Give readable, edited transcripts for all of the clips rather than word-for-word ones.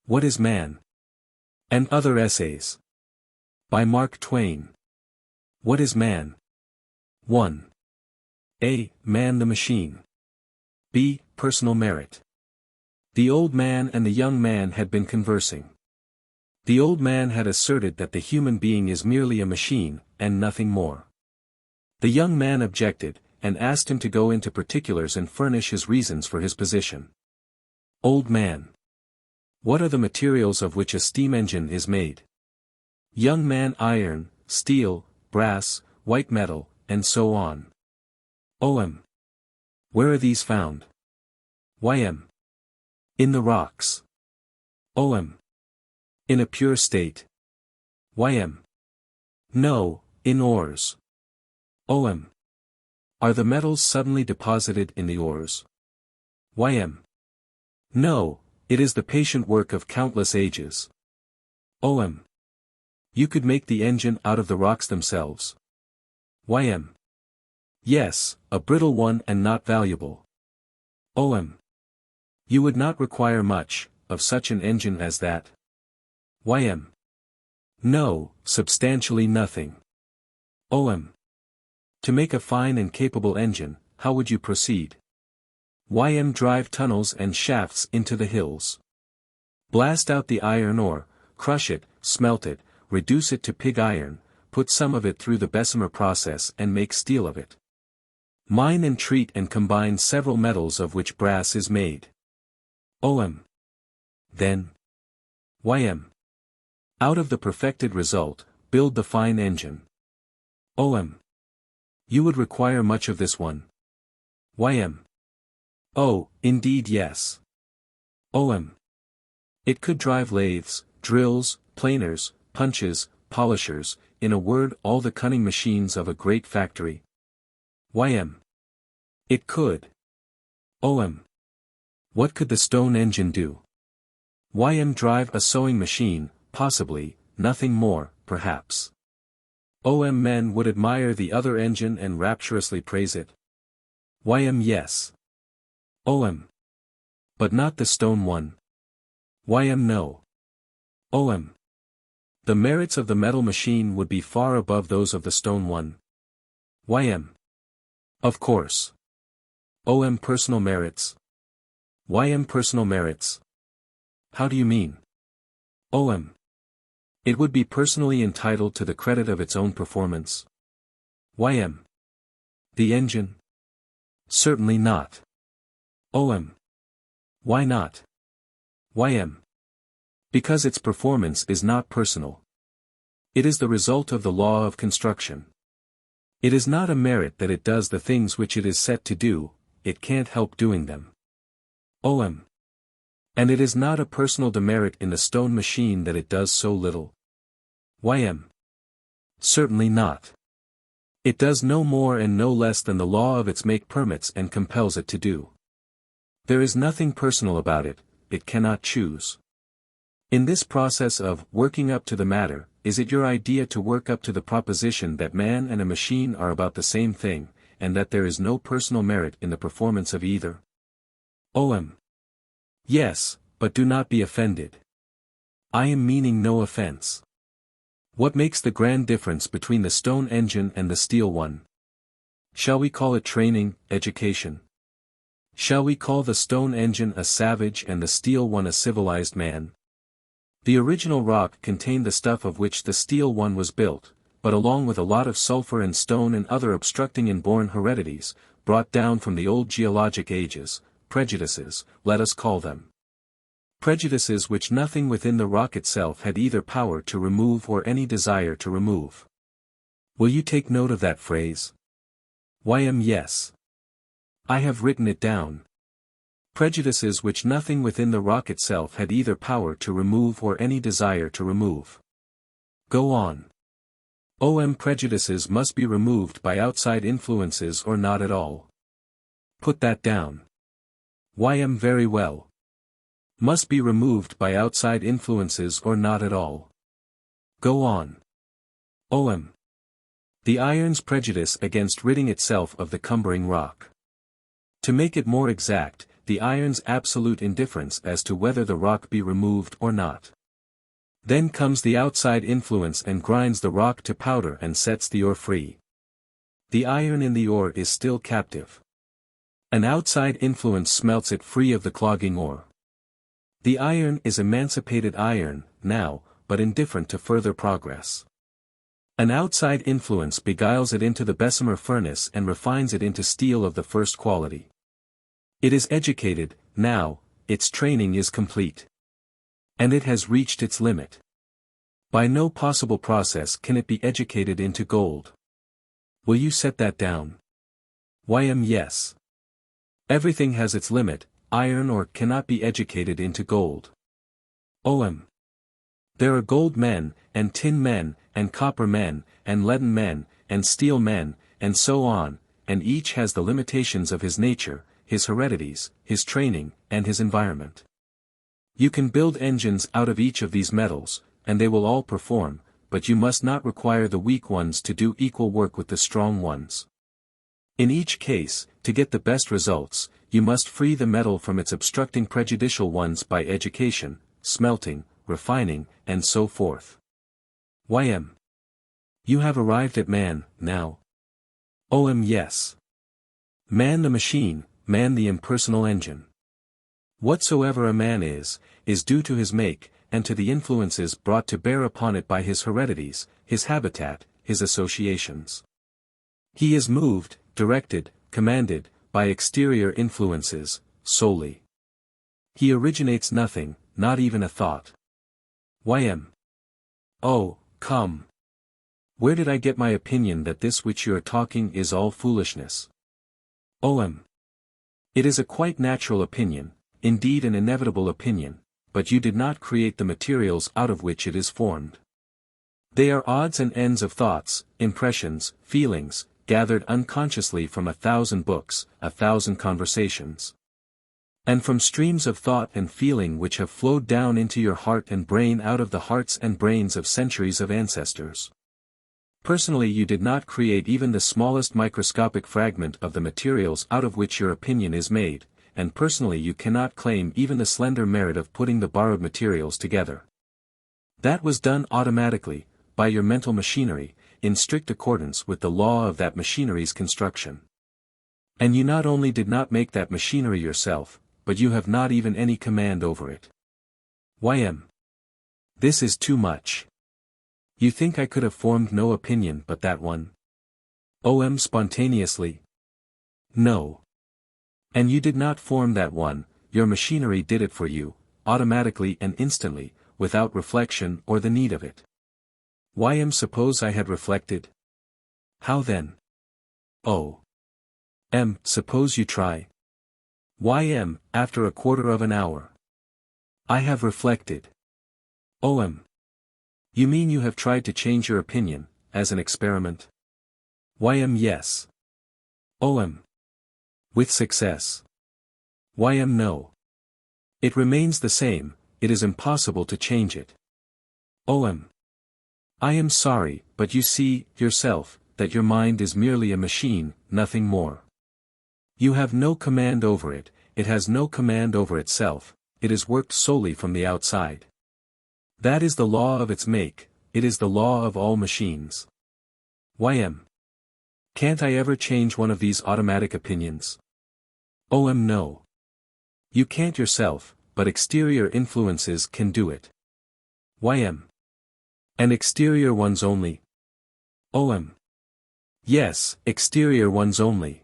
What is Man? And Other Essays. By Mark Twain. What is man? 1. A. Man the machine. B. Personal merit. The old man and the young man had been conversing. The old man had asserted that the human being is merely a machine, and nothing more. The young man objected, and asked him to go into particulars and furnish his reasons for his position. Old man. What are the materials of which a steam engine is made? Young man. Iron, steel, brass, white metal, and so on. O.M. Where are these found? Y.M. In the rocks. O.M. In a pure state. Y.M. No, in ores. O.M. Are the metals suddenly deposited in the ores? Y.M. No, it is the patient work of countless ages. O.M. You could make the engine out of the rocks themselves. Y.M. Yes, a brittle one and not valuable. O.M. You would not require much, of such an engine as that. Y.M. No, substantially nothing. O.M. To make a fine and capable engine, how would you proceed? Y.M. Drive tunnels and shafts into the hills. Blast out the iron ore, crush it, smelt it, reduce it to pig iron, put some of it through the Bessemer process and make steel of it. Mine and treat and combine several metals of which brass is made. O.M. Then. Y.M. Out of the perfected result, build the fine engine. O.M. You would require much of this one. Y.M. Oh, indeed yes. O.M. It could drive lathes, drills, planers, punches, polishers, in a word all the cunning machines of a great factory. Y.M. It could. O.M. What could the stone engine do? Y.M. Drive a sewing machine, possibly, nothing more, perhaps. O.M. Men would admire the other engine and rapturously praise it. Y.M. Yes. O.M. But not the stone one. Y.M. No. O.M. The merits of the metal machine would be far above those of the stone one. Y.M. Of course. O.M. Personal merits. Y.M. Personal merits. How do you mean? O.M. It would be personally entitled to the credit of its own performance. Y.M. The engine? Certainly not. O.M. Why not? Y.M. Because its performance is not personal. It is the result of the law of construction. It is not a merit that it does the things which it is set to do, it can't help doing them. O.M. And it is not a personal demerit in the stone machine that it does so little. Y.M. Certainly not. It does no more and no less than the law of its make permits and compels it to do. There is nothing personal about it, it cannot choose. In this process of working up to the matter, is it your idea to work up to the proposition that man and a machine are about the same thing, and that there is no personal merit in the performance of either? O.M. Yes, but do not be offended. I am meaning no offense. What makes the grand difference between the stone engine and the steel one? Shall we call it training, education? Shall we call the stone engine a savage and the steel one a civilized man? The original rock contained the stuff of which the steel one was built, but along with a lot of sulfur and stone and other obstructing inborn heredities, brought down from the old geologic ages, prejudices, let us call them. Prejudices which nothing within the rock itself had either power to remove or any desire to remove. Will you take note of that phrase? Y.M. Yes. I have written it down. Prejudices which nothing within the rock itself had either power to remove or any desire to remove. Go on. O.M. Prejudices must be removed by outside influences or not at all. Put that down. Y.M. Very well. Must be removed by outside influences or not at all. Go on. O.M. The iron's prejudice against ridding itself of the cumbering rock. To make it more exact, the iron's absolute indifference as to whether the rock be removed or not. Then comes the outside influence and grinds the rock to powder and sets the ore free. The iron in the ore is still captive. An outside influence smelts it free of the clogging ore. The iron is emancipated iron, now, but indifferent to further progress. An outside influence beguiles it into the Bessemer furnace and refines it into steel of the first quality. It is educated, now, its training is complete. And it has reached its limit. By no possible process can it be educated into gold. Will you set that down? Yes. Everything has its limit, iron ore cannot be educated into gold. There are gold men, and tin men, and copper men, and leaden men, and steel men, and so on, and each has the limitations of his nature, his heredities, his training, and his environment. You can build engines out of each of these metals, and they will all perform, but you must not require the weak ones to do equal work with the strong ones. In each case, to get the best results, you must free the metal from its obstructing prejudicial ones by education, smelting, refining, and so forth. You have arrived at man, now. Yes. Man the machine, man the impersonal engine. Whatsoever a man is due to his make, and to the influences brought to bear upon it by his heredities, his habitat, his associations. He is moved, directed, commanded, by exterior influences, solely. He originates nothing, not even a thought. Oh, come. Where did I get my opinion that this which you are talking is all foolishness? It is a quite natural opinion, indeed an inevitable opinion, but you did not create the materials out of which it is formed. They are odds and ends of thoughts, impressions, feelings, gathered unconsciously from 1,000 books, 1,000 conversations. And from streams of thought and feeling which have flowed down into your heart and brain out of the hearts and brains of centuries of ancestors. Personally you did not create even the smallest microscopic fragment of the materials out of which your opinion is made, and personally you cannot claim even the slender merit of putting the borrowed materials together. That was done automatically, by your mental machinery, in strict accordance with the law of that machinery's construction. And you not only did not make that machinery yourself, but you have not even any command over it. This is too much. You think I could have formed no opinion but that one? Spontaneously? No. And you did not form that one, your machinery did it for you, automatically and instantly, without reflection or the need of it. Suppose I had reflected? How then? Suppose you try. After a quarter of an hour. I have reflected. You mean you have tried to change your opinion, as an experiment? Yes. With success? No. It remains the same, it is impossible to change it. I am sorry, but you see, yourself, that your mind is merely a machine, nothing more. You have no command over it, it has no command over itself, it is worked solely from the outside. That is the law of its make, it is the law of all machines. Can't I ever change one of these automatic opinions? No. You can't yourself, but exterior influences can do it. And exterior ones only? Yes, exterior ones only.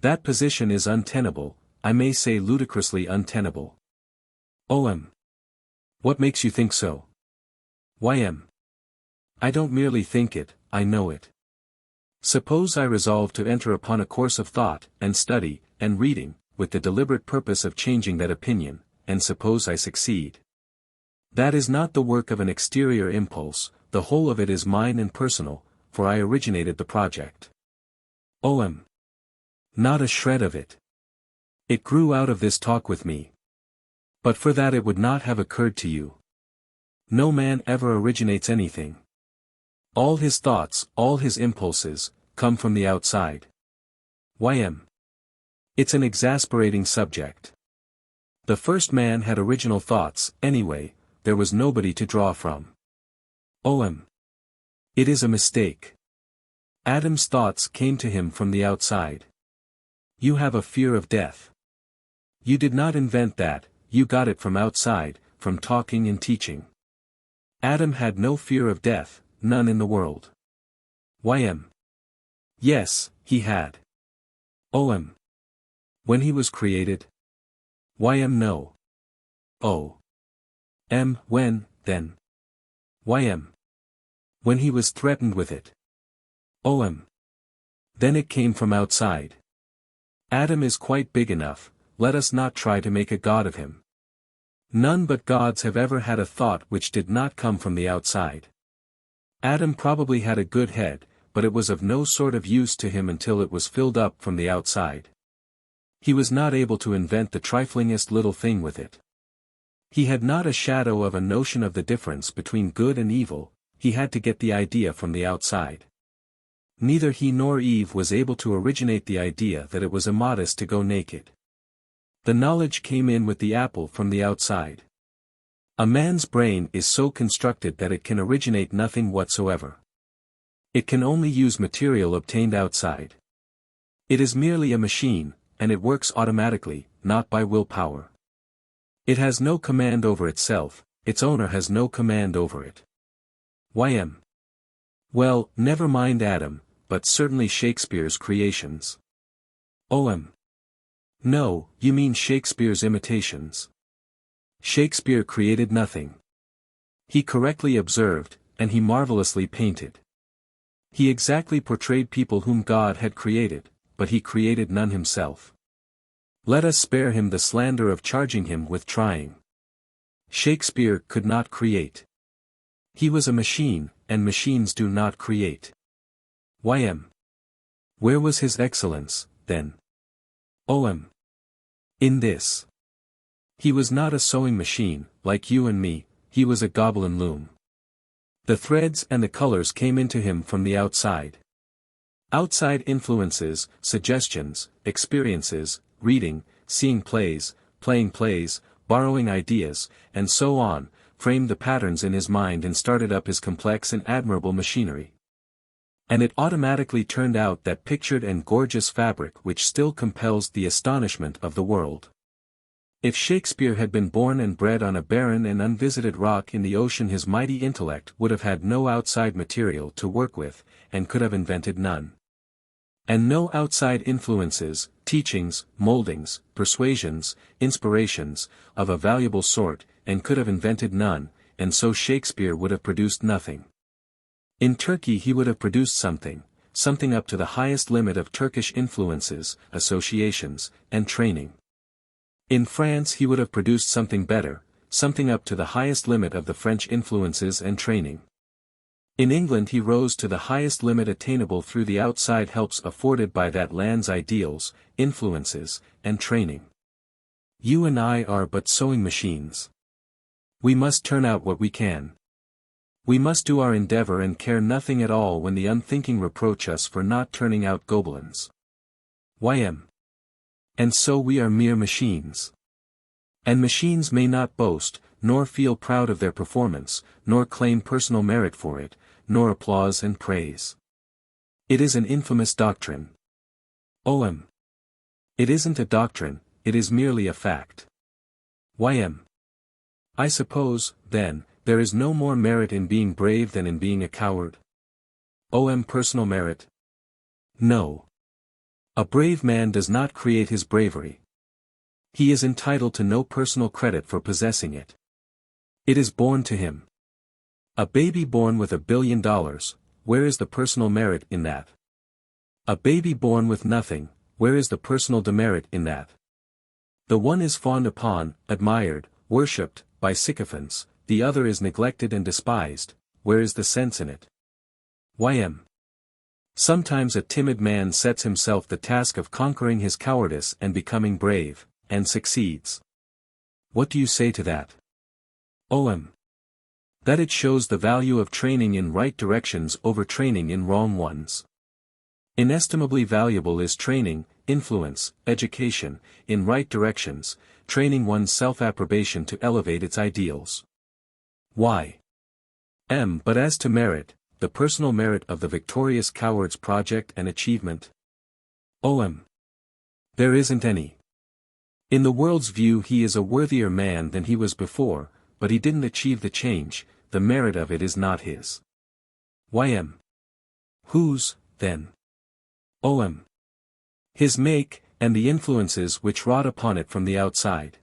That position is untenable, I may say ludicrously untenable. What makes you think so? I don't merely think it, I know it. Suppose I resolve to enter upon a course of thought, and study, and reading, with the deliberate purpose of changing that opinion, and suppose I succeed. That is not the work of an exterior impulse, the whole of it is mine and personal, for I originated the project. Not a shred of it. It grew out of this talk with me. But for that it would not have occurred to you. No man ever originates anything. All his thoughts, all his impulses, come from the outside. It's an exasperating subject. The first man had original thoughts, anyway, there was nobody to draw from. It is a mistake. Adam's thoughts came to him from the outside. You have a fear of death. You did not invent that, you got it from outside, from talking and teaching. Adam had no fear of death, none in the world. Yes, he had. When he was created? No. When, then? When he was threatened with it. Then it came from outside. Adam is quite big enough, let us not try to make a god of him. None but gods have ever had a thought which did not come from the outside. Adam probably had a good head, but it was of no sort of use to him until it was filled up from the outside. He was not able to invent the triflingest little thing with it. He had not a shadow of a notion of the difference between good and evil, he had to get the idea from the outside. Neither he nor Eve was able to originate the idea that it was immodest to go naked. The knowledge came in with the apple from the outside. A man's brain is so constructed that it can originate nothing whatsoever. It can only use material obtained outside. It is merely a machine, and it works automatically, not by willpower. It has no command over itself, its owner has no command over it. Well, never mind Adam, but certainly Shakespeare's creations. No, you mean Shakespeare's imitations. Shakespeare created nothing. He correctly observed, and he marvelously painted. He exactly portrayed people whom God had created, but he created none himself. Let us spare him the slander of charging him with trying. Shakespeare could not create. He was a machine, and machines do not create. Where was his excellence, then? In this. He was not a sewing machine, like you and me, he was a goblin loom. The threads and the colors came into him from the outside. Outside influences, suggestions, experiences, reading, seeing plays, playing plays, borrowing ideas, and so on, framed the patterns in his mind and started up his complex and admirable machinery. And it automatically turned out that pictured and gorgeous fabric which still compels the astonishment of the world. If Shakespeare had been born and bred on a barren and unvisited rock in the ocean, his mighty intellect would have had no outside material to work with, and could have invented none. And no outside influences, teachings, moldings, persuasions, inspirations, of a valuable sort, and could have invented none, and so Shakespeare would have produced nothing. In Turkey he would have produced something up to the highest limit of Turkish influences, associations, and training. In France he would have produced something better, something up to the highest limit of the French influences and training. In England he rose to the highest limit attainable through the outside helps afforded by that land's ideals, influences, and training. You and I are but sewing machines. We must turn out what we can. We must do our endeavor and care nothing at all when the unthinking reproach us for not turning out gobelins. And so we are mere machines. And machines may not boast, nor feel proud of their performance, nor claim personal merit for it, nor applause and praise. It is an infamous doctrine. It isn't a doctrine, it is merely a fact. I suppose, then, there is no more merit in being brave than in being a coward? Personal merit? No. A brave man does not create his bravery. He is entitled to no personal credit for possessing it. It is born to him. A baby born with $1 billion, where is the personal merit in that? A baby born with nothing, where is the personal demerit in that? The one is fawned upon, admired, worshipped, by sycophants, the other is neglected and despised, where is the sense in it? Sometimes a timid man sets himself the task of conquering his cowardice and becoming brave, and succeeds. What do you say to that? That it shows the value of training in right directions over training in wrong ones. Inestimably valuable is training, influence, education, in right directions, training one's self-approbation to elevate its ideals. Y.M. But as to merit, the personal merit of the victorious coward's project and achievement? O.M. There isn't any. In the world's view he is a worthier man than he was before, but he didn't achieve the change, the merit of it is not his. Y.M. Whose, then? O.M. His make, and the influences which wrought upon it from the outside.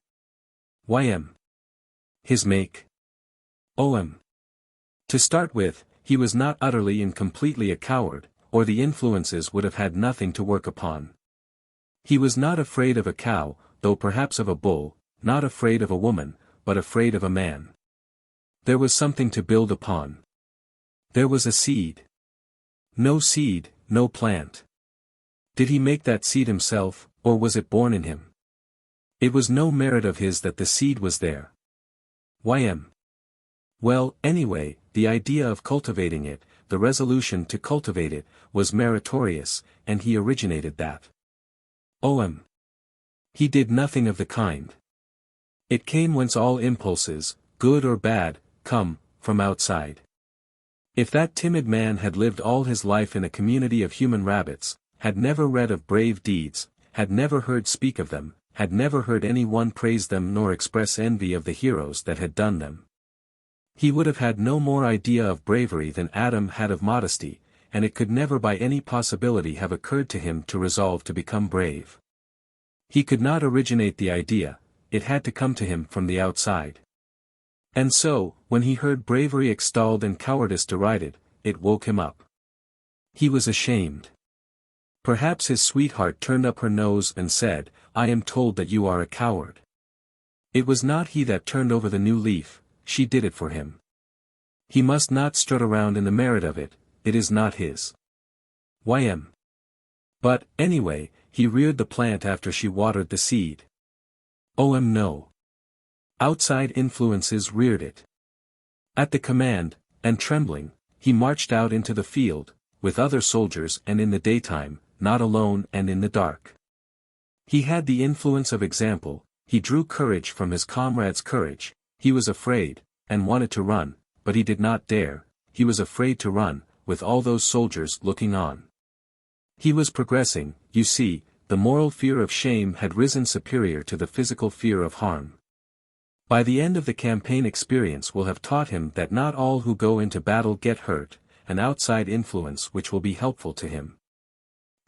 Y.M. His make. O.M. To start with, he was not utterly and completely a coward, or the influences would have had nothing to work upon. He was not afraid of a cow, though perhaps of a bull, not afraid of a woman, but afraid of a man. There was something to build upon. There was a seed. No seed, no plant. Did he make that seed himself, or was it born in him? It was no merit of his that the seed was there. Y.M. Well, anyway, the idea of cultivating it, the resolution to cultivate it, was meritorious, and he originated that. O.M. He did nothing of the kind. It came whence all impulses, good or bad, come, from outside. If that timid man had lived all his life in a community of human rabbits, had never read of brave deeds, had never heard speak of them, had never heard any one praise them nor express envy of the heroes that had done them, he would have had no more idea of bravery than Adam had of modesty, and it could never by any possibility have occurred to him to resolve to become brave. He could not originate the idea, it had to come to him from the outside. And so, when he heard bravery extolled and cowardice derided, it woke him up. He was ashamed. Perhaps his sweetheart turned up her nose and said, "I am told that you are a coward." It was not he that turned over the new leaf, she did it for him. He must not strut around in the merit of it, it is not his. Y.M. But, anyway, he reared the plant after she watered the seed. O.M. No. Outside influences reared it. At the command, and trembling, he marched out into the field, with other soldiers and in the daytime, not alone and in the dark. He had the influence of example, he drew courage from his comrades' courage, he was afraid, and wanted to run, but he did not dare, he was afraid to run, with all those soldiers looking on. He was progressing, you see, the moral fear of shame had risen superior to the physical fear of harm. By the end of the campaign experience will have taught him that not all who go into battle get hurt, an outside influence which will be helpful to him.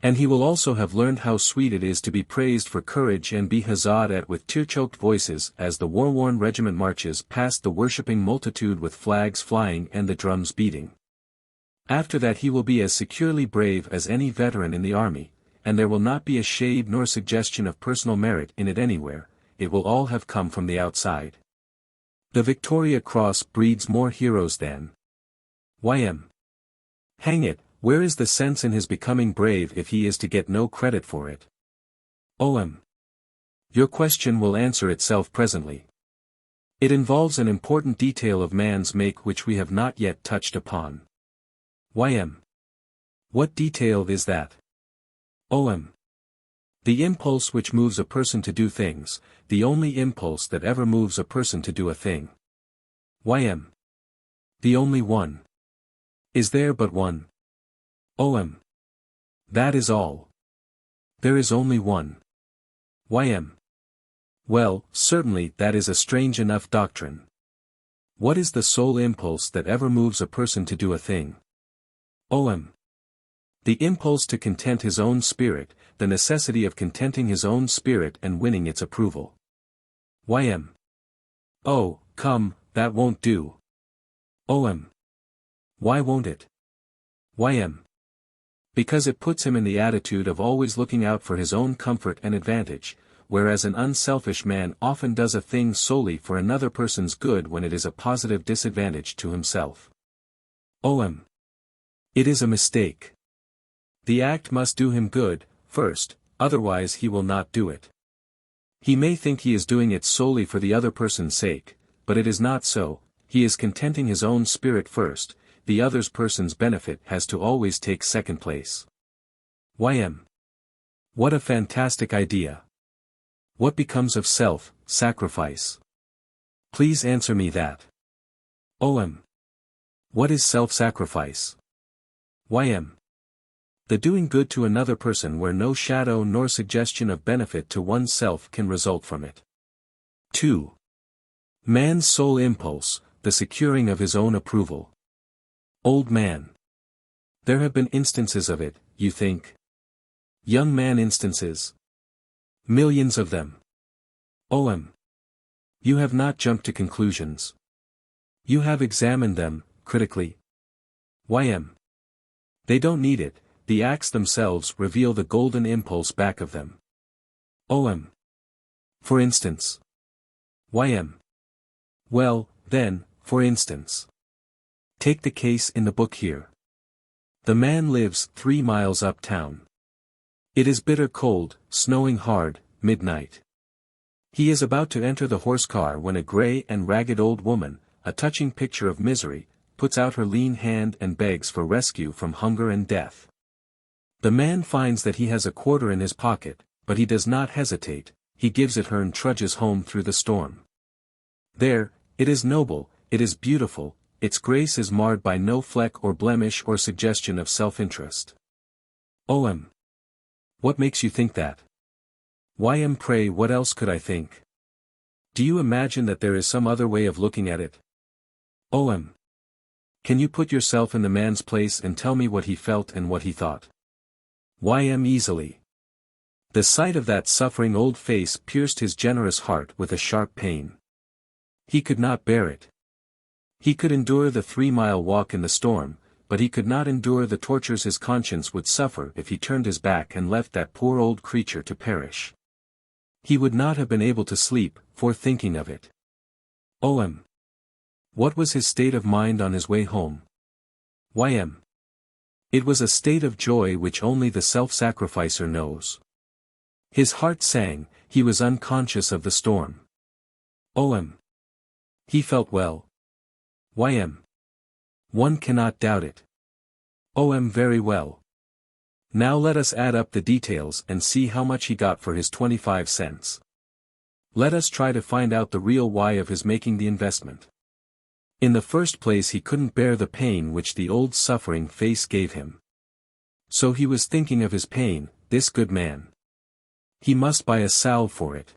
And he will also have learned how sweet it is to be praised for courage and be huzzaed at with tear-choked voices as the war-worn regiment marches past the worshipping multitude with flags flying and the drums beating. After that he will be as securely brave as any veteran in the army, and there will not be a shade nor suggestion of personal merit in it anywhere, it will all have come from the outside. The Victoria Cross breeds more heroes than Y.M. Hang it, where is the sense in his becoming brave if he is to get no credit for it? O.M. Your question will answer itself presently. It involves an important detail of man's make which we have not yet touched upon. Y.M. What detail is that? O.M. The impulse which moves a person to do things, the only impulse that ever moves a person to do a thing. Y.M. The only one. Is there but one? O.M. That is all. There is only one. Y.M. Well, certainly that is a strange enough doctrine. What is the sole impulse that ever moves a person to do a thing? O.M. The impulse to content his own spirit, the necessity of contenting his own spirit and winning its approval. Y.M. Oh, come, that won't do. O.M. Why won't it? Y.M. Because it puts him in the attitude of always looking out for his own comfort and advantage, whereas an unselfish man often does a thing solely for another person's good when it is a positive disadvantage to himself. O.M. It is a mistake. The act must do him good, first, otherwise he will not do it. He may think he is doing it solely for the other person's sake, but it is not so, he is contenting his own spirit first, the other person's benefit has to always take second place. YM. What a fantastic idea. What becomes of self-sacrifice? Please answer me that. OM. What is self-sacrifice? YM. The doing good to another person where no shadow nor suggestion of benefit to oneself can result from it. 2. Man's sole impulse, the securing of his own approval. Old man. There have been instances of it, you think? Young man instances. Millions of them. OM. You have not jumped to conclusions. You have examined them, critically. YM. They don't need it, the acts themselves reveal the golden impulse back of them. OM. For instance. YM. Well, then, for instance. Take the case in the book here. The man lives 3 miles uptown. It is bitter cold, snowing hard, midnight. He is about to enter the horse car when a gray and ragged old woman, a touching picture of misery, puts out her lean hand and begs for rescue from hunger and death. The man finds that he has a quarter in his pocket, but he does not hesitate, he gives it her and trudges home through the storm. There, it is noble, it is beautiful, its grace is marred by no fleck or blemish or suggestion of self-interest. OM. What makes you think that? YM. Pray, what else could I think? Do you imagine that there is some other way of looking at it? OM. Can you put yourself in the man's place and tell me what he felt and what he thought? YM. Easily. The sight of that suffering old face pierced his generous heart with a sharp pain. He could not bear it. He could endure the 3-mile walk in the storm, but he could not endure the tortures his conscience would suffer if he turned his back and left that poor old creature to perish. He would not have been able to sleep, for thinking of it. OM. What was his state of mind on his way home? YM. It was a state of joy which only the self-sacrificer knows. His heart sang, he was unconscious of the storm. OM. He felt well. YM. One cannot doubt it. OM. Very well. Now let us add up the details and see how much he got for his 25 cents. Let us try to find out the real why of his making the investment. In the first place, he couldn't bear the pain which the old suffering face gave him. So he was thinking of his pain, this good man. He must buy a salve for it.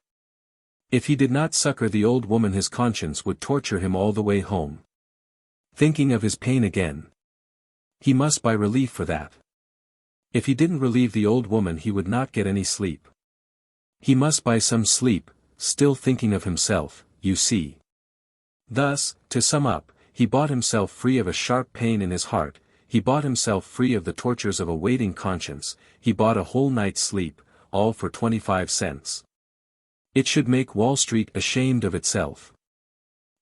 If he did not succor the old woman, his conscience would torture him all the way home. Thinking of his pain again. He must buy relief for that. If he didn't relieve the old woman, he would not get any sleep. He must buy some sleep, still thinking of himself, you see. Thus, to sum up, he bought himself free of a sharp pain in his heart, he bought himself free of the tortures of a waiting conscience, he bought a whole night's sleep, all for 25 cents. It should make Wall Street ashamed of itself.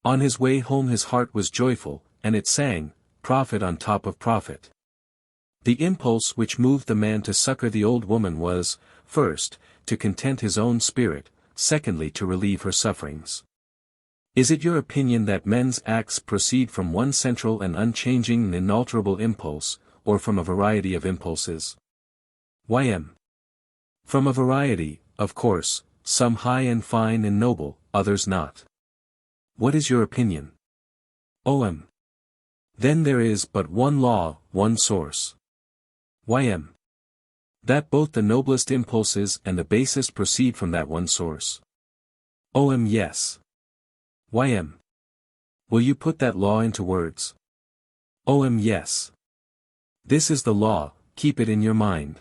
On his way home his heart was joyful, and it sang, profit on top of profit. The impulse which moved the man to succor the old woman was, first, to content his own spirit, secondly to relieve her sufferings. Is it your opinion that men's acts proceed from one central and unchanging and inalterable impulse, or from a variety of impulses? YM. From a variety, of course, some high and fine and noble, others not. What is your opinion? OM. Then there is but one law, one source. YM. That both the noblest impulses and the basest proceed from that one source. OM. Yes. YM. Will you put that law into words? OM. Yes. This is the law, keep it in your mind.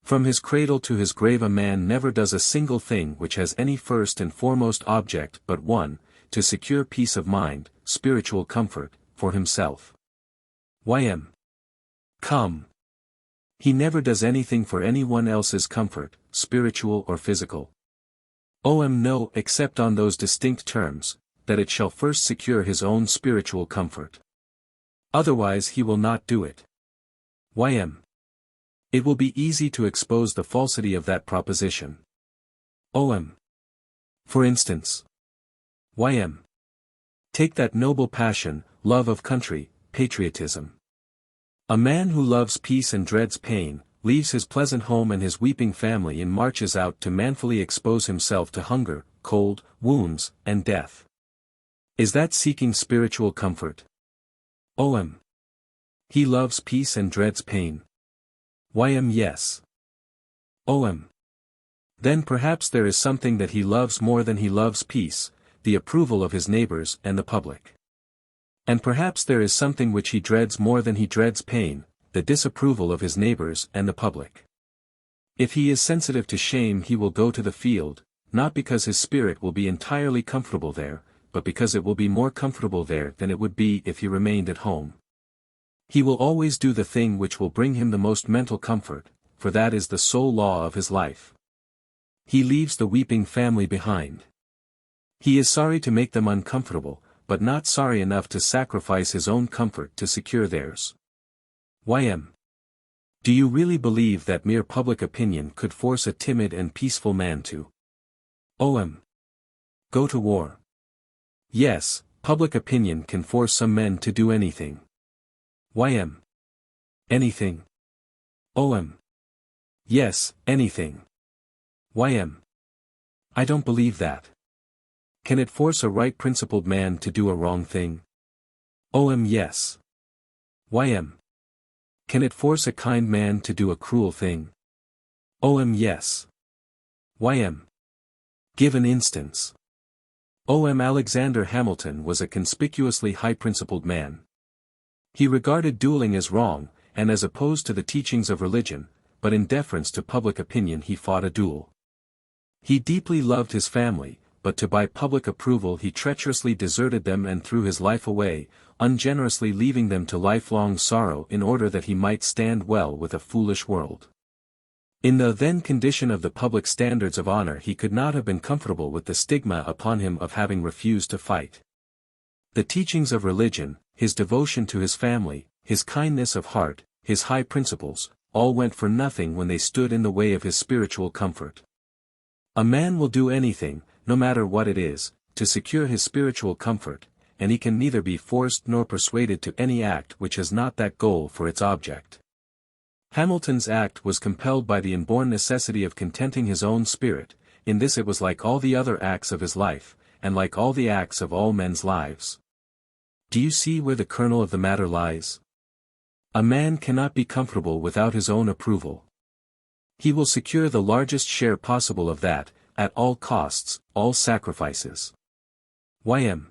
From his cradle to his grave a man never does a single thing which has any first and foremost object but one, to secure peace of mind, spiritual comfort, for himself. YM. Come. He never does anything for anyone else's comfort, spiritual or physical. OM. No, except on those distinct terms, that it shall first secure his own spiritual comfort. Otherwise he will not do it. YM. It will be easy to expose the falsity of that proposition. OM. For instance. YM. Take that noble passion, love of country, patriotism. A man who loves peace and dreads pain, leaves his pleasant home and his weeping family and marches out to manfully expose himself to hunger, cold, wounds, and death. Is that seeking spiritual comfort? O.M. He loves peace and dreads pain. Y.M. Yes. O.M. Then perhaps there is something that he loves more than he loves peace, the approval of his neighbors and the public. And perhaps there is something which he dreads more than he dreads pain, the disapproval of his neighbors and the public. If he is sensitive to shame he will go to the field, not because his spirit will be entirely comfortable there, but because it will be more comfortable there than it would be if he remained at home. He will always do the thing which will bring him the most mental comfort, for that is the sole law of his life. He leaves the weeping family behind. He is sorry to make them uncomfortable, but not sorry enough to sacrifice his own comfort to secure theirs. Y.M. Do you really believe that mere public opinion could force a timid and peaceful man to O.M. go to war? Yes, public opinion can force some men to do anything. Y.M. Anything? O.M. Yes, anything. Y.M. I don't believe that. Can it force a right-principled man to do a wrong thing? O.M. Yes. Y.M. Can it force a kind man to do a cruel thing? O.M. Yes. Y.M. Give an instance. O.M. Alexander Hamilton was a conspicuously high-principled man. He regarded dueling as wrong, and as opposed to the teachings of religion, but in deference to public opinion he fought a duel. He deeply loved his family, but to buy public approval he treacherously deserted them and threw his life away, ungenerously leaving them to lifelong sorrow in order that he might stand well with a foolish world. In the then condition of the public standards of honor he could not have been comfortable with the stigma upon him of having refused to fight. The teachings of religion, his devotion to his family, his kindness of heart, his high principles, all went for nothing when they stood in the way of his spiritual comfort. A man will do anything, no matter what it is, to secure his spiritual comfort, and he can neither be forced nor persuaded to any act which has not that goal for its object. Hamilton's act was compelled by the inborn necessity of contenting his own spirit. In this it was like all the other acts of his life, and like all the acts of all men's lives. Do you see where the kernel of the matter lies? A man cannot be comfortable without his own approval. He will secure the largest share possible of that, at all costs, all sacrifices. Y.M.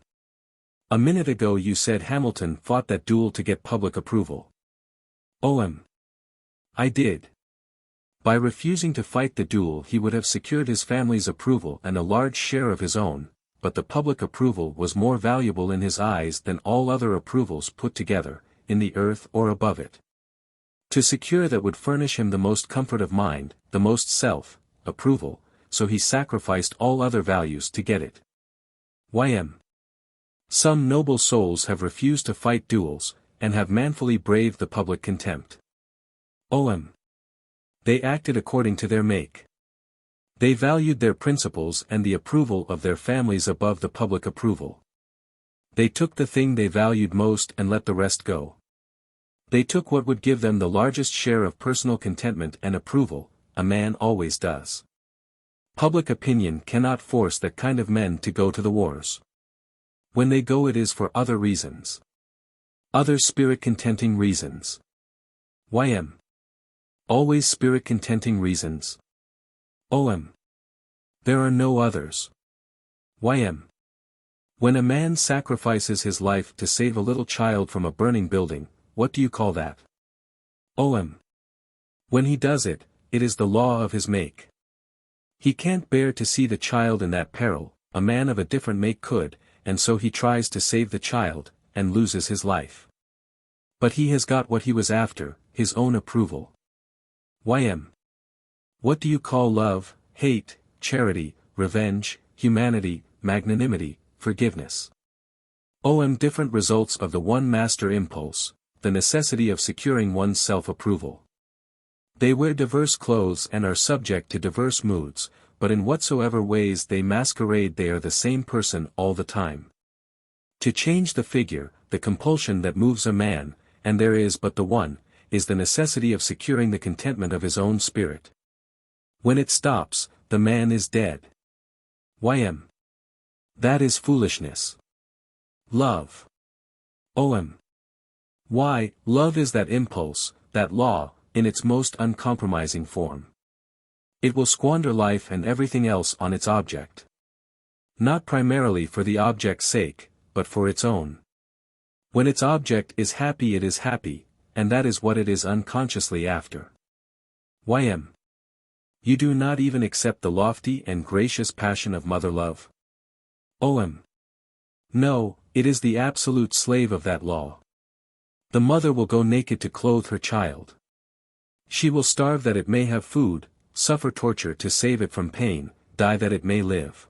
A minute ago you said Hamilton fought that duel to get public approval. O.M. I did. By refusing to fight the duel he would have secured his family's approval and a large share of his own, but the public approval was more valuable in his eyes than all other approvals put together, in the earth or above it. To secure that would furnish him the most comfort of mind, the most self-approval, so he sacrificed all other values to get it. Y.M. Some noble souls have refused to fight duels, and have manfully braved the public contempt. O.M. They acted according to their make. They valued their principles and the approval of their families above the public approval. They took the thing they valued most and let the rest go. They took what would give them the largest share of personal contentment and approval, a man always does. Public opinion cannot force that kind of men to go to the wars. When they go it is for other reasons. Other spirit-contenting reasons. Y.M. Always spirit-contenting reasons. O.M. There are no others. Y.M. When a man sacrifices his life to save a little child from a burning building, what do you call that? O.M. When he does it, it is the law of his make. He can't bear to see the child in that peril, a man of a different make could, and so he tries to save the child, and loses his life. But he has got what he was after, his own approval. Y.M. What do you call love, hate, charity, revenge, humanity, magnanimity, forgiveness? O.M. Different results of the one master impulse, the necessity of securing one's self-approval. They wear diverse clothes and are subject to diverse moods, but in whatsoever ways they masquerade they are the same person all the time. To change the figure, the compulsion that moves a man, and there is but the one, is the necessity of securing the contentment of his own spirit. When it stops, the man is dead. YM. That is foolishness. Love. OM. Why, love is that impulse, that law, in its most uncompromising form. It will squander life and everything else on its object. Not primarily for the object's sake, but for its own. When its object is happy, it is happy, and that is what it is unconsciously after. YM. You do not even accept the lofty and gracious passion of mother love? OM. No, it is the absolute slave of that law. The mother will go naked to clothe her child. She will starve that it may have food, suffer torture to save it from pain, die that it may live.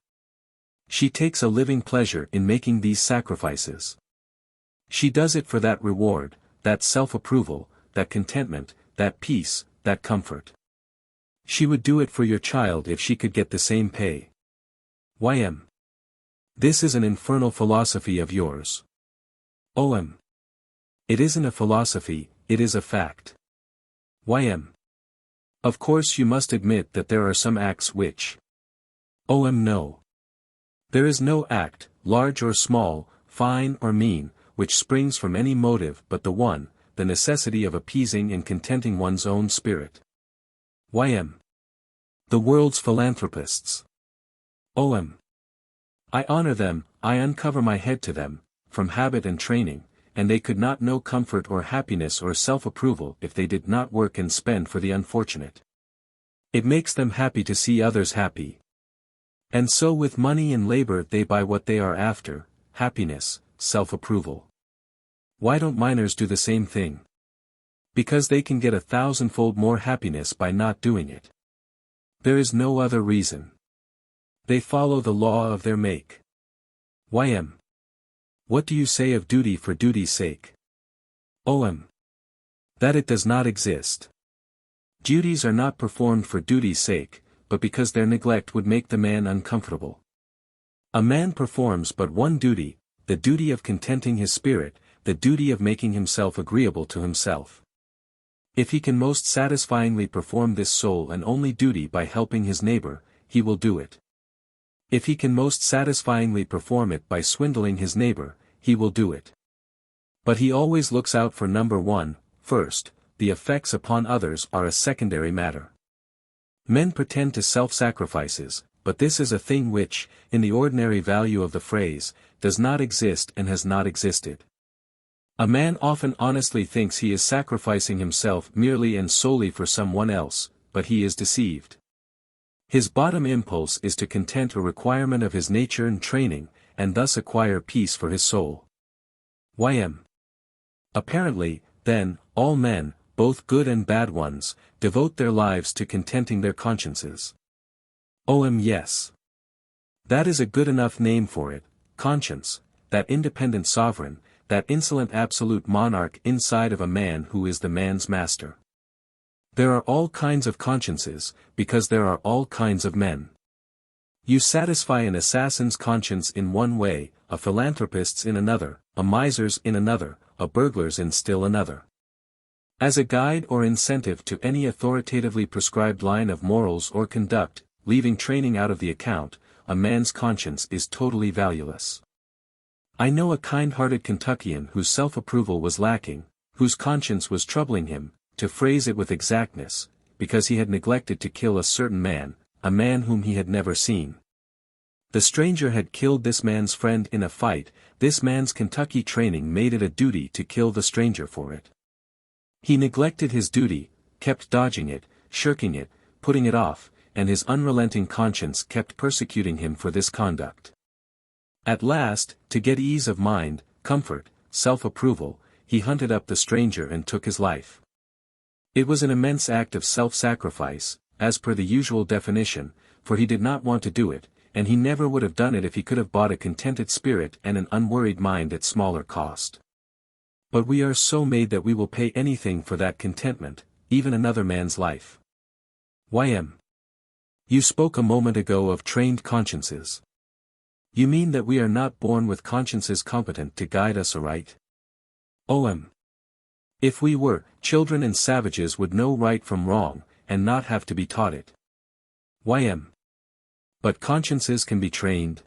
She takes a living pleasure in making these sacrifices. She does it for that reward, that self-approval, that contentment, that peace, that comfort. She would do it for your child if she could get the same pay. YM. This is an infernal philosophy of yours. OM. It isn't a philosophy, it is a fact. YM. Of course you must admit that there are some acts which. OM. No. There is no act, large or small, fine or mean, which springs from any motive but the one, the necessity of appeasing and contenting one's own spirit. YM. The world's philanthropists. OM. I honor them, I uncover my head to them, from habit and training, and they could not know comfort or happiness or self-approval if they did not work and spend for the unfortunate. It makes them happy to see others happy. And so with money and labor they buy what they are after, happiness, self-approval. Why don't miners do the same thing? Because they can get 1,000-fold more happiness by not doing it. There is no other reason. They follow the law of their make. YM. What do you say of duty for duty's sake? OM. That it does not exist. Duties are not performed for duty's sake, but because their neglect would make the man uncomfortable. A man performs but one duty, the duty of contenting his spirit, the duty of making himself agreeable to himself. If he can most satisfyingly perform this sole and only duty by helping his neighbor, he will do it. If he can most satisfyingly perform it by swindling his neighbor, he will do it. But he always looks out for number one, first, the effects upon others are a secondary matter. Men pretend to self-sacrifices, but this is a thing which, in the ordinary value of the phrase, does not exist and has not existed. A man often honestly thinks he is sacrificing himself merely and solely for someone else, but he is deceived. His bottom impulse is to content a requirement of his nature and training, and thus acquire peace for his soul. YM. Apparently, then, all men, both good and bad ones, devote their lives to contenting their consciences. OM. Yes. That is a good enough name for it, conscience, that independent sovereign, that insolent absolute monarch inside of a man who is the man's master. There are all kinds of consciences, because there are all kinds of men. You satisfy an assassin's conscience in one way, a philanthropist's in another, a miser's in another, a burglar's in still another. As a guide or incentive to any authoritatively prescribed line of morals or conduct, leaving training out of the account, a man's conscience is totally valueless. I know a kind-hearted Kentuckian whose self-approval was lacking, whose conscience was troubling him, to phrase it with exactness, because he had neglected to kill a certain man, a man whom he had never seen. The stranger had killed this man's friend in a fight, this man's Kentucky training made it a duty to kill the stranger for it. He neglected his duty, kept dodging it, shirking it, putting it off, and his unrelenting conscience kept persecuting him for this conduct. At last, to get ease of mind, comfort, self-approval, he hunted up the stranger and took his life. It was an immense act of self-sacrifice, as per the usual definition, for he did not want to do it, and he never would have done it if he could have bought a contented spirit and an unworried mind at smaller cost. But we are so made that we will pay anything for that contentment, even another man's life. YM. You spoke a moment ago of trained consciences. You mean that we are not born with consciences competent to guide us aright? OM. If we were, children and savages would know right from wrong, and not have to be taught it. YM. But consciences can be trained?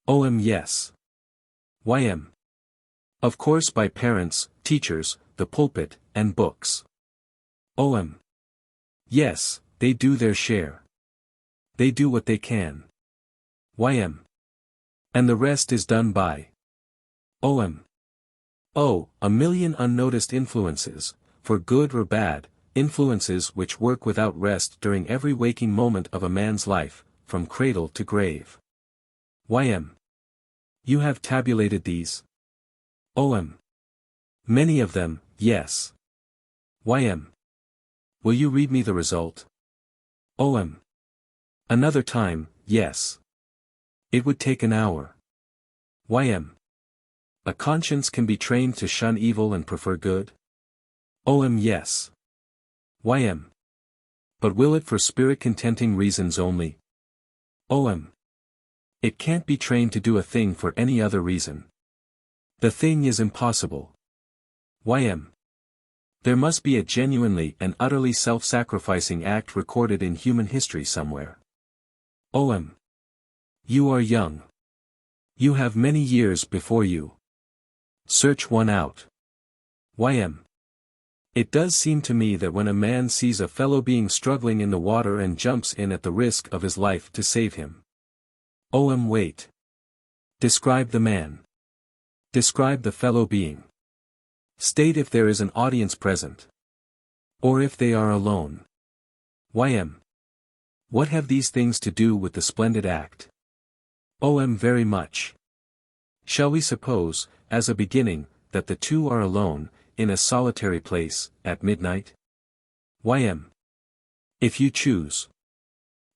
Yes. YM. Of course by parents, teachers, the pulpit, and books. Yes, they do their share. They do what they can. YM. And the rest is done by a million unnoticed influences, for good or bad, influences which work without rest during every waking moment of a man's life, from cradle to grave. YM. You have tabulated these? Many of them, yes. YM. Will you read me the result? Another time, yes. It would take an hour. YM. A conscience can be trained to shun evil and prefer good? Yes. YM. But will it for spirit-contenting reasons only? It can't be trained to do a thing for any other reason. The thing is impossible. YM. There must be a genuinely and utterly self-sacrificing act recorded in human history somewhere. You are young. You have many years before you. Search one out. YM. It does seem to me that when a man sees a fellow being struggling in the water and jumps in at the risk of his life to save him. Wait. Describe the man. Describe the fellow being. State if there is an audience present. Or if they are alone. YM. What have these things to do with the splendid act? Very much. Shall we suppose, as a beginning, that the two are alone, in a solitary place, at midnight? YM. If you choose.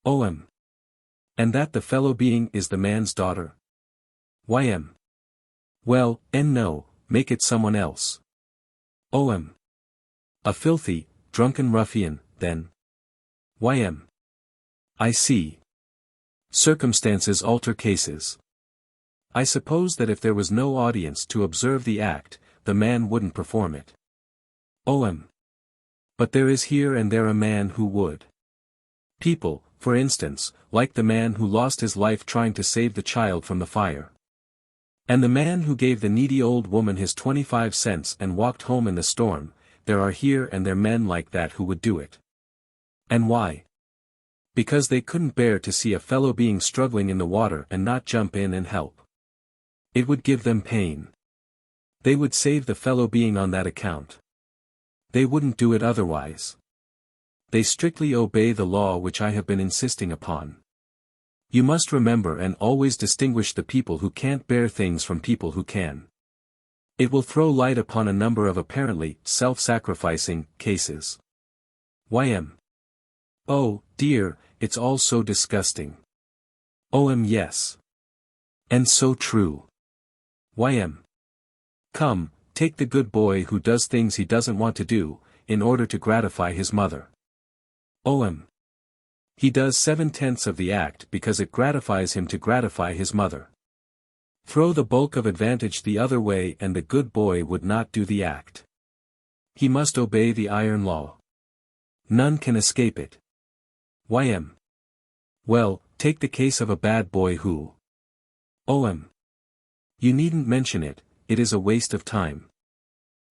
And that the fellow being is the man's daughter? YM. Well, no, make it someone else. A filthy, drunken ruffian, then. YM. I see. Circumstances alter cases. I suppose that if there was no audience to observe the act, the man wouldn't perform it. But there is here and there a man who would. People, for instance, like the man who lost his life trying to save the child from the fire. And the man who gave the needy old woman his 25 cents and walked home in the storm, there are here and there men like that who would do it. And why? Because they couldn't bear to see a fellow being struggling in the water and not jump in and help. It would give them pain. They would save the fellow being on that account. They wouldn't do it otherwise. They strictly obey the law which I have been insisting upon. You must remember and always distinguish the people who can't bear things from people who can. It will throw light upon a number of apparently self-sacrificing cases. YM. Oh, dear, it's all so disgusting. Yes. And so true. YM. Come, take the good boy who does things he doesn't want to do, in order to gratify his mother. He does 7/10 of the act because it gratifies him to gratify his mother. Throw the bulk of advantage the other way and the good boy would not do the act. He must obey the iron law. None can escape it. YM. Well, take the case of a bad boy who. You needn't mention it, it is a waste of time.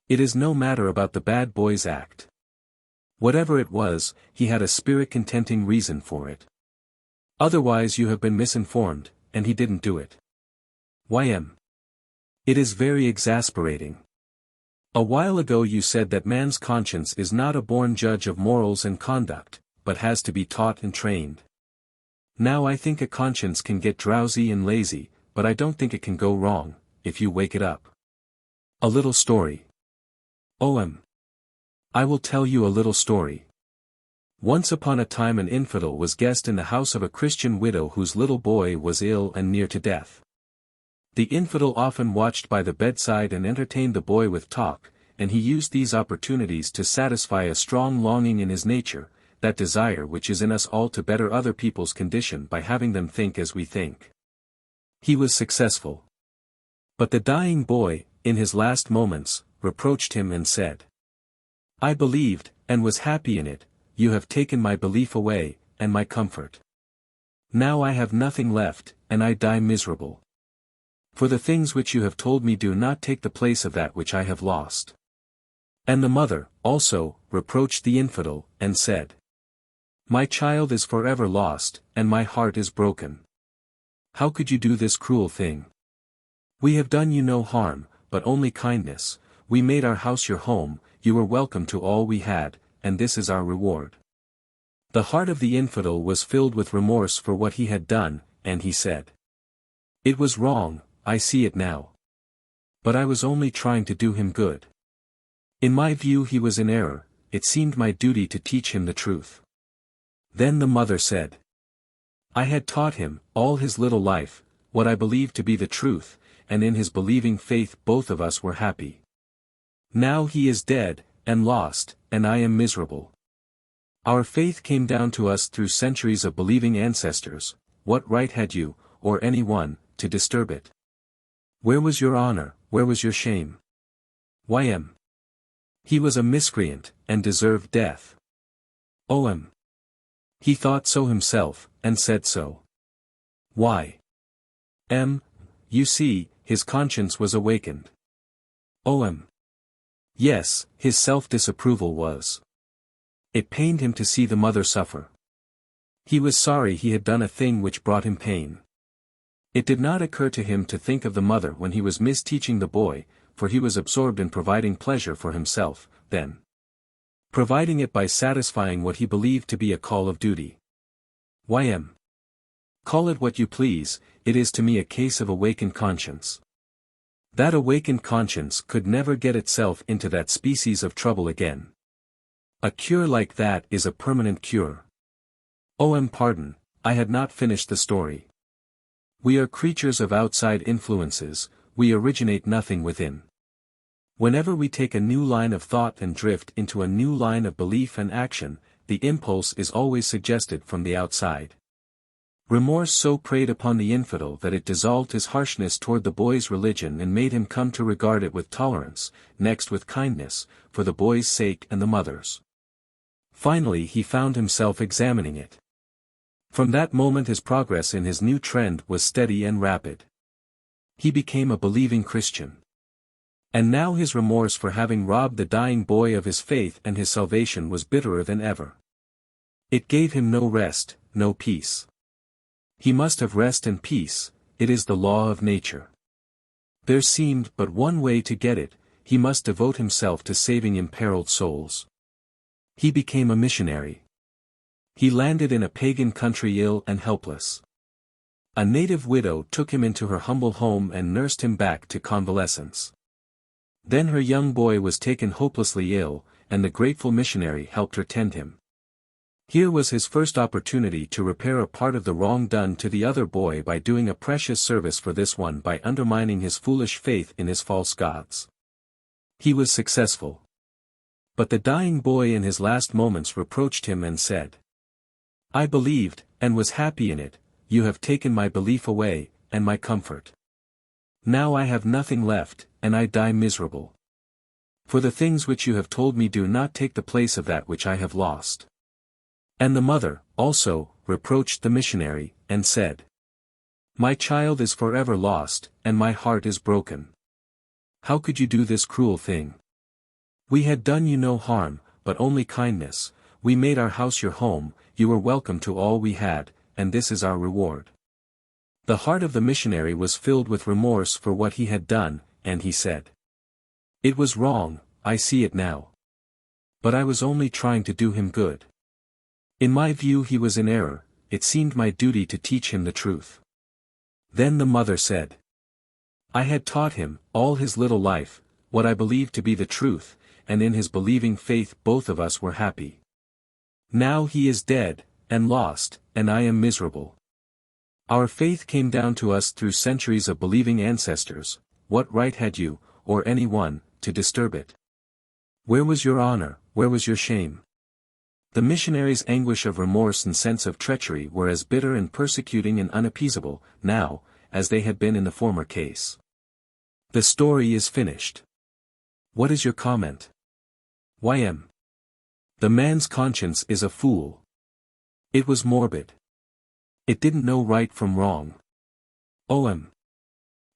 It is no matter about the bad boy's act. Whatever it was, he had a spirit-contenting reason for it. Otherwise you have been misinformed, and he didn't do it. YM. It is very exasperating. A while ago you said that man's conscience is not a born judge of morals and conduct, but has to be taught and trained. Now I think a conscience can get drowsy and lazy, but I don't think it can go wrong, if you wake it up. A little story. I will tell you a little story. Once upon a time an infidel was guest in the house of a Christian widow whose little boy was ill and near to death. The infidel often watched by the bedside and entertained the boy with talk, and he used these opportunities to satisfy a strong longing in his nature, that desire which is in us all to better other people's condition by having them think as we think. He was successful. But the dying boy, in his last moments, reproached him and said, I believed, and was happy in it, you have taken my belief away, and my comfort. Now I have nothing left, and I die miserable. For the things which you have told me do not take the place of that which I have lost. And the mother, also, reproached the infidel, and said, My child is forever lost, and my heart is broken. How could you do this cruel thing? We have done you no harm, but only kindness, we made our house your home, you were welcome to all we had, and this is our reward. The heart of the infidel was filled with remorse for what he had done, and he said, It was wrong, I see it now. But I was only trying to do him good. In my view he was in error, it seemed my duty to teach him the truth. Then the mother said, I had taught him, all his little life, what I believed to be the truth, and in his believing faith both of us were happy. Now he is dead, and lost, and I am miserable. Our faith came down to us through centuries of believing ancestors, what right had you, or any one, to disturb it? Where was your honor, where was your shame? YM. He was a miscreant, and deserved death. OM. He thought so himself, and said so. Why? M. You see, his conscience was awakened. OM. Yes, his self-disapproval was. It pained him to see the mother suffer. He was sorry he had done a thing which brought him pain. It did not occur to him to think of the mother when he was misteaching the boy, for he was absorbed in providing pleasure for himself, then. Providing it by satisfying what he believed to be a call of duty. YM. Call it what you please, it is to me a case of awakened conscience. That awakened conscience could never get itself into that species of trouble again. A cure like that is a permanent cure. Pardon, I had not finished the story. We are creatures of outside influences, we originate nothing within. Whenever we take a new line of thought and drift into a new line of belief and action, the impulse is always suggested from the outside. Remorse so preyed upon the infidel that it dissolved his harshness toward the boy's religion and made him come to regard it with tolerance, next with kindness, for the boy's sake and the mother's. Finally he found himself examining it. From that moment his progress in his new trend was steady and rapid. He became a believing Christian. And now his remorse for having robbed the dying boy of his faith and his salvation was bitterer than ever. It gave him no rest, no peace. He must have rest and peace, it is the law of nature. There seemed but one way to get it, he must devote himself to saving imperiled souls. He became a missionary. He landed in a pagan country ill and helpless. A native widow took him into her humble home and nursed him back to convalescence. Then her young boy was taken hopelessly ill, and the grateful missionary helped her tend him. Here was his first opportunity to repair a part of the wrong done to the other boy by doing a precious service for this one by undermining his foolish faith in his false gods. He was successful. But the dying boy in his last moments reproached him and said, I believed, and was happy in it, you have taken my belief away, and my comfort. Now I have nothing left, and I die miserable. For the things which you have told me do not take the place of that which I have lost. And the mother, also, reproached the missionary, and said, My child is forever lost, and my heart is broken. How could you do this cruel thing? We had done you no harm, but only kindness, we made our house your home, you were welcome to all we had, and this is our reward. The heart of the missionary was filled with remorse for what he had done, and he said, It was wrong, I see it now. But I was only trying to do him good. In my view he was in error, it seemed my duty to teach him the truth. Then the mother said, I had taught him, all his little life, what I believed to be the truth, and in his believing faith both of us were happy. Now he is dead, and lost, and I am miserable. Our faith came down to us through centuries of believing ancestors, what right had you, or any one, to disturb it? Where was your honor, where was your shame? The missionary's anguish of remorse and sense of treachery were as bitter and persecuting and unappeasable, now, as they had been in the former case. The story is finished. What is your comment? YM. The man's conscience is a fool. It was morbid. It didn't know right from wrong. OM.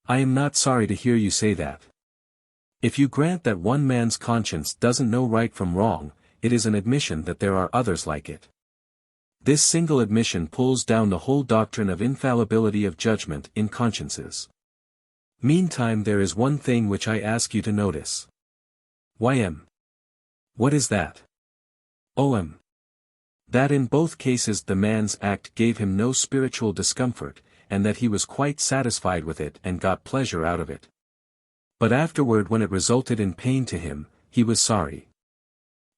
I am not sorry to hear you say that. If you grant that one man's conscience doesn't know right from wrong, it is an admission that there are others like it. This single admission pulls down the whole doctrine of infallibility of judgment in consciences. Meantime, there is one thing which I ask you to notice. YM. What is that? OM. That in both cases the man's act gave him no spiritual discomfort, and that he was quite satisfied with it and got pleasure out of it. But afterward, when it resulted in pain to him, he was sorry.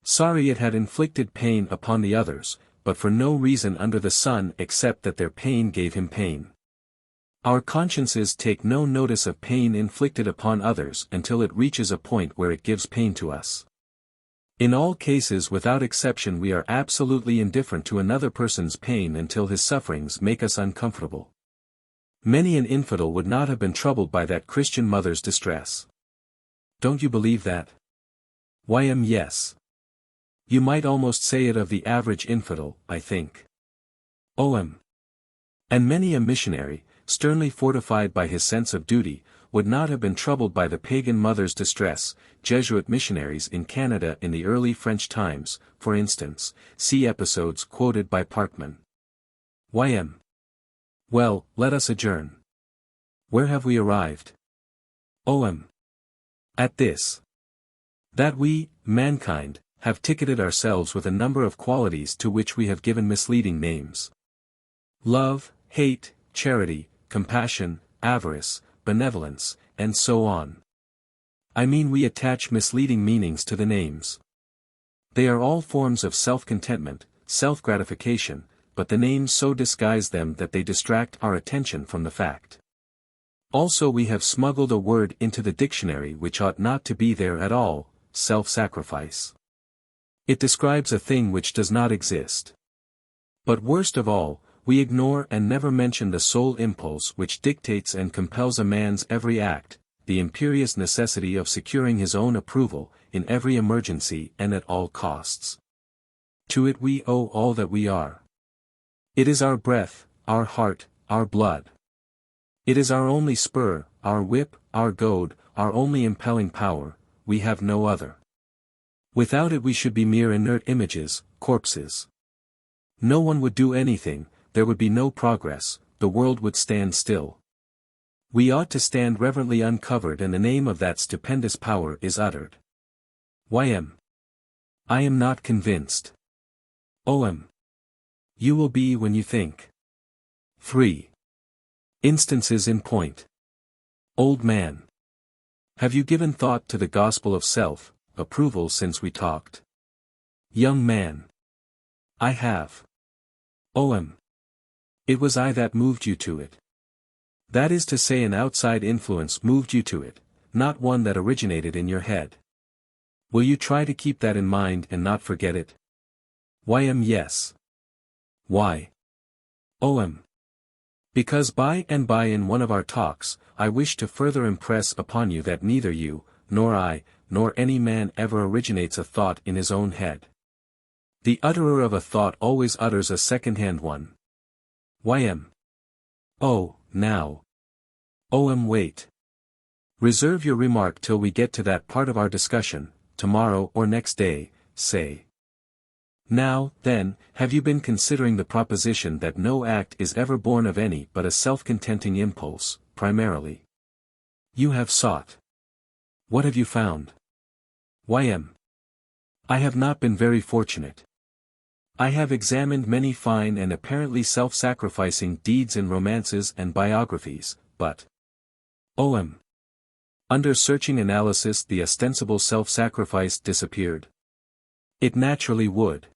Sorry it had inflicted pain upon the others, but for no reason under the sun except that their pain gave him pain. Our consciences take no notice of pain inflicted upon others until it reaches a point where it gives pain to us. In all cases without exception we are absolutely indifferent to another person's pain until his sufferings make us uncomfortable. Many an infidel would not have been troubled by that Christian mother's distress. Don't you believe that? YM. Yes. You might almost say it of the average infidel, I think. OM. And many a missionary, sternly fortified by his sense of duty, would not have been troubled by the pagan mother's distress. Jesuit missionaries in Canada in the early French times, for instance, see episodes quoted by Parkman. YM. Well, let us adjourn. Where have we arrived? OM. At this. That we, mankind, have ticketed ourselves with a number of qualities to which we have given misleading names. Love, hate, charity, compassion, avarice, benevolence, and so on. I mean, we attach misleading meanings to the names. They are all forms of self-contentment, self-gratification, but the names so disguise them that they distract our attention from the fact. Also, we have smuggled a word into the dictionary which ought not to be there at all: self-sacrifice. It describes a thing which does not exist. But worst of all, we ignore and never mention the sole impulse which dictates and compels a man's every act, the imperious necessity of securing his own approval, in every emergency and at all costs. To it we owe all that we are. It is our breath, our heart, our blood. It is our only spur, our whip, our goad, our only impelling power. We have no other. Without it we should be mere inert images, corpses. No one would do anything, there would be no progress, the world would stand still. We ought to stand reverently uncovered and the name of that stupendous power is uttered. YM. I am not convinced. OM. You will be when you think. 3. Instances in point. Old man. Have you given thought to the gospel of self-approval since we talked? Young man. I have. OM. It was I that moved you to it. That is to say, an outside influence moved you to it, not one that originated in your head. Will you try to keep that in mind and not forget it? YM. Yes. Why? OM. Because by and by in one of our talks, I wish to further impress upon you that neither you, nor I, nor any man ever originates a thought in his own head. The utterer of a thought always utters a second-hand one. YM. Oh, now. OM. Wait. Reserve your remark till we get to that part of our discussion, tomorrow or next day, say. Now, then, have you been considering the proposition that no act is ever born of any but a self-contenting impulse, primarily? You have sought. What have you found? YM. I have not been very fortunate. I have examined many fine and apparently self-sacrificing deeds in romances and biographies, but OM. Under searching analysis the ostensible self-sacrifice disappeared. It naturally would.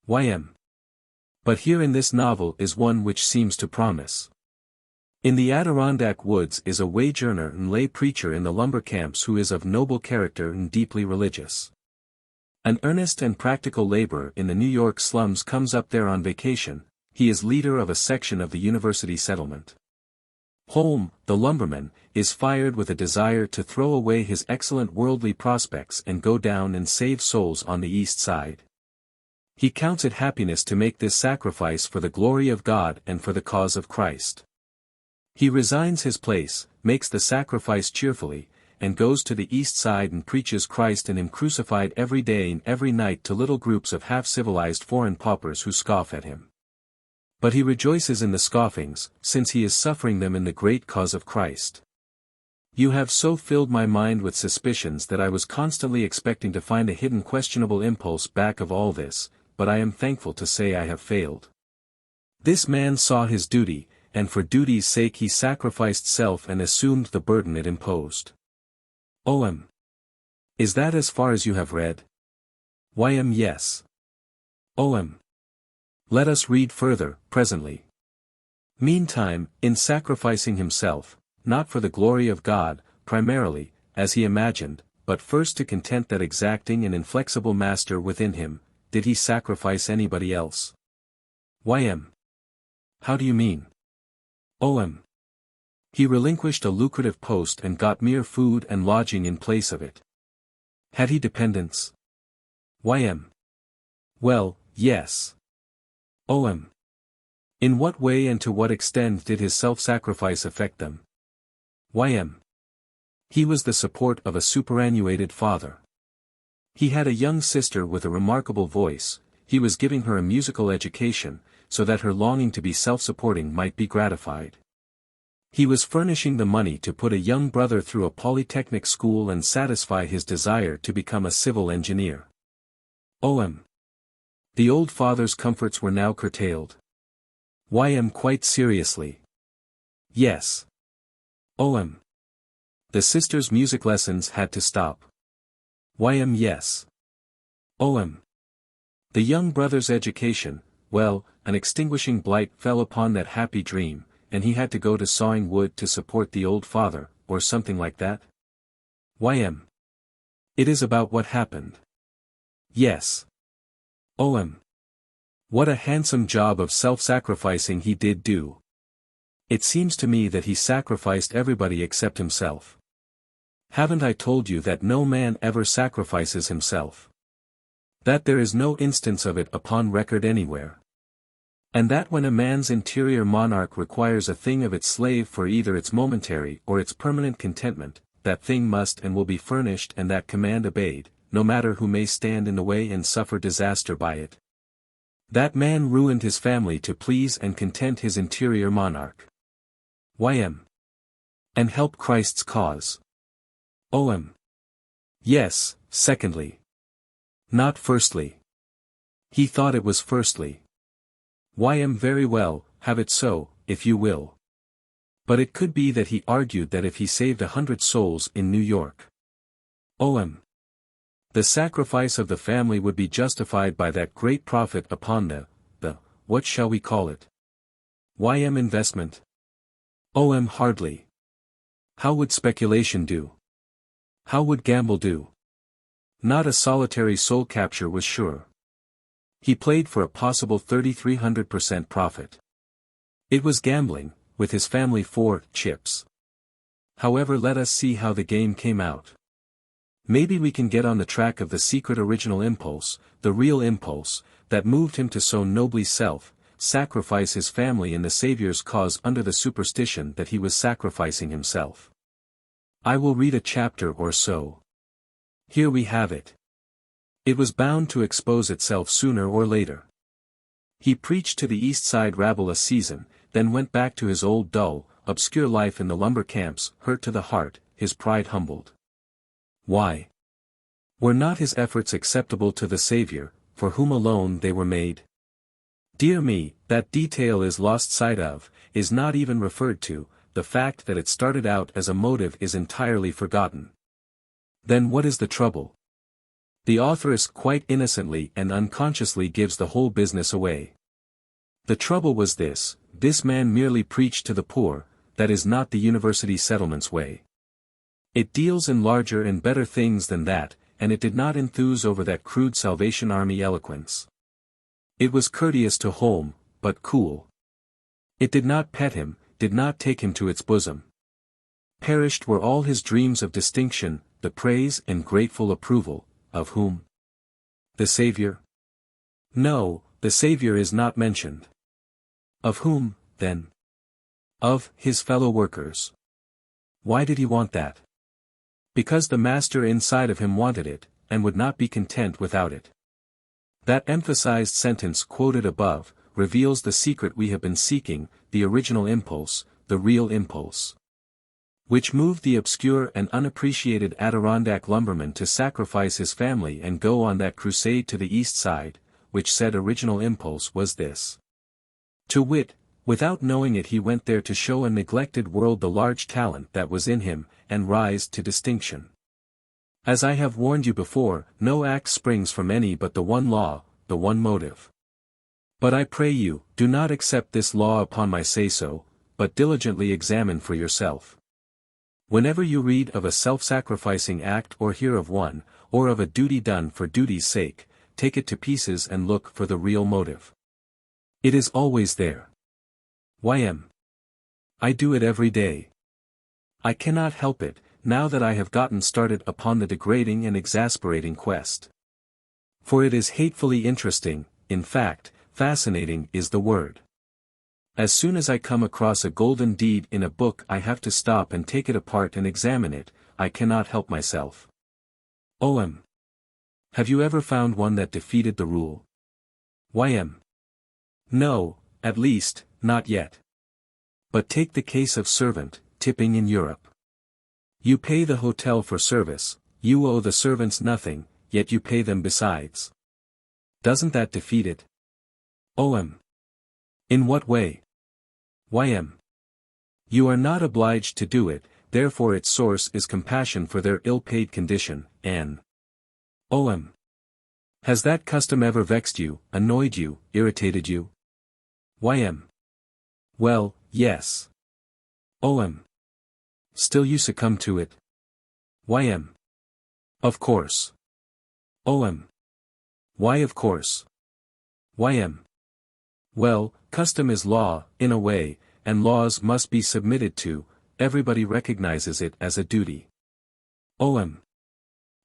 YM. But here in this novel is one which seems to promise. In the Adirondack woods is a wage earner and lay preacher in the lumber camps who is of noble character and deeply religious. An earnest and practical laborer in the New York slums comes up there on vacation. He is leader of a section of the university settlement. Holm, the lumberman, is fired with a desire to throw away his excellent worldly prospects and go down and save souls on the East Side. He counts it happiness to make this sacrifice for the glory of God and for the cause of Christ. He resigns his place, makes the sacrifice cheerfully, and goes to the East Side and preaches Christ and Him crucified every day and every night to little groups of half-civilized foreign paupers who scoff at him. But he rejoices in the scoffings, since he is suffering them in the great cause of Christ. You have so filled my mind with suspicions that I was constantly expecting to find a hidden questionable impulse back of all this, but I am thankful to say I have failed. This man saw his duty, and for duty's sake he sacrificed self and assumed the burden it imposed. O.M. Is that as far as you have read? Y.M. Yes. O.M. Let us read further, presently. Meantime, in sacrificing himself, not for the glory of God, primarily, as he imagined, but first to content that exacting and inflexible master within him, did he sacrifice anybody else? Y.M. How do you mean? O.M. He relinquished a lucrative post and got mere food and lodging in place of it. Had he dependents? Y.M. Well, yes. O.M. In what way and to what extent did his self-sacrifice affect them? Y.M. He was the support of a superannuated father. He had a young sister with a remarkable voice, he was giving her a musical education, so that her longing to be self-supporting might be gratified. He was furnishing the money to put a young brother through a polytechnic school and satisfy his desire to become a civil engineer. O.M. The old father's comforts were now curtailed. Y.M. Quite seriously. Yes. O.M. The sister's music lessons had to stop. Y.M. Yes. O.M. The young brother's education, well, an extinguishing blight fell upon that happy dream, and he had to go to sawing wood to support the old father, or something like that? Y.M. It is about what happened. Yes. O.M. What a handsome job of self-sacrificing he did do. It seems to me that he sacrificed everybody except himself. Haven't I told you that no man ever sacrifices himself? That there is no instance of it upon record anywhere. And that when a man's interior monarch requires a thing of its slave for either its momentary or its permanent contentment, that thing must and will be furnished and that command obeyed, no matter who may stand in the way and suffer disaster by it. That man ruined his family to please and content his interior monarch. Y.M. And help Christ's cause. O.M. Yes, secondly. Not firstly. He thought it was firstly. Y.M. Very well, have it so, if you will. But it could be that he argued that if he saved 100 souls in New York. O.M. The sacrifice of the family would be justified by that great profit upon the, what shall we call it? Y.M. Investment. O.M. Hardly. How would speculation do? How would gamble do? Not a solitary soul capture was sure. He played for a possible 3,300% profit. It was gambling, with his family for chips. However, let us see how the game came out. Maybe we can get on the track of the secret original impulse, the real impulse, that moved him to so nobly sacrifice his family in the Saviour's cause under the superstition that he was sacrificing himself. I will read a chapter or so. Here we have it. It was bound to expose itself sooner or later. He preached to the East Side rabble a season, then went back to his old dull, obscure life in the lumber camps, hurt to the heart, his pride humbled. Why? Were not his efforts acceptable to the Saviour, for whom alone they were made? Dear me, that detail is lost sight of, is not even referred to, the fact that it started out as a motive is entirely forgotten. Then what is the trouble? The authoress quite innocently and unconsciously gives the whole business away. The trouble was this man merely preached to the poor, that is not the university settlement's way. It deals in larger and better things than that, and it did not enthuse over that crude Salvation Army eloquence. It was courteous to Holm, but cool. It did not pet him, did not take him to its bosom. Perished were all his dreams of distinction, the praise and grateful approval, of whom? The Savior? No, the Savior is not mentioned. Of whom, then? Of his fellow workers. Why did he want that? Because the master inside of him wanted it, and would not be content without it. That emphasized sentence quoted above, reveals the secret we have been seeking, the original impulse, the real impulse. Which moved the obscure and unappreciated Adirondack lumberman to sacrifice his family and go on that crusade to the east side, which said original impulse was this. To wit, without knowing it he went there to show a neglected world the large talent that was in him, and rise to distinction. As I have warned you before, no act springs from any but the one law, the one motive. But I pray you, do not accept this law upon my say-so, but diligently examine for yourself. Whenever you read of a self-sacrificing act or hear of one, or of a duty done for duty's sake, take it to pieces and look for the real motive. It is always there. YM. I do it every day. I cannot help it, now that I have gotten started upon the degrading and exasperating quest. For it is hatefully interesting, in fact, fascinating is the word. As soon as I come across a golden deed in a book I have to stop and take it apart and examine it, I cannot help myself. OM. Have you ever found one that defeated the rule? YM. No, at least, not yet. But take the case of servant, tipping in Europe. You pay the hotel for service, you owe the servants nothing, yet you pay them besides. Doesn't that defeat it? OM. In what way? YM. You are not obliged to do it, therefore its source is compassion for their ill-paid condition, N. OM. Has that custom ever vexed you, annoyed you, irritated you? YM. Well, yes. OM. Still you succumb to it? YM. Of course. OM. Why of course? YM. Well, custom is law, in a way, and laws must be submitted to, everybody recognizes it as a duty. OM.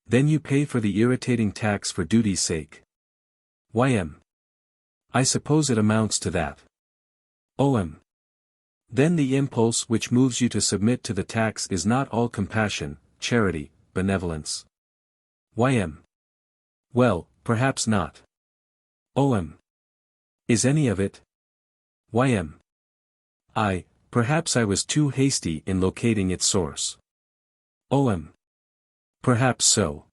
Then you pay for the irritating tax for duty's sake. YM. I suppose it amounts to that. OM. Then the impulse which moves you to submit to the tax is not all compassion, charity, benevolence. YM. Well, perhaps not. OM. Is any of it? YM. Perhaps I was too hasty in locating its source. OM. Perhaps so.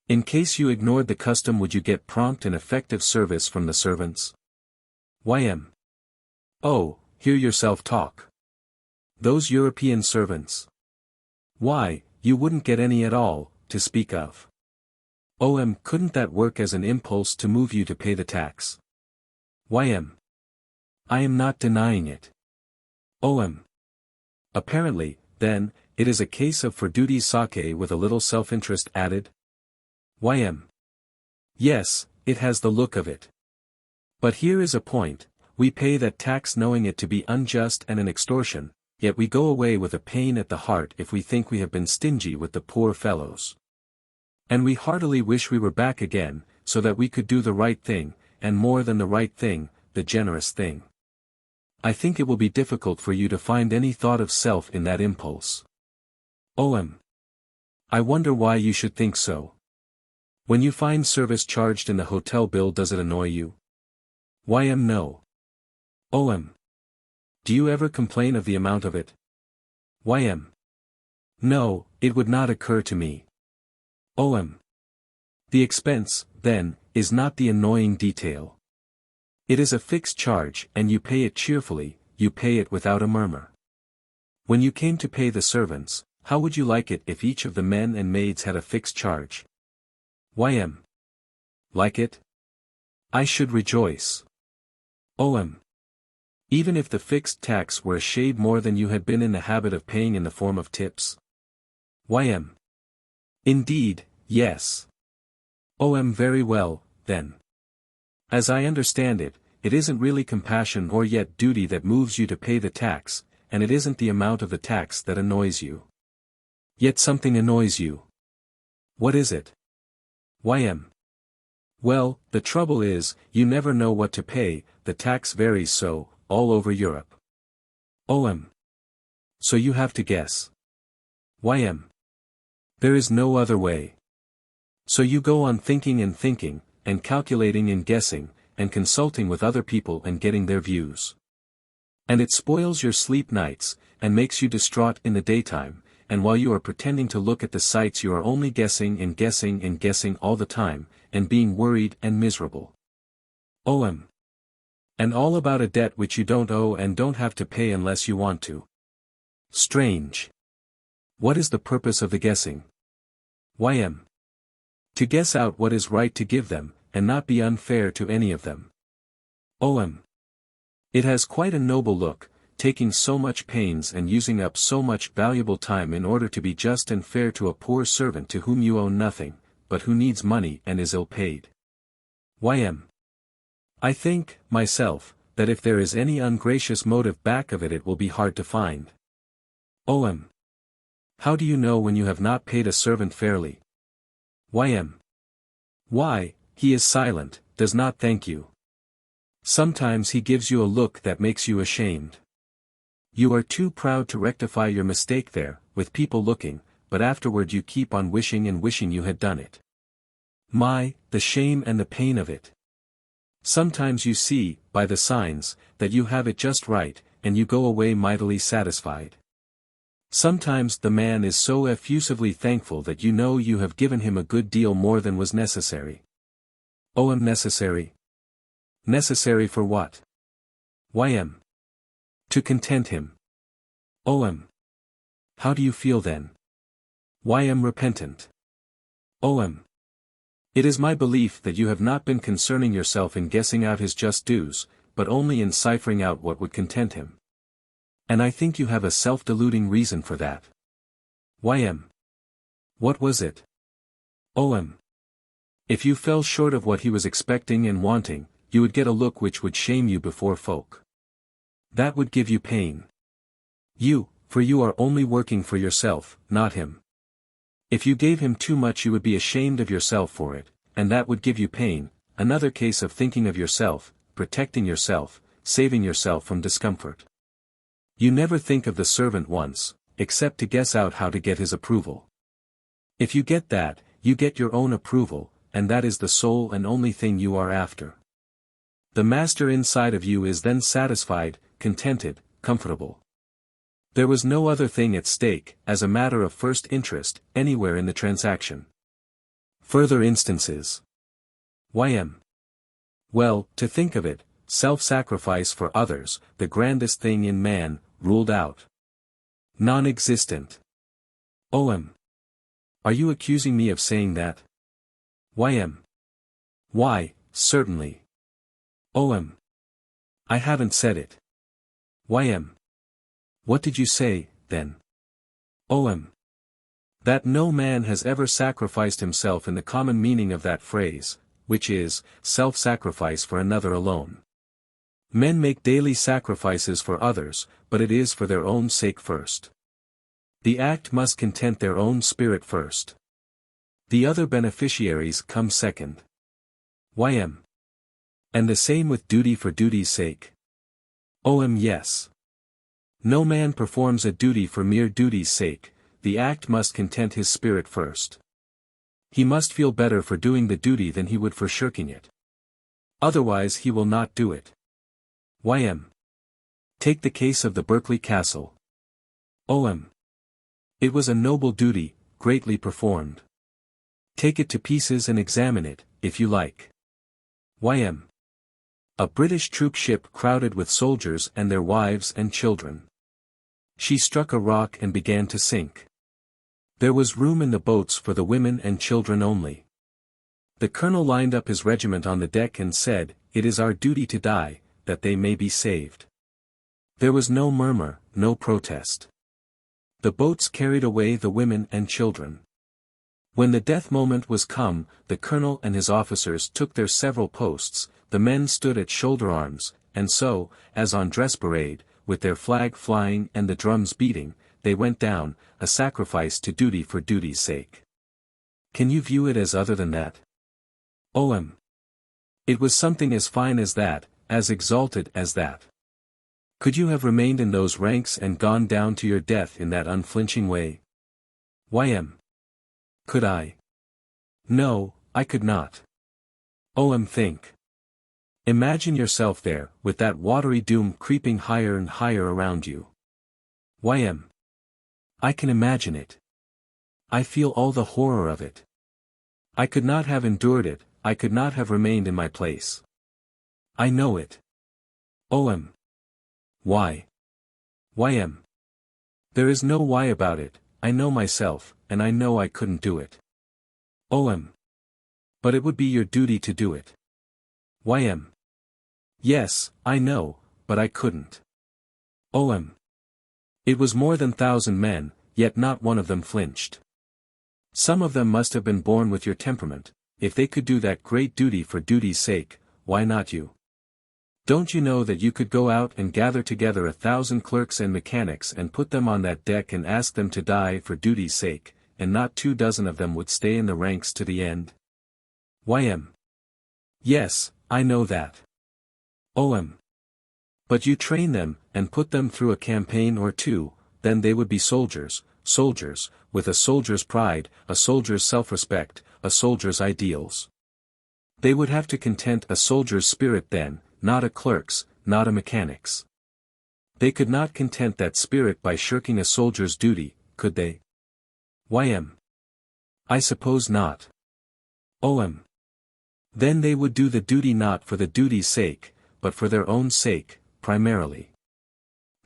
In case you ignored the custom, would you get prompt and effective service from the servants? YM. Oh, hear yourself talk. Those European servants. Why, you wouldn't get any at all, to speak of. OM. Couldn't that work as an impulse to move you to pay the tax? YM. I am not denying it. OM. Apparently, then, it is a case of for duty's sake with a little self-interest added? YM. Yes, it has the look of it. But here is a point, we pay that tax knowing it to be unjust and an extortion, yet we go away with a pain at the heart if we think we have been stingy with the poor fellows. And we heartily wish we were back again, so that we could do the right thing, and more than the right thing, the generous thing. I think it will be difficult for you to find any thought of self in that impulse. OM. I wonder why you should think so. When you find service charged in the hotel bill, does it annoy you? YM. No. OM. Do you ever complain of the amount of it? YM. No, it would not occur to me. OM. The expense, then, is not the annoying detail. It is a fixed charge, and you pay it cheerfully, you pay it without a murmur. When you came to pay the servants, how would you like it if each of the men and maids had a fixed charge? YM. Like it? I should rejoice. OM. Even if the fixed tax were a shade more than you had been in the habit of paying in the form of tips? YM. Indeed, yes. OM. Very well, then. As I understand it, it isn't really compassion or yet duty that moves you to pay the tax, and it isn't the amount of the tax that annoys you. Yet something annoys you. What is it? YM. Well, the trouble is, you never know what to pay, the tax varies so, all over Europe. OM. So you have to guess. YM. There is no other way. So you go on thinking, and calculating and guessing, and consulting with other people and getting their views. And it spoils your sleep nights, and makes you distraught in the daytime, and while you are pretending to look at the sights you are only guessing and guessing and guessing all the time, and being worried and miserable. OM. And all about a debt which you don't owe and don't have to pay unless you want to. Strange. What is the purpose of the guessing? YM. To guess out what is right to give them, and not be unfair to any of them. OM. It has quite a noble look, taking so much pains and using up so much valuable time in order to be just and fair to a poor servant to whom you owe nothing, but who needs money and is ill-paid. YM. I think, myself, that if there is any ungracious motive back of it, it will be hard to find. OM. How do you know when you have not paid a servant fairly? YM. Why, he is silent, does not thank you. Sometimes he gives you a look that makes you ashamed. You are too proud to rectify your mistake there, with people looking, but afterward you keep on wishing and wishing you had done it. My, the shame and the pain of it. Sometimes you see, by the signs, that you have it just right, and you go away mightily satisfied. Sometimes the man is so effusively thankful that you know you have given him a good deal more than was necessary. OM. Necessary? Necessary for what? YM. To content him. OM. How do you feel then? YM. Repentant. OM. It is my belief that you have not been concerning yourself in guessing out his just dues, but only in ciphering out what would content him. And I think you have a self-deluding reason for that. YM. What was it? OM. If you fell short of what he was expecting and wanting, you would get a look which would shame you before folk. That would give you pain. For you are only working for yourself, not him. If you gave him too much you would be ashamed of yourself for it, and that would give you pain, another case of thinking of yourself, protecting yourself, saving yourself from discomfort. You never think of the servant once, except to guess out how to get his approval. If you get that, you get your own approval, and that is the sole and only thing you are after. The master inside of you is then satisfied, contented, comfortable. There was no other thing at stake, as a matter of first interest, anywhere in the transaction. Further instances. YM. Well, to think of it, self-sacrifice for others, the grandest thing in man, ruled out. Non-existent. OM. Are you accusing me of saying that? YM. Why, certainly. OM. I haven't said it. YM. What did you say, then? OM. That no man has ever sacrificed himself in the common meaning of that phrase, which is, self-sacrifice for another alone. Men make daily sacrifices for others, but it is for their own sake first. The act must content their own spirit first. The other beneficiaries come second. YM. And the same with duty for duty's sake. OM. Yes. No man performs a duty for mere duty's sake, the act must content his spirit first. He must feel better for doing the duty than he would for shirking it. Otherwise he will not do it. YM. Take the case of the Berkeley Castle. OM. It was a noble duty, greatly performed. Take it to pieces and examine it, if you like. YM. A British troop ship crowded with soldiers and their wives and children. She struck a rock and began to sink. There was room in the boats for the women and children only. The colonel lined up his regiment on the deck and said, "It is our duty to die, that they may be saved." There was no murmur, no protest. The boats carried away the women and children. When the death moment was come, the colonel and his officers took their several posts, the men stood at shoulder arms, and so, as on dress parade, with their flag flying and the drums beating, they went down, a sacrifice to duty for duty's sake. Can you view it as other than that? OM. It was something as fine as that, as exalted as that. Could you have remained in those ranks and gone down to your death in that unflinching way? YM. Could I? No, I could not. OM. Think. Imagine yourself there, with that watery doom creeping higher and higher around you. YM. I can imagine it. I feel all the horror of it. I could not have endured it, I could not have remained in my place. I know it. OM. Why? YM. There is no why about it, I know myself, and I know I couldn't do it. OM. But it would be your duty to do it. YM. Yes, I know, but I couldn't. OM. It was more than 1,000 men, yet not one of them flinched. Some of them must have been born with your temperament. If they could do that great duty for duty's sake, why not you? Don't you know that you could go out and gather together 1,000 clerks and mechanics and put them on that deck and ask them to die for duty's sake, and not 24 of them would stay in the ranks to the end? YM. Yes, I know that. OM. But you train them, and put them through a campaign or two, then they would be soldiers, with a soldier's pride, a soldier's self-respect, a soldier's ideals. They would have to content a soldier's spirit then, not a clerk's, not a mechanic's. They could not content that spirit by shirking a soldier's duty, could they? YM. I suppose not. OM. Then they would do the duty not for the duty's sake, but for their own sake, primarily.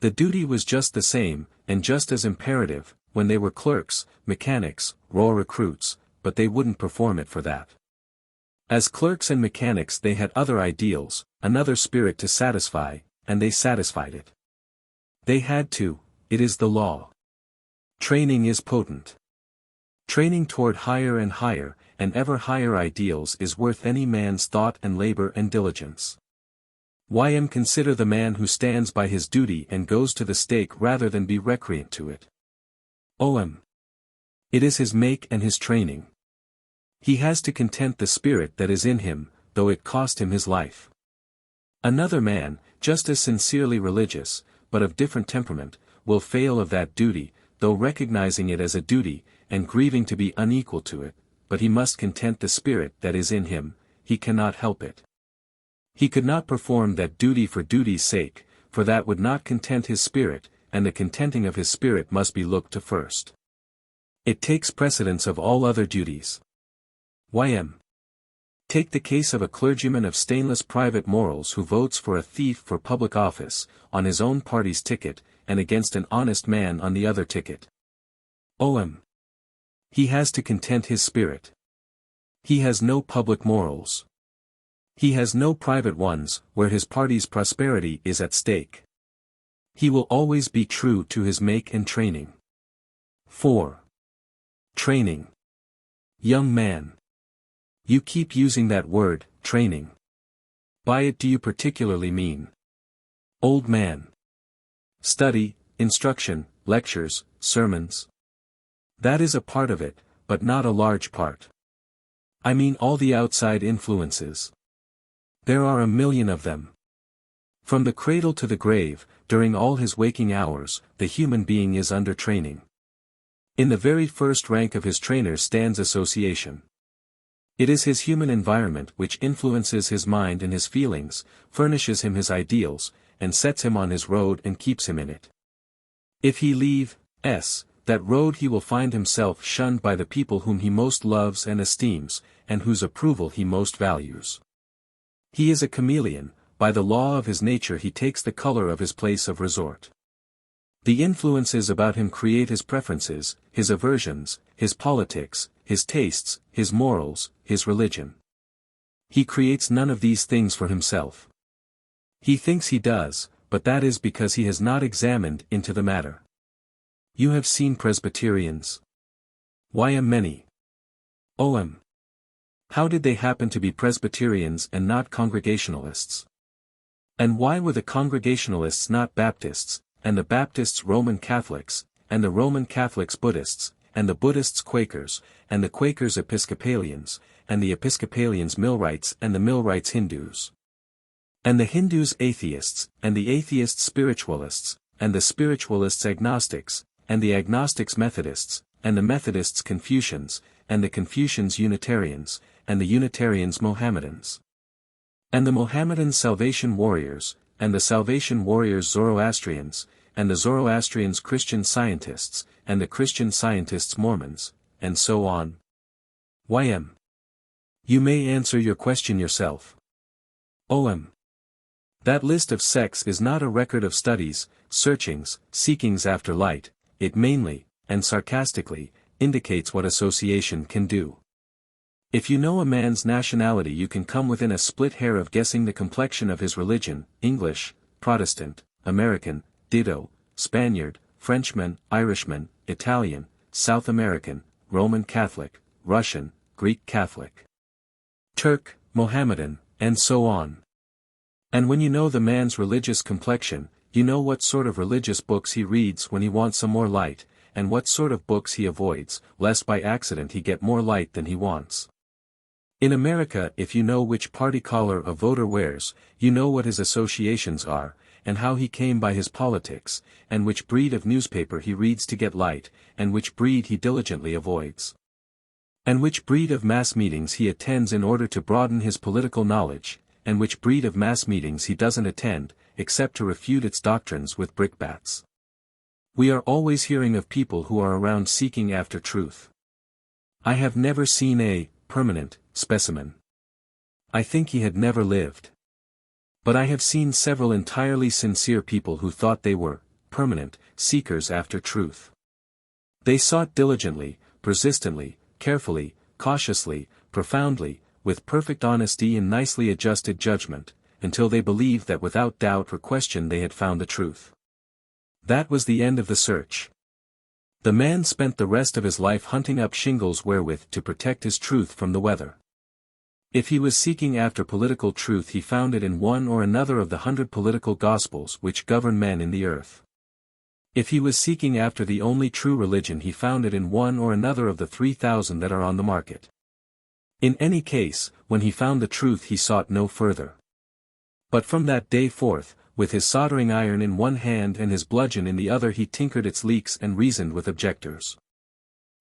The duty was just the same, and just as imperative, when they were clerks, mechanics, raw recruits, but they wouldn't perform it for that. As clerks and mechanics they had other ideals, another spirit to satisfy, and they satisfied it. They had to, it is the law. Training is potent. Training toward higher and ever higher ideals is worth any man's thought and labor and diligence. YM. Consider the man who stands by his duty and goes to the stake rather than be recreant to it. OM. It is his make and his training. He has to content the spirit that is in him, though it cost him his life. Another man, just as sincerely religious, but of different temperament, will fail of that duty, though recognizing it as a duty, and grieving to be unequal to it, but he must content the spirit that is in him, he cannot help it. He could not perform that duty for duty's sake, for that would not content his spirit, and the contenting of his spirit must be looked to first. It takes precedence of all other duties. YM. Take the case of a clergyman of stainless private morals who votes for a thief for public office, on his own party's ticket, and against an honest man on the other ticket. OM. He has to content his spirit. He has no public morals. He has no private ones, where his party's prosperity is at stake. He will always be true to his make and training. 4. Training. Young man. You keep using that word, training. By it do you particularly mean? Old man. Study, instruction, lectures, sermons. That is a part of it, but not a large part. I mean all the outside influences. There are a million of them. From the cradle to the grave, during all his waking hours, the human being is under training. In the very first rank of his trainers stands association. It is his human environment which influences his mind and his feelings, furnishes him his ideals, and sets him on his road and keeps him in it. If he leave that road he will find himself shunned by the people whom he most loves and esteems, and whose approval he most values. He is a chameleon, by the law of his nature he takes the color of his place of resort. The influences about him create his preferences, his aversions, his politics, his tastes, his morals, his religion. He creates none of these things for himself. He thinks he does, but that is because he has not examined into the matter. You have seen Presbyterians. YM. Many. OM. How did they happen to be Presbyterians and not Congregationalists? And why were the Congregationalists not Baptists, and the Baptists Roman Catholics, and the Roman Catholics Buddhists, and the Buddhists Quakers, and the Quakers Episcopalians, and the Episcopalians Millwrights and the Millwrights Hindus? And the Hindus atheists, and the atheists spiritualists, and the spiritualists agnostics, and the agnostics Methodists, and the Methodists Confucians, and the Confucians Unitarians, and the Unitarians Mohammedans. And the Mohammedans Salvation Warriors, and the Salvation Warriors Zoroastrians, and the Zoroastrians Christian Scientists, and the Christian Scientists Mormons, and so on. YM. You may answer your question yourself. OM. That list of sects is not a record of studies, searchings, seekings after light, it mainly, and sarcastically, indicates what association can do. If you know a man's nationality you can come within a split hair of guessing the complexion of his religion: English, Protestant, American, Ditto, Spaniard, Frenchman, Irishman, Italian, South American, Roman Catholic, Russian, Greek Catholic, Turk, Mohammedan, and so on. And when you know the man's religious complexion, you know what sort of religious books he reads when he wants some more light, and what sort of books he avoids, lest by accident he get more light than he wants. In America, if you know which party collar a voter wears, you know what his associations are, and how he came by his politics, and which breed of newspaper he reads to get light, and which breed he diligently avoids. And which breed of mass meetings he attends in order to broaden his political knowledge, and which breed of mass meetings he doesn't attend, except to refute its doctrines with brickbats. We are always hearing of people who are around seeking after truth. I have never seen a permanent specimen. I think he had never lived. But I have seen several entirely sincere people who thought they were permanent seekers after truth. They sought diligently, persistently, carefully, cautiously, profoundly, with perfect honesty and nicely adjusted judgment, until they believed that without doubt or question they had found the truth. That was the end of the search. The man spent the rest of his life hunting up shingles wherewith to protect his truth from the weather. If he was seeking after political truth he found it in one or another of the 100 political gospels which govern men in the earth. If he was seeking after the only true religion he found it in one or another of the 3,000 that are on the market. In any case, when he found the truth he sought no further. But from that day forth, with his soldering iron in one hand and his bludgeon in the other he tinkered its leaks and reasoned with objectors.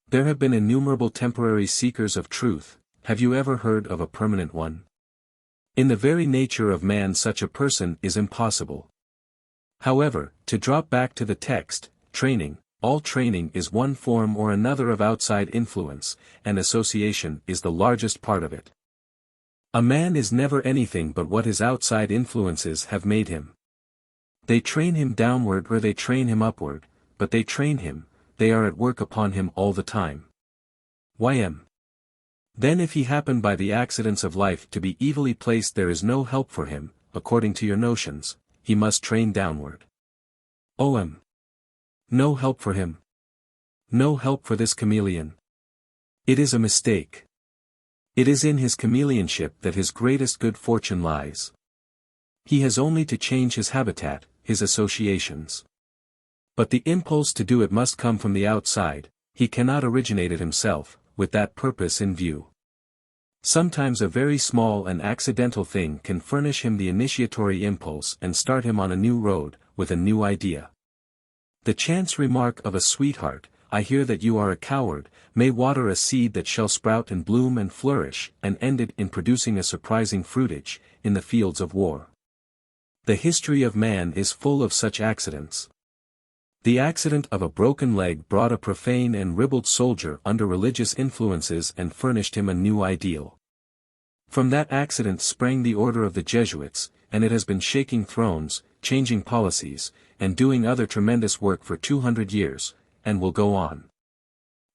There have been innumerable temporary seekers of truth. Have you ever heard of a permanent one? In the very nature of man such a person is impossible. However, to drop back to the text, training, all training is one form or another of outside influence, and association is the largest part of it. A man is never anything but what his outside influences have made him. They train him downward or they train him upward, but they train him, they are at work upon him all the time. YM. Then if he happen by the accidents of life to be evilly placed there is no help for him, according to your notions, he must train downward. OM. No help for him. No help for this chameleon. It is a mistake. It is in his chameleonship that his greatest good fortune lies. He has only to change his habitat, his associations. But the impulse to do it must come from the outside, he cannot originate it himself, with that purpose in view. Sometimes a very small and accidental thing can furnish him the initiatory impulse and start him on a new road, with a new idea. The chance remark of a sweetheart, "I hear that you are a coward," may water a seed that shall sprout and bloom and flourish, and end it in producing a surprising fruitage, in the fields of war. The history of man is full of such accidents. The accident of a broken leg brought a profane and ribald soldier under religious influences and furnished him a new ideal. From that accident sprang the order of the Jesuits, and it has been shaking thrones, changing policies, and doing other tremendous work for 200 years, and will go on.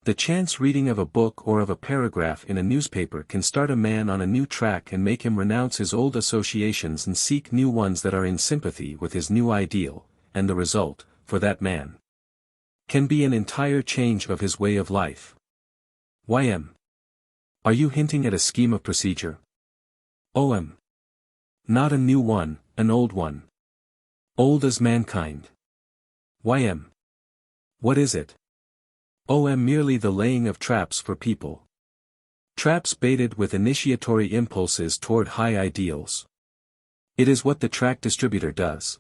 The chance reading of a book or of a paragraph in a newspaper can start a man on a new track and make him renounce his old associations and seek new ones that are in sympathy with his new ideal, and the result, for that man, can be an entire change of his way of life. YM. Are you hinting at a scheme of procedure? OM. Not a new one, an old one. Old as mankind. YM. What is it? OM merely the laying of traps for people. Traps baited with initiatory impulses toward high ideals. It is what the tract distributor does.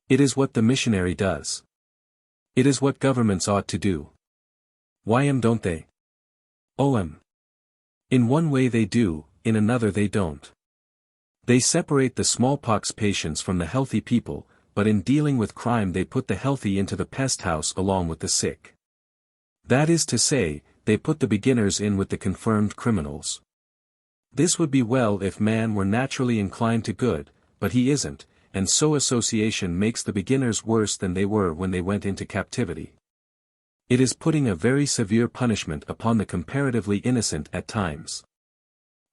It is what the missionary does. It is what governments ought to do. YM don't they? OM. In one way they do, in another they don't. They separate the smallpox patients from the healthy people, but in dealing with crime they put the healthy into the pest house along with the sick. That is to say, they put the beginners in with the confirmed criminals. This would be well if man were naturally inclined to good, but he isn't, and so association makes the beginners worse than they were when they went into captivity. It is putting a very severe punishment upon the comparatively innocent at times.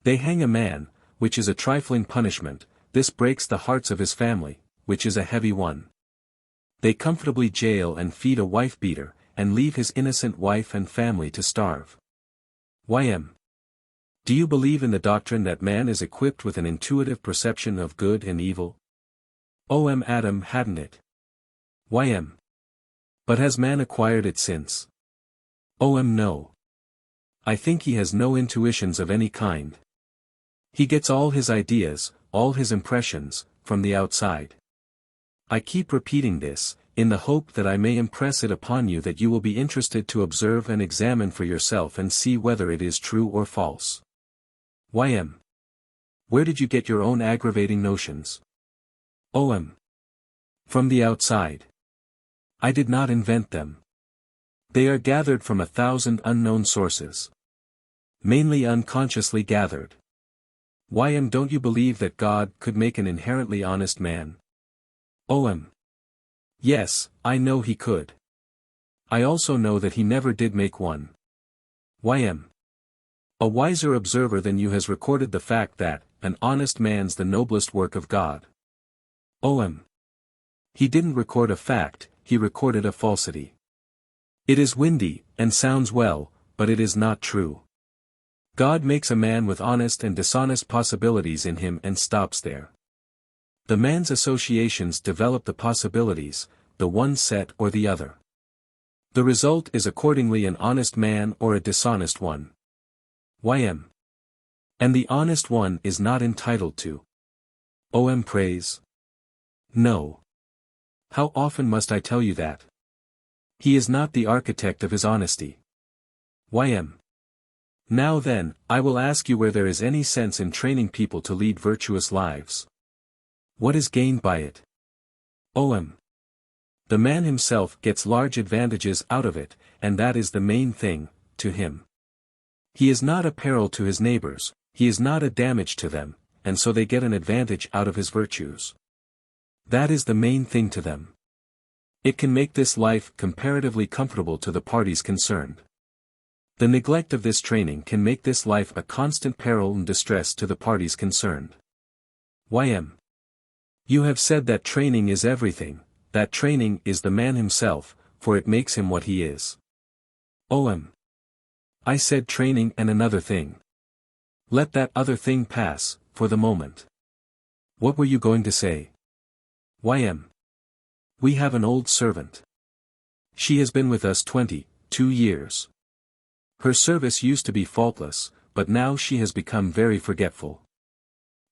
They hang a man, which is a trifling punishment, this breaks the hearts of his family, which is a heavy one. They comfortably jail and feed a wife-beater, and leave his innocent wife and family to starve. YM. Do you believe in the doctrine that man is equipped with an intuitive perception of good and evil? OM Adam hadn't it. YM. But has man acquired it since? OM No. I think he has no intuitions of any kind. He gets all his ideas, all his impressions, from the outside. I keep repeating this, in the hope that I may impress it upon you that you will be interested to observe and examine for yourself and see whether it is true or false. YM. Where did you get your own aggravating notions? OM. From the outside. I did not invent them. They are gathered from 1,000 unknown sources. Mainly unconsciously gathered. YM. Don't you believe that God could make an inherently honest man? OM. Yes, I know he could. I also know that he never did make one. YM. A wiser observer than you has recorded the fact that, an honest man's the noblest work of God. OM. He didn't record a fact, he recorded a falsity. It is windy, and sounds well, but it is not true. God makes a man with honest and dishonest possibilities in him and stops there. The man's associations develop the possibilities, the one set or the other. The result is accordingly an honest man or a dishonest one. YM. And the honest one is not entitled to OM praise? No. How often must I tell you that? He is not the architect of his honesty. YM. Now then, I will ask you where there is any sense in training people to lead virtuous lives. What is gained by it? OM. The man himself gets large advantages out of it, and that is the main thing, to him. He is not a peril to his neighbors, he is not a damage to them, and so they get an advantage out of his virtues. That is the main thing to them. It can make this life comparatively comfortable to the parties concerned. The neglect of this training can make this life a constant peril and distress to the parties concerned. YM. You have said that training is everything, that training is the man himself, for it makes him what he is. OM. I said training and another thing. Let that other thing pass, for the moment. What were you going to say? YM. We have an old servant. She has been with us 22 years. Her service used to be faultless, but now she has become very forgetful.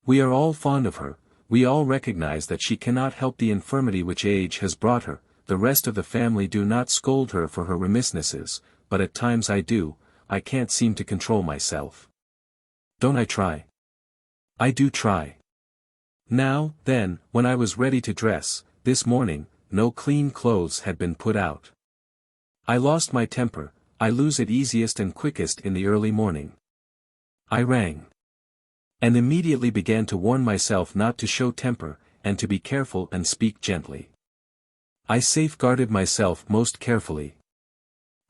We are all fond of her, we all recognize that she cannot help the infirmity which age has brought her, the rest of the family do not scold her for her remissnesses, but at times I do, I can't seem to control myself. Don't I try? I do try. Now, then, when I was ready to dress, this morning, no clean clothes had been put out. I lost my temper, I lose it easiest and quickest in the early morning. I rang. And immediately began to warn myself not to show temper, and to be careful and speak gently. I safeguarded myself most carefully.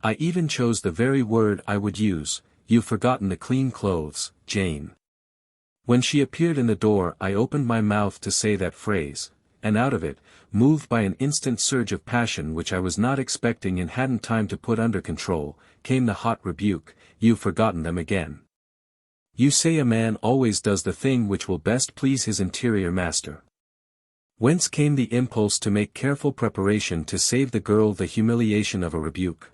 I even chose the very word I would use, "You've forgotten the clean clothes, Jane." When she appeared in the door I opened my mouth to say that phrase, and out of it, moved by an instant surge of passion which I was not expecting and hadn't time to put under control, came the hot rebuke, "You've forgotten them again." You say a man always does the thing which will best please his interior master. Whence came the impulse to make careful preparation to save the girl the humiliation of a rebuke?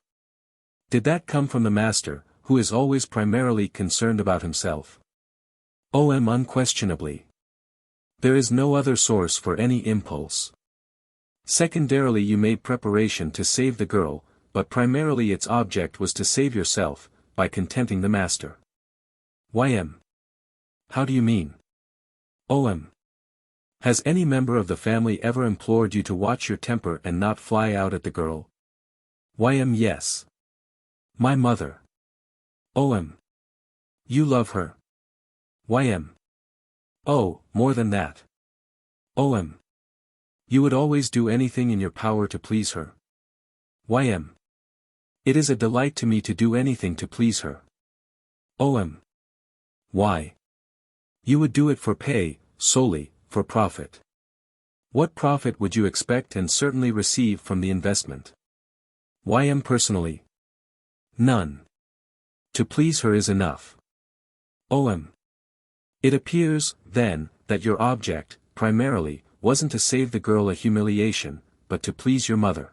Did that come from the master, who is always primarily concerned about himself? Unquestionably. There is no other source for any impulse. Secondarily, you made preparation to save the girl, but primarily its object was to save yourself, by contenting the master. How do you mean? Has any member of the family ever implored you to watch your temper and not fly out at the girl? Yes. My mother. You love her? Oh, more than that. You would always do anything in your power to please her? It is a delight to me to do anything to please her. Why? You would do it for pay, solely, for profit. What profit would you expect and certainly receive from the investment? Personally? None. To please her is enough. It appears, then, that your object, primarily, wasn't to save the girl a humiliation, but to please your mother.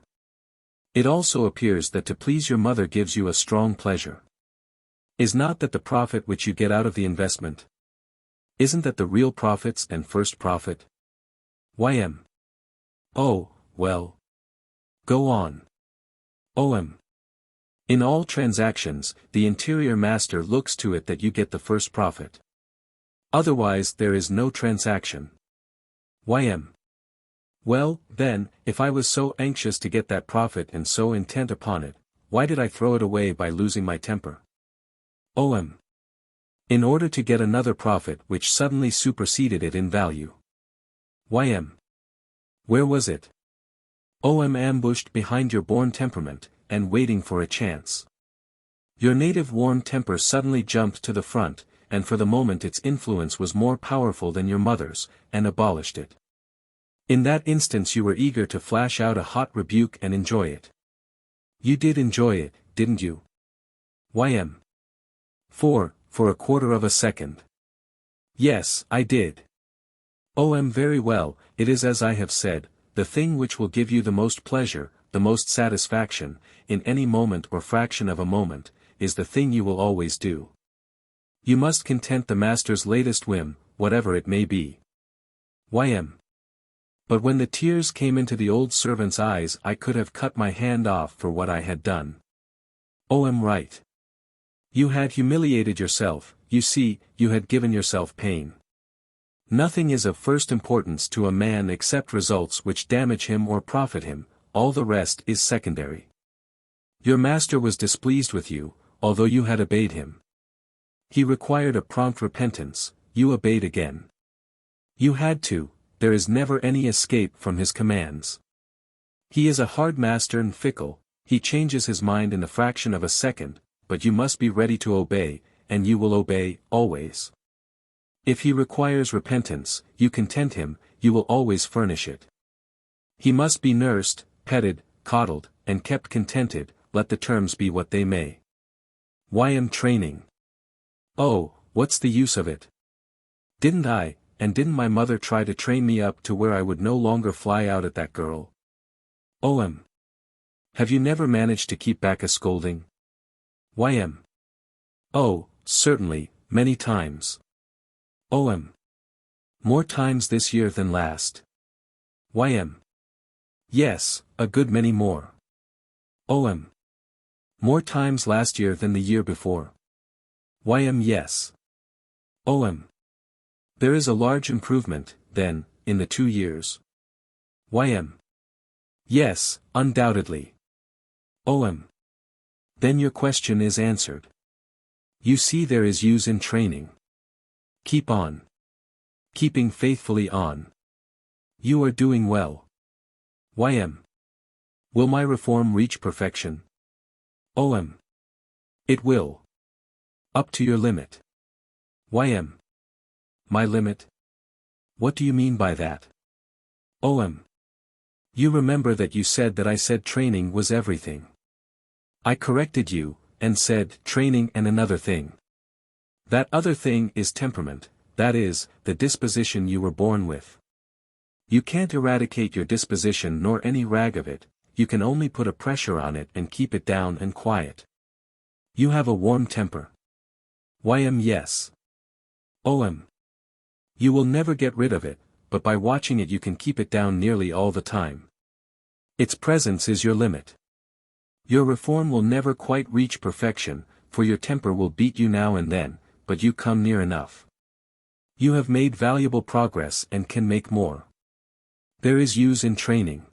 It also appears that to please your mother gives you a strong pleasure. Is not that the profit which you get out of the investment? Isn't that the real profits and first profit? Oh, well. Go on. In all transactions, the interior master looks to it that you get the first profit. Otherwise there is no transaction. Well, then, if I was so anxious to get that profit and so intent upon it, why did I throw it away by losing my temper? In order to get another profit which suddenly superseded it in value. Where was it? Ambushed behind your born temperament, and waiting for a chance. Your native warm temper suddenly jumped to the front, and for the moment its influence was more powerful than your mother's, and abolished it. In that instance you were eager to flash out a hot rebuke and enjoy it. You did enjoy it, didn't you? For a quarter of a second. Yes, I did. Very well, it is as I have said, the thing which will give you the most pleasure, the most satisfaction, in any moment or fraction of a moment, is the thing you will always do. You must content the master's latest whim, whatever it may be. But when the tears came into the old servant's eyes I could have cut my hand off for what I had done. Right. You had humiliated yourself, you see, you had given yourself pain. Nothing is of first importance to a man except results which damage him or profit him, all the rest is secondary. Your master was displeased with you, although you had obeyed him. He required a prompt repentance, you obeyed again. You had to, there is never any escape from his commands. He is a hard master and fickle, he changes his mind in the fraction of a second, but you must be ready to obey, and you will obey, always. If he requires repentance, you content him, you will always furnish it. He must be nursed, petted, coddled, and kept contented, let the terms be what they may. Training. Oh, what's the use of it? Didn't my mother try to train me up to where I would no longer fly out at that girl? Have you never managed to keep back a scolding? Oh, certainly, many times. More times this year than last. Yes, a good many more. More times last year than the year before. Yes. There is a large improvement, then, in the 2 years. Yes, undoubtedly. Then your question is answered. You see there is use in training. Keep on. Keeping faithfully on. You are doing well. Will my reform reach perfection? It will. Up to your limit. My limit? What do you mean by that? You remember that you said that I said training was everything. I corrected you, and said training and another thing. That other thing is temperament, that is, the disposition you were born with. You can't eradicate your disposition nor any rag of it, you can only put a pressure on it and keep it down and quiet. You have a warm temper. Yes. You will never get rid of it, but by watching it you can keep it down nearly all the time. Its presence is your limit. Your reform will never quite reach perfection, for your temper will beat you now and then, but you come near enough. You have made valuable progress and can make more. There is use in training.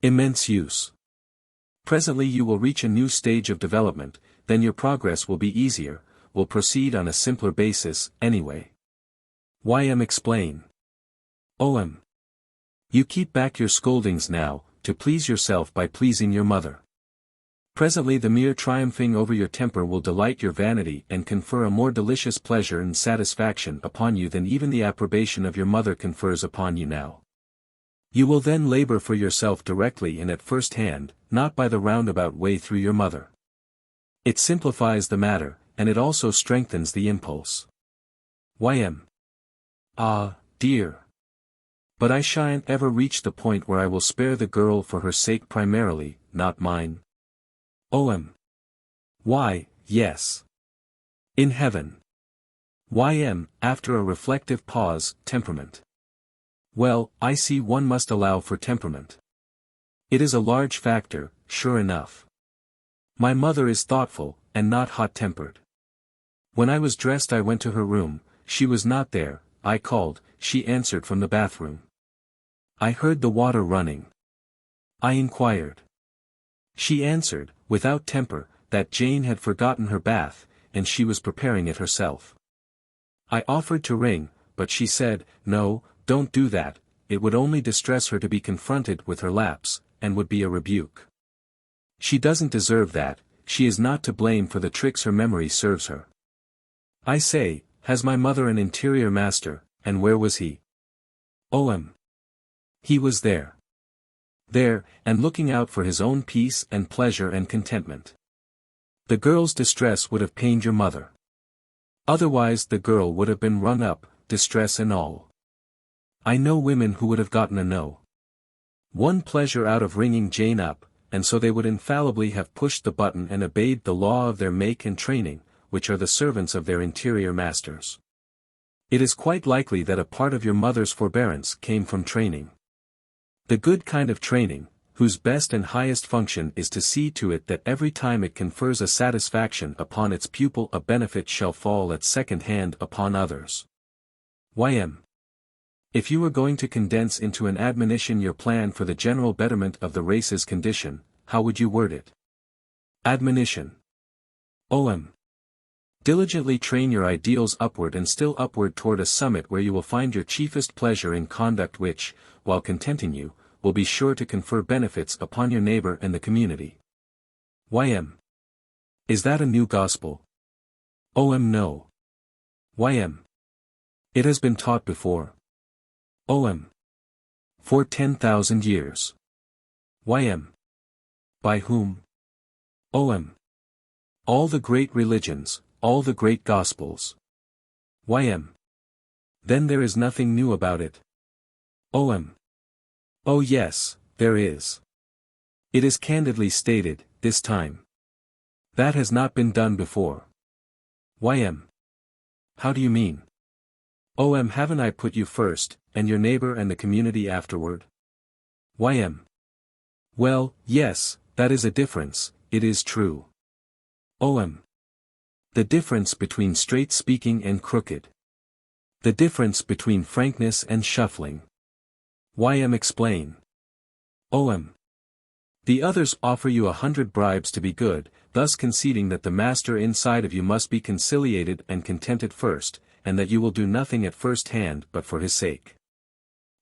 Immense use. Presently you will reach a new stage of development, then your progress will be easier, will proceed on a simpler basis, anyway. Explain. You keep back your scoldings now, to please yourself by pleasing your mother. Presently the mere triumphing over your temper will delight your vanity and confer a more delicious pleasure and satisfaction upon you than even the approbation of your mother confers upon you now. You will then labor for yourself directly and at first hand, not by the roundabout way through your mother. It simplifies the matter, and it also strengthens the impulse. Ah, dear. But I shan't ever reach the point where I will spare the girl for her sake primarily, not mine. Yes. In heaven. After a reflective pause, temperament. Well, I see one must allow for temperament. It is a large factor, sure enough. My mother is thoughtful, and not hot-tempered. When I was dressed I went to her room, she was not there, I called, she answered from the bathroom. I heard the water running. I inquired. She answered, without temper, that Jane had forgotten her bath, and she was preparing it herself. I offered to ring, but she said, no, don't do that, it would only distress her to be confronted with her lapse, and would be a rebuke. She doesn't deserve that, she is not to blame for the tricks her memory serves her. I say, has my mother an interior master, and where was he? He was there. There, and looking out for his own peace and pleasure and contentment. The girl's distress would have pained your mother. Otherwise the girl would have been rung up, distress and all. I know women who would have gotten a no. One pleasure out of ringing Jane up, and so they would infallibly have pushed the button and obeyed the law of their make and training, which are the servants of their interior masters. It is quite likely that a part of your mother's forbearance came from training. The good kind of training, whose best and highest function is to see to it that every time it confers a satisfaction upon its pupil a benefit shall fall at second hand upon others. If you were going to condense into an admonition your plan for the general betterment of the race's condition, how would you word it? Admonition. Diligently train your ideals upward and still upward toward a summit where you will find your chiefest pleasure in conduct which, while contenting you, will be sure to confer benefits upon your neighbor and the community. Is that a new gospel? No. It has been taught before. For 10,000 years. By whom? All the great religions, all the great gospels. Then there is nothing new about it. Oh yes, there is. It is candidly stated, this time. That has not been done before. How do you mean? Haven't I put you first, and your neighbor and the community afterward? Well, yes, that is a difference, it is true. The difference between straight speaking and crooked. The difference between frankness and shuffling. Explain. The others offer you 100 bribes to be good, thus conceding that the master inside of you must be conciliated and contented first, and that you will do nothing at first hand but for his sake.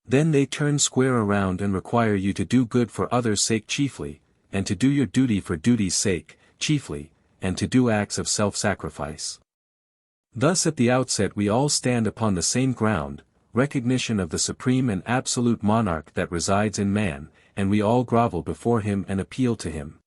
Then they turn square around and require you to do good for others' sake chiefly, and to do your duty for duty's sake, chiefly, and to do acts of self-sacrifice. Thus at the outset we all stand upon the same ground, recognition of the supreme and absolute monarch that resides in man, and we all grovel before him and appeal to him.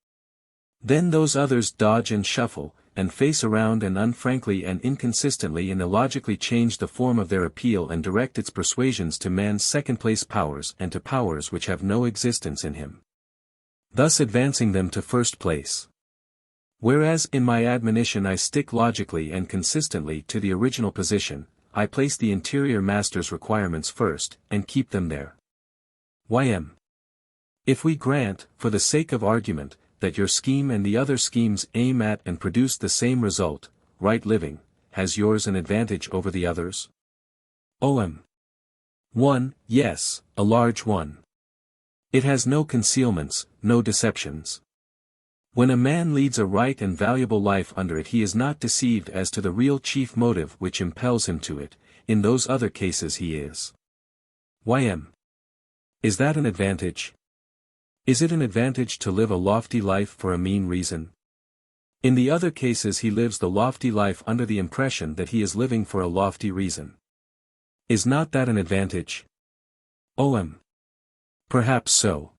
Then those others dodge and shuffle, and face around and unfrankly and inconsistently and illogically change the form of their appeal and direct its persuasions to man's second-place powers and to powers which have no existence in him, thus advancing them to first place. Whereas in my admonition I stick logically and consistently to the original position, I place the interior master's requirements first, and keep them there. YM. If we grant, for the sake of argument, that your scheme and the other schemes aim at and produce the same result, right living, has yours an advantage over the others? OM. 1. Yes, a large one. It has no concealments, no deceptions. When a man leads a right and valuable life under it, he is not deceived as to the real chief motive which impels him to it. In those other cases he is. YM. Is that an advantage? Is it an advantage to live a lofty life for a mean reason? In the other cases he lives the lofty life under the impression that he is living for a lofty reason. Is not that an advantage? OM. Perhaps so.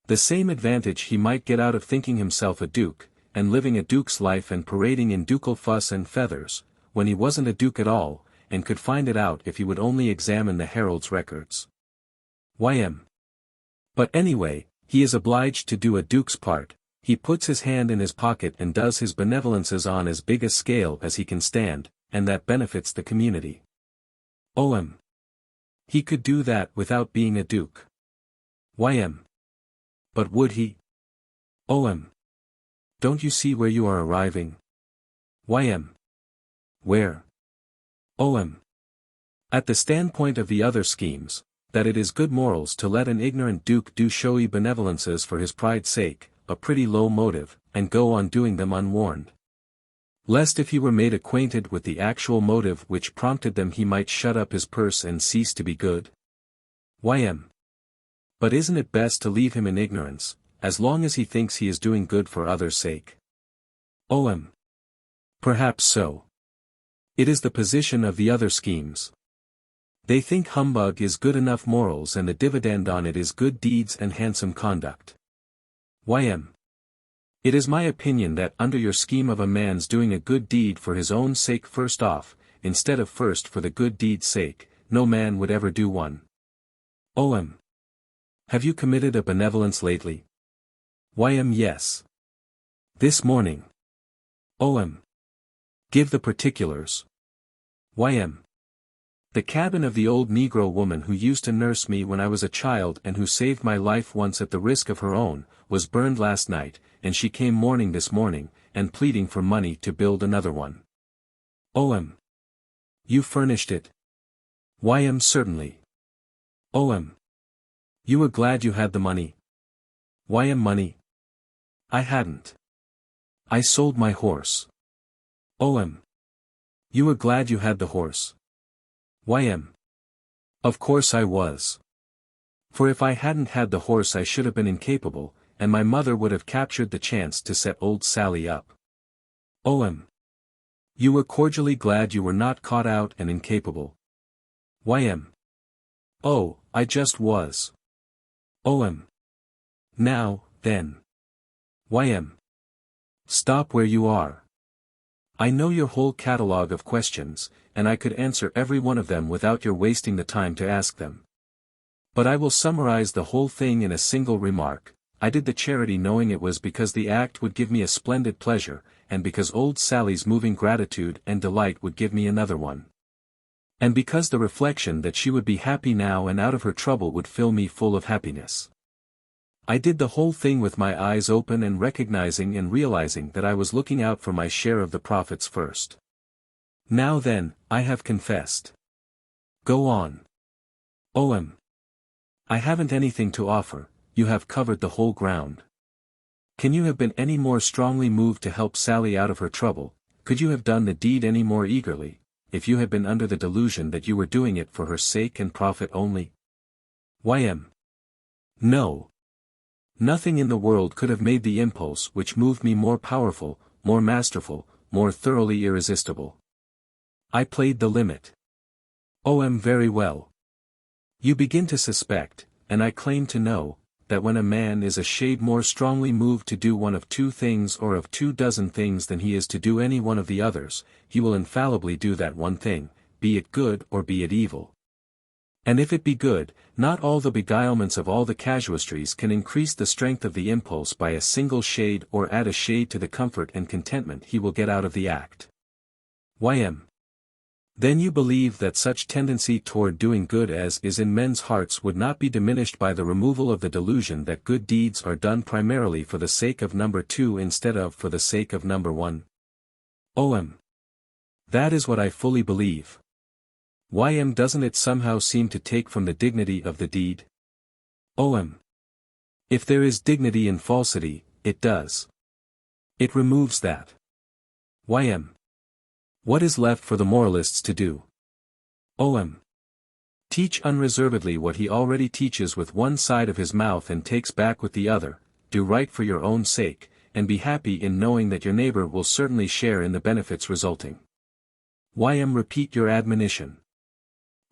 The same advantage he might get out of thinking himself a duke, and living a duke's life and parading in ducal fuss and feathers, when he wasn't a duke at all, and could find it out if he would only examine the herald's records. YM. But anyway, he is obliged to do a duke's part. He puts his hand in his pocket and does his benevolences on as big a scale as he can stand, and that benefits the community. OM. He could do that without being a duke. YM. But would he? OM. Don't you see where you are arriving? YM. Where? OM. At the standpoint of the other schemes, that it is good morals to let an ignorant duke do showy benevolences for his pride's sake, a pretty low motive, and go on doing them unwarned. Lest if he were made acquainted with the actual motive which prompted them he might shut up his purse and cease to be good. YM. But isn't it best to leave him in ignorance, as long as he thinks he is doing good for others' sake? OM. Perhaps so. It is the position of the other schemes. They think humbug is good enough morals and the dividend on it is good deeds and handsome conduct. YM. It is my opinion that under your scheme of a man's doing a good deed for his own sake first off, instead of first for the good deed's sake, no man would ever do one. OM. Have you committed a benevolence lately? YM. Yes. This morning. OM. Give the particulars. YM. The cabin of the old Negro woman who used to nurse me when I was a child and who saved my life once at the risk of her own, was burned last night, and she came mourning this morning, and pleading for money to build another one. OM. You furnished it? YM. Certainly. OM. You were glad you had the money? YM. Money? I hadn't. I sold my horse. OM. You were glad you had the horse? YM. Of course I was. For if I hadn't had the horse I should have been incapable, and my mother would have captured the chance to set old Sally up. OM. You were cordially glad you were not caught out and incapable? YM. Oh, I just was. OM. Now, then. YM. Stop where you are. I know your whole catalogue of questions, and I could answer every one of them without your wasting the time to ask them. But I will summarize the whole thing in a single remark. I did the charity knowing it was because the act would give me a splendid pleasure, and because old Sally's moving gratitude and delight would give me another one. And because the reflection that she would be happy now and out of her trouble would fill me full of happiness. I did the whole thing with my eyes open and recognizing and realizing that I was looking out for my share of the profits first. Now then, I have confessed. Go on. OM. I haven't anything to offer, you have covered the whole ground. Can you have been any more strongly moved to help Sally out of her trouble, could you have done the deed any more eagerly, if you had been under the delusion that you were doing it for her sake and profit only? YM. No. Nothing in the world could have made the impulse which moved me more powerful, more masterful, more thoroughly irresistible. I played the limit. OM. Very well. You begin to suspect, and I claim to know, that when a man is a shade more strongly moved to do one of two things or of 24 things than he is to do any one of the others, he will infallibly do that one thing, be it good or be it evil. And if it be good, not all the beguilements of all the casuistries can increase the strength of the impulse by a single shade or add a shade to the comfort and contentment he will get out of the act. YM. Then you believe that such tendency toward doing good as is in men's hearts would not be diminished by the removal of the delusion that good deeds are done primarily for the sake of number 2 instead of for the sake of number 1? OM. That is what I fully believe. YM. Doesn't it somehow seem to take from the dignity of the deed? OM. If there is dignity in falsity, it does. It removes that. YM. What is left for the moralists to do? OM. Teach unreservedly what he already teaches with one side of his mouth and takes back with the other, do right for your own sake, and be happy in knowing that your neighbor will certainly share in the benefits resulting. YM. Repeat your admonition.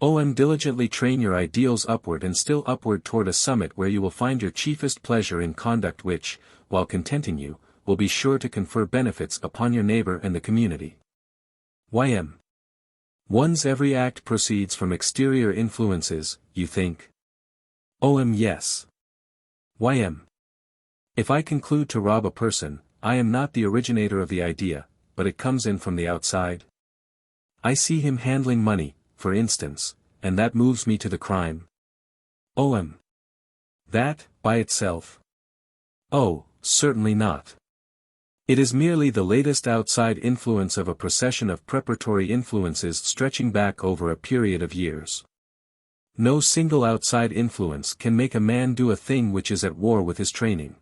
OM. Diligently train your ideals upward and still upward toward a summit where you will find your chiefest pleasure in conduct which, while contenting you, will be sure to confer benefits upon your neighbor and the community. YM. One's every act proceeds from exterior influences, you think? OM. Yes. YM. If I conclude to rob a person, I am not the originator of the idea, but it comes in from the outside. I see him handling money, for instance, and that moves me to the crime. OM. That, by itself? Oh, certainly not. It is merely the latest outside influence of a procession of preparatory influences stretching back over a period of years. No single outside influence can make a man do a thing which is at war with his training.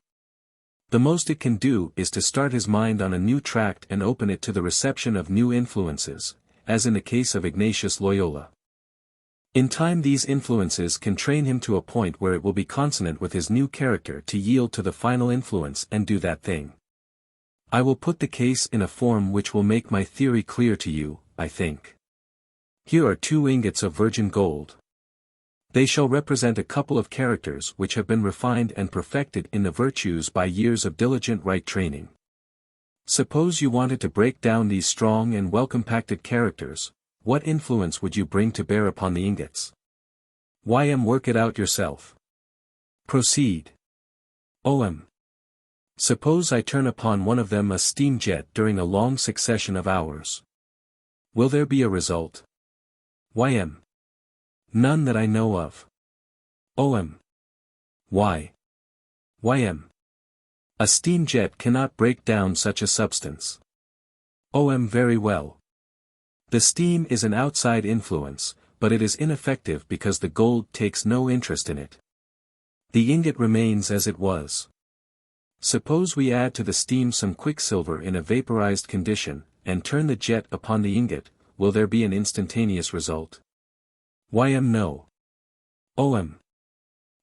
The most it can do is to start his mind on a new tract and open it to the reception of new influences, as in the case of Ignatius Loyola. In time these influences can train him to a point where it will be consonant with his new character to yield to the final influence and do that thing. I will put the case in a form which will make my theory clear to you, I think. Here are 2 ingots of virgin gold. They shall represent a couple of characters which have been refined and perfected in the virtues by years of diligent right training. Suppose you wanted to break down these strong and well-compacted characters, what influence would you bring to bear upon the ingots? YM. Work it out yourself. Proceed. OM. Suppose I turn upon one of them a steam jet during a long succession of hours. Will there be a result? YM. None that I know of. OM. Why? YM. A steam jet cannot break down such a substance. OM. Very well. The steam is an outside influence, but it is ineffective because the gold takes no interest in it. The ingot remains as it was. Suppose we add to the steam some quicksilver in a vaporized condition, and turn the jet upon the ingot, will there be an instantaneous result? YM. No. OM.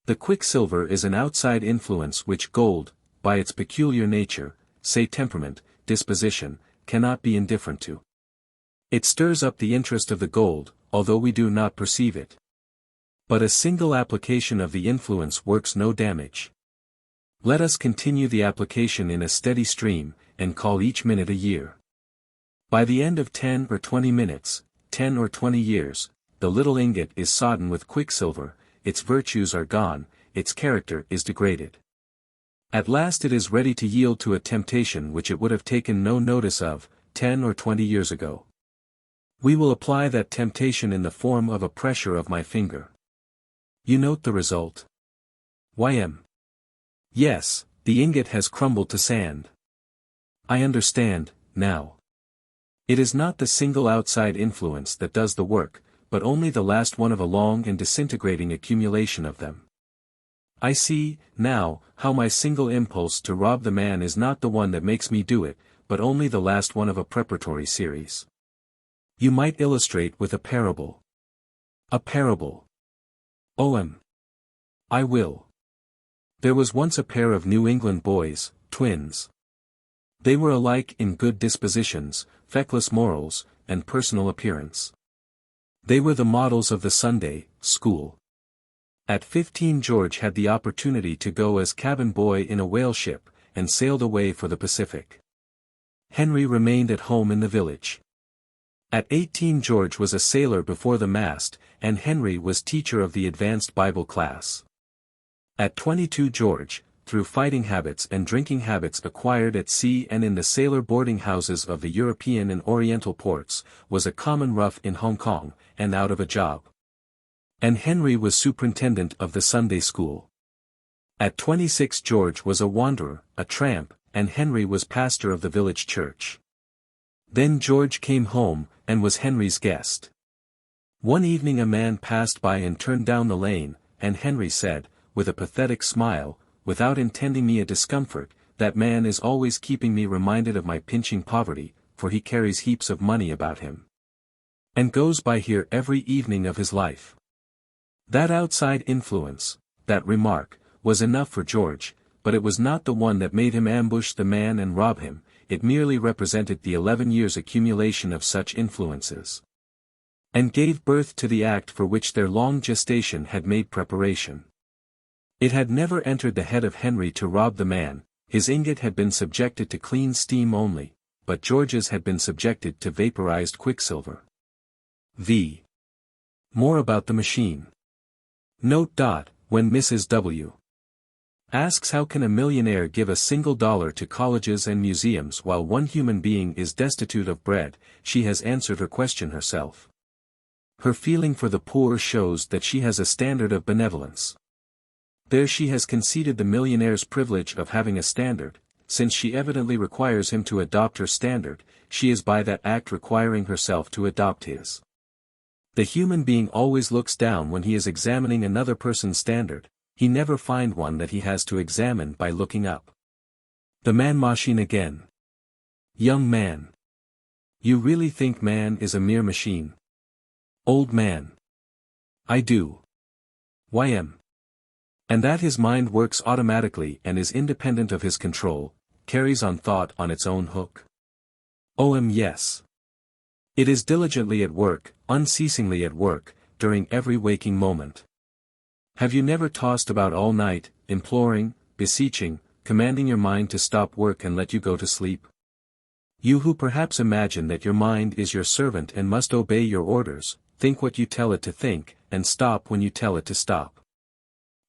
The quicksilver is an outside influence which gold, by its peculiar nature, say temperament, disposition, cannot be indifferent to. It stirs up the interest of the gold, although we do not perceive it. But a single application of the influence works no damage. Let us continue the application in a steady stream, and call each minute a year. By the end of 10 or 20 minutes, 10 or 20 years, the little ingot is sodden with quicksilver, its virtues are gone, its character is degraded. At last it is ready to yield to a temptation which it would have taken no notice of, 10 or 20 years ago. We will apply that temptation in the form of a pressure of my finger. You note the result? YM. Yes, the ingot has crumbled to sand. I understand, now. It is not the single outside influence that does the work, but only the last one of a long and disintegrating accumulation of them. I see, now, how my single impulse to rob the man is not the one that makes me do it, but only the last one of a preparatory series. You might illustrate with a parable. A parable. OM. I will. There was once a pair of New England boys, twins. They were alike in good dispositions, feckless morals, and personal appearance. They were the models of the Sunday school. At 15 George had the opportunity to go as cabin boy in a whale ship, and sailed away for the Pacific. Henry remained at home in the village. At 18 George was a sailor before the mast, and Henry was teacher of the advanced Bible class. At 22 George, through fighting habits and drinking habits acquired at sea and in the sailor boarding houses of the European and Oriental ports, was a common rough in Hong Kong, and out of a job. And Henry was superintendent of the Sunday school. At 26 George was a wanderer, a tramp, and Henry was pastor of the village church. Then George came home, and was Henry's guest. One evening a man passed by and turned down the lane, and Henry said, with a pathetic smile, without intending me a discomfort, that man is always keeping me reminded of my pinching poverty, for he carries heaps of money about him. And goes by here every evening of his life. That outside influence, that remark, was enough for George, but it was not the one that made him ambush the man and rob him, it merely represented the 11 years' accumulation of such influences. And gave birth to the act for which their long gestation had made preparation. It had never entered the head of Henry to rob the man, his ingot had been subjected to clean steam only, but George's had been subjected to vaporized quicksilver. V. More about the machine. Note. When Mrs. W. asks how can a millionaire give a single dollar to colleges and museums while one human being is destitute of bread, she has answered her question herself. Her feeling for the poor shows that she has a standard of benevolence. There she has conceded the millionaire's privilege of having a standard, since she evidently requires him to adopt her standard, she is by that act requiring herself to adopt his. The human being always looks down when he is examining another person's standard, he never find one that he has to examine by looking up. The man machine again. Young man. You really think man is a mere machine? Old man. I do. YM. And that his mind works automatically and is independent of his control, carries on thought on its own hook? Yes. It is diligently at work, unceasingly at work, during every waking moment. Have you never tossed about all night, imploring, beseeching, commanding your mind to stop work and let you go to sleep? You who perhaps imagine that your mind is your servant and must obey your orders, think what you tell it to think, and stop when you tell it to stop.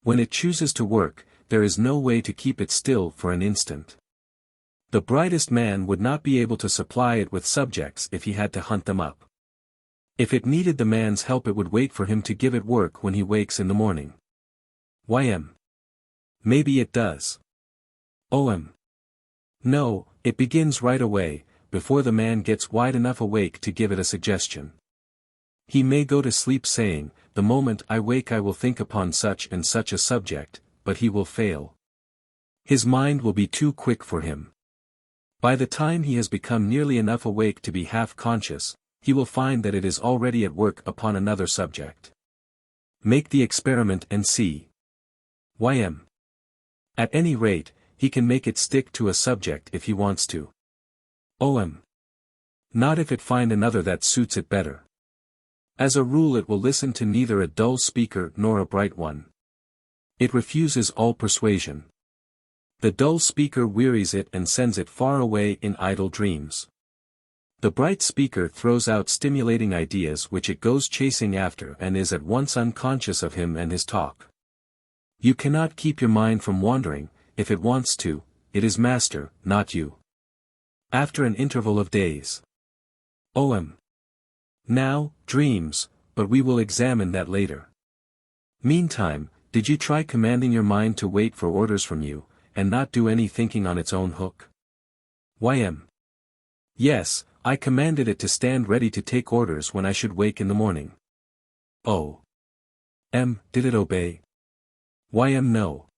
When it chooses to work, there is no way to keep it still for an instant. The brightest man would not be able to supply it with subjects if he had to hunt them up. If it needed the man's help it would wait for him to give it work when he wakes in the morning. YM. Maybe it does. No, it begins right away, before the man gets wide enough awake to give it a suggestion. He may go to sleep saying, the moment I wake I will think upon such and such a subject, but he will fail. His mind will be too quick for him. By the time he has become nearly enough awake to be half-conscious, he will find that it is already at work upon another subject. Make the experiment and see. YM. At any rate, he can make it stick to a subject if he wants to. Not if it find another that suits it better. As a rule it will listen to neither a dull speaker nor a bright one. It refuses all persuasion. The dull speaker wearies it and sends it far away in idle dreams. The bright speaker throws out stimulating ideas which it goes chasing after and is at once unconscious of him and his talk. You cannot keep your mind from wandering, if it wants to, it is master, not you. After an interval of days. Now, dreams, but we will examine that later. Meantime, did you try commanding your mind to wait for orders from you, and not do any thinking on its own hook? YM. Yes, I commanded it to stand ready to take orders when I should wake in the morning. Did it obey? YM. No.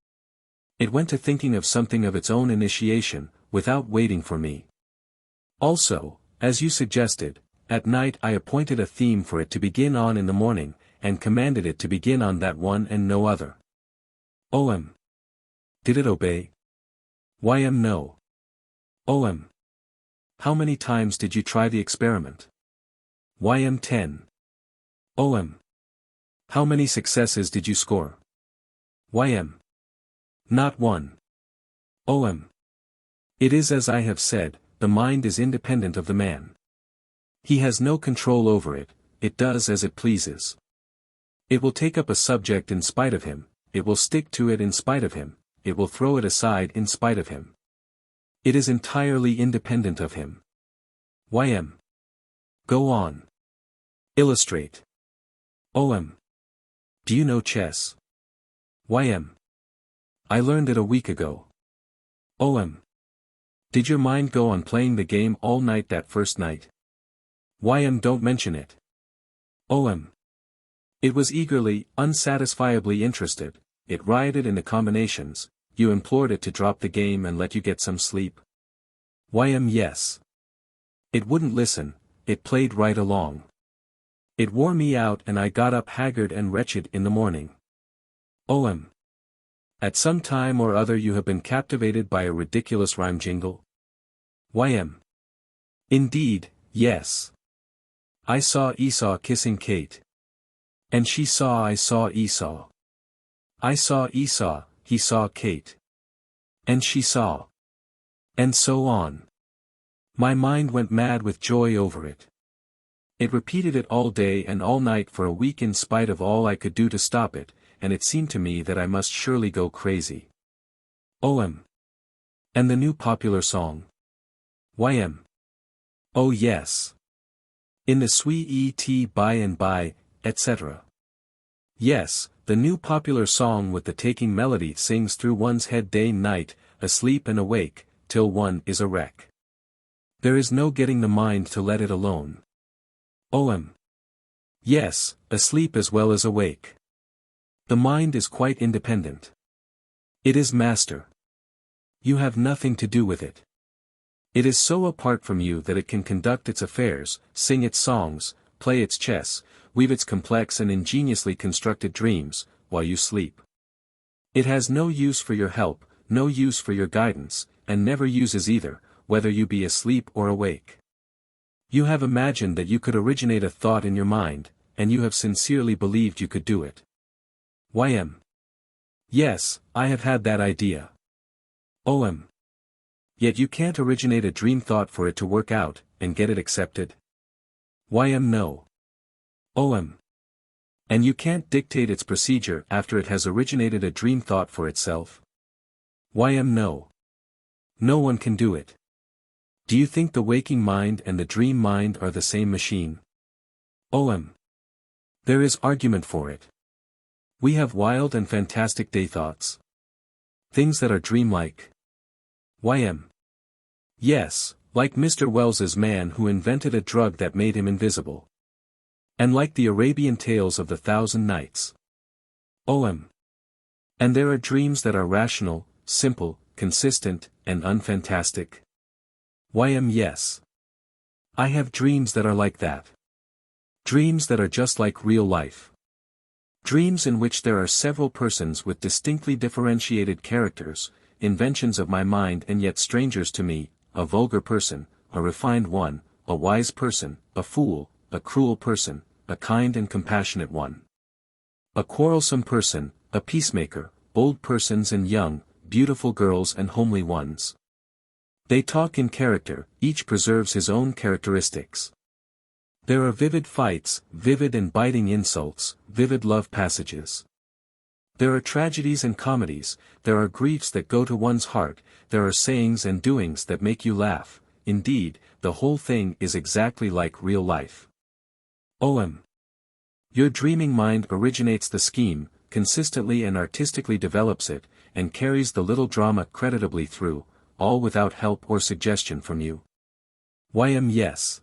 It went to thinking of something of its own initiation, without waiting for me. Also, as you suggested, at night I appointed a theme for it to begin on in the morning, and commanded it to begin on that one and no other. Did it obey? YM. No. How many times did you try the experiment? YM. 10. How many successes did you score? YM. Not one. OM. It is as I have said, the mind is independent of the man. He has no control over it, it does as it pleases. It will take up a subject in spite of him, it will stick to it in spite of him, it will throw it aside in spite of him. It is entirely independent of him. YM. Go on. Illustrate. OM. Do you know chess? YM. I learned it a week ago. OM. Did your mind go on playing the game all night that first night? YM. Don't mention it. OM. It was eagerly, unsatisfiably interested, it rioted in the combinations, you implored it to drop the game and let you get some sleep. YM. Yes. It wouldn't listen, it played right along. It wore me out and I got up haggard and wretched in the morning. OM. At some time or other you have been captivated by a ridiculous rhyme jingle? YM. Indeed, yes. I saw Esau kissing Kate. And she saw I saw Esau. I saw Esau, he saw Kate. And she saw. And so on. My mind went mad with joy over it. It repeated it all day and all night for a week in spite of all I could do to stop it, and it seemed to me that I must surely go crazy. OM. And the new popular song? YM. Oh yes. In the sweet by and by, etc. Yes, the new popular song with the taking melody sings through one's head day and night, asleep and awake, till one is a wreck. There is no getting the mind to let it alone. OM. Yes, asleep as well as awake. The mind is quite independent. It is master. You have nothing to do with it. It is so apart from you that it can conduct its affairs, sing its songs, play its chess, weave its complex and ingeniously constructed dreams, while you sleep. It has no use for your help, no use for your guidance, and never uses either, whether you be asleep or awake. You have imagined that you could originate a thought in your mind, and you have sincerely believed you could do it. YM. Yes, I have had that idea. OM. Yet you can't originate a dream thought for it to work out, and get it accepted? YM. No. OM. And you can't dictate its procedure after it has originated a dream thought for itself? YM. No. No one can do it. Do you think the waking mind and the dream mind are the same machine? OM. There is argument for it. We have wild and fantastic day thoughts. Things that are dreamlike. YM. Yes, like Mr. Wells's man who invented a drug that made him invisible. And like the Arabian tales of the Thousand Nights. OM. And there are dreams that are rational, simple, consistent, and unfantastic. YM. Yes. I have dreams that are like that. Dreams that are just like real life. Dreams in which there are several persons with distinctly differentiated characters, inventions of my mind and yet strangers to me, a vulgar person, a refined one, a wise person, a fool, a cruel person, a kind and compassionate one. A quarrelsome person, a peacemaker, old persons and young, beautiful girls and homely ones. They talk in character, each preserves his own characteristics. There are vivid fights, vivid and biting insults, vivid love passages. There are tragedies and comedies, there are griefs that go to one's heart, there are sayings and doings that make you laugh, indeed, the whole thing is exactly like real life. OM. Your dreaming mind originates the scheme, consistently and artistically develops it, and carries the little drama creditably through, all without help or suggestion from you. YM. Yes.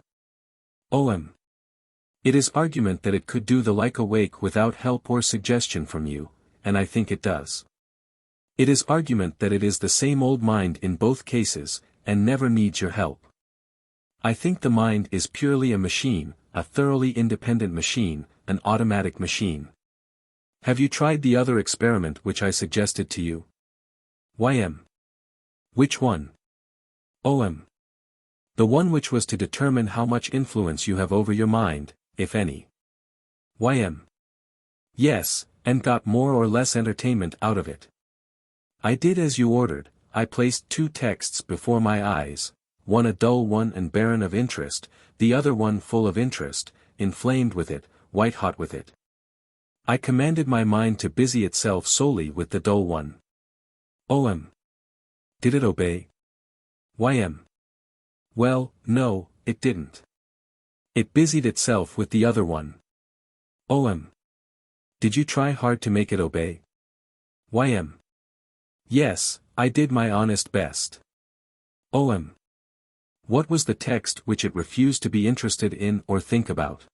OM. It is argument that it could do the like awake without help or suggestion from you, and I think it does. It is argument that it is the same old mind in both cases, and never needs your help. I think the mind is purely a machine, a thoroughly independent machine, an automatic machine. Have you tried the other experiment which I suggested to you? YM. Which one? OM. The one which was to determine how much influence you have over your mind, if any. YM. Yes, and got more or less entertainment out of it. I did as you ordered. I placed 2 texts before my eyes, one a dull one and barren of interest, the other one full of interest, inflamed with it, white-hot with it. I commanded my mind to busy itself solely with the dull one. Did it obey? Well, no, it didn't. It busied itself with the other one. Did you try hard to make it obey? Yes, I did my honest best. What was the text which it refused to be interested in or think about?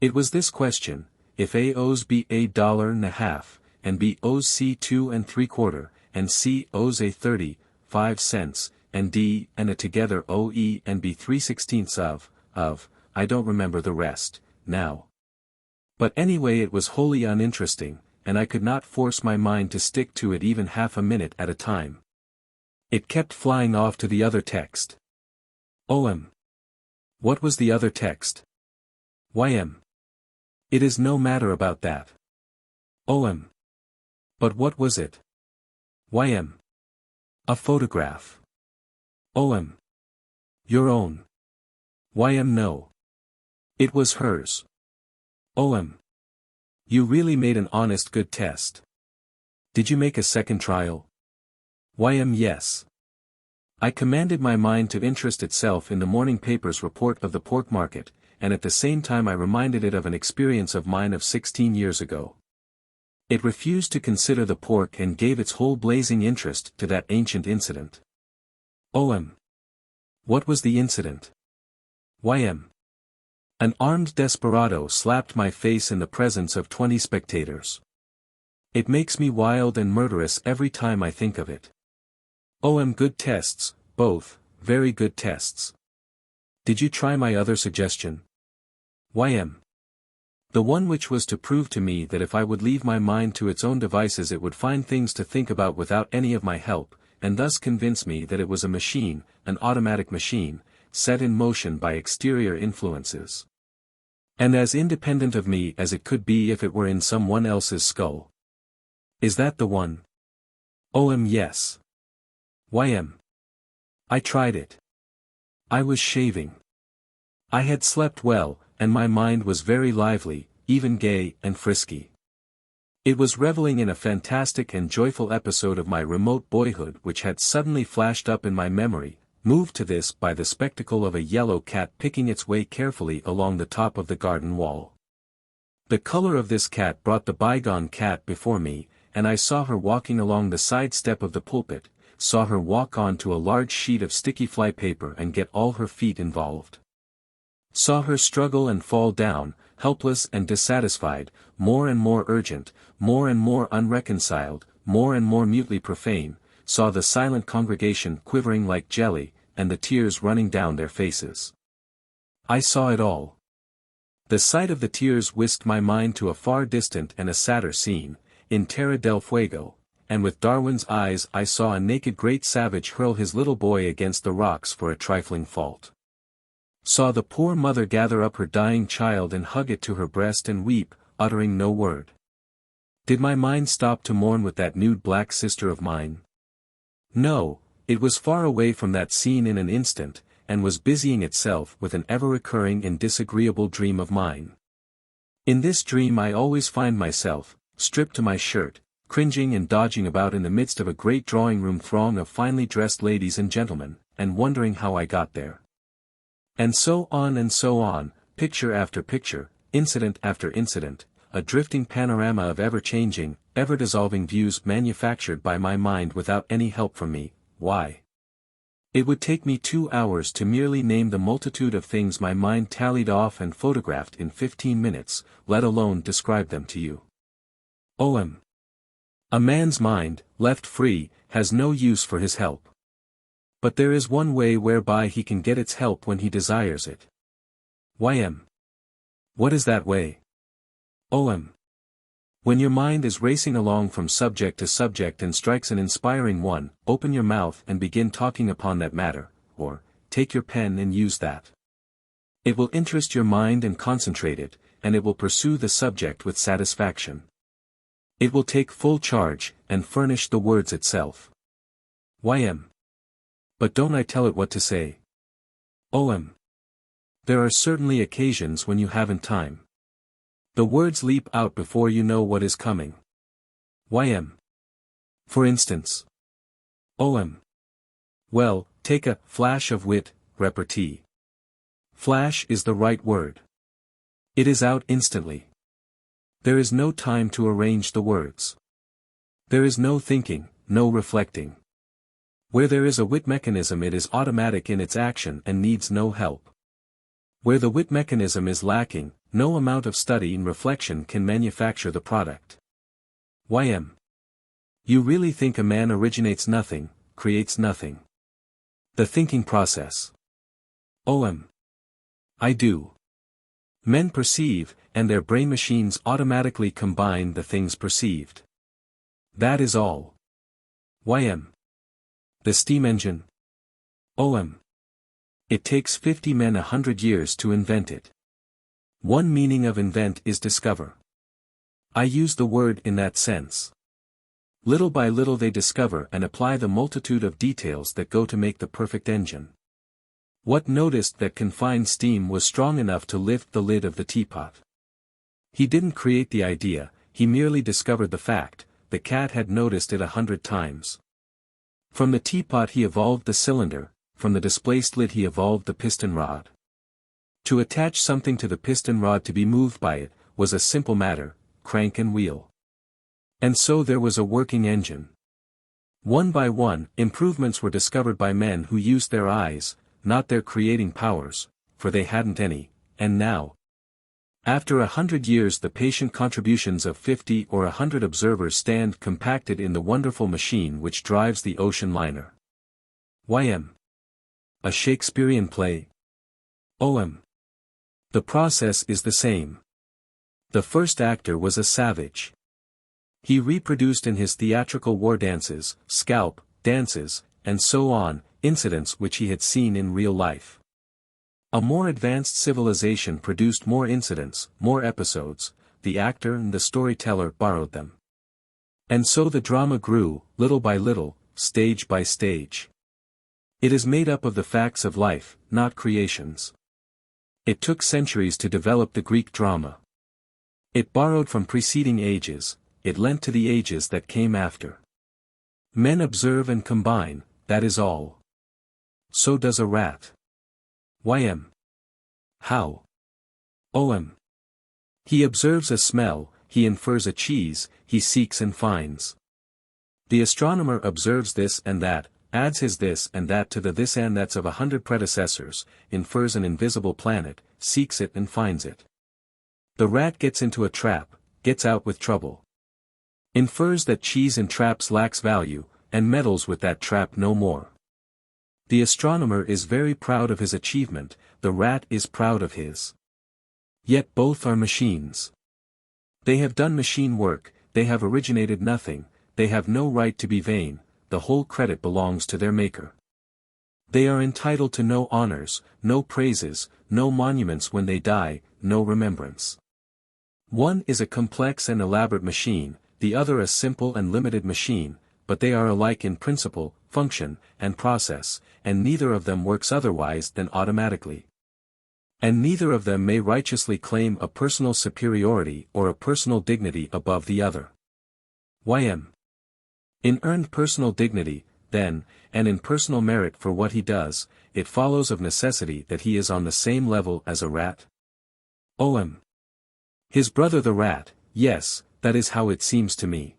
It was this question: if A owes B $1.50, and B owes C 2 3/4, and C owes A 35 cents, and D and A together owe E and B 3/16 of, I don't remember the rest, now. But anyway, it was wholly uninteresting, and I could not force my mind to stick to it even half a minute at a time. It kept flying off to the other text. What was the other text? It is no matter about that. But what was it? A photograph. Your own. No. It was hers. You really made an honest good test. Did you make a second trial? Yes. I commanded my mind to interest itself in the morning paper's report of the pork market, and at the same time I reminded it of an experience of mine of 16 years ago. It refused to consider the pork and gave its whole blazing interest to that ancient incident. What was the incident? An armed desperado slapped my face in the presence of 20 spectators. It makes me wild and murderous every time I think of it. Good tests, both, very good tests. Did you try my other suggestion? The one which was to prove to me that if I would leave my mind to its own devices it would find things to think about without any of my help, and thus convince me that it was a machine, an automatic machine, set in motion by exterior influences. And as independent of me as it could be if it were in someone else's skull. Is that the one? Yes. I tried it. I was shaving. I had slept well, and my mind was very lively, even gay and frisky. It was reveling in a fantastic and joyful episode of my remote boyhood which had suddenly flashed up in my memory, moved to this by the spectacle of a yellow cat picking its way carefully along the top of the garden wall. The color of this cat brought the bygone cat before me, and I saw her walking along the side step of the pulpit, saw her walk on to a large sheet of sticky fly paper and get all her feet involved. Saw her struggle and fall down, helpless and dissatisfied, more and more urgent, more and more unreconciled, more and more mutely profane, saw the silent congregation quivering like jelly, and the tears running down their faces. I saw it all. The sight of the tears whisked my mind to a far distant and a sadder scene, in Terra del Fuego, and with Darwin's eyes I saw a naked great savage hurl his little boy against the rocks for a trifling fault. Saw the poor mother gather up her dying child and hug it to her breast and weep, uttering no word. Did my mind stop to mourn with that nude black sister of mine? No, it was far away from that scene in an instant, and was busying itself with an ever-recurring and disagreeable dream of mine. In this dream I always find myself, stripped to my shirt, cringing and dodging about in the midst of a great drawing-room throng of finely dressed ladies and gentlemen, and wondering how I got there. And so on, picture after picture, incident after incident, a drifting panorama of ever-changing, ever-dissolving views manufactured by my mind without any help from me. Why? It would take me 2 hours to merely name the multitude of things my mind tallied off and photographed in 15 minutes, let alone describe them to you. A man's mind, left free, has no use for his help. But there is one way whereby he can get its help when he desires it. What is that way? When your mind is racing along from subject to subject and strikes an inspiring one, open your mouth and begin talking upon that matter, or, take your pen and use that. It will interest your mind and concentrate it, and it will pursue the subject with satisfaction. It will take full charge, and furnish the words itself. YM. But don't I tell it what to say? OM. There are certainly occasions when you haven't time. The words leap out before you know what is coming. YM. For instance. OM. Well, take a flash of wit, repartee. Flash is the right word. It is out instantly. There is no time to arrange the words. There is no thinking, no reflecting. Where there is a wit mechanism, it is automatic in its action and needs no help. Where the wit mechanism is lacking, no amount of study and reflection can manufacture the product. YM. You really think a man originates nothing, creates nothing? The thinking process. OM. I do. Men perceive, and their brain machines automatically combine the things perceived. That is all. YM. The steam engine. OM. It takes 50 men 100 years to invent it. One meaning of invent is discover. I use the word in that sense. Little by little they discover and apply the multitude of details that go to make the perfect engine. Watt noticed that confined steam was strong enough to lift the lid of the teapot. He didn't create the idea, he merely discovered the fact. The cat had noticed it 100 times. From the teapot he evolved the cylinder, from the displaced lid he evolved the piston rod. To attach something to the piston rod to be moved by it, was a simple matter, crank and wheel. And so there was a working engine. One by one, improvements were discovered by men who used their eyes, not their creating powers, for they hadn't any, and now. After 100 years the patient contributions of 50 or 100 observers stand compacted in the wonderful machine which drives the ocean liner. YM. A Shakespearean play? OM. The process is the same. The first actor was a savage. He reproduced in his theatrical war dances, scalp, dances, and so on, incidents which he had seen in real life. A more advanced civilization produced more incidents, more episodes, the actor and the storyteller borrowed them. And so the drama grew, little by little, stage by stage. It is made up of the facts of life, not creations. It took centuries to develop the Greek drama. It borrowed from preceding ages, it lent to the ages that came after. Men observe and combine, that is all. So does a rat. YM. How? OM. He observes a smell, he infers a cheese, he seeks and finds. The astronomer observes this and that, adds his this and that to the this and that's of 100 predecessors, infers an invisible planet, seeks it and finds it. The rat gets into a trap, gets out with trouble. Infers that cheese in traps lacks value, and meddles with that trap no more. The astronomer is very proud of his achievement, the rat is proud of his. Yet both are machines. They have done machine work, they have originated nothing, they have no right to be vain, the whole credit belongs to their maker. They are entitled to no honors, no praises, no monuments when they die, no remembrance. One is a complex and elaborate machine, the other a simple and limited machine, but they are alike in principle, function, and process, and neither of them works otherwise than automatically. And neither of them may righteously claim a personal superiority or a personal dignity above the other. YM. In earned personal dignity, then, and in personal merit for what he does, it follows of necessity that he is on the same level as a rat. OM. His brother the rat, yes, that is how it seems to me.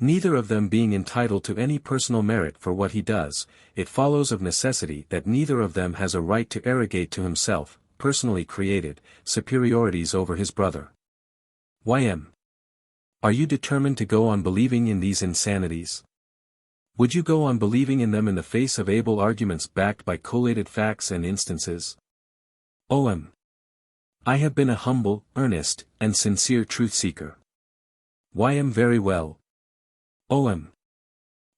Neither of them being entitled to any personal merit for what he does, it follows of necessity that neither of them has a right to arrogate to himself, personally created, superiorities over his brother. YM. Are you determined to go on believing in these insanities? Would you go on believing in them in the face of able arguments backed by collated facts and instances? OM. I have been a humble, earnest, and sincere truth-seeker. YM. Very well. OM.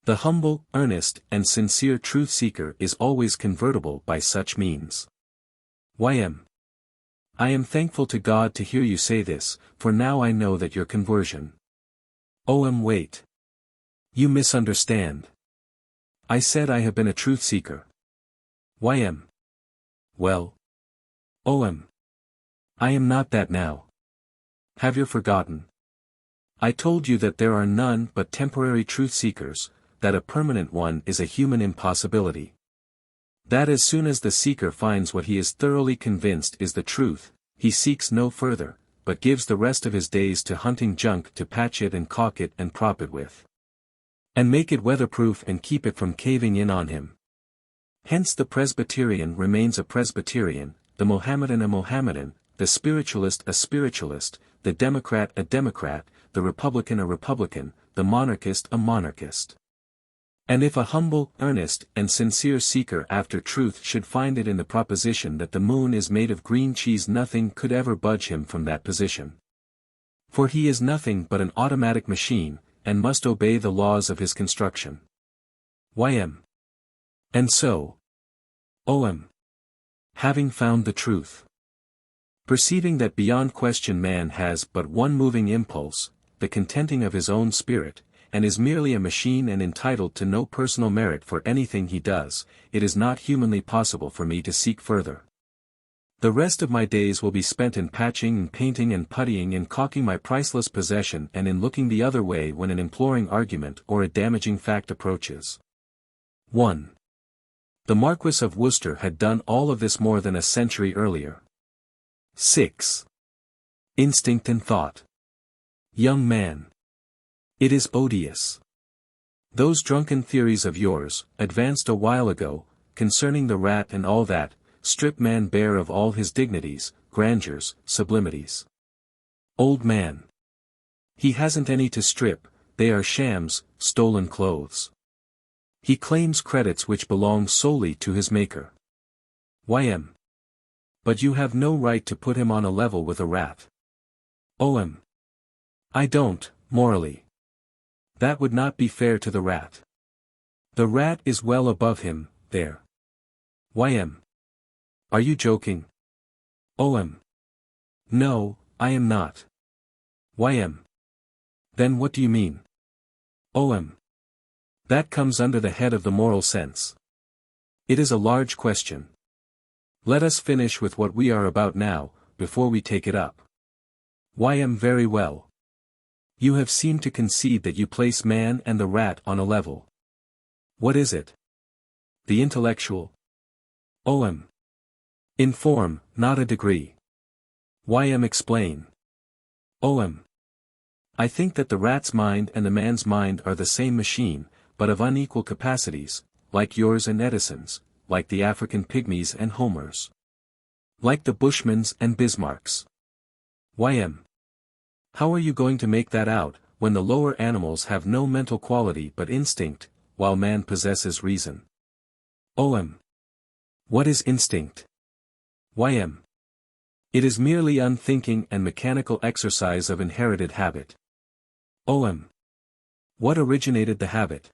The humble, earnest, and sincere truth-seeker is always convertible by such means. YM. I am thankful to God to hear you say this, for now I know that your conversion. Wait. You misunderstand. I said I have been a truth seeker. Well. I am not that now. Have you forgotten? I told you that there are none but temporary truth seekers, that a permanent one is a human impossibility. That as soon as the seeker finds what he is thoroughly convinced is the truth, he seeks no further, but gives the rest of his days to hunting junk to patch it and caulk it and prop it with. And make it weatherproof and keep it from caving in on him. Hence the Presbyterian remains a Presbyterian, the Mohammedan a Mohammedan, the spiritualist a spiritualist, the Democrat a Democrat, the Republican a Republican, the monarchist a monarchist. And if a humble, earnest, and sincere seeker after truth should find it in the proposition that the moon is made of green cheese, nothing could ever budge him from that position. For he is nothing but an automatic machine, and must obey the laws of his construction. And so, having found the truth, perceiving that beyond question man has but one moving impulse, the contenting of his own spirit, and is merely a machine and entitled to no personal merit for anything he does, it is not humanly possible for me to seek further. The rest of my days will be spent in patching and painting and puttying and caulking my priceless possession and in looking the other way when an imploring argument or a damaging fact approaches. 1. The Marquis of Worcester had done all of this more than a century earlier. 6. Instinct and thought. Young man. It is odious. Those drunken theories of yours, advanced a while ago, concerning the rat and all that, strip man bare of all his dignities, grandeurs, sublimities. Old man. He hasn't any to strip, they are shams, stolen clothes. He claims credits which belong solely to his maker. But you have no right to put him on a level with a rat. I don't, morally. That would not be fair to the rat. The rat is well above him, there. Are you joking? No, I am not. Then what do you mean? That comes under the head of the moral sense. It is a large question. Let us finish with what we are about now, before we take it up. Very well. You have seemed to concede that you place man and the rat on a level. What is it? The intellectual? In form, not a degree. Explain. I think that the rat's mind and the man's mind are the same machine, but of unequal capacities, like yours and Edison's, like the African pygmies and Homer's. Like the Bushman's and Bismarck's. How are you going to make that out, when the lower animals have no mental quality but instinct, while man possesses reason? What is instinct? It is merely unthinking and mechanical exercise of inherited habit. What originated the habit?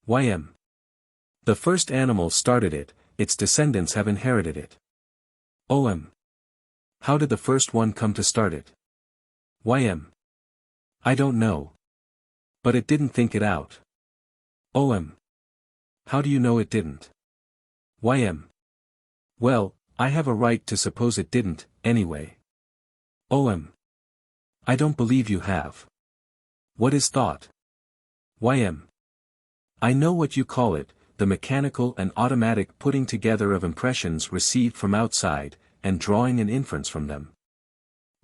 The first animal started it, its descendants have inherited it. How did the first one come to start it? I don't know. But it didn't think it out. How do you know it didn't? Well, I have a right to suppose it didn't, anyway. I don't believe you have. What is thought? I know what you call it, the mechanical and automatic putting together of impressions received from outside, and drawing an inference from them.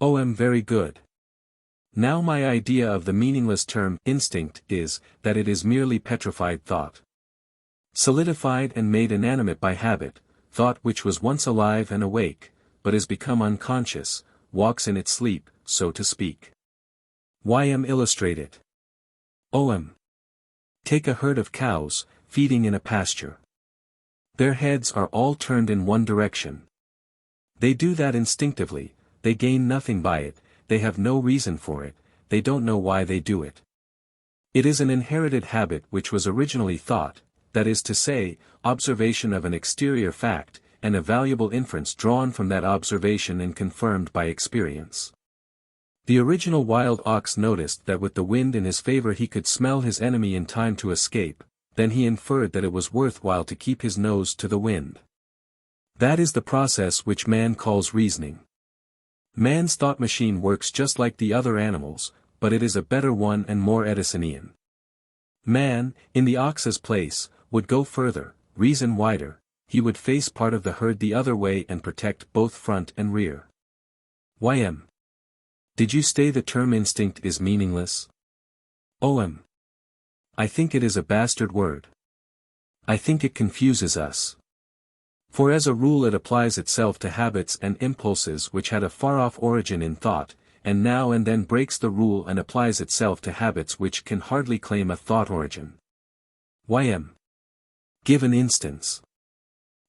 Very good. Now my idea of the meaningless term instinct is, that it is merely petrified thought. Solidified and made inanimate by habit, thought which was once alive and awake, but has become unconscious, walks in its sleep, so to speak. Illustrate it. Take a herd of cows, feeding in a pasture. Their heads are all turned in one direction. They do that instinctively, they gain nothing by it, they have no reason for it, they don't know why they do it. It is an inherited habit which was originally thought, that is to say, observation of an exterior fact, and a valuable inference drawn from that observation and confirmed by experience. The original wild ox noticed that with the wind in his favor he could smell his enemy in time to escape, then he inferred that it was worthwhile to keep his nose to the wind. That is the process which man calls reasoning. Man's thought machine works just like the other animals, but it is a better one and more Edisonian. Man, in the ox's place, would go further, reason wider, he would face part of the herd the other way and protect both front and rear. YM. Did you say the term instinct is meaningless? OM. I think it is a bastard word. I think it confuses us. For as a rule it applies itself to habits and impulses which had a far-off origin in thought, and now and then breaks the rule and applies itself to habits which can hardly claim a thought origin. YM. Give an instance.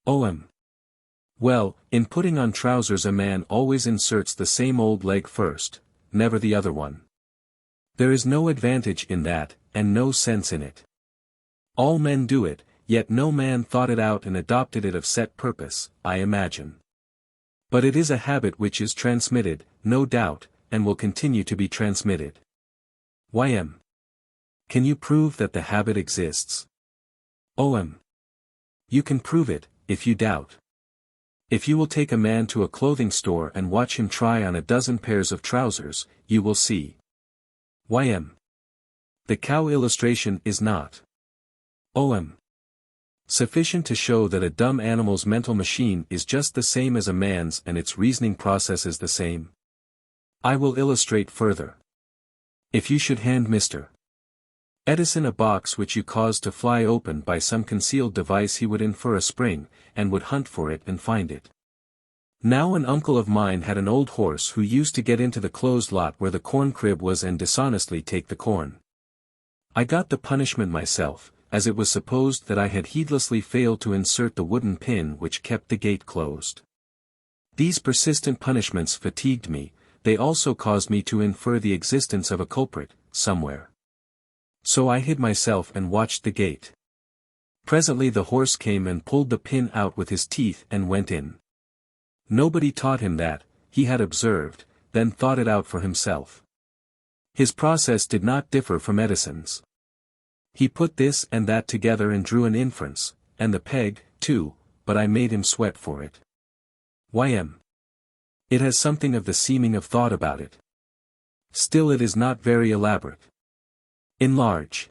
OM. Well, in putting on trousers a man always inserts the same old leg first, never the other one. There is no advantage in that, and no sense in it. All men do it, yet no man thought it out and adopted it of set purpose, I imagine. But it is a habit which is transmitted, no doubt, and will continue to be transmitted. YM. Can you prove that the habit exists? OM. You can prove it, if you doubt. If you will take a man to a clothing store and watch him try on a dozen pairs of trousers, you will see. YM. The cow illustration is not. OM. Sufficient to show that a dumb animal's mental machine is just the same as a man's and its reasoning process is the same. I will illustrate further. If you should hand Mr. Edison a box which you caused to fly open by some concealed device, he would infer a spring, and would hunt for it and find it. Now an uncle of mine had an old horse who used to get into the closed lot where the corn crib was and dishonestly take the corn. I got the punishment myself, as it was supposed that I had heedlessly failed to insert the wooden pin which kept the gate closed. These persistent punishments fatigued me, they also caused me to infer the existence of a culprit, somewhere. So I hid myself and watched the gate. Presently the horse came and pulled the pin out with his teeth and went in. Nobody taught him that, he had observed, then thought it out for himself. His process did not differ from Edison's. He put this and that together and drew an inference, and the peg, too, but I made him sweat for it. YM. It has something of the seeming of thought about it. Still it is not very elaborate. Enlarge.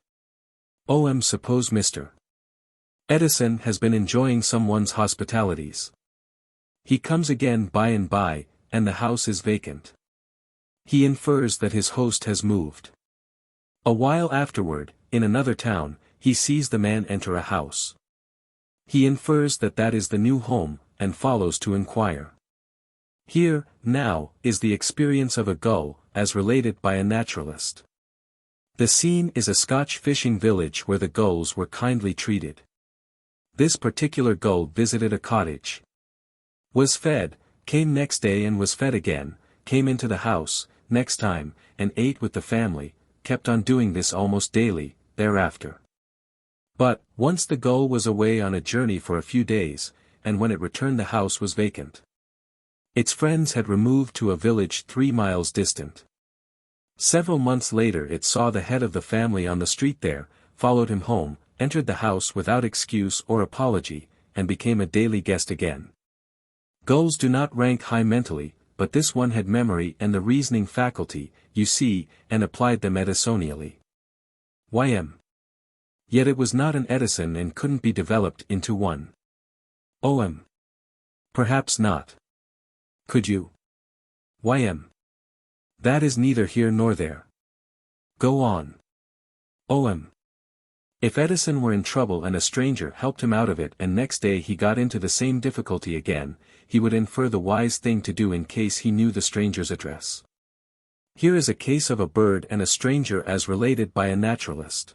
OM. Suppose Mr. Edison has been enjoying someone's hospitalities. He comes again by and by, and the house is vacant. He infers that his host has moved. A while afterward, in another town, he sees the man enter a house. He infers that that is the new home, and follows to inquire. Here, now, is the experience of a gull, as related by a naturalist. The scene is a Scotch fishing village where the gulls were kindly treated. This particular gull visited a cottage. Was fed, came next day and was fed again, came into the house, next time, and ate with the family, kept on doing this almost daily, thereafter. But, once the gull was away on a journey for a few days, and when it returned the house was vacant. Its friends had removed to a village 3 miles distant. Several months later it saw the head of the family on the street there, followed him home, entered the house without excuse or apology, and became a daily guest again. Gulls do not rank high mentally, but this one had memory and the reasoning faculty, you see, and applied them Edisonially. YM. Yet it was not an Edison and couldn't be developed into one. OM. Perhaps not. Could you? YM. That is neither here nor there. Go on. OM. If Edison were in trouble and a stranger helped him out of it and next day he got into the same difficulty again, he would infer the wise thing to do in case he knew the stranger's address. Here is a case of a bird and a stranger as related by a naturalist.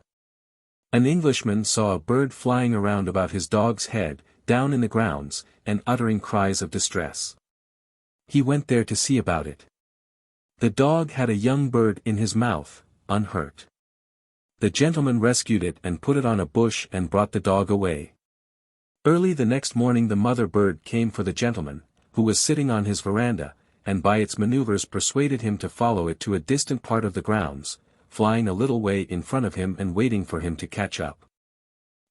An Englishman saw a bird flying around about his dog's head, down in the grounds, and uttering cries of distress. He went there to see about it. The dog had a young bird in his mouth, unhurt. The gentleman rescued it and put it on a bush and brought the dog away. Early the next morning the mother bird came for the gentleman, who was sitting on his veranda, and by its maneuvers persuaded him to follow it to a distant part of the grounds, flying a little way in front of him and waiting for him to catch up.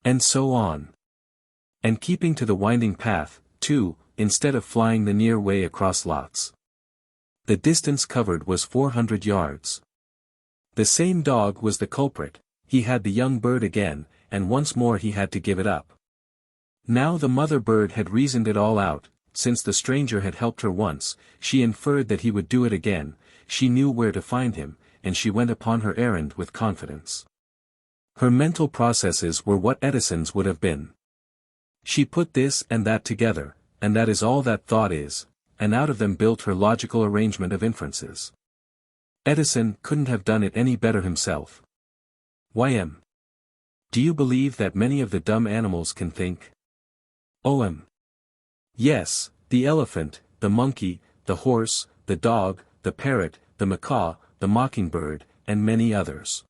And so on. And keeping to the winding path, too, instead of flying the near way across lots. The distance covered was 400 yards. The same dog was the culprit, he had the young bird again, and once more he had to give it up. Now the mother bird had reasoned it all out, since the stranger had helped her once, she inferred that he would do it again, she knew where to find him, and she went upon her errand with confidence. Her mental processes were what Edison's would have been. She put this and that together, and that is all that thought is, and out of them built her logical arrangement of inferences. Edison couldn't have done it any better himself. Y.M. Do you believe that many of the dumb animals can think? O.M. Yes, the elephant, the monkey, the horse, the dog, the parrot, the macaw, the mockingbird, and many others.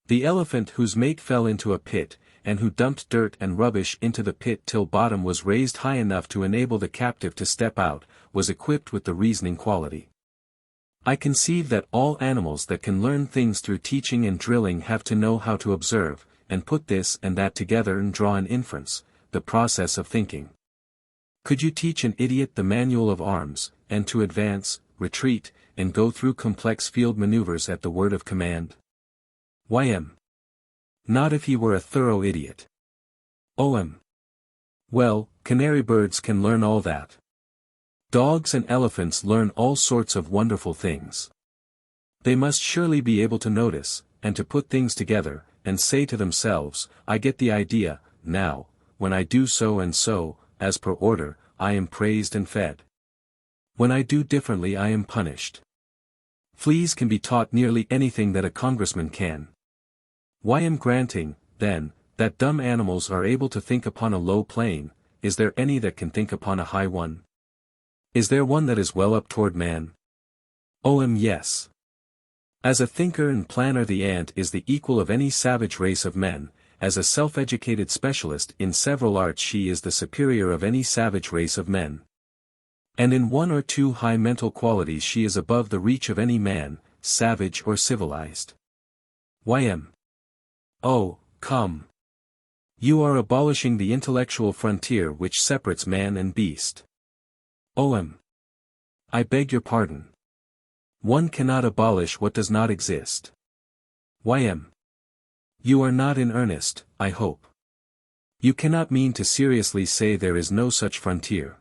The elephant whose mate fell into a pit, and who dumped dirt and rubbish into the pit till bottom was raised high enough to enable the captive to step out, was equipped with the reasoning quality. I conceive that all animals that can learn things through teaching and drilling have to know how to observe, and put this and that together and draw an inference, the process of thinking. Could you teach an idiot the manual of arms, and to advance, retreat, and go through complex field maneuvers at the word of command? Y.M. Not if he were a thorough idiot. O.M. Well, canary birds can learn all that. Dogs and elephants learn all sorts of wonderful things. They must surely be able to notice, and to put things together, and say to themselves, I get the idea, now, when I do so and so, as per order, I am praised and fed. When I do differently I am punished. Fleas can be taught nearly anything that a congressman can. Why am granting, then, that dumb animals are able to think upon a low plane, is there any that can think upon a high one? Is there one that is well up toward man? O.M. Yes. As a thinker and planner the ant is the equal of any savage race of men, as a self-educated specialist in several arts she is the superior of any savage race of men. And in one or two high mental qualities she is above the reach of any man, savage or civilized. Y.M. Oh, come. You are abolishing the intellectual frontier which separates man and beast. O.M. I beg your pardon. One cannot abolish what does not exist. Y.M. You are not in earnest, I hope. You cannot mean to seriously say there is no such frontier.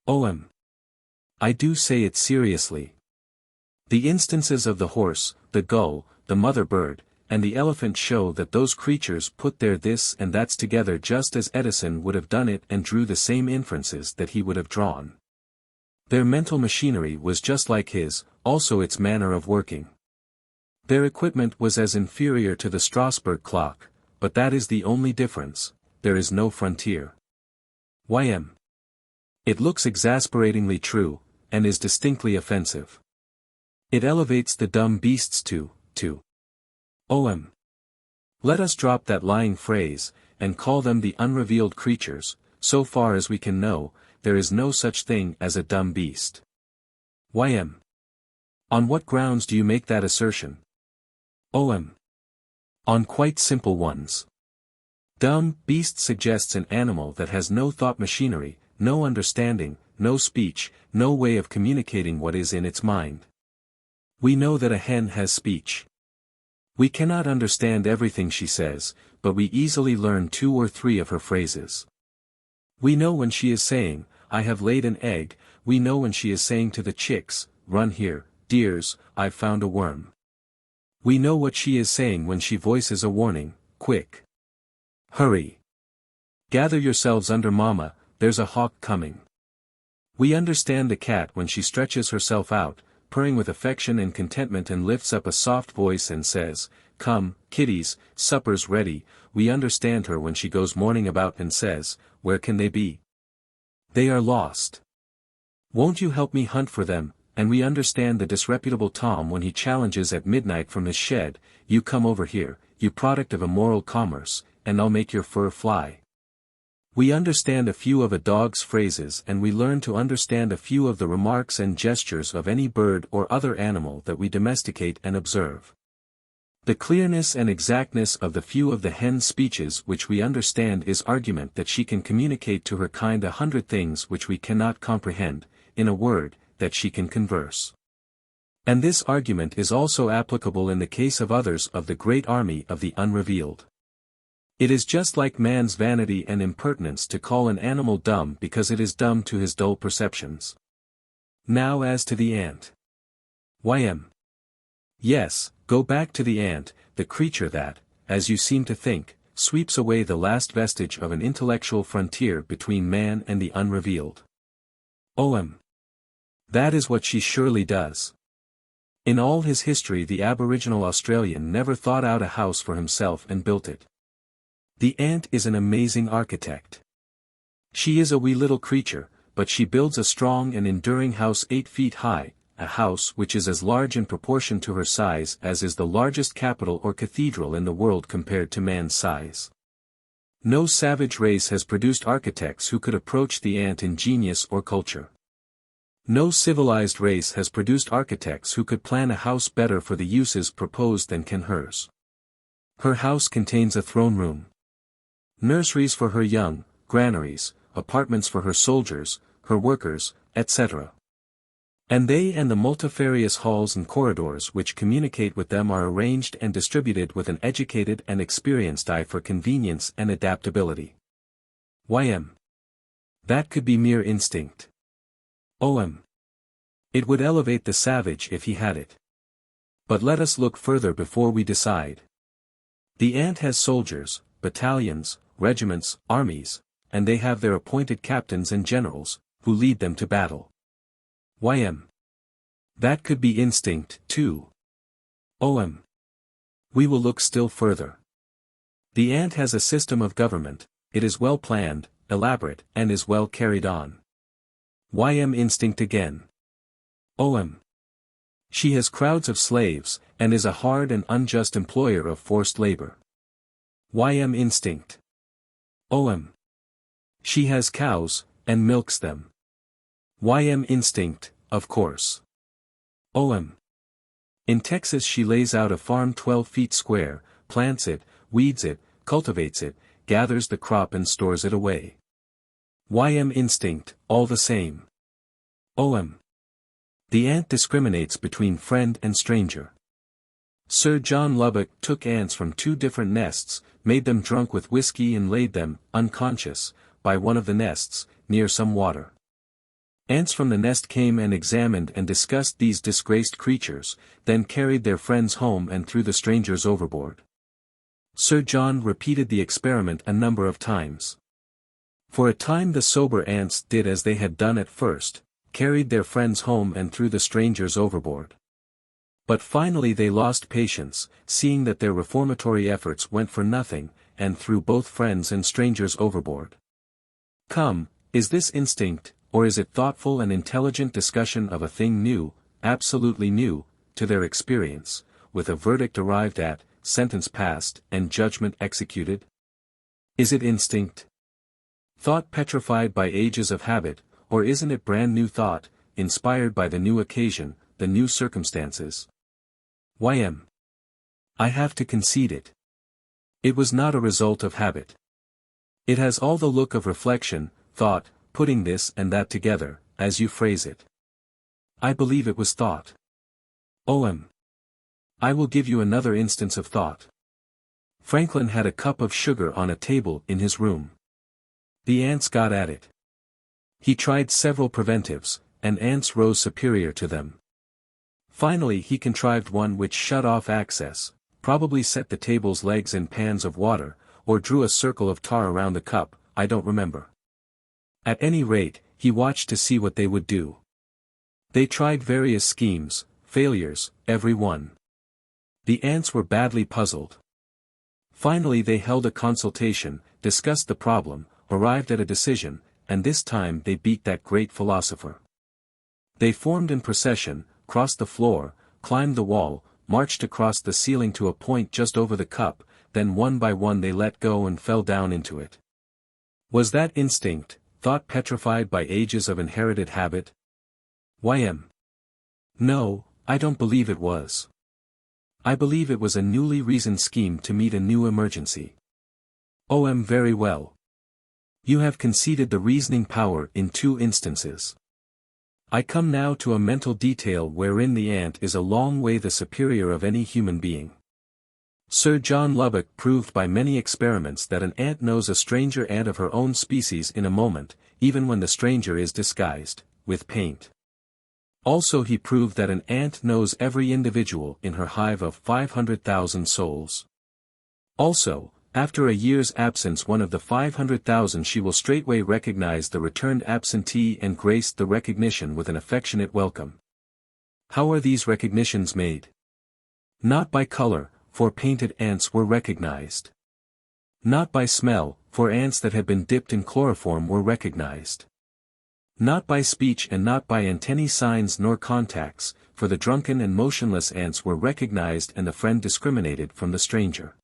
O.M. I do say it seriously. The instances of the horse, the gull, the mother bird, and the elephant show that those creatures put their this and that's together just as Edison would have done it and drew the same inferences that he would have drawn. Their mental machinery was just like his, also its manner of working. Their equipment was as inferior to the Strasbourg clock, but that is the only difference, there is no frontier. Y.M. It looks exasperatingly true, and is distinctly offensive. It elevates the dumb beasts to. O.M. Let us drop that lying phrase, and call them the unrevealed creatures, so far as we can know, there is no such thing as a dumb beast. Y.M. On what grounds do you make that assertion? O.M. On quite simple ones. Dumb beast suggests an animal that has no thought machinery, no understanding, no speech, no way of communicating what is in its mind. We know that a hen has speech. We cannot understand everything she says, but we easily learn 2 or 3 of her phrases. We know when she is saying, I have laid an egg, we know when she is saying to the chicks, run here, dears, I've found a worm. We know what she is saying when she voices a warning, quick. Hurry. Gather yourselves under mama, there's a hawk coming. We understand the cat when she stretches herself out, purring with affection and contentment and lifts up a soft voice and says, come, kiddies, supper's ready. We understand her when she goes mourning about and says, where can they be? They are lost. Won't you help me hunt for them? And we understand the disreputable Tom when he challenges at midnight from his shed, you come over here, you product of immoral commerce, and I'll make your fur fly. We understand a few of a dog's phrases and we learn to understand a few of the remarks and gestures of any bird or other animal that we domesticate and observe. The clearness and exactness of the few of the hen's speeches which we understand is argument that she can communicate to her kind 100 things which we cannot comprehend, in a word, that she can converse. And this argument is also applicable in the case of others of the great army of the unrevealed. It is just like man's vanity and impertinence to call an animal dumb because it is dumb to his dull perceptions. Now as to the ant. YM. Yes, go back to the ant, the creature that, as you seem to think, sweeps away the last vestige of an intellectual frontier between man and the unrevealed. OM. That is what she surely does. In all his history the aboriginal Australian never thought out a house for himself and built it. The ant is an amazing architect. She is a wee little creature, but she builds a strong and enduring house 8 feet high, a house which is as large in proportion to her size as is the largest capital or cathedral in the world compared to man's size. No savage race has produced architects who could approach the ant in genius or culture. No civilized race has produced architects who could plan a house better for the uses proposed than can hers. Her house contains a throne room, nurseries for her young, granaries, apartments for her soldiers, her workers, etc. And they and the multifarious halls and corridors which communicate with them are arranged and distributed with an educated and experienced eye for convenience and adaptability. YM. That could be mere instinct. OM. It would elevate the savage if he had it. But let us look further before we decide. The ant has soldiers, battalions, regiments, armies, and they have their appointed captains and generals, who lead them to battle. YM. That could be instinct, too. OM. We will look still further. The ant has a system of government, it is well planned, elaborate, and is well carried on. YM. Instinct again. OM. She has crowds of slaves, and is a hard and unjust employer of forced labor. YM. Instinct. OM. She has cows, and milks them. YM. Instinct, of course. OM. In Texas she lays out a farm 12 feet square, plants it, weeds it, cultivates it, gathers the crop and stores it away. YM. Instinct, all the same. OM. The ant discriminates between friend and stranger. Sir John Lubbock took ants from 2 different nests, made them drunk with whiskey and laid them, unconscious, by one of the nests, near some water. Ants from the nest came and examined and discussed these disgraced creatures, then carried their friends home and threw the strangers overboard. Sir John repeated the experiment a number of times. For a time the sober ants did as they had done at first, carried their friends home and threw the strangers overboard. But finally they lost patience, seeing that their reformatory efforts went for nothing, and threw both friends and strangers overboard. Come, is this instinct, or is it thoughtful and intelligent discussion of a thing new, absolutely new, to their experience, with a verdict arrived at, sentence passed, and judgment executed? Is it instinct? Thought petrified by ages of habit, or isn't it brand new thought, inspired by the new occasion, the new circumstances? YM. I have to concede it. It was not a result of habit. It has all the look of reflection, thought, putting this and that together, as you phrase it. I believe it was thought. OM. I will give you another instance of thought. Franklin had a cup of sugar on a table in his room. The ants got at it. He tried several preventives, and ants rose superior to them. Finally he contrived one which shut off access, probably set the table's legs in pans of water, or drew a circle of tar around the cup, I don't remember. At any rate, he watched to see what they would do. They tried various schemes, failures, every one. The ants were badly puzzled. Finally they held a consultation, discussed the problem, arrived at a decision, and this time they beat that great philosopher. They formed in procession, crossed the floor, climbed the wall, marched across the ceiling to a point just over the cup, then one by one they let go and fell down into it. Was that instinct, thought petrified by ages of inherited habit? YM. No, I don't believe it was. I believe it was a newly reasoned scheme to meet a new emergency. OM. Very well. You have conceded the reasoning power in 2 instances. I come now to a mental detail wherein the ant is a long way the superior of any human being. Sir John Lubbock proved by many experiments that an ant knows a stranger ant of her own species in a moment, even when the stranger is disguised with paint. Also he proved that an ant knows every individual in her hive of 500,000 souls. Also, after a year's absence one of the 500,000 she will straightway recognize the returned absentee and grace the recognition with an affectionate welcome. How are these recognitions made? Not by color, for painted ants were recognized. Not by smell, for ants that had been dipped in chloroform were recognized. Not by speech and not by antennae signs nor contacts, for the drunken and motionless ants were recognized and the friend discriminated from the stranger.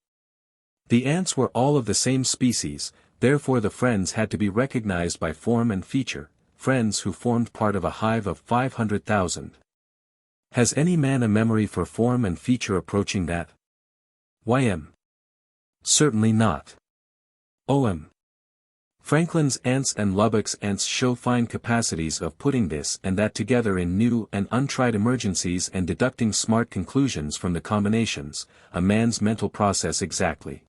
The ants were all of the same species, therefore the friends had to be recognized by form and feature, friends who formed part of a hive of 500,000. Has any man a memory for form and feature approaching that? YM. Certainly not. OM. Franklin's ants and Lubbock's ants show fine capacities of putting this and that together in new and untried emergencies and deducting smart conclusions from the combinations, a man's mental process exactly.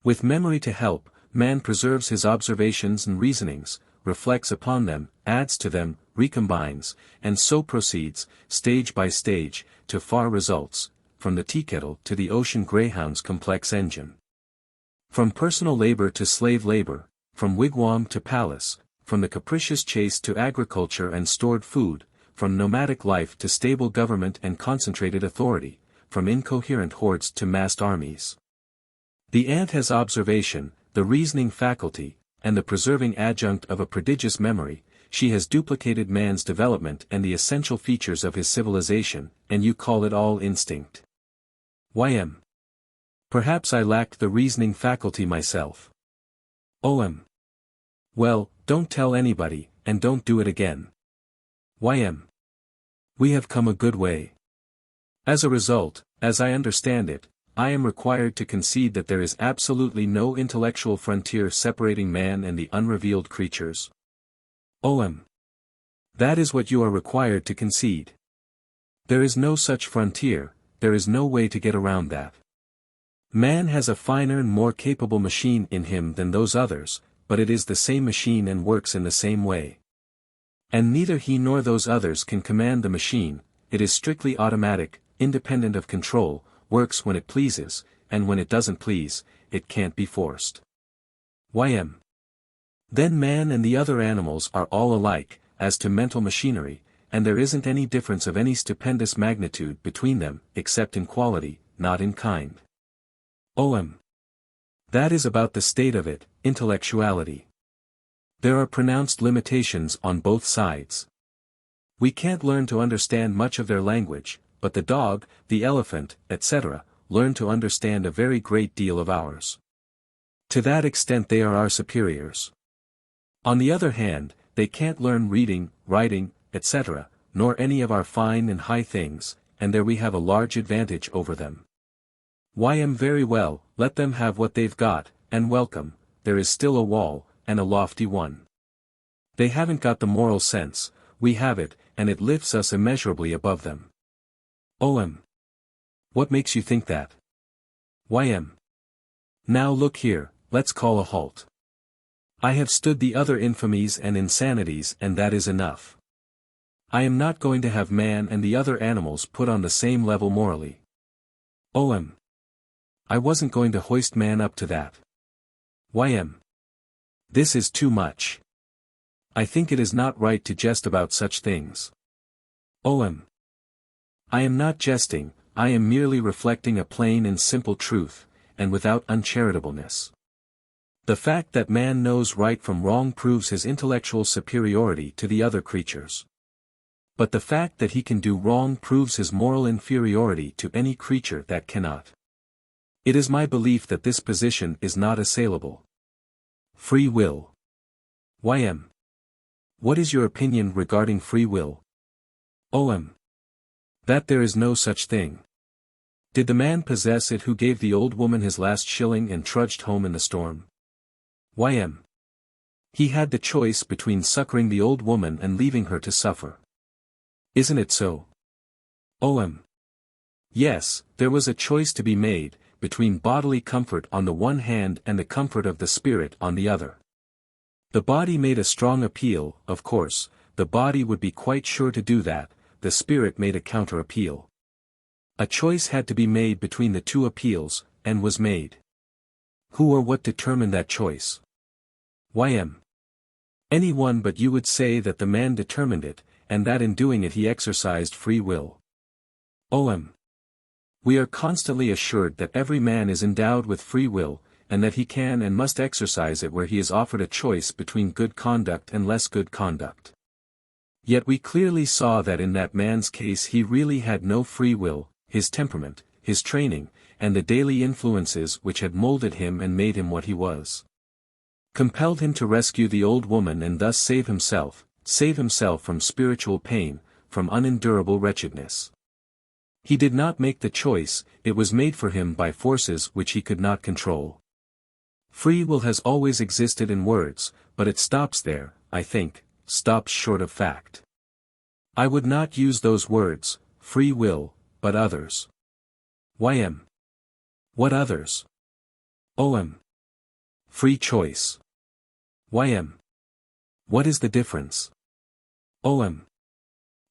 With memory to help, man preserves his observations and reasonings, reflects upon them, adds to them, recombines, and so proceeds, stage by stage, to far results, from the teakettle to the ocean greyhound's complex engine. From personal labor to slave labor, from wigwam to palace, from the capricious chase to agriculture and stored food, from nomadic life to stable government and concentrated authority, from incoherent hordes to massed armies. The ant has observation, the reasoning faculty, and the preserving adjunct of a prodigious memory. She has duplicated man's development and the essential features of his civilization, and you call it all instinct. YM. Perhaps I lacked the reasoning faculty myself. OM. Well, don't tell anybody, and don't do it again. YM. We have come a good way. As a result, as I understand it, I am required to concede that there is absolutely no intellectual frontier separating man and the unrevealed creatures. OM. That is what you are required to concede. There is no such frontier, there is no way to get around that. Man has a finer and more capable machine in him than those others, but it is the same machine and works in the same way. And neither he nor those others can command the machine, it is strictly automatic, independent of control, works when it pleases, and when it doesn't please, it can't be forced. YM. Then man and the other animals are all alike, as to mental machinery, and there isn't any difference of any stupendous magnitude between them, except in quality, not in kind. OM. That is about the state of it, intellectuality. There are pronounced limitations on both sides. We can't learn to understand much of their language, but the dog, the elephant, etc., learn to understand a very great deal of ours. To that extent they are our superiors. On the other hand, they can't learn reading, writing, etc., nor any of our fine and high things, and there we have a large advantage over them. YM. Very well, let them have what they've got, and welcome, there is still a wall, and a lofty one. They haven't got the moral sense, we have it, and it lifts us immeasurably above them. OM. What makes you think that? YM. Now look here, let's call a halt. I have stood the other infamies and insanities and that is enough. I am not going to have man and the other animals put on the same level morally. OM. I wasn't going to hoist man up to that. YM. This is too much. I think it is not right to jest about such things. OM. I am not jesting, I am merely reflecting a plain and simple truth, and without uncharitableness. The fact that man knows right from wrong proves his intellectual superiority to the other creatures. But the fact that he can do wrong proves his moral inferiority to any creature that cannot. It is my belief that this position is not assailable. Free will. YM. What is your opinion regarding free will? OM. That there is no such thing. Did the man possess it who gave the old woman his last shilling and trudged home in the storm? YM. He had the choice between succoring the old woman and leaving her to suffer. Isn't it so? OM. Yes, there was a choice to be made, between bodily comfort on the one hand and the comfort of the spirit on the other. The body made a strong appeal, of course, the body would be quite sure to do that, the spirit made a counter-appeal. A choice had to be made between the two appeals, and was made. Who or what determined that choice? YM. Anyone, but you would say that the man determined it, and that in doing it he exercised free will. OM. We are constantly assured that every man is endowed with free will, and that he can and must exercise it where he is offered a choice between good conduct and less good conduct. Yet we clearly saw that in that man's case he really had no free will, his temperament, his training, and the daily influences which had molded him and made him what he was, compelled him to rescue the old woman and thus save himself from spiritual pain, from unendurable wretchedness. He did not make the choice, it was made for him by forces which he could not control. Free will has always existed in words, but it stops there, I think, stops short of fact. I would not use those words, free will, but others. YM. What others? OM. Free choice. YM. What is the difference? OM.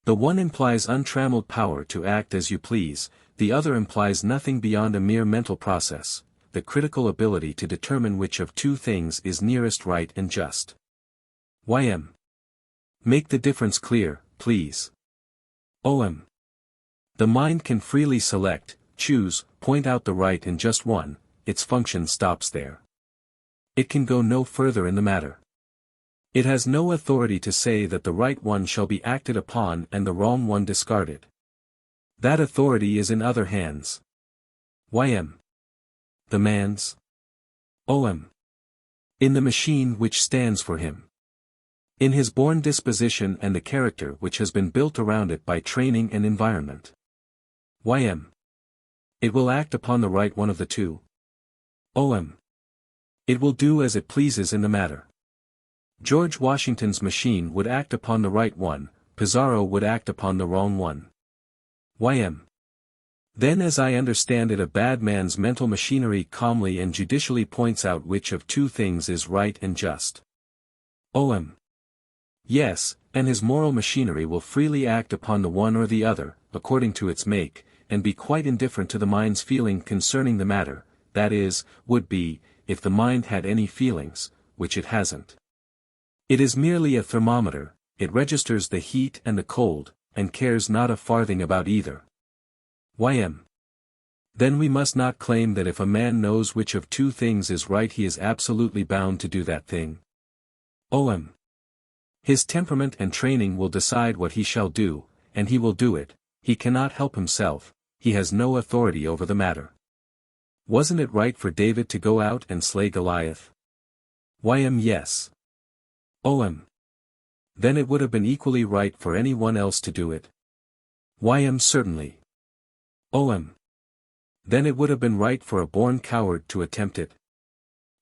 The one implies untrammeled power to act as you please, the other implies nothing beyond a mere mental process, the critical ability to determine which of two things is nearest right and just. YM. Make the difference clear, please. OM. The mind can freely select, choose, point out the right and just one, its function stops there. It can go no further in the matter. It has no authority to say that the right one shall be acted upon and the wrong one discarded. That authority is in other hands. YM. The man's? OM. In the machine which stands for him. In his born disposition and the character which has been built around it by training and environment. YM. It will act upon the right one of the two. OM. It will do as it pleases in the matter. George Washington's machine would act upon the right one, Pizarro would act upon the wrong one. YM. Then as I understand it, a bad man's mental machinery calmly and judicially points out which of two things is right and just. OM. Yes, and his moral machinery will freely act upon the one or the other, according to its make, and be quite indifferent to the mind's feeling concerning the matter, that is, would be, if the mind had any feelings, which it hasn't. It is merely a thermometer, it registers the heat and the cold, and cares not a farthing about either. YM. Then we must not claim that if a man knows which of two things is right he is absolutely bound to do that thing. OM. His temperament and training will decide what he shall do, and he will do it, he cannot help himself, he has no authority over the matter. Wasn't it right for David to go out and slay Goliath? YM. Yes. OM. Then it would have been equally right for anyone else to do it. YM. Certainly. OM. Then it would have been right for a born coward to attempt it.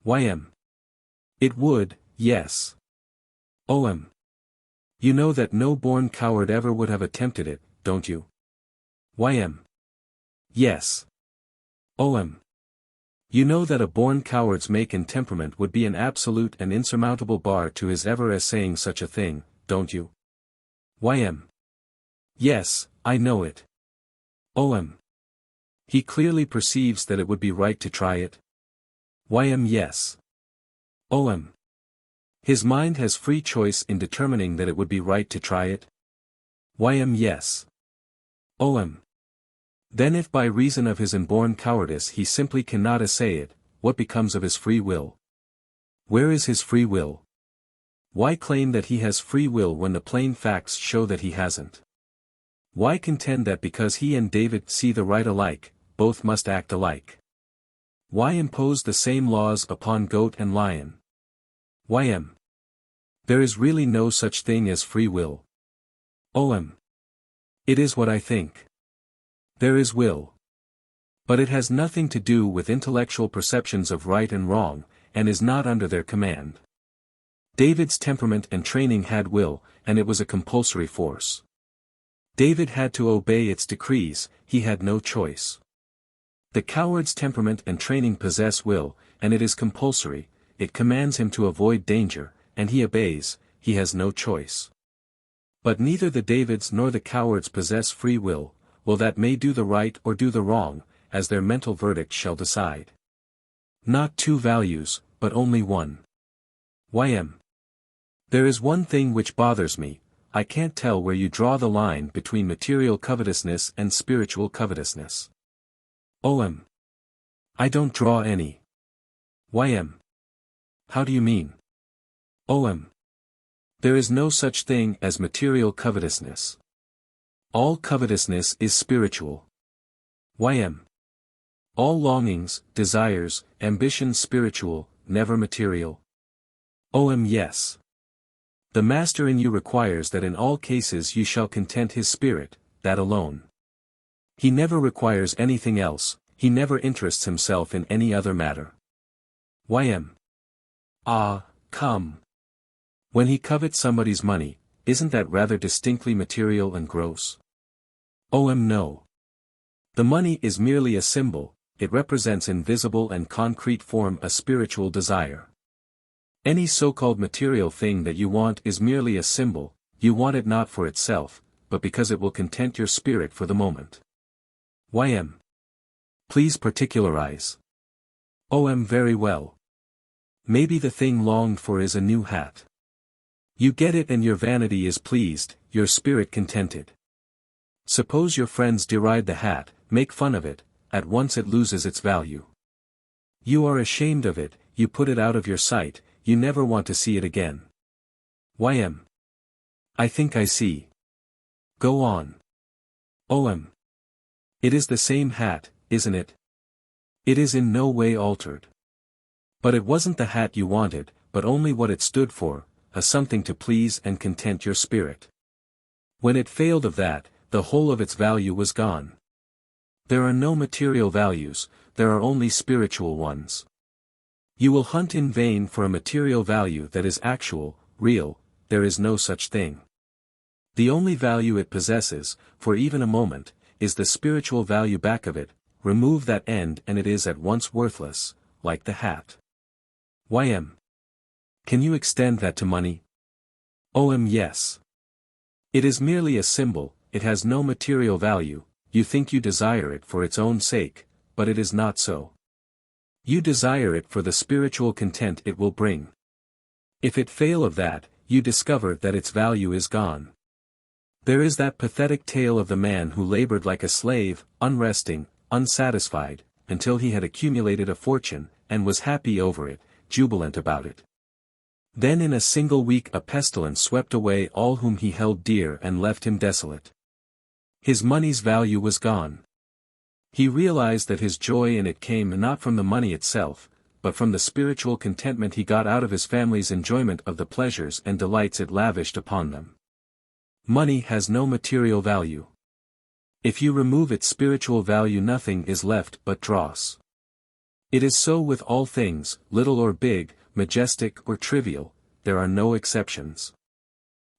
YM. It would, yes. OM. You know that no born coward ever would have attempted it, don't you? YM. Yes. OM. You know that a born coward's make and temperament would be an absolute and insurmountable bar to his ever essaying such a thing, don't you? YM. Yes, I know it. OM. He clearly perceives that it would be right to try it? YM. Yes. OM. His mind has free choice in determining that it would be right to try it? YM. Yes. OM. Then if by reason of his inborn cowardice he simply cannot essay it, what becomes of his free will? Where is his free will? Why claim that he has free will when the plain facts show that he hasn't? Why contend that because he and David see the right alike, both must act alike? Why impose the same laws upon goat and lion? YM. There is really no such thing as free will. OM. It is what I think. There is will. But it has nothing to do with intellectual perceptions of right and wrong, and is not under their command. David's temperament and training had will, and it was a compulsory force. David had to obey its decrees, he had no choice. The coward's temperament and training possess will, and it is compulsory, it commands him to avoid danger, and he obeys, he has no choice. But neither the Davids nor the cowards possess free will that may do the right or do the wrong, as their mental verdict shall decide. Not two values, but only one. YM. There is one thing which bothers me, I can't tell where you draw the line between material covetousness and spiritual covetousness. OM. I don't draw any. YM. How do you mean? OM. There is no such thing as material covetousness. All covetousness is spiritual. YM. All longings, desires, ambitions spiritual, never material. OM. Yes. The master in you requires that in all cases you shall content his spirit, that alone. He never requires anything else, he never interests himself in any other matter. YM. Ah, come. When he covets somebody's money, isn't that rather distinctly material and gross? OM. No. The money is merely a symbol, it represents in visible and concrete form a spiritual desire. Any so-called material thing that you want is merely a symbol, you want it not for itself, but because it will content your spirit for the moment. YM. Please particularize. OM. Very well. Maybe the thing longed for is a new hat. You get it and your vanity is pleased, your spirit contented. Suppose your friends deride the hat, make fun of it, at once it loses its value. You are ashamed of it, you put it out of your sight, you never want to see it again. YM. I think I see. Go on. OM. It is the same hat, isn't it? It is in no way altered. But it wasn't the hat you wanted, but only what it stood for, a something to please and content your spirit. When it failed of that, the whole of its value was gone. There are no material values, there are only spiritual ones. You will hunt in vain for a material value that is actual, real, there is no such thing. The only value it possesses, for even a moment, is the spiritual value back of it, remove that end and it is at once worthless, like the hat. YM. Can you extend that to money? OM. Yes. It is merely a symbol, it has no material value, you think you desire it for its own sake, but it is not so. You desire it for the spiritual content it will bring. If it fail of that, you discover that its value is gone. There is that pathetic tale of the man who labored like a slave, unresting, unsatisfied, until he had accumulated a fortune, and was happy over it, jubilant about it. Then in a single week a pestilence swept away all whom he held dear and left him desolate. His money's value was gone. He realized that his joy in it came not from the money itself, but from the spiritual contentment he got out of his family's enjoyment of the pleasures and delights it lavished upon them. Money has no material value. If you remove its spiritual value nothing is left but dross. It is so with all things, little or big, majestic or trivial, there are no exceptions.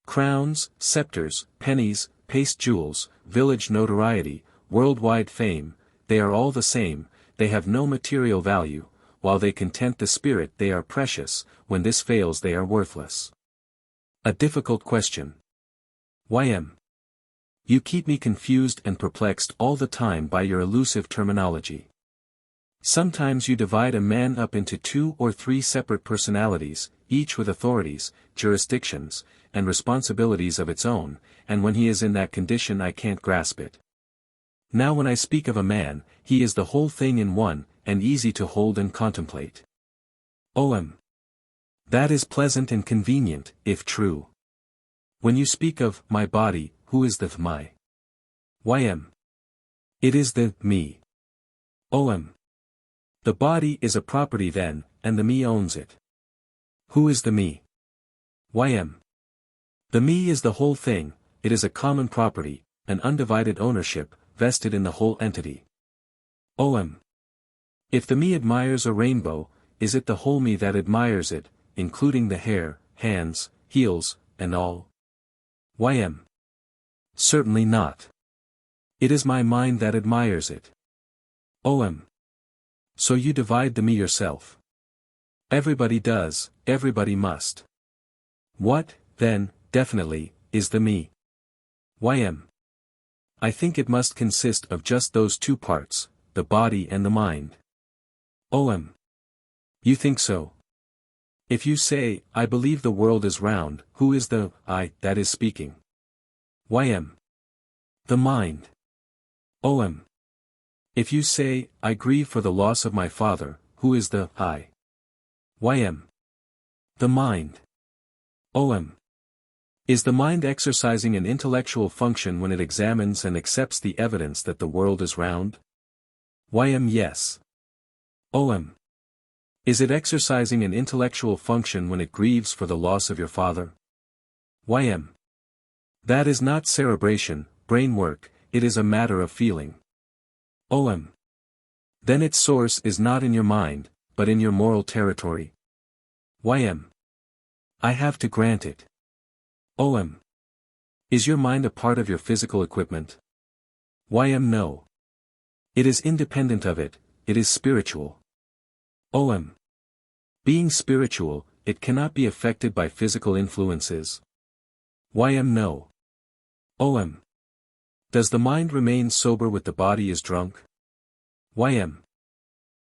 Crowns, scepters, pennies, paste jewels, village notoriety, worldwide fame, they are all the same, they have no material value, while they content the spirit they are precious, when this fails they are worthless. A difficult question. YM. You keep me confused and perplexed all the time by your elusive terminology. Sometimes you divide a man up into 2 or 3 separate personalities, each with authorities, jurisdictions, and responsibilities of its own, and when he is in that condition I can't grasp it. Now when I speak of a man, he is the whole thing in one, and easy to hold and contemplate. OM. That is pleasant and convenient, if true. When you speak of my body, who is the my? YM. It is the me. OM. The body is a property then, and the me owns it. Who is the me? YM. The me is the whole thing, it is a common property, an undivided ownership, vested in the whole entity. OM. If the me admires a rainbow, is it the whole me that admires it, including the hair, hands, heels, and all? YM. Certainly not. It is my mind that admires it. OM. So you divide the me yourself. Everybody does, everybody must. What, then, definitely, is the me? YM. I think it must consist of just those two parts, the body and the mind. OM. You think so? If you say, I believe the world is round, who is the I that is speaking? YM. The mind. OM. If you say, I grieve for the loss of my father, who is the I? YM. The mind. OM. Is the mind exercising an intellectual function when it examines and accepts the evidence that the world is round? YM. Yes. OM. Is it exercising an intellectual function when it grieves for the loss of your father? YM. That is not cerebration, brain work, it is a matter of feeling. OM. Then its source is not in your mind, but in your moral territory. YM. I have to grant it. OM. Is your mind a part of your physical equipment? YM. No. It is independent of it, it is spiritual. OM. Being spiritual, it cannot be affected by physical influences. YM. No. OM. Does the mind remain sober with the body is drunk? YM.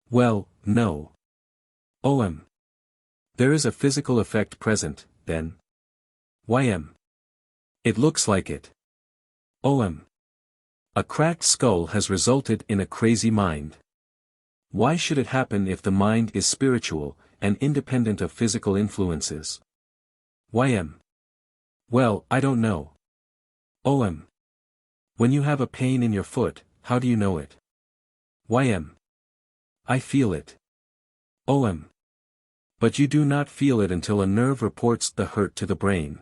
Well, no. OM. There is a physical effect present, then. YM. It looks like it. OM. A cracked skull has resulted in a crazy mind. Why should it happen if the mind is spiritual, and independent of physical influences? YM. Well, I don't know. OM. When you have a pain in your foot, how do you know it? YM. I feel it. OM. But you do not feel it until a nerve reports the hurt to the brain.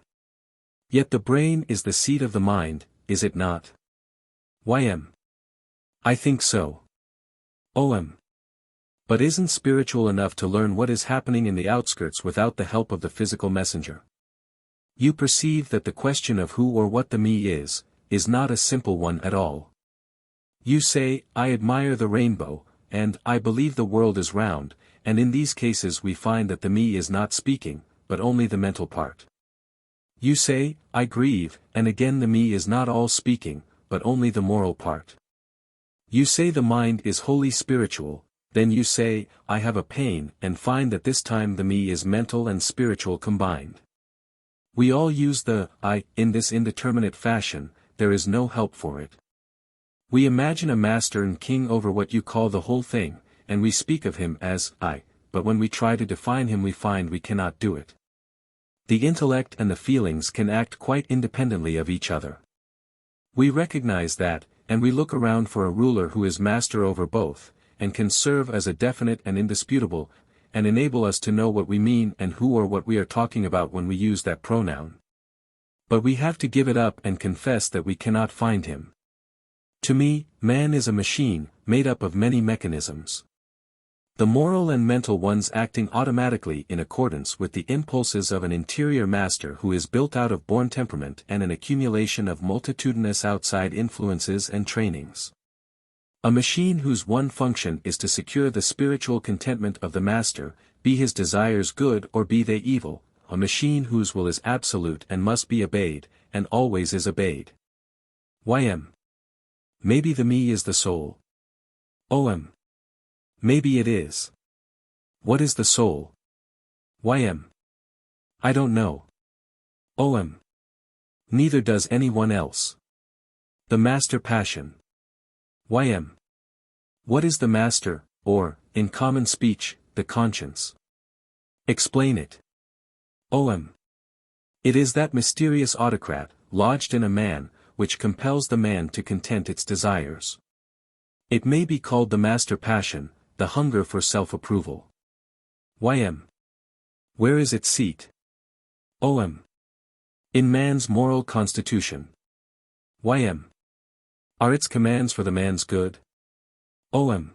Yet the brain is the seat of the mind, is it not? YM. I think so. OM. But isn't spiritual enough to learn what is happening in the outskirts without the help of the physical messenger? You perceive that the question of who or what the me is not a simple one at all. You say, I admire the rainbow, and I believe the world is round, and in these cases we find that the me is not speaking, but only the mental part. You say, I grieve, and again the me is not all speaking, but only the moral part. You say the mind is wholly spiritual, then you say, I have a pain, and find that this time the me is mental and spiritual combined. We all use the I in this indeterminate fashion, there is no help for it. We imagine a master and king over what you call the whole thing, and we speak of him as I, but when we try to define him we find we cannot do it. The intellect and the feelings can act quite independently of each other. We recognize that, and we look around for a ruler who is master over both, and can serve as a definite and indisputable, and enable us to know what we mean and who or what we are talking about when we use that pronoun. But we have to give it up and confess that we cannot find him. To me, man is a machine, made up of many mechanisms. The moral and mental ones acting automatically in accordance with the impulses of an interior master who is built out of born temperament and an accumulation of multitudinous outside influences and trainings. A machine whose one function is to secure the spiritual contentment of the master, be his desires good or be they evil, a machine whose will is absolute and must be obeyed, and always is obeyed. YM. Maybe the me is the soul. OM. Maybe it is. What is the soul? YM. I don't know. OM. Neither does anyone else. The master passion. YM. What is the master, or, in common speech, the conscience? Explain it. OM. It is that mysterious autocrat, lodged in a man, which compels the man to content its desires. It may be called the master passion, the hunger for self-approval. YM. Where is its seat? OM. In man's moral constitution. YM. Are its commands for the man's good? OM.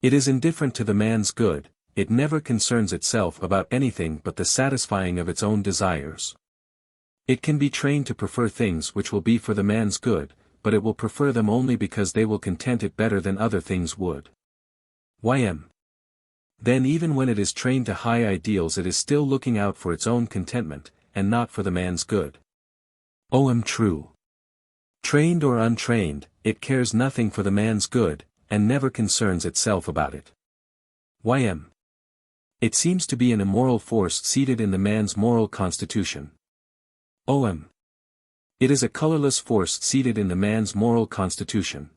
It is indifferent to the man's good, it never concerns itself about anything but the satisfying of its own desires. It can be trained to prefer things which will be for the man's good, but it will prefer them only because they will content it better than other things would. YM. Then even when it is trained to high ideals it is still looking out for its own contentment, and not for the man's good. OM. True. Trained or untrained, it cares nothing for the man's good, and never concerns itself about it. YM. It seems to be an immoral force seated in the man's moral constitution. OM. It is a colorless force seated in the man's moral constitution.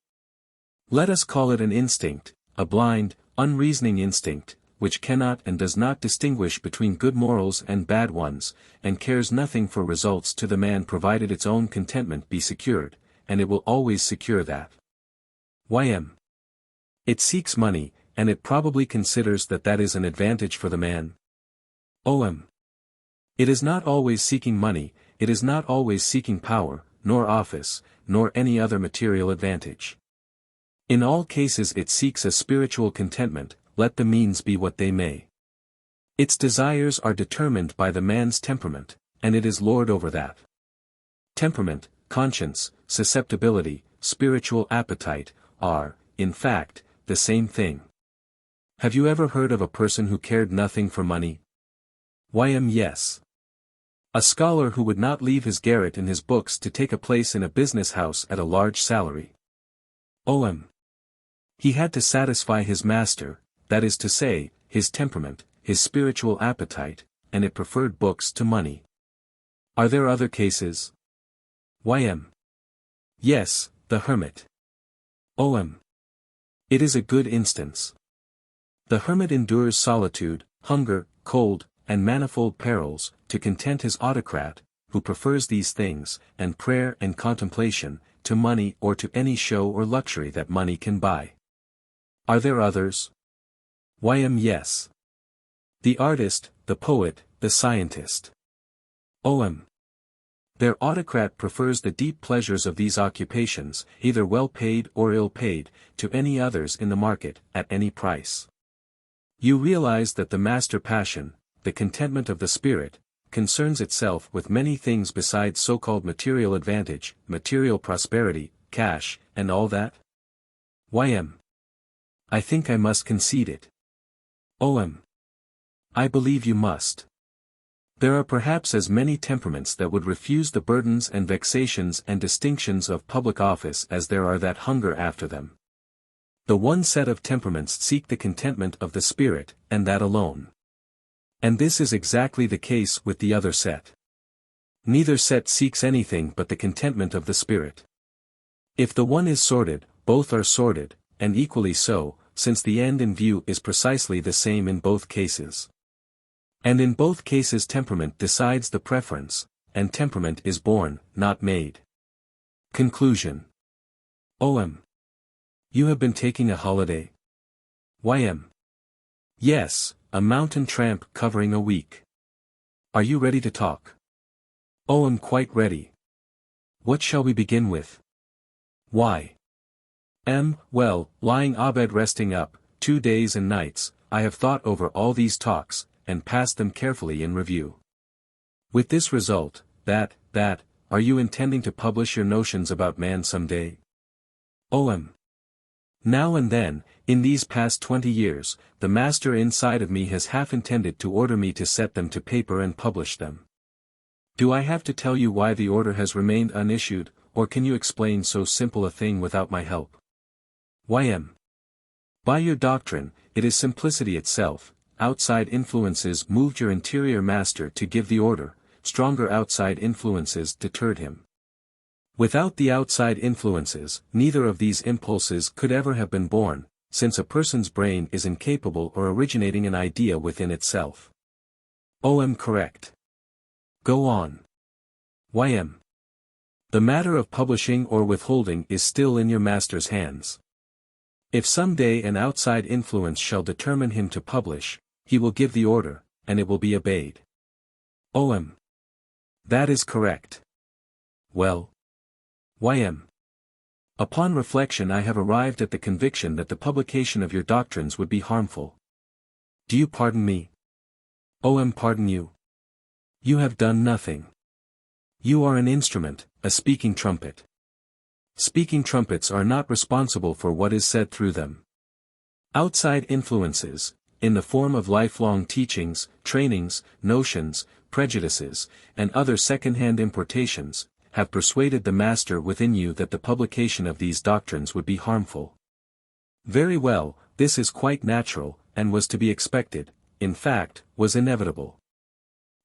Let us call it an instinct, a blind, unreasoning instinct, which cannot and does not distinguish between good morals and bad ones, and cares nothing for results to the man provided its own contentment be secured, and it will always secure that. YM. It seeks money, and it probably considers that that is an advantage for the man. OM. It is not always seeking money, it is not always seeking power, nor office, nor any other material advantage. In all cases it seeks a spiritual contentment, let the means be what they may. Its desires are determined by the man's temperament, and it is lord over that. Temperament, conscience, susceptibility, spiritual appetite, are, in fact, the same thing. Have you ever heard of a person who cared nothing for money? YM. Yes. A scholar who would not leave his garret and his books to take a place in a business house at a large salary. OM. He had to satisfy his master, that is to say, his temperament, his spiritual appetite, and it preferred books to money. Are there other cases? YM. Yes, the hermit. OM. It is a good instance. The hermit endures solitude, hunger, cold, and manifold perils, to content his autocrat, who prefers these things, and prayer and contemplation, to money or to any show or luxury that money can buy. Are there others? YM. Yes. The artist, the poet, the scientist. OM. Their autocrat prefers the deep pleasures of these occupations, either well paid or ill paid, to any others in the market, at any price. You realize that the master passion, the contentment of the spirit, concerns itself with many things besides so-called material advantage, material prosperity, cash, and all that? YM. I think I must concede it. OM. I believe you must. There are perhaps as many temperaments that would refuse the burdens and vexations and distinctions of public office as there are that hunger after them. The one set of temperaments seek the contentment of the spirit, and that alone. And this is exactly the case with the other set. Neither set seeks anything but the contentment of the spirit. If the one is sordid, both are sordid, and equally so, since the end in view is precisely the same in both cases. And in both cases temperament decides the preference, and temperament is born, not made. Conclusion. OM. You have been taking a holiday? YM. Yes, a mountain tramp covering a week. Are you ready to talk? OM. Quite ready. What shall we begin with? YM. Well, lying abed resting up, 2 days and nights, I have thought over all these talks, and passed them carefully in review. With this result, that, are you intending to publish your notions about man some day? OM. Now and then, in these past 20 years, the master inside of me has half intended to order me to set them to paper and publish them. Do I have to tell you why the order has remained unissued, or can you explain so simple a thing without my help? YM. By your doctrine, it is simplicity itself. Outside influences moved your interior master to give the order, stronger outside influences deterred him. Without the outside influences, neither of these impulses could ever have been born, since a person's brain is incapable of originating an idea within itself. OM. Correct. Go on. YM. The matter of publishing or withholding is still in your master's hands. If some day an outside influence shall determine him to publish, he will give the order, and it will be obeyed. OM. That is correct. Well. YM. Upon reflection I have arrived at the conviction that the publication of your doctrines would be harmful. Do you pardon me? OM. Pardon you? You have done nothing. You are an instrument, a speaking trumpet. Speaking trumpets are not responsible for what is said through them. Outside influences, in the form of lifelong teachings, trainings, notions, prejudices, and other second-hand importations, have persuaded the master within you that the publication of these doctrines would be harmful. Very well, this is quite natural, and was to be expected, in fact, was inevitable.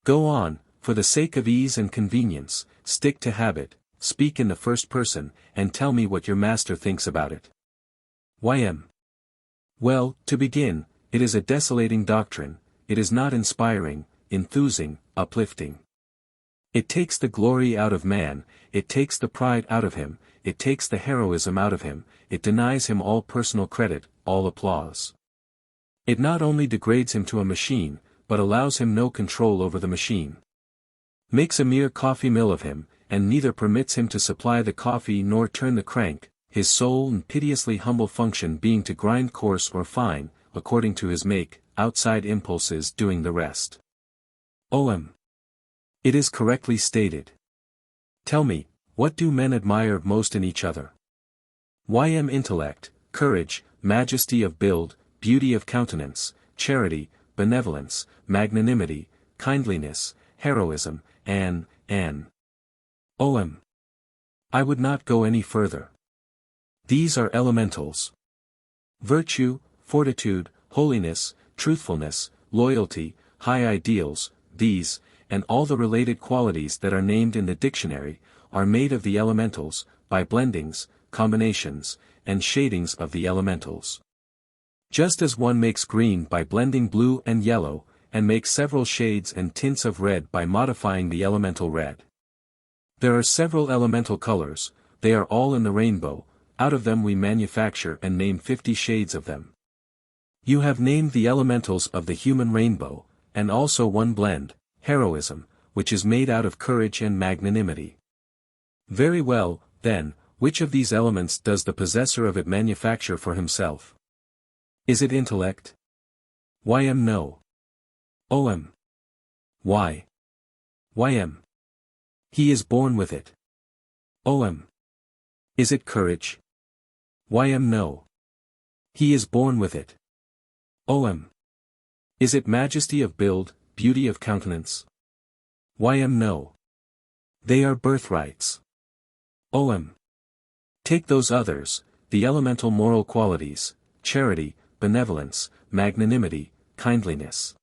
Go on, for the sake of ease and convenience, stick to habit, speak in the first person, and tell me what your master thinks about it. YM. Well, to begin, it is a desolating doctrine, it is not inspiring, enthusing, uplifting. It takes the glory out of man, it takes the pride out of him, it takes the heroism out of him, it denies him all personal credit, all applause. It not only degrades him to a machine, but allows him no control over the machine. Makes a mere coffee mill of him, and neither permits him to supply the coffee nor turn the crank, his sole and piteously humble function being to grind coarse or fine, according to his make, outside impulses doing the rest. OM. It is correctly stated. Tell me, what do men admire most in each other? YM. Intellect, courage, majesty of build, beauty of countenance, charity, benevolence, magnanimity, kindliness, heroism, and OM. I would not go any further. These are elementals. Virtue, fortitude, holiness, truthfulness, loyalty, high ideals, these, and all the related qualities that are named in the dictionary, are made of the elementals, by blendings, combinations, and shadings of the elementals. Just as one makes green by blending blue and yellow, and makes several shades and tints of red by modifying the elemental red. There are several elemental colors, they are all in the rainbow, out of them we manufacture and name 50 shades of them. You have named the elementals of the human rainbow, and also one blend, heroism, which is made out of courage and magnanimity. Very well, then, which of these elements does the possessor of it manufacture for himself? Is it intellect? YM. No. OM. Why? YM. He is born with it. OM. Is it courage? YM. No. He is born with it. OM. Is it majesty of build, beauty of countenance? YM. No. They are birthrights. OM. Take those others, the elemental moral qualities, charity, benevolence, magnanimity, kindliness.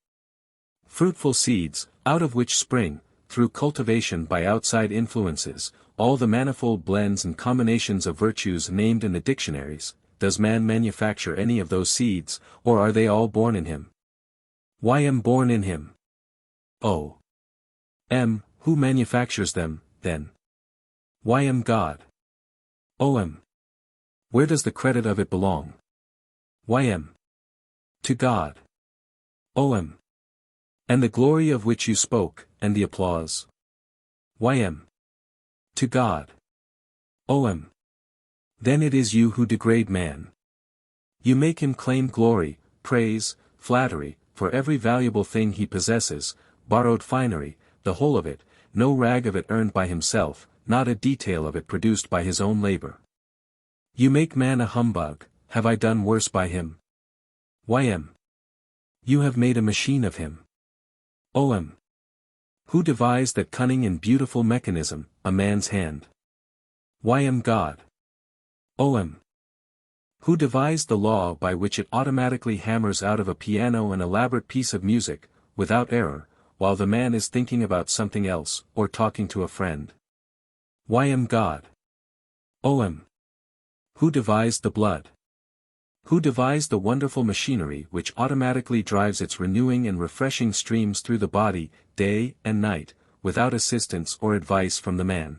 Fruitful seeds, out of which spring, through cultivation by outside influences, all the manifold blends and combinations of virtues named in the dictionaries. Does man manufacture any of those seeds, or are they all born in him? YM. Born in him. OM. Who manufactures them, then? YM. God. OM. Where does the credit of it belong? YM. To God. OM. And the glory of which you spoke, and the applause? YM. To God. OM. Then it is you who degrade man. You make him claim glory, praise, flattery, for every valuable thing he possesses, borrowed finery, the whole of it, no rag of it earned by himself, not a detail of it produced by his own labor. You make man a humbug. Have I done worse by him? YM. You have made a machine of him. OM. Who devised that cunning and beautiful mechanism, a man's hand? YM. God. OM. Who devised the law by which it automatically hammers out of a piano an elaborate piece of music, without error, while the man is thinking about something else, or talking to a friend? YM. God. OM. Who devised the blood? Who devised the wonderful machinery which automatically drives its renewing and refreshing streams through the body, day and night, without assistance or advice from the man?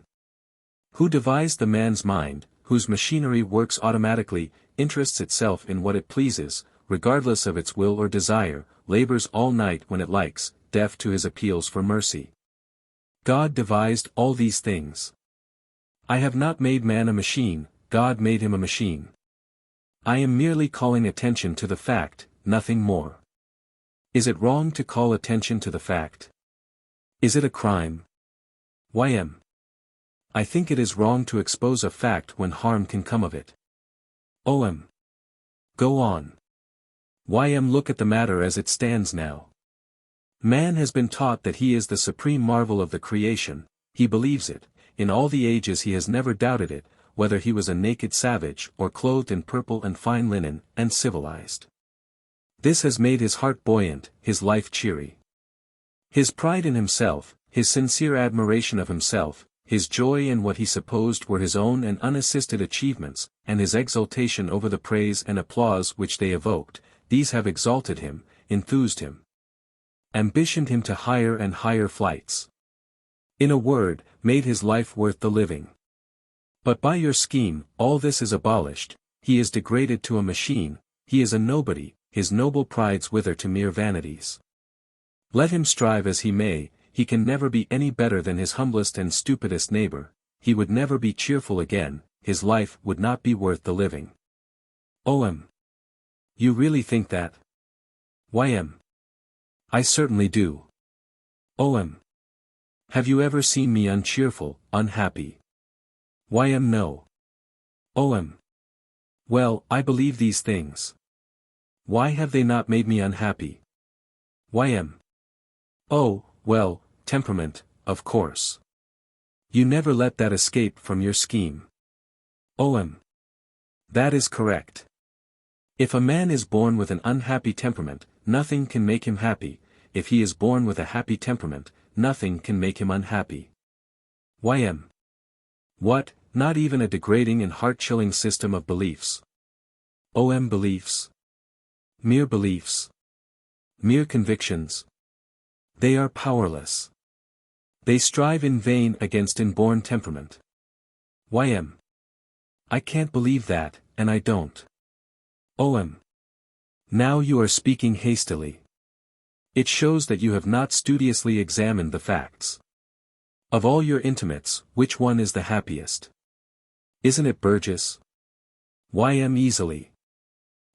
Who devised the man's mind, whose machinery works automatically, interests itself in what it pleases, regardless of its will or desire, labors all night when it likes, deaf to his appeals for mercy. God devised all these things. I have not made man a machine, God made him a machine. I am merely calling attention to the fact, nothing more. Is it wrong to call attention to the fact? Is it a crime? VIII. I think it is wrong to expose a fact when harm can come of it. OM. Go on. VIII. Look at the matter as it stands now. Man has been taught that he is the supreme marvel of the creation, he believes it, in all the ages he has never doubted it, whether he was a naked savage or clothed in purple and fine linen, and civilized. This has made his heart buoyant, his life cheery. His pride in himself, his sincere admiration of himself, his joy in what he supposed were his own and unassisted achievements, and his exultation over the praise and applause which they evoked, these have exalted him, enthused him, ambitioned him to higher and higher flights. In a word, made his life worth the living. But by your scheme, all this is abolished, he is degraded to a machine, he is a nobody, his noble prides wither to mere vanities. Let him strive as he may, he can never be any better than his humblest and stupidest neighbor, he would never be cheerful again, his life would not be worth the living. OM. You really think that? YM. I certainly do. OM. Have you ever seen me uncheerful, unhappy? YM. No. OM. Well, I believe these things. Why have they not made me unhappy? YM. Oh, well, temperament, of course. You never let that escape from your scheme. OM. That is correct. If a man is born with an unhappy temperament, nothing can make him happy, if he is born with a happy temperament, nothing can make him unhappy. YM. What, not even a degrading and heart-chilling system of beliefs? OM. Beliefs? Mere beliefs. Mere convictions. They are powerless. They strive in vain against inborn temperament. YM. I can't believe that, and I don't. OM. Now you are speaking hastily. It shows that you have not studiously examined the facts. Of all your intimates, which one is the happiest? Isn't it Burgess? YM. Easily.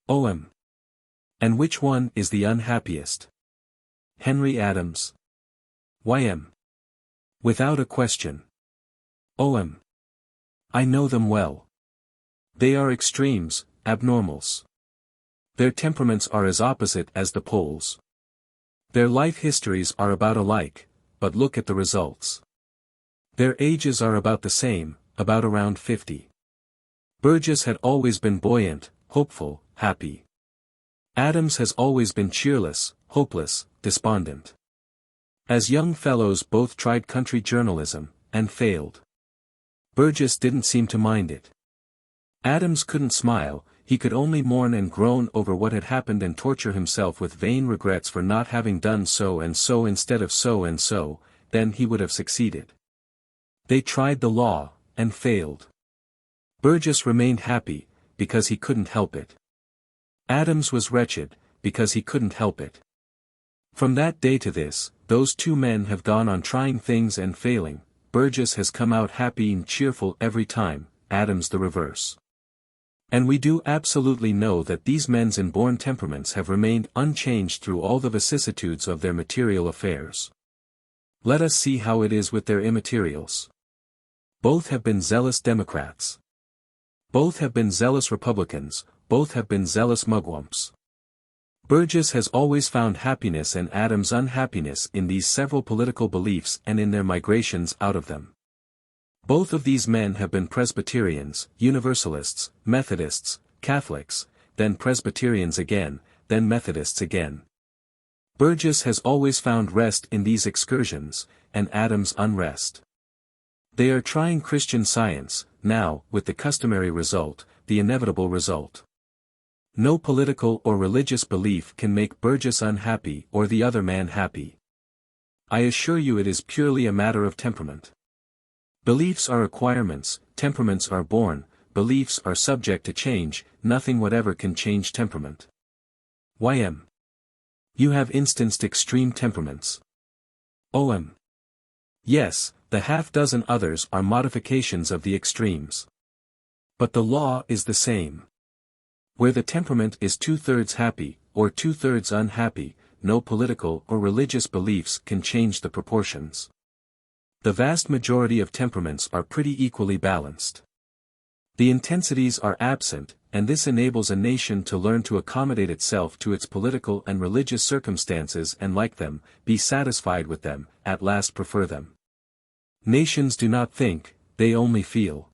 OM. And which one is the unhappiest? Henry Adams. YM. Without a question. OM. I know them well. They are extremes, abnormals. Their temperaments are as opposite as the poles. Their life histories are about alike, but look at the results. Their ages are about the same, about around 50. Burgess had always been buoyant, hopeful, happy. Adams has always been cheerless, hopeless, despondent. As young fellows both tried country journalism, and failed. Burgess didn't seem to mind it. Adams couldn't smile, he could only mourn and groan over what had happened and torture himself with vain regrets for not having done so and so instead of so and so, then he would have succeeded. They tried the law, and failed. Burgess remained happy, because he couldn't help it. Adams was wretched, because he couldn't help it. From that day to this, those two men have gone on trying things and failing. Burgess has come out happy and cheerful every time, Adams the reverse. And we do absolutely know that these men's inborn temperaments have remained unchanged through all the vicissitudes of their material affairs. Let us see how it is with their immaterials. Both have been zealous Democrats. Both have been zealous Republicans, both have been zealous mugwumps. Burgess has always found happiness and Adams unhappiness in these several political beliefs and in their migrations out of them. Both of these men have been Presbyterians, Universalists, Methodists, Catholics, then Presbyterians again, then Methodists again. Burgess has always found rest in these excursions, and Adams unrest. They are trying Christian Science, now, with the customary result, the inevitable result. No political or religious belief can make Burgess unhappy or the other man happy. I assure you it is purely a matter of temperament. Beliefs are acquirements, temperaments are born, beliefs are subject to change, nothing whatever can change temperament. YM. You have instanced extreme temperaments. OM. Yes, the half-dozen others are modifications of the extremes. But the law is the same. Where the temperament is 2/3 happy, or 2/3 unhappy, no political or religious beliefs can change the proportions. The vast majority of temperaments are pretty equally balanced. The intensities are absent, and this enables a nation to learn to accommodate itself to its political and religious circumstances and like them, be satisfied with them, at last prefer them. Nations do not think, they only feel.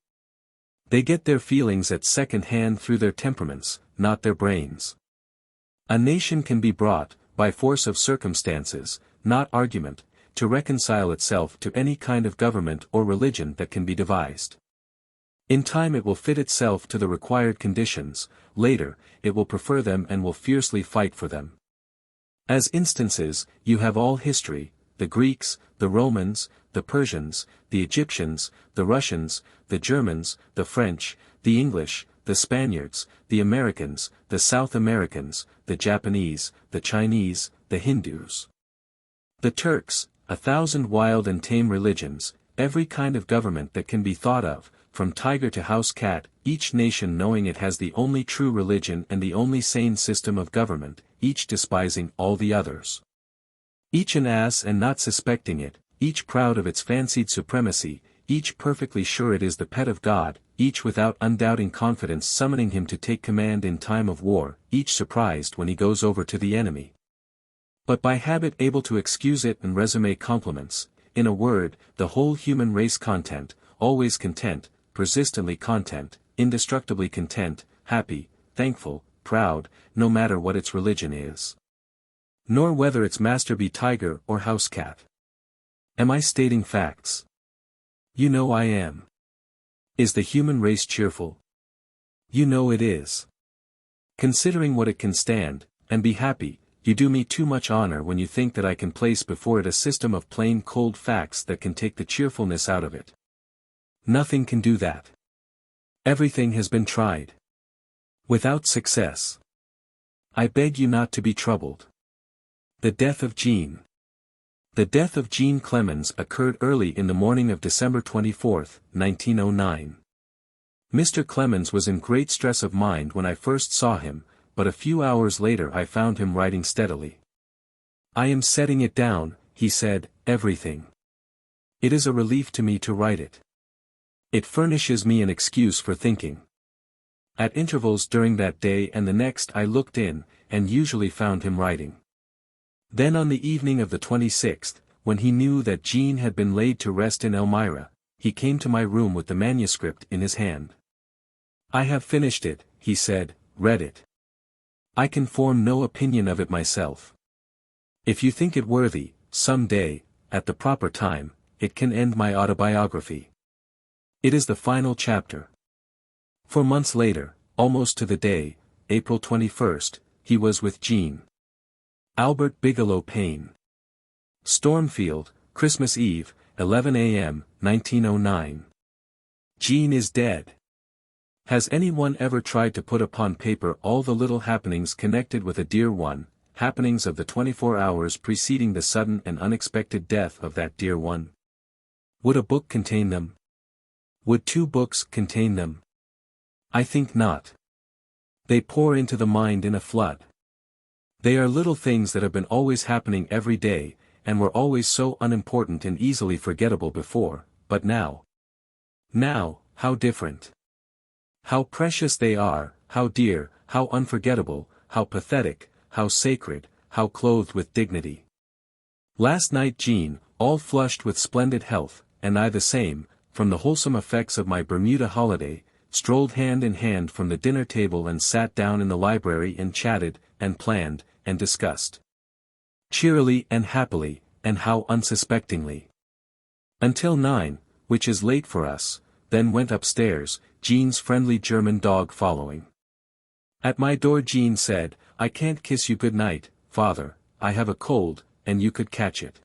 They get their feelings at second hand through their temperaments, not their brains. A nation can be brought, by force of circumstances, not argument, to reconcile itself to any kind of government or religion that can be devised. In time it will fit itself to the required conditions, later, it will prefer them and will fiercely fight for them. As instances, you have all history, the Greeks, the Romans, the Persians, the Egyptians, the Russians, the Germans, the French, the English, the Spaniards, the Americans, the South Americans, the Japanese, the Chinese, the Hindus, the Turks, 1,000 wild and tame religions, every kind of government that can be thought of, from tiger to house cat, each nation knowing it has the only true religion and the only sane system of government, each despising all the others. Each an ass and not suspecting it, each proud of its fancied supremacy, each perfectly sure it is the pet of God, each without undoubting confidence summoning him to take command in time of war, each surprised when he goes over to the enemy. But by habit able to excuse it and resume compliments, in a word, the whole human race content, always content, persistently content, indestructibly content, happy, thankful, proud, no matter what its religion is. Nor whether its master be tiger or house cat. Am I stating facts? You know I am. Is the human race cheerful? You know it is. Considering what it can stand, and be happy, you do me too much honor when you think that I can place before it a system of plain cold facts that can take the cheerfulness out of it. Nothing can do that. Everything has been tried. Without success. I beg you not to be troubled. The death of Jean. The death of Jean Clemens occurred early in the morning of December 24, 1909. Mr. Clemens was in great stress of mind when I first saw him, but a few hours later I found him writing steadily. I am setting it down, he said, everything. It is a relief to me to write it. It furnishes me an excuse for thinking. At intervals during that day and the next I looked in, and usually found him writing. Then on the evening of the 26th, when he knew that Jean had been laid to rest in Elmira, he came to my room with the manuscript in his hand. I have finished it, he said, read it. I can form no opinion of it myself. If you think it worthy, some day, at the proper time, it can end my autobiography. It is the final chapter. 4 months later, almost to the day, April 21st, he was with Jean. Albert Bigelow Paine. Stormfield, Christmas Eve, 11 a.m., 1909. Jean is dead. Has anyone ever tried to put upon paper all the little happenings connected with a dear one, happenings of the 24 hours preceding the sudden and unexpected death of that dear one? Would a book contain them? Would 2 books contain them? I think not. They pour into the mind in a flood. They are little things that have been always happening every day, and were always so unimportant and easily forgettable before, but now. Now, how different. How precious they are, how dear, how unforgettable, how pathetic, how sacred, how clothed with dignity. Last night Jean, all flushed with splendid health, and I the same, from the wholesome effects of my Bermuda holiday, strolled hand in hand from the dinner table and sat down in the library and chatted, and planned, and discussed. Cheerily and happily, and how unsuspectingly. Until 9, which is late for us, then went upstairs, Jean's friendly German dog following. At my door Jean said, I can't kiss you good night, father, I have a cold, and you could catch it.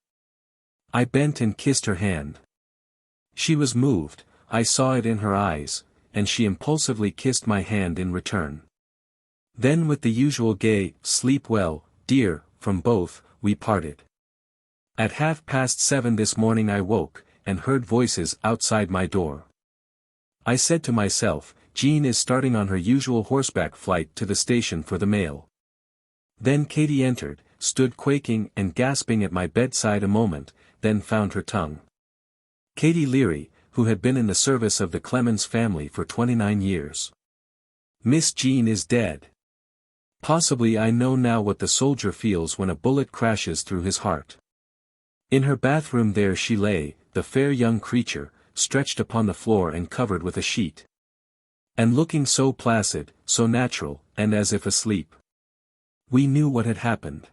I bent and kissed her hand. She was moved, I saw it in her eyes, and she impulsively kissed my hand in return. Then with the usual gay, "Sleep well, dear," from both, we parted. At 7:30 this morning I woke, and heard voices outside my door. I said to myself, Jean is starting on her usual horseback flight to the station for the mail. Then Katie entered, stood quaking and gasping at my bedside a moment, then found her tongue. Katie Leary, who had been in the service of the Clemens family for 29 years. "Miss Jean is dead. Possibly I know now what the soldier feels when a bullet crashes through his heart." In her bathroom there she lay, the fair young creature, stretched upon the floor and covered with a sheet. And looking so placid, so natural, and as if asleep. We knew what had happened.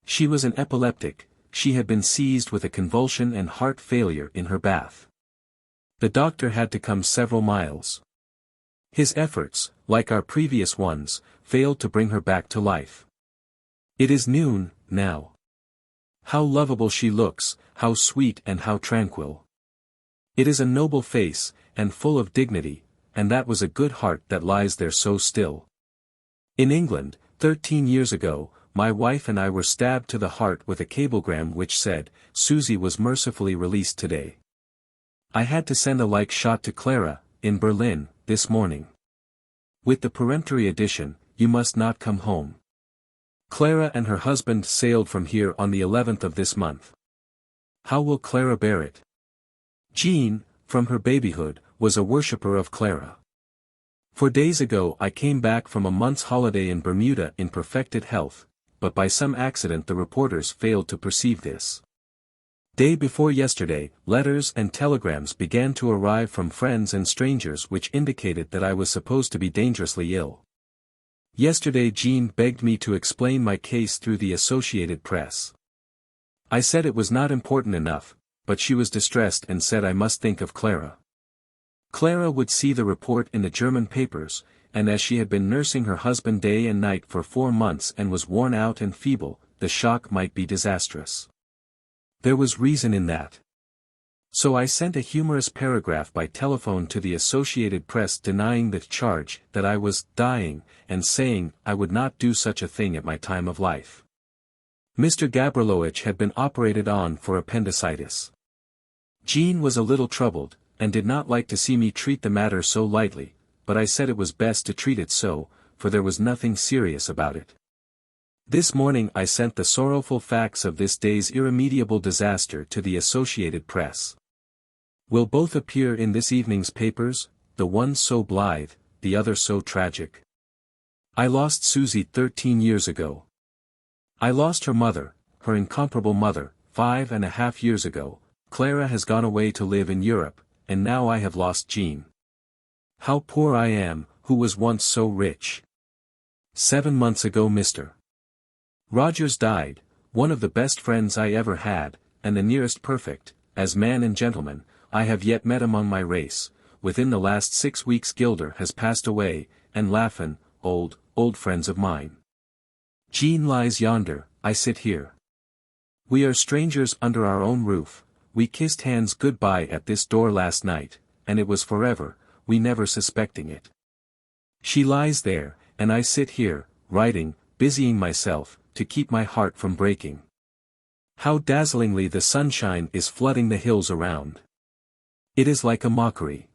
She was an epileptic, she had been seized with a convulsion and heart failure in her bath. The doctor had to come several miles. His efforts, like our previous ones, failed to bring her back to life. It is noon, now. How lovable she looks, how sweet and how tranquil. It is a noble face, and full of dignity, and that was a good heart that lies there so still. In England, 13 years ago, my wife and I were stabbed to the heart with a cablegram which said, "Susie was mercifully released today." I had to send a like shot to Clara, in Berlin, this morning. With the peremptory addition, "You must not come home." Clara and her husband sailed from here on the 11th of this month. How will Clara bear it? Jean, from her babyhood, was a worshipper of Clara. 4 days ago I came back from a month's holiday in Bermuda in perfected health, but by some accident the reporters failed to perceive this. Day before yesterday, letters and telegrams began to arrive from friends and strangers which indicated that I was supposed to be dangerously ill. Yesterday Jean begged me to explain my case through the Associated Press. I said it was not important enough, but she was distressed and said I must think of Clara. Clara would see the report in the German papers, and as she had been nursing her husband day and night for 4 months and was worn out and feeble, the shock might be disastrous. There was reason in that. So I sent a humorous paragraph by telephone to the Associated Press denying the charge that I was dying, and saying I would not do such a thing at my time of life. Mr. Gabrilowitsch had been operated on for appendicitis. Jean was a little troubled, and did not like to see me treat the matter so lightly, but I said it was best to treat it so, for there was nothing serious about it. This morning I sent the sorrowful facts of this day's irremediable disaster to the Associated Press. Will both appear in this evening's papers, the one so blithe, the other so tragic? I lost Susie 13 years ago. I lost her mother, her incomparable mother, 5.5 years ago. Clara has gone away to live in Europe, and now I have lost Jean. How poor I am, who was once so rich. 7 months ago Mr. Rogers died, one of the best friends I ever had, and the nearest perfect, as man and gentleman, I have yet met among my race. Within the last 6 weeks Gilder has passed away, and Laffan, old friends of mine. Jean lies yonder, I sit here. We are strangers under our own roof. We kissed hands goodbye at this door last night, and it was forever, we never suspecting it. She lies there, and I sit here, writing, busying myself, to keep my heart from breaking. How dazzlingly the sunshine is flooding the hills around. It is like a mockery.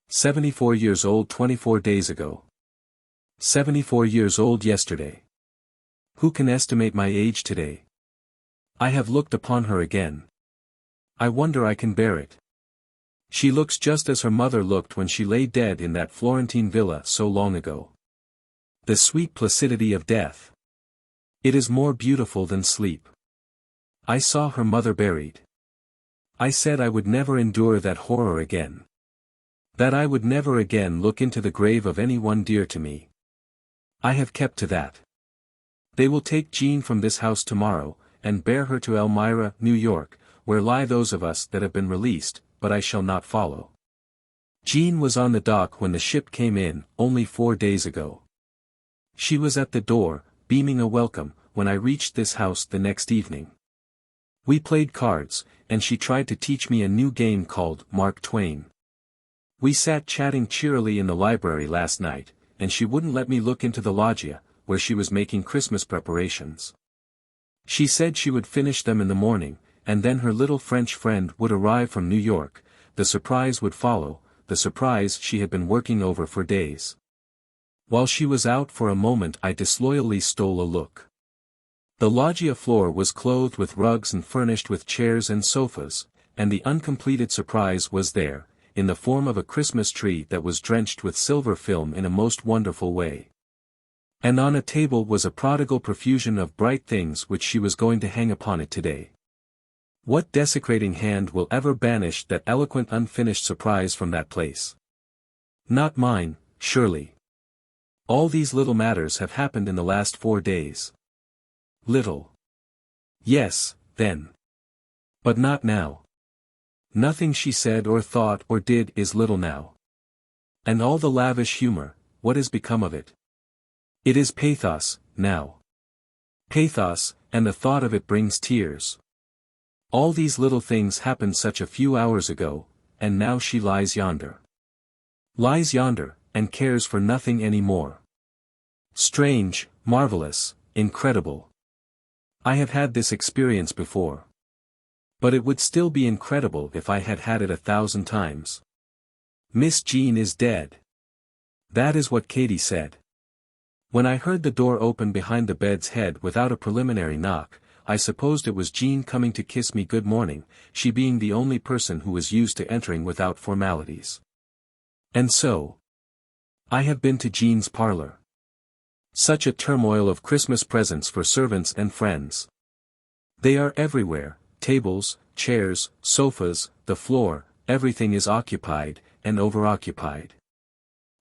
74 years old 24 days ago. 74 years old yesterday. Who can estimate my age today? I have looked upon her again. I wonder I can bear it. She looks just as her mother looked when she lay dead in that Florentine villa so long ago. The sweet placidity of death. It is more beautiful than sleep. I saw her mother buried. I said I would never endure that horror again. That I would never again look into the grave of anyone dear to me. I have kept to that. They will take Jean from this house tomorrow, and bear her to Elmira, New York, where lie those of us that have been released, but I shall not follow. Jean was on the dock when the ship came in, only 4 days ago. She was at the door, beaming a welcome, when I reached this house the next evening. We played cards, and she tried to teach me a new game called Mark Twain. We sat chatting cheerily in the library last night, and she wouldn't let me look into the loggia, where she was making Christmas preparations. She said she would finish them in the morning, and then her little French friend would arrive from New York. The surprise would follow, the surprise she had been working over for days. While she was out for a moment I disloyally stole a look. The loggia floor was clothed with rugs and furnished with chairs and sofas, and the uncompleted surprise was there, in the form of a Christmas tree that was drenched with silver film in a most wonderful way. And on a table was a prodigal profusion of bright things which she was going to hang upon it today. What desecrating hand will ever banish that eloquent unfinished surprise from that place? Not mine, surely. All these little matters have happened in the last 4 days. Little. Yes, then. But not now. Nothing she said or thought or did is little now. And all the lavish humor, what has become of it? It is pathos, now. Pathos, and the thought of it brings tears. All these little things happened such a few hours ago, and now she lies yonder. Lies yonder, and cares for nothing any more. Strange, marvelous, incredible. I have had this experience before. But it would still be incredible if I had had it 1,000 times. Miss Jean is dead. That is what Katie said. When I heard the door open behind the bed's head without a preliminary knock, I supposed it was Jean coming to kiss me good morning, she being the only person who was used to entering without formalities. And so, I have been to Jean's parlor. Such a turmoil of Christmas presents for servants and friends. They are everywhere. Tables, chairs, sofas, the floor, everything is occupied, and overoccupied.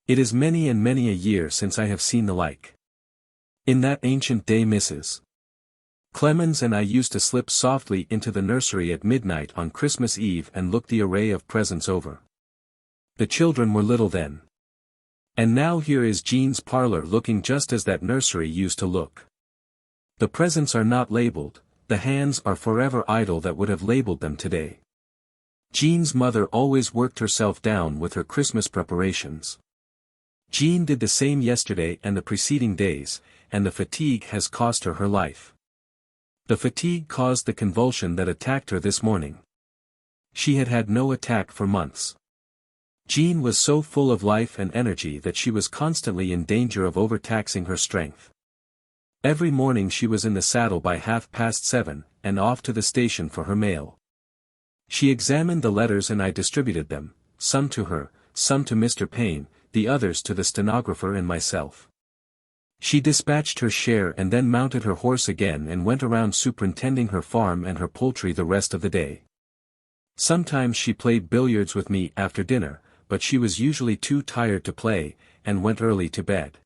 It is many and many a year since I have seen the like. In that ancient day Mrs. Clemens and I used to slip softly into the nursery at midnight on Christmas Eve and look the array of presents over. The children were little then. And now here is Jean's parlor looking just as that nursery used to look. The presents are not labeled. The hands are forever idle that would have labeled them today. Jean's mother always worked herself down with her Christmas preparations. Jean did the same yesterday and the preceding days, and the fatigue has cost her her life. The fatigue caused the convulsion that attacked her this morning. She had had no attack for months. Jean was so full of life and energy that she was constantly in danger of overtaxing her strength. Every morning she was in the saddle by 7:30, and off to the station for her mail. She examined the letters and I distributed them, some to her, some to Mr. Payne, the others to the stenographer and myself. She dispatched her share and then mounted her horse again and went around superintending her farm and her poultry the rest of the day. Sometimes she played billiards with me after dinner, but she was usually too tired to play, and went early to bed.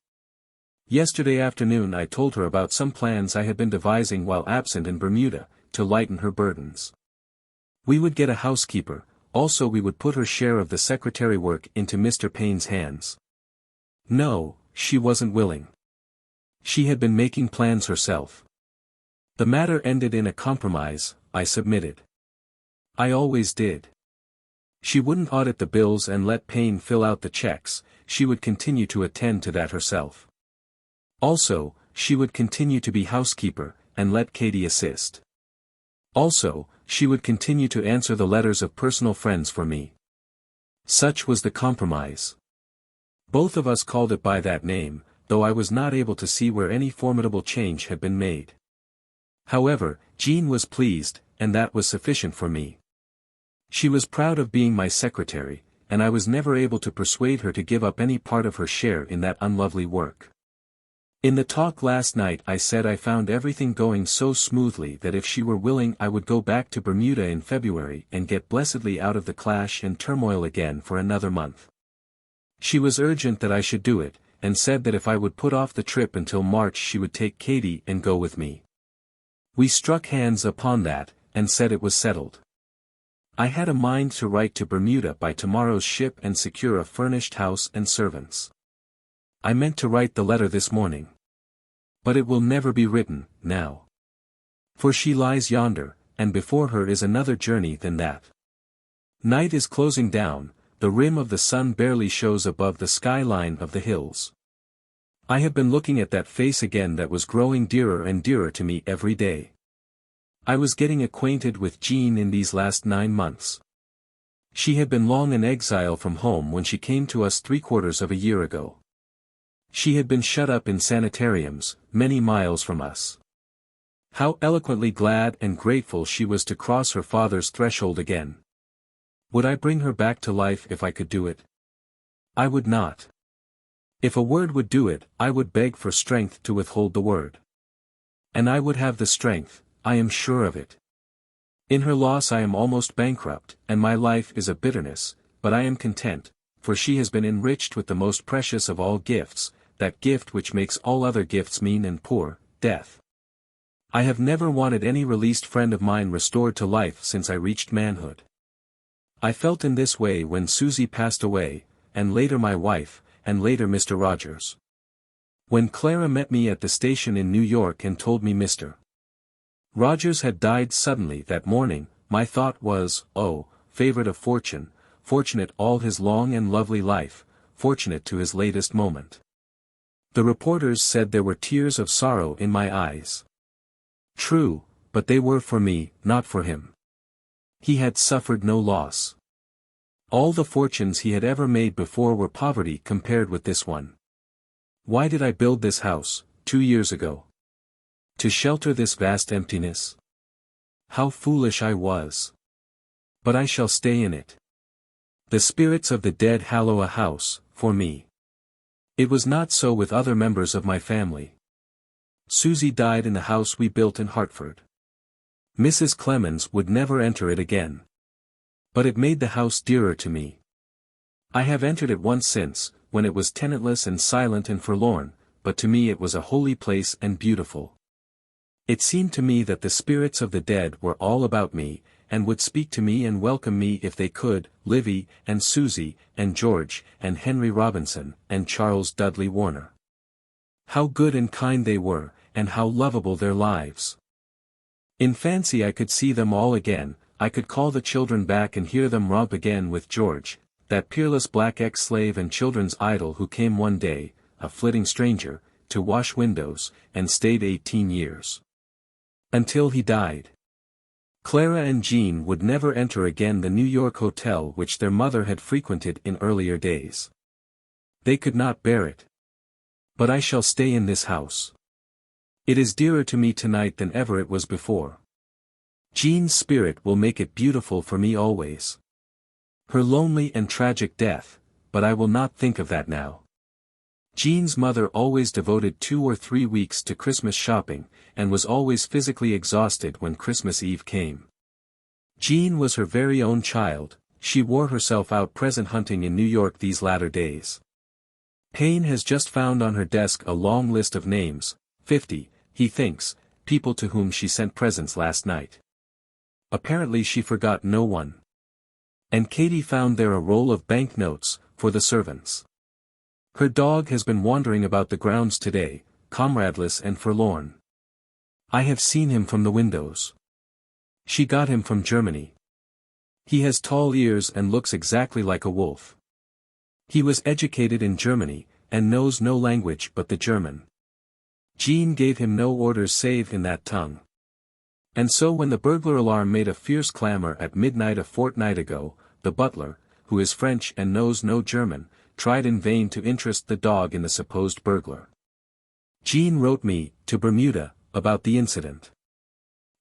Yesterday afternoon I told her about some plans I had been devising while absent in Bermuda, to lighten her burdens. We would get a housekeeper, also we would put her share of the secretary work into Mr. Payne's hands. No, she wasn't willing. She had been making plans herself. The matter ended in a compromise. I submitted. I always did. She wouldn't audit the bills and let Payne fill out the checks, she would continue to attend to that herself. Also, she would continue to be housekeeper, and let Katie assist. Also, she would continue to answer the letters of personal friends for me. Such was the compromise. Both of us called it by that name, though I was not able to see where any formidable change had been made. However, Jean was pleased, and that was sufficient for me. She was proud of being my secretary, and I was never able to persuade her to give up any part of her share in that unlovely work. In the talk last night I said I found everything going so smoothly that if she were willing I would go back to Bermuda in February and get blessedly out of the clash and turmoil again for another month. She was urgent that I should do it, and said that if I would put off the trip until March she would take Katie and go with me. We struck hands upon that, and said it was settled. I had a mind to write to Bermuda by tomorrow's ship and secure a furnished house and servants. I meant to write the letter this morning. But it will never be written, now. For she lies yonder, and before her is another journey than that. Night is closing down, the rim of the sun barely shows above the sky line of the hills. I have been looking at that face again that was growing dearer and dearer to me every day. I was getting acquainted with Jean in these last 9 months. She had been long an exile from home when she came to us 3/4 of a year ago. She had been shut up in sanitariums, many miles from us. How eloquently glad and grateful she was to cross her father's threshold again. Would I bring her back to life if I could do it? I would not. If a word would do it, I would beg for strength to withhold the word. And I would have the strength, I am sure of it. In her loss I am almost bankrupt, and my life is a bitterness, but I am content, for she has been enriched with the most precious of all gifts, that gift which makes all other gifts mean and poor, death. I have never wanted any released friend of mine restored to life since I reached manhood. I felt in this way when Susie passed away, and later my wife, and later Mr. Rogers. When Clara met me at the station in New York and told me Mr. Rogers had died suddenly that morning, my thought was, oh, favorite of fortune, fortunate all his long and lovely life, fortunate to his latest moment. The reporters said there were tears of sorrow in my eyes. True, but they were for me, not for him. He had suffered no loss. All the fortunes he had ever made before were poverty compared with this one. Why did I build this house, 2 years ago? To shelter this vast emptiness? How foolish I was. But I shall stay in it. The spirits of the dead hallow a house, for me. It was not so with other members of my family. Susie died in the house we built in Hartford. Mrs. Clemens would never enter it again. But it made the house dearer to me. I have entered it once since, when it was tenantless and silent and forlorn, but to me it was a holy place and beautiful. It seemed to me that the spirits of the dead were all about me, and would speak to me and welcome me if they could, Livy, and Susie, and George, and Henry Robinson, and Charles Dudley Warner. How good and kind they were, and how lovable their lives. In fancy I could see them all again, I could call the children back and hear them romp again with George, that peerless black ex-slave and children's idol who came one day, a flitting stranger, to wash windows, and stayed 18 years. Until he died. Clara and Jean would never enter again the New York hotel which their mother had frequented in earlier days. They could not bear it. But I shall stay in this house. It is dearer to me tonight than ever it was before. Jean's spirit will make it beautiful for me always. Her lonely and tragic death, but I will not think of that now. Jean's mother always devoted 2 or 3 weeks to Christmas shopping, and was always physically exhausted when Christmas Eve came. Jean was her very own child, she wore herself out present hunting in New York these latter days. Payne has just found on her desk a long list of names, 50, he thinks, people to whom she sent presents last night. Apparently she forgot no one. And Katie found there a roll of banknotes, for the servants. Her dog has been wandering about the grounds today, comradeless and forlorn. I have seen him from the windows. She got him from Germany. He has tall ears and looks exactly like a wolf. He was educated in Germany, and knows no language but the German. Jean gave him no orders save in that tongue. And so when the burglar alarm made a fierce clamor at midnight a fortnight ago, the butler, who is French and knows no German, tried in vain to interest the dog in the supposed burglar. Jean wrote me, to Bermuda, about the incident.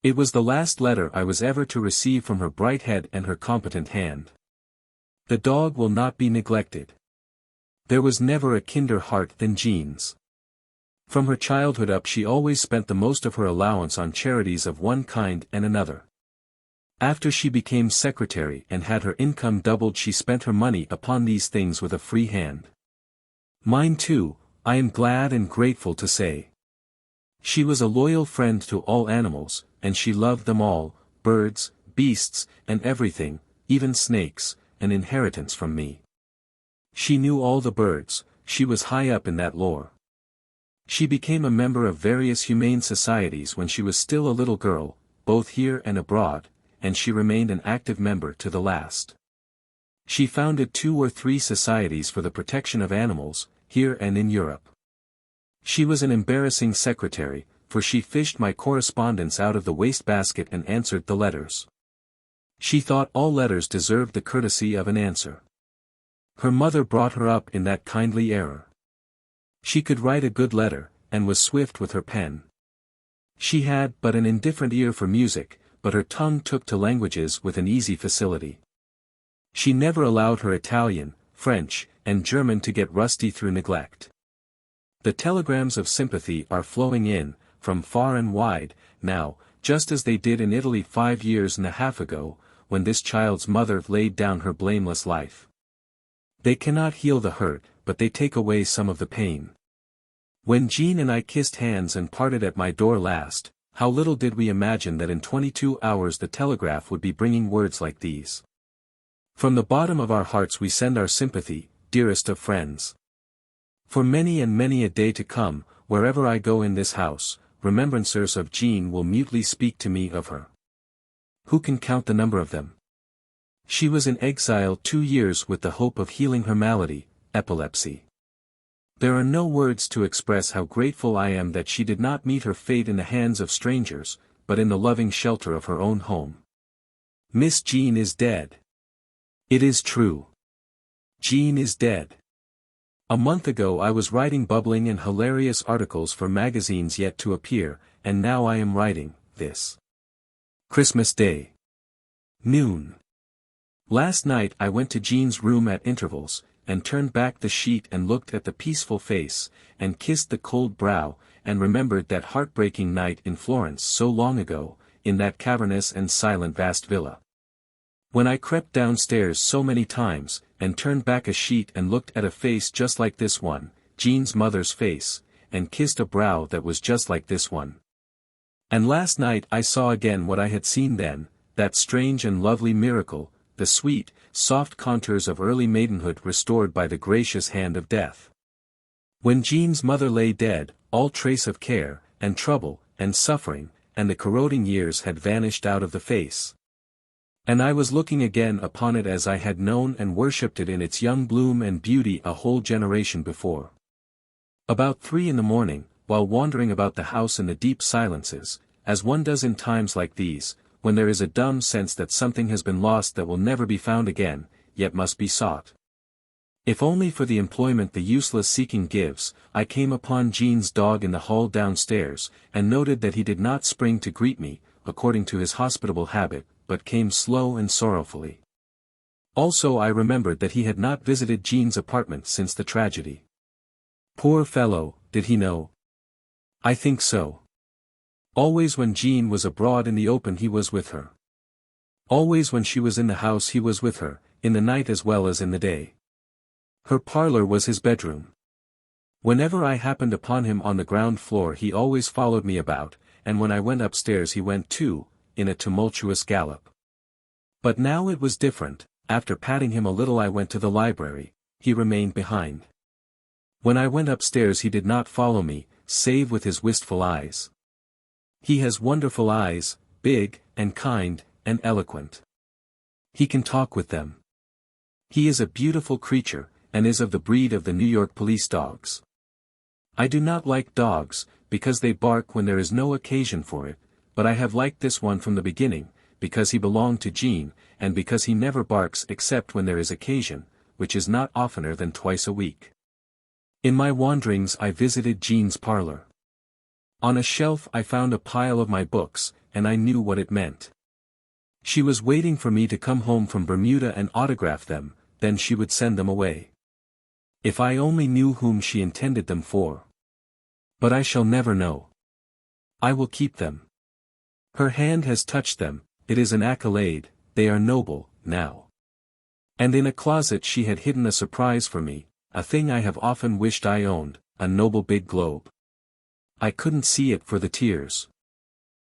It was the last letter I was ever to receive from her bright head and her competent hand. The dog will not be neglected. There was never a kinder heart than Jean's. From her childhood up she always spent the most of her allowance on charities of one kind and another. After she became secretary and had her income doubled she spent her money upon these things with a free hand. Mine too, I am glad and grateful to say. She was a loyal friend to all animals, and she loved them all, birds, beasts, and everything, even snakes, an inheritance from me. She knew all the birds, she was high up in that lore. She became a member of various humane societies when she was still a little girl, both here and abroad, and she remained an active member to the last. She founded 2 or 3 societies for the protection of animals, here and in Europe. She was an embarrassing secretary, for she fished my correspondence out of the wastebasket and answered the letters. She thought all letters deserved the courtesy of an answer. Her mother brought her up in that kindly error. She could write a good letter, and was swift with her pen. She had but an indifferent ear for music, but her tongue took to languages with an easy facility. She never allowed her Italian, French, and German to get rusty through neglect. The telegrams of sympathy are flowing in, from far and wide, now, just as they did in Italy 5 years and a half ago, when this child's mother laid down her blameless life. They cannot heal the hurt, but they take away some of the pain. When Jean and I kissed hands and parted at my door last, how little did we imagine that in 22 hours the telegraph would be bringing words like these. From the bottom of our hearts we send our sympathy, dearest of friends. For many and many a day to come, wherever I go in this house, remembrancers of Jean will mutely speak to me of her. Who can count the number of them? She was in exile 2 years with the hope of healing her malady, epilepsy. There are no words to express how grateful I am that she did not meet her fate in the hands of strangers, but in the loving shelter of her own home. Miss Jean is dead. It is true. Jean is dead. A month ago I was writing bubbling and hilarious articles for magazines yet to appear, and now I am writing this. Christmas Day. Noon. Last night I went to Jean's room at intervals, and turned back the sheet and looked at the peaceful face, and kissed the cold brow, and remembered that heartbreaking night in Florence so long ago, in that cavernous and silent vast villa. When I crept downstairs so many times, and turned back a sheet and looked at a face just like this one, Jean's mother's face, and kissed a brow that was just like this one. And last night I saw again what I had seen then, that strange and lovely miracle, the sweet, soft contours of early maidenhood restored by the gracious hand of death. When Jean's mother lay dead, all trace of care, and trouble, and suffering, and the corroding years had vanished out of the face. And I was looking again upon it as I had known and worshipped it in its young bloom and beauty a whole generation before. About 3 a.m, while wandering about the house in the deep silences, as one does in times like these, when there is a dumb sense that something has been lost that will never be found again, yet must be sought. If only for the employment the useless seeking gives, I came upon Jean's dog in the hall downstairs, and noted that he did not spring to greet me, according to his hospitable habit, but came slow and sorrowfully. Also I remembered that he had not visited Jean's apartment since the tragedy. Poor fellow, did he know? I think so. Always when Jean was abroad in the open he was with her. Always when she was in the house he was with her, in the night as well as in the day. Her parlor was his bedroom. Whenever I happened upon him on the ground floor he always followed me about, and when I went upstairs he went too, in a tumultuous gallop. But now it was different. After patting him a little I went to the library, he remained behind. When I went upstairs he did not follow me, save with his wistful eyes. He has wonderful eyes, big, and kind, and eloquent. He can talk with them. He is a beautiful creature, and is of the breed of the New York police dogs. I do not like dogs, because they bark when there is no occasion for it, but I have liked this one from the beginning, because he belonged to Jean, and because he never barks except when there is occasion, which is not oftener than twice a week. In my wanderings I visited Jean's parlor. On a shelf I found a pile of my books, and I knew what it meant. She was waiting for me to come home from Bermuda and autograph them, then she would send them away. If I only knew whom she intended them for. But I shall never know. I will keep them. Her hand has touched them, it is an accolade, they are noble, now. And in a closet she had hidden a surprise for me, a thing I have often wished I owned, a noble big globe. I couldn't see it for the tears.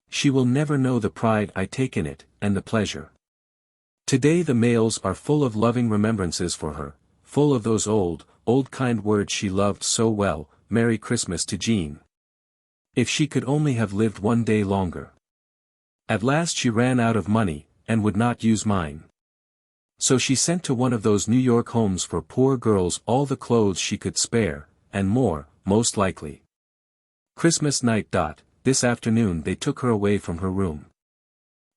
She will never know the pride I take in it, and the pleasure. Today the mails are full of loving remembrances for her, full of those old kind words she loved so well, Merry Christmas to Jean. If she could only have lived 1 day longer. At last she ran out of money, and would not use mine. So she sent to one of those New York homes for poor girls all the clothes she could spare, and more, most likely. Christmas night. This afternoon they took her away from her room.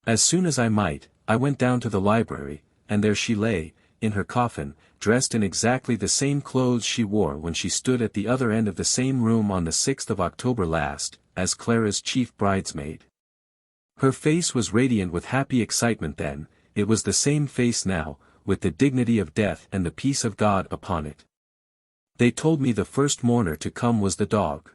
As soon as I might, I went down to the library, and there she lay, in her coffin, dressed in exactly the same clothes she wore when she stood at the other end of the same room on the 6th of October last, as Clara's chief bridesmaid. Her face was radiant with happy excitement then, it was the same face now, with the dignity of death and the peace of God upon it. They told me the first mourner to come was the dog.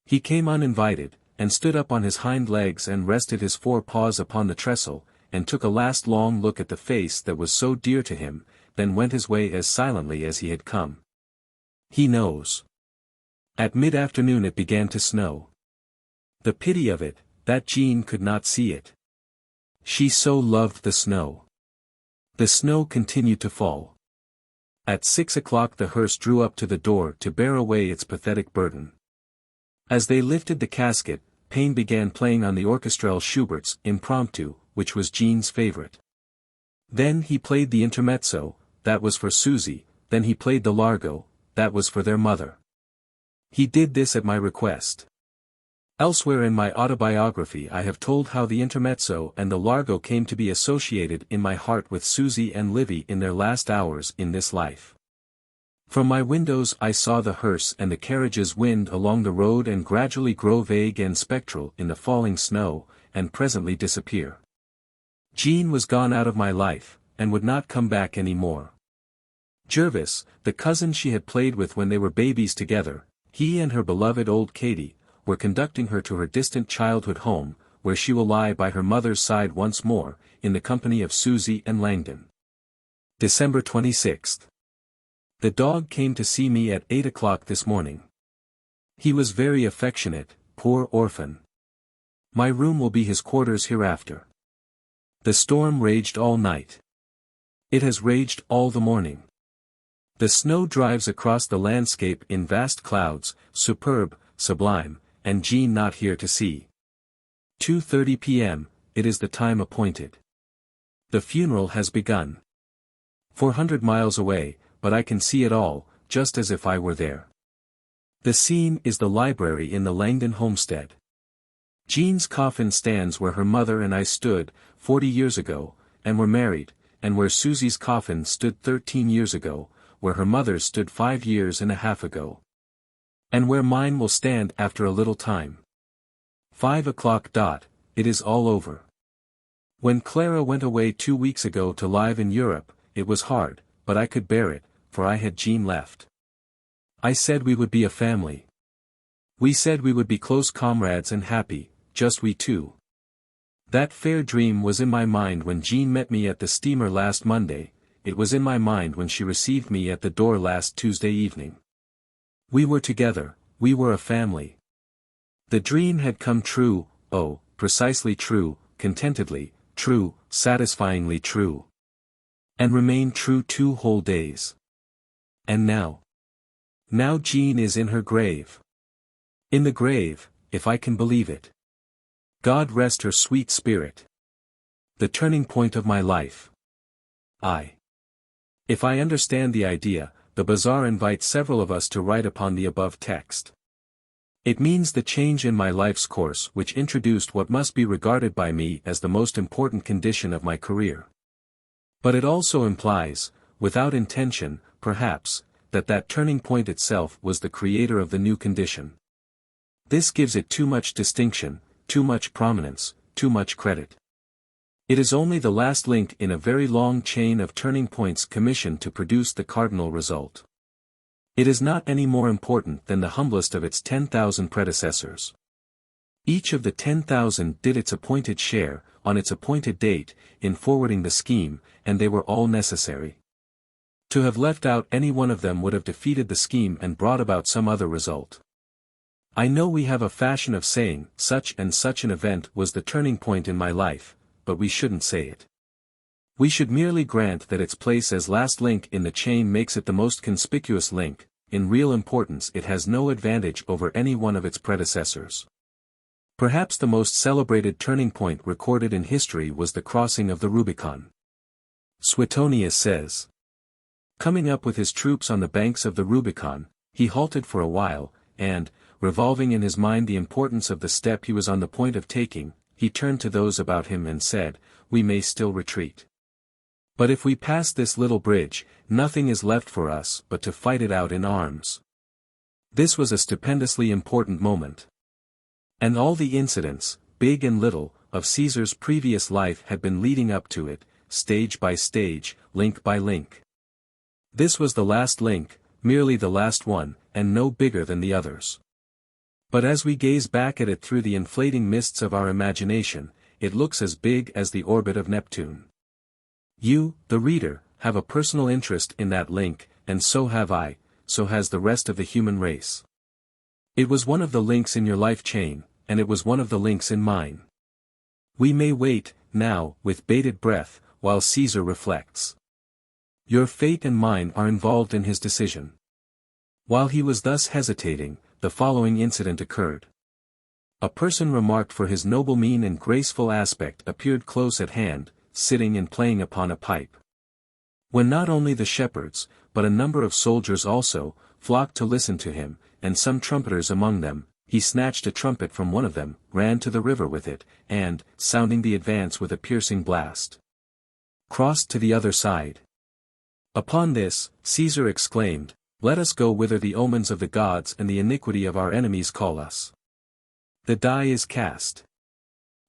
He came uninvited, and stood up on his hind legs and rested his fore paws upon the trestle, and took a last long look at the face that was so dear to him, then went his way as silently as he had come. He knows. At mid-afternoon it began to snow. The pity of it, that Jean could not see it. She so loved the snow. The snow continued to fall. At 6 o'clock the hearse drew up to the door to bear away its pathetic burden. As they lifted the casket, Payne began playing on the orchestrelle Schubert's Impromptu, which was Jean's favorite. Then he played the intermezzo, that was for Susie, then he played the largo, that was for their mother. He did this at my request. Elsewhere in my autobiography I have told how the intermezzo and the largo came to be associated in my heart with Susie and Livy in their last hours in this life. From my windows I saw the hearse and the carriages wind along the road and gradually grow vague and spectral in the falling snow, and presently disappear. Jean was gone out of my life, and would not come back any more. Jervis, the cousin she had played with when they were babies together, he and her beloved old Katie, were conducting her to her distant childhood home, where she will lie by her mother's side once more, in the company of Susie and Langdon. December 26th. The dog came to see me at 8 o'clock this morning. He was very affectionate, poor orphan. My room will be his quarters hereafter. The storm raged all night. It has raged all the morning. The snow drives across the landscape in vast clouds, superb, sublime, and Jean not here to see. 2:30 p.m., it is the time appointed. The funeral has begun. 400 miles away, but I can see it all, just as if I were there. The scene is the library in the Langdon homestead. Jean's coffin stands where her mother and I stood, 40 years ago, and were married, and where Susie's coffin stood 13 years ago, where her mother's stood 5 years and a half ago. And where mine will stand after a little time. 5 o'clock. It is all over. When Clara went away 2 weeks ago to live in Europe, it was hard, but I could bear it, for I had Jean left. I said we would be a family. We said we would be close comrades and happy, just we two. That fair dream was in my mind when Jean met me at the steamer last Monday, it was in my mind when she received me at the door last Tuesday evening. We were together, we were a family. The dream had come true, oh, precisely true, contentedly, true, satisfyingly true. And remained true 2 whole days. And now? Now Jean is in her grave. In the grave, if I can believe it. God rest her sweet spirit. The turning point of my life. If I understand the idea, the Bazaar invites several of us to write upon the above text. It means the change in my life's course which introduced what must be regarded by me as the most important condition of my career. But it also implies, without intention, perhaps, that turning point itself was the creator of the new condition. This gives it too much distinction, too much prominence, too much credit. It is only the last link in a very long chain of turning points commissioned to produce the cardinal result. It is not any more important than the humblest of its 10,000 predecessors. Each of the 10,000 did its appointed share, on its appointed date, in forwarding the scheme, and they were all necessary. To have left out any one of them would have defeated the scheme and brought about some other result. I know we have a fashion of saying, such and such an event was the turning point in my life, but we shouldn't say it. We should merely grant that its place as last link in the chain makes it the most conspicuous link. In real importance it has no advantage over any one of its predecessors. Perhaps the most celebrated turning point recorded in history was the crossing of the Rubicon. Suetonius says, coming up with his troops on the banks of the Rubicon, he halted for a while, and, revolving in his mind the importance of the step he was on the point of taking, he turned to those about him and said, "We may still retreat. But if we pass this little bridge, nothing is left for us but to fight it out in arms." This was a stupendously important moment. And all the incidents, big and little, of Caesar's previous life had been leading up to it, stage by stage, link by link. This was the last link, merely the last one, and no bigger than the others. But as we gaze back at it through the inflating mists of our imagination, it looks as big as the orbit of Neptune. You, the reader, have a personal interest in that link, and so have I, so has the rest of the human race. It was one of the links in your life chain, and it was one of the links in mine. We may wait, now, with bated breath, while Caesar reflects. Your fate and mine are involved in his decision. While he was thus hesitating, the following incident occurred. A person remarked for his noble mien and graceful aspect appeared close at hand, sitting and playing upon a pipe. When not only the shepherds, but a number of soldiers also, flocked to listen to him, and some trumpeters among them, he snatched a trumpet from one of them, ran to the river with it, and, sounding the advance with a piercing blast, crossed to the other side. Upon this, Caesar exclaimed, "Let us go whither the omens of the gods and the iniquity of our enemies call us. The die is cast."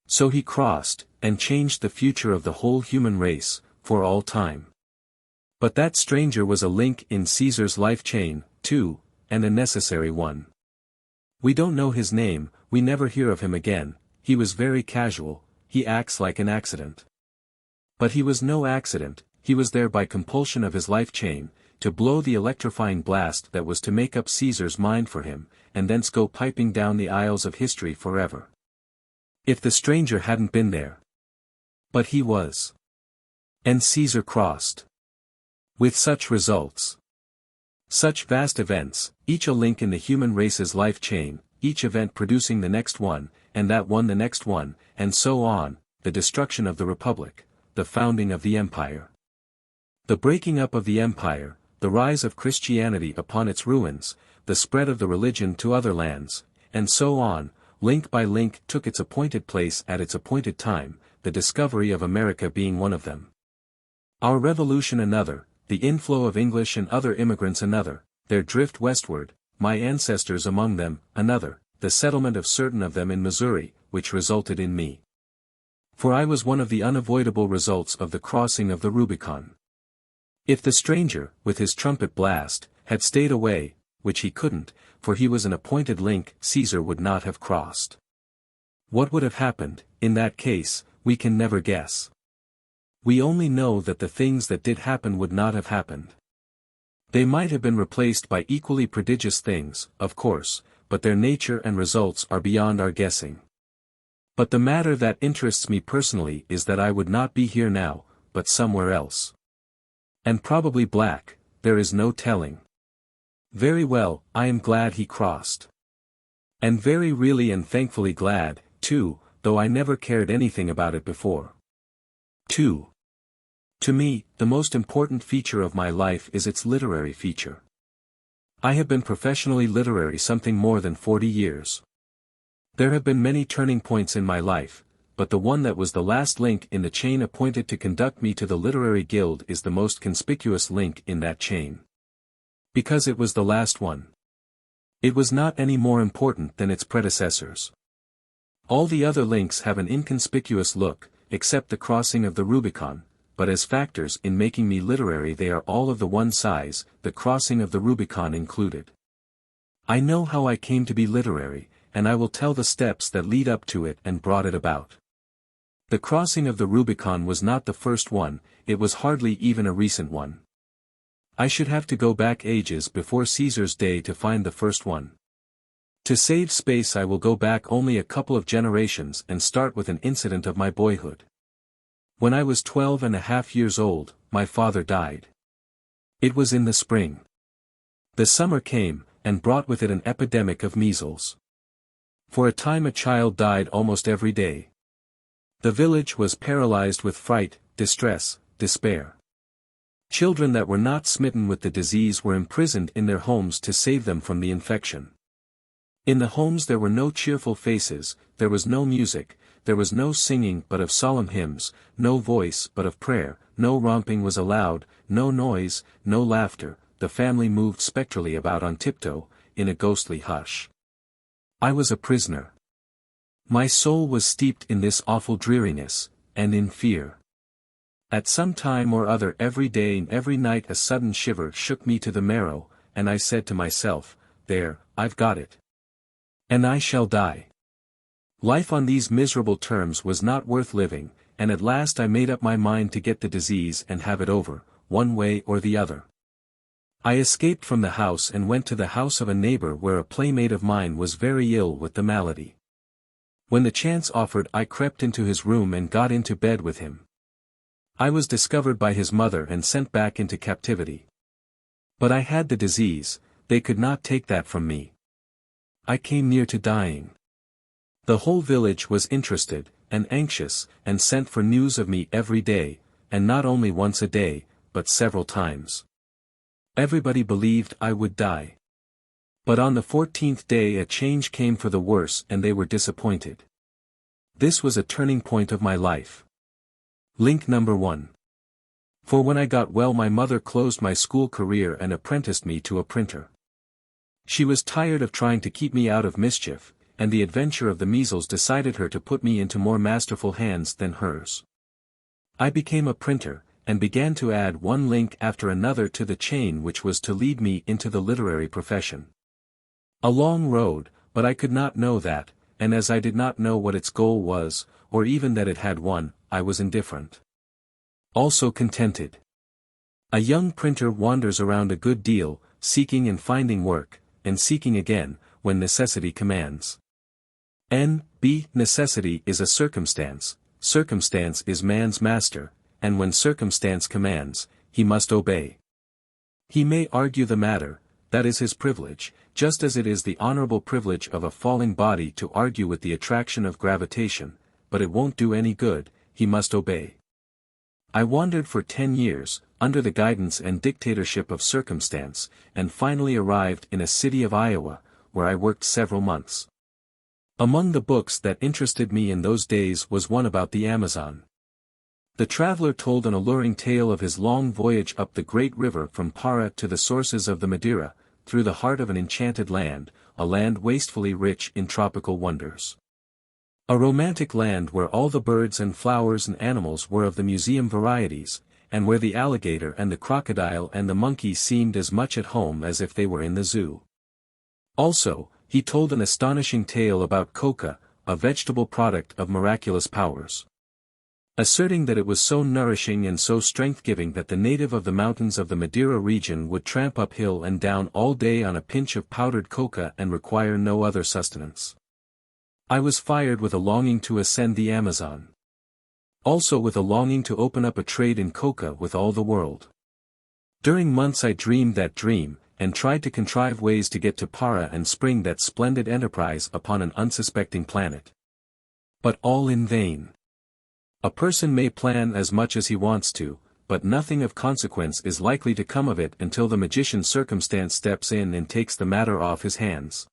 So he crossed, and changed the future of the whole human race, for all time. But that stranger was a link in Caesar's life chain, too, and a necessary one. We don't know his name, we never hear of him again, he was very casual, he acts like an accident. But he was no accident, he was there by compulsion of his life chain, to blow the electrifying blast that was to make up Caesar's mind for him, and thence go piping down the aisles of history forever. If the stranger hadn't been there. But he was. And Caesar crossed. With such results. Such vast events, each a link in the human race's life chain, each event producing the next one, and that one the next one, and so on, the destruction of the Republic, the founding of the Empire. The breaking up of the Empire, the rise of Christianity upon its ruins, the spread of the religion to other lands, and so on, link by link took its appointed place at its appointed time, the discovery of America being one of them. Our revolution another, the inflow of English and other immigrants another, their drift westward, my ancestors among them, another, the settlement of certain of them in Missouri, which resulted in me. For I was one of the unavoidable results of the crossing of the Rubicon. If the stranger, with his trumpet blast, had stayed away, which he couldn't, for he was an appointed link, Caesar would not have crossed. What would have happened, in that case, we can never guess. We only know that the things that did happen would not have happened. They might have been replaced by equally prodigious things, of course, but their nature and results are beyond our guessing. But the matter that interests me personally is that I would not be here now, but somewhere else. And probably black, there is no telling. Very well, I am glad he crossed. And very really and thankfully glad, too, though I never cared anything about it before. 2. To me, the most important feature of my life is its literary feature. I have been professionally literary something more than 40 years. There have been many turning points in my life, but the one that was the last link in the chain appointed to conduct me to the literary guild is the most conspicuous link in that chain. Because it was the last one. It was not any more important than its predecessors. All the other links have an inconspicuous look, except the crossing of the Rubicon, but as factors in making me literary they are all of the one size, the crossing of the Rubicon included. I know how I came to be literary, and I will tell the steps that lead up to it and brought it about. The crossing of the Rubicon was not the first one, it was hardly even a recent one. I should have to go back ages before Caesar's day to find the first one. To save space I will go back only a couple of generations and start with an incident of my boyhood. When I was 12.5 years old, my father died. It was in the spring. The summer came, and brought with it an epidemic of measles. For a time a child died almost every day. The village was paralyzed with fright, distress, despair. Children that were not smitten with the disease were imprisoned in their homes to save them from the infection. In the homes there were no cheerful faces, there was no music, there was no singing but of solemn hymns, no voice but of prayer, no romping was allowed, no noise, no laughter, the family moved spectrally about on tiptoe, in a ghostly hush. I was a prisoner. My soul was steeped in this awful dreariness, and in fear. At some time or other every day and every night a sudden shiver shook me to the marrow, and I said to myself, there, I've got it. And I shall die. Life on these miserable terms was not worth living, and at last I made up my mind to get the disease and have it over, one way or the other. I escaped from the house and went to the house of a neighbor where a playmate of mine was very ill with the malady. When the chance offered I crept into his room and got into bed with him. I was discovered by his mother and sent back into captivity. But I had the disease, they could not take that from me. I came near to dying. The whole village was interested, and anxious, and sent for news of me every day, and not only once a day, but several times. Everybody believed I would die. But on the 14th day a change came for the worse and they were disappointed. This was a turning point of my life. Link number 1. For when I got well my mother closed my school career and apprenticed me to a printer. She was tired of trying to keep me out of mischief, and the adventure of the measles decided her to put me into more masterful hands than hers. I became a printer, and began to add one link after another to the chain which was to lead me into the literary profession. A long road, but I could not know that, and as I did not know what its goal was, or even that it had one, I was indifferent. Also contented. A young printer wanders around a good deal, seeking and finding work, and seeking again, when necessity commands. N.B. Necessity is a circumstance is man's master, and when circumstance commands, he must obey. He may argue the matter, that is his privilege, just as it is the honorable privilege of a falling body to argue with the attraction of gravitation, but it won't do any good, he must obey. I wandered for 10 years, under the guidance and dictatorship of circumstance, and finally arrived in a city of Iowa, where I worked several months. Among the books that interested me in those days was one about the Amazon. The traveler told an alluring tale of his long voyage up the great river from Para to the sources of the Madeira, through the heart of an enchanted land, a land wastefully rich in tropical wonders. A romantic land where all the birds and flowers and animals were of the museum varieties, and where the alligator and the crocodile and the monkey seemed as much at home as if they were in the zoo. Also, he told an astonishing tale about coca, a vegetable product of miraculous powers. Asserting that it was so nourishing and so strength-giving that the native of the mountains of the Madeira region would tramp up hill and down all day on a pinch of powdered coca and require no other sustenance. I was fired with a longing to ascend the Amazon. Also with a longing to open up a trade in coca with all the world. During months I dreamed that dream, and tried to contrive ways to get to Para and spring that splendid enterprise upon an unsuspecting planet. But all in vain. A person may plan as much as he wants to, but nothing of consequence is likely to come of it until the magician Circumstance steps in and takes the matter off his hands.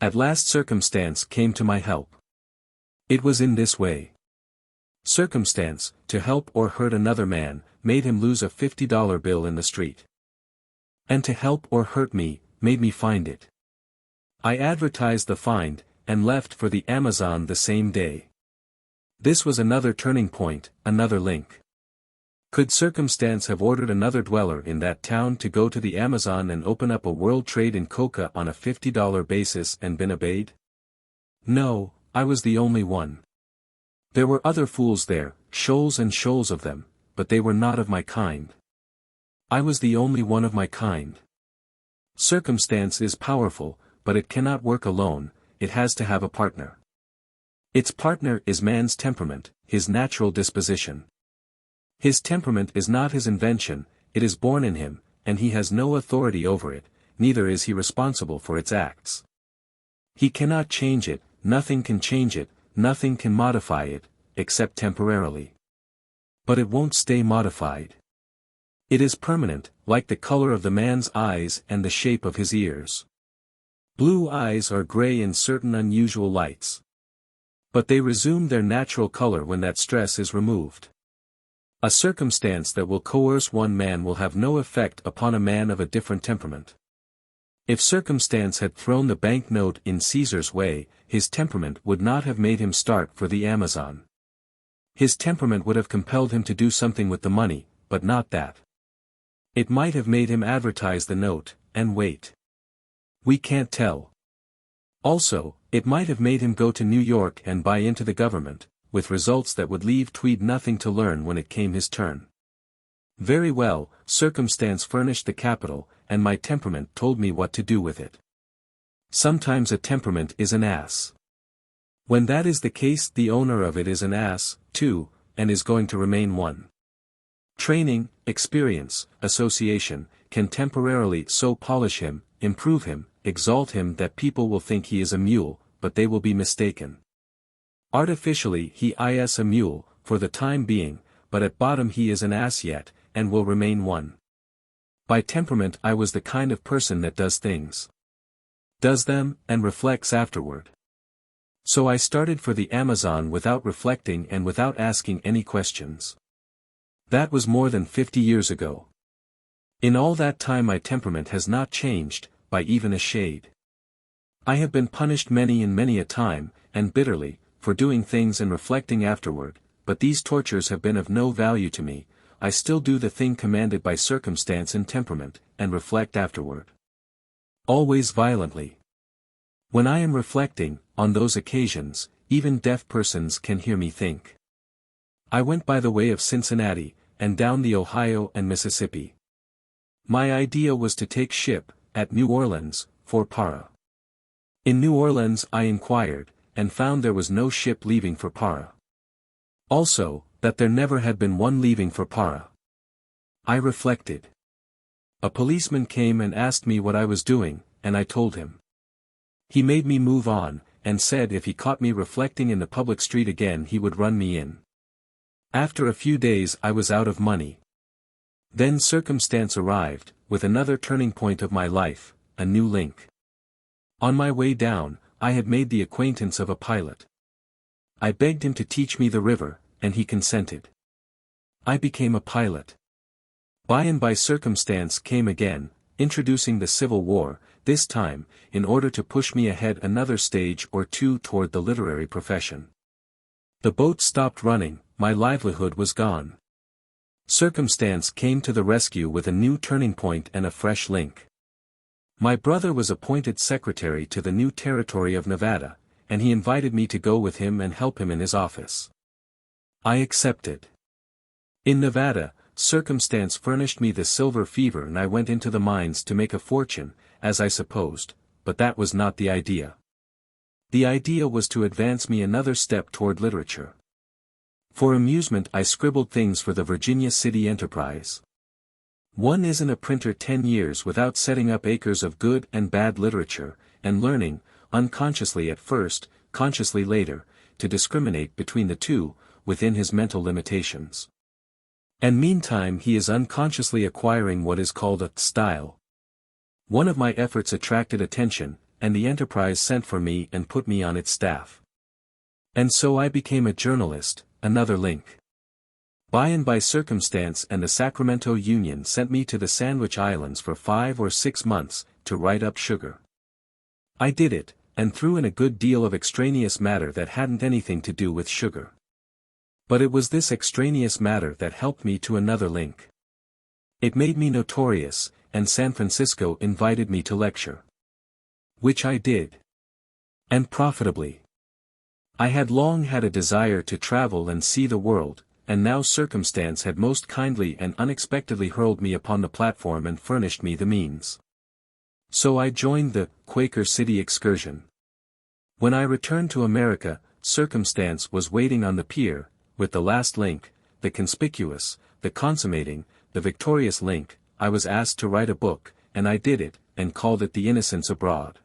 At last Circumstance came to my help. It was in this way. Circumstance, to help or hurt another man, made him lose a $50 bill in the street. And to help or hurt me, made me find it. I advertised the find, and left for the Amazon the same day. This was another turning point, another link. Could Circumstance have ordered another dweller in that town to go to the Amazon and open up a world trade in coca on a $50 basis and been obeyed? No, I was the only one. There were other fools there, shoals and shoals of them, but they were not of my kind. I was the only one of my kind. Circumstance is powerful, but it cannot work alone, it has to have a partner. Its partner is man's temperament, his natural disposition. His temperament is not his invention, it is born in him, and he has no authority over it, neither is he responsible for its acts. He cannot change it, nothing can change it, nothing can modify it, except temporarily. But it won't stay modified. It is permanent, like the color of the man's eyes and the shape of his ears. Blue eyes are gray in certain unusual lights. But they resume their natural color when that stress is removed. A circumstance that will coerce one man will have no effect upon a man of a different temperament. If circumstance had thrown the banknote in Caesar's way, his temperament would not have made him start for the Amazon. His temperament would have compelled him to do something with the money, but not that. It might have made him advertise the note, and wait. We can't tell. Also, it might have made him go to New York and buy into the government, with results that would leave Tweed nothing to learn when it came his turn. Very well, circumstance furnished the capital, and my temperament told me what to do with it. Sometimes a temperament is an ass. When that is the case, the owner of it is an ass, too, and is going to remain one. Training, experience, association, can temporarily so polish him, improve him, exalt him that people will think he is a mule, but they will be mistaken. Artificially he is a mule, for the time being, but at bottom he is an ass yet, and will remain one. By temperament I was the kind of person that does things. Does them, and reflects afterward. So I started for the Amazon without reflecting and without asking any questions. That was more than 50 years ago. In all that time my temperament has not changed, by even a shade. I have been punished many and many a time, and bitterly, for doing things and reflecting afterward, but these tortures have been of no value to me. I still do the thing commanded by circumstance and temperament, and reflect afterward. Always violently. When I am reflecting, on those occasions, even deaf persons can hear me think. I went by the way of Cincinnati, and down the Ohio and Mississippi. My idea was to take ship, at New Orleans, for Para. In New Orleans I inquired, and found there was no ship leaving for Para. Also, that there never had been one leaving for Para. I reflected. A policeman came and asked me what I was doing, and I told him. He made me move on, and said if he caught me reflecting in the public street again he would run me in. After a few days I was out of money. Then circumstance arrived, with another turning point of my life, a new link. On my way down, I had made the acquaintance of a pilot. I begged him to teach me the river, and he consented. I became a pilot. By and by circumstance came again, introducing the Civil War, this time, in order to push me ahead another stage or two toward the literary profession. The boat stopped running, my livelihood was gone. Circumstance came to the rescue with a new turning point and a fresh link. My brother was appointed secretary to the new territory of Nevada, and he invited me to go with him and help him in his office. I accepted. In Nevada, circumstance furnished me the silver fever and I went into the mines to make a fortune, as I supposed, but that was not the idea. The idea was to advance me another step toward literature. For amusement I scribbled things for the Virginia City Enterprise. One isn't a printer 10 years without setting up acres of good and bad literature, and learning, unconsciously at first, consciously later, to discriminate between the two, within his mental limitations. And meantime he is unconsciously acquiring what is called a style. One of my efforts attracted attention, and the Enterprise sent for me and put me on its staff. And so I became a journalist, another link. By and by circumstance and the Sacramento Union sent me to the Sandwich Islands for 5 or 6 months, to write up sugar. I did it, and threw in a good deal of extraneous matter that hadn't anything to do with sugar. But it was this extraneous matter that helped me to another link. It made me notorious, and San Francisco invited me to lecture. Which I did. And profitably. I had long had a desire to travel and see the world, and now circumstance had most kindly and unexpectedly hurled me upon the platform and furnished me the means. So I joined the Quaker City excursion. When I returned to America, circumstance was waiting on the pier, with the last link, the conspicuous, the consummating, the victorious link. I was asked to write a book, and I did it, and called it The Innocents Abroad.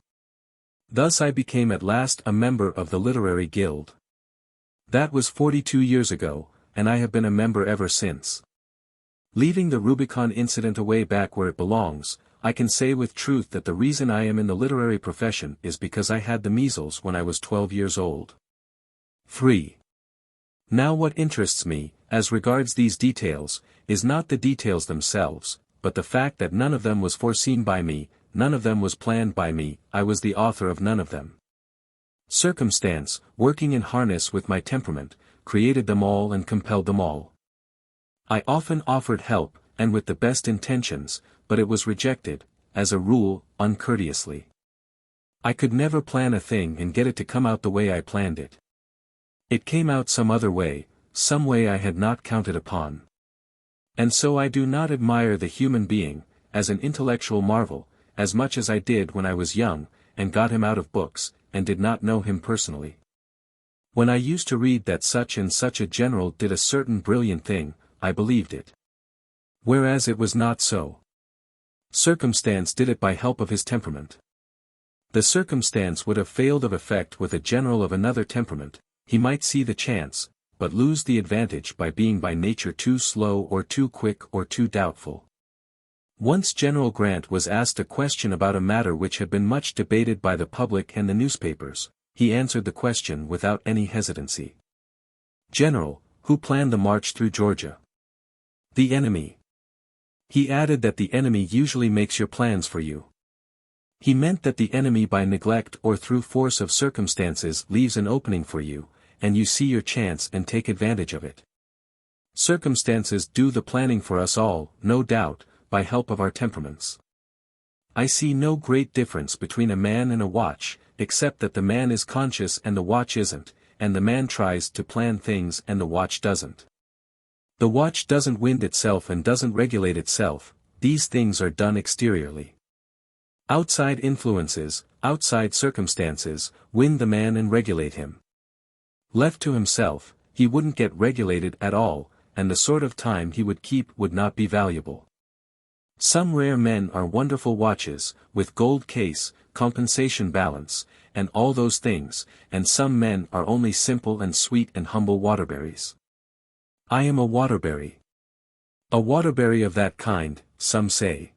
Thus I became at last a member of the Literary Guild. That was 42 years ago, and I have been a member ever since. Leaving the Rubicon incident away back where it belongs, I can say with truth that the reason I am in the literary profession is because I had the measles when I was 12 years old. 3. Now what interests me, as regards these details, is not the details themselves, but the fact that none of them was foreseen by me, none of them was planned by me, I was the author of none of them. Circumstance, working in harness with my temperament, created them all and compelled them all. I often offered help, and with the best intentions, but it was rejected, as a rule, uncourteously. I could never plan a thing and get it to come out the way I planned it. It came out some other way, some way I had not counted upon. And so I do not admire the human being, as an intellectual marvel, as much as I did when I was young, and got him out of books, and did not know him personally. When I used to read that such and such a general did a certain brilliant thing, I believed it. Whereas it was not so. Circumstance did it by help of his temperament. The circumstance would have failed of effect with a general of another temperament. He might see the chance, but lose the advantage by being by nature too slow or too quick or too doubtful. Once General Grant was asked a question about a matter which had been much debated by the public and the newspapers. He answered the question without any hesitancy. General, who planned the march through Georgia? The enemy. He added that the enemy usually makes your plans for you. He meant that the enemy by neglect or through force of circumstances leaves an opening for you, and you see your chance and take advantage of it. Circumstances do the planning for us all, no doubt, by help of our temperaments. I see no great difference between a man and a watch, except that the man is conscious and the watch isn't, and the man tries to plan things and the watch doesn't. The watch doesn't wind itself and doesn't regulate itself, these things are done exteriorly. Outside influences, outside circumstances, wind the man and regulate him. Left to himself, he wouldn't get regulated at all, and the sort of time he would keep would not be valuable. Some rare men are wonderful watches, with gold case, compensation balance, and all those things, and some men are only simple and sweet and humble waterberries. I am a waterberry. A waterberry of that kind, some say.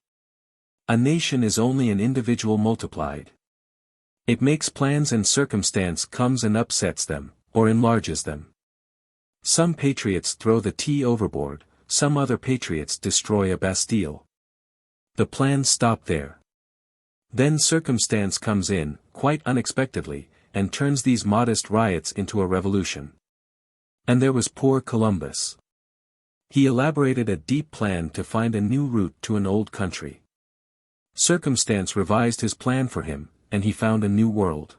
A nation is only an individual multiplied. It makes plans and circumstance comes and upsets them, or enlarges them. Some patriots throw the tea overboard, some other patriots destroy a Bastille. The plans stop there. Then circumstance comes in, quite unexpectedly, and turns these modest riots into a revolution. And there was poor Columbus. He elaborated a deep plan to find a new route to an old country. Circumstance revised his plan for him, and he found a new world.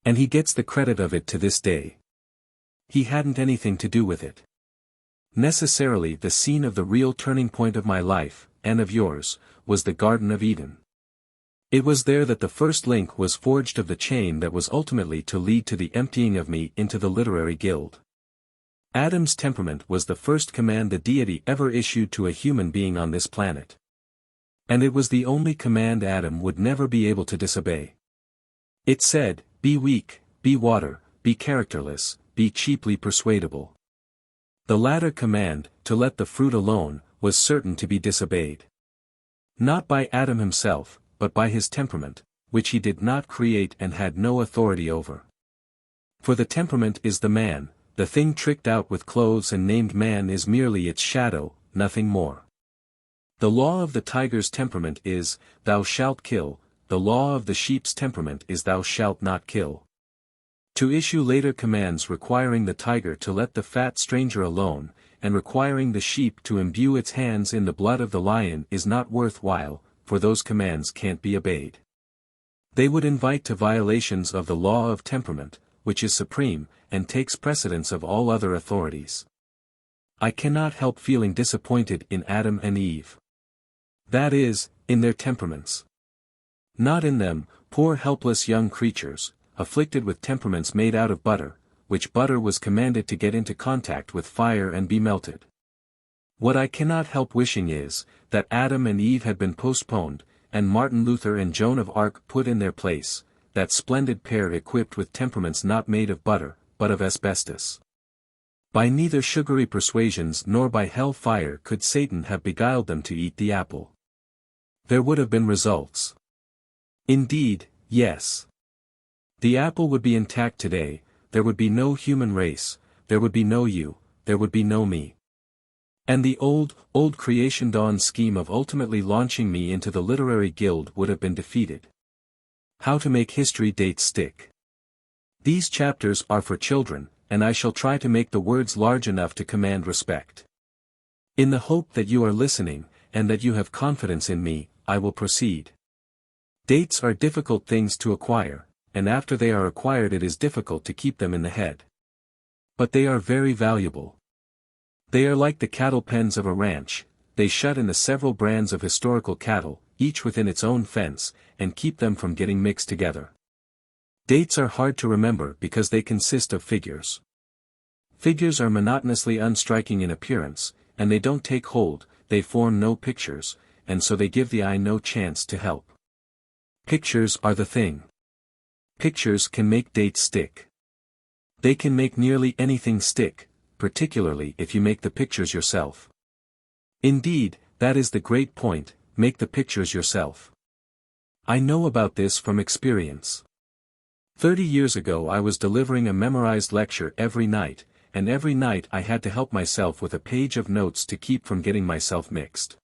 And he gets the credit of it to this day. He hadn't anything to do with it. Necessarily the scene of the real turning point of my life, and of yours, was the Garden of Eden. It was there that the first link was forged of the chain that was ultimately to lead to the emptying of me into the literary guild. Adam's temperament was the first command the deity ever issued to a human being on this planet. And it was the only command Adam would never be able to disobey. It said, be weak, be water, be characterless, be cheaply persuadable. The latter command, to let the fruit alone, was certain to be disobeyed. Not by Adam himself, but by his temperament, which he did not create and had no authority over. For the temperament is the man, the thing tricked out with clothes and named man is merely its shadow, nothing more. The law of the tiger's temperament is, thou shalt kill, the law of the sheep's temperament is thou shalt not kill. To issue later commands requiring the tiger to let the fat stranger alone, and requiring the sheep to imbue its hands in the blood of the lion is not worthwhile, for those commands can't be obeyed. They would invite to violations of the law of temperament, which is supreme, and takes precedence of all other authorities. I cannot help feeling disappointed in Adam and Eve. That is, in their temperaments. Not in them, poor helpless young creatures, afflicted with temperaments made out of butter, which butter was commanded to get into contact with fire and be melted. What I cannot help wishing is, that Adam and Eve had been postponed, and Martin Luther and Joan of Arc put in their place, that splendid pair equipped with temperaments not made of butter, but of asbestos. By neither sugary persuasions nor by hell fire could Satan have beguiled them to eat the apple. there would have been results. Indeed, yes. The apple would be intact today, there would be no human race, there would be no you, there would be no me. And the old creation dawn scheme of ultimately launching me into the literary guild would have been defeated. How to make history dates stick. These chapters are for children, and I shall try to make the words large enough to command respect. In the hope that you are listening, and that you have confidence in me, I will proceed. Dates are difficult things to acquire, and after they are acquired it is difficult to keep them in the head. But they are very valuable. They are like the cattle pens of a ranch, they shut in the several brands of historical cattle, each within its own fence, and keep them from getting mixed together. Dates are hard to remember because they consist of figures. Figures are monotonously unstriking in appearance, and they don't take hold, they form no pictures, and so they give the eye no chance to help. Pictures are the thing. Pictures can make dates stick. They can make nearly anything stick, particularly if you make the pictures yourself. Indeed, that is the great point, make the pictures yourself. I know about this from experience. 30 years ago I was delivering a memorized lecture every night, and every night I had to help myself with a page of notes to keep from getting myself mixed.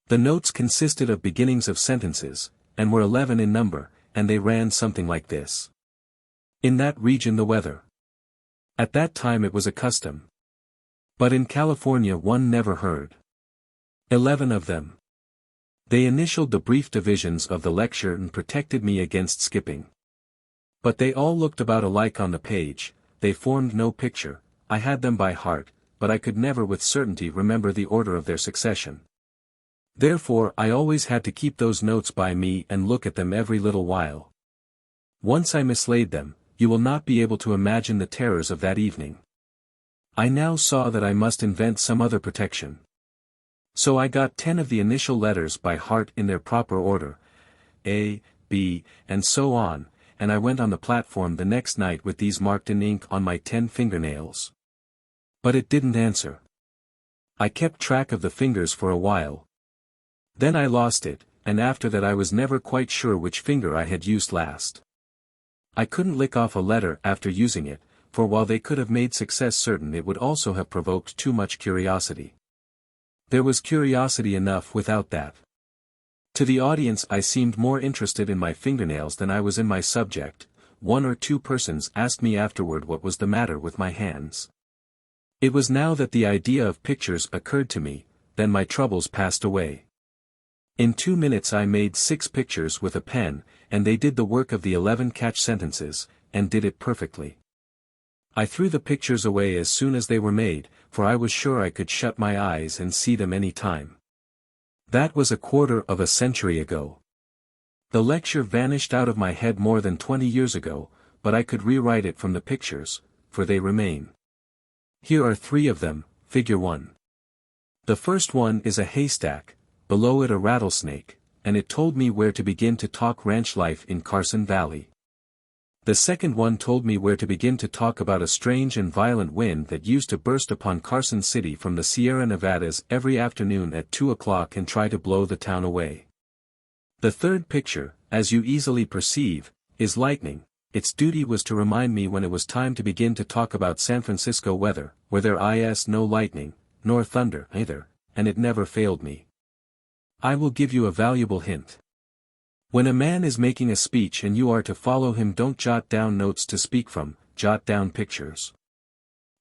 The notes consisted of beginnings of sentences, and were 11 in number, and they ran something like this. In that region the weather. At that time it was a custom. But in California one never heard. 11 of them. They initialed the brief divisions of the lecture and protected me against skipping. But they all looked about alike on the page, they formed no picture, I had them by heart, but I could never with certainty remember the order of their succession. Therefore I always had to keep those notes by me and look at them every little while. Once I mislaid them, you will not be able to imagine the terrors of that evening. I now saw that I must invent some other protection. So I got 10 of the initial letters by heart in their proper order, A, B, and so on, and I went on the platform the next night with these marked in ink on my 10 fingernails. But it didn't answer. I kept track of the fingers for a while. Then I lost it, and after that I was never quite sure which finger I had used last. I couldn't lick off a letter after using it, for while they could have made success certain it would also have provoked too much curiosity. There was curiosity enough without that. To the audience I seemed more interested in my fingernails than I was in my subject. 1 or 2 persons asked me afterward what was the matter with my hands. It was now that the idea of pictures occurred to me, then my troubles passed away. In 2 minutes I made 6 pictures with a pen, and they did the work of the 11 catch sentences, and did it perfectly. I threw the pictures away as soon as they were made, for I was sure I could shut my eyes and see them any time. That was a quarter of a century ago. The lecture vanished out of my head more than 20 years ago, but I could rewrite it from the pictures, for they remain. Here are 3 of them, figure 1. The first one is a haystack, below it a rattlesnake, and it told me where to begin to talk ranch life in Carson Valley. The second one told me where to begin to talk about a strange and violent wind that used to burst upon Carson City from the Sierra Nevadas every afternoon at 2 o'clock and try to blow the town away. The third picture, as you easily perceive, is lightning. Its duty was to remind me when it was time to begin to talk about San Francisco weather, where there is no lightning, nor thunder either, and it never failed me. I will give you a valuable hint. When a man is making a speech and you are to follow him, don't jot down notes to speak from, jot down pictures.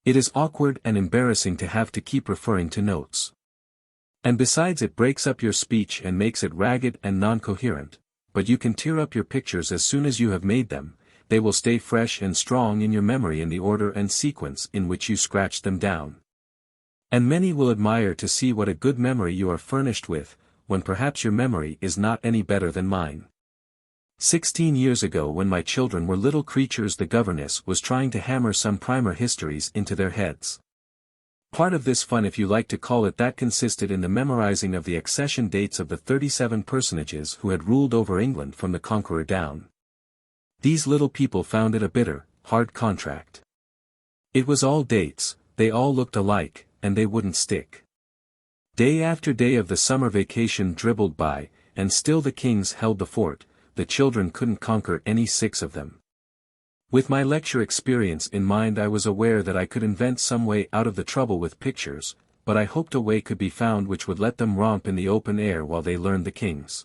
It is awkward and embarrassing to have to keep referring to notes. And besides it breaks up your speech and makes it ragged and non-coherent, but you can tear up your pictures as soon as you have made them, they will stay fresh and strong in your memory in the order and sequence in which you scratched them down. And many will admire to see what a good memory you are furnished with, when perhaps your memory is not any better than mine. 16 years ago when my children were little creatures, the governess was trying to hammer some primer histories into their heads. Part of this fun, if you like to call it that, consisted in the memorizing of the accession dates of the 37 personages who had ruled over England from the Conqueror down. These little people found it a bitter, hard contract. It was all dates, they all looked alike, and they wouldn't stick. Day after day of the summer vacation dribbled by, and still the kings held the fort, the children couldn't conquer any 6 of them. With my lecture experience in mind, I was aware that I could invent some way out of the trouble with pictures, but I hoped a way could be found which would let them romp in the open air while they learned the kings.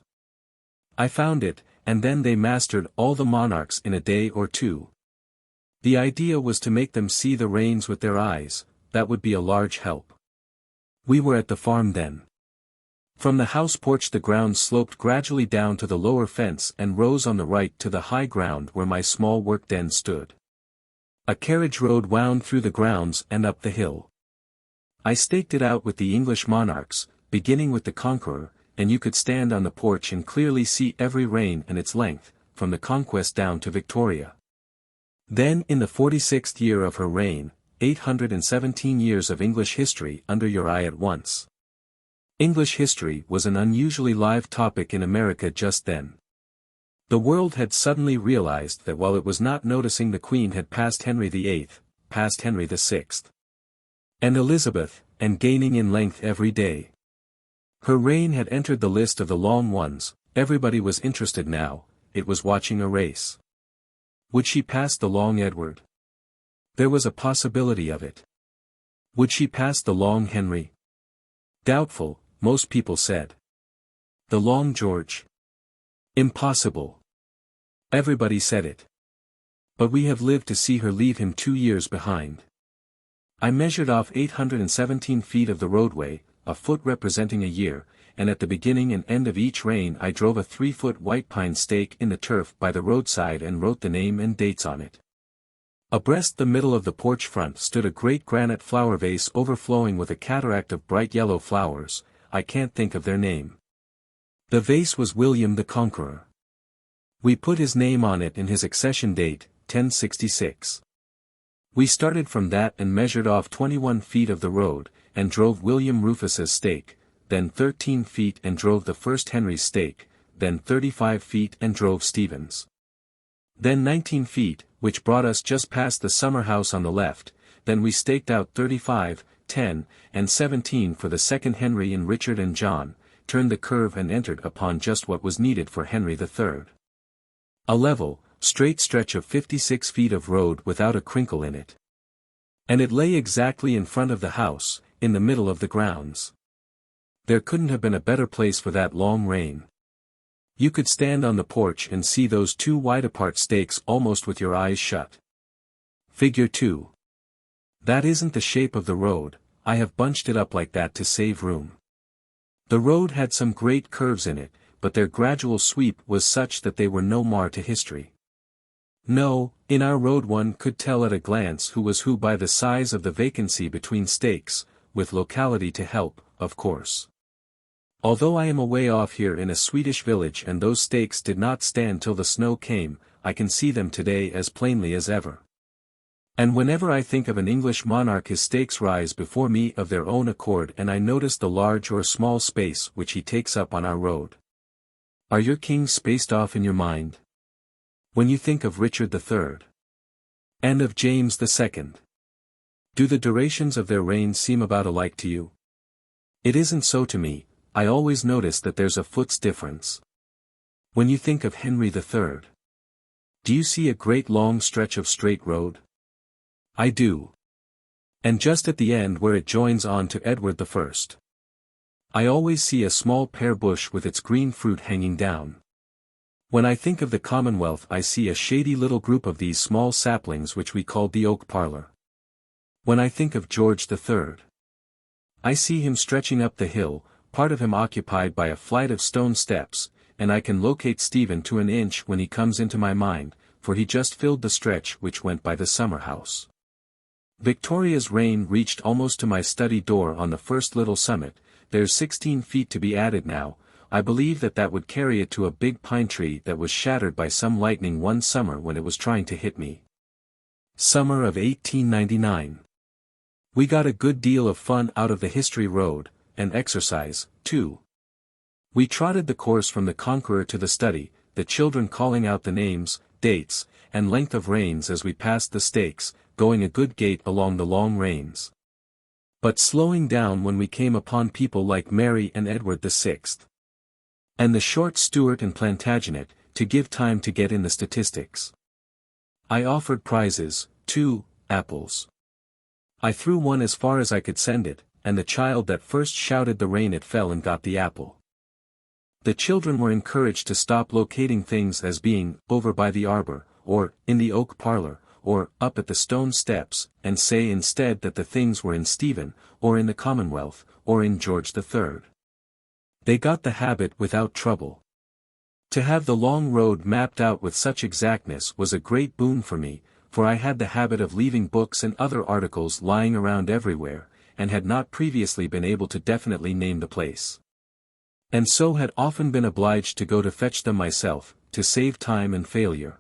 I found it, and then they mastered all the monarchs in a day or 2. The idea was to make them see the reigns with their eyes. That would be a large help. We were at the farm then. From the house porch the ground sloped gradually down to the lower fence and rose on the right to the high ground where my small work den stood. A carriage road wound through the grounds and up the hill. I staked it out with the English monarchs, beginning with the Conqueror, and you could stand on the porch and clearly see every reign and its length, from the Conquest down to Victoria. Then in the 46th year of her reign, 817 years of English history under your eye at once. English history was an unusually live topic in America just then. The world had suddenly realized that while it was not noticing, the Queen had passed Henry VIII, passed Henry VI, and Elizabeth, and gaining in length every day. Her reign had entered the list of the long ones. Everybody was interested now. It was watching a race. Would she pass the long Edward? There was a possibility of it. Would she pass the long Henry? Doubtful, most people said. The long George? Impossible. Everybody said it. But we have lived to see her leave him 2 years behind. I measured off 817 feet of the roadway, a foot representing a year, and at the beginning and end of each reign I drove a 3-foot white pine stake in the turf by the roadside and wrote the name and dates on it. Abreast the middle of the porch front stood a great granite flower vase overflowing with a cataract of bright yellow flowers. I can't think of their name. The vase was William the Conqueror. We put his name on it in his accession date, 1066. We started from that and measured off 21 feet of the road, and drove William Rufus's stake, then 13 feet and drove the first Henry's stake, then 35 feet and drove Stephen's. Then 19 feet, which brought us just past the summer house on the left, then we staked out 35, 10, and 17 for the second Henry and Richard and John, turned the curve and entered upon just what was needed for Henry III. A level, straight stretch of 56 feet of road without a crinkle in it. And it lay exactly in front of the house, in the middle of the grounds. There couldn't have been a better place for that long reign. You could stand on the porch and see those 2 wide-apart stakes almost with your eyes shut. Figure 2. That isn't the shape of the road. I have bunched it up like that to save room. The road had some great curves in it, but their gradual sweep was such that they were no mar to history. No, in our road one could tell at a glance who was who by the size of the vacancy between stakes, with locality to help, of course. Although I am away off here in a Swedish village and those stakes did not stand till the snow came, I can see them today as plainly as ever. And whenever I think of an English monarch, his stakes rise before me of their own accord, and I notice the large or small space which he takes up on our road. Are your kings spaced off in your mind? When you think of Richard III and of James II, do the durations of their reigns seem about alike to you? It isn't so to me. I always notice that there's a foot's difference. When you think of Henry III, do you see a great long stretch of straight road? I do. And just at the end where it joins on to Edward I, I always see a small pear bush with its green fruit hanging down. When I think of the Commonwealth, I see a shady little group of these small saplings which we called the oak parlor. When I think of George III, I see him stretching up the hill, part of him occupied by a flight of stone steps, and I can locate Stephen to an inch when he comes into my mind, for he just filled the stretch which went by the summer house. Victoria's reign reached almost to my study door on the first little summit. There's 16 feet to be added now. I believe that would carry it to a big pine tree that was shattered by some lightning one summer when it was trying to hit me. Summer of 1899. We got a good deal of fun out of the history road, and exercise, too. We trotted the course from the Conqueror to the study, the children calling out the names, dates, and length of reigns as we passed the stakes, going a good gait along the long reigns. But slowing down when we came upon people like Mary and Edward VI. And the short Stuart and Plantagenet, to give time to get in the statistics. I offered prizes, 2 apples. I threw one as far as I could send it, and the child that first shouted the rain it fell and got the apple. The children were encouraged to stop locating things as being over by the arbor, or in the oak parlor, or up at the stone steps, and say instead that the things were in Stephen, or in the Commonwealth, or in George III. They got the habit without trouble. To have the long road mapped out with such exactness was a great boon for me, for I had the habit of leaving books and other articles lying around everywhere, and had not previously been able to definitely name the place. And so had often been obliged to go to fetch them myself, to save time and failure.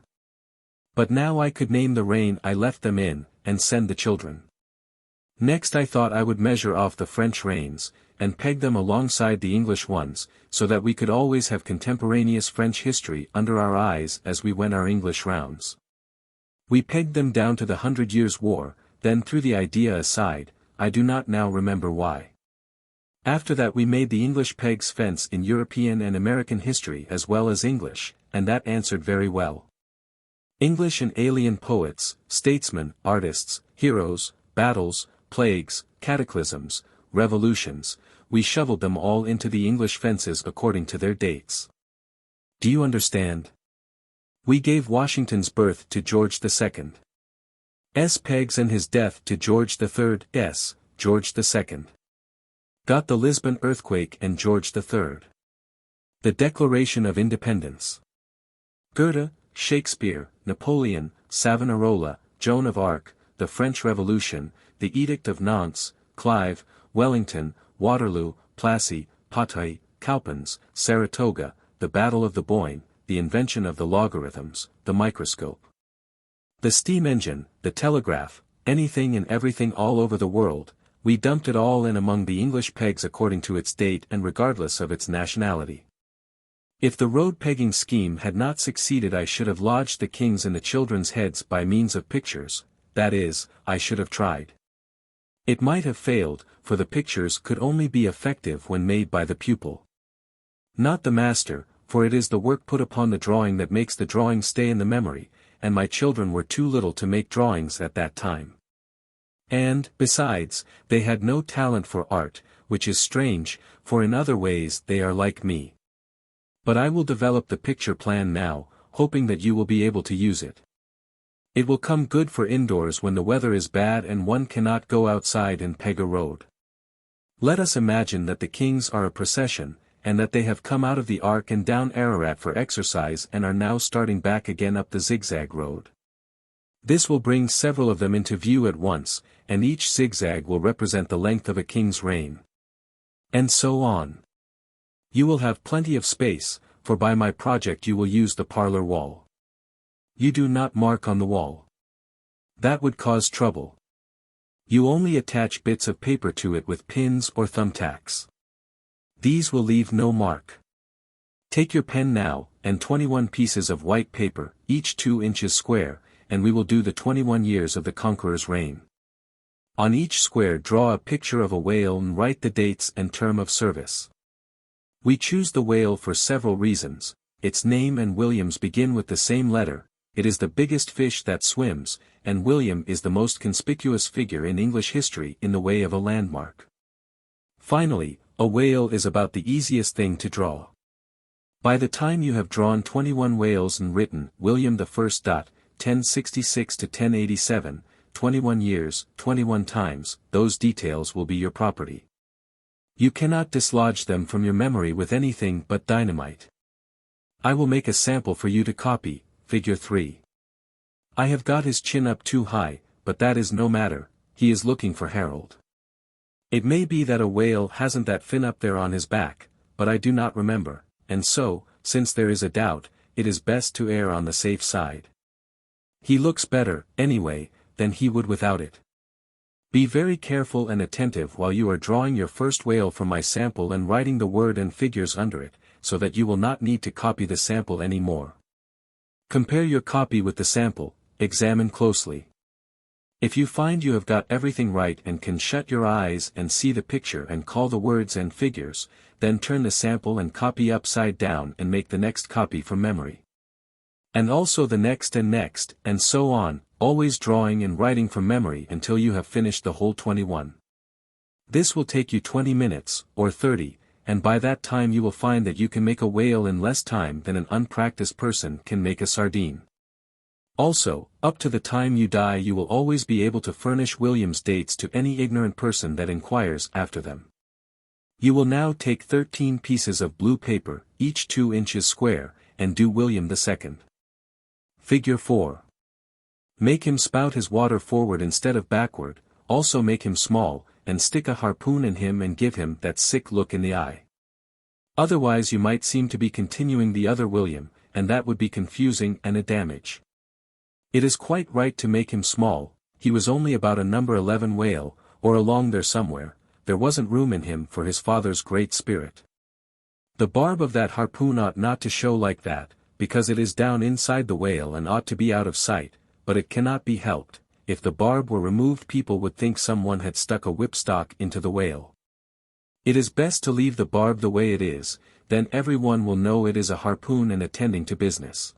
But now I could name the rain I left them in, and send the children. Next I thought I would measure off the French rains, and peg them alongside the English ones, so that we could always have contemporaneous French history under our eyes as we went our English rounds. We pegged them down to the 100 Years' War, then threw the idea aside, I do not now remember why. After that we made the English pegs fence in European and American history as well as English, and that answered very well. English and alien poets, statesmen, artists, heroes, battles, plagues, cataclysms, revolutions, we shoveled them all into the English fences according to their dates. Do you understand? We gave Washington's birth to George II. S. pegs and his death to George III. S. George II. Got the Lisbon earthquake and George III. The Declaration of Independence. Goethe, Shakespeare, Napoleon, Savonarola, Joan of Arc, the French Revolution, the Edict of Nantes, Clive, Wellington, Waterloo, Plassey, Patay, Cowpens, Saratoga, the Battle of the Boyne, the invention of the logarithms, the microscope. The steam engine, the telegraph, anything and everything all over the world, we dumped it all in among the English pegs according to its date and regardless of its nationality. If the road-pegging scheme had not succeeded I should have lodged the kings in the children's heads by means of pictures, that is, I should have tried. It might have failed, for the pictures could only be effective when made by the pupil. Not the master, for it is the work put upon the drawing that makes the drawing stay in the memory, and my children were too little to make drawings at that time. And, besides, they had no talent for art, which is strange, for in other ways they are like me. But I will develop the picture plan now, hoping that you will be able to use it. It will come good for indoors when the weather is bad and one cannot go outside and peg a road. Let us imagine that the kings are a procession, and that they have come out of the Ark and down Ararat for exercise and are now starting back again up the zigzag road. This will bring several of them into view at once, and each zigzag will represent the length of a king's reign. And so on. You will have plenty of space, for by my project you will use the parlor wall. You do not mark on the wall. That would cause trouble. You only attach bits of paper to it with pins or thumbtacks. These will leave no mark. Take your pen now, and 21 pieces of white paper, each 2 inches square, and we will do the 21 years of the conqueror's reign. On each square draw a picture of a whale and write the dates and term of service. We choose the whale for several reasons. Its name and William's begin with the same letter, it is the biggest fish that swims, and William is the most conspicuous figure in English history in the way of a landmark. Finally, a whale is about the easiest thing to draw. By the time you have drawn 21 whales and written William I. 1066 to 1087, 21 years, 21 times, those details will be your property. You cannot dislodge them from your memory with anything but dynamite. I will make a sample for you to copy, figure 3. I have got his chin up too high, but that is no matter, he is looking for Harold. It may be that a whale hasn't that fin up there on his back, but I do not remember, and so, since there is a doubt, it is best to err on the safe side. He looks better, anyway, than he would without it. Be very careful and attentive while you are drawing your first whale from my sample and writing the word and figures under it, so that you will not need to copy the sample any more. Compare your copy with the sample, examine closely. If you find you have got everything right and can shut your eyes and see the picture and call the words and figures, then turn the sample and copy upside down and make the next copy from memory. And also the next, and so on, always drawing and writing from memory until you have finished the whole 21. This will take you 20 minutes, or 30, and by that time you will find that you can make a whale in less time than an unpracticed person can make a sardine. Also, up to the time you die you will always be able to furnish William's dates to any ignorant person that inquires after them. You will now take 13 pieces of blue paper, each 2 inches square, and do William II. Figure 4. Make him spout his water forward instead of backward, also make him small, and stick a harpoon in him and give him that sick look in the eye. Otherwise you might seem to be continuing the other William, and that would be confusing and a damage. It is quite right to make him small, he was only about a number 11 whale, or along there somewhere, there wasn't room in him for his father's great spirit. The barb of that harpoon ought not to show like that, because it is down inside the whale and ought to be out of sight, but it cannot be helped, if the barb were removed people would think someone had stuck a whipstock into the whale. It is best to leave the barb the way it is, then everyone will know it is a harpoon and attending to business.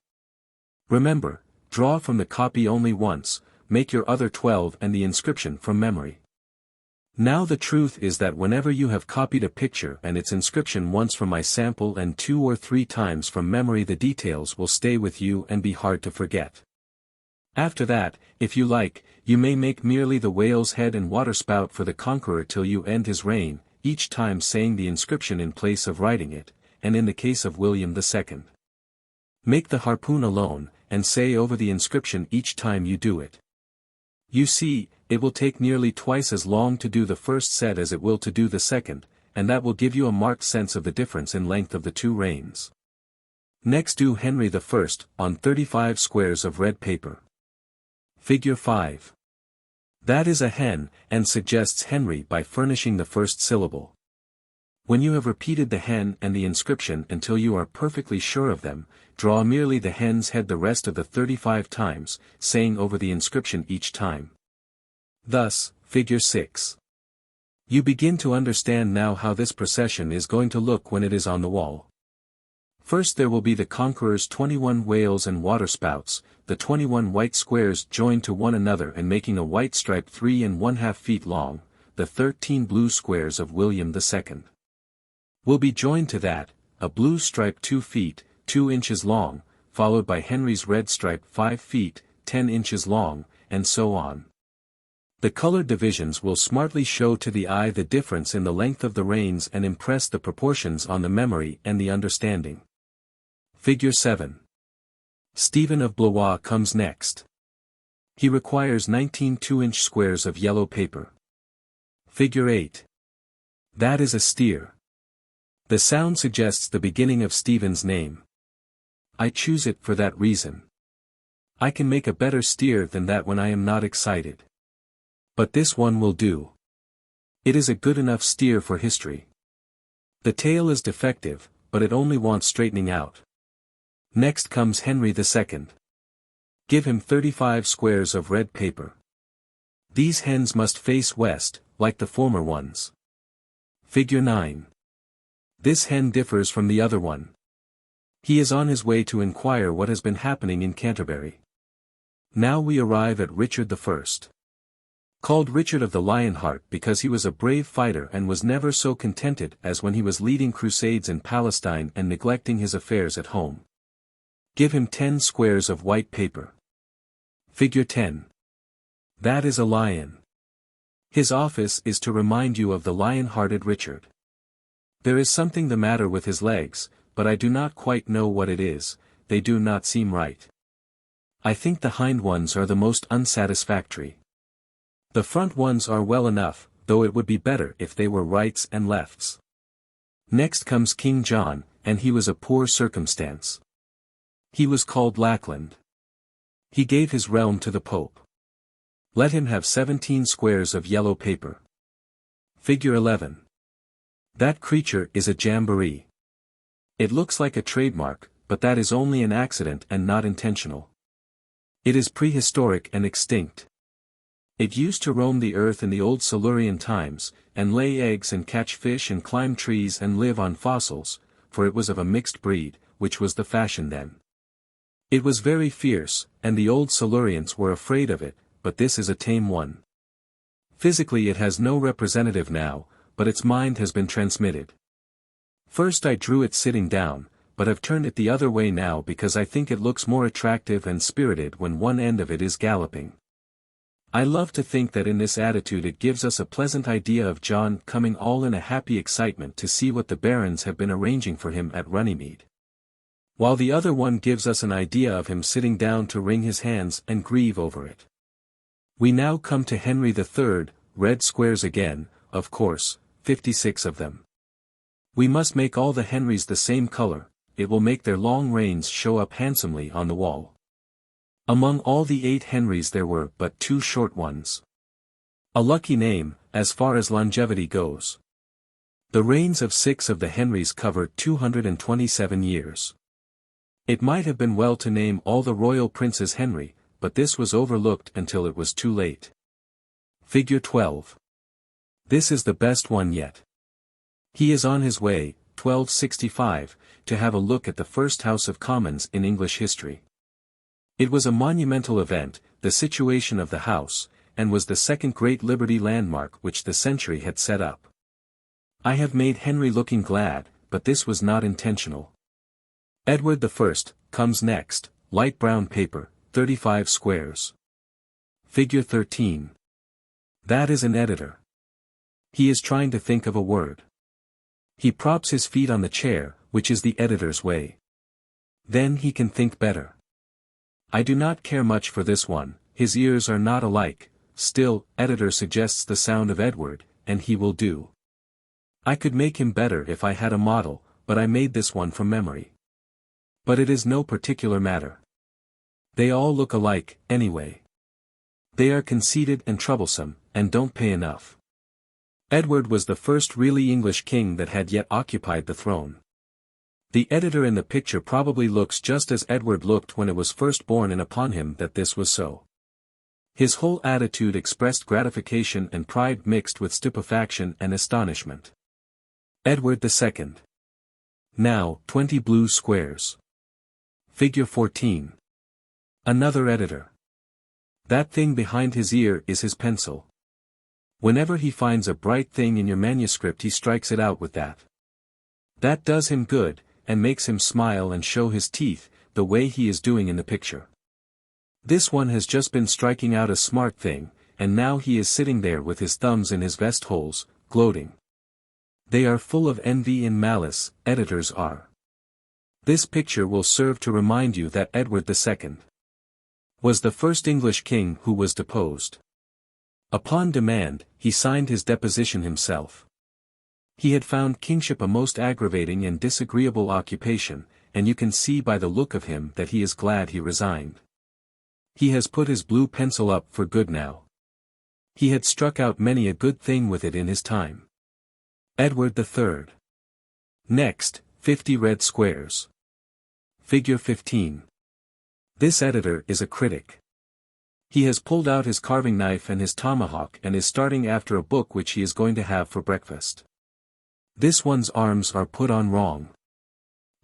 Remember, draw from the copy only once, make your other 12 and the inscription from memory. Now the truth is that whenever you have copied a picture and its inscription once from my sample and 2 or 3 times from memory the details will stay with you and be hard to forget. After that, if you like, you may make merely the whale's head and waterspout for the conqueror till you end his reign, each time saying the inscription in place of writing it, and in the case of William II. Make the harpoon alone, and say over the inscription each time you do it. You see, it will take nearly twice as long to do the first set as it will to do the second, and that will give you a marked sense of the difference in length of the 2 reigns. Next do Henry I, on 35 squares of red paper. Figure 5. That is a hen, and suggests Henry by furnishing the first syllable. When you have repeated the hen and the inscription until you are perfectly sure of them, draw merely the hen's head the rest of the 35 times, saying over the inscription each time. Thus, figure 6. You begin to understand now how this procession is going to look when it is on the wall. First there will be the conqueror's 21 whales and waterspouts, the 21 white squares joined to one another and making a white stripe 3 1/2 feet long, the 13 blue squares of William II. Will be joined to that, a blue stripe 2 feet, 2 inches long, followed by Henry's red stripe 5 feet, 10 inches long, and so on. The colored divisions will smartly show to the eye the difference in the length of the reigns and impress the proportions on the memory and the understanding. Figure 7. Stephen of Blois comes next. He requires 19 2-inch squares of yellow paper. Figure 8. That is a steer. The sound suggests the beginning of Stephen's name. I choose it for that reason. I can make a better steer than that when I am not excited. But this one will do. It is a good enough steer for history. The tail is defective, but it only wants straightening out. Next comes Henry II. Give him 35 squares of red paper. These hens must face west, like the former ones. Figure 9. This hen differs from the other one. He is on his way to inquire what has been happening in Canterbury. Now we arrive at Richard I. Called Richard of the Lionheart because he was a brave fighter and was never so contented as when he was leading crusades in Palestine and neglecting his affairs at home. Give him 10 squares of white paper. Figure 10. That is a lion. His office is to remind you of the lion-hearted Richard. There is something the matter with his legs, but I do not quite know what it is, they do not seem right. I think the hind ones are the most unsatisfactory. The front ones are well enough, though it would be better if they were rights and lefts. Next comes King John, and he was a poor circumstance. He was called Lackland. He gave his realm to the Pope. Let him have 17 squares of yellow paper. Figure 11. That creature is a jamboree. It looks like a trademark, but that is only an accident and not intentional. It is prehistoric and extinct. It used to roam the earth in the old Silurian times, and lay eggs and catch fish and climb trees and live on fossils, for it was of a mixed breed, which was the fashion then. It was very fierce, and the old Silurians were afraid of it, but this is a tame one. Physically it has no representative now, but its mind has been transmitted. First I drew it sitting down, but I've turned it the other way now because I think it looks more attractive and spirited when one end of it is galloping. I love to think that in this attitude it gives us a pleasant idea of John coming all in a happy excitement to see what the barons have been arranging for him at Runnymede. While the other one gives us an idea of him sitting down to wring his hands and grieve over it. We now come to Henry III, red squares again, of course, 56 of them. We must make all the Henrys the same color, it will make their long reigns show up handsomely on the wall. Among all the 8 Henrys there were but 2 short ones. A lucky name, as far as longevity goes. The reigns of 6 of the Henrys cover 227 years. It might have been well to name all the royal princes Henry, but this was overlooked until it was too late. Figure 12. This is the best one yet. He is on his way, 1265, to have a look at the first House of Commons in English history. It was a monumental event, the situation of the House, and was the second great liberty landmark which the century had set up. I have made Henry looking glad, but this was not intentional. Edward I comes next, light brown paper, 35 squares. Figure 13. That is an editor. He is trying to think of a word. He props his feet on the chair, which is the editor's way. Then he can think better. I do not care much for this one, his ears are not alike, still, editor suggests the sound of Edward, and he will do. I could make him better if I had a model, but I made this one from memory. But it is no particular matter. They all look alike, anyway. They are conceited and troublesome, and don't pay enough. Edward was the first really English king that had yet occupied the throne. The editor in the picture probably looks just as Edward looked when it was first borne in upon him that this was so. His whole attitude expressed gratification and pride mixed with stupefaction and astonishment. Edward II. Now, 20 blue squares. Figure 14. Another editor. That thing behind his ear is his pencil. Whenever he finds a bright thing in your manuscript he strikes it out with that. That does him good, and makes him smile and show his teeth, the way he is doing in the picture. This one has just been striking out a smart thing, and now he is sitting there with his thumbs in his vest holes, gloating. They are full of envy and malice, editors are. This picture will serve to remind you that Edward II was the first English king who was deposed. Upon demand, he signed his deposition himself. He had found kingship a most aggravating and disagreeable occupation, and you can see by the look of him that he is glad he resigned. He has put his blue pencil up for good now. He had struck out many a good thing with it in his time. Edward III. Next, 50 red squares. Figure 15. This editor is a critic. He has pulled out his carving knife and his tomahawk and is starting after a book which he is going to have for breakfast. This one's arms are put on wrong.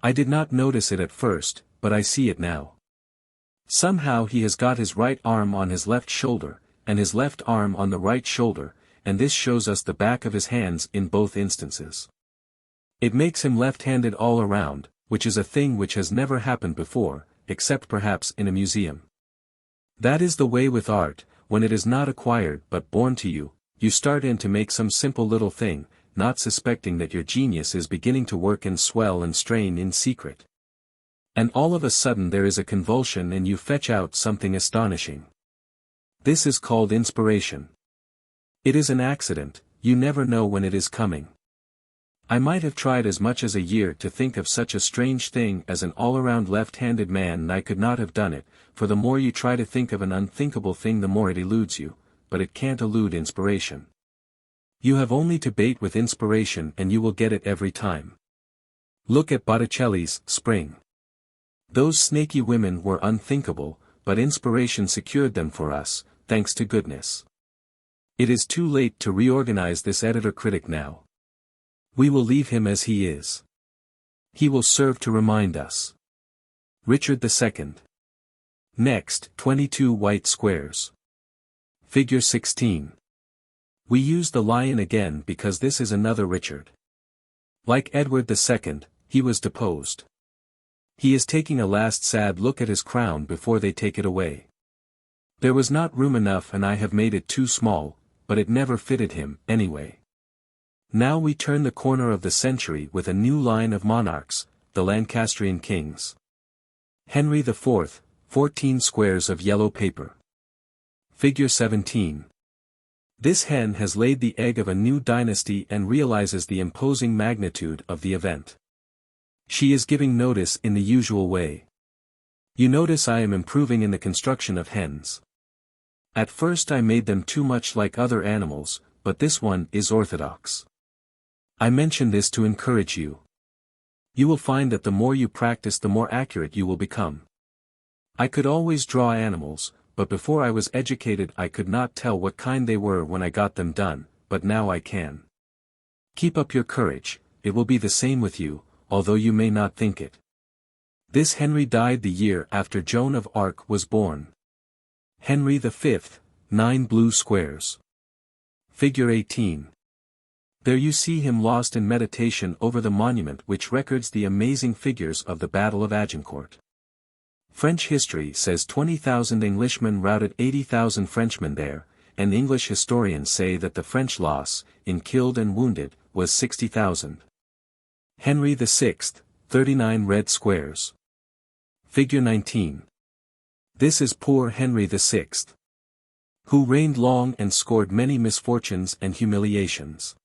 I did not notice it at first, but I see it now. Somehow he has got his right arm on his left shoulder, and his left arm on the right shoulder, and this shows us the back of his hands in both instances. It makes him left-handed all around, which is a thing which has never happened before, except perhaps in a museum. That is the way with art, when it is not acquired but born to you, you start in to make some simple little thing, not suspecting that your genius is beginning to work and swell and strain in secret. And all of a sudden there is a convulsion and you fetch out something astonishing. This is called inspiration. It is an accident, you never know when it is coming. I might have tried as much as a year to think of such a strange thing as an all-around left-handed man and I could not have done it, for the more you try to think of an unthinkable thing the more it eludes you, but it can't elude inspiration. You have only to bait with inspiration and you will get it every time. Look at Botticelli's Spring. Those snaky women were unthinkable, but inspiration secured them for us, thanks to goodness. It is too late to reorganize this editor-critic now. We will leave him as he is. He will serve to remind us. Richard II. Next, 22 white squares. Figure 16. We use the lion again because this is another Richard. Like Edward II, he was deposed. He is taking a last sad look at his crown before they take it away. There was not room enough and I have made it too small, but it never fitted him, anyway. Now we turn the corner of the century with a new line of monarchs, the Lancastrian kings. Henry IV, 14 squares of yellow paper. Figure 17. This hen has laid the egg of a new dynasty and realizes the imposing magnitude of the event. She is giving notice in the usual way. You notice I am improving in the construction of hens. At first I made them too much like other animals, but this one is orthodox. I mention this to encourage you. You will find that the more you practice the more accurate you will become. I could always draw animals, but before I was educated I could not tell what kind they were when I got them done, but now I can. Keep up your courage, it will be the same with you, although you may not think it. This Henry died the year after Joan of Arc was born. Henry V, 9 blue squares. Figure 18. There you see him lost in meditation over the monument which records the amazing figures of the Battle of Agincourt. French history says 20,000 Englishmen routed 80,000 Frenchmen there, and English historians say that the French loss, in killed and wounded, was 60,000. Henry VI, 39 red squares. Figure 19. This is poor Henry VI, who reigned long and scored many misfortunes and humiliations.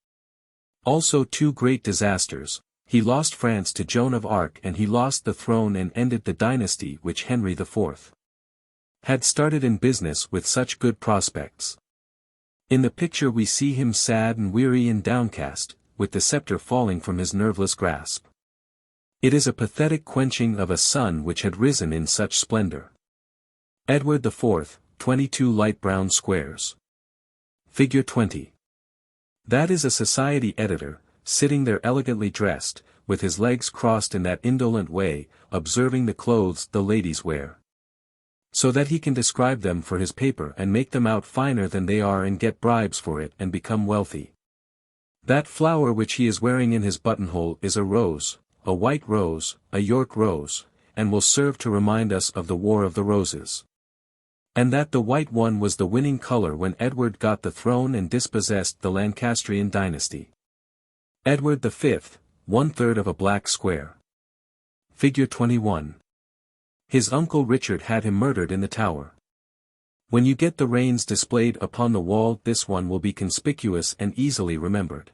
Also two great disasters. He lost France to Joan of Arc and he lost the throne and ended the dynasty which Henry IV had started in business with such good prospects. In the picture we see him sad and weary and downcast, with the scepter falling from his nerveless grasp. It is a pathetic quenching of a sun which had risen in such splendor. Edward IV, 22 light brown squares. Figure 20. That is a society editor, sitting there elegantly dressed, with his legs crossed in that indolent way, observing the clothes the ladies wear. So that he can describe them for his paper and make them out finer than they are and get bribes for it and become wealthy. That flower which he is wearing in his buttonhole is a rose, a white rose, a York rose, and will serve to remind us of the War of the Roses. And that the white one was the winning color when Edward got the throne and dispossessed the Lancastrian dynasty. Edward V, 1/3 of a black square. Figure 21. His uncle Richard had him murdered in the Tower. When you get the reins displayed upon the wall, this one will be conspicuous and easily remembered.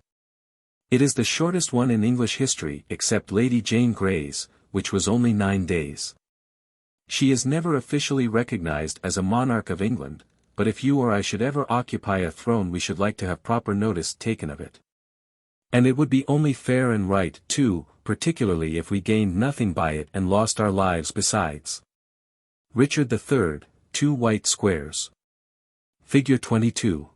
It is the shortest one in English history except Lady Jane Grey's, which was only 9 days. She is never officially recognized as a monarch of England, but if you or I should ever occupy a throne we should like to have proper notice taken of it. And it would be only fair and right, too, particularly if we gained nothing by it and lost our lives besides. Richard III, 2 white squares. Figure 22.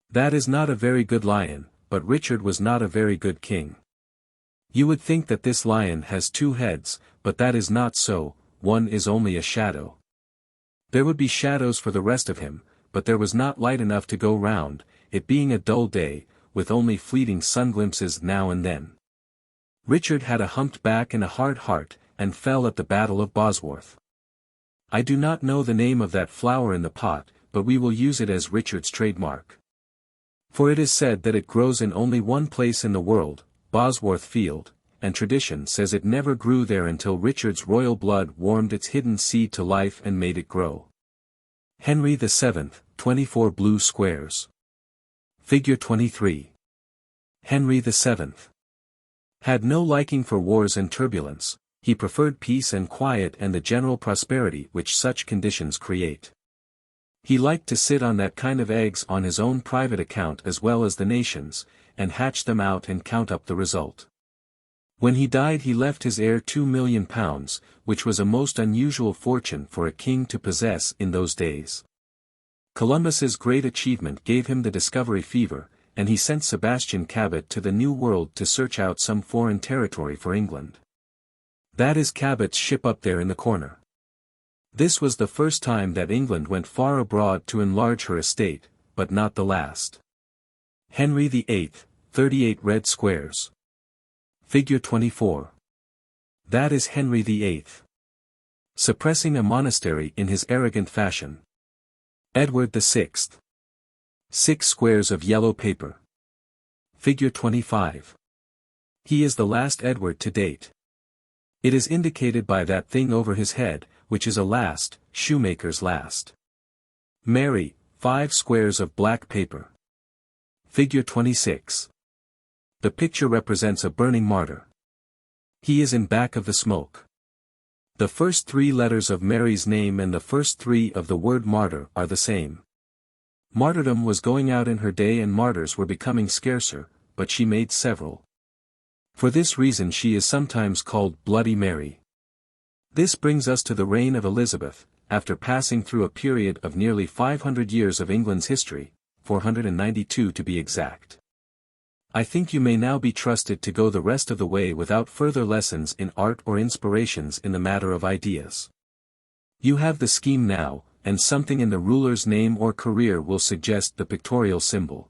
That is not a very good lion, but Richard was not a very good king. You would think that this lion has 2 heads, but that is not so, one is only a shadow. There would be shadows for the rest of him, but there was not light enough to go round, it being a dull day, with only fleeting sun glimpses now and then. Richard had a humped back and a hard heart, and fell at the Battle of Bosworth. I do not know the name of that flower in the pot, but we will use it as Richard's trademark. For it is said that it grows in only one place in the world, Bosworth Field, and tradition says it never grew there until Richard's royal blood warmed its hidden seed to life and made it grow. Henry VII, 24 blue squares. Figure 23. Henry VII had no liking for wars and turbulence, he preferred peace and quiet and the general prosperity which such conditions create. He liked to sit on that kind of eggs on his own private account as well as the nation's, and hatch them out and count up the result. When he died he left his heir £2 million, which was a most unusual fortune for a king to possess in those days. Columbus's great achievement gave him the discovery fever, and he sent Sebastian Cabot to the New World to search out some foreign territory for England. That is Cabot's ship up there in the corner. This was the first time that England went far abroad to enlarge her estate, but not the last. Henry VIII, 38 red squares. Figure 24. That is Henry VIII. Suppressing a monastery in his arrogant fashion. Edward VI. 6 squares of yellow paper. Figure 25. He is the last Edward to date. It is indicated by that thing over his head, which is a last, shoemaker's last. Mary, 5 squares of black paper. Figure 26. The picture represents a burning martyr. He is in back of the smoke. The first 3 letters of Mary's name and the first 3 of the word martyr are the same. Martyrdom was going out in her day and martyrs were becoming scarcer, but she made several. For this reason she is sometimes called Bloody Mary. This brings us to the reign of Elizabeth, after passing through a period of nearly 500 years of England's history, 492 to be exact. I think you may now be trusted to go the rest of the way without further lessons in art or inspirations in the matter of ideas. You have the scheme now, and something in the ruler's name or career will suggest the pictorial symbol.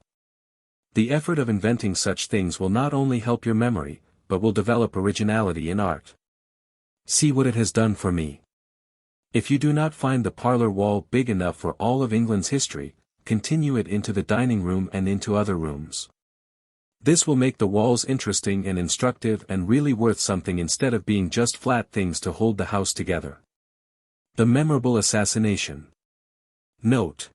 The effort of inventing such things will not only help your memory, but will develop originality in art. See what it has done for me. If you do not find the parlor wall big enough for all of England's history, continue it into the dining room and into other rooms. This will make the walls interesting and instructive and really worth something instead of being just flat things to hold the house together. The memorable assassination. Note.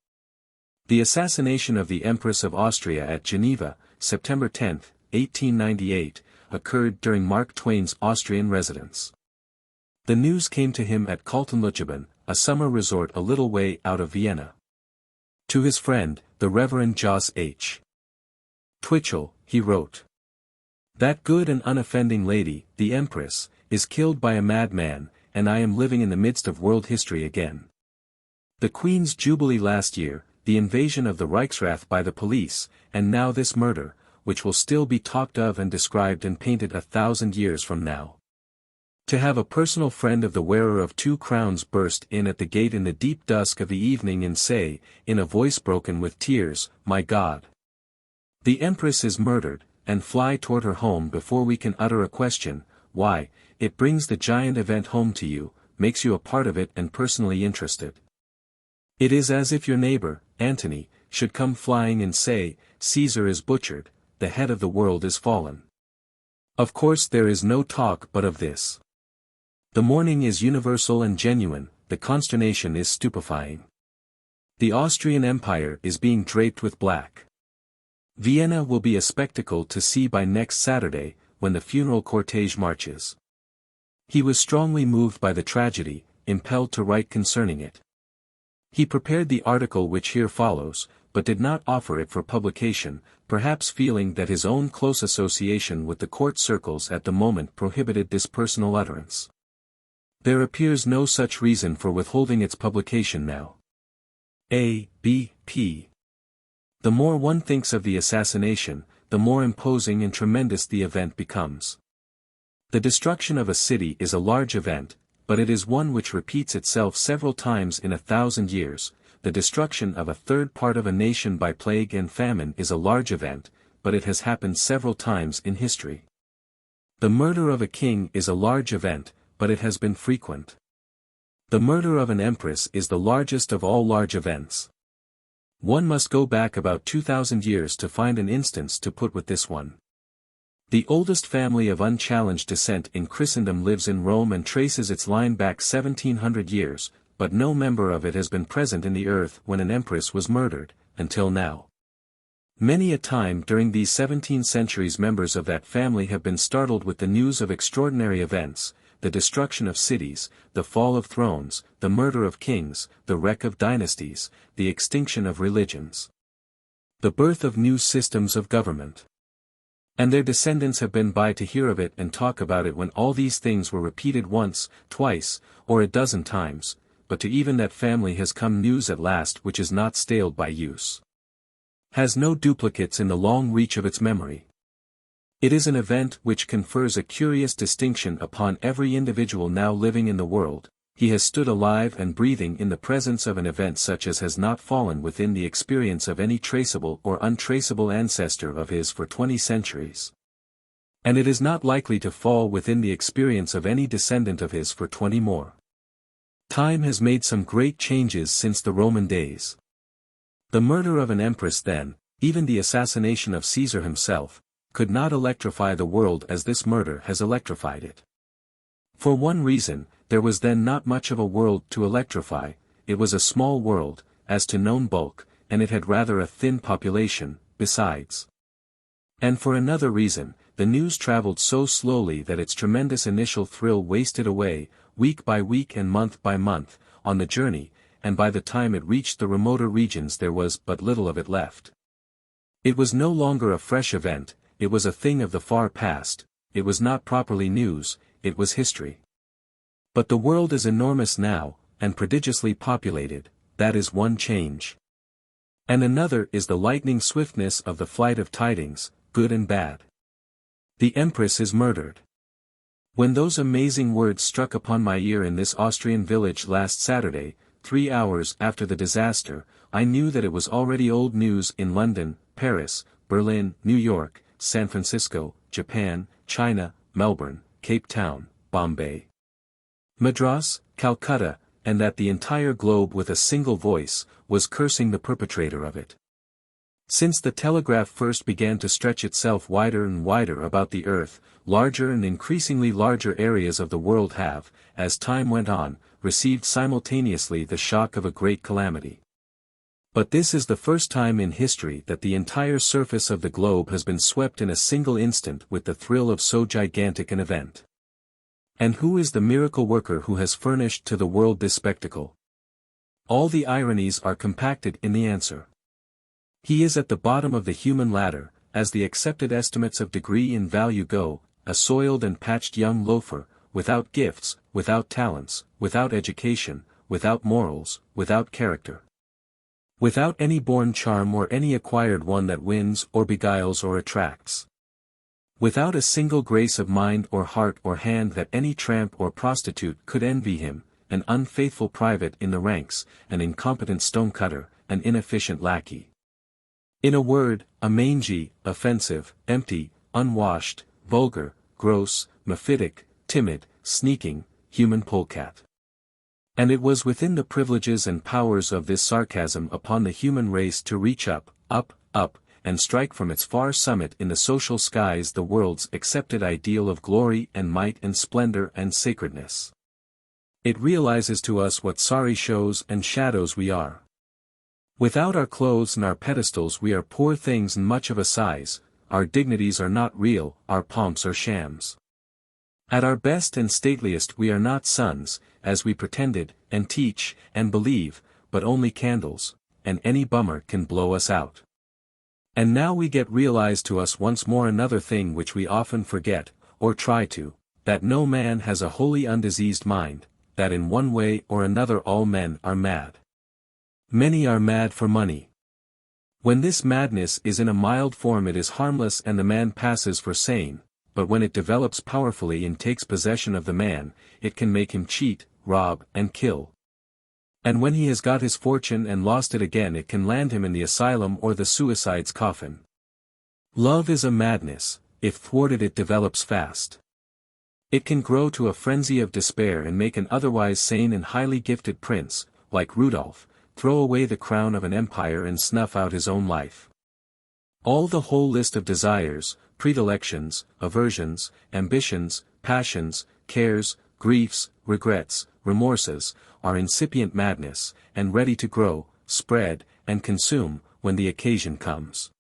The assassination of the Empress of Austria at Geneva, September 10, 1898, occurred during Mark Twain's Austrian residence. The news came to him at Kaltenlutscheben, a summer resort a little way out of Vienna. To his friend, the Reverend Jos H. Twitchell, he wrote. That good and unoffending lady, the Empress, is killed by a madman, and I am living in the midst of world history again. The Queen's Jubilee last year, the invasion of the Reichsrath by the police, and now this murder, which will still be talked of and described and painted 1,000 years from now. To have a personal friend of the wearer of 2 crowns burst in at the gate in the deep dusk of the evening and say, in a voice broken with tears, "My God! The Empress is murdered," and fly toward her home before we can utter a question, why, it brings the giant event home to you, makes you a part of it and personally interested. It is as if your neighbor, Antony, should come flying and say, "Caesar is butchered, the head of the world is fallen." Of course there is no talk but of this. The mourning is universal and genuine, the consternation is stupefying. The Austrian Empire is being draped with black. Vienna will be a spectacle to see by next Saturday, when the funeral cortege marches. He was strongly moved by the tragedy, impelled to write concerning it. He prepared the article which here follows, but did not offer it for publication, perhaps feeling that his own close association with the court circles at the moment prohibited this personal utterance. There appears no such reason for withholding its publication now. A. B. P. The more one thinks of the assassination, the more imposing and tremendous the event becomes. The destruction of a city is a large event, but it is one which repeats itself several times in 1,000 years. The destruction of a third part of a nation by plague and famine is a large event, but it has happened several times in history. The murder of a king is a large event, but it has been frequent. The murder of an empress is the largest of all large events. One must go back about 2,000 years to find an instance to put with this one. The oldest family of unchallenged descent in Christendom lives in Rome and traces its line back 1,700 years, but no member of it has been present in the earth when an empress was murdered, until now. Many a time during these 17 centuries members of that family have been startled with the news of extraordinary events, the destruction of cities, the fall of thrones, the murder of kings, the wreck of dynasties, the extinction of religions, the birth of new systems of government. And their descendants have been by to hear of it and talk about it when all these things were repeated once, twice, or a dozen times, but to even that family has come news at last which is not staled by use. Has no duplicates in the long reach of its memory. It is an event which confers a curious distinction upon every individual now living in the world. He has stood alive and breathing in the presence of an event such as has not fallen within the experience of any traceable or untraceable ancestor of his for 20 centuries. And it is not likely to fall within the experience of any descendant of his for 20 more. Time has made some great changes since the Roman days. The murder of an empress then, even the assassination of Caesar himself, could not electrify the world as this murder has electrified it. For one reason, there was then not much of a world to electrify. It was a small world, as to known bulk, and it had rather a thin population, besides. And for another reason, the news traveled so slowly that its tremendous initial thrill wasted away, week by week and month by month, on the journey, and by the time it reached the remoter regions there was but little of it left. It was no longer a fresh event, it was a thing of the far past, it was not properly news, it was history. But the world is enormous now, and prodigiously populated, that is one change. And another is the lightning swiftness of the flight of tidings, good and bad. The Empress is murdered. When those amazing words struck upon my ear in this Austrian village last Saturday, 3 hours after the disaster, I knew that it was already old news in London, Paris, Berlin, New York, San Francisco, Japan, China, Melbourne, Cape Town, Bombay, Madras, Calcutta, and that the entire globe with a single voice, was cursing the perpetrator of it. Since the telegraph first began to stretch itself wider and wider about the earth, larger and increasingly larger areas of the world have, as time went on, received simultaneously the shock of a great calamity. But this is the first time in history that the entire surface of the globe has been swept in a single instant with the thrill of so gigantic an event. And who is the miracle worker who has furnished to the world this spectacle? All the ironies are compacted in the answer. He is at the bottom of the human ladder, as the accepted estimates of degree in value go, a soiled and patched young loafer, without gifts, without talents, without education, without morals, without character. Without any born charm or any acquired one that wins or beguiles or attracts. Without a single grace of mind or heart or hand that any tramp or prostitute could envy him, an unfaithful private in the ranks, an incompetent stonecutter, an inefficient lackey. In a word, a mangy, offensive, empty, unwashed, vulgar, gross, mephitic, timid, sneaking, human polecat. And it was within the privileges and powers of this sarcasm upon the human race to reach up, up, up, and strike from its far summit in the social skies the world's accepted ideal of glory and might and splendor and sacredness. It realizes to us what sorry shows and shadows we are. Without our clothes and our pedestals we are poor things and much of a size, our dignities are not real, our pomps are shams. At our best and stateliest we are not sons, as we pretended, and teach, and believe, but only candles, and any bummer can blow us out. And now we get realized to us once more another thing which we often forget, or try to, that no man has a wholly undiseased mind, that in one way or another all men are mad. Many are mad for money. When this madness is in a mild form it is harmless and the man passes for sane, but when it develops powerfully and takes possession of the man, it can make him cheat, rob, and kill. And when he has got his fortune and lost it again it can land him in the asylum or the suicide's coffin. Love is a madness, if thwarted it develops fast. It can grow to a frenzy of despair and make an otherwise sane and highly gifted prince, like Rudolph, throw away the crown of an empire and snuff out his own life. All the whole list of desires, predilections, aversions, ambitions, passions, cares, griefs, regrets, remorses, are incipient madness, and ready to grow, spread, and consume, when the occasion comes.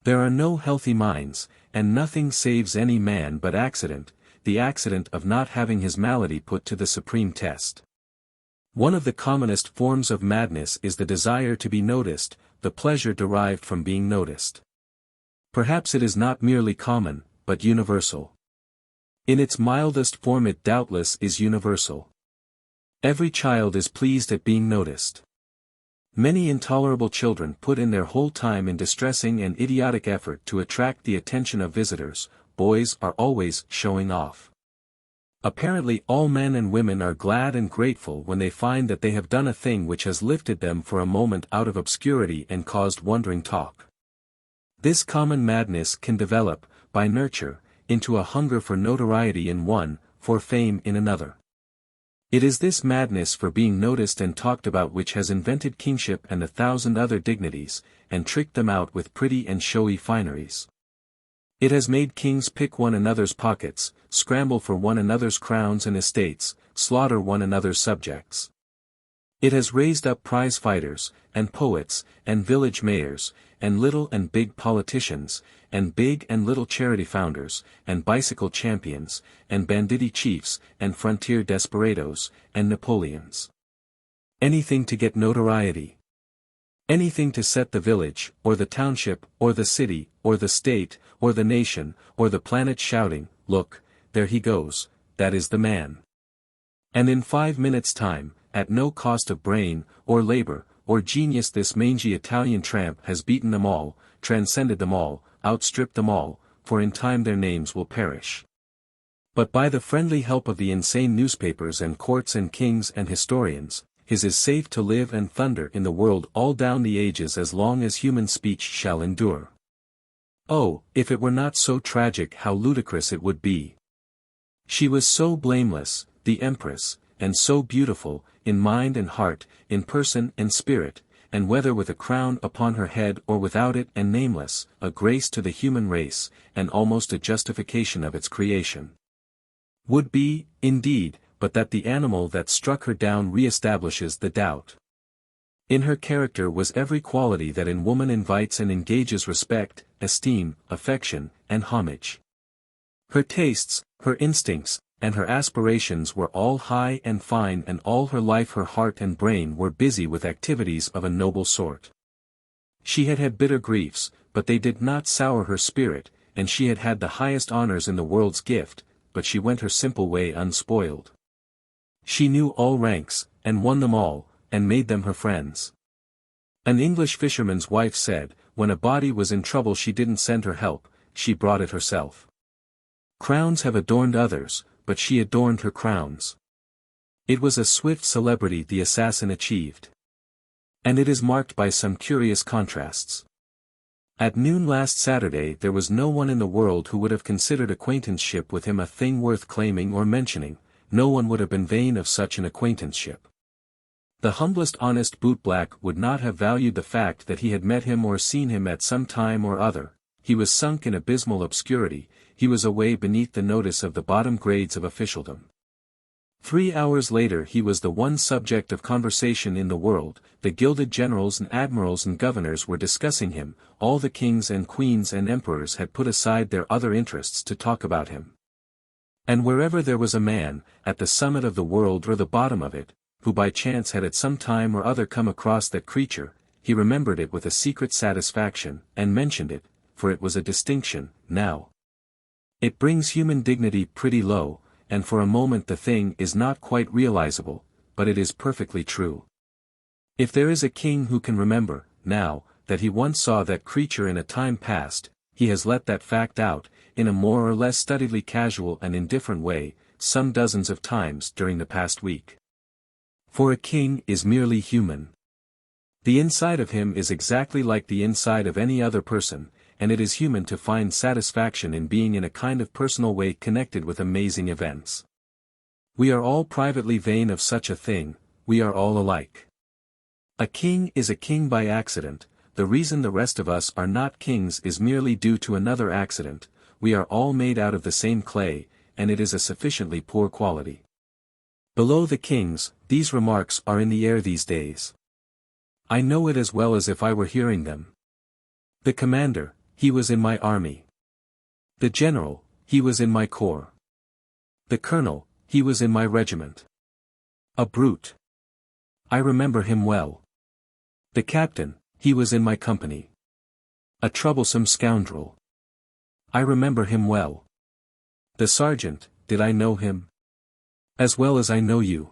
There are no healthy minds, and nothing saves any man but accident, the accident of not having his malady put to the supreme test. One of the commonest forms of madness is the desire to be noticed, the pleasure derived from being noticed. Perhaps it is not merely common, but universal. In its mildest form it doubtless is universal. Every child is pleased at being noticed. Many intolerable children put in their whole time in distressing and idiotic effort to attract the attention of visitors. Boys are always showing off. Apparently all men and women are glad and grateful when they find that they have done a thing which has lifted them for a moment out of obscurity and caused wondering talk. This common madness can develop, by nurture, into a hunger for notoriety in one, for fame in another. It is this madness for being noticed and talked about which has invented kingship and 1,000 other dignities, and tricked them out with pretty and showy fineries. It has made kings pick one another's pockets, scramble for one another's crowns and estates, slaughter one another's subjects. It has raised up prize fighters, and poets, and village mayors, and little and big politicians, and big and little charity founders, and bicycle champions, and banditti chiefs, and frontier desperados, and Napoleons. Anything to get notoriety. Anything to set the village, or the township, or the city, or the state, or the nation, or the planet shouting, "Look, there he goes, that is the man." And in 5 minutes' time, at no cost of brain, or labor, or genius, this mangy Italian tramp has beaten them all, transcended them all, outstripped them all, for in time their names will perish. But by the friendly help of the insane newspapers and courts and kings and historians, his is safe to live and thunder in the world all down the ages as long as human speech shall endure. Oh, if it were not so tragic, how ludicrous it would be! She was so blameless, the Empress, and so beautiful, in mind and heart, in person and spirit, and whether with a crown upon her head or without it, and nameless, a grace to the human race, and almost a justification of its creation. Would be, indeed, but that the animal that struck her down re-establishes the doubt. In her character was every quality that in woman invites and engages respect, esteem, affection, and homage. Her tastes, her instincts, and her aspirations were all high and fine, and all her life her heart and brain were busy with activities of a noble sort. She had had bitter griefs, but they did not sour her spirit, and she had had the highest honors in the world's gift, but she went her simple way unspoiled. She knew all ranks, and won them all, and made them her friends. An English fisherman's wife said, when a body was in trouble she didn't send her help, she brought it herself. Crowns have adorned others, but she adorned her crowns. It was a swift celebrity the assassin achieved. And it is marked by some curious contrasts. At noon last Saturday there was no one in the world who would have considered acquaintanceship with him a thing worth claiming or mentioning, no one would have been vain of such an acquaintanceship. The humblest honest bootblack would not have valued the fact that he had met him or seen him at some time or other. He was sunk in abysmal obscurity, he was away beneath the notice of the bottom grades of officialdom. 3 hours later he was the one subject of conversation in the world, the gilded generals and admirals and governors were discussing him, all the kings and queens and emperors had put aside their other interests to talk about him. And wherever there was a man, at the summit of the world or the bottom of it, who by chance had at some time or other come across that creature, he remembered it with a secret satisfaction, and mentioned it, for it was a distinction, now. It brings human dignity pretty low, and for a moment the thing is not quite realizable, but it is perfectly true. If there is a king who can remember, now, that he once saw that creature in a time past, he has let that fact out, in a more or less studiedly casual and indifferent way, some dozens of times during the past week. For a king is merely human. The inside of him is exactly like the inside of any other person, and it is human to find satisfaction in being in a kind of personal way connected with amazing events. We are all privately vain of such a thing, we are all alike. A king is a king by accident, the reason the rest of us are not kings is merely due to another accident, we are all made out of the same clay, and it is a sufficiently poor quality. Below the kings, these remarks are in the air these days. I know it as well as if I were hearing them. The commander, he was in my army. The general, he was in my corps. The colonel, he was in my regiment. A brute. I remember him well. The captain, he was in my company. A troublesome scoundrel. I remember him well. The sergeant, did I know him? As well as I know you.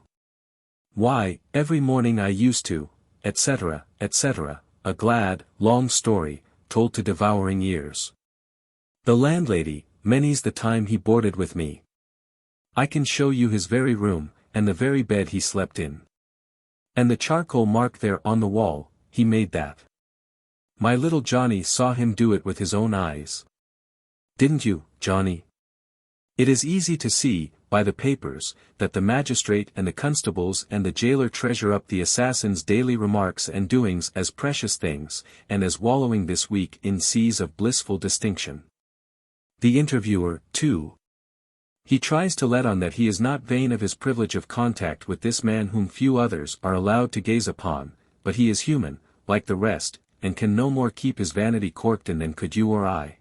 Why, every morning I used to, etc., etc., a glad, long story, told to devouring ears. The landlady, many's the time he boarded with me. I can show you his very room, and the very bed he slept in. And the charcoal mark there on the wall, he made that. My little Johnny saw him do it with his own eyes. Didn't you, Johnny? It is easy to see, by the papers, that the magistrate and the constables and the jailer treasure up the assassin's daily remarks and doings as precious things, and as wallowing this week in seas of blissful distinction. The interviewer, too. He tries to let on that he is not vain of his privilege of contact with this man whom few others are allowed to gaze upon, but he is human, like the rest, and can no more keep his vanity corked in than could you or I.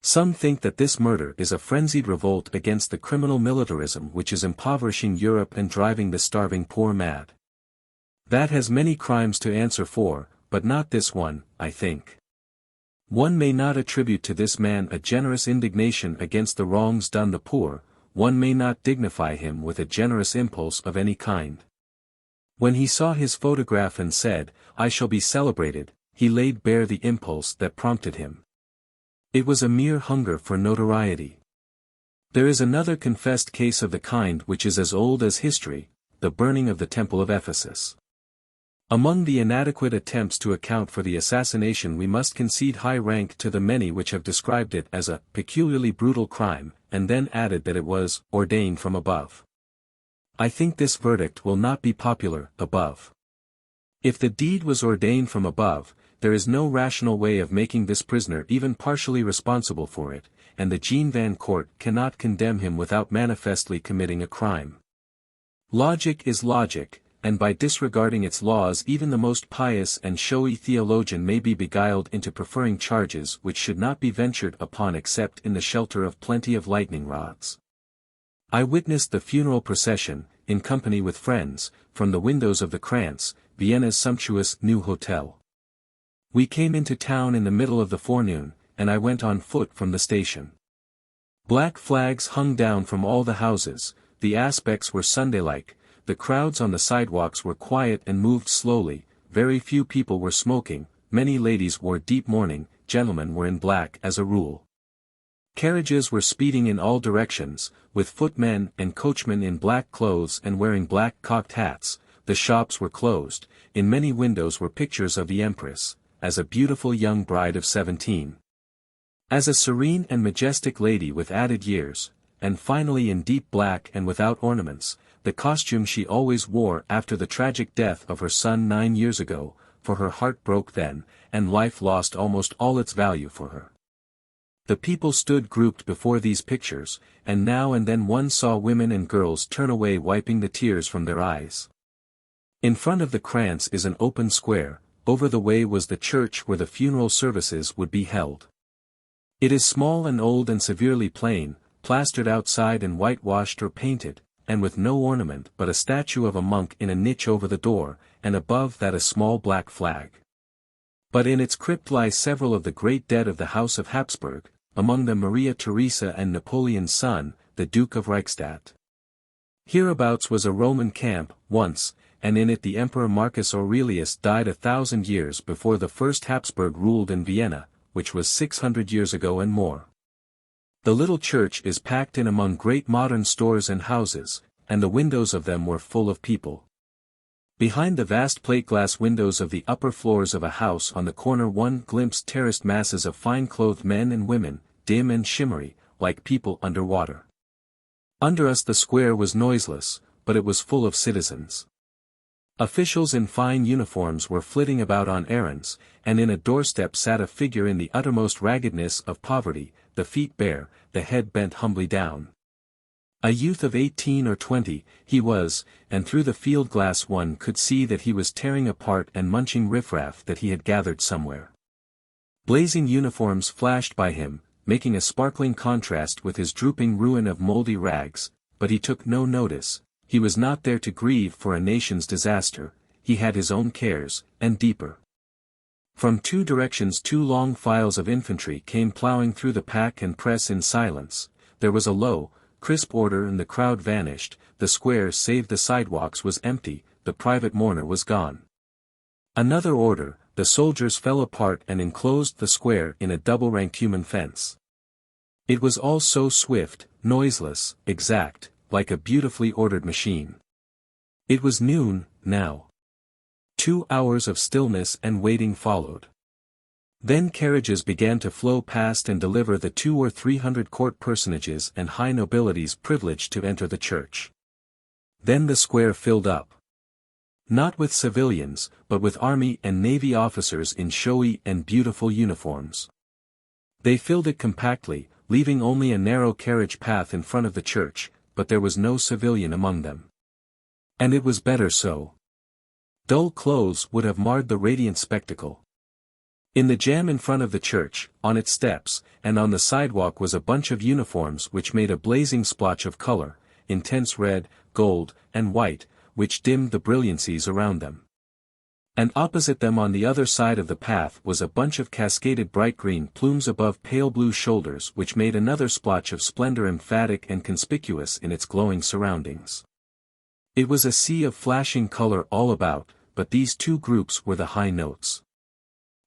Some think that this murder is a frenzied revolt against the criminal militarism which is impoverishing Europe and driving the starving poor mad. That has many crimes to answer for, but not this one, I think. One may not attribute to this man a generous indignation against the wrongs done the poor, one may not dignify him with a generous impulse of any kind. When he saw his photograph and said, "I shall be celebrated," he laid bare the impulse that prompted him. It was a mere hunger for notoriety. There is another confessed case of the kind which is as old as history, the burning of the Temple of Ephesus. Among the inadequate attempts to account for the assassination we must concede high rank to the many which have described it as a peculiarly brutal crime, and then added that it was ordained from above. I think this verdict will not be popular, above. If the deed was ordained from above, there is no rational way of making this prisoner even partially responsible for it, and the Jean Van Court cannot condemn him without manifestly committing a crime. Logic is logic, and by disregarding its laws even the most pious and showy theologian may be beguiled into preferring charges which should not be ventured upon except in the shelter of plenty of lightning rods. I witnessed the funeral procession, in company with friends, from the windows of the Krantz, Vienna's sumptuous new hotel. We came into town in the middle of the forenoon, and I went on foot from the station. Black flags hung down from all the houses, the aspects were Sunday-like, the crowds on the sidewalks were quiet and moved slowly, very few people were smoking, many ladies wore deep mourning, gentlemen were in black as a rule. Carriages were speeding in all directions, with footmen and coachmen in black clothes and wearing black cocked hats, the shops were closed, in many windows were pictures of the Empress, as a beautiful young bride of 17. As a serene and majestic lady with added years, and finally in deep black and without ornaments, the costume she always wore after the tragic death of her son 9 years ago, for her heart broke then, and life lost almost all its value for her. The people stood grouped before these pictures, and now and then one saw women and girls turn away wiping the tears from their eyes. In front of the Krantz is an open square, over the way was the church where the funeral services would be held. It is small and old and severely plain, plastered outside and whitewashed or painted, and with no ornament but a statue of a monk in a niche over the door, and above that a small black flag. But in its crypt lie several of the great dead of the House of Habsburg, among them Maria Theresa and Napoleon's son, the Duke of Reichstadt. Hereabouts was a Roman camp, once, and in it the Emperor Marcus Aurelius died 1,000 years before the first Habsburg ruled in Vienna, which was 600 years ago and more. The little church is packed in among great modern stores and houses, and the windows of them were full of people. Behind the vast plate-glass windows of the upper floors of a house on the corner one glimpsed terraced masses of fine-clothed men and women, dim and shimmery, like people under water. Under us the square was noiseless, but it was full of citizens. Officials in fine uniforms were flitting about on errands, and in a doorstep sat a figure in the uttermost raggedness of poverty, the feet bare, the head bent humbly down. A youth of 18 or 20, he was, and through the field glass one could see that he was tearing apart and munching riffraff that he had gathered somewhere. Blazing uniforms flashed by him, making a sparkling contrast with his drooping ruin of mouldy rags, but he took no notice. He was not there to grieve for a nation's disaster, he had his own cares, and deeper. From two directions 2 long files of infantry came ploughing through the pack and press in silence. There was a low, crisp order and the crowd vanished, the square save the sidewalks was empty, the private mourner was gone. Another order, the soldiers fell apart and enclosed the square in a double-ranked human fence. It was all so swift, noiseless, exact, like a beautifully ordered machine. It was noon, now. 2 hours of stillness and waiting followed. Then carriages began to flow past and deliver the 200 or 300 court personages and high nobilities privileged to enter the church. Then the square filled up. Not with civilians, but with army and navy officers in showy and beautiful uniforms. They filled it compactly, leaving only a narrow carriage path in front of the church, but there was no civilian among them. And it was better so. Dull clothes would have marred the radiant spectacle. In the jam in front of the church, on its steps, and on the sidewalk was a bunch of uniforms which made a blazing splotch of color, intense red, gold, and white, which dimmed the brilliancies around them. And opposite them on the other side of the path was a bunch of cascaded bright green plumes above pale blue shoulders which made another splotch of splendor emphatic and conspicuous in its glowing surroundings. It was a sea of flashing color all about, but these two groups were the high notes.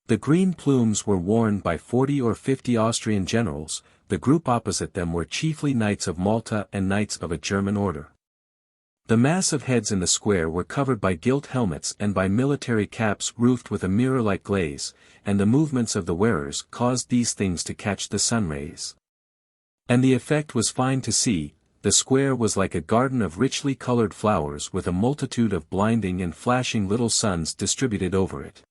The green plumes were worn by 40 or 50 Austrian generals, the group opposite them were chiefly knights of Malta and knights of a German order. The mass of heads in the square were covered by gilt helmets and by military caps roofed with a mirror-like glaze, and the movements of the wearers caused these things to catch the sun rays. And the effect was fine to see. The square was like a garden of richly colored flowers with a multitude of blinding and flashing little suns distributed over it.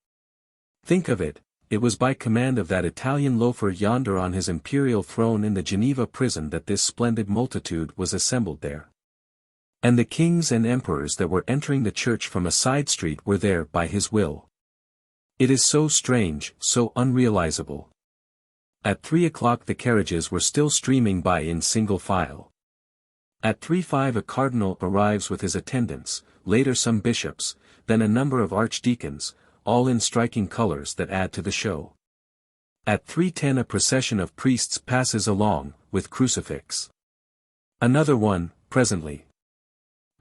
Think of it, it was by command of that Italian loafer yonder on his imperial throne in the Geneva prison that this splendid multitude was assembled there. And the kings and emperors that were entering the church from a side street were there by his will. It is so strange, so unrealizable. At 3 o'clock the carriages were still streaming by in single file. At 3:05 a cardinal arrives with his attendants, later some bishops, then a number of archdeacons, all in striking colors that add to the show. At 3:10 a procession of priests passes along, with crucifix. Another one, presently.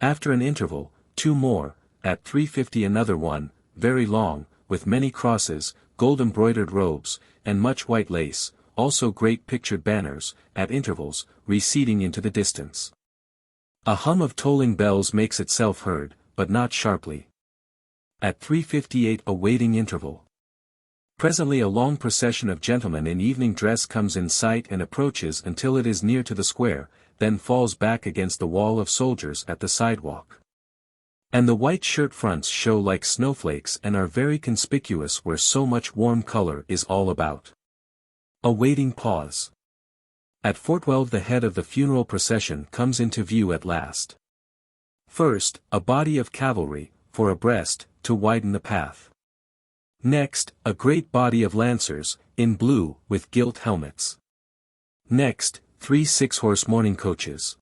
After an interval, 2 more, at 3:50 another one, very long, with many crosses, gold-embroidered robes, and much white lace, also great pictured banners, at intervals, receding into the distance. A hum of tolling bells makes itself heard, but not sharply. At 3:58 a waiting interval. Presently a long procession of gentlemen in evening dress comes in sight and approaches until it is near to the square, then falls back against the wall of soldiers at the sidewalk. And the white shirt fronts show like snowflakes and are very conspicuous where so much warm color is all about. A waiting pause. At 4:12 the head of the funeral procession comes into view at last. First, a body of cavalry, for abreast, to widen the path. Next, a great body of lancers, in blue, with gilt helmets. Next, 3 6-horse mourning coaches.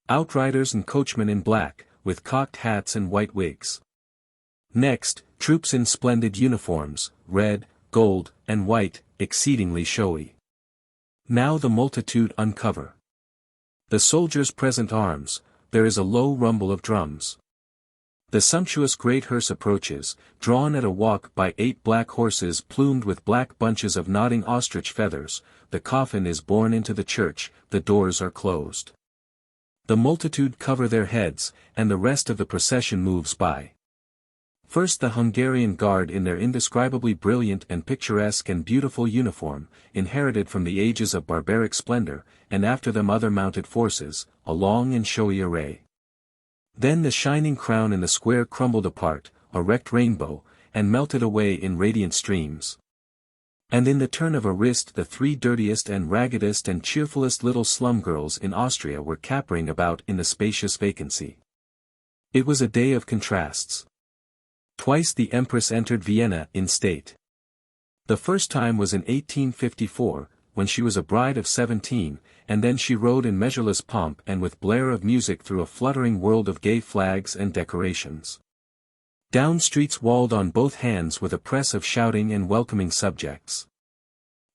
Outriders and coachmen in black, with cocked hats and white wigs. Next, troops in splendid uniforms, red, gold, and white, exceedingly showy. Now the multitude uncover. The soldiers present arms, there is a low rumble of drums. The sumptuous great hearse approaches, drawn at a walk by 8 black horses plumed with black bunches of nodding ostrich feathers. The coffin is borne into the church, the doors are closed. The multitude cover their heads, and the rest of the procession moves by. First the Hungarian Guard in their indescribably brilliant and picturesque and beautiful uniform, inherited from the ages of barbaric splendor, and after them other mounted forces, a long and showy array. Then the shining crown in the square crumbled apart, a wrecked rainbow, and melted away in radiant streams. And in the turn of a wrist the 3 dirtiest and raggedest and cheerfulest little slum girls in Austria were capering about in the spacious vacancy. It was a day of contrasts. Twice the Empress entered Vienna in state. The first time was in 1854, when she was a bride of 17, and then she rode in measureless pomp and with blare of music through a fluttering world of gay flags and decorations. Down streets walled on both hands with a press of shouting and welcoming subjects.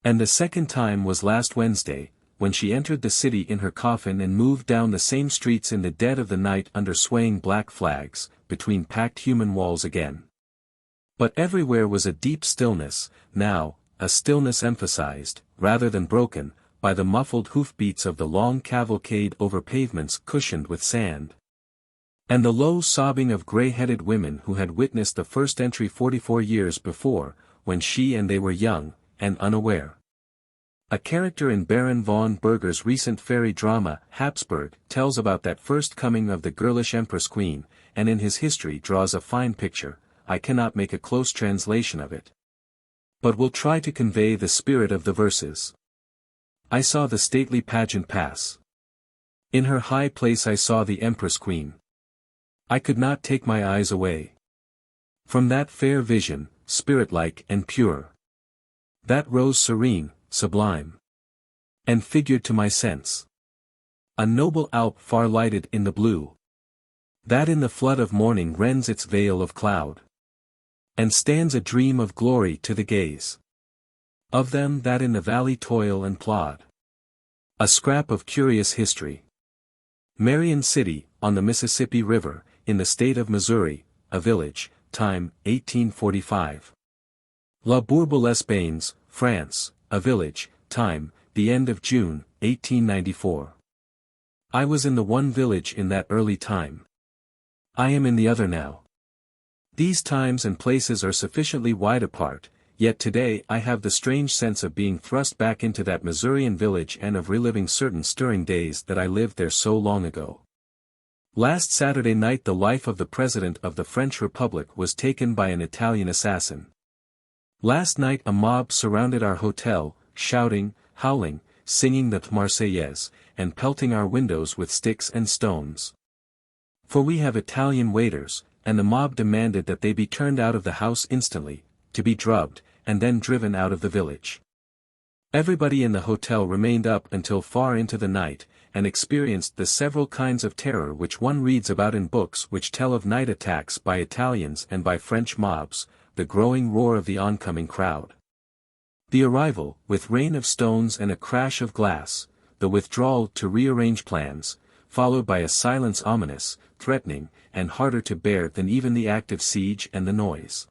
And the second time was last Wednesday, when she entered the city in her coffin and moved down the same streets in the dead of the night under swaying black flags, between packed human walls again. But everywhere was a deep stillness, now, a stillness emphasized, rather than broken, by the muffled hoofbeats of the long cavalcade over pavements cushioned with sand. And the low sobbing of gray-headed women who had witnessed the first entry 44 years before, when she and they were young, and unaware. A character in Baron von Berger's recent fairy drama, Habsburg, tells about that first coming of the girlish Empress Queen, and in his history draws a fine picture. I cannot make a close translation of it, but will try to convey the spirit of the verses. I saw the stately pageant pass. In her high place I saw the Empress Queen. I could not take my eyes away from that fair vision, spirit-like and pure, that rose serene, sublime, and figured to my sense a noble Alp far lighted in the blue, that in the flood of morning rends its veil of cloud, and stands a dream of glory to the gaze of them that in the valley toil and plod. A scrap of curious history. Marion City, on the Mississippi River, in the state of Missouri, a village, time, 1845. La Bourbe-les-Bains, France, a village, time, the end of June, 1894. I was in the one village in that early time. I am in the other now. These times and places are sufficiently wide apart, yet today I have the strange sense of being thrust back into that Missourian village and of reliving certain stirring days that I lived there so long ago. Last Saturday night the life of the President of the French Republic was taken by an Italian assassin. Last night a mob surrounded our hotel, shouting, howling, singing the Marseillaise, and pelting our windows with sticks and stones. For we have Italian waiters, and the mob demanded that they be turned out of the house instantly, to be drubbed, and then driven out of the village. Everybody in the hotel remained up until far into the night, and experienced the several kinds of terror which one reads about in books which tell of night attacks by Italians and by French mobs, the growing roar of the oncoming crowd. The arrival, with rain of stones and a crash of glass, the withdrawal to rearrange plans, followed by a silence ominous, threatening, and harder to bear than even the active siege and the noise.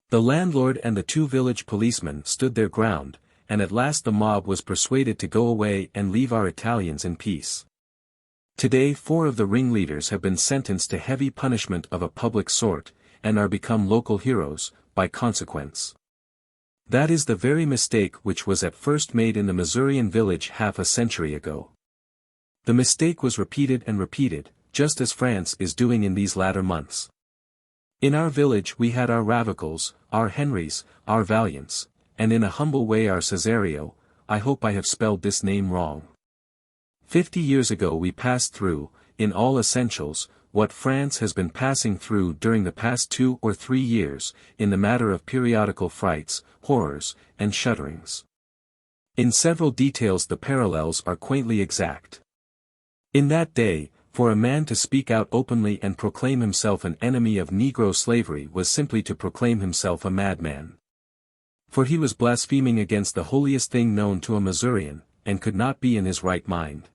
The landlord and the 2 village policemen stood their ground, and at last the mob was persuaded to go away and leave our Italians in peace. Today 4 of the ringleaders have been sentenced to heavy punishment of a public sort, and are become local heroes, by consequence. That is the very mistake which was at first made in the Missourian village half a century ago. The mistake was repeated and repeated, just as France is doing in these latter months. In our village we had our Ravicals, our Henrys, our Valiants, and in a humble way our Cesario. I hope I have spelled this name wrong. 50 years ago we passed through, in all essentials, what France has been passing through during the past 2 or 3 years, in the matter of periodical frights, horrors, and shudderings. In several details the parallels are quaintly exact. In that day, for a man to speak out openly and proclaim himself an enemy of Negro slavery was simply to proclaim himself a madman. For he was blaspheming against the holiest thing known to a Missourian, and could not be in his right mind.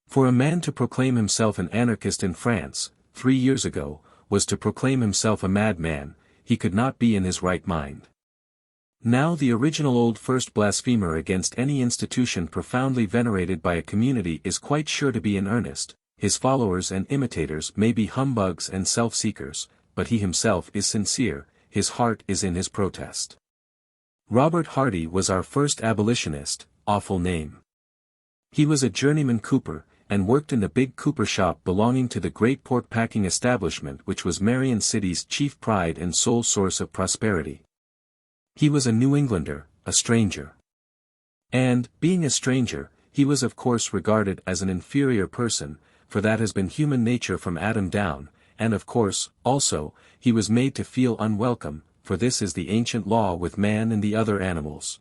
For a man to proclaim himself an anarchist in France, 3 years ago, was to proclaim himself a madman. He could not be in his right mind. Now the original old first blasphemer against any institution profoundly venerated by a community is quite sure to be in earnest. His followers and imitators may be humbugs and self-seekers, but he himself is sincere, his heart is in his protest. Robert Hardy was our first abolitionist, awful name. He was a journeyman cooper, and worked in the big cooper shop belonging to the great pork-packing establishment which was Marion City's chief pride and sole source of prosperity. He was a New Englander, a stranger. And, being a stranger, he was of course regarded as an inferior person, for that has been human nature from Adam down, and of course, also, he was made to feel unwelcome, for this is the ancient law with man and the other animals.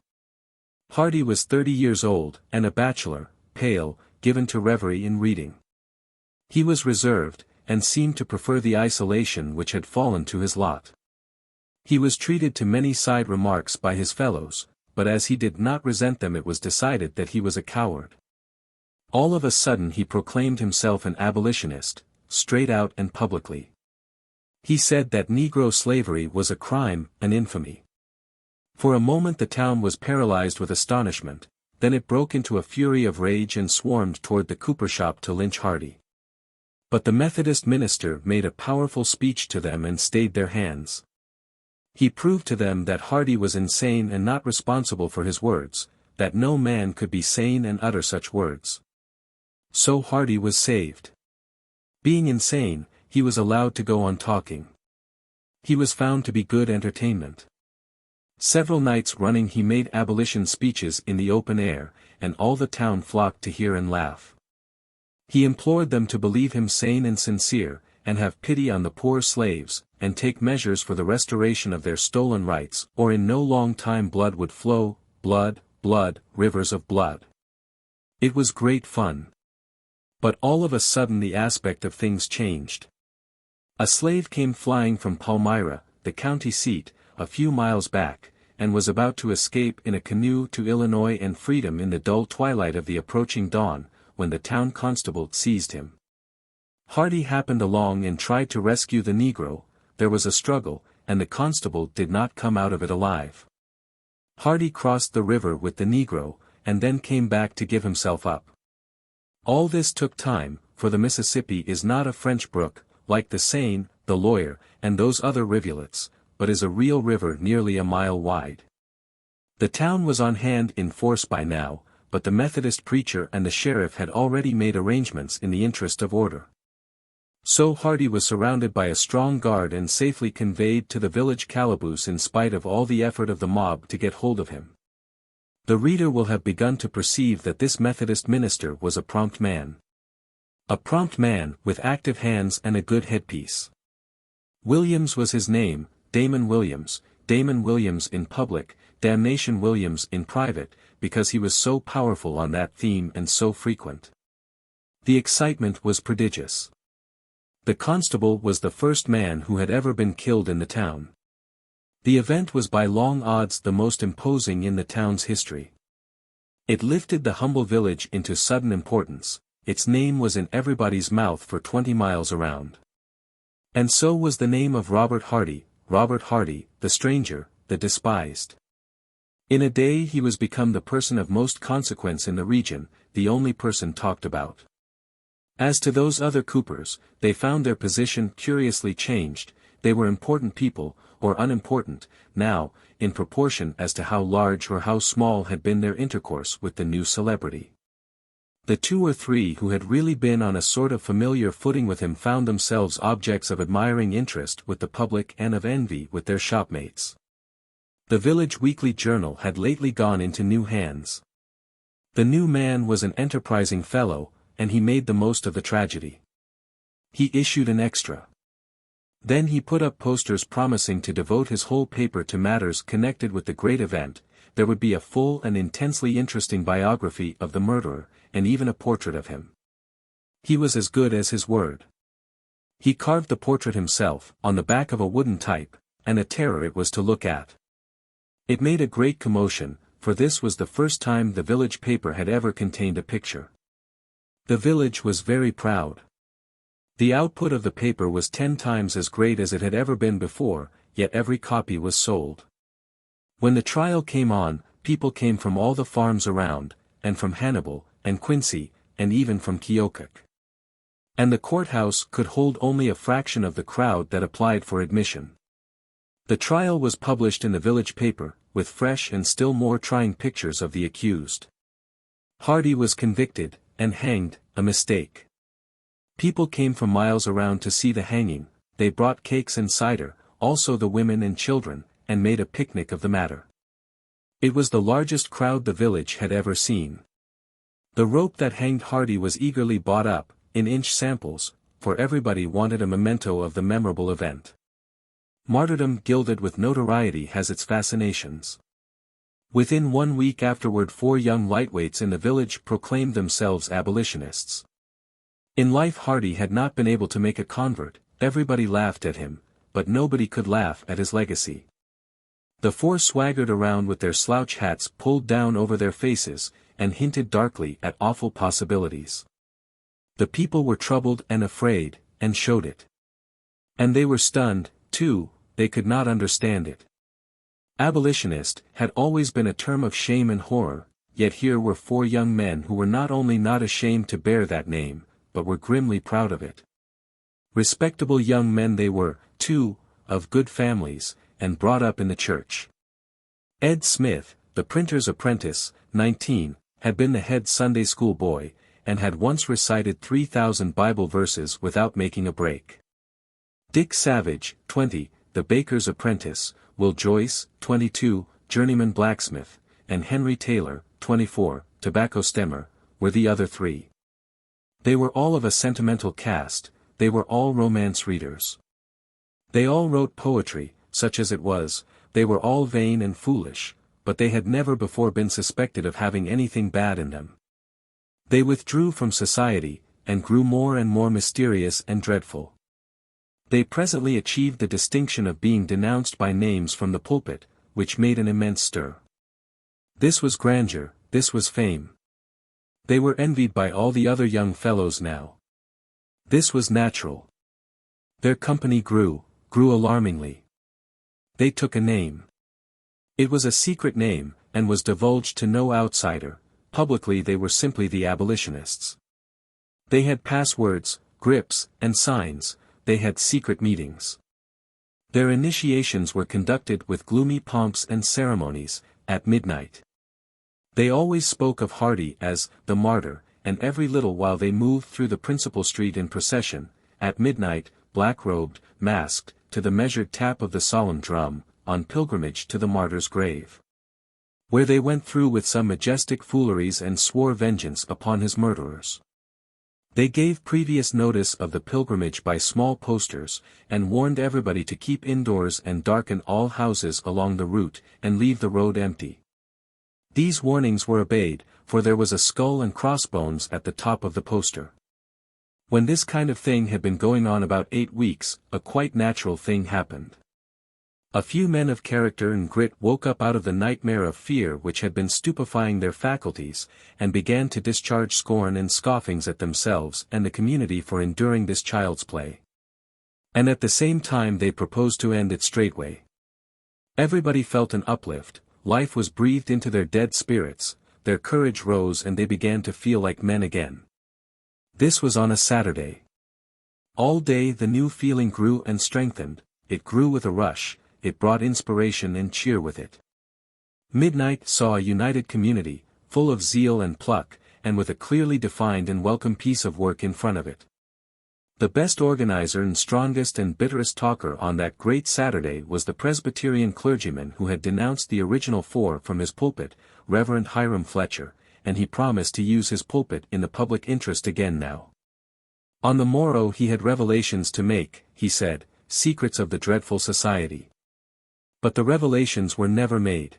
Hardy was 30 years old, and a bachelor, pale, given to reverie in reading. He was reserved, and seemed to prefer the isolation which had fallen to his lot. He was treated to many side remarks by his fellows, but as he did not resent them, it was decided that he was a coward. All of a sudden he proclaimed himself an abolitionist, straight out and publicly. He said that Negro slavery was a crime, an infamy. For a moment the town was paralyzed with astonishment, then it broke into a fury of rage and swarmed toward the cooper shop to lynch Hardy. But the Methodist minister made a powerful speech to them and stayed their hands. He proved to them that Hardy was insane and not responsible for his words, that no man could be sane and utter such words. So Hardy was saved. Being insane, he was allowed to go on talking. He was found to be good entertainment. Several nights running he made abolition speeches in the open air, and all the town flocked to hear and laugh. He implored them to believe him sane and sincere, and have pity on the poor slaves, and take measures for the restoration of their stolen rights, or in no long time blood would flow, blood, blood, rivers of blood. It was great fun. But all of a sudden the aspect of things changed. A slave came flying from Palmyra, the county seat, a few miles back, and was about to escape in a canoe to Illinois and freedom in the dull twilight of the approaching dawn, when the town constable seized him. Hardy happened along and tried to rescue the Negro. There was a struggle, and the constable did not come out of it alive. Hardy crossed the river with the Negro, and then came back to give himself up. All this took time, for the Mississippi is not a French brook, like the Seine, the Loire, and those other rivulets, but is a real river nearly a mile wide. The town was on hand in force by now, but the Methodist preacher and the sheriff had already made arrangements in the interest of order. So Hardy was surrounded by a strong guard and safely conveyed to the village calaboose in spite of all the effort of the mob to get hold of him. The reader will have begun to perceive that this Methodist minister was a prompt man. A prompt man, with active hands and a good headpiece. Williams was his name, Damon Williams in public, Damnation Williams in private, because he was so powerful on that theme and so frequent. The excitement was prodigious. The constable was the first man who had ever been killed in the town. The event was by long odds the most imposing in the town's history. It lifted the humble village into sudden importance. Its name was in everybody's mouth for 20 miles around. And so was the name of Robert Hardy, the stranger, the despised. In a day he was become the person of most consequence in the region, the only person talked about. As to those other coopers, they found their position curiously changed. They were important people, or unimportant, now, in proportion as to how large or how small had been their intercourse with the new celebrity. The 2 or 3 who had really been on a sort of familiar footing with him found themselves objects of admiring interest with the public and of envy with their shopmates. The village weekly journal had lately gone into new hands. The new man was an enterprising fellow, and he made the most of the tragedy. He issued an extra. Then he put up posters promising to devote his whole paper to matters connected with the great event. There would be a full and intensely interesting biography of the murderer, and even a portrait of him. He was as good as his word. He carved the portrait himself, on the back of a wooden type, and a terror it was to look at. It made a great commotion, for this was the first time the village paper had ever contained a picture. The village was very proud. The output of the paper was 10 times as great as it had ever been before, yet every copy was sold. When the trial came on, people came from all the farms around, and from Hannibal, and Quincy, and even from Keokuk. And the courthouse could hold only a fraction of the crowd that applied for admission. The trial was published in the village paper, with fresh and still more trying pictures of the accused. Hardy was convicted, and hanged, a mistake. People came from miles around to see the hanging. They brought cakes and cider, also the women and children, and made a picnic of the matter. It was the largest crowd the village had ever seen. The rope that hanged Hardy was eagerly bought up, in inch samples, for everybody wanted a memento of the memorable event. Martyrdom gilded with notoriety has its fascinations. Within 1 week afterward 4 young lightweights in the village proclaimed themselves abolitionists. In life Hardy had not been able to make a convert. Everybody laughed at him, but nobody could laugh at his legacy. The four swaggered around with their slouch hats pulled down over their faces, and hinted darkly at awful possibilities. The people were troubled and afraid, and showed it. And they were stunned, too, they could not understand it. Abolitionist had always been a term of shame and horror, yet here were four young men who were not only not ashamed to bear that name, but were grimly proud of it. Respectable young men they were, too, of good families, and brought up in the church. Ed Smith, the printer's apprentice, 19, had been the head Sunday school boy, and had once recited 3,000 Bible verses without making a break. Dick Savage, 20, the baker's apprentice, Will Joyce, 22, journeyman blacksmith, and Henry Taylor, 24, tobacco stemmer, were the other three. They were all of a sentimental cast, they were all romance readers. They all wrote poetry, such as it was, they were all vain and foolish, but they had never before been suspected of having anything bad in them. They withdrew from society, and grew more and more mysterious and dreadful. They presently achieved the distinction of being denounced by names from the pulpit, which made an immense stir. This was grandeur, this was fame. They were envied by all the other young fellows now. This was natural. Their company grew alarmingly. They took a name. It was a secret name, and was divulged to no outsider. Publicly they were simply the abolitionists. They had passwords, grips, and signs, they had secret meetings. Their initiations were conducted with gloomy pomps and ceremonies, at midnight. They always spoke of Hardy as the martyr, and every little while they moved through the principal street in procession, at midnight, black-robed, masked, to the measured tap of the solemn drum, on pilgrimage to the martyr's grave. Where they went through with some majestic fooleries and swore vengeance upon his murderers. They gave previous notice of the pilgrimage by small posters, and warned everybody to keep indoors and darken all houses along the route, and leave the road empty. These warnings were obeyed, for there was a skull and crossbones at the top of the poster. When this kind of thing had been going on about 8 weeks, a quite natural thing happened. A few men of character and grit woke up out of the nightmare of fear which had been stupefying their faculties, and began to discharge scorn and scoffings at themselves and the community for enduring this child's play. And at the same time they proposed to end it straightway. Everybody felt an uplift, life was breathed into their dead spirits, their courage rose and they began to feel like men again. This was on a Saturday. All day the new feeling grew and strengthened, it grew with a rush. It brought inspiration and cheer with it. Midnight saw a united community, full of zeal and pluck, and with a clearly defined and welcome piece of work in front of it. The best organizer and strongest and bitterest talker on that great Saturday was the Presbyterian clergyman who had denounced the original four from his pulpit, Reverend Hiram Fletcher, and he promised to use his pulpit in the public interest again now. On the morrow he had revelations to make, he said, secrets of the dreadful society. But the revelations were never made.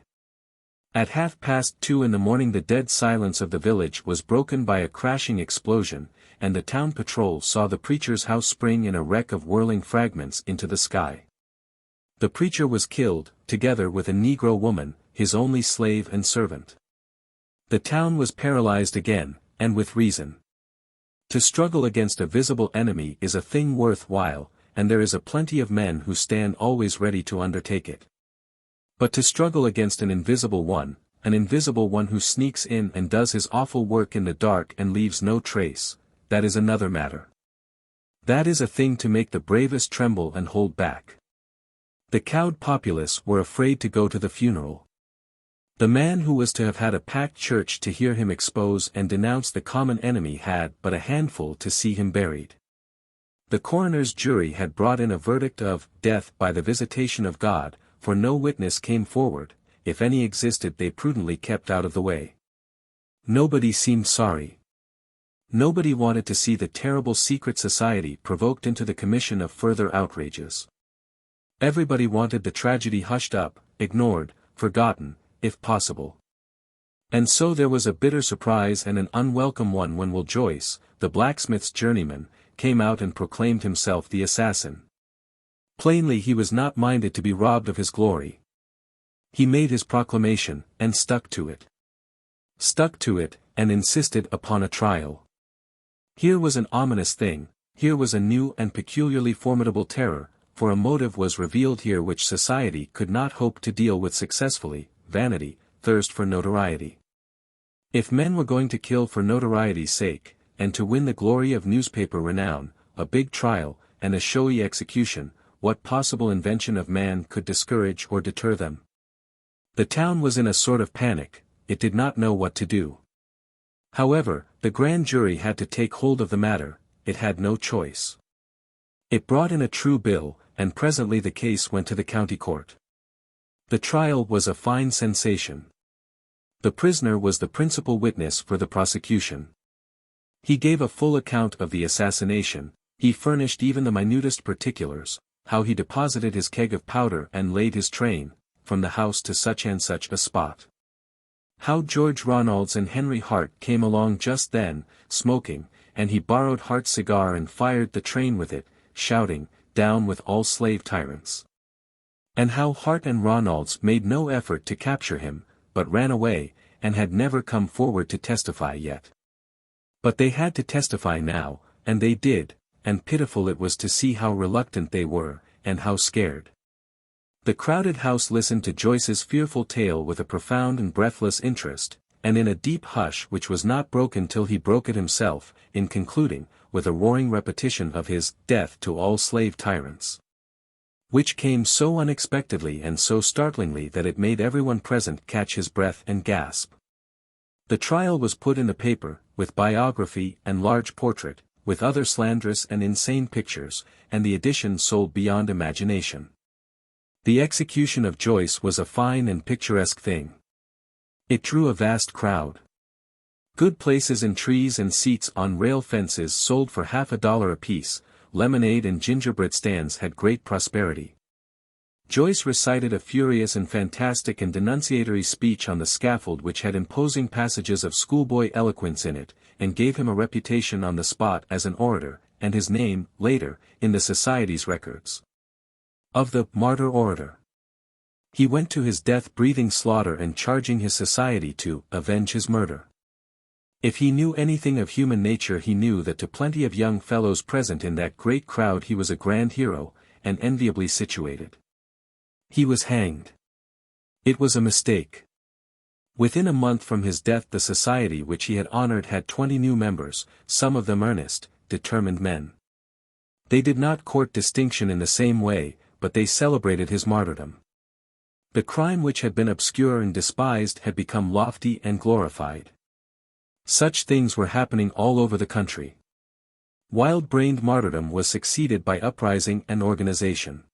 At 2:30 in the morning the dead silence of the village was broken by a crashing explosion, and the town patrol saw the preacher's house spring in a wreck of whirling fragments into the sky. The preacher was killed, together with a Negro woman, his only slave and servant. The town was paralyzed again, and with reason. To struggle against a visible enemy is a thing worth while, and there is a plenty of men who stand always ready to undertake it. But to struggle against an invisible one who sneaks in and does his awful work in the dark and leaves no trace, that is another matter. That is a thing to make the bravest tremble and hold back. The cowed populace were afraid to go to the funeral. The man who was to have had a packed church to hear him expose and denounce the common enemy had but a handful to see him buried. The coroner's jury had brought in a verdict of death by the visitation of God, for no witness came forward, if any existed they prudently kept out of the way. Nobody seemed sorry. Nobody wanted to see the terrible secret society provoked into the commission of further outrages. Everybody wanted the tragedy hushed up, ignored, forgotten, if possible. And so there was a bitter surprise and an unwelcome one when Will Joyce, the blacksmith's journeyman, came out and proclaimed himself the assassin. Plainly he was not minded to be robbed of his glory. He made his proclamation, and stuck to it. Stuck to it, and insisted upon a trial. Here was an ominous thing, here was a new and peculiarly formidable terror, for a motive was revealed here which society could not hope to deal with successfully: vanity, thirst for notoriety. If men were going to kill for notoriety's sake, and to win the glory of newspaper renown, a big trial, and a showy execution, what possible invention of man could discourage or deter them? The town was in a sort of panic, it did not know what to do. However, the grand jury had to take hold of the matter, it had no choice. It brought in a true bill, and presently the case went to the county court. The trial was a fine sensation. The prisoner was the principal witness for the prosecution. He gave a full account of the assassination, he furnished even the minutest particulars, how he deposited his keg of powder and laid his train, from the house to such and such a spot. How George Ronalds and Henry Hart came along just then, smoking, and he borrowed Hart's cigar and fired the train with it, shouting, "Down with all slave tyrants." And how Hart and Ronalds made no effort to capture him, but ran away, and had never come forward to testify yet. But they had to testify now, and they did, and pitiful it was to see how reluctant they were, and how scared. The crowded house listened to Joyce's fearful tale with a profound and breathless interest, and in a deep hush which was not broken till he broke it himself, in concluding, with a roaring repetition of his "death to all slave tyrants," which came so unexpectedly and so startlingly that it made everyone present catch his breath and gasp. The trial was put in the paper, with biography and large portrait, with other slanderous and insane pictures, and the edition sold beyond imagination. The execution of Joyce was a fine and picturesque thing. It drew a vast crowd. Good places and trees and seats on rail fences sold for $50 apiece, lemonade and gingerbread stands had great prosperity. Joyce recited a furious and fantastic and denunciatory speech on the scaffold which had imposing passages of schoolboy eloquence in it, and gave him a reputation on the spot as an orator, and his name, later, in the Society's records, of the martyr orator. He went to his death breathing slaughter and charging his society to avenge his murder. If he knew anything of human nature he knew that to plenty of young fellows present in that great crowd he was a grand hero, and enviably situated. He was hanged. It was a mistake. Within a month from his death the society which he had honored had 20 new members, some of them earnest, determined men. They did not court distinction in the same way, but they celebrated his martyrdom. The crime which had been obscure and despised had become lofty and glorified. Such things were happening all over the country. Wild-brained martyrdom was succeeded by uprising and organization.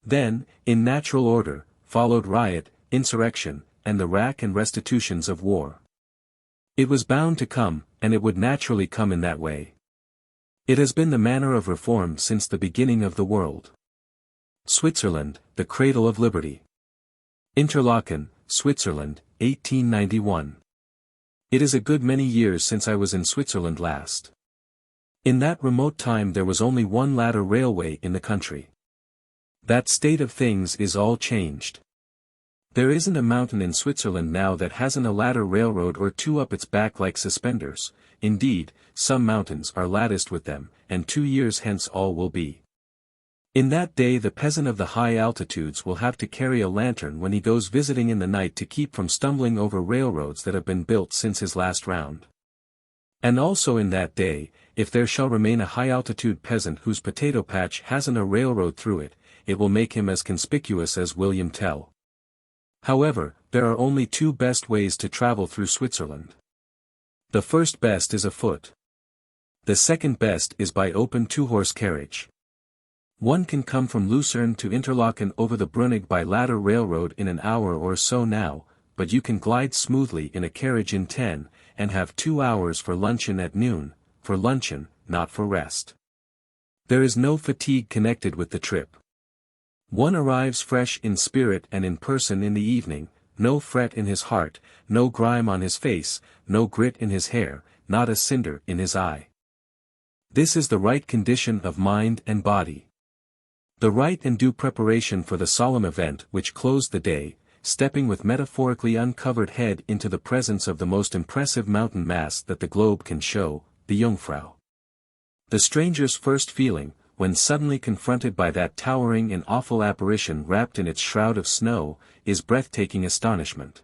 Then, in natural order, followed riot, insurrection, and the rack and restitutions of war. It was bound to come, and it would naturally come in that way. It has been the manner of reform since the beginning of the world. Switzerland, the cradle of liberty. Interlaken, Switzerland, 1891. It is a good many years since I was in Switzerland last. In that remote time there was only one ladder railway in the country. That state of things is all changed. There isn't a mountain in Switzerland now that hasn't a ladder railroad or two up its back like suspenders. Indeed, some mountains are latticed with them, and 2 years hence all will be. In that day the peasant of the high altitudes will have to carry a lantern when he goes visiting in the night to keep from stumbling over railroads that have been built since his last round. And also in that day, if there shall remain a high-altitude peasant whose potato patch hasn't a railroad through it, it will make him as conspicuous as William Tell. However, there are only two best ways to travel through Switzerland. The first best is afoot. The second best is by open two-horse carriage. One can come from Lucerne to Interlaken over the Brunig by ladder railroad in an hour or so now, but you can glide smoothly in a carriage in 10, and have 2 hours for luncheon at noon, for luncheon, not for rest. There is no fatigue connected with the trip. One arrives fresh in spirit and in person in the evening, no fret in his heart, no grime on his face, no grit in his hair, not a cinder in his eye. This is the right condition of mind and body. The right and due preparation for the solemn event which closed the day, stepping with metaphorically uncovered head into the presence of the most impressive mountain mass that the globe can show, the Jungfrau. The stranger's first feeling, when suddenly confronted by that towering and awful apparition wrapped in its shroud of snow, is breathtaking astonishment.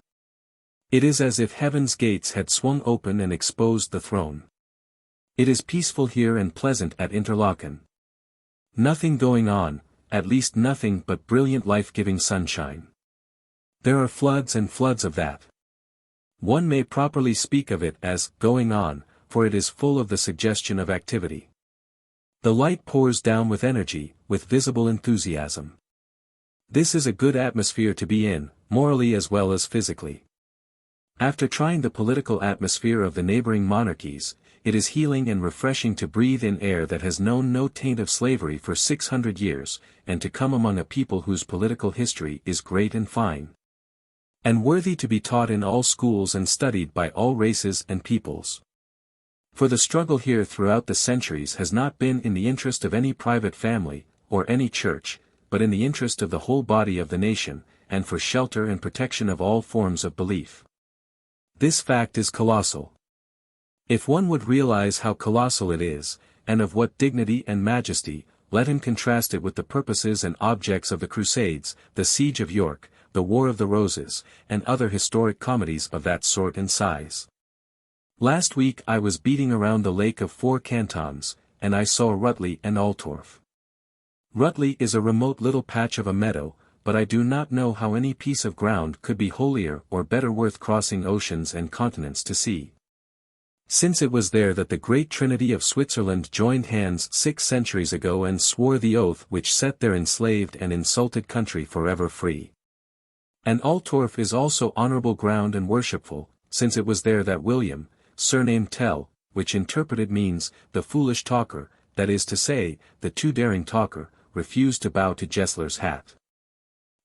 It is as if heaven's gates had swung open and exposed the throne. It is peaceful here and pleasant at Interlaken. Nothing going on, at least nothing but brilliant life-giving sunshine. There are floods and floods of that. One may properly speak of it as going on, for it is full of the suggestion of activity. The light pours down with energy, with visible enthusiasm. This is a good atmosphere to be in, morally as well as physically. After trying the political atmosphere of the neighboring monarchies, it is healing and refreshing to breathe in air that has known no taint of slavery for 600 years, and to come among a people whose political history is great and fine, and worthy to be taught in all schools and studied by all races and peoples. For the struggle here throughout the centuries has not been in the interest of any private family, or any church, but in the interest of the whole body of the nation, and for shelter and protection of all forms of belief. This fact is colossal. If one would realize how colossal it is, and of what dignity and majesty, let him contrast it with the purposes and objects of the Crusades, the Siege of York, the War of the Roses, and other historic comedies of that sort and size. Last week I was beating around the lake of 4 cantons, and I saw Rutli and Altorf. Rutli is a remote little patch of a meadow, but I do not know how any piece of ground could be holier or better worth crossing oceans and continents to see. Since it was there that the great Trinity of Switzerland joined hands 6 centuries ago and swore the oath which set their enslaved and insulted country forever free. And Altorf is also honorable ground and worshipful, since it was there that William, surnamed Tell, which interpreted means, the foolish talker, that is to say, the too daring talker, refused to bow to Gessler's hat.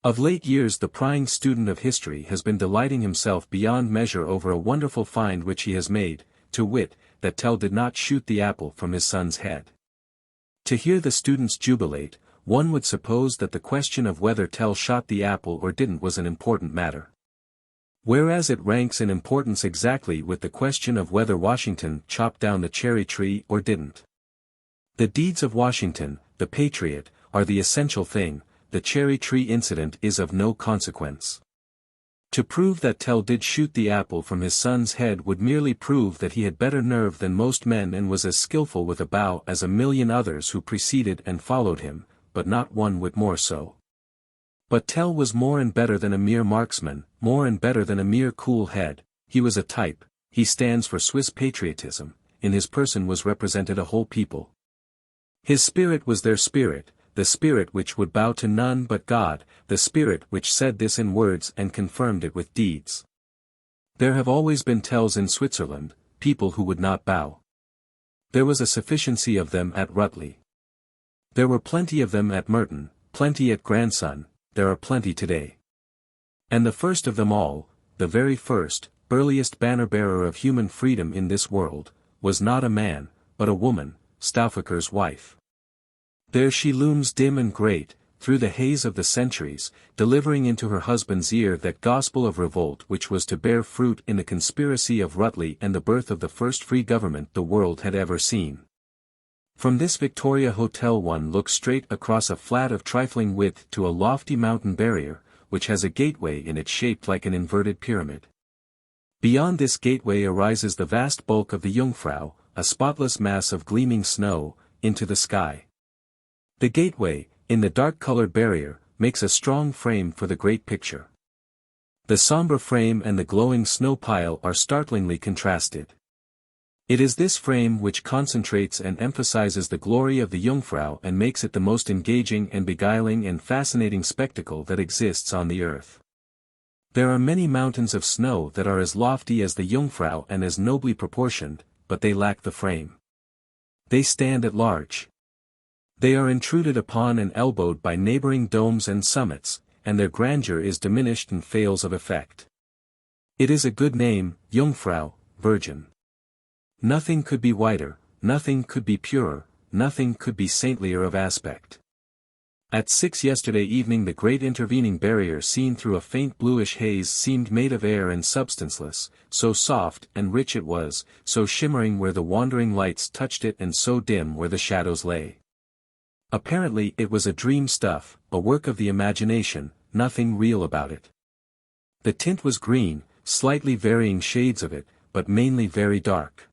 Of late years the prying student of history has been delighting himself beyond measure over a wonderful find which he has made, to wit, that Tell did not shoot the apple from his son's head. To hear the students jubilate, one would suppose that the question of whether Tell shot the apple or didn't was an important matter. Whereas it ranks in importance exactly with the question of whether Washington chopped down the cherry tree or didn't. The deeds of Washington, the patriot, are the essential thing, the cherry tree incident is of no consequence. To prove that Tell did shoot the apple from his son's head would merely prove that he had better nerve than most men and was as skillful with a bow as a million others who preceded and followed him, but not one whit more so. But Tell was more and better than a mere marksman, more and better than a mere cool head, he was a type, he stands for Swiss patriotism, in his person was represented a whole people. His spirit was their spirit, the spirit which would bow to none but God, the spirit which said this in words and confirmed it with deeds. There have always been Tells in Switzerland, people who would not bow. There was a sufficiency of them at Rutli. There were plenty of them at Merton, plenty at Grandson, there are plenty today. And the first of them all, the very first, earliest banner-bearer of human freedom in this world, was not a man, but a woman, Stauffacher's wife. There she looms dim and great, through the haze of the centuries, delivering into her husband's ear that gospel of revolt which was to bear fruit in the conspiracy of Rutli and the birth of the first free government the world had ever seen. From this Victoria Hotel one looks straight across a flat of trifling width to a lofty mountain barrier, which has a gateway in it shaped like an inverted pyramid. Beyond this gateway arises the vast bulk of the Jungfrau, a spotless mass of gleaming snow, into the sky. The gateway, in the dark-colored barrier, makes a strong frame for the great picture. The somber frame and the glowing snow pile are startlingly contrasted. It is this frame which concentrates and emphasizes the glory of the Jungfrau and makes it the most engaging and beguiling and fascinating spectacle that exists on the earth. There are many mountains of snow that are as lofty as the Jungfrau and as nobly proportioned, but they lack the frame. They stand at large. They are intruded upon and elbowed by neighboring domes and summits, and their grandeur is diminished and fails of effect. It is a good name, Jungfrau, Virgin. Nothing could be whiter, nothing could be purer, nothing could be saintlier of aspect. At 6 yesterday evening the great intervening barrier seen through a faint bluish haze seemed made of air and substanceless, so soft and rich it was, so shimmering where the wandering lights touched it and so dim where the shadows lay. Apparently it was a dream stuff, a work of the imagination, nothing real about it. The tint was green, slightly varying shades of it, but mainly very dark.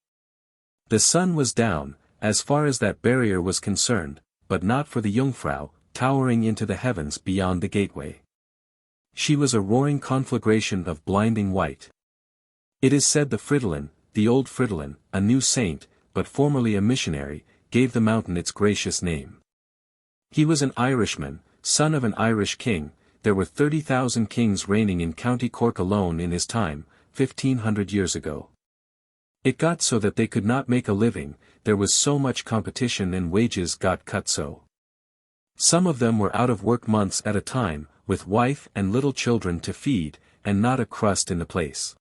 The sun was down, as far as that barrier was concerned, but not for the Jungfrau, towering into the heavens beyond the gateway. She was a roaring conflagration of blinding white. It is said the Fridolin, the old Fridolin, a new saint, but formerly a missionary, gave the mountain its gracious name. He was an Irishman, son of an Irish king. There were 30,000 kings reigning in County Cork alone in his time, 1500 years ago. It got so that they could not make a living, there was so much competition and wages got cut so. Some of them were out of work months at a time, with wife and little children to feed, and not a crust in the place.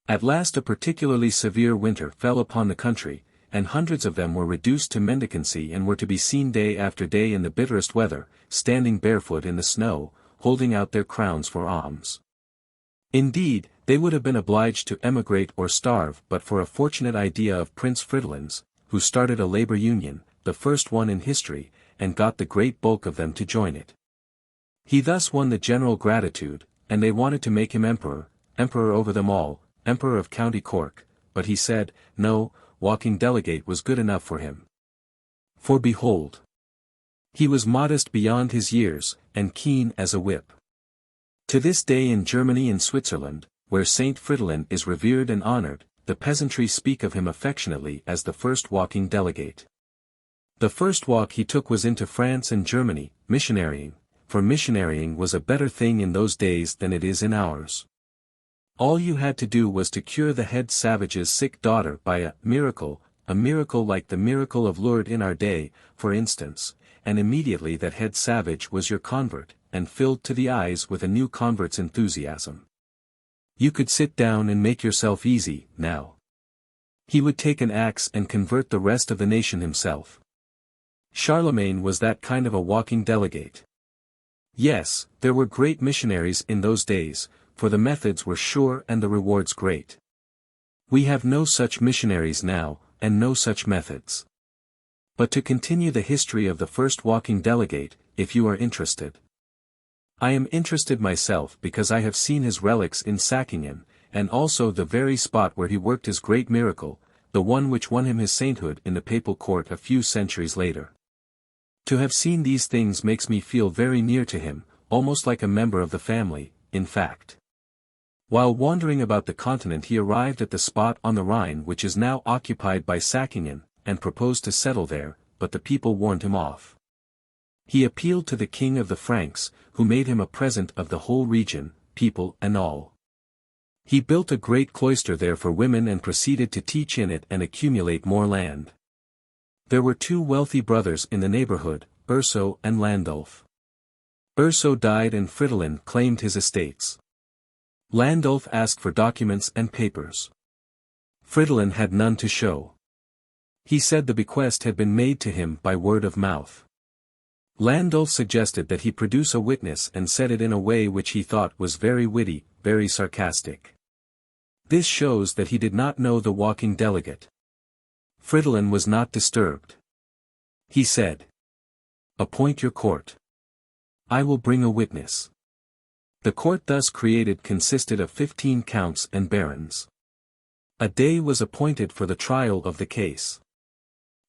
At last a particularly severe winter fell upon the country, and hundreds of them were reduced to mendicancy and were to be seen day after day in the bitterest weather, standing barefoot in the snow, holding out their crowns for alms. Indeed, they would have been obliged to emigrate or starve but for a fortunate idea of Prince Fridolin's, who started a labor union, the first one in history, and got the great bulk of them to join it. He thus won the general gratitude, and they wanted to make him emperor over them all, emperor of County Cork, but he said, no, walking delegate was good enough for him. For behold, he was modest beyond his years, and keen as a whip. To this day in Germany and Switzerland, where Saint Fridolin is revered and honored, the peasantry speak of him affectionately as the first walking delegate. The first walk he took was into France and Germany, missionarying, for missionarying was a better thing in those days than it is in ours. All you had to do was to cure the head savage's sick daughter by a miracle like the miracle of Lourdes in our day, for instance, and immediately that head savage was your convert, and filled to the eyes with a new convert's enthusiasm. You could sit down and make yourself easy, now. He would take an axe and convert the rest of the nation himself. Charlemagne was that kind of a walking delegate. Yes, there were great missionaries in those days, for the methods were sure and the rewards great. We have no such missionaries now, and no such methods. But to continue the history of the first walking delegate, if you are interested. I am interested myself because I have seen his relics in Säckingen, and also the very spot where he worked his great miracle, the one which won him his sainthood in the papal court a few centuries later. To have seen these things makes me feel very near to him, almost like a member of the family, in fact. While wandering about the continent he arrived at the spot on the Rhine which is now occupied by Säckingen, and proposed to settle there, but the people warned him off. He appealed to the king of the Franks, who made him a present of the whole region, people and all. He built a great cloister there for women and proceeded to teach in it and accumulate more land. There were two wealthy brothers in the neighborhood, Urso and Landulf. Urso died and Fridolin claimed his estates. Landulf asked for documents and papers. Fridolin had none to show. He said the bequest had been made to him by word of mouth. Landulf suggested that he produce a witness and said it in a way which he thought was very witty, very sarcastic. This shows that he did not know the walking delegate. Fridolin was not disturbed. He said, "Appoint your court. I will bring a witness." The court thus created consisted of 15 counts and barons. A day was appointed for the trial of the case.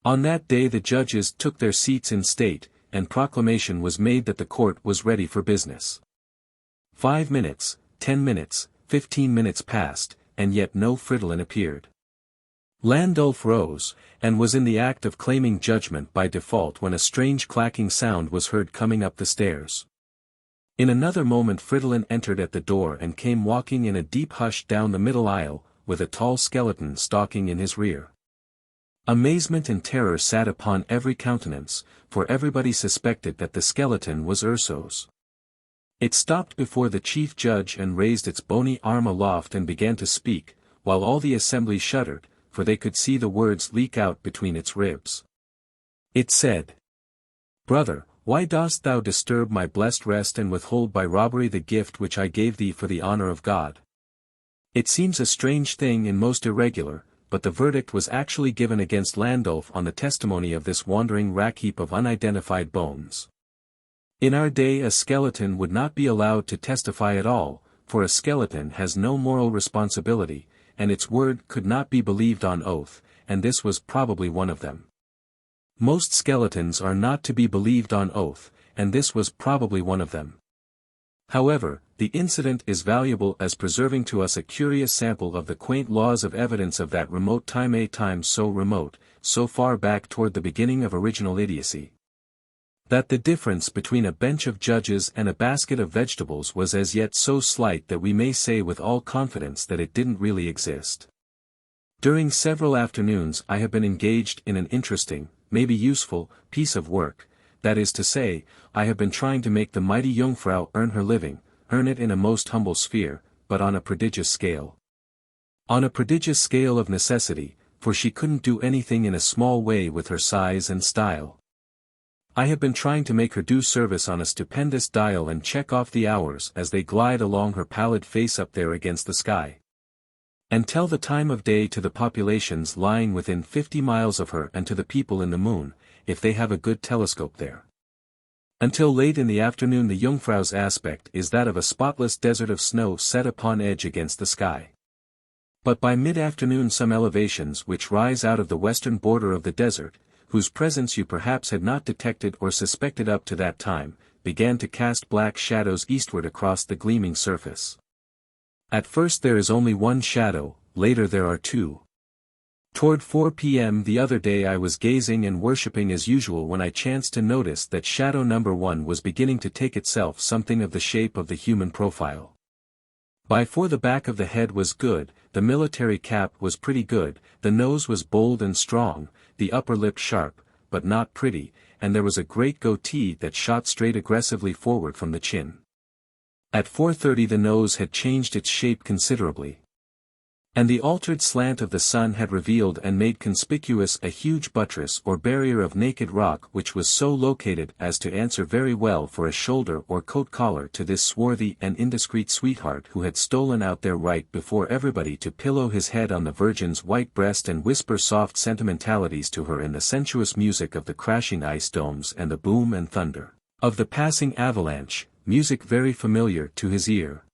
On that day the judges took their seats in state, and proclamation was made that the court was ready for business. 5 minutes, 10 minutes, 15 minutes passed, and yet no Fridolin appeared. Landulf rose, and was in the act of claiming judgment by default when a strange clacking sound was heard coming up the stairs. In another moment Fridolin entered at the door and came walking in a deep hush down the middle aisle, with a tall skeleton stalking in his rear. Amazement and terror sat upon every countenance, for everybody suspected that the skeleton was Urso's. It stopped before the chief judge and raised its bony arm aloft and began to speak, while all the assembly shuddered, for they could see the words leak out between its ribs. It said, "Brother, Why dost thou disturb my blessed rest and withhold by robbery the gift which I gave thee for the honor of God? It seems a strange thing and most irregular, but the verdict was actually given against Landulf on the testimony of this wandering rack-heap of unidentified bones. In our day a skeleton would not be allowed to testify at all, for a skeleton has no moral responsibility, and its word could not be believed on oath, and this was probably one of them. Most skeletons are not to be believed on oath, and this was probably one of them. However, the incident is valuable as preserving to us a curious sample of the quaint laws of evidence of that remote time, a time so remote, so far back toward the beginning of original idiocy. That the difference between a bench of judges and a basket of vegetables was as yet so slight that we may say with all confidence that it didn't really exist. During several afternoons I have been engaged in an interesting, maybe useful, piece of work, that is to say, I have been trying to make the mighty Jungfrau earn her living, earn it in a most humble sphere, but on a prodigious scale. On a prodigious scale of necessity, for she couldn't do anything in a small way with her size and style. I have been trying to make her do service on a stupendous dial and check off the hours as they glide along her pallid face up there against the sky. And tell the time of day to the populations lying within 50 miles of her and to the people in the moon, if they have a good telescope there. Until late in the afternoon the Jungfrau's aspect is that of a spotless desert of snow set upon edge against the sky. But by mid-afternoon some elevations which rise out of the western border of the desert, whose presence you perhaps had not detected or suspected up to that time, began to cast black shadows eastward across the gleaming surface. At first there is only one shadow, later there are two. Toward 4 p.m. the other day I was gazing and worshipping as usual when I chanced to notice that shadow number 1 was beginning to take itself something of the shape of the human profile. By 4 the back of the head was good, the military cap was pretty good, the nose was bold and strong, the upper lip sharp, but not pretty, and there was a great goatee that shot straight aggressively forward from the chin. At 4:30 the nose had changed its shape considerably. And the altered slant of the sun had revealed and made conspicuous a huge buttress or barrier of naked rock which was so located as to answer very well for a shoulder or coat collar to this swarthy and indiscreet sweetheart who had stolen out there right before everybody to pillow his head on the Virgin's white breast and whisper soft sentimentalities to her in the sensuous music of the crashing ice domes and the boom and thunder of the passing avalanche, music very familiar to his ear.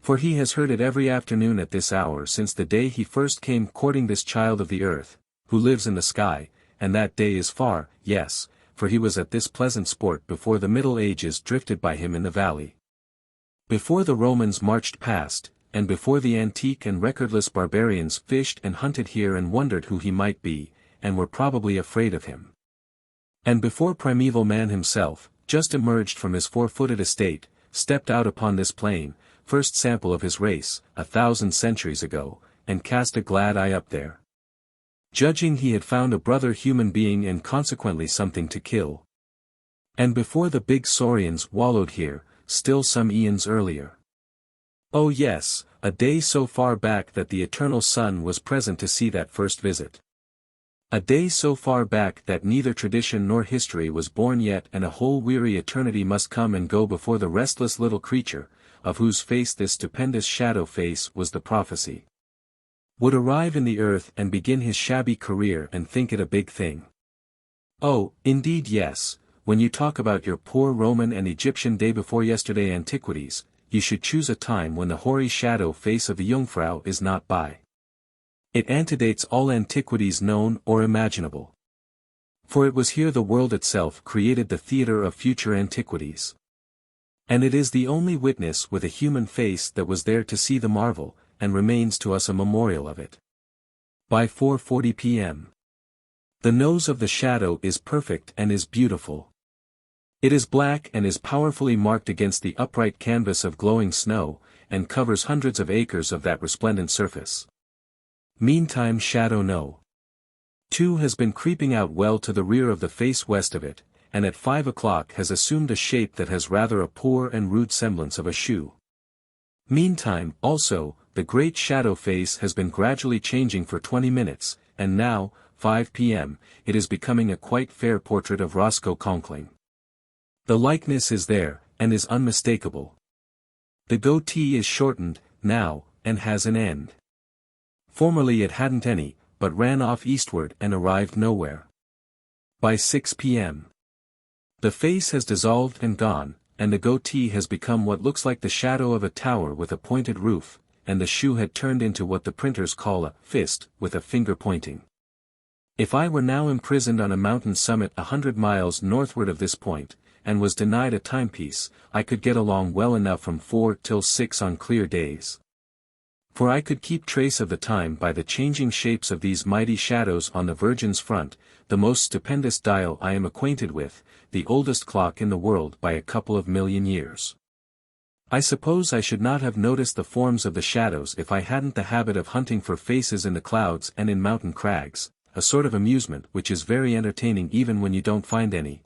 For he has heard it every afternoon at this hour since the day he first came courting this child of the earth, who lives in the sky, and that day is far, yes, for he was at this pleasant sport before the Middle Ages drifted by him in the valley. Before the Romans marched past, and before the antique and recordless barbarians fished and hunted here and wondered who he might be, and were probably afraid of him. And before primeval man himself, just emerged from his four-footed estate, stepped out upon this plain, first sample of his race, 1,000 centuries ago, and cast a glad eye up there. Judging he had found a brother human being and consequently something to kill. And before the big saurians wallowed here, still some eons earlier. Oh yes, a day so far back that the eternal sun was present to see that first visit. A day so far back that neither tradition nor history was born yet and a whole weary eternity must come and go before the restless little creature, of whose face this stupendous shadow face was the prophecy, would arrive in the earth and begin his shabby career and think it a big thing. Oh, indeed yes, when you talk about your poor Roman and Egyptian day before yesterday antiquities, you should choose a time when the hoary shadow face of the Jungfrau is not by. It antedates all antiquities known or imaginable. For it was here the world itself created the theatre of future antiquities. And it is the only witness with a human face that was there to see the marvel, and remains to us a memorial of it. By 4:40 p.m. The nose of the shadow is perfect and is beautiful. It is black and is powerfully marked against the upright canvas of glowing snow, and covers hundreds of acres of that resplendent surface. Meantime shadow no. 2 has been creeping out well to the rear of the face west of it, and at 5 o'clock has assumed a shape that has rather a poor and rude semblance of a shoe. Meantime, also, the great shadow face has been gradually changing for 20 minutes, and now, 5 p.m., it is becoming a quite fair portrait of Roscoe Conkling. The likeness is there, and is unmistakable. The goatee is shortened, now, and has an end. Formerly it hadn't any, but ran off eastward and arrived nowhere. By 6 p.m. the face has dissolved and gone, and the goatee has become what looks like the shadow of a tower with a pointed roof, and the shoe had turned into what the printers call a fist, with a finger pointing. If I were now imprisoned on a mountain summit 100 miles northward of this point, and was denied a timepiece, I could get along well enough from 4 till 6 on clear days. For I could keep trace of the time by the changing shapes of these mighty shadows on the Virgin's front, the most stupendous dial I am acquainted with, the oldest clock in the world by a couple of million years. I suppose I should not have noticed the forms of the shadows if I hadn't the habit of hunting for faces in the clouds and in mountain crags, a sort of amusement which is very entertaining even when you don't find any.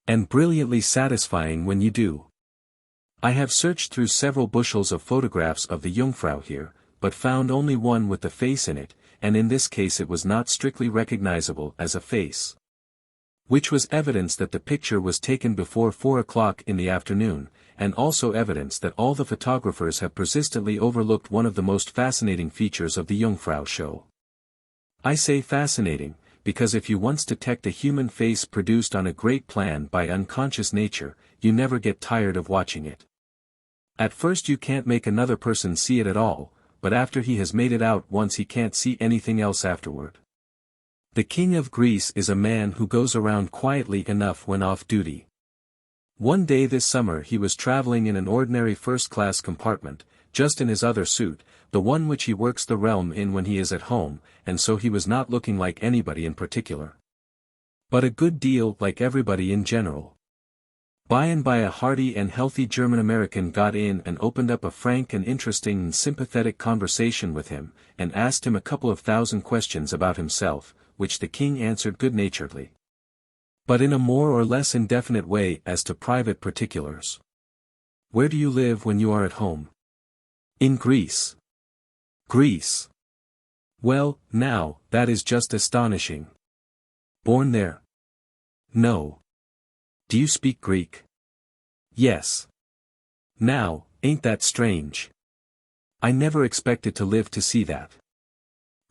And brilliantly satisfying when you do. I have searched through several bushels of photographs of the Jungfrau here, but found only one with the face in it, and in this case it was not strictly recognizable as a face. Which was evidence that the picture was taken before 4 o'clock in the afternoon, and also evidence that all the photographers have persistently overlooked one of the most fascinating features of the Jungfrau show. I say fascinating, because if you once detect a human face produced on a great plan by unconscious nature, you never get tired of watching it. At first you can't make another person see it at all, but after he has made it out once he can't see anything else afterward. The King of Greece is a man who goes around quietly enough when off duty. One day this summer he was traveling in an ordinary first-class compartment, just in his other suit, the one which he works the realm in when he is at home, and so he was not looking like anybody in particular. But a good deal like everybody in general. By and by a hearty and healthy German-American got in and opened up a frank and interesting and sympathetic conversation with him, and asked him a couple of thousand questions about himself, which the king answered good-naturedly. But in a more or less indefinite way as to private particulars. Where do you live when you are at home? In Greece. Greece. Well, now, that is just astonishing. Born there? No. Do you speak Greek? Yes. Now, ain't that strange? I never expected to live to see that.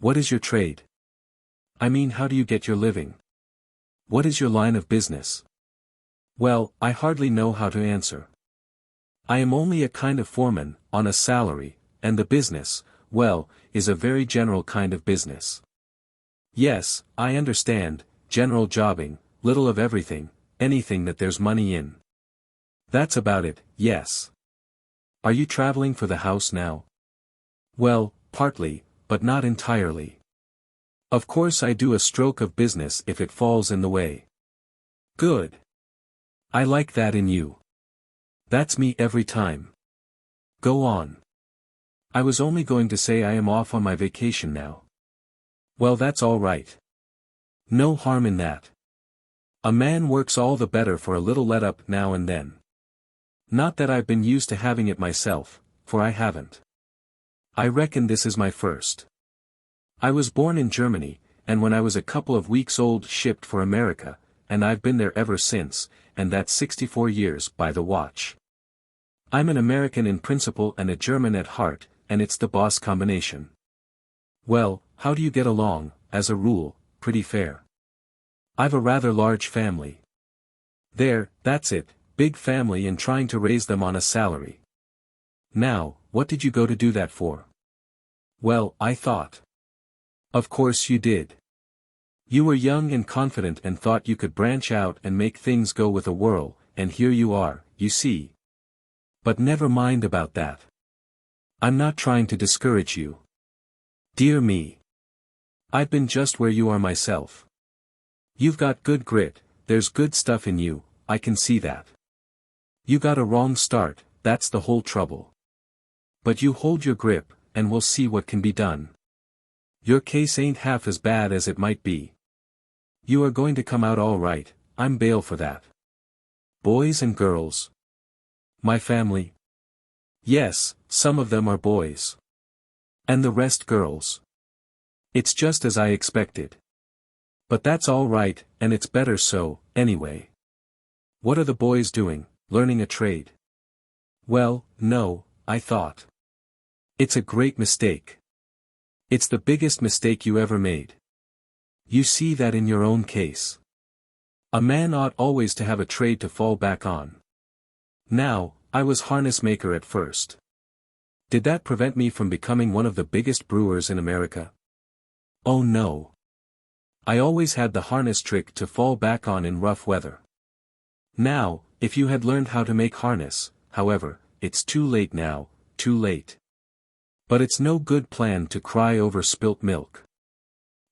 What is your trade? I mean, how do you get your living? What is your line of business? Well, I hardly know how to answer. I am only a kind of foreman, on a salary, and the business, well, is a very general kind of business. Yes, I understand, general jobbing, little of everything, anything that there's money in. That's about it, yes. Are you traveling for the house now? Well, partly, but not entirely. Of course I do a stroke of business if it falls in the way. Good. I like that in you. That's me every time. Go on. I was only going to say I am off on my vacation now. Well, that's all right. No harm in that. A man works all the better for a little let-up now and then. Not that I've been used to having it myself, for I haven't. I reckon this is my first. I was born in Germany, and when I was a couple of weeks old shipped for America, and I've been there ever since, and that's 64 years by the watch. I'm an American in principle and a German at heart, and it's the boss combination. Well, how do you get along? As a rule, pretty fair. I've a rather large family. There, that's it, big family and trying to raise them on a salary. Now, what did you go to do that for? Well, I thought. Of course you did. You were young and confident and thought you could branch out and make things go with a whirl, and here you are, you see. But never mind about that. I'm not trying to discourage you. Dear me. I've been just where you are myself. You've got good grit, there's good stuff in you, I can see that. You got a wrong start, that's the whole trouble. But you hold your grip, and we'll see what can be done. Your case ain't half as bad as it might be. You are going to come out all right, I'm bail for that. Boys and girls. My family? Yes, some of them are boys. And the rest girls. It's just as I expected. But that's all right, and it's better so, anyway. What are the boys doing, learning a trade? Well, no, I thought. It's a great mistake. It's the biggest mistake you ever made. You see that in your own case. A man ought always to have a trade to fall back on. Now, I was harness maker at first. Did that prevent me from becoming one of the biggest brewers in America? Oh no. I always had the harness trick to fall back on in rough weather. Now, if you had learned how to make harness, however, it's too late now, too late. But it's no good plan to cry over spilt milk.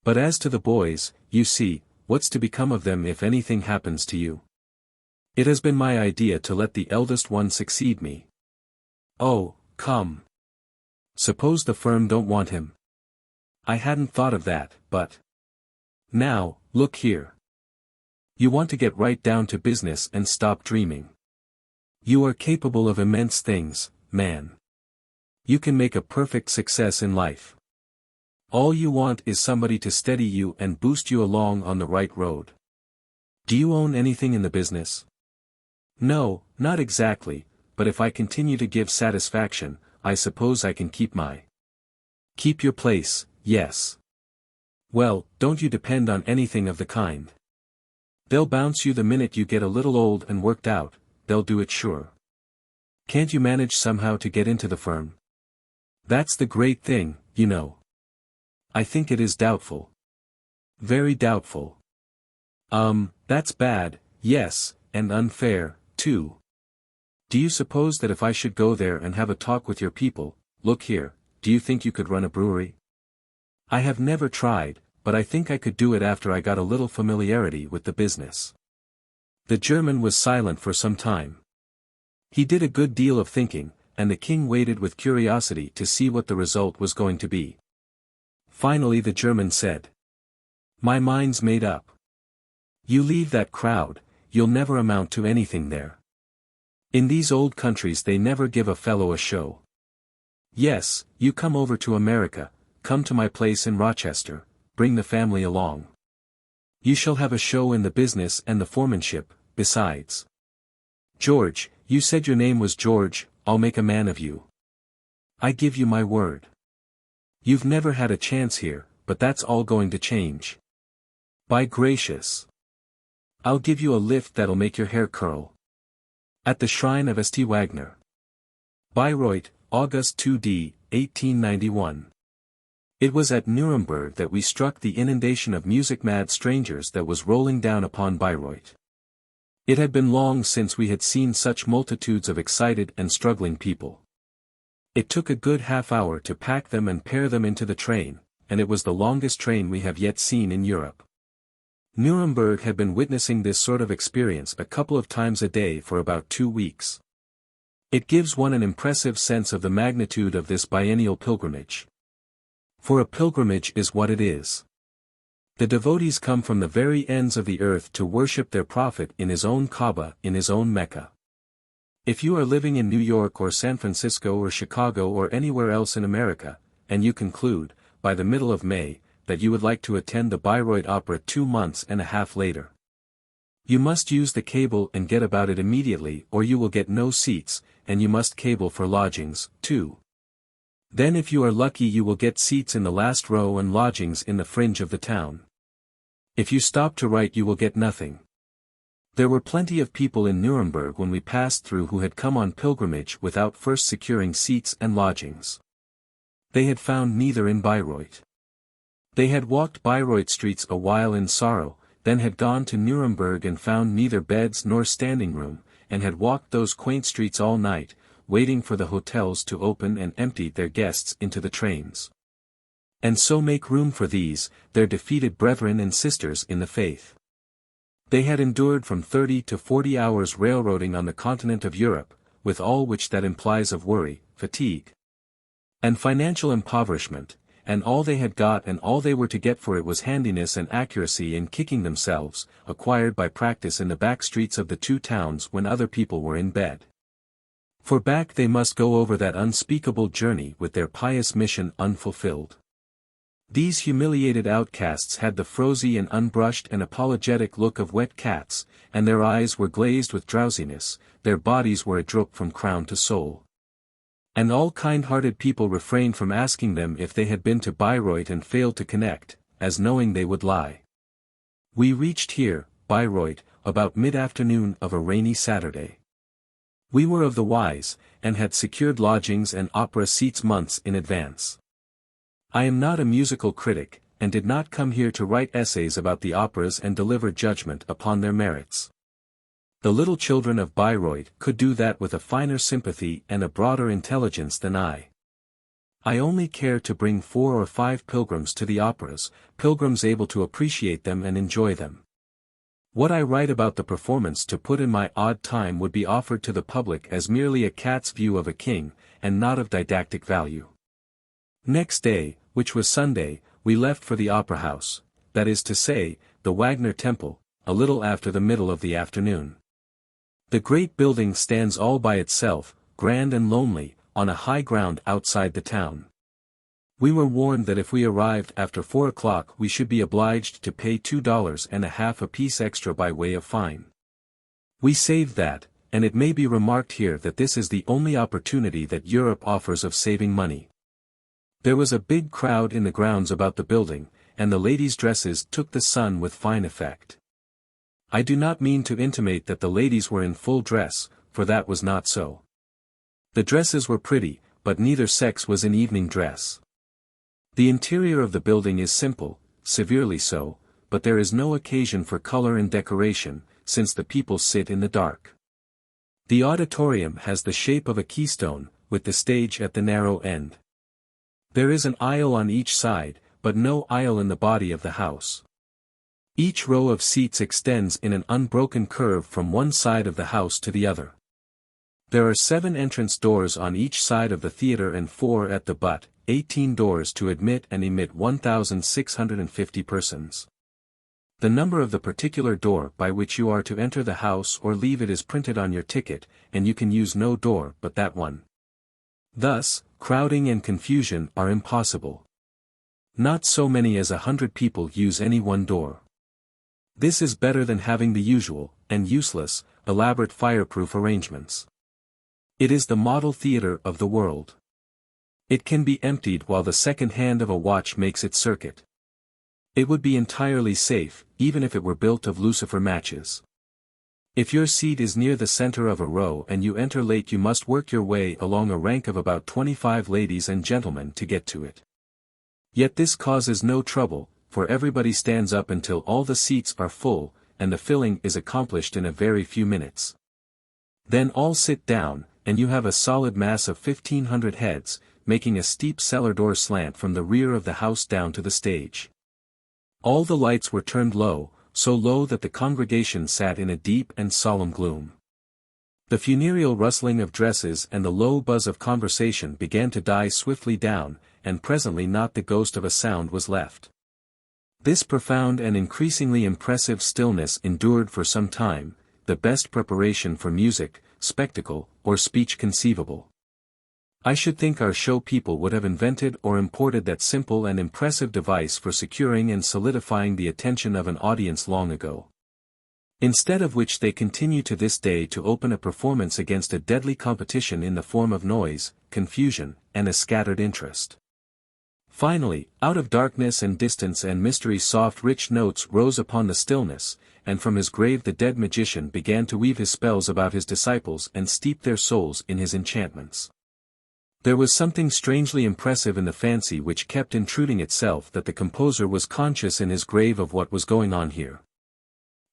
But as to the boys, you see, what's to become of them if anything happens to you? It has been my idea to let the eldest one succeed me. Oh, come. Suppose the firm don't want him. I hadn't thought of that, but... Now, look here. You want to get right down to business and stop dreaming. You are capable of immense things, man. You can make a perfect success in life. All you want is somebody to steady you and boost you along on the right road. Do you own anything in the business? No, not exactly, but if I continue to give satisfaction, I suppose I can keep your place, yes. Well, don't you depend on anything of the kind. They'll bounce you the minute you get a little old and worked out, they'll do it sure. Can't you manage somehow to get into the firm? That's the great thing, you know. I think it is doubtful. Very doubtful. That's bad, yes, and unfair, too. Do you suppose that if I should go there and have a talk with your people, look here, do you think you could run a brewery? I have never tried, but I think I could do it after I got a little familiarity with the business. The German was silent for some time. He did a good deal of thinking, and the king waited with curiosity to see what the result was going to be. Finally the German said. My mind's made up. You leave that crowd, you'll never amount to anything there. In these old countries they never give a fellow a show. Yes, you come over to America, come to my place in Rochester, bring the family along. You shall have a show in the business and the foremanship, besides. George, you said your name was George, I'll make a man of you. I give you my word. You've never had a chance here, but that's all going to change. By gracious. I'll give you a lift that'll make your hair curl. At the shrine of St. Wagner. Bayreuth, August 2d, 1891. It was at Nuremberg that we struck the inundation of music-mad strangers that was rolling down upon Bayreuth. It had been long since we had seen such multitudes of excited and struggling people. It took a good half-hour to pack them and pair them into the train, and it was the longest train we have yet seen in Europe. Nuremberg had been witnessing this sort of experience a couple of times a day for about 2 weeks. It gives one an impressive sense of the magnitude of this biennial pilgrimage. For a pilgrimage is what it is. The devotees come from the very ends of the earth to worship their prophet in his own Kaaba, in his own Mecca. If you are living in New York or San Francisco or Chicago or anywhere else in America, and you conclude, by the middle of May, that you would like to attend the Bayreuth Opera 2 months and a half later, you must use the cable and get about it immediately or you will get no seats, and you must cable for lodgings, too. Then if you are lucky you will get seats in the last row and lodgings in the fringe of the town. If you stop to write you will get nothing. There were plenty of people in Nuremberg when we passed through who had come on pilgrimage without first securing seats and lodgings. They had found neither in Bayreuth. They had walked Bayreuth streets a while in sorrow, then had gone to Nuremberg and found neither beds nor standing room, and had walked those quaint streets all night, waiting for the hotels to open and empty their guests into the trains. And so make room for these, their defeated brethren and sisters in the faith. They had endured from 30 to 40 hours railroading on the continent of Europe, with all which that implies of worry, fatigue, and financial impoverishment, and all they had got and all they were to get for it was handiness and accuracy in kicking themselves, acquired by practice in the back streets of the 2 towns when other people were in bed. For back they must go over that unspeakable journey with their pious mission unfulfilled. These humiliated outcasts had the frowsy and unbrushed and apologetic look of wet cats, and their eyes were glazed with drowsiness, their bodies were adroop from crown to sole. And all kind-hearted people refrained from asking them if they had been to Bayreuth and failed to connect, as knowing they would lie. We reached here, Bayreuth, about mid-afternoon of a rainy Saturday. We were of the wise, and had secured lodgings and opera seats months in advance. I am not a musical critic, and did not come here to write essays about the operas and deliver judgment upon their merits. The little children of Bayreuth could do that with a finer sympathy and a broader intelligence than I. I only care to bring 4 or 5 pilgrims to the operas, pilgrims able to appreciate them and enjoy them. What I write about the performance to put in my odd time would be offered to the public as merely a cat's view of a king, and not of didactic value. Next day, which was Sunday, we left for the opera house, that is to say, the Wagner Temple, a little after the middle of the afternoon. The great building stands all by itself, grand and lonely, on a high ground outside the town. We were warned that if we arrived after 4 o'clock we should be obliged to pay $2.50 apiece extra by way of fine. We saved that, and it may be remarked here that this is the only opportunity that Europe offers of saving money. There was a big crowd in the grounds about the building, and the ladies' dresses took the sun with fine effect. I do not mean to intimate that the ladies were in full dress, for that was not so. The dresses were pretty, but neither sex was in evening dress. The interior of the building is simple, severely so, but there is no occasion for color and decoration, since the people sit in the dark. The auditorium has the shape of a keystone, with the stage at the narrow end. There is an aisle on each side, but no aisle in the body of the house. Each row of seats extends in an unbroken curve from one side of the house to the other. There are 7 entrance doors on each side of the theater and 4 at the butt, 18 doors to admit and emit 1,650 persons. The number of the particular door by which you are to enter the house or leave it is printed on your ticket, and you can use no door but that one. Thus, crowding and confusion are impossible. Not so many as 100 people use any one door. This is better than having the usual, and useless, elaborate fireproof arrangements. It is the model theater of the world. It can be emptied while the second hand of a watch makes its circuit. It would be entirely safe, even if it were built of lucifer matches. If your seat is near the center of a row and you enter late, you must work your way along a rank of about 25 ladies and gentlemen to get to it. Yet this causes no trouble, for everybody stands up until all the seats are full, and the filling is accomplished in a very few minutes. Then all sit down, and you have a solid mass of 1,500 heads, making a steep cellar door slant from the rear of the house down to the stage. All the lights were turned low, so low that the congregation sat in a deep and solemn gloom. The funereal rustling of dresses and the low buzz of conversation began to die swiftly down, and presently not the ghost of a sound was left. This profound and increasingly impressive stillness endured for some time, the best preparation for music, spectacle, or speech conceivable. I should think our show people would have invented or imported that simple and impressive device for securing and solidifying the attention of an audience long ago. Instead of which they continue to this day to open a performance against a deadly competition in the form of noise, confusion, and a scattered interest. Finally, out of darkness and distance and mystery soft rich notes rose upon the stillness, and from his grave the dead magician began to weave his spells about his disciples and steep their souls in his enchantments. There was something strangely impressive in the fancy which kept intruding itself that the composer was conscious in his grave of what was going on here.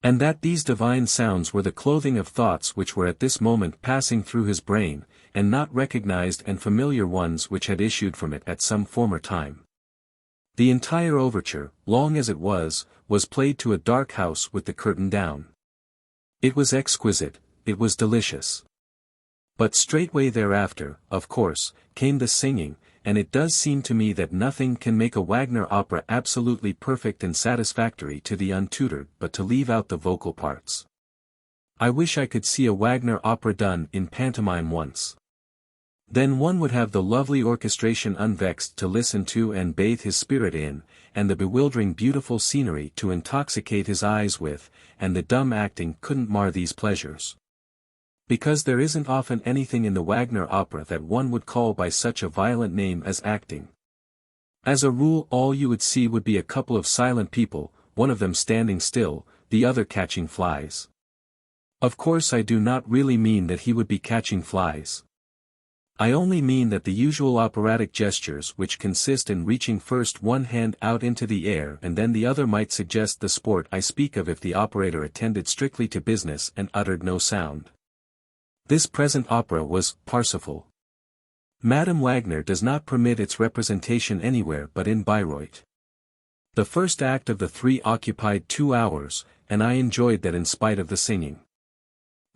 And that these divine sounds were the clothing of thoughts which were at this moment passing through his brain, and not recognized and familiar ones which had issued from it at some former time. The entire overture, long as it was played to a dark house with the curtain down. It was exquisite, it was delicious. But straightway thereafter, of course, came the singing, and it does seem to me that nothing can make a Wagner opera absolutely perfect and satisfactory to the untutored but to leave out the vocal parts. I wish I could see a Wagner opera done in pantomime once. Then one would have the lovely orchestration unvexed to listen to and bathe his spirit in, and the bewildering beautiful scenery to intoxicate his eyes with, and the dumb acting couldn't mar these pleasures. Because there isn't often anything in the Wagner opera that one would call by such a violent name as acting. As a rule all you would see would be a couple of silent people, one of them standing still, the other catching flies. Of course I do not really mean that he would be catching flies. I only mean that the usual operatic gestures which consist in reaching first one hand out into the air and then the other might suggest the sport I speak of if the operator attended strictly to business and uttered no sound. This present opera was Parsifal. Madame Wagner does not permit its representation anywhere but in Bayreuth. The first act of the three occupied 2 hours, and I enjoyed that in spite of the singing.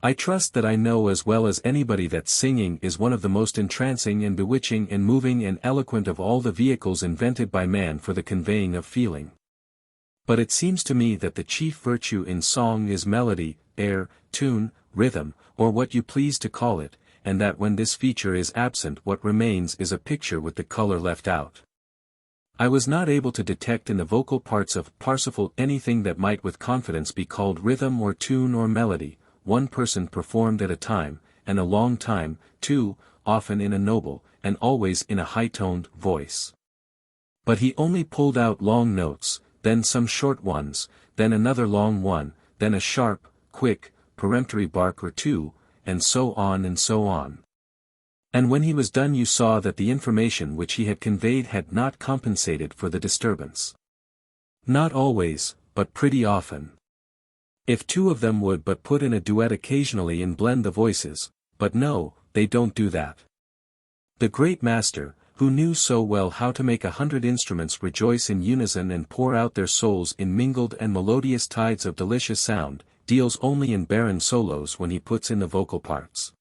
I trust that I know as well as anybody that singing is one of the most entrancing and bewitching and moving and eloquent of all the vehicles invented by man for the conveying of feeling. But it seems to me that the chief virtue in song is melody, air, tune, rhythm, or what you please to call it, and that when this feature is absent what remains is a picture with the color left out. I was not able to detect in the vocal parts of Parsifal anything that might with confidence be called rhythm or tune or melody. One person performed at a time, and a long time, too, often in a noble, and always in a high-toned, voice. But he only pulled out long notes, then some short ones, then another long one, then a sharp, quick, peremptory bark or two, and so on and so on. And when he was done you saw that the information which he had conveyed had not compensated for the disturbance. Not always, but pretty often. If two of them would but put in a duet occasionally and blend the voices, but no, they don't do that. The great master, who knew so well how to make 100 instruments rejoice in unison and pour out their souls in mingled and melodious tides of delicious sound, deals only in barren solos when he puts in the vocal parts.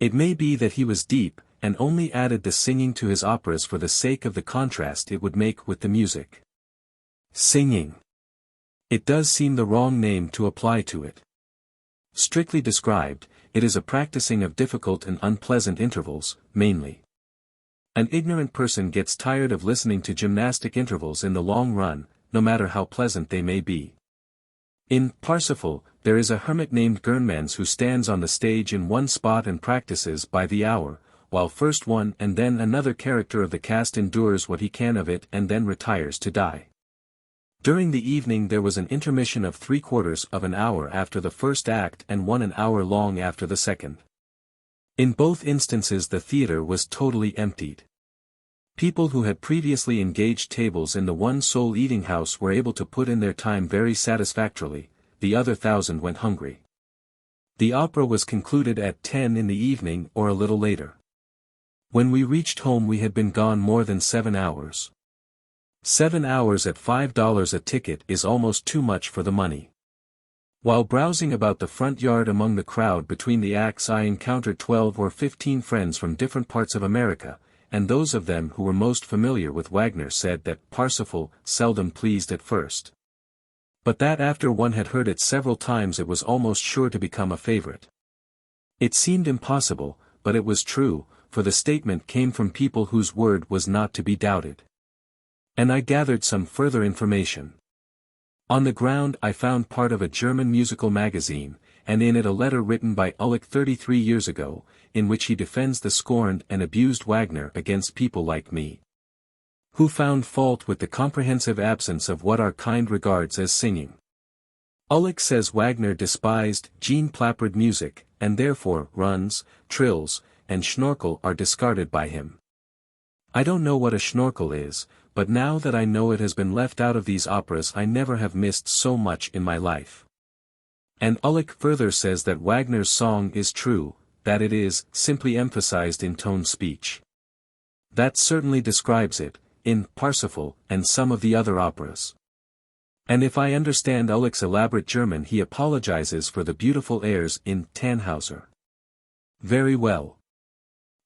It may be that he was deep, and only added the singing to his operas for the sake of the contrast it would make with the music. Singing. It does seem the wrong name to apply to it. Strictly described, it is a practicing of difficult and unpleasant intervals, mainly. An ignorant person gets tired of listening to gymnastic intervals in the long run, no matter how pleasant they may be. In Parsifal, there is a hermit named Gernmans who stands on the stage in one spot and practices by the hour, while first one and then another character of the cast endures what he can of it and then retires to die. During the evening there was an intermission of 3/4 of an hour after the first act and one an hour long after the second. In both instances the theatre was totally emptied. People who had previously engaged tables in the one sole eating house were able to put in their time very satisfactorily, the other 1,000 went hungry. The opera was concluded at 10 in the evening or a little later. When we reached home we had been gone more than 7 hours. 7 hours at $5 a ticket is almost too much for the money. While browsing about the front yard among the crowd between the acts I encountered 12 or 15 friends from different parts of America, and those of them who were most familiar with Wagner said that Parsifal seldom pleased at first. But that after one had heard it several times it was almost sure to become a favorite. It seemed impossible, but it was true, for the statement came from people whose word was not to be doubted. And I gathered some further information. On the ground I found part of a German musical magazine, and in it a letter written by Ulrich 33 years ago, in which he defends the scorned and abused Wagner against people like me, who found fault with the comprehensive absence of what our kind regards as singing. Ulrich says Wagner despised Jean Plappered music, and therefore runs, trills, and schnorkel are discarded by him. I don't know what a schnorkel is, but now that I know it has been left out of these operas I never have missed so much in my life. And Ulrich further says that Wagner's song is true, that it is simply emphasized in tone speech. That certainly describes it, in Parsifal and some of the other operas. And if I understand Ulrich's elaborate German he apologizes for the beautiful airs in Tannhauser. Very well.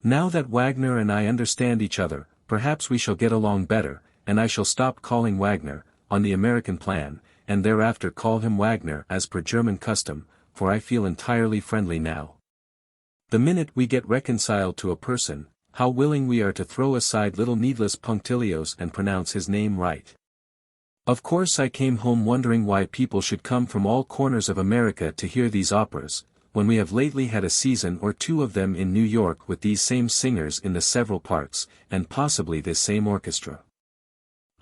Now that Wagner and I understand each other, perhaps we shall get along better, and I shall stop calling Wagner, on the American plan, and thereafter call him Wagner as per German custom, for I feel entirely friendly now. The minute we get reconciled to a person, how willing we are to throw aside little needless punctilios and pronounce his name right. Of course I came home wondering why people should come from all corners of America to hear these operas, when we have lately had a season or two of them in New York with these same singers in the several parts, and possibly this same orchestra.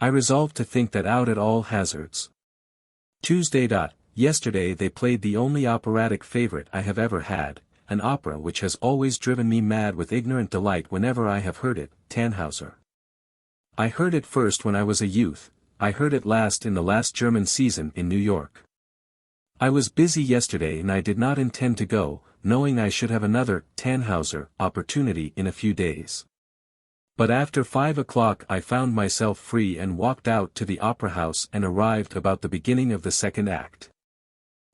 I resolved to think that out at all hazards. Tuesday. Yesterday they played the only operatic favorite I have ever had, an opera which has always driven me mad with ignorant delight whenever I have heard it, Tannhauser. I heard it first when I was a youth, I heard it last in the last German season in New York. I was busy yesterday and I did not intend to go, knowing I should have another Tannhauser opportunity in a few days. But after 5 o'clock I found myself free and walked out to the opera house and arrived about the beginning of the second act.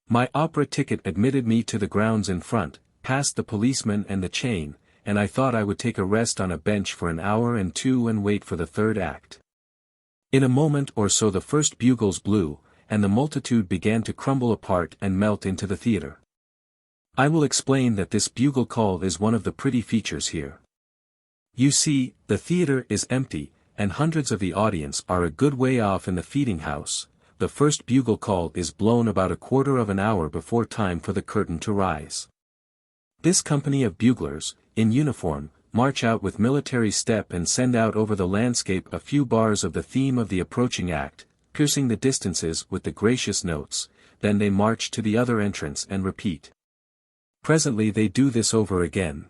My opera ticket admitted me to the grounds in front, past the policeman and the chain, and I thought I would take a rest on a bench for an hour and two and wait for the third act. In a moment or so the first bugles blew, and the multitude began to crumble apart and melt into the theater. I will explain that this bugle call is one of the pretty features here. You see, the theater is empty, and hundreds of the audience are a good way off in the feeding house. The first bugle call is blown about a quarter of an hour before time for the curtain to rise. This company of buglers, in uniform, march out with military step and send out over the landscape a few bars of the theme of the approaching act, piercing the distances with the gracious notes, then they march to the other entrance and repeat. Presently they do this over again.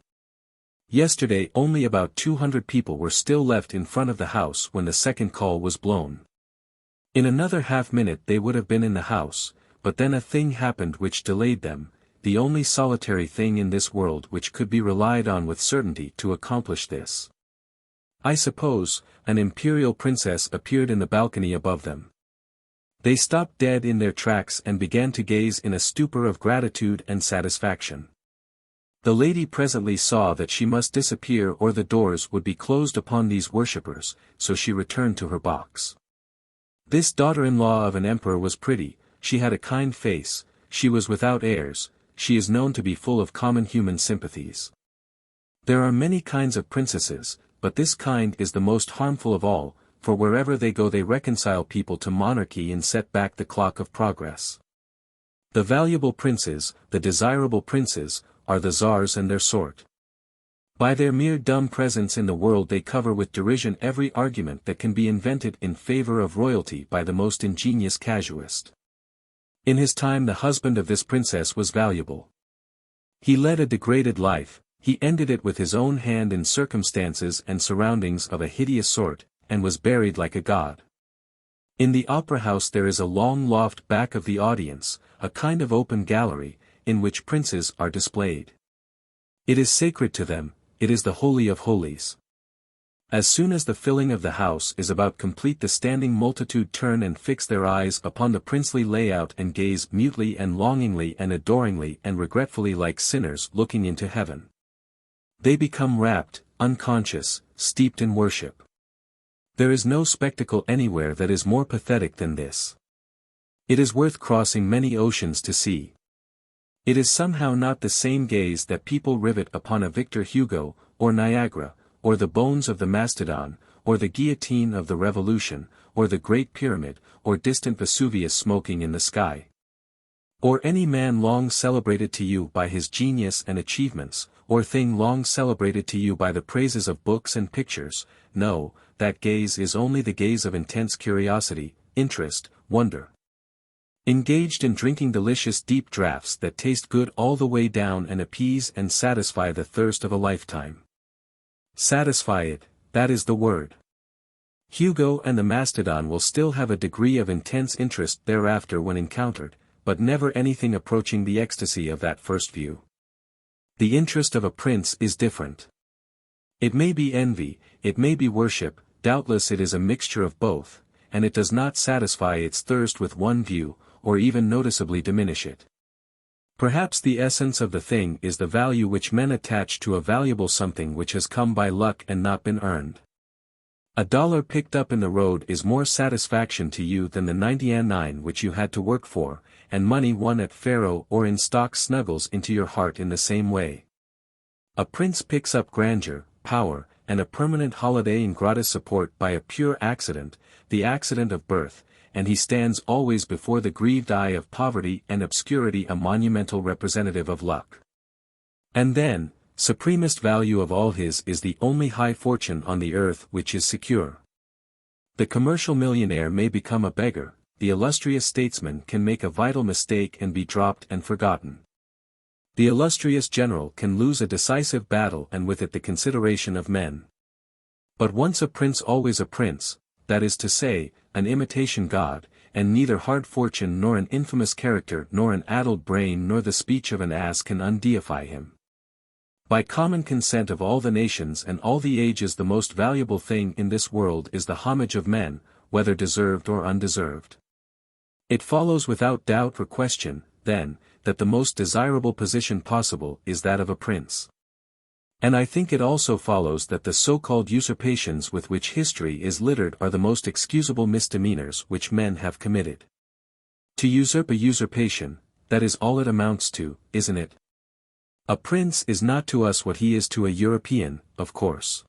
Yesterday only about 200 people were still left in front of the house when the second call was blown. In another half-minute they would have been in the house, but then a thing happened which delayed them, the only solitary thing in this world which could be relied on with certainty to accomplish this. I suppose, an imperial princess appeared in the balcony above them. They stopped dead in their tracks and began to gaze in a stupor of gratitude and satisfaction. The lady presently saw that she must disappear or the doors would be closed upon these worshippers, so she returned to her box. This daughter-in-law of an emperor was pretty, she had a kind face, she was without airs, she is known to be full of common human sympathies. There are many kinds of princesses, but this kind is the most harmful of all, for wherever they go they reconcile people to monarchy and set back the clock of progress. The valuable princes, the desirable princes, are the czars and their sort. By their mere dumb presence in the world they cover with derision every argument that can be invented in favor of royalty by the most ingenious casuist. In his time the husband of this princess was valuable. He led a degraded life, he ended it with his own hand in circumstances and surroundings of a hideous sort, and was buried like a god. In the opera house there is a long loft back of the audience, a kind of open gallery, in which princes are displayed. It is sacred to them, it is the holy of holies. As soon as the filling of the house is about complete the standing multitude turn and fix their eyes upon the princely layout and gaze mutely and longingly and adoringly and regretfully like sinners looking into heaven. They become rapt, unconscious, steeped in worship. There is no spectacle anywhere that is more pathetic than this. It is worth crossing many oceans to see. It is somehow not the same gaze that people rivet upon a Victor Hugo, or Niagara, or the bones of the mastodon, or the guillotine of the Revolution, or the Great Pyramid, or distant Vesuvius smoking in the sky. Or any man long celebrated to you by his genius and achievements, or thing long celebrated to you by the praises of books and pictures. No, that gaze is only the gaze of intense curiosity, interest, wonder. Engaged in drinking delicious deep draughts that taste good all the way down and appease and satisfy the thirst of a lifetime. Satisfy it, that is the word. Hugo and the mastodon will still have a degree of intense interest thereafter when encountered, but never anything approaching the ecstasy of that first view. The interest of a prince is different. It may be envy, it may be worship, doubtless it is a mixture of both, and it does not satisfy its thirst with one view, or even noticeably diminish it. Perhaps the essence of the thing is the value which men attach to a valuable something which has come by luck and not been earned. $1 picked up in the road is more satisfaction to you than the 99 which you had to work for, and money won at faro or in stock snuggles into your heart in the same way. A prince picks up grandeur, power, and a permanent holiday in gratis support by a pure accident, the accident of birth, and he stands always before the grieved eye of poverty and obscurity, a monumental representative of luck. And then, supremest value of all, his is the only high fortune on the earth which is secure. The commercial millionaire may become a beggar, the illustrious statesman can make a vital mistake and be dropped and forgotten. The illustrious general can lose a decisive battle and with it the consideration of men. But once a prince always a prince, that is to say, an imitation god, and neither hard fortune nor an infamous character nor an addled brain nor the speech of an ass can undeify him. By common consent of all the nations and all the ages, the most valuable thing in this world is the homage of men, whether deserved or undeserved. It follows without doubt or question, then, that the most desirable position possible is that of a prince. And I think it also follows that the so-called usurpations with which history is littered are the most excusable misdemeanors which men have committed. To usurp a usurpation, that is all it amounts to, isn't it? A prince is not to us what he is to a European, of course.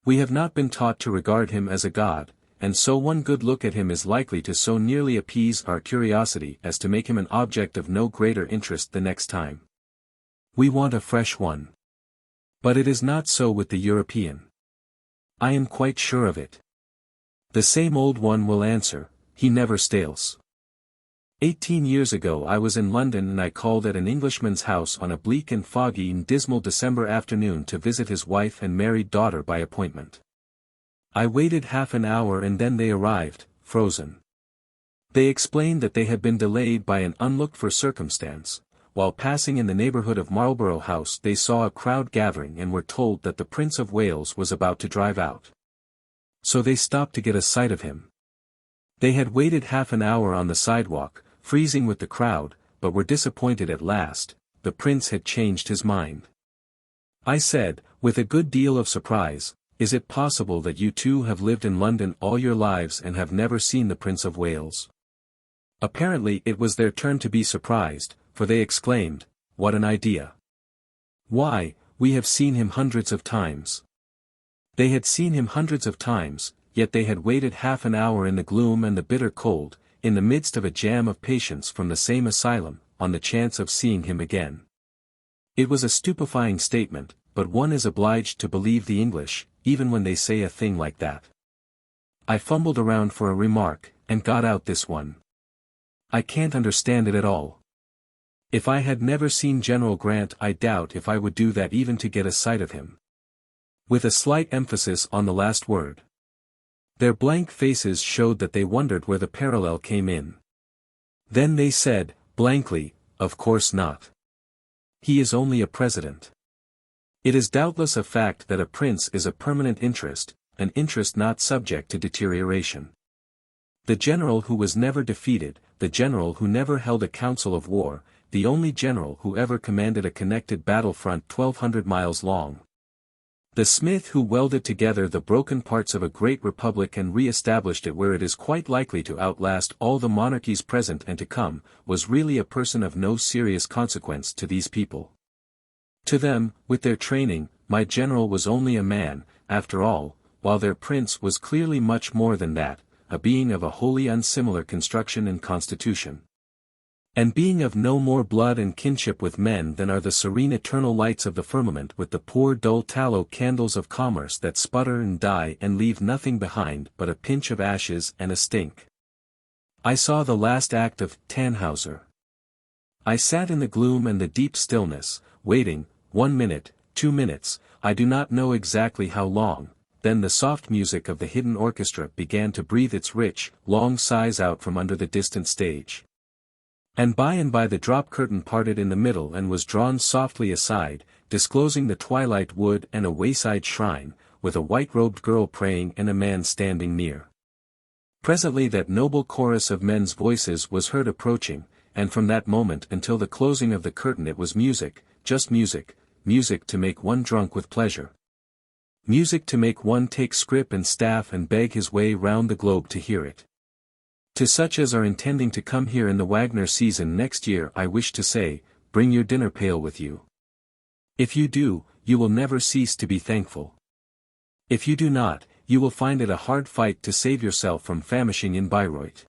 We have not been taught to regard him as a god, and so one good look at him is likely to so nearly appease our curiosity as to make him an object of no greater interest the next time. We want a fresh one. But it is not so with the European. I am quite sure of it. The same old one will answer, he never stales. 18 years ago I was in London and I called at an Englishman's house on a bleak and foggy and dismal December afternoon to visit his wife and married daughter by appointment. I waited half an hour and then they arrived, frozen. They explained that they had been delayed by an unlooked-for circumstance. While passing in the neighbourhood of Marlborough House they saw a crowd gathering and were told that the Prince of Wales was about to drive out. So they stopped to get a sight of him. They had waited half an hour on the sidewalk, freezing with the crowd, but were disappointed at last. The prince had changed his mind. I said, with a good deal of surprise, "Is it possible that you two have lived in London all your lives and have never seen the Prince of Wales?" Apparently it was their turn to be surprised, for they exclaimed, "What an idea! Why, we have seen him hundreds of times." They had seen him hundreds of times, yet they had waited half an hour in the gloom and the bitter cold, in the midst of a jam of patients from the same asylum, on the chance of seeing him again. It was a stupefying statement, but one is obliged to believe the English, even when they say a thing like that. I fumbled around for a remark, and got out this one. "I can't understand it at all. If I had never seen General Grant I doubt if I would do that even to get a sight of him." With a slight emphasis on the last word. Their blank faces showed that they wondered where the parallel came in. Then they said, blankly, "Of course not. He is only a president." It is doubtless a fact that a prince is a permanent interest, an interest not subject to deterioration. The general who was never defeated, the general who never held a council of war, the only general who ever commanded a connected battlefront 1,200 miles long. The smith who welded together the broken parts of a great republic and re-established it where it is quite likely to outlast all the monarchies present and to come, was really a person of no serious consequence to these people. To them, with their training, my general was only a man, after all, while their prince was clearly much more than that, a being of a wholly unsimilar construction and constitution. And being of no more blood and kinship with men than are the serene eternal lights of the firmament with the poor dull tallow candles of commerce that sputter and die and leave nothing behind but a pinch of ashes and a stink. I saw the last act of Tannhauser. I sat in the gloom and the deep stillness, waiting, 1 minute, 2 minutes, I do not know exactly how long. Then the soft music of the hidden orchestra began to breathe its rich, long sighs out from under the distant stage. And by the drop curtain parted in the middle and was drawn softly aside, disclosing the twilight wood and a wayside shrine, with a white-robed girl praying and a man standing near. Presently that noble chorus of men's voices was heard approaching, and from that moment until the closing of the curtain it was music, just music, music to make one drunk with pleasure. Music to make one take scrip and staff and beg his way round the globe to hear it. To such as are intending to come here in the Wagner season next year I wish to say, bring your dinner pail with you. If you do, you will never cease to be thankful. If you do not, you will find it a hard fight to save yourself from famishing in Bayreuth.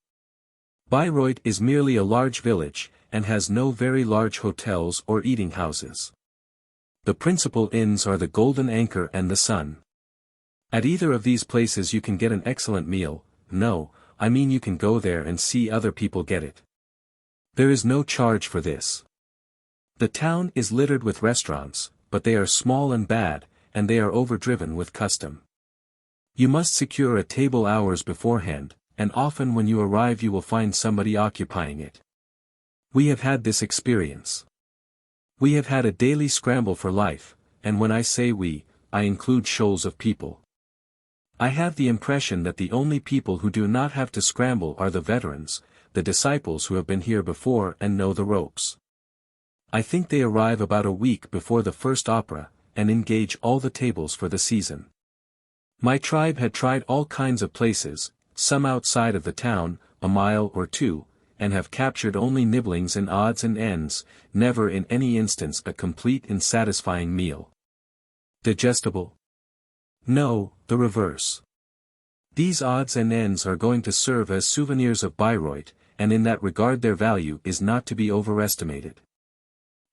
Bayreuth is merely a large village, and has no very large hotels or eating houses. The principal inns are the Golden Anchor and the Sun. At either of these places you can get an excellent meal. No, I mean you can go there and see other people get it. There is no charge for this. The town is littered with restaurants, but they are small and bad, and they are overdriven with custom. You must secure a table hours beforehand, and often when you arrive you will find somebody occupying it. We have had this experience. We have had a daily scramble for life, and when I say we, I include shoals of people. I have the impression that the only people who do not have to scramble are the veterans, the disciples who have been here before and know the ropes. I think they arrive about a week before the first opera, and engage all the tables for the season. My tribe had tried all kinds of places, some outside of the town, a mile or two, and have captured only nibblings and odds and ends, never in any instance a complete and satisfying meal. Digestible? No, the reverse. These odds and ends are going to serve as souvenirs of Bayreuth, and in that regard their value is not to be overestimated.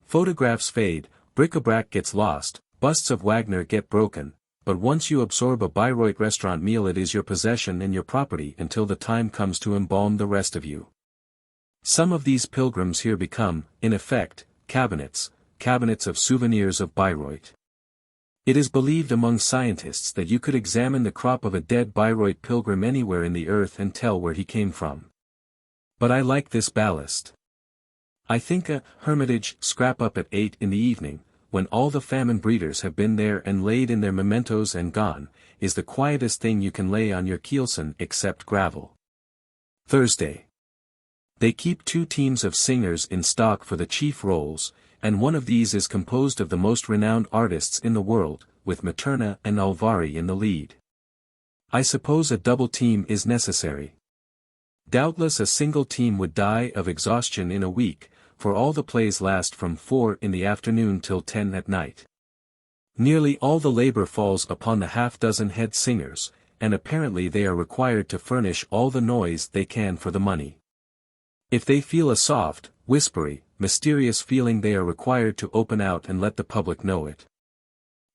Photographs fade, bric-a-brac gets lost, busts of Wagner get broken, but once you absorb a Bayreuth restaurant meal it is your possession and your property until the time comes to embalm the rest of you. Some of these pilgrims here become, in effect, cabinets of souvenirs of Bayreuth. It is believed among scientists that you could examine the crop of a dead Bayreuth pilgrim anywhere in the earth and tell where he came from. But I like this ballast. I think a hermitage scrap up at 8 in the evening, when all the famine breeders have been there and laid in their mementos and gone, is the quietest thing you can lay on your keelson except gravel. Thursday. They keep 2 teams of singers in stock for the chief roles, and one of these is composed of the most renowned artists in the world, with Materna and Alvari in the lead. I suppose a double team is necessary. Doubtless a single team would die of exhaustion in a week, for all the plays last from 4 in the afternoon till 10 at night. Nearly all the labor falls upon the half-dozen head singers, and apparently they are required to furnish all the noise they can for the money. If they feel a soft, whispery, mysterious feeling they are required to open out and let the public know it.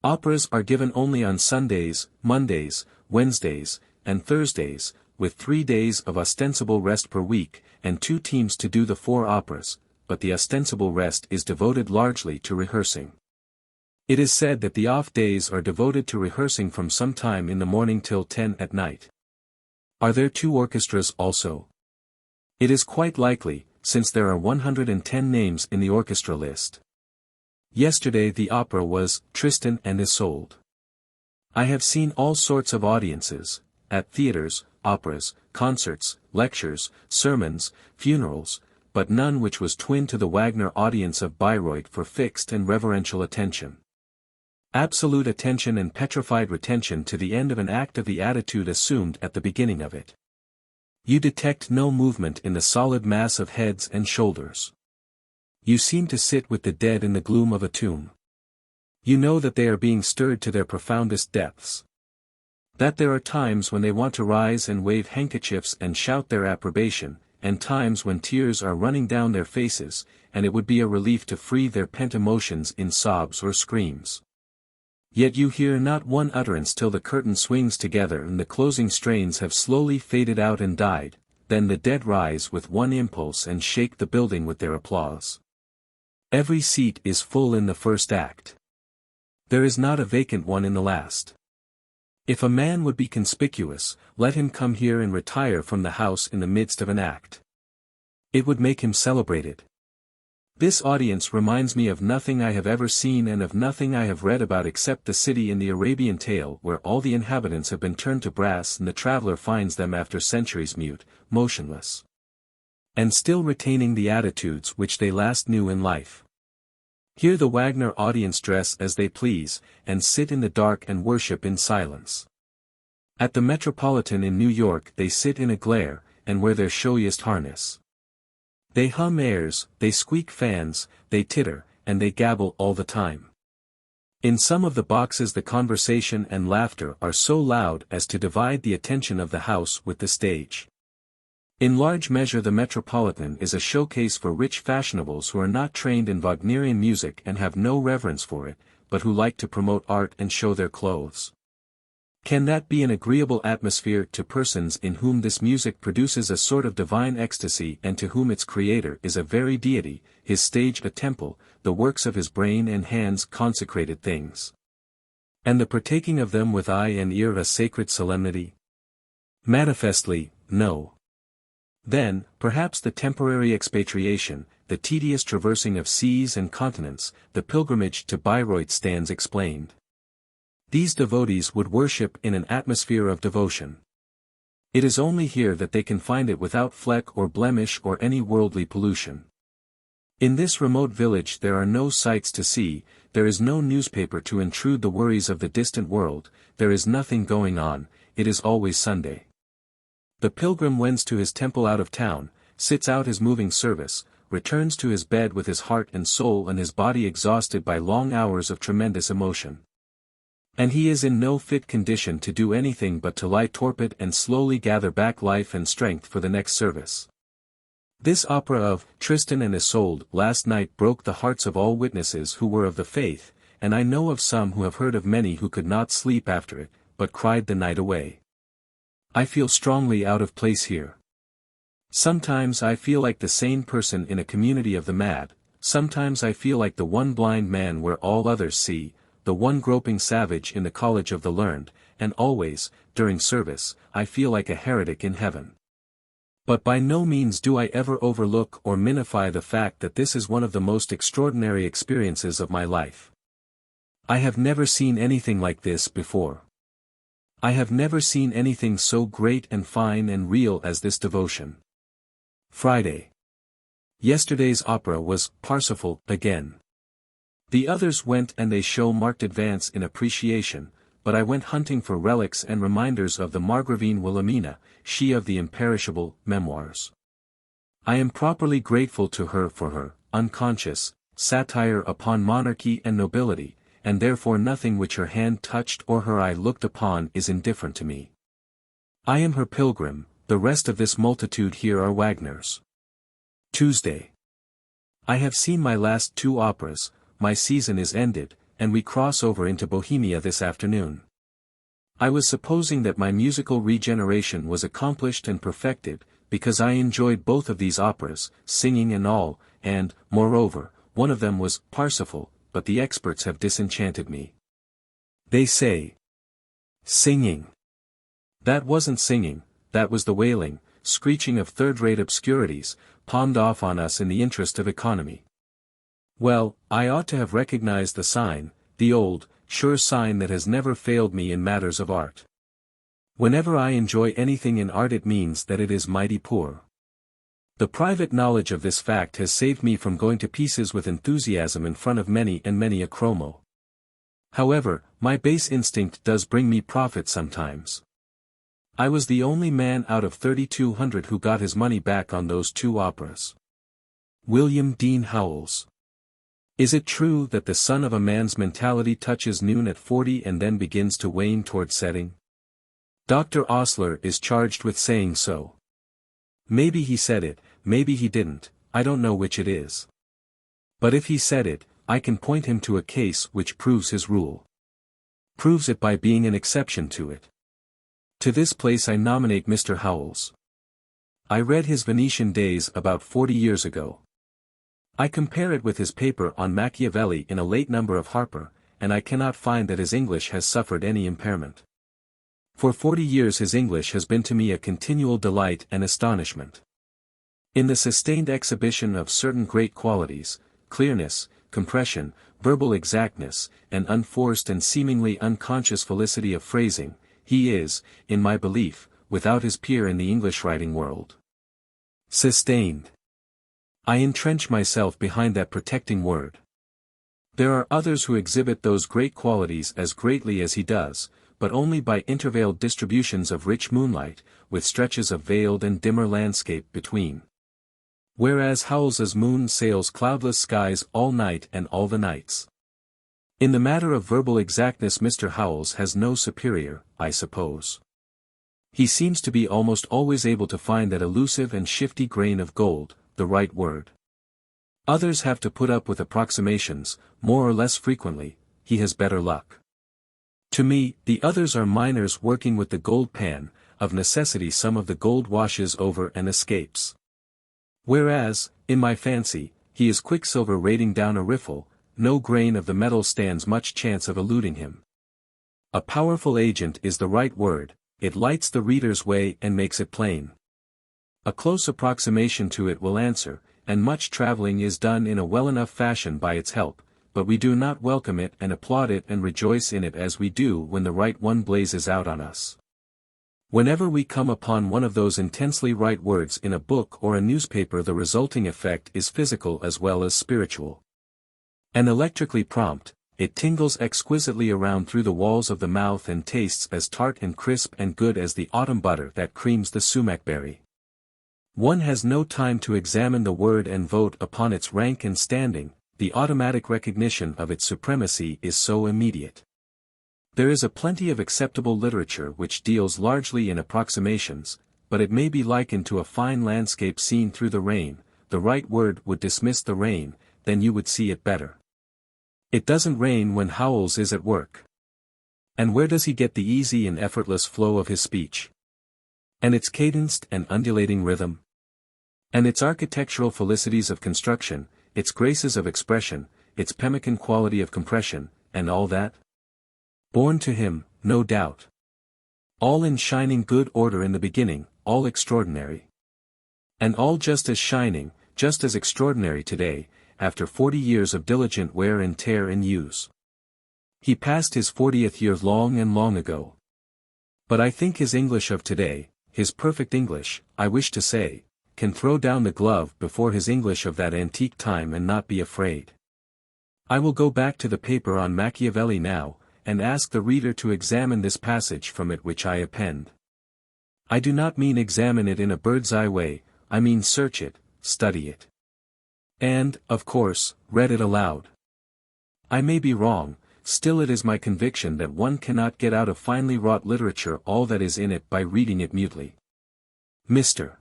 Operas are given only on Sundays, Mondays, Wednesdays, and Thursdays, with 3 days of ostensible rest per week, and 2 teams to do the 4 operas, but the ostensible rest is devoted largely to rehearsing. It is said that the off days are devoted to rehearsing from some time in the morning till 10 at night. Are there 2 orchestras also? It is quite likely, since there are 110 names in the orchestra list. Yesterday the opera was Tristan and Isolde. I have seen all sorts of audiences, at theaters, operas, concerts, lectures, sermons, funerals, but none which was twin to the Wagner audience of Bayreuth for fixed and reverential attention. Absolute attention and petrified retention to the end of an act of the attitude assumed at the beginning of it. You detect no movement in the solid mass of heads and shoulders. You seem to sit with the dead in the gloom of a tomb. You know that they are being stirred to their profoundest depths. That there are times when they want to rise and wave handkerchiefs and shout their approbation, and times when tears are running down their faces, and it would be a relief to free their pent emotions in sobs or screams. Yet you hear not one utterance till the curtain swings together and the closing strains have slowly faded out and died, then the dead rise with one impulse and shake the building with their applause. Every seat is full in the first act. There is not a vacant one in the last. If a man would be conspicuous, let him come here and retire from the house in the midst of an act. It would make him celebrated. This audience reminds me of nothing I have ever seen and of nothing I have read about except the city in the Arabian tale where all the inhabitants have been turned to brass and the traveler finds them after centuries mute, motionless, and still retaining the attitudes which they last knew in life. Here the Wagner audience dress as they please, and sit in the dark and worship in silence. At the Metropolitan in New York they sit in a glare, and wear their showiest harness. They hum airs, they squeak fans, they titter, and they gabble all the time. In some of the boxes the conversation and laughter are so loud as to divide the attention of the house with the stage. In large measure the Metropolitan is a showcase for rich fashionables who are not trained in Wagnerian music and have no reverence for it, but who like to promote art and show their clothes. Can that be an agreeable atmosphere to persons in whom this music produces a sort of divine ecstasy and to whom its creator is a very deity, his stage a temple, the works of his brain and hands consecrated things? And the partaking of them with eye and ear a sacred solemnity? Manifestly, no. Then, perhaps the temporary expatriation, the tedious traversing of seas and continents, the pilgrimage to Bayreuth stands explained. These devotees would worship in an atmosphere of devotion. It is only here that they can find it without fleck or blemish or any worldly pollution. In this remote village there are no sights to see, there is no newspaper to intrude the worries of the distant world, there is nothing going on, it is always Sunday. The pilgrim wends to his temple out of town, sits out his moving service, returns to his bed with his heart and soul and his body exhausted by long hours of tremendous emotion. And he is in no fit condition to do anything but to lie torpid and slowly gather back life and strength for the next service. This opera of Tristan and Isolde last night broke the hearts of all witnesses who were of the faith, and I know of some who have heard of many who could not sleep after it, but cried the night away. I feel strongly out of place here. Sometimes I feel like the sane person in a community of the mad, sometimes I feel like the one blind man where all others see, the one groping savage in the college of the learned, and always, during service, I feel like a heretic in heaven. But by no means do I ever overlook or minify the fact that this is one of the most extraordinary experiences of my life. I have never seen anything like this before. I have never seen anything so great and fine and real as this devotion. Friday. Yesterday's opera was Parsifal again. The others went and they show marked advance in appreciation, but I went hunting for relics and reminders of the Margravine Wilhelmina, she of the imperishable memoirs. I am properly grateful to her for her unconscious satire upon monarchy and nobility, and therefore nothing which her hand touched or her eye looked upon is indifferent to me. I am her pilgrim, the rest of this multitude here are Wagner's. Tuesday. I have seen my last 2 operas, my season is ended, and we cross over into Bohemia this afternoon. I was supposing that my musical regeneration was accomplished and perfected, because I enjoyed both of these operas, singing and all, and, moreover, one of them was Parsifal, but the experts have disenchanted me. They say, singing. That wasn't singing, that was the wailing, screeching of third-rate obscurities, palmed off on us in the interest of economy. Well, I ought to have recognized the sign, the old, sure sign that has never failed me in matters of art. Whenever I enjoy anything in art it means that it is mighty poor. The private knowledge of this fact has saved me from going to pieces with enthusiasm in front of many and many a chromo. However, my base instinct does bring me profit sometimes. I was the only man out of 3,200 who got his money back on those 2 operas. William Dean Howells. Is it true that the sun of a man's mentality touches noon at 40 and then begins to wane toward setting? Dr. Osler is charged with saying so. Maybe he said it, maybe he didn't, I don't know which it is. But if he said it, I can point him to a case which proves his rule. Proves it by being an exception to it. To this place I nominate Mr. Howells. I read his Venetian Days about 40 years ago. I compare it with his paper on Machiavelli in a late number of Harper, and I cannot find that his English has suffered any impairment. For 40 years his English has been to me a continual delight and astonishment. In the sustained exhibition of certain great qualities, clearness, compression, verbal exactness, and unforced and seemingly unconscious felicity of phrasing, he is, in my belief, without his peer in the English writing world. Sustained. I entrench myself behind that protecting word. There are others who exhibit those great qualities as greatly as he does, but only by intervaled distributions of rich moonlight, with stretches of veiled and dimmer landscape between. Whereas Howells's moon sails cloudless skies all night and all the nights. In the matter of verbal exactness Mr. Howells has no superior, I suppose. He seems to be almost always able to find that elusive and shifty grain of gold, the right word. Others have to put up with approximations, more or less frequently. He has better luck. To me, the others are miners working with the gold pan, of necessity some of the gold washes over and escapes. Whereas, in my fancy, he is quicksilver raiding down a riffle, no grain of the metal stands much chance of eluding him. A powerful agent is the right word, it lights the reader's way and makes it plain. A close approximation to it will answer, and much traveling is done in a well enough fashion by its help, but we do not welcome it and applaud it and rejoice in it as we do when the right one blazes out on us. Whenever we come upon one of those intensely right words in a book or a newspaper the resulting effect is physical as well as spiritual. And electrically prompt, it tingles exquisitely around through the walls of the mouth and tastes as tart and crisp and good as the autumn butter that creams the sumac berry. One has no time to examine the word and vote upon its rank and standing, the automatic recognition of its supremacy is so immediate. There is a plenty of acceptable literature which deals largely in approximations, but it may be likened to a fine landscape seen through the rain, the right word would dismiss the rain, then you would see it better. It doesn't rain when Howells is at work. And where does he get the easy and effortless flow of his speech? And its cadenced and undulating rhythm? And its architectural felicities of construction, its graces of expression, its pemmican quality of compression, and all that? Born to him, no doubt. All in shining good order in the beginning, all extraordinary. And all just as shining, just as extraordinary today, after 40 years of diligent wear and tear and use. He passed his 40th year long and long ago. But I think his English of today, his perfect English, I wish to say, can throw down the glove before his English of that antique time and not be afraid. I will go back to the paper on Machiavelli now, and ask the reader to examine this passage from it which I append. I do not mean examine it in a bird's-eye way, I mean search it, study it. And, of course, read it aloud. I may be wrong, still it is my conviction that one cannot get out of finely wrought literature all that is in it by reading it mutely. Mr.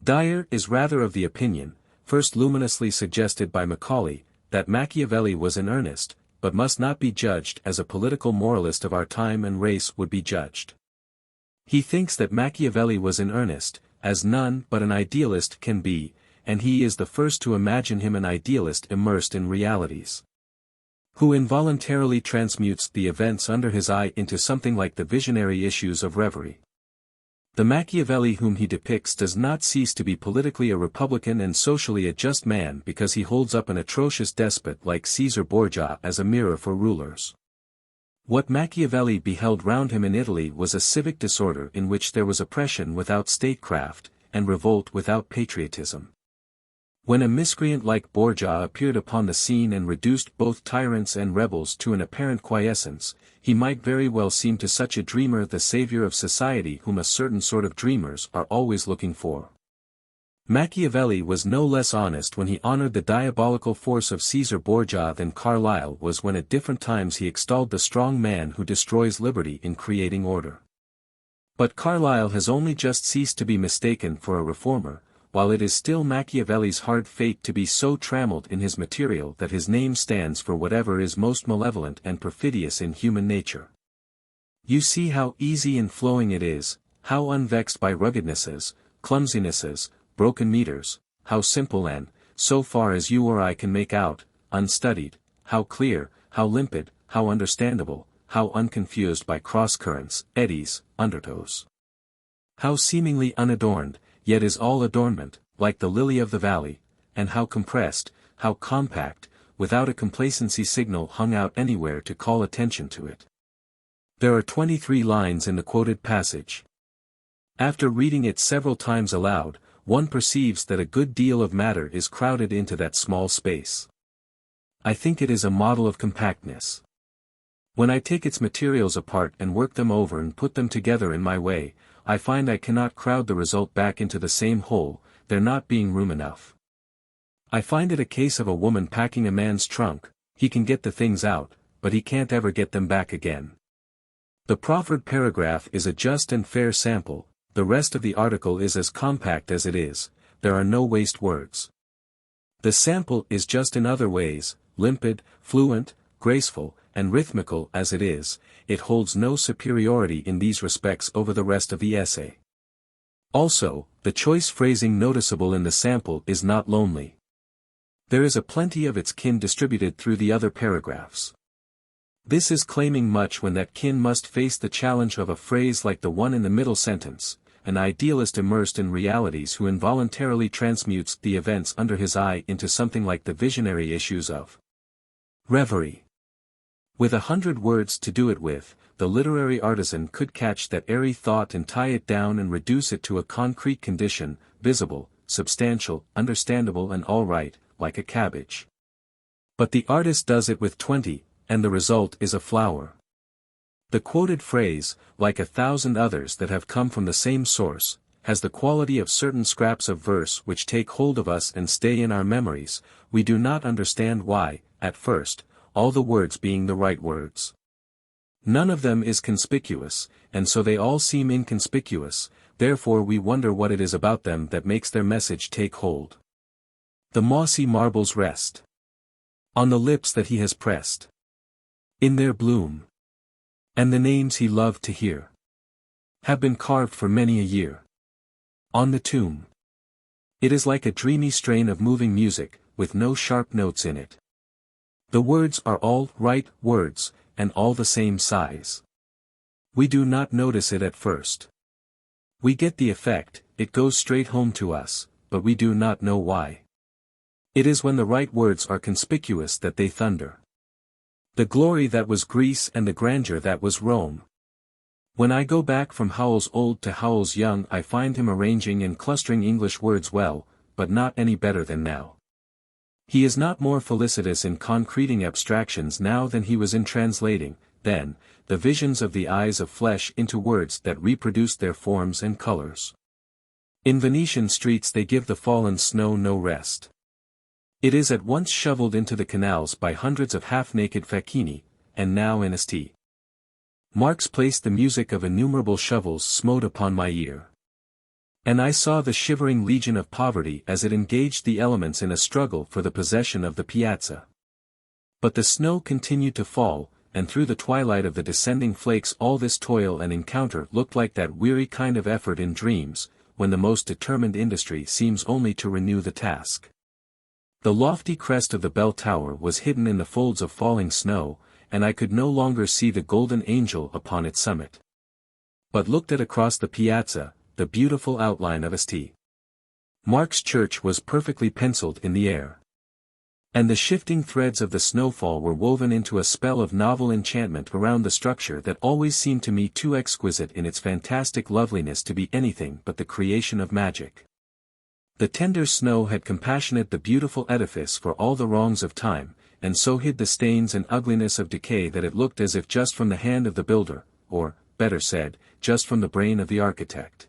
Dyer is rather of the opinion, first luminously suggested by Macaulay, that Machiavelli was in earnest, but must not be judged as a political moralist of our time and race would be judged. He thinks that Machiavelli was in earnest, as none but an idealist can be, and he is the first to imagine him an idealist immersed in realities, who involuntarily transmutes the events under his eye into something like the visionary issues of reverie. The Machiavelli whom he depicts does not cease to be politically a republican and socially a just man because he holds up an atrocious despot like Caesar Borgia as a mirror for rulers. What Machiavelli beheld round him in Italy was a civic disorder in which there was oppression without statecraft, and revolt without patriotism. When a miscreant like Borgia appeared upon the scene and reduced both tyrants and rebels to an apparent quiescence, he might very well seem to such a dreamer the savior of society whom a certain sort of dreamers are always looking for. Machiavelli was no less honest when he honored the diabolical force of Caesar Borgia than Carlyle was when at different times he extolled the strong man who destroys liberty in creating order. But Carlyle has only just ceased to be mistaken for a reformer, while it is still Machiavelli's hard fate to be so trammeled in his material that his name stands for whatever is most malevolent and perfidious in human nature. You see how easy and flowing it is, how unvexed by ruggednesses, clumsinesses, broken meters, how simple and, so far as you or I can make out, unstudied, how clear, how limpid, how understandable, how unconfused by cross-currents, eddies, undertows. How seemingly unadorned, yet is all adornment, like the lily of the valley, and how compressed, how compact, without a complacency signal hung out anywhere to call attention to it. There are 23 lines in the quoted passage. After reading it several times aloud, one perceives that a good deal of matter is crowded into that small space. I think it is a model of compactness. When I take its materials apart and work them over and put them together in my way, I find I cannot crowd the result back into the same hole, there not being room enough. I find it a case of a woman packing a man's trunk, he can get the things out, but he can't ever get them back again. The proffered paragraph is a just and fair sample, the rest of the article is as compact as it is, there are no waste words. The sample is just in other ways, limpid, fluent, graceful, and rhythmical as it is, it holds no superiority in these respects over the rest of the essay. Also, the choice phrasing noticeable in the sample is not lonely. There is a plenty of its kin distributed through the other paragraphs. This is claiming much when that kin must face the challenge of a phrase like the one in the middle sentence, an idealist immersed in realities who involuntarily transmutes the events under his eye into something like the visionary issues of Reverie. With 100 words to do it with, the literary artisan could catch that airy thought and tie it down and reduce it to a concrete condition, visible, substantial, understandable and all right, like a cabbage. But the artist does it with 20, and the result is a flower. The quoted phrase, like 1,000 others that have come from the same source, has the quality of certain scraps of verse which take hold of us and stay in our memories, we do not understand why, at first, all the words being the right words. None of them is conspicuous, and so they all seem inconspicuous, therefore we wonder what it is about them that makes their message take hold. The mossy marbles rest on the lips that he has pressed, in their bloom, and the names he loved to hear have been carved for many a year on the tomb. It is like a dreamy strain of moving music, with no sharp notes in it. The words are all right words, and all the same size. We do not notice it at first. We get the effect, it goes straight home to us, but we do not know why. It is when the right words are conspicuous that they thunder. The glory that was Greece and the grandeur that was Rome. When I go back from Howells old to Howells young I find him arranging and clustering English words well, but not any better than now. He is not more felicitous in concreting abstractions now than he was in translating, then, the visions of the eyes of flesh into words that reproduce their forms and colors. In Venetian streets they give the fallen snow no rest. It is at once shoveled into the canals by hundreds of half-naked facchini, and now in St. Mark's Place the music of innumerable shovels smote upon my ear. And I saw the shivering legion of poverty as it engaged the elements in a struggle for the possession of the piazza. But the snow continued to fall, and through the twilight of the descending flakes all this toil and encounter looked like that weary kind of effort in dreams, when the most determined industry seems only to renew the task. The lofty crest of the bell tower was hidden in the folds of falling snow, and I could no longer see the golden angel upon its summit. But looked at across the piazza, the beautiful outline of St. Mark's church was perfectly penciled in the air. And the shifting threads of the snowfall were woven into a spell of novel enchantment around the structure that always seemed to me too exquisite in its fantastic loveliness to be anything but the creation of magic. The tender snow had compassionated the beautiful edifice for all the wrongs of time, and so hid the stains and ugliness of decay that it looked as if just from the hand of the builder, or, better said, just from the brain of the architect.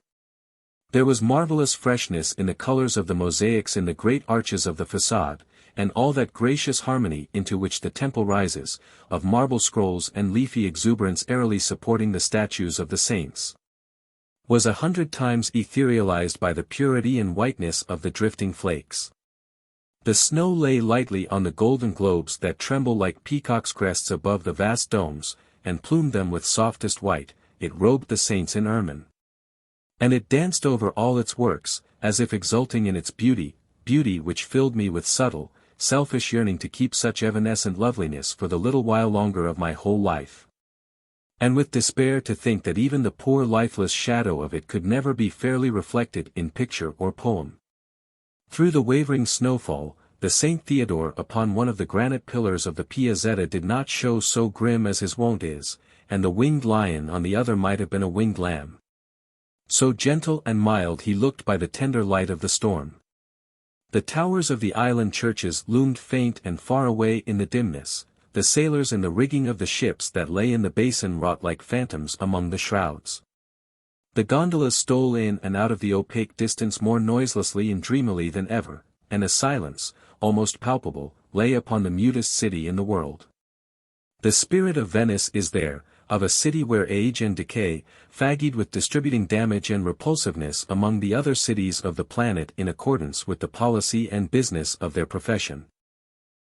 There was marvelous freshness in the colors of the mosaics in the great arches of the facade, and all that gracious harmony into which the temple rises, of marble scrolls and leafy exuberance airily supporting the statues of the saints, was 100 times etherealized by the purity and whiteness of the drifting flakes. The snow lay lightly on the golden globes that tremble like peacocks' crests above the vast domes, and plumed them with softest white, it robed the saints in ermine. And it danced over all its works, as if exulting in its beauty, beauty which filled me with subtle, selfish yearning to keep such evanescent loveliness for the little while longer of my whole life. And with despair to think that even the poor lifeless shadow of it could never be fairly reflected in picture or poem. Through the wavering snowfall, the Saint Theodore upon one of the granite pillars of the Piazzetta did not show so grim as his wont is, and the winged lion on the other might have been a winged lamb. So gentle and mild he looked by the tender light of the storm. The towers of the island churches loomed faint and far away in the dimness, the sailors in the rigging of the ships that lay in the basin wrought like phantoms among the shrouds. The gondolas stole in and out of the opaque distance more noiselessly and dreamily than ever, and a silence, almost palpable, lay upon the mutest city in the world. The spirit of Venice is there, of a city where age and decay, fagged with distributing damage and repulsiveness among the other cities of the planet in accordance with the policy and business of their profession.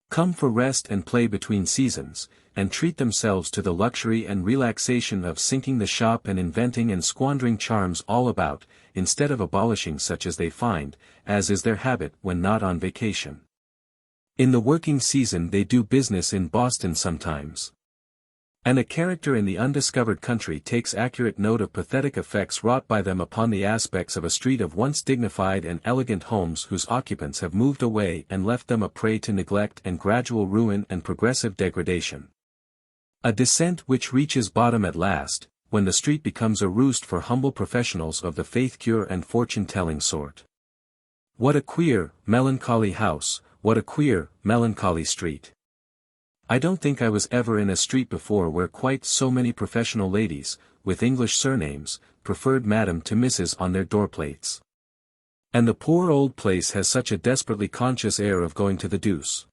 Come for rest and play between seasons, and treat themselves to the luxury and relaxation of sinking the shop and inventing and squandering charms all about, instead of abolishing such as they find, as is their habit when not on vacation. In the working season they do business in Boston sometimes. And a character in the undiscovered country takes accurate note of pathetic effects wrought by them upon the aspects of a street of once dignified and elegant homes whose occupants have moved away and left them a prey to neglect and gradual ruin and progressive degradation. A descent which reaches bottom at last, when the street becomes a roost for humble professionals of the faith-cure and fortune-telling sort. What a queer, melancholy house, what a queer, melancholy street. I don't think I was ever in a street before where quite so many professional ladies, with English surnames, preferred Madam to Mrs. on their doorplates. And the poor old place has such a desperately conscious air of going to the deuce.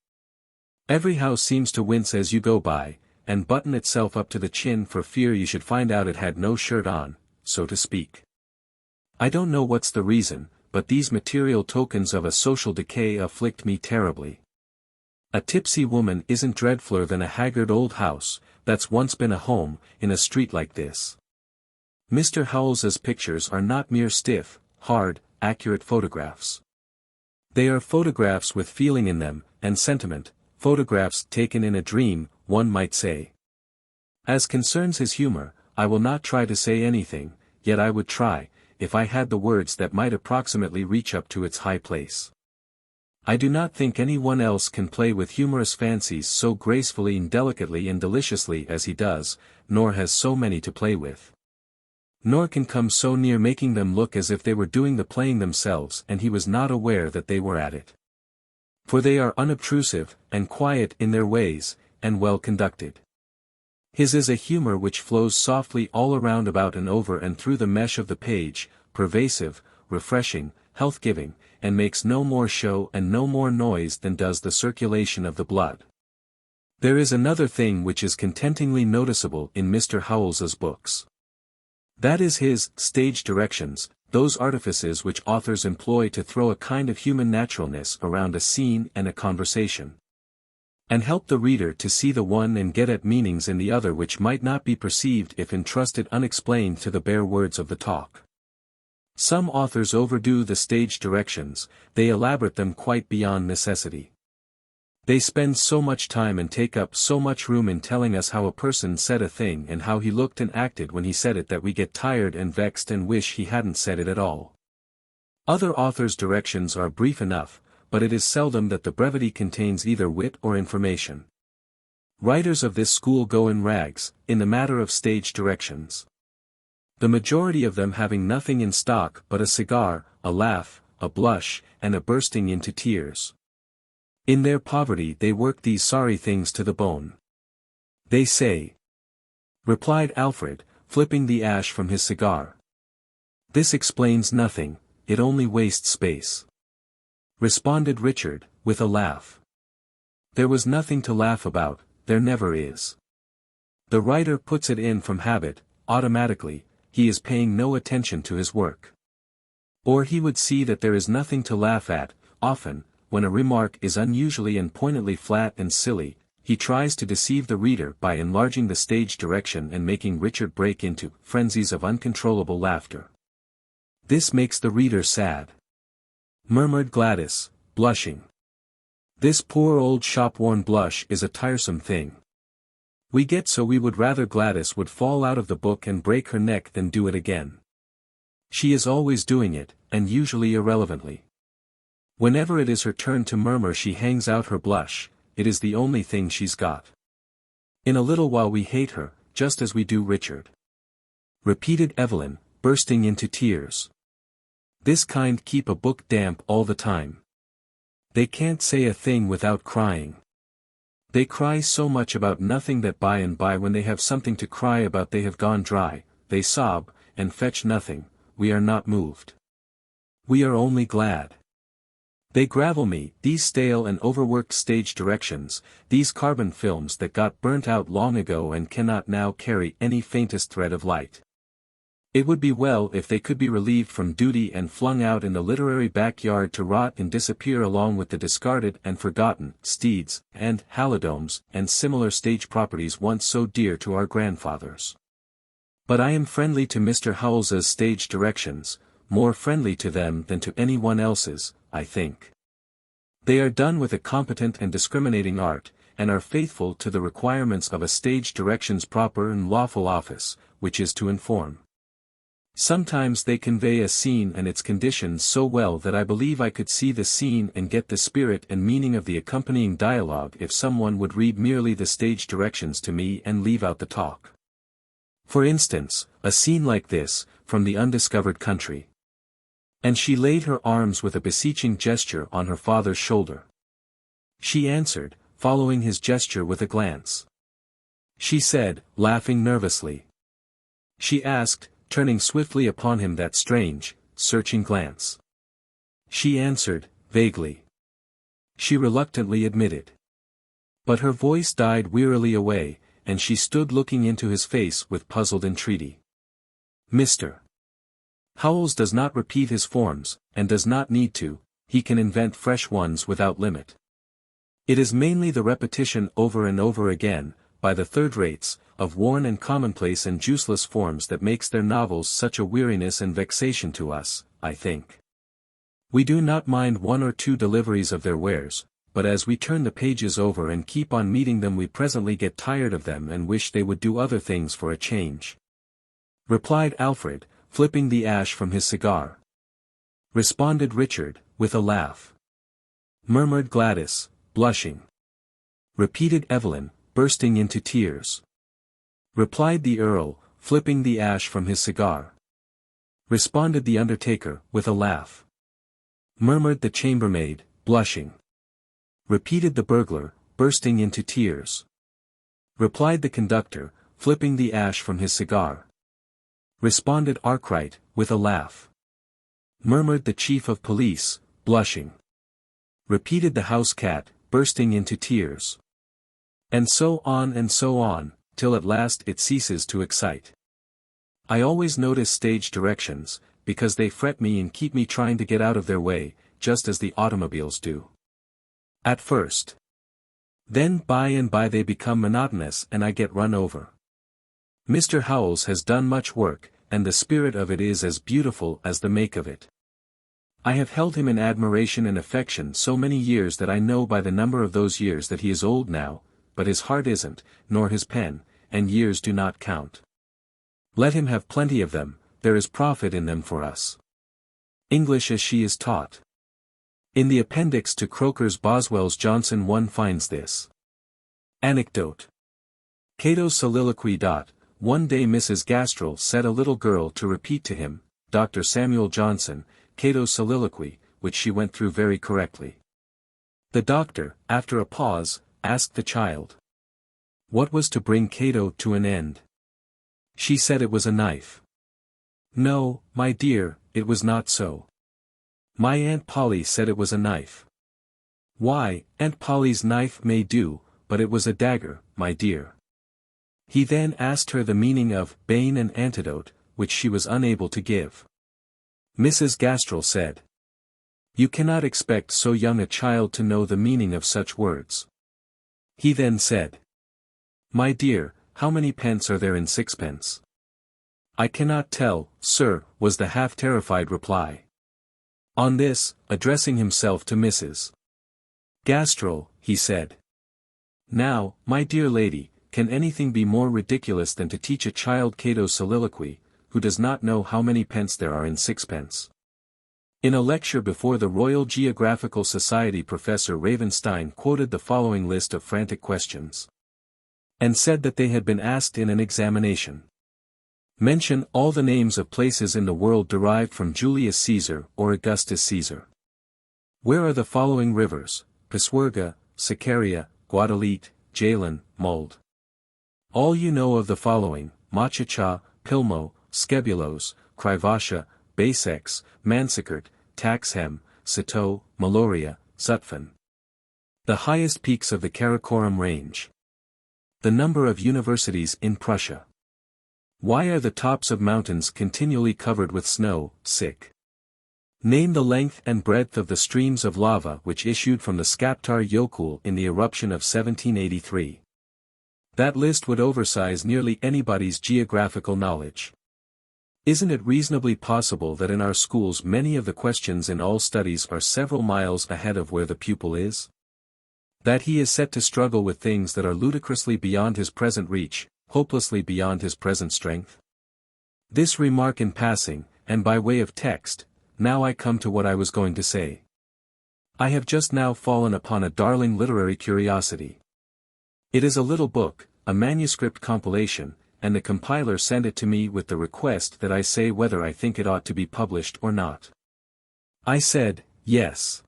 Every house seems to wince as you go by, and button itself up to the chin for fear you should find out it had no shirt on, so to speak. I don't know what's the reason, but these material tokens of a social decay afflict me terribly. A tipsy woman isn't dreadfuler than a haggard old house, that's once been a home, in a street like this. Mr. Howells's pictures are not mere stiff, hard, accurate photographs. They are photographs with feeling in them, and sentiment, photographs taken in a dream, one might say. As concerns his humor, I will not try to say anything, yet I would try, if I had the words that might approximately reach up to its high place. I do not think anyone else can play with humorous fancies so gracefully and delicately and deliciously as he does, nor has so many to play with. Nor can come so near making them look as if they were doing the playing themselves and he was not aware that they were at it. For they are unobtrusive, and quiet in their ways, and well conducted. His is a humor which flows softly all around about and over and through the mesh of the page, pervasive, refreshing, health-giving, and makes no more show and no more noise than does the circulation of the blood. There is another thing which is contentingly noticeable in Mr. Howells's books. That is his stage directions, those artifices which authors employ to throw a kind of human naturalness around a scene and a conversation, and help the reader to see the one and get at meanings in the other which might not be perceived if entrusted unexplained to the bare words of the talk. Some authors overdo the stage directions, they elaborate them quite beyond necessity. They spend so much time and take up so much room in telling us how a person said a thing and how he looked and acted when he said it that we get tired and vexed and wish he hadn't said it at all. Other authors' directions are brief enough, but it is seldom that the brevity contains either wit or information. Writers of this school go in rags, in the matter of stage directions. The majority of them having nothing in stock but a cigar, a laugh, a blush, and a bursting into tears. In their poverty they work these sorry things to the bone. They say, replied Alfred, flipping the ash from his cigar. This explains nothing, it only wastes space. Responded Richard, with a laugh. There was nothing to laugh about, there never is. The writer puts it in from habit, automatically, he is paying no attention to his work. Or he would see that there is nothing to laugh at. Often, when a remark is unusually and pointedly flat and silly, he tries to deceive the reader by enlarging the stage direction and making Richard break into frenzies of uncontrollable laughter. This makes the reader sad, murmured Gladys, blushing. This poor old shop-worn blush is a tiresome thing. We get so we would rather Gladys would fall out of the book and break her neck than do it again. She is always doing it, and usually irrelevantly. Whenever it is her turn to murmur she hangs out her blush, it is the only thing she's got. In a little while we hate her, just as we do Richard. Repeated Evelyn, bursting into tears. This kind keep a book damp all the time. They can't say a thing without crying. They cry so much about nothing that by and by when they have something to cry about they have gone dry, they sob, and fetch nothing. We are not moved. We are only glad. They gravel me, these stale and overworked stage directions, these carbon films that got burnt out long ago and cannot now carry any faintest thread of light. It would be well if they could be relieved from duty and flung out in the literary backyard to rot and disappear along with the discarded and forgotten steeds, and halodomes, and similar stage properties once so dear to our grandfathers. But I am friendly to Mr. Howells's stage directions, more friendly to them than to anyone else's, I think. They are done with a competent and discriminating art, and are faithful to the requirements of a stage direction's proper and lawful office, which is to inform. Sometimes they convey a scene and its conditions so well that I believe I could see the scene and get the spirit and meaning of the accompanying dialogue if someone would read merely the stage directions to me and leave out the talk. For instance, a scene like this, from The Undiscovered Country. And she laid her arms with a beseeching gesture on her father's shoulder. She answered, following his gesture with a glance. She said, laughing nervously. She asked, turning swiftly upon him that strange, searching glance. She answered, vaguely. She reluctantly admitted. But her voice died wearily away, and she stood looking into his face with puzzled entreaty. Mr. Howells does not repeat his forms, and does not need to, he can invent fresh ones without limit. It is mainly the repetition over and over again, by the third rates, of worn and commonplace and juiceless forms that makes their novels such a weariness and vexation to us, I think. We do not mind one or two deliveries of their wares, but as we turn the pages over and keep on meeting them we presently get tired of them and wish they would do other things for a change. Replied Alfred, flipping the ash from his cigar. Responded Richard, with a laugh. Murmured Gladys, blushing. Repeated Evelyn, bursting into tears. Replied the Earl, flipping the ash from his cigar. Responded the undertaker, with a laugh. Murmured the chambermaid, blushing. Repeated the burglar, bursting into tears. Replied the conductor, flipping the ash from his cigar. Responded Arkwright, with a laugh. Murmured the chief of police, blushing. Repeated the house cat, bursting into tears. And so on, till at last it ceases to excite. I always notice stage directions, because they fret me and keep me trying to get out of their way, just as the automobiles do. At first. Then by and by they become monotonous and I get run over. Mr. Howells has done much work, and the spirit of it is as beautiful as the make of it. I have held him in admiration and affection so many years that I know by the number of those years that he is old now, but his heart isn't, nor his pen, and years do not count. Let him have plenty of them, there is profit in them for us. English as she is taught. In the appendix to Croker's Boswell's Johnson one finds this. Anecdote. Cato's soliloquy. One day Mrs. Gastrell set a little girl to repeat to him, Dr. Samuel Johnson, Cato's soliloquy, which she went through very correctly. The doctor, after a pause, asked the child. What was to bring Cato to an end? She said it was a knife. No, my dear, it was not so. My Aunt Polly said it was a knife. Why, Aunt Polly's knife may do, but it was a dagger, my dear. He then asked her the meaning of bane and antidote, which she was unable to give. Mrs. Gastrell said. You cannot expect so young a child to know the meaning of such words. He then said. My dear, how many pence are there in sixpence? I cannot tell, sir, was the half-terrified reply. On this, addressing himself to Mrs. Gastrell, he said. Now, my dear lady, can anything be more ridiculous than to teach a child Cato's soliloquy, who does not know how many pence there are in sixpence? In a lecture before the Royal Geographical Society, Professor Ravenstein quoted the following list of frantic questions. And said that they had been asked in an examination. Mention all the names of places in the world derived from Julius Caesar or Augustus Caesar. Where are the following rivers? Pisuerga, Sicaria, Guadalete, Jalen, Mulde. All you know of the following, Machacha, Pilmo, Skebulos, Krivasha, Basex, Mansicart, Taxhem, Citeaux, Meloria, Zutphen. The highest peaks of the Karakoram range. The number of universities in Prussia. Why are the tops of mountains continually covered with snow? Name the length and breadth of the streams of lava which issued from the Skaptar Jokul in the eruption of 1783. That list would oversize nearly anybody's geographical knowledge. Isn't it reasonably possible that in our schools many of the questions in all studies are several miles ahead of where the pupil is? That he is set to struggle with things that are ludicrously beyond his present reach, hopelessly beyond his present strength? This remark in passing, and by way of text, now I come to what I was going to say. I have just now fallen upon a darling literary curiosity. It is a little book, a manuscript compilation, and the compiler sent it to me with the request that I say whether I think it ought to be published or not. I said, yes.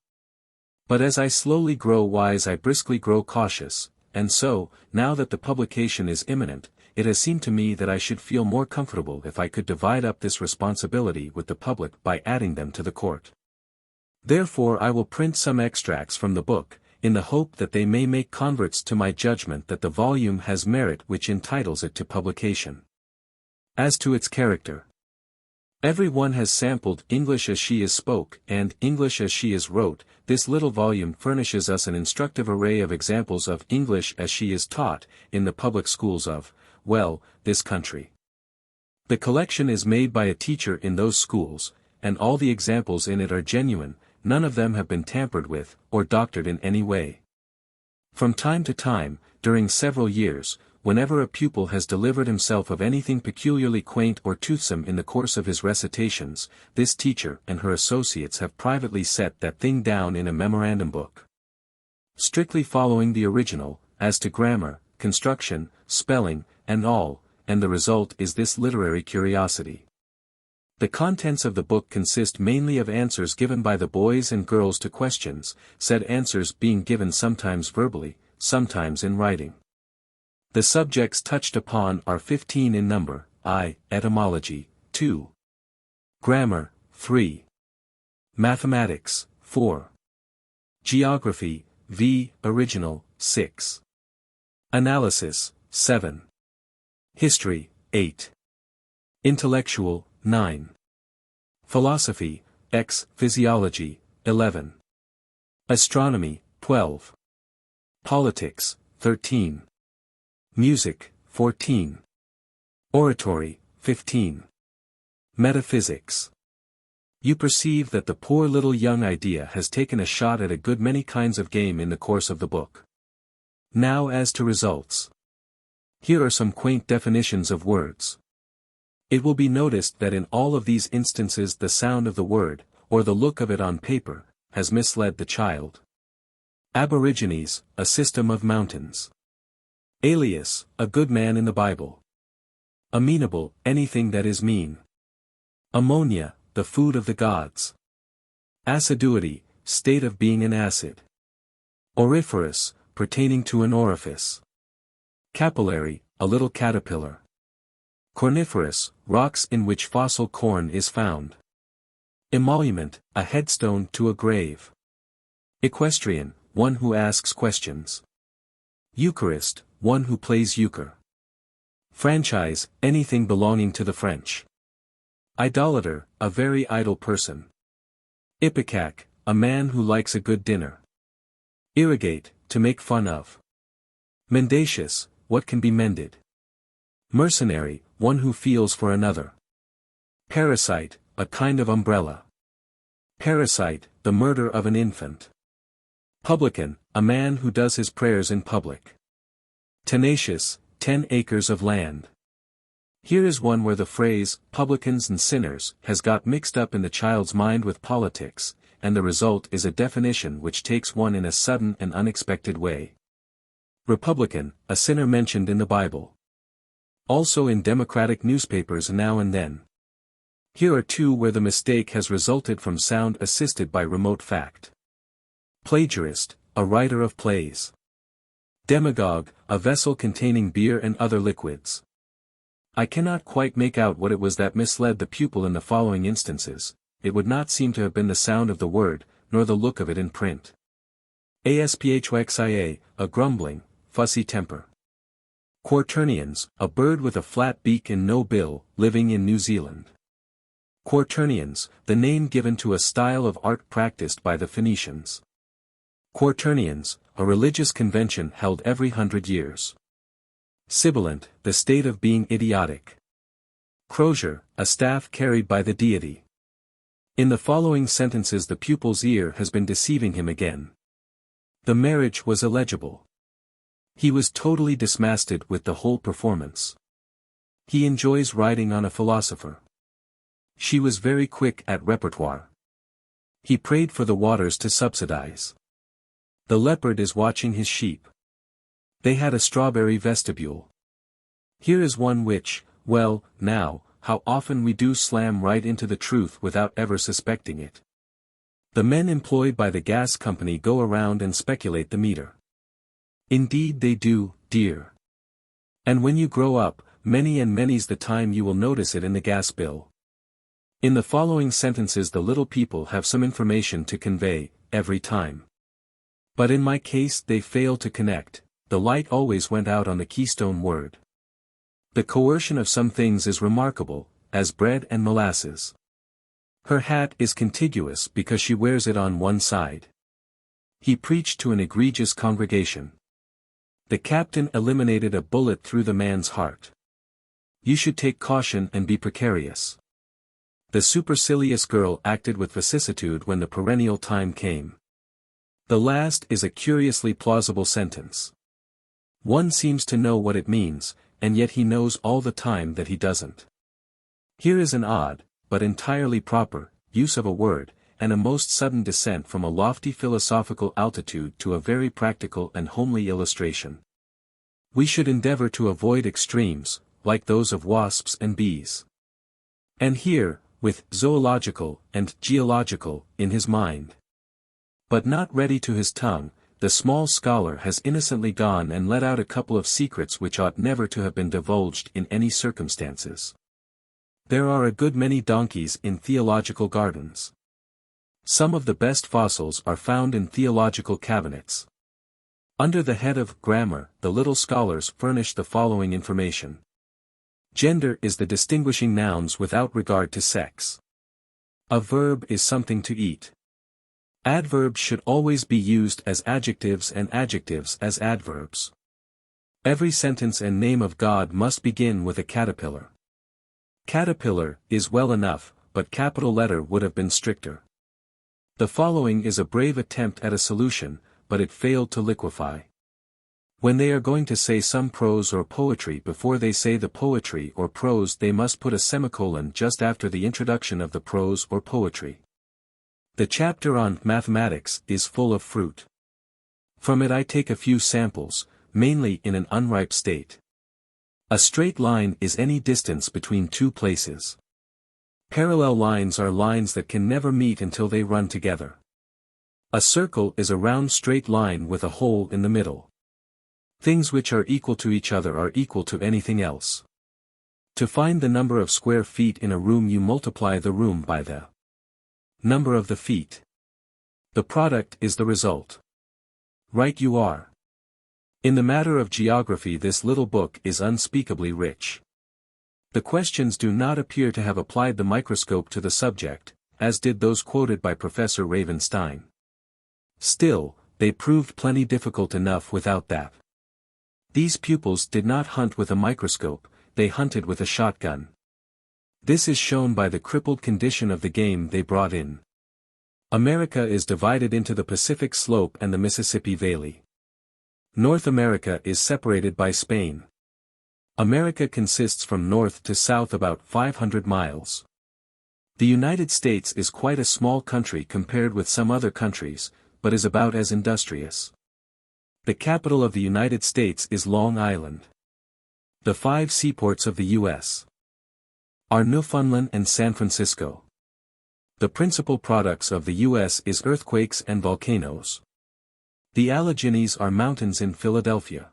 But as I slowly grow wise I briskly grow cautious, and so, now that the publication is imminent, it has seemed to me that I should feel more comfortable if I could divide up this responsibility with the public by adding them to the court. Therefore I will print some extracts from the book, in the hope that they may make converts to my judgment that the volume has merit which entitles it to publication. As to its character, every one has sampled English as she is spoke and English as she is wrote. This little volume furnishes us an instructive array of examples of English as she is taught, in the public schools of, well, this country. The collection is made by a teacher in those schools, and all the examples in it are genuine, none of them have been tampered with, or doctored in any way. From time to time, during several years, whenever a pupil has delivered himself of anything peculiarly quaint or toothsome in the course of his recitations, this teacher and her associates have privately set that thing down in a memorandum book. Strictly following the original, as to grammar, construction, spelling, and all, and the result is this literary curiosity. The contents of the book consist mainly of answers given by the boys and girls to questions, said answers being given sometimes verbally, sometimes in writing. The subjects touched upon are 15 in number: I. Etymology, 2. Grammar, 3. Mathematics, 4. Geography, v. Original, 6. Analysis, 7. History, 8. Intellectual, 9. Philosophy, x. Physiology, 11. Astronomy, 12. Politics, 13. Music, 14. Oratory, 15. Metaphysics. You perceive that the poor little young idea has taken a shot at a good many kinds of game in the course of the book. Now as to results. Here are some quaint definitions of words. It will be noticed that in all of these instances the sound of the word, or the look of it on paper, has misled the child. Aborigines, a system of mountains. Alias, a good man in the Bible. Amenable, anything that is mean. Ammonia, the food of the gods. Assiduity, state of being an acid. Auriferous, pertaining to an orifice. Capillary, a little caterpillar. Corniferous, rocks in which fossil corn is found. Emolument, a headstone to a grave. Equestrian, one who asks questions. Eucharist, one who plays euchre. Franchise, anything belonging to the French. Idolater, a very idle person. Ipecac, a man who likes a good dinner. Irrigate, to make fun of. Mendacious, what can be mended. Mercenary, one who feels for another. Parasite, a kind of umbrella. Parasite, the murder of an infant. Publican, a man who does his prayers in public. Tenacious, 10 acres of land. Here is one where the phrase, publicans and sinners, has got mixed up in the child's mind with politics, and the result is a definition which takes one in a sudden and unexpected way. Republican, a sinner mentioned in the Bible. Also in democratic newspapers now and then. Here are two where the mistake has resulted from sound assisted by remote fact. Plagiarist, a writer of plays. Demagogue, a vessel containing beer and other liquids. I cannot quite make out what it was that misled the pupil in the following instances. It would not seem to have been the sound of the word, nor the look of it in print. ASPHXIA, a grumbling, fussy temper. Quaternions, a bird with a flat beak and no bill, living in New Zealand. Quaternions, the name given to a style of art practiced by the Phoenicians. Quaternions, a religious convention held every 100 years. Sibilant, the state of being idiotic. Crozier, a staff carried by the deity. In the following sentences the pupil's ear has been deceiving him again. The marriage was illegible. He was totally dismasted with the whole performance. He enjoys riding on a philosopher. She was very quick at repertoire. He prayed for the waters to subsidize. The leopard is watching his sheep. They had a strawberry vestibule. Here is one which, well, now, how often we do slam right into the truth without ever suspecting it. The men employed by the gas company go around and speculate the meter. Indeed they do, dear. And when you grow up, many and many's the time you will notice it in the gas bill. In the following sentences the little people have some information to convey, every time. But in my case they fail to connect, the light always went out on the keystone word. The coercion of some things is remarkable, as bread and molasses. Her hat is contiguous because she wears it on one side. He preached to an egregious congregation. The captain eliminated a bullet through the man's heart. You should take caution and be precarious. The supercilious girl acted with vicissitude when the perennial time came. The last is a curiously plausible sentence. One seems to know what it means, and yet he knows all the time that he doesn't. Here is an odd, but entirely proper, use of a word, and a most sudden descent from a lofty philosophical altitude to a very practical and homely illustration. We should endeavor to avoid extremes, like those of wasps and bees. And here, with zoological and geological in his mind, but not ready to his tongue, the small scholar has innocently gone and let out a couple of secrets which ought never to have been divulged in any circumstances. There are a good many donkeys in theological gardens. Some of the best fossils are found in theological cabinets. Under the head of grammar, the little scholars furnish the following information. Gender is the distinguishing nouns without regard to sex. A verb is something to eat. Adverbs should always be used as adjectives and adjectives as adverbs. Every sentence and name of God must begin with a caterpillar. Caterpillar is well enough, but capital letter would have been stricter. The following is a brave attempt at a solution, but it failed to liquefy. When they are going to say some prose or poetry before they say the poetry or prose they must put a semicolon just after the introduction of the prose or poetry. The chapter on mathematics is full of fruit. From it I take a few samples, mainly in an unripe state. A straight line is any distance between two places. Parallel lines are lines that can never meet until they run together. A circle is a round straight line with a hole in the middle. Things which are equal to each other are equal to anything else. To find the number of square feet in a room you multiply the room by the number of the feet. The product is the result. Right you are. In the matter of geography this little book is unspeakably rich. The questions do not appear to have applied the microscope to the subject, as did those quoted by Professor Ravenstein. Still, they proved plenty difficult enough without that. These pupils did not hunt with a microscope, they hunted with a shotgun. This is shown by the crippled condition of the game they brought in. America is divided into the Pacific Slope and the Mississippi Valley. North America is separated by Spain. America consists from north to south about 500 miles. The United States is quite a small country compared with some other countries, but is about as industrious. The capital of the United States is Long Island. The 5 seaports of the U.S. are Newfoundland and San Francisco. The principal products of the U.S. is earthquakes and volcanoes. The Alleghenies are mountains in Philadelphia.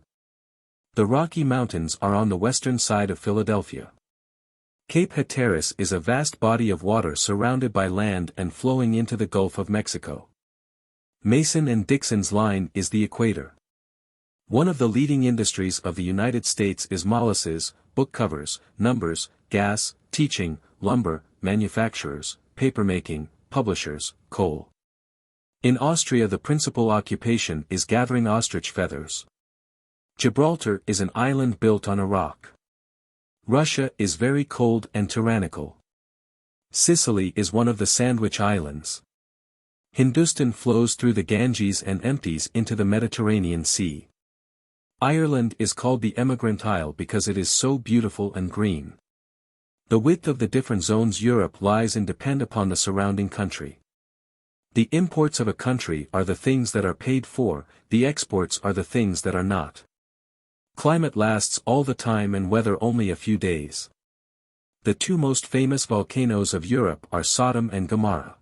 The Rocky Mountains are on the western side of Philadelphia. Cape Hatteras is a vast body of water surrounded by land and flowing into the Gulf of Mexico. Mason and Dixon's line is the equator. One of the leading industries of the United States is molasses, book covers, numbers, gas, teaching, lumber, manufacturers, papermaking, publishers, coal. In Austria the principal occupation is gathering ostrich feathers. Gibraltar is an island built on a rock. Russia is very cold and tyrannical. Sicily is one of the Sandwich Islands. Hindustan flows through the Ganges and empties into the Mediterranean Sea. Ireland is called the Emigrant Isle because it is so beautiful and green. The width of the different zones Europe lies in depend upon the surrounding country. The imports of a country are the things that are paid for, the exports are the things that are not. Climate lasts all the time and weather only a few days. The two most famous volcanoes of Europe are Sodom and Gomorrah.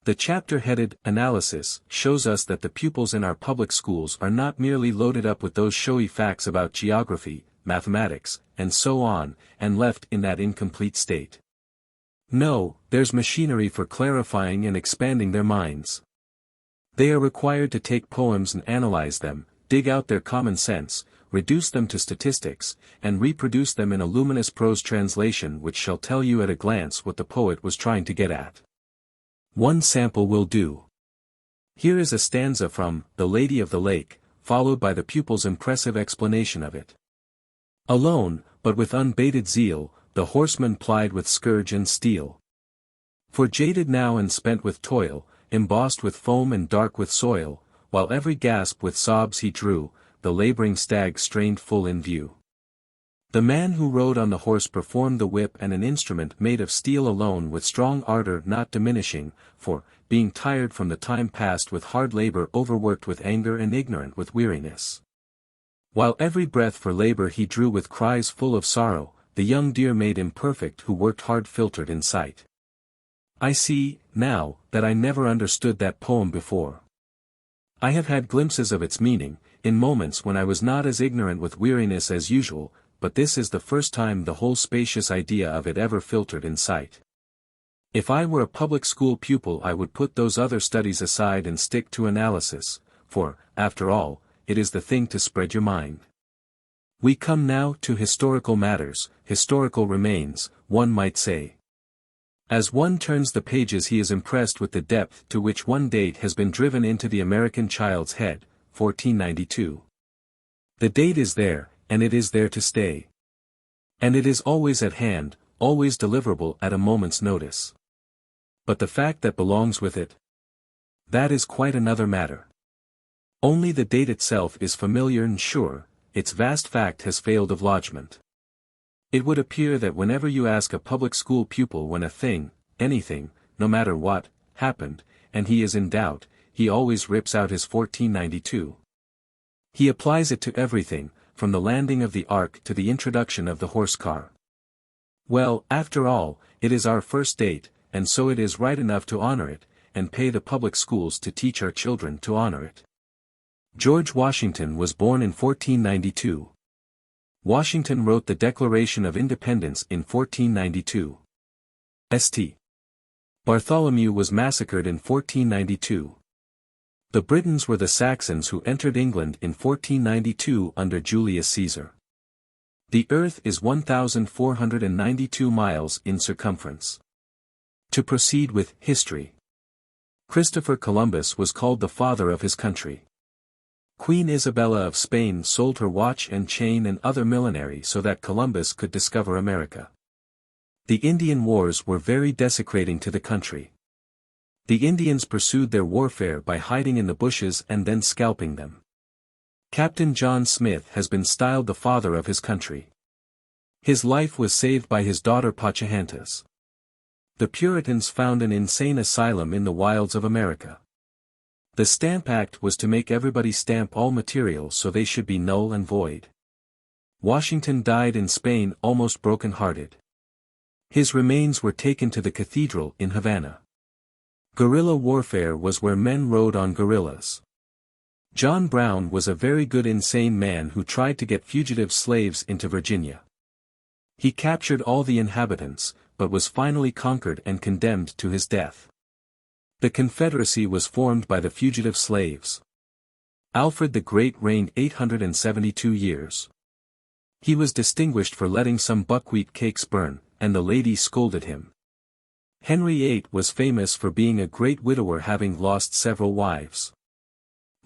The chapter headed Analysis shows us that the pupils in our public schools are not merely loaded up with those showy facts about geography, mathematics, and so on, and left in that incomplete state. No, there's machinery for clarifying and expanding their minds. They are required to take poems and analyze them, dig out their common sense, reduce them to statistics, and reproduce them in a luminous prose translation which shall tell you at a glance what the poet was trying to get at. One sample will do. Here is a stanza from The Lady of the Lake, followed by the pupil's impressive explanation of it. Alone, but with unbated zeal, the horseman plied with scourge and steel. For jaded now and spent with toil, embossed with foam and dark with soil, while every gasp with sobs he drew, the labouring stag strained full in view. The man who rode on the horse performed the whip and an instrument made of steel alone with strong ardour not diminishing, for, being tired from the time past with hard labour overworked with anger and ignorant with weariness. While every breath for labour he drew with cries full of sorrow, the young deer made imperfect who worked hard filtered in sight. I see, now, that I never understood that poem before. I have had glimpses of its meaning, in moments when I was not as ignorant with weariness as usual, but this is the first time the whole spacious idea of it ever filtered in sight. If I were a public school pupil I would put those other studies aside and stick to analysis, for, after all, it is the thing to spread your mind. We come now to historical matters, historical remains, one might say. As one turns the pages he is impressed with the depth to which one date has been driven into the American child's head, 1492. The date is there, and it is there to stay. And it is always at hand, always deliverable at a moment's notice. But the fact that belongs with it? That is quite another matter. Only the date itself is familiar and sure, its vast fact has failed of lodgment. It would appear that whenever you ask a public school pupil when a thing, anything, no matter what, happened, and he is in doubt, he always rips out his 1492. He applies it to everything, from the landing of the ark to the introduction of the horse car. Well, after all, it is our first date, and so it is right enough to honor it, and pay the public schools to teach our children to honor it. George Washington was born in 1492. Washington wrote the Declaration of Independence in 1492. St. Bartholomew was massacred in 1492. The Britons were the Saxons who entered England in 1492 under Julius Caesar. The earth is 1,492 miles in circumference. To proceed with history. Christopher Columbus was called the father of his country. Queen Isabella of Spain sold her watch and chain and other millinery so that Columbus could discover America. The Indian Wars were very desecrating to the country. The Indians pursued their warfare by hiding in the bushes and then scalping them. Captain John Smith has been styled the father of his country. His life was saved by his daughter Pocahontas. The Puritans found an insane asylum in the wilds of America. The Stamp Act was to make everybody stamp all materials so they should be null and void. Washington died in Spain almost broken-hearted. His remains were taken to the cathedral in Havana. Guerrilla warfare was where men rode on guerrillas. John Brown was a very good insane man who tried to get fugitive slaves into Virginia. He captured all the inhabitants, but was finally conquered and condemned to his death. The Confederacy was formed by the fugitive slaves. Alfred the Great reigned 872 years. He was distinguished for letting some buckwheat cakes burn, and the ladies scolded him. Henry VIII was famous for being a great widower, having lost several wives.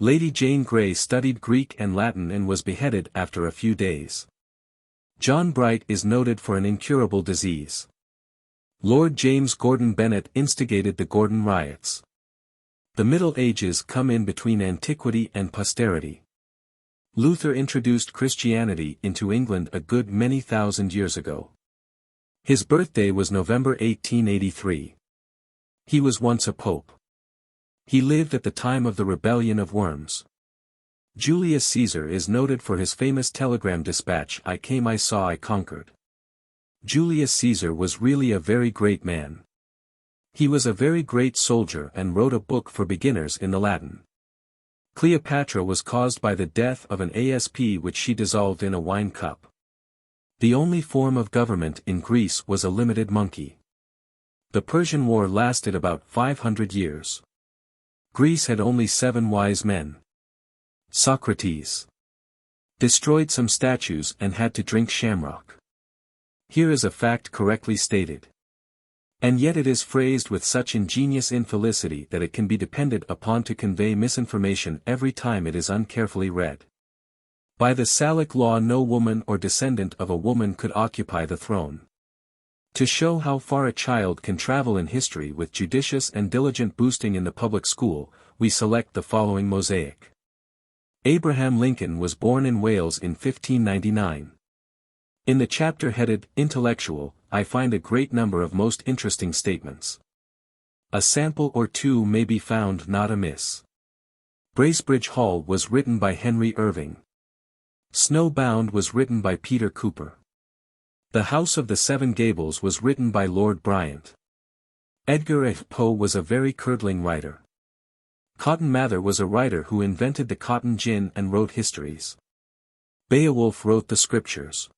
Lady Jane Grey studied Greek and Latin and was beheaded after a few days. John Bright is noted for an incurable disease. Lord James Gordon Bennett instigated the Gordon riots. The Middle Ages come in between antiquity and posterity. Luther introduced Christianity into England a good many thousand years ago. His birthday was November 1883. He was once a pope. He lived at the time of the Rebellion of Worms. Julius Caesar is noted for his famous telegram dispatch, "I came, I saw, I conquered." Julius Caesar was really a very great man. He was a very great soldier and wrote a book for beginners in the Latin. Cleopatra was caused by the death of an asp which she dissolved in a wine cup. The only form of government in Greece was a limited monkey. The Persian War lasted about 500 years. Greece had only 7 wise men. Socrates destroyed some statues and had to drink shamrock. Here is a fact correctly stated. And yet it is phrased with such ingenious infelicity that it can be depended upon to convey misinformation every time it is uncarefully read. By the Salic law no woman or descendant of a woman could occupy the throne. To show how far a child can travel in history with judicious and diligent boosting in the public school, we select the following mosaic. Abraham Lincoln was born in Wales in 1599. In the chapter headed, Intellectual, I find a great number of most interesting statements. A sample or two may be found not amiss. Bracebridge Hall was written by Henry Irving. Snowbound was written by Peter Cooper. The House of the Seven Gables was written by Lord Bryant. Edgar Allan Poe was a very curdling writer. Cotton Mather was a writer who invented the cotton gin and wrote histories. Beowulf wrote the scriptures.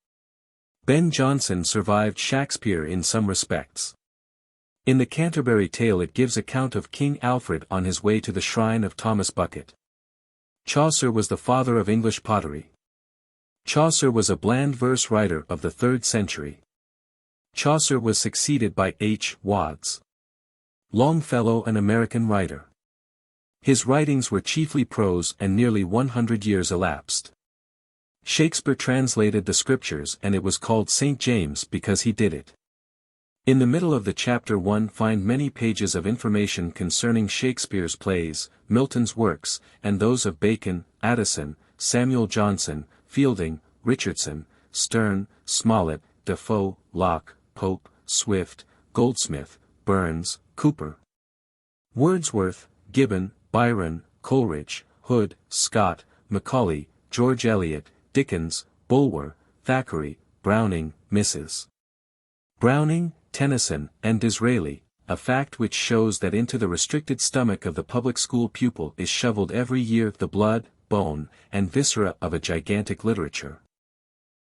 Ben Jonson survived Shakespeare in some respects. In the Canterbury Tale it gives account of King Alfred on his way to the shrine of Thomas Bucket. Chaucer was the father of English pottery. Chaucer was a bland verse writer of the 3rd century. Chaucer was succeeded by H. Wads. Longfellow, an American writer. His writings were chiefly prose and nearly 100 years elapsed. Shakespeare translated the scriptures and it was called St. James because he did it. In the middle of the chapter 1 find many pages of information concerning Shakespeare's plays, Milton's works, and those of Bacon, Addison, Samuel Johnson, Fielding, Richardson, Sterne, Smollett, Defoe, Locke, Pope, Swift, Goldsmith, Burns, Cooper, Wordsworth, Gibbon, Byron, Coleridge, Hood, Scott, Macaulay, George Eliot, Dickens, Bulwer, Thackeray, Browning, Mrs. Browning, Tennyson, and Disraeli, a fact which shows that into the restricted stomach of the public school pupil is shoveled every year the blood, bone, and viscera of a gigantic literature.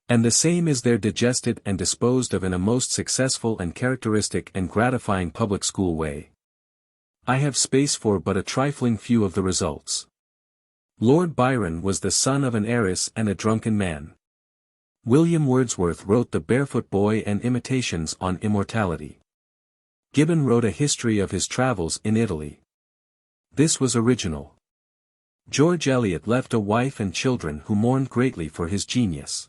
And the same is there digested and disposed of in a most successful and characteristic and gratifying public school way. I have space for but a trifling few of the results. Lord Byron was the son of an heiress and a drunken man. William Wordsworth wrote The Barefoot Boy and Imitations on Immortality. Gibbon wrote a history of his travels in Italy. This was original. George Eliot left a wife and children who mourned greatly for his genius.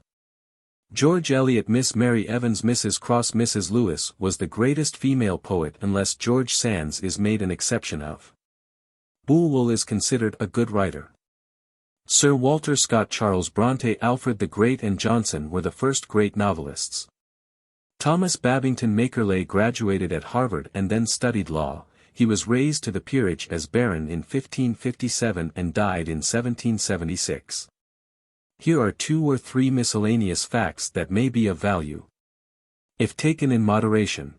George Eliot Miss Mary Evans Mrs. Cross Mrs. Lewis was the greatest female poet unless George Sand is made an exception of. Bulwer is considered a good writer. Sir Walter Scott Charles Bronte Alfred the Great and Johnson were the first great novelists. Thomas Babington Macaulay graduated at Harvard and then studied law. He was raised to the peerage as Baron in 1557 and died in 1776. Here are 2 or 3 miscellaneous facts that may be of value, if taken in moderation.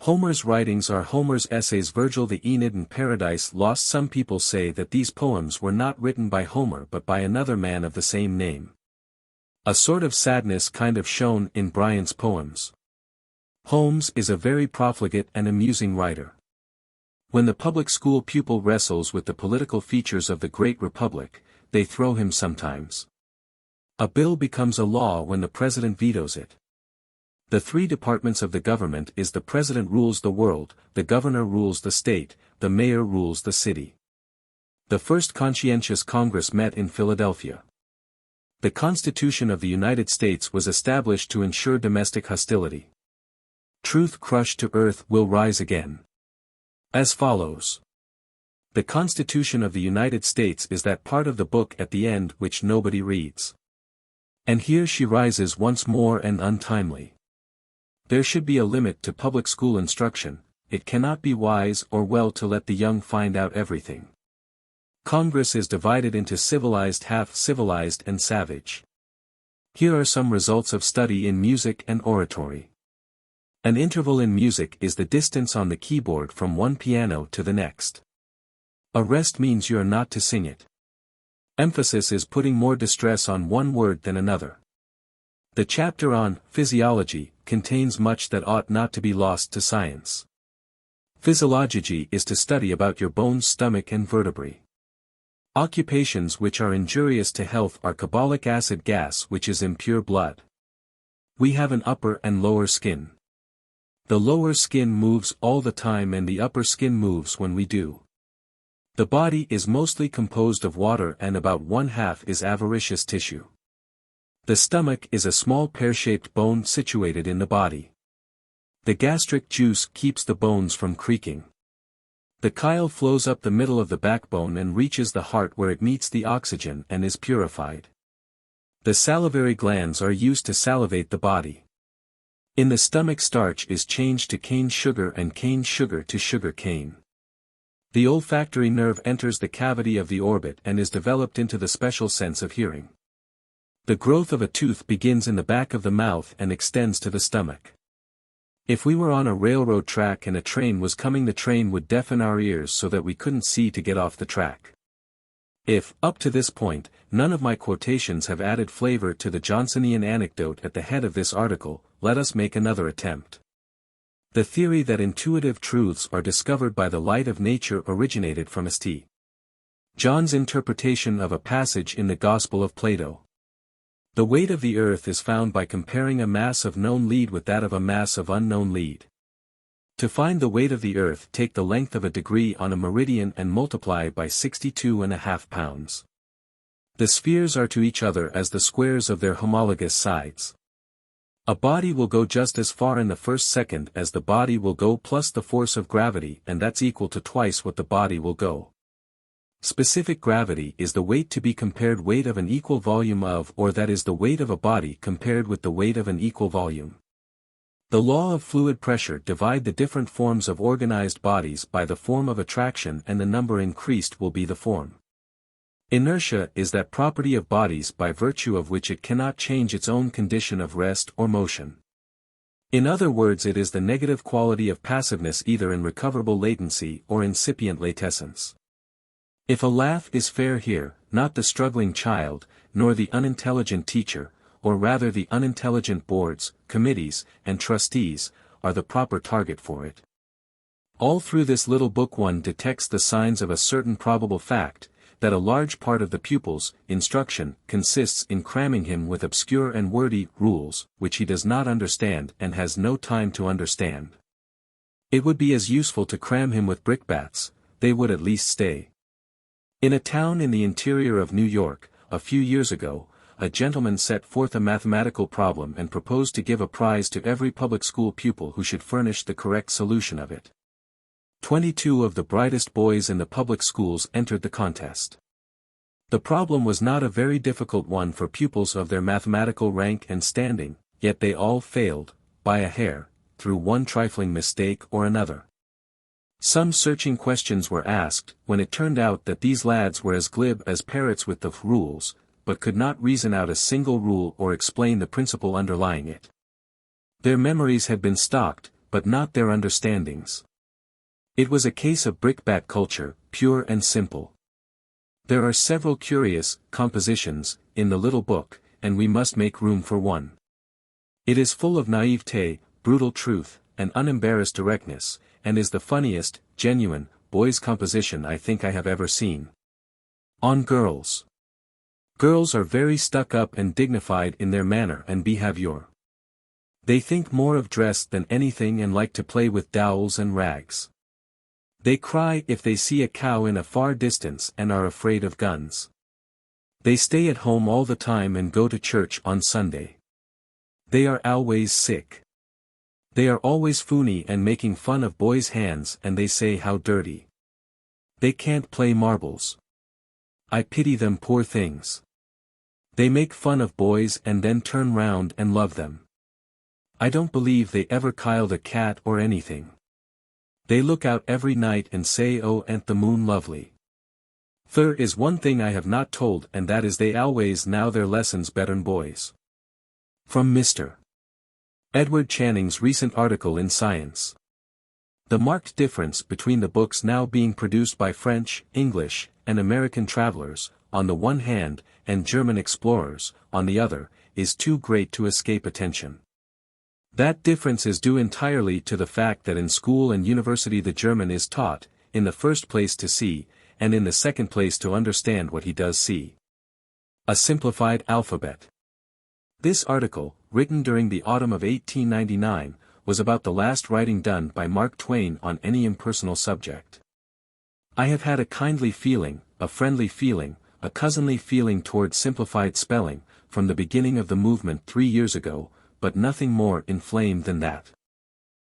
Homer's writings are Homer's essays. Virgil, the Aeneid and Paradise Lost. Some people say that these poems were not written by Homer but by another man of the same name. A sort of sadness kind of shown in Bryant's poems. Holmes is a very profligate and amusing writer. When the public school pupil wrestles with the political features of the Great Republic, they throw him sometimes. A bill becomes a law when the president vetoes it. The three departments of the government is the president rules the world, the governor rules the state, the mayor rules the city. The first conscientious Congress met in Philadelphia. The Constitution of the United States was established to ensure domestic hostility. Truth crushed to earth will rise again. As follows. The Constitution of the United States is that part of the book at the end which nobody reads. And here she rises once more and untimely. There should be a limit to public school instruction, it cannot be wise or well to let the young find out everything. Congress is divided into civilized, half-civilized and savage. Here are some results of study in music and oratory. An interval in music is the distance on the keyboard from one piano to the next. A rest means you are not to sing it. Emphasis is putting more distress on one word than another. The chapter on physiology contains much that ought not to be lost to science. Physiology is to study about your bones, stomach and vertebrae. Occupations which are injurious to health are carbolic acid gas, which is impure blood. We have an upper and lower skin. The lower skin moves all the time and the upper skin moves when we do. The body is mostly composed of water and about 1/2 is avaricious tissue. The stomach is a small pear-shaped bone situated in the body. The gastric juice keeps the bones from creaking. The chyle flows up the middle of the backbone and reaches the heart where it meets the oxygen and is purified. The salivary glands are used to salivate the body. In the stomach, starch is changed to cane sugar and cane sugar to sugar cane. The olfactory nerve enters the cavity of the orbit and is developed into the special sense of hearing. The growth of a tooth begins in the back of the mouth and extends to the stomach. If we were on a railroad track and a train was coming, the train would deafen our ears so that we couldn't see to get off the track. If, up to this point, none of my quotations have added flavor to the Johnsonian anecdote at the head of this article, let us make another attempt. The theory that intuitive truths are discovered by the light of nature originated from St. John's interpretation of a passage in the Gospel of Plato. The weight of the earth is found by comparing a mass of known lead with that of a mass of unknown lead. To find the weight of the earth, take the length of a degree on a meridian and multiply by 62.5 pounds. The spheres are to each other as the squares of their homologous sides. A body will go just as far in the first second as the body will go plus the force of gravity, and that's equal to twice what the body will go. Specific gravity is the weight to be compared weight of an equal volume of, or that is the weight of a body compared with the weight of an equal volume. The law of fluid pressure divide the different forms of organized bodies by the form of attraction, and the number increased will be the form. Inertia is that property of bodies by virtue of which it cannot change its own condition of rest or motion. In other words, it is the negative quality of passiveness, either in recoverable latency or incipient latescence. If a laugh is fair here, not the struggling child, nor the unintelligent teacher, or rather the unintelligent boards, committees, and trustees, are the proper target for it. All through this little book one detects the signs of a certain probable fact, that a large part of the pupil's instruction consists in cramming him with obscure and wordy rules, which he does not understand and has no time to understand. It would be as useful to cram him with brickbats, they would at least stay. In a town in the interior of New York, a few years ago, a gentleman set forth a mathematical problem and proposed to give a prize to every public school pupil who should furnish the correct solution of it. 22 of the brightest boys in the public schools entered the contest. The problem was not a very difficult one for pupils of their mathematical rank and standing, yet they all failed, by a hair, through one trifling mistake or another. Some searching questions were asked, when it turned out that these lads were as glib as parrots with the rules, but could not reason out a single rule or explain the principle underlying it. Their memories had been stocked, but not their understandings. It was a case of brickbat culture, pure and simple. There are several curious compositions in the little book, and we must make room for one. It is full of naivete, brutal truth, and unembarrassed directness, and is the funniest, genuine, boys' composition I think I have ever seen. On girls. Girls are very stuck up and dignified in their manner and behavior. They think more of dress than anything and like to play with dowels and rags. They cry if they see a cow in a far distance and are afraid of guns. They stay at home all the time and go to church on Sunday. They are always sick. They are always funny and making fun of boys' hands and they say how dirty. They can't play marbles. I pity them, poor things. They make fun of boys and then turn round and love them. I don't believe they ever killed a cat or anything. They look out every night and say, "Oh, ain't the moon lovely?" There is one thing I have not told, and that is they always know their lessons better'n boys. From Mr. Edward Channing's recent article in Science. The marked difference between the books now being produced by French, English, and American travelers, on the one hand, and German explorers, on the other, is too great to escape attention. That difference is due entirely to the fact that in school and university the German is taught, in the first place to see, and in the second place to understand what he does see. A simplified alphabet. This article, written during the autumn of 1899, was about the last writing done by Mark Twain on any impersonal subject. I have had a kindly feeling, a friendly feeling, a cousinly feeling toward simplified spelling, from the beginning of the movement 3 years ago, but nothing more inflamed than that.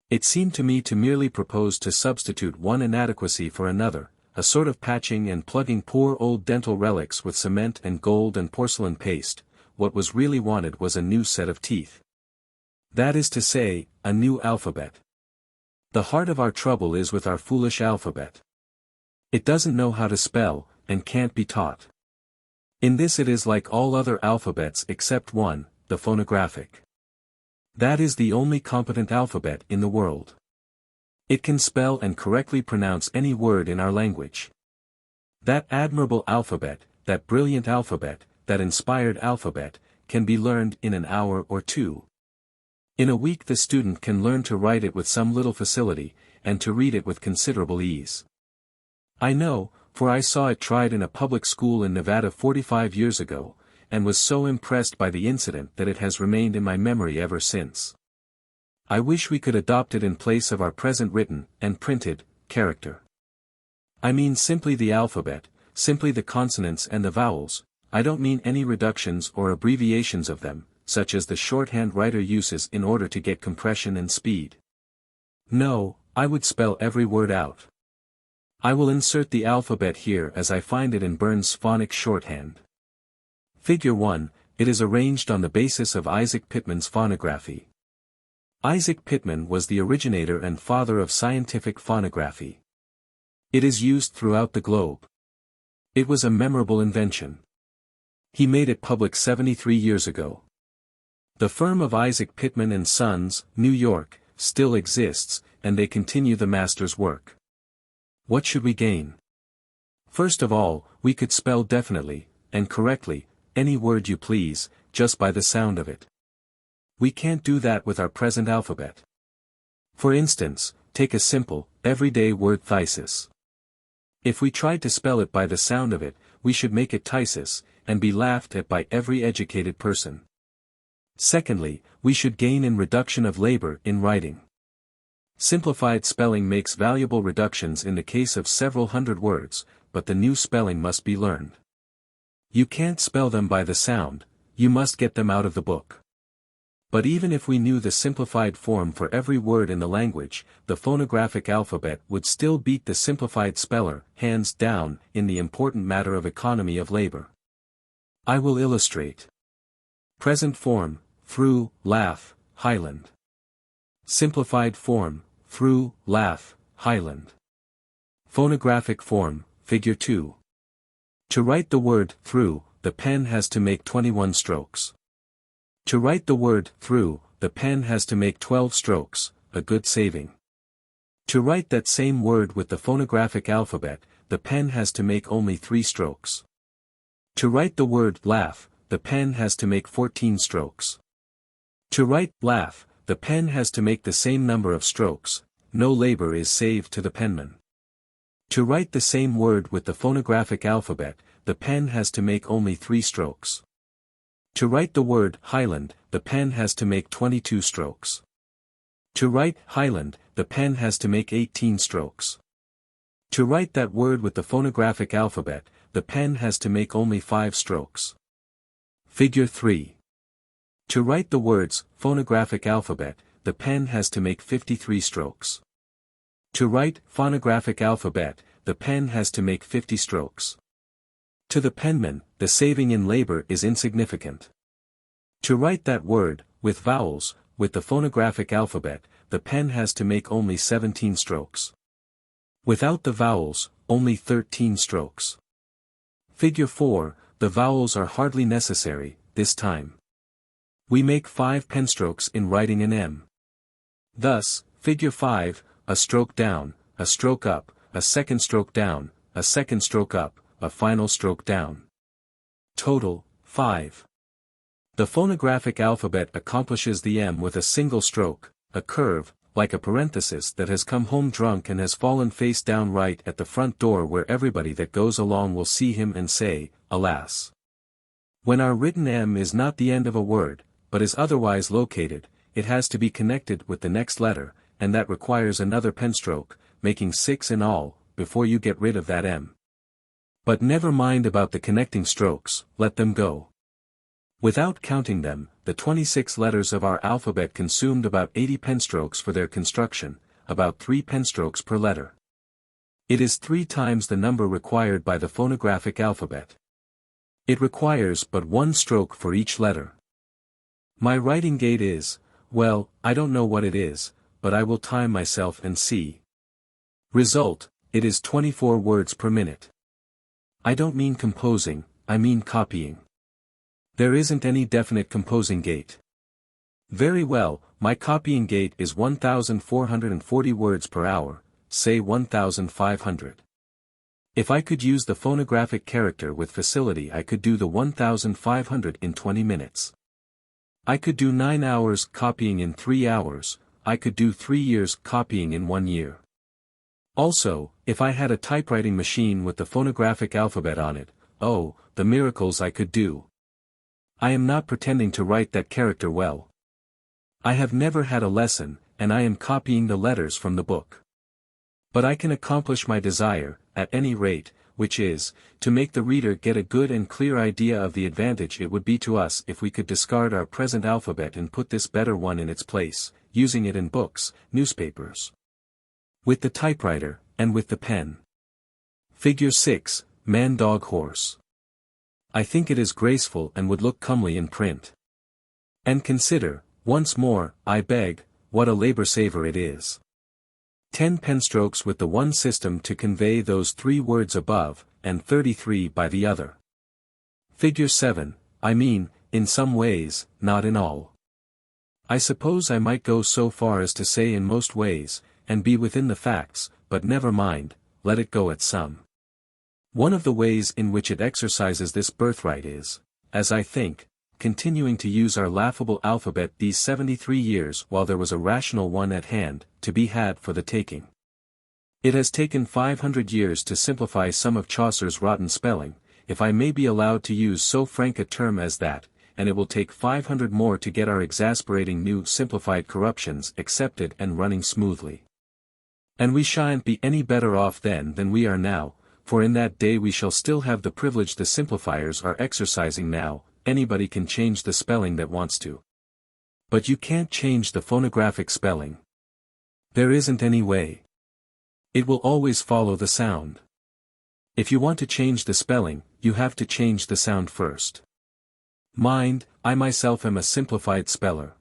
It seemed to me to merely propose to substitute one inadequacy for another, a sort of patching and plugging poor old dental relics with cement and gold and porcelain paste. What was really wanted was a new set of teeth. That is to say, a new alphabet. The heart of our trouble is with our foolish alphabet. It doesn't know how to spell, and can't be taught. In this it is like all other alphabets except one, the phonographic. That is the only competent alphabet in the world. It can spell and correctly pronounce any word in our language. That admirable alphabet, that brilliant alphabet, that inspired alphabet, can be learned in an hour or two. In a week the student can learn to write it with some little facility, and to read it with considerable ease. I know, for I saw it tried in a public school in Nevada 45 years ago, and was so impressed by the incident that it has remained in my memory ever since. I wish we could adopt it in place of our present written, and printed, character. I mean simply the alphabet, simply the consonants and the vowels. I don't mean any reductions or abbreviations of them, such as the shorthand writer uses in order to get compression and speed. No, I would spell every word out. I will insert the alphabet here as I find it in Burns' phonic shorthand. Figure 1, it is arranged on the basis of Isaac Pitman's phonography. Isaac Pitman was the originator and father of scientific phonography. It is used throughout the globe. It was a memorable invention. He made it public 73 years ago. The firm of Isaac Pitman and Sons, New York, still exists, and they continue the master's work. What should we gain? First of all, we could spell definitely, and correctly, any word you please, just by the sound of it. We can't do that with our present alphabet. For instance, take a simple, everyday word thesis. If we tried to spell it by the sound of it, we should make it thesis, and be laughed at by every educated person. Secondly, we should gain in reduction of labor in writing. Simplified spelling makes valuable reductions in the case of several hundred words, but the new spelling must be learned. You can't spell them by the sound, you must get them out of the book. But even if we knew the simplified form for every word in the language, the phonographic alphabet would still beat the simplified speller, hands down, in the important matter of economy of labor. I will illustrate. Present form, through, laugh, Highland. Simplified form, through, laugh, Highland. Phonographic form, figure 2. To write the word through, the pen has to make 21 strokes. To write the word through, the pen has to make 12 strokes, a good saving. To write that same word with the phonographic alphabet, the pen has to make only 3 strokes. To write the word laugh, the pen has to make 14 strokes. To write laugh, the pen has to make the same number of strokes, no labor is saved to the penman. To write the same word with the phonographic alphabet, the pen has to make only 3 strokes. To write the word Highland, the pen has to make 22 strokes. To write Highland, the pen has to make 18 strokes. To write that word with the phonographic alphabet, the pen has to make only 5 strokes. Figure 3. To write the words phonographic alphabet, the pen has to make 53 strokes. To write phonographic alphabet, the pen has to make 50 strokes. To the penman, the saving in labor is insignificant. To write that word, with vowels, with the phonographic alphabet, the pen has to make only 17 strokes. Without the vowels, only 13 strokes. Figure 4, the vowels are hardly necessary, this time. We make 5 pen strokes in writing an M. Thus, figure 5, a stroke down, a stroke up, a second stroke down, a second stroke up, a final stroke down. Total, 5. The phonographic alphabet accomplishes the M with a single stroke, a curve, like a parenthesis that has come home drunk and has fallen face down right at the front door where everybody that goes along will see him and say, alas. When our written M is not the end of a word, but is otherwise located, it has to be connected with the next letter, and that requires another pen stroke, making 6 in all, before you get rid of that M. But never mind about the connecting strokes, let them go. Without counting them, the 26 letters of our alphabet consumed about 80 pen strokes for their construction, about 3 pen strokes per letter. It is 3 times the number required by the phonographic alphabet. It requires but 1 stroke for each letter. My writing gait is, well, I don't know what it is, but I will time myself and see. Result, it is 24 words per minute. I don't mean composing, I mean copying. There isn't any definite composing gait. Very well, my copying gait is 1,440 words per hour, say 1,500. If I could use the phonographic character with facility, I could do the 1,500 in 20 minutes. I could do 9 hours copying in 3 hours, I could do 3 years copying in 1 year. Also, if I had a typewriting machine with the phonographic alphabet on it, oh, the miracles I could do. I am not pretending to write that character well. I have never had a lesson, and I am copying the letters from the book. But I can accomplish my desire, at any rate, which is, to make the reader get a good and clear idea of the advantage it would be to us if we could discard our present alphabet and put this better one in its place, using it in books, newspapers. With the typewriter, and with the pen. Figure 6, Man Dog Horse. I think it is graceful and would look comely in print. And consider, once more, I beg, what a labor-saver it is. 10 pen strokes with the one system to convey those 3 words above, and 33 by the other. Figure 7, I mean, in some ways, not in all. I suppose I might go so far as to say in most ways, and be within the facts, but never mind, let it go at some. One of the ways in which it exercises this birthright is, as I think, continuing to use our laughable alphabet these 73 years while there was a rational one at hand, to be had for the taking. It has taken 500 years to simplify some of Chaucer's rotten spelling, if I may be allowed to use so frank a term as that, and it will take 500 more to get our exasperating new simplified corruptions accepted and running smoothly. And we shan't be any better off then than we are now, for in that day we shall still have the privilege the simplifiers are exercising now. Anybody can change the spelling that wants to. But you can't change the phonographic spelling. There isn't any way. It will always follow the sound. If you want to change the spelling, you have to change the sound first. Mind, I myself am a simplified speller.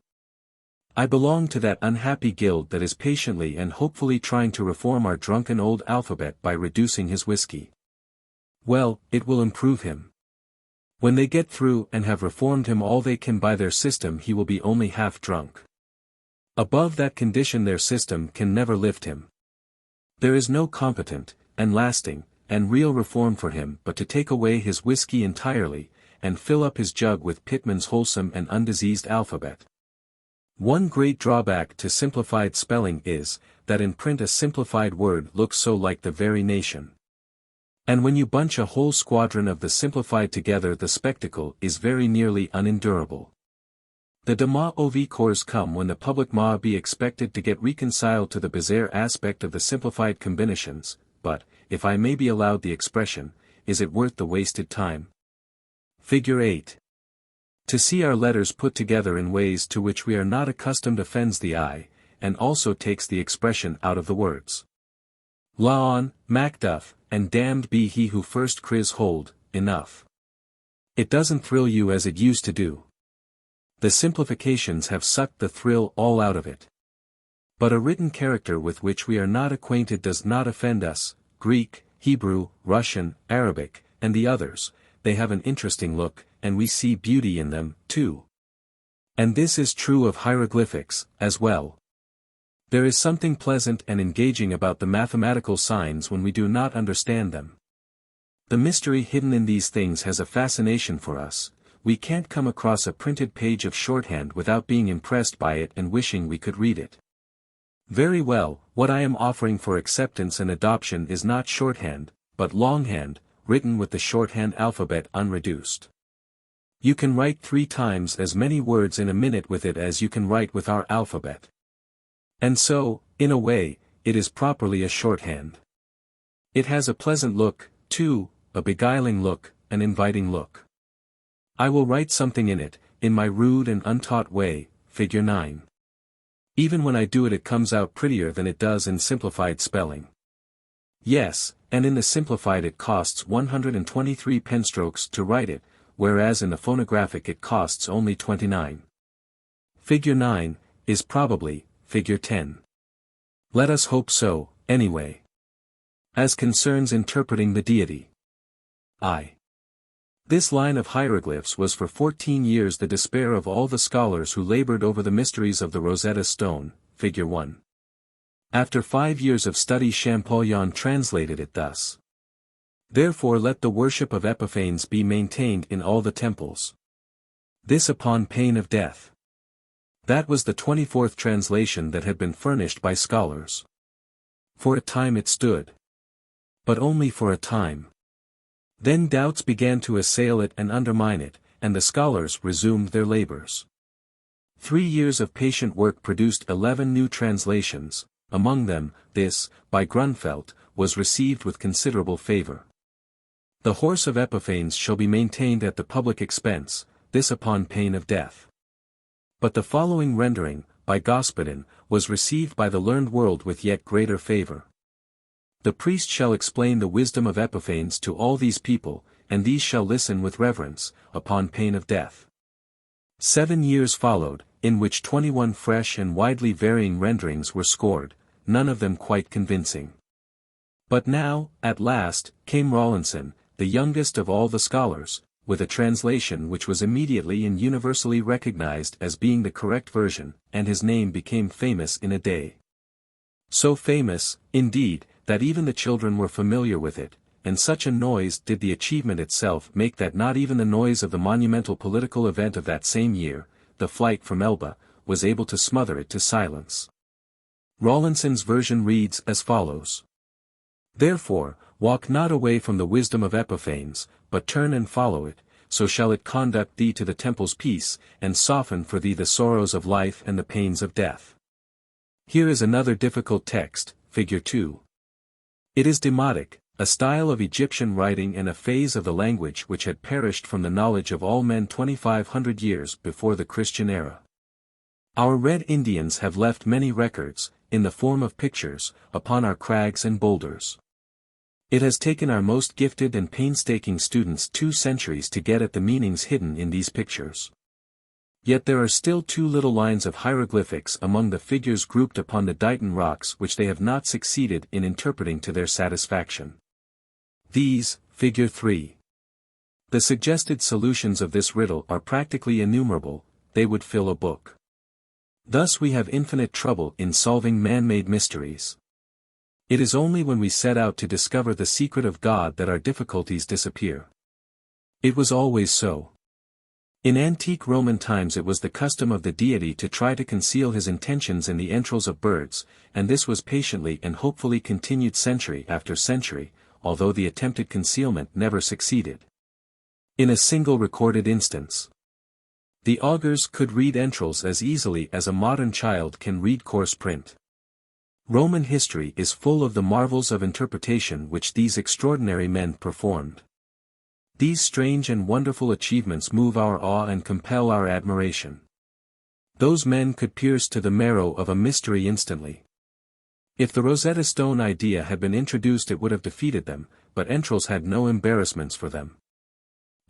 I belong to that unhappy guild that is patiently and hopefully trying to reform our drunken old alphabet by reducing his whiskey. Well, it will improve him. When they get through and have reformed him all they can by their system, he will be only half drunk. Above that condition their system can never lift him. There is no competent, and lasting, and real reform for him but to take away his whiskey entirely, and fill up his jug with Pitman's wholesome and undiseased alphabet. One great drawback to simplified spelling is, that in print a simplified word looks so like the very nation. And when you bunch a whole squadron of the simplified together, the spectacle is very nearly unendurable. The de corps come when the public be expected to get reconciled to the bizarre aspect of the simplified combinations, but, if I may be allowed the expression, is it worth the wasted time? Figure 8. To see our letters put together in ways to which we are not accustomed offends the eye, and also takes the expression out of the words. Laon, Macduff, and damned be he who first criz hold, enough. It doesn't thrill you as it used to do. The simplifications have sucked the thrill all out of it. But a written character with which we are not acquainted does not offend us. Greek, Hebrew, Russian, Arabic, and the others, they have an interesting look, and we see beauty in them, too. And this is true of hieroglyphics, as well. There is something pleasant and engaging about the mathematical signs when we do not understand them. The mystery hidden in these things has a fascination for us. We can't come across a printed page of shorthand without being impressed by it and wishing we could read it. Very well, what I am offering for acceptance and adoption is not shorthand, but longhand, written with the shorthand alphabet unreduced. You can write 3 times as many words in a minute with it as you can write with our alphabet. And so, in a way, it is properly a shorthand. It has a pleasant look, too, a beguiling look, an inviting look. I will write something in it, in my rude and untaught way, figure 9. Even when I do it, it comes out prettier than it does in simplified spelling. Yes, and in the simplified it costs 123 penstrokes to write it, whereas in the phonographic it costs only 29. Figure 9, is probably, figure 10. Let us hope so, anyway. As concerns interpreting the deity. This line of hieroglyphs was for 14 years the despair of all the scholars who labored over the mysteries of the Rosetta Stone, figure 1. After 5 years of study Champollion translated it thus. Therefore let the worship of Epiphanes be maintained in all the temples. This upon pain of death. That was the 24th translation that had been furnished by scholars. For a time it stood. But only for a time. Then doubts began to assail it and undermine it, and the scholars resumed their labors. 3 years of patient work produced 11 new translations, among them, this, by Grunfeld, was received with considerable favor. The horse of Epiphanes shall be maintained at the public expense, this upon pain of death. But the following rendering, by Господин, was received by the learned world with yet greater favor. The priest shall explain the wisdom of Epiphanes to all these people, and these shall listen with reverence, upon pain of death. 7 years followed, in which 21 fresh and widely varying renderings were scored, none of them quite convincing. But now, at last, came Rawlinson, the youngest of all the scholars, with a translation which was immediately and universally recognized as being the correct version, and his name became famous in a day. So famous, indeed, that even the children were familiar with it, and such a noise did the achievement itself make that not even the noise of the monumental political event of that same year, the flight from Elba, was able to smother it to silence. Rawlinson's version reads as follows. Therefore, walk not away from the wisdom of Epiphanes, but turn and follow it, so shall it conduct thee to the temple's peace, and soften for thee the sorrows of life and the pains of death. Here is another difficult text, figure 2. It is demotic, a style of Egyptian writing and a phase of the language which had perished from the knowledge of all men 2,500 years before the Christian era. Our red Indians have left many records, in the form of pictures, upon our crags and boulders. It has taken our most gifted and painstaking students 2 centuries to get at the meanings hidden in these pictures. Yet there are still 2 little lines of hieroglyphics among the figures grouped upon the Dighton rocks which they have not succeeded in interpreting to their satisfaction. These, figure 3. The suggested solutions of this riddle are practically innumerable, they would fill a book. Thus we have infinite trouble in solving man-made mysteries. It is only when we set out to discover the secret of God that our difficulties disappear. It was always so. In antique Roman times it was the custom of the deity to try to conceal his intentions in the entrails of birds, and this was patiently and hopefully continued century after century, although the attempted concealment never succeeded. In a single recorded instance, the augurs could read entrails as easily as a modern child can read coarse print. Roman history is full of the marvels of interpretation which these extraordinary men performed. These strange and wonderful achievements move our awe and compel our admiration. Those men could pierce to the marrow of a mystery instantly. If the Rosetta Stone idea had been introduced it would have defeated them, but entrails had no embarrassments for them.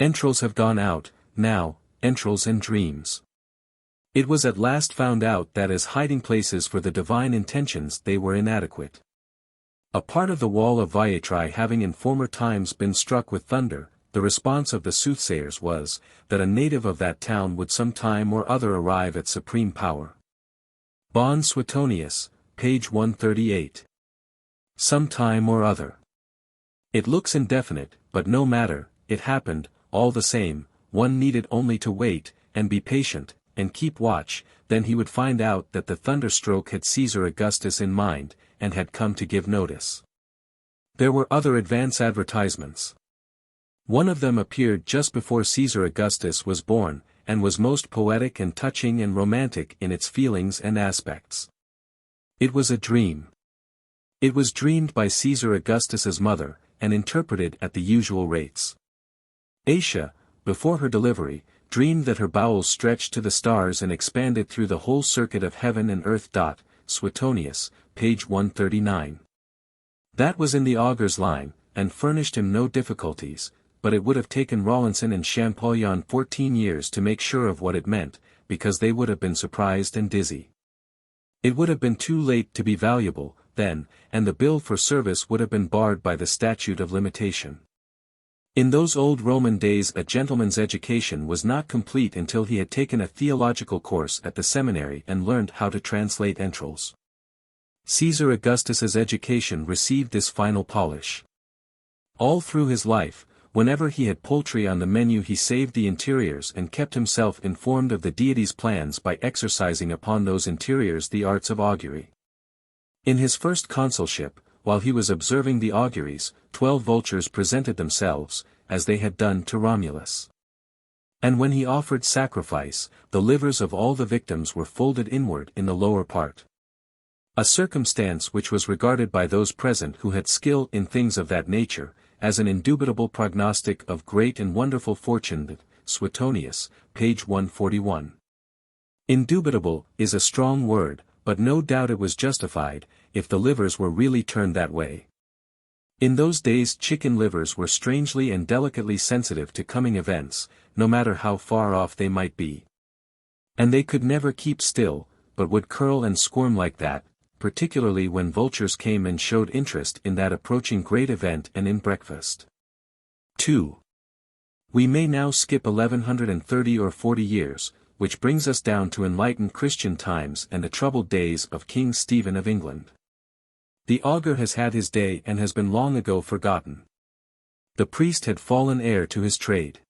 Entrails have gone out, now, entrails and dreams. It was at last found out that as hiding places for the divine intentions they were inadequate. A part of the wall of VIII having in former times been struck with thunder, the response of the soothsayers was, that a native of that town would some time or other arrive at supreme power. Bon Suetonius, page 138. Some time or other. It looks indefinite, but no matter, it happened, all the same, one needed only to wait, and be patient, and keep watch, then he would find out that the thunderstroke had Caesar Augustus in mind, and had come to give notice. There were other advance advertisements. One of them appeared just before Caesar Augustus was born, and was most poetic and touching and romantic in its feelings and aspects. It was a dream. It was dreamed by Caesar Augustus's mother, and interpreted at the usual rates. Asia, before her delivery, dreamed that her bowels stretched to the stars and expanded through the whole circuit of heaven and earth. Suetonius, page 139. That was in the augur's line, and furnished him no difficulties, but it would have taken Rawlinson and Champollion 14 years to make sure of what it meant, because they would have been surprised and dizzy. It would have been too late to be valuable, then, and the bill for service would have been barred by the statute of limitation. In those old Roman days a gentleman's education was not complete until he had taken a theological course at the seminary and learned how to translate entrails. Caesar Augustus's education received this final polish. All through his life, whenever he had poultry on the menu he saved the interiors and kept himself informed of the deity's plans by exercising upon those interiors the arts of augury. In his first consulship, while he was observing the auguries, 12 vultures presented themselves, as they had done to Romulus. And when he offered sacrifice, the livers of all the victims were folded inward in the lower part. A circumstance which was regarded by those present who had skill in things of that nature, as an indubitable prognostic of great and wonderful fortune. Suetonius, page 141. Indubitable is a strong word, but no doubt it was justified, if the livers were really turned that way. In those days chicken livers were strangely and delicately sensitive to coming events, no matter how far off they might be. And they could never keep still, but would curl and squirm like that, particularly when vultures came and showed interest in that approaching great event and in breakfast. 2. We may now skip 1130 or 40 years, which brings us down to enlightened Christian times and the troubled days of King Stephen of England. The augur has had his day and has been long ago forgotten. The priest had fallen heir to his trade.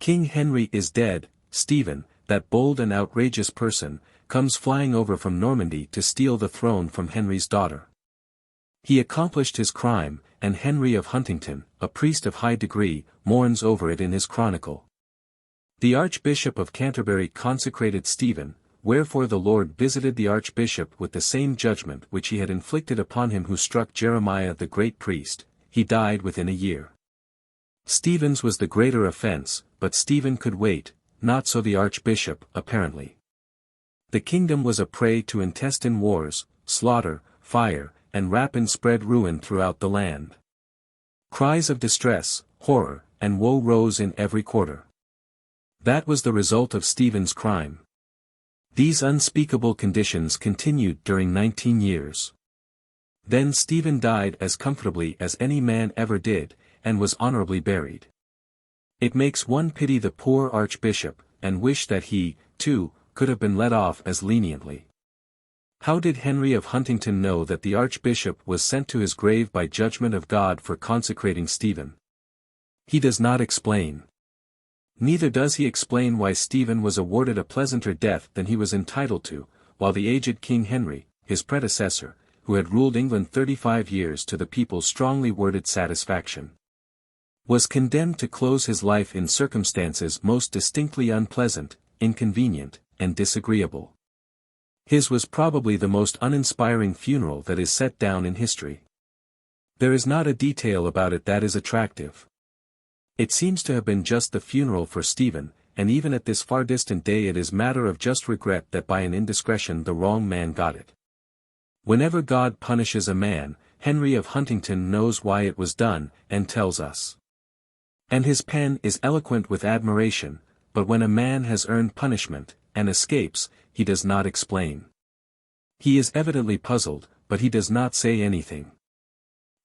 King Henry is dead. Stephen, that bold and outrageous person, comes flying over from Normandy to steal the throne from Henry's daughter. He accomplished his crime, and Henry of Huntingdon, a priest of high degree, mourns over it in his chronicle. The Archbishop of Canterbury consecrated Stephen, wherefore the Lord visited the Archbishop with the same judgment which he had inflicted upon him who struck Jeremiah the great priest. He died within a year. Stephen's was the greater offense, but Stephen could wait, not so the Archbishop, apparently. The kingdom was a prey to intestine wars, slaughter, fire, and rapine spread ruin throughout the land. Cries of distress, horror, and woe rose in every quarter. That was the result of Stephen's crime. These unspeakable conditions continued during 19 years. Then Stephen died as comfortably as any man ever did, and was honorably buried. It makes one pity the poor Archbishop, and wish that he, too, could have been let off as leniently. How did Henry of Huntingdon know that the Archbishop was sent to his grave by judgment of God for consecrating Stephen? He does not explain. Neither does he explain why Stephen was awarded a pleasanter death than he was entitled to, while the aged King Henry, his predecessor, who had ruled England 35 years to the people's strongly worded satisfaction, was condemned to close his life in circumstances most distinctly unpleasant, inconvenient, and disagreeable. His was probably the most uninspiring funeral that is set down in history. There is not a detail about it that is attractive. It seems to have been just the funeral for Stephen, and even at this far distant day it is matter of just regret that by an indiscretion the wrong man got it. Whenever God punishes a man, Henry of Huntingdon knows why it was done, and tells us. And his pen is eloquent with admiration, but when a man has earned punishment, and escapes, he does not explain. He is evidently puzzled, but he does not say anything.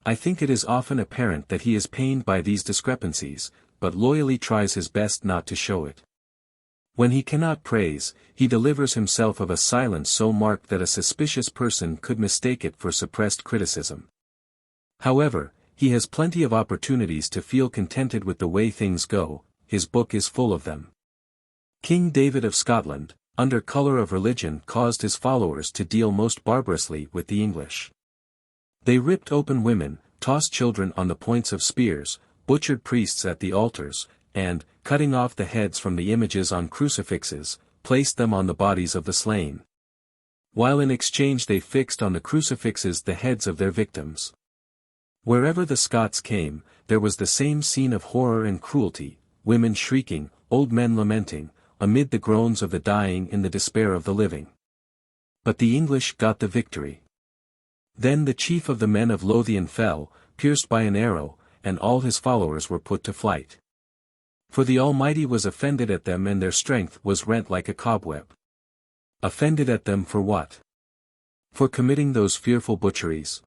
I think it is often apparent that he is pained by these discrepancies, but loyally tries his best not to show it. When he cannot praise, he delivers himself of a silence so marked that a suspicious person could mistake it for suppressed criticism. However, he has plenty of opportunities to feel contented with the way things go. His book is full of them. King David of Scotland, under colour of religion, caused his followers to deal most barbarously with the English. They ripped open women, tossed children on the points of spears, butchered priests at the altars, and, cutting off the heads from the images on crucifixes, placed them on the bodies of the slain, while in exchange they fixed on the crucifixes the heads of their victims. Wherever the Scots came, there was the same scene of horror and cruelty, women shrieking, old men lamenting, amid the groans of the dying in the despair of the living. But the English got the victory. Then the chief of the men of Lothian fell, pierced by an arrow, and all his followers were put to flight. For the Almighty was offended at them and their strength was rent like a cobweb. Offended at them for what? For committing those fearful butcheries?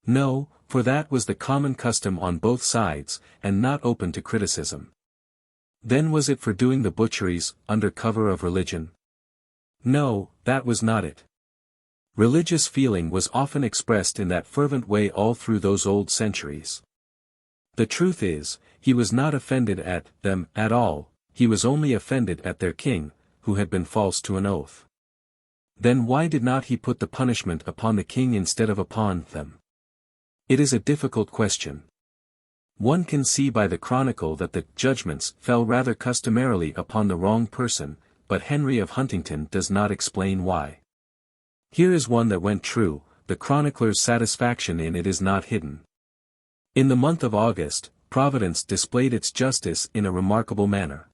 No, for that was the common custom on both sides, and not open to criticism. Then was it for doing the butcheries, under cover of religion? No, that was not it. Religious feeling was often expressed in that fervent way all through those old centuries. The truth is, he was not offended at them at all, he was only offended at their king, who had been false to an oath. Then why did not he put the punishment upon the king instead of upon them? It is a difficult question. One can see by the chronicle that the judgments fell rather customarily upon the wrong person, but Henry of Huntingdon does not explain why. Here is one that went true, the chronicler's satisfaction in it is not hidden. In the month of August, Providence displayed its justice in a remarkable manner.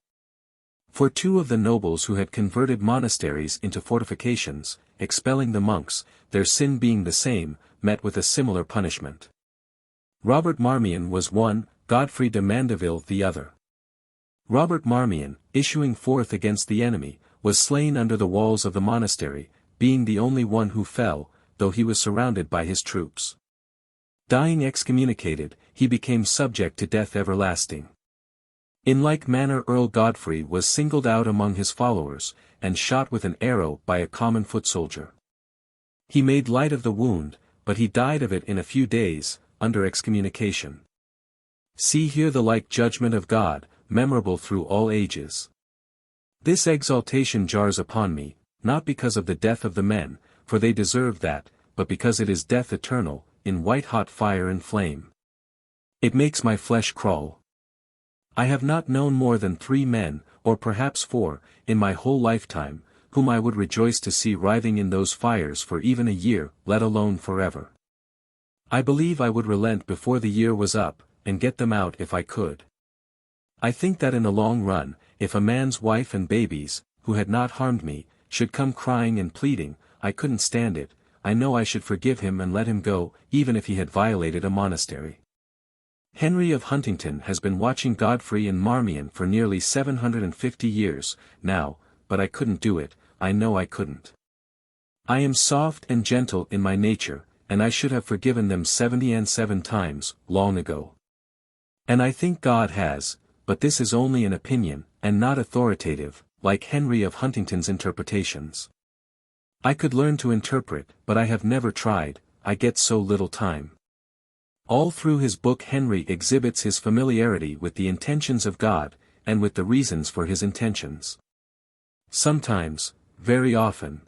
For two of the nobles who had converted monasteries into fortifications, expelling the monks, their sin being the same, met with a similar punishment. Robert Marmion was one, Godfrey de Mandeville the other. Robert Marmion, issuing forth against the enemy, was slain under the walls of the monastery, being the only one who fell, though he was surrounded by his troops. Dying excommunicated, he became subject to death everlasting. In like manner Earl Godfrey was singled out among his followers, and shot with an arrow by a common foot soldier. He made light of the wound, but he died of it in a few days, under excommunication. See here the like judgment of God, memorable through all ages. This exaltation jars upon me, not because of the death of the men, for they deserve that, but because it is death eternal, in white-hot fire and flame. It makes my flesh crawl. I have not known more than 3 men, or perhaps 4, in my whole lifetime, whom I would rejoice to see writhing in those fires for even a year, let alone forever. I believe I would relent before the year was up, and get them out if I could. I think that in the long run, if a man's wife and babies, who had not harmed me, should come crying and pleading, I couldn't stand it, I know I should forgive him and let him go, even if he had violated a monastery. Henry of Huntingdon has been watching Godfrey and Marmion for nearly 750 years, now, but I couldn't do it, I know I couldn't. I am soft and gentle in my nature, and I should have forgiven them 77 times, long ago. And I think God has, but this is only an opinion, and not authoritative, like Henry of Huntingdon's interpretations. I could learn to interpret, but I have never tried, I get so little time. All through his book Henry exhibits his familiarity with the intentions of God, and with the reasons for his intentions. Sometimes, very often.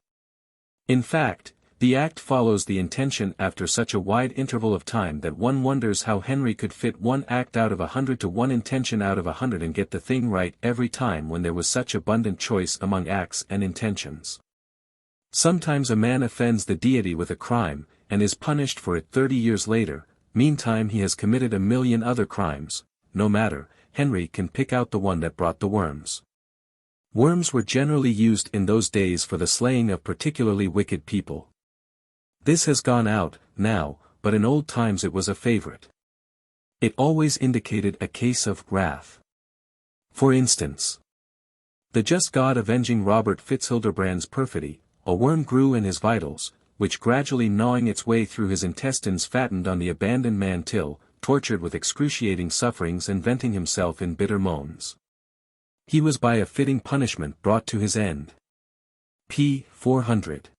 In fact, the act follows the intention after such a wide interval of time that one wonders how Henry could fit one act out of 100 to one intention out of 100 and get the thing right every time when there was such abundant choice among acts and intentions. Sometimes a man offends the deity with a crime, and is punished for it 30 years later. Meantime he has committed a million other crimes. No matter, Henry can pick out the one that brought the worms. Worms were generally used in those days for the slaying of particularly wicked people. This has gone out, now, but in old times it was a favorite. It always indicated a case of wrath. For instance, the just God avenging Robert Fitzhildebrand's perfidy, a worm grew in his vitals, which gradually gnawing its way through his intestines fattened on the abandoned man till, tortured with excruciating sufferings and venting himself in bitter moans, he was by a fitting punishment brought to his end. p. 400.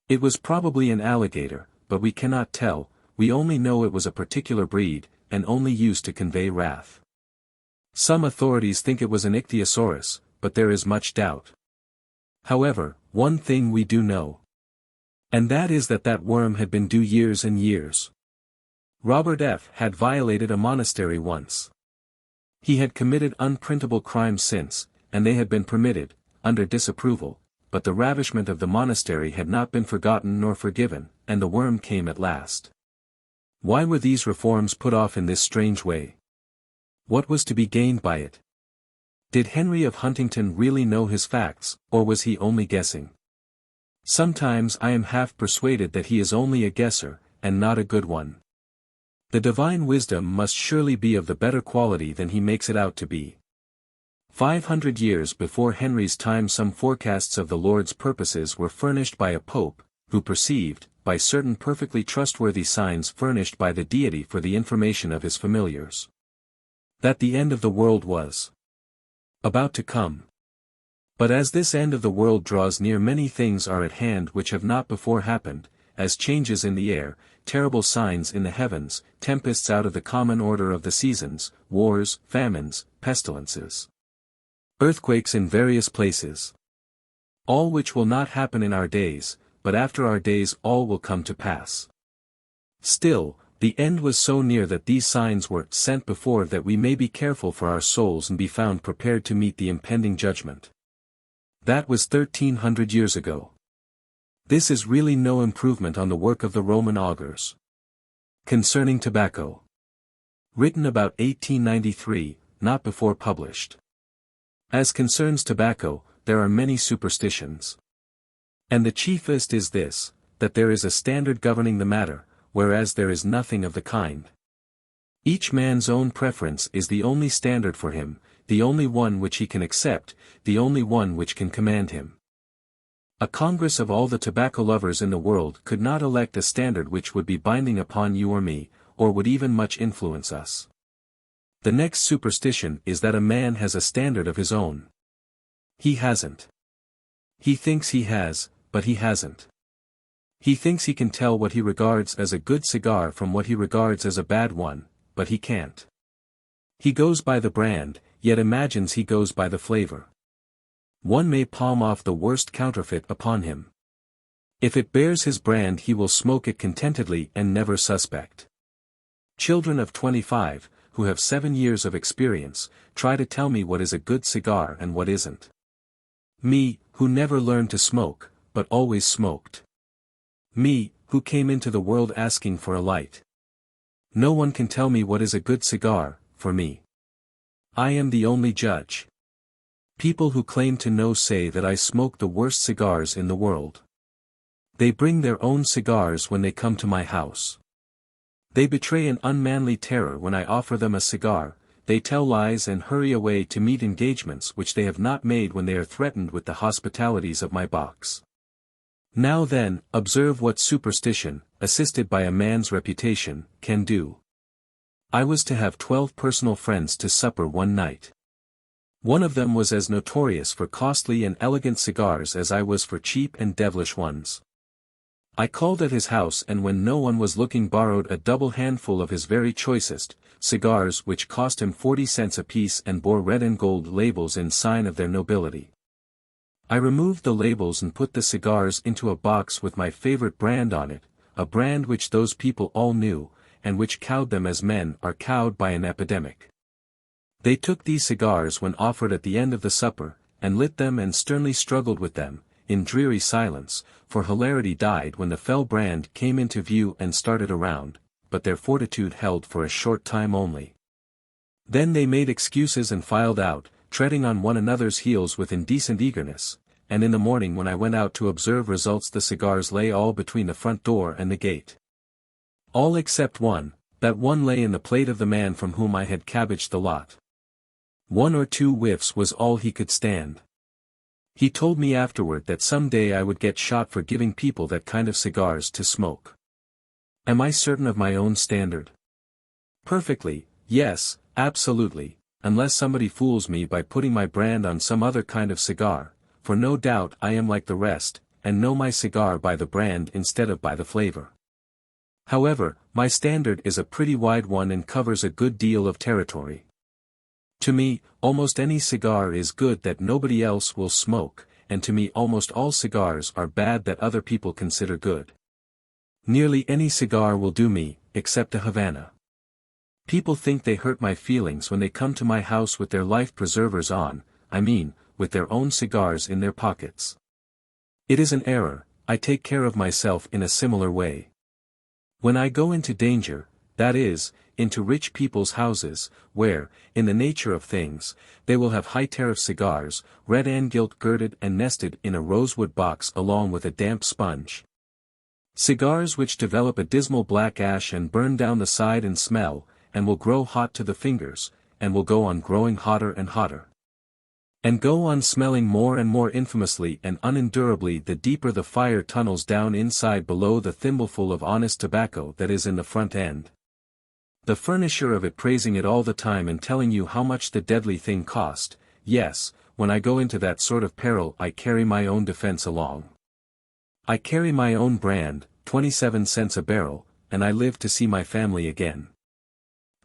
It was probably an alligator, but we cannot tell, we only know it was a particular breed, and only used to convey wrath. Some authorities think it was an ichthyosaurus, but there is much doubt. However, one thing we do know. And that is that worm had been due years and years. Robert F. had violated a monastery once. He had committed unprintable crimes since, and they had been permitted, under disapproval, but the ravishment of the monastery had not been forgotten nor forgiven, and the worm came at last. Why were these reforms put off in this strange way? What was to be gained by it? Did Henry of Huntington really know his facts, or was he only guessing? Sometimes I am half persuaded that he is only a guesser, and not a good one. The divine wisdom must surely be of the better quality than he makes it out to be. 500 years before Henry's time some forecasts of the Lord's purposes were furnished by a pope, who perceived, by certain perfectly trustworthy signs furnished by the deity for the information of his familiars, that the end of the world was about to come. But as this end of the world draws near, many things are at hand which have not before happened, as changes in the air, terrible signs in the heavens, tempests out of the common order of the seasons, wars, famines, pestilences, earthquakes in various places. All which will not happen in our days, but after our days all will come to pass. Still, the end was so near that these signs were sent before that we may be careful for our souls and be found prepared to meet the impending judgment. That was 1300 years ago. This is really no improvement on the work of the Roman augurs. Concerning tobacco. Written about 1893, not before published. As concerns tobacco, there are many superstitions. And the chiefest is this, that there is a standard governing the matter, whereas there is nothing of the kind. Each man's own preference is the only standard for him, the only one which he can accept, the only one which can command him. A congress of all the tobacco lovers in the world could not elect a standard which would be binding upon you or me, or would even much influence us. The next superstition is that a man has a standard of his own. He hasn't. He thinks he has, but he hasn't. He thinks he can tell what he regards as a good cigar from what he regards as a bad one, but he can't. He goes by the brand, yet imagines he goes by the flavor. One may palm off the worst counterfeit upon him. If it bears his brand he will smoke it contentedly and never suspect. Children of 25, who have 7 years of experience, try to tell me what is a good cigar and what isn't. Me, who never learned to smoke, but always smoked. Me, who came into the world asking for a light. No one can tell me what is a good cigar, for me. I am the only judge. People who claim to know say that I smoke the worst cigars in the world. They bring their own cigars when they come to my house. They betray an unmanly terror when I offer them a cigar, they tell lies and hurry away to meet engagements which they have not made when they are threatened with the hospitalities of my box. Now then, observe what superstition, assisted by a man's reputation, can do. I was to have 12 personal friends to supper one night. One of them was as notorious for costly and elegant cigars as I was for cheap and devilish ones. I called at his house and when no one was looking borrowed a double handful of his very choicest cigars which cost him 40 cents apiece and bore red and gold labels in sign of their nobility. I removed the labels and put the cigars into a box with my favorite brand on it, a brand which those people all knew, and which cowed them as men are cowed by an epidemic. They took these cigars when offered at the end of the supper, and lit them and sternly struggled with them, in dreary silence, for hilarity died when the fell brand came into view and started around, but their fortitude held for a short time only. Then they made excuses and filed out, treading on one another's heels with indecent eagerness, and in the morning when I went out to observe results the cigars lay all between the front door and the gate. All except one, that one lay in the plate of the man from whom I had cabbaged the lot. 1 or 2 whiffs was all he could stand. He told me afterward that some day I would get shot for giving people that kind of cigars to smoke. Am I certain of my own standard? Perfectly, yes, absolutely, unless somebody fools me by putting my brand on some other kind of cigar, for no doubt I am like the rest, and know my cigar by the brand instead of by the flavor. However, my standard is a pretty wide one and covers a good deal of territory. To me, almost any cigar is good that nobody else will smoke, and to me almost all cigars are bad that other people consider good. Nearly any cigar will do me, except a Havana. People think they hurt my feelings when they come to my house with their life preservers on, I mean, with their own cigars in their pockets. It is an error, I take care of myself in a similar way. When I go into danger, that is, into rich people's houses, where, in the nature of things, they will have high-tariff cigars, red and gilt-girded and nested in a rosewood box along with a damp sponge. Cigars which develop a dismal black ash and burn down the side and smell, and will grow hot to the fingers, and will go on growing hotter and hotter. And go on smelling more and more infamously and unendurably the deeper the fire tunnels down inside below the thimbleful of honest tobacco that is in the front end. The furnisher of it praising it all the time and telling you how much the deadly thing cost. Yes, when I go into that sort of peril I carry my own defense along. I carry my own brand, 27 cents a barrel, and I live to see my family again.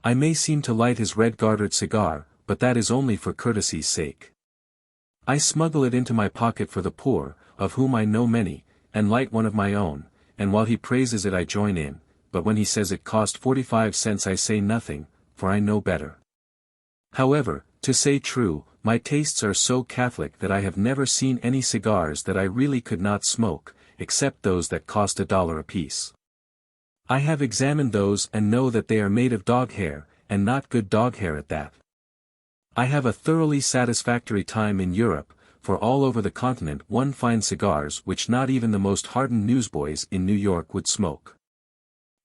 I may seem to light his red-gartered cigar, but that is only for courtesy's sake. I smuggle it into my pocket for the poor, of whom I know many, and light one of my own, and while he praises it I join in, but when he says it cost 45 cents I say nothing, for I know better. However, to say true, my tastes are so catholic that I have never seen any cigars that I really could not smoke, except those that cost $1 apiece. I have examined those and know that they are made of dog hair, and not good dog hair at that. I have a thoroughly satisfactory time in Europe, for all over the continent one finds cigars which not even the most hardened newsboys in New York would smoke.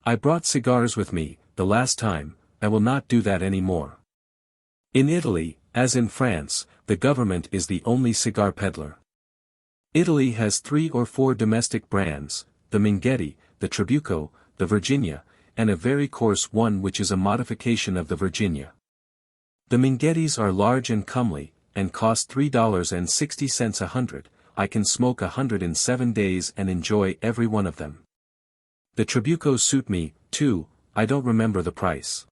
I brought cigars with me, the last time, I will not do that any more. In Italy, as in France, the government is the only cigar peddler. Italy has 3 or 4 domestic brands, the Minghetti, the Trabuco, the Virginia, and a very coarse one which is a modification of the Virginia. The Minghettis are large and comely, and cost $3.60 a hundred. I can smoke 100 in 7 days and enjoy every one of them. The Trabucos suit me, too, I don't remember the price.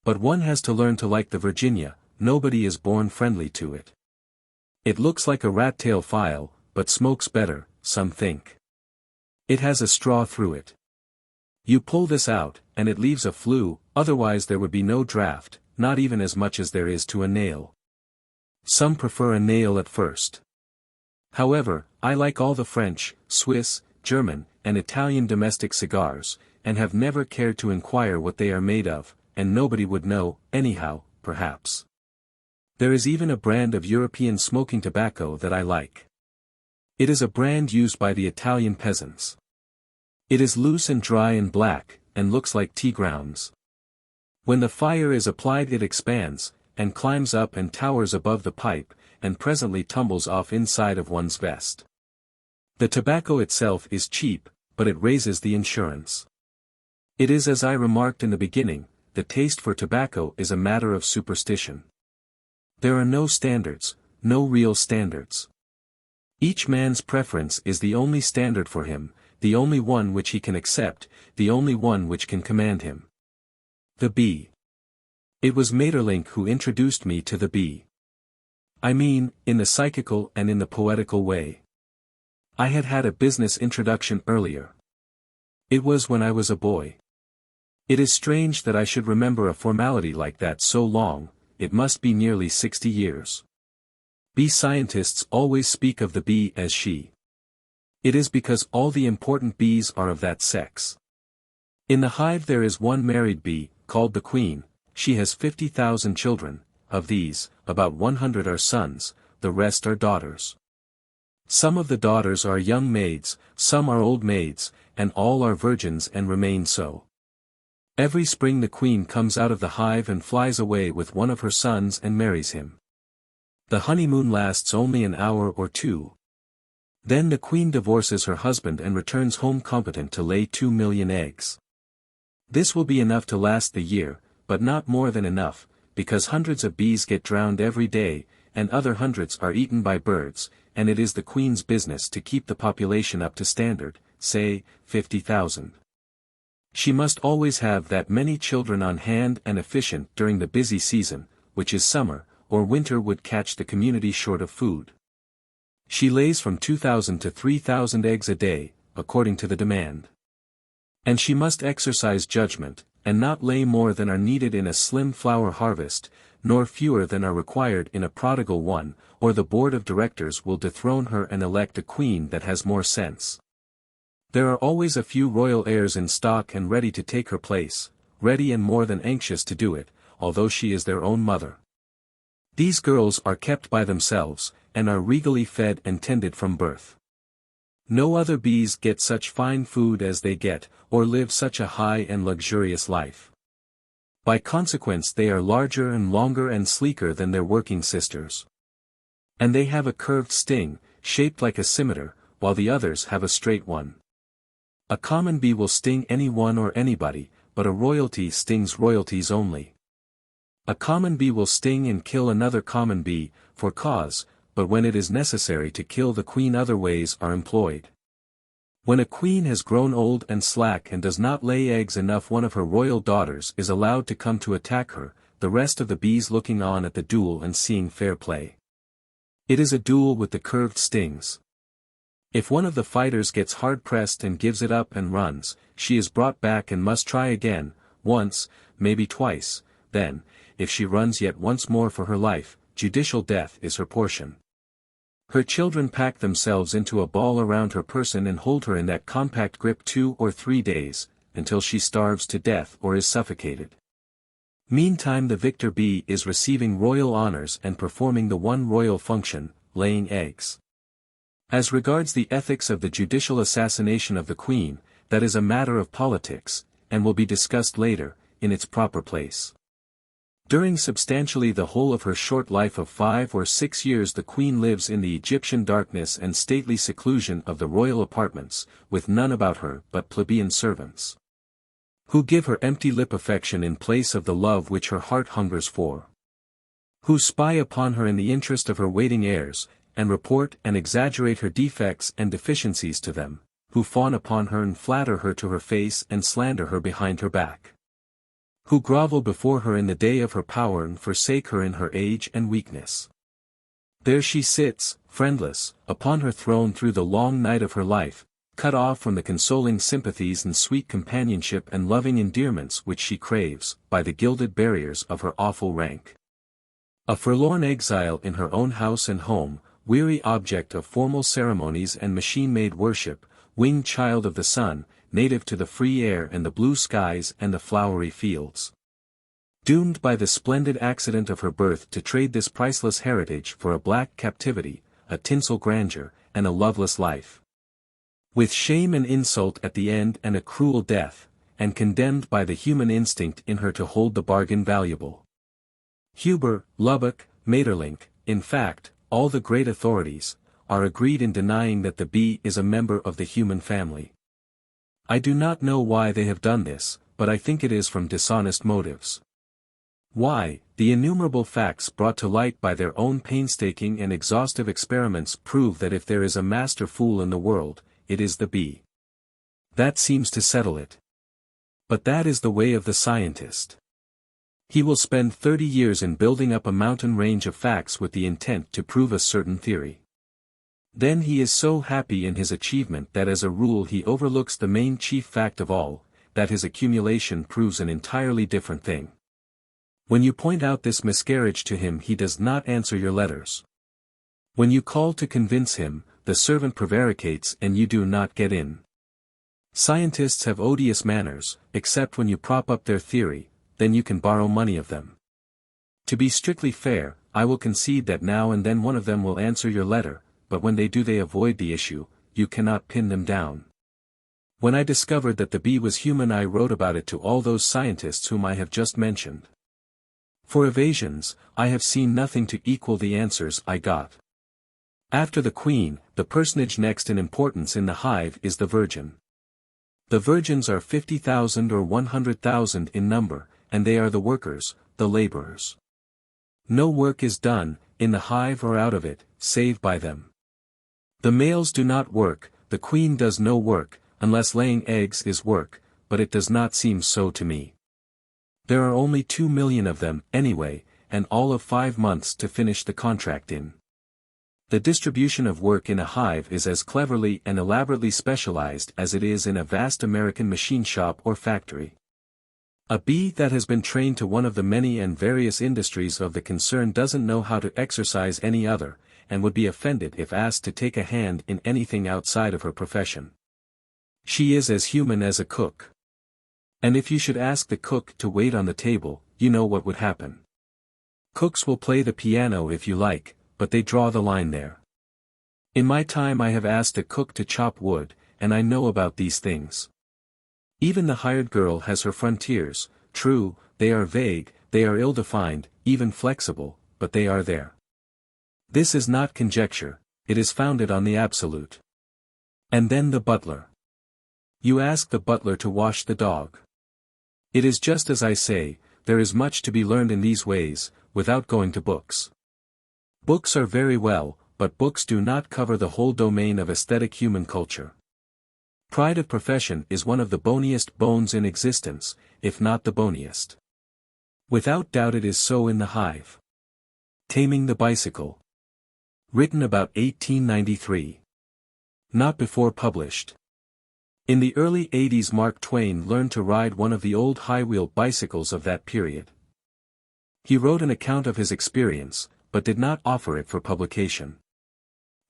But one has to learn to like the Virginia, nobody is born friendly to it. It looks like a rat-tail file, but smokes better, some think. It has a straw through it. You pull this out, and it leaves a flue, otherwise there would be no draft, not even as much as there is to a nail. Some prefer a nail at first. However, I like all the French, Swiss, German, and Italian domestic cigars, and have never cared to inquire what they are made of, and nobody would know, anyhow, perhaps. There is even a brand of European smoking tobacco that I like. It is a brand used by the Italian peasants. It is loose and dry and black, and looks like tea grounds. When the fire is applied it expands, and climbs up and towers above the pipe, and presently tumbles off inside of one's vest. The tobacco itself is cheap, but it raises the insurance. It is as I remarked in the beginning, the taste for tobacco is a matter of superstition. There are no standards, no real standards. Each man's preference is the only standard for him, the only one which he can accept, the only one which can command him. The bee. It was Maeterlinck who introduced me to the bee. I mean, in the psychical and in the poetical way. I had had a business introduction earlier. It was when I was a boy. It is strange that I should remember a formality like that so long, it must be nearly 60 years. Bee scientists always speak of the bee as she. It is because all the important bees are of that sex. In the hive there is one married bee, called the queen. She has 50,000 children, of these, about 100 are sons, the rest are daughters. Some of the daughters are young maids, some are old maids, and all are virgins and remain so. Every spring the queen comes out of the hive and flies away with one of her sons and marries him. The honeymoon lasts only an hour or two. Then the queen divorces her husband and returns home competent to lay 2 million eggs. This will be enough to last the year, but not more than enough, because hundreds of bees get drowned every day, and other hundreds are eaten by birds, and it is the queen's business to keep the population up to standard, say, 50,000. She must always have that many children on hand and efficient during the busy season, which is summer, or winter would catch the community short of food. She lays from 2,000 to 3,000 eggs a day, according to the demand. And she must exercise judgment, and not lay more than are needed in a slim flower harvest, nor fewer than are required in a prodigal one, or the board of directors will dethrone her and elect a queen that has more sense. There are always a few royal heirs in stock and ready to take her place, ready and more than anxious to do it, although she is their own mother. These girls are kept by themselves, and are regally fed and tended from birth. No other bees get such fine food as they get, or live such a high and luxurious life. By consequence they are larger and longer and sleeker than their working sisters. And they have a curved sting, shaped like a scimitar, while the others have a straight one. A common bee will sting anyone or anybody, but a royalty stings royalties only. A common bee will sting and kill another common bee, for cause, but when it is necessary to kill the queen other ways are employed. When a queen has grown old and slack and does not lay eggs enough, one of her royal daughters is allowed to come to attack her, the rest of the bees looking on at the duel and seeing fair play. It is a duel with the curved stings. If one of the fighters gets hard-pressed and gives it up and runs, she is brought back and must try again, once, maybe twice, then, if she runs yet once more for her life, judicial death is her portion. Her children pack themselves into a ball around her person and hold her in that compact grip 2 or 3 days, until she starves to death or is suffocated. Meantime the victor bee is receiving royal honors and performing the one royal function, laying eggs. As regards the ethics of the judicial assassination of the queen, that is a matter of politics, and will be discussed later, in its proper place. During substantially the whole of her short life of 5 or 6 years the queen lives in the Egyptian darkness and stately seclusion of the royal apartments, with none about her but plebeian servants, who give her empty lip affection in place of the love which her heart hungers for, who spy upon her in the interest of her waiting heirs, and report and exaggerate her defects and deficiencies to them, who fawn upon her and flatter her to her face and slander her behind her back, who grovel before her in the day of her power and forsake her in her age and weakness. There she sits, friendless, upon her throne through the long night of her life, cut off from the consoling sympathies and sweet companionship and loving endearments which she craves, by the gilded barriers of her awful rank. A forlorn exile in her own house and home, weary object of formal ceremonies and machine-made worship, winged child of the sun, native to the free air and the blue skies and the flowery fields. Doomed by the splendid accident of her birth to trade this priceless heritage for a black captivity, a tinsel grandeur, and a loveless life. With shame and insult at the end and a cruel death, and condemned by the human instinct in her to hold the bargain valuable. Huber, Lubbock, Maeterlinck, in fact, all the great authorities, are agreed in denying that the bee is a member of the human family. I do not know why they have done this, but I think it is from dishonest motives. Why, the innumerable facts brought to light by their own painstaking and exhaustive experiments prove that if there is a master fool in the world, it is the bee. That seems to settle it. But that is the way of the scientist. He will spend 30 years in building up a mountain range of facts with the intent to prove a certain theory. Then he is so happy in his achievement that as a rule he overlooks the main chief fact of all, that his accumulation proves an entirely different thing. When you point out this miscarriage to him he does not answer your letters. When you call to convince him, the servant prevaricates and you do not get in. Scientists have odious manners, except when you prop up their theory, then you can borrow money of them. To be strictly fair, I will concede that now and then one of them will answer your letter, but when they do they avoid the issue, you cannot pin them down. When I discovered that the bee was human I wrote about it to all those scientists whom I have just mentioned. For evasions, I have seen nothing to equal the answers I got. After the queen, the personage next in importance in the hive is the virgin. The virgins are 50,000 or 100,000 in number, and they are the workers, the laborers. No work is done, in the hive or out of it, save by them. The males do not work, the queen does no work, unless laying eggs is work, but it does not seem so to me. There are only 2 million of them, anyway, and all of 5 months to finish the contract in. The distribution of work in a hive is as cleverly and elaborately specialized as it is in a vast American machine shop or factory. A bee that has been trained to one of the many and various industries of the concern doesn't know how to exercise any other, and would be offended if asked to take a hand in anything outside of her profession. She is as human as a cook. And if you should ask the cook to wait on the table, you know what would happen. Cooks will play the piano if you like, but they draw the line there. In my time I have asked a cook to chop wood, and I know about these things. Even the hired girl has her frontiers, true, they are vague, they are ill-defined, even flexible, but they are there. This is not conjecture, it is founded on the absolute. And then the butler. You ask the butler to wash the dog. It is just as I say, there is much to be learned in these ways, without going to books. Books are very well, but books do not cover the whole domain of aesthetic human culture. Pride of profession is one of the boniest bones in existence, if not the boniest. Without doubt it is so in the hive. Taming the Bicycle. Written about 1893. Not before published. In the early 80s Mark Twain learned to ride one of the old high-wheel bicycles of that period. He wrote an account of his experience, but did not offer it for publication.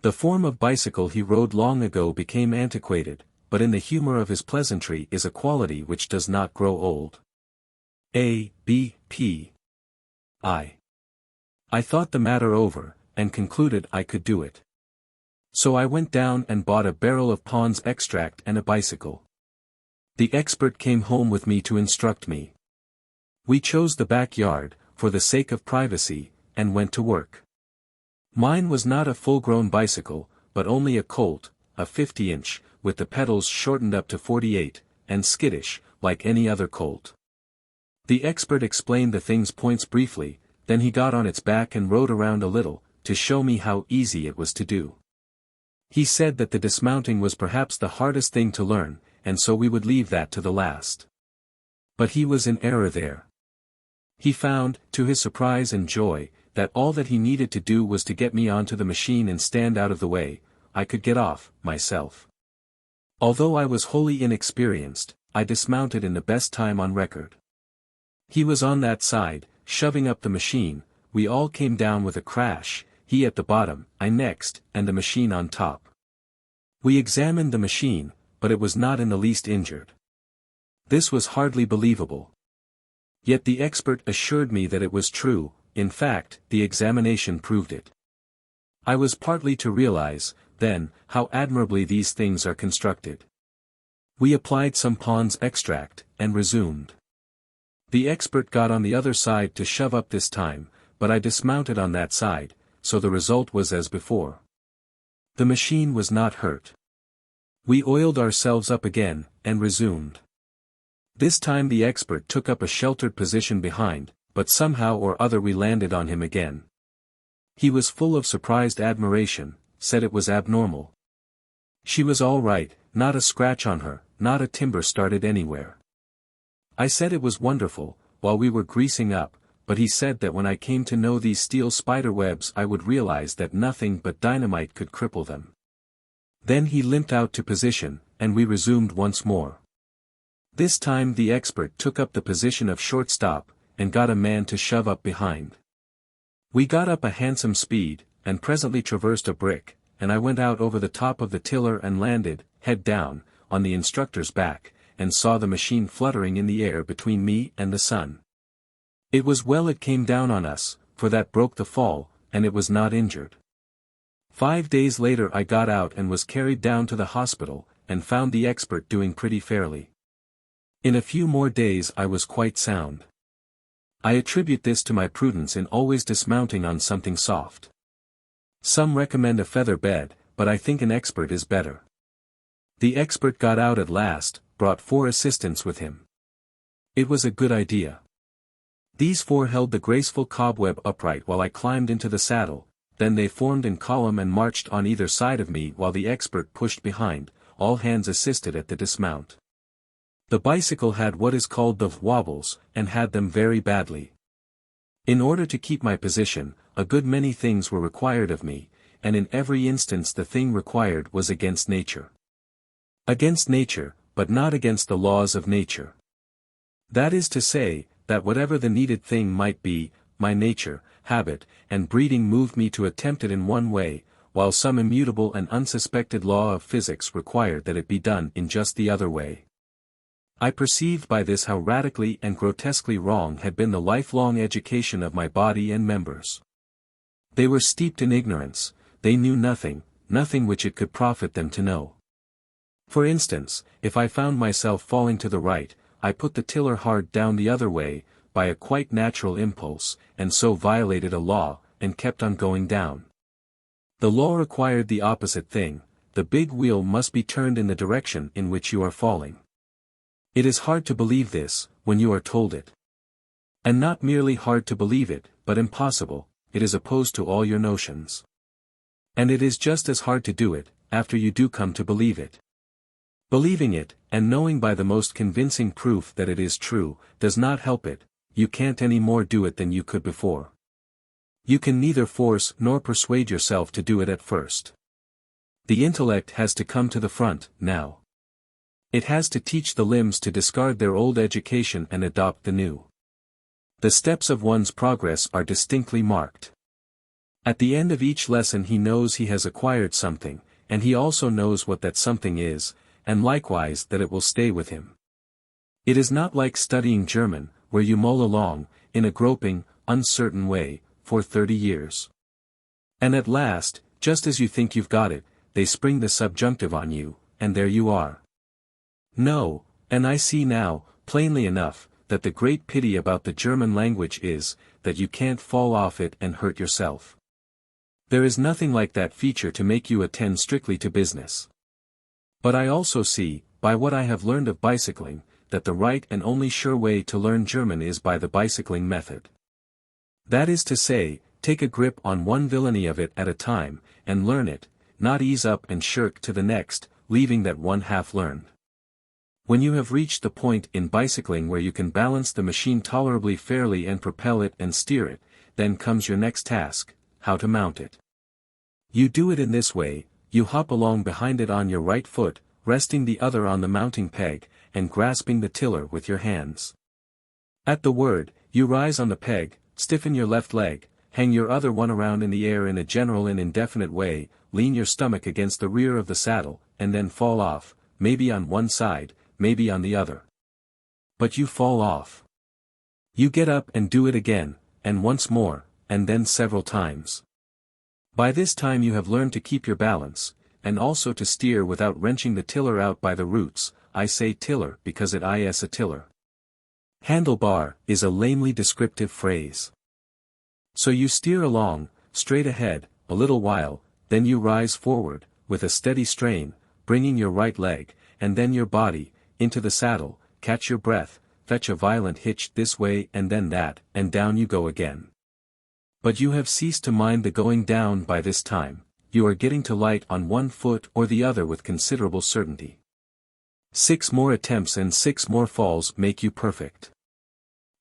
The form of bicycle he rode long ago became antiquated, but in the humor of his pleasantry is a quality which does not grow old. I thought the matter over, and concluded I could do it. So I went down and bought a barrel of Pond's extract and a bicycle. The expert came home with me to instruct me. We chose the backyard, for the sake of privacy, and went to work. Mine was not a full-grown bicycle, but only a colt, a 50-inch, with the pedals shortened up to 48, and skittish, like any other colt. The expert explained the thing's points briefly, then he got on its back and rode around a little, to show me how easy it was to do. He said that the dismounting was perhaps the hardest thing to learn, and so we would leave that to the last. But he was in error there. He found, to his surprise and joy, that all that he needed to do was to get me onto the machine and stand out of the way. I could get off, myself. Although I was wholly inexperienced, I dismounted in the best time on record. He was on that side, shoving up the machine, we all came down with a crash, he at the bottom, I next, and the machine on top. We examined the machine, but it was not in the least injured. This was hardly believable. Yet the expert assured me that it was true, in fact, the examination proved it. I was partly to realize, then, how admirably these things are constructed. We applied some Pond's extract, and resumed. The expert got on the other side to shove up this time, but I dismounted on that side, so the result was as before. The machine was not hurt. We oiled ourselves up again, and resumed. This time the expert took up a sheltered position behind, but somehow or other we landed on him again. He was full of surprised admiration, said it was abnormal. She was all right, not a scratch on her, not a timber started anywhere. I said it was wonderful, while we were greasing up, but he said that when I came to know these steel spider webs I would realize that nothing but dynamite could cripple them. Then he limped out to position, and we resumed once more. This time the expert took up the position of shortstop, and got a man to shove up behind. We got up a handsome speed, and presently traversed a brick, and I went out over the top of the tiller and landed, head down, on the instructor's back, and saw the machine fluttering in the air between me and the sun. It was well it came down on us, for that broke the fall, and it was not injured. 5 days later I got out and was carried down to the hospital, and found the expert doing pretty fairly. In a few more days I was quite sound. I attribute this to my prudence in always dismounting on something soft. Some recommend a feather bed, but I think an expert is better. The expert got out at last, brought 4 assistants with him. It was a good idea. These 4 held the graceful cobweb upright while I climbed into the saddle, then they formed in column and marched on either side of me while the expert pushed behind, all hands assisted at the dismount. The bicycle had what is called the wobbles, and had them very badly. In order to keep my position, a good many things were required of me, and in every instance the thing required was against nature. Against nature, but not against the laws of nature. That is to say, that whatever the needed thing might be, my nature, habit, and breeding moved me to attempt it in one way, while some immutable and unsuspected law of physics required that it be done in just the other way. I perceived by this how radically and grotesquely wrong had been the lifelong education of my body and members. They were steeped in ignorance, they knew nothing, nothing which it could profit them to know. For instance, if I found myself falling to the right, I put the tiller hard down the other way, by a quite natural impulse, and so violated a law, and kept on going down. The law required the opposite thing, the big wheel must be turned in the direction in which you are falling. It is hard to believe this, when you are told it. And not merely hard to believe it, but impossible, it is opposed to all your notions. And it is just as hard to do it, after you do come to believe it. Believing it, and knowing by the most convincing proof that it is true, does not help it, you can't any more do it than you could before. You can neither force nor persuade yourself to do it at first. The intellect has to come to the front, now. It has to teach the limbs to discard their old education and adopt the new. The steps of one's progress are distinctly marked. At the end of each lesson he knows he has acquired something, and he also knows what that something is, and likewise that it will stay with him. It is not like studying German, where you mull along, in a groping, uncertain way, for 30 years. And at last, just as you think you've got it, they spring the subjunctive on you, and there you are. No, and I see now, plainly enough, that the great pity about the German language is, that you can't fall off it and hurt yourself. There is nothing like that feature to make you attend strictly to business. But I also see, by what I have learned of bicycling, that the right and only sure way to learn German is by the bicycling method. That is to say, take a grip on one villainy of it at a time, and learn it, not ease up and shirk to the next, leaving that one half learned. When you have reached the point in bicycling where you can balance the machine tolerably fairly and propel it and steer it, then comes your next task, how to mount it. You do it in this way, you hop along behind it on your right foot, resting the other on the mounting peg, and grasping the tiller with your hands. At the word, you rise on the peg, stiffen your left leg, hang your other one around in the air in a general and indefinite way, lean your stomach against the rear of the saddle, and then fall off, maybe on one side, maybe on the other. But you fall off. You get up and do it again, and once more, and then several times. By this time you have learned to keep your balance, and also to steer without wrenching the tiller out by the roots. I say tiller because it is a tiller. Handlebar is a lamely descriptive phrase. So you steer along, straight ahead, a little while, then you rise forward, with a steady strain, bringing your right leg, and then your body, into the saddle, catch your breath, fetch a violent hitch this way and then that, and down you go again. But you have ceased to mind the going down by this time, you are getting to light on one foot or the other with considerable certainty. 6 more attempts and 6 more falls make you perfect.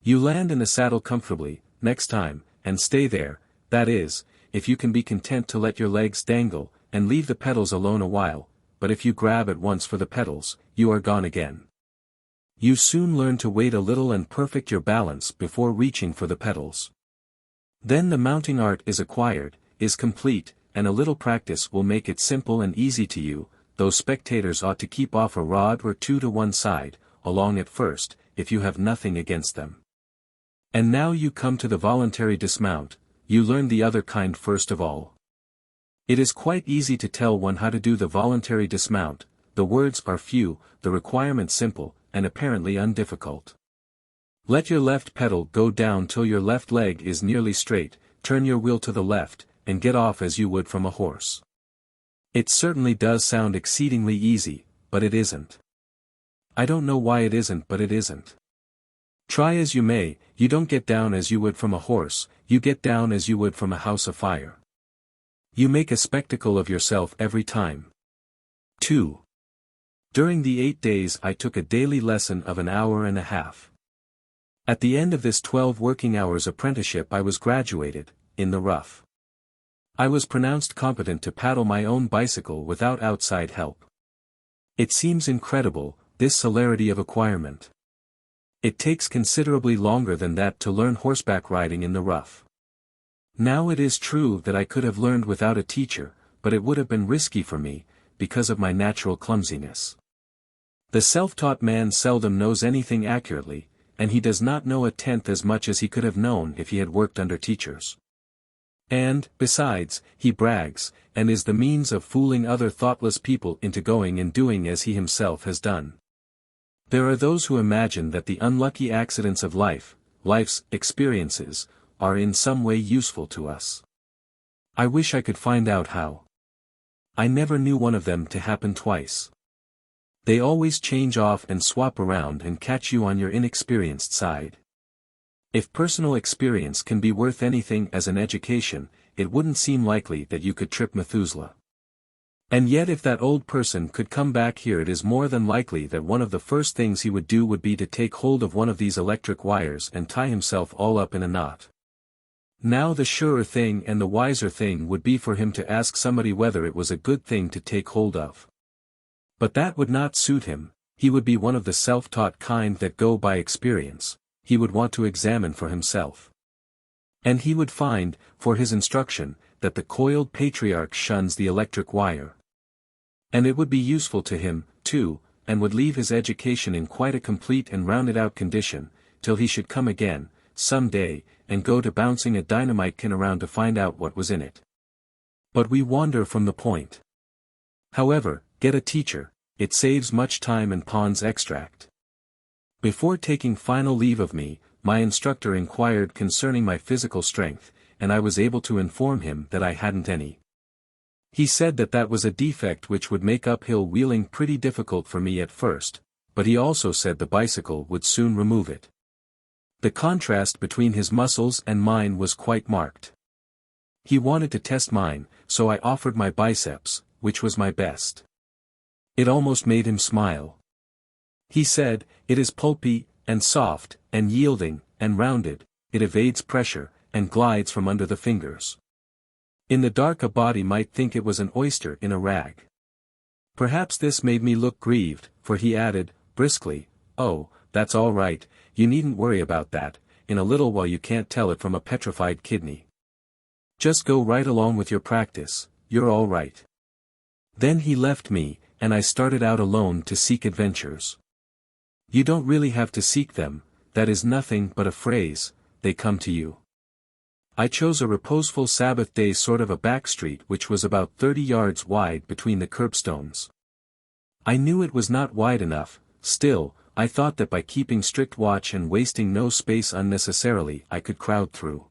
You land in the saddle comfortably, next time, and stay there, that is, if you can be content to let your legs dangle, and leave the pedals alone a while, but if you grab at once for the pedals, you are gone again. You soon learn to wait a little and perfect your balance before reaching for the pedals. Then the mounting art is acquired, is complete, and a little practice will make it simple and easy to you, though spectators ought to keep off a rod or two to one side, along at first, if you have nothing against them. And now you come to the voluntary dismount. You learn the other kind first of all. It is quite easy to tell one how to do the voluntary dismount, the words are few, the requirements simple, and apparently undifficult. Let your left pedal go down till your left leg is nearly straight, turn your wheel to the left, and get off as you would from a horse. It certainly does sound exceedingly easy, but it isn't. I don't know why it isn't, but it isn't. Try as you may, you don't get down as you would from a horse, you get down as you would from a house afire. You make a spectacle of yourself every time. 2. During the 8 days I took a daily lesson of an hour and a half. At the end of this 12 working hours apprenticeship I was graduated, in the rough. I was pronounced competent to paddle my own bicycle without outside help. It seems incredible, this celerity of acquirement. It takes considerably longer than that to learn horseback riding in the rough. Now it is true that I could have learned without a teacher, but it would have been risky for me, because of my natural clumsiness. The self-taught man seldom knows anything accurately, and he does not know a tenth as much as he could have known if he had worked under teachers. And, besides, he brags, and is the means of fooling other thoughtless people into going and doing as he himself has done. There are those who imagine that the unlucky accidents of life, life's experiences, are in some way useful to us. I wish I could find out how. I never knew one of them to happen twice. They always change off and swap around and catch you on your inexperienced side. If personal experience can be worth anything as an education, it wouldn't seem likely that you could trip Methuselah. And yet if that old person could come back here, it is more than likely that one of the first things he would do would be to take hold of one of these electric wires and tie himself all up in a knot. Now the surer thing and the wiser thing would be for him to ask somebody whether it was a good thing to take hold of. But that would not suit him. He would be one of the self-taught kind that go by experience. He would want to examine for himself. And he would find, for his instruction, that the coiled patriarch shuns the electric wire. And it would be useful to him, too, and would leave his education in quite a complete and rounded-out condition, till he should come again, some day, and go to bouncing a dynamite tin around to find out what was in it. But we wander from the point. However, get a teacher, it saves much time and Pond's extract. Before taking final leave of me, my instructor inquired concerning my physical strength, and I was able to inform him that I hadn't any. He said that that was a defect which would make uphill wheeling pretty difficult for me at first, but he also said the bicycle would soon remove it. The contrast between his muscles and mine was quite marked. He wanted to test mine, so I offered my biceps, which was my best. It almost made him smile. He said, "It is pulpy, and soft, and yielding, and rounded, it evades pressure, and glides from under the fingers. In the dark a body might think it was an oyster in a rag." Perhaps this made me look grieved, for he added, briskly, "Oh, that's all right, you needn't worry about that, in a little while you can't tell it from a petrified kidney. Just go right along with your practice, you're all right." Then he left me, and I started out alone to seek adventures. You don't really have to seek them, that is nothing but a phrase, they come to you. I chose a reposeful Sabbath day sort of a back street which was about 30 yards wide between the curbstones. I knew it was not wide enough, still, I thought that by keeping strict watch and wasting no space unnecessarily I could crowd through.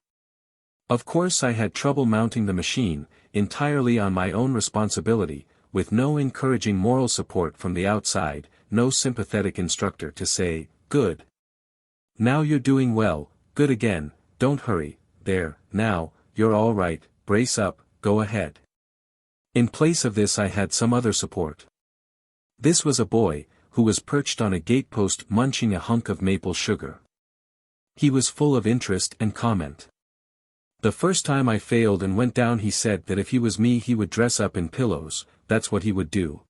Of course I had trouble mounting the machine, entirely on my own responsibility, with no encouraging moral support from the outside, no sympathetic instructor to say, "Good. Now you're doing well, good again, don't hurry, there, now, you're all right, brace up, go ahead." In place of this I had some other support. This was a boy, who was perched on a gatepost munching a hunk of maple sugar. He was full of interest and comment. The first time I failed and went down, he said that if he was me he would dress up in pillows, that's what he would do.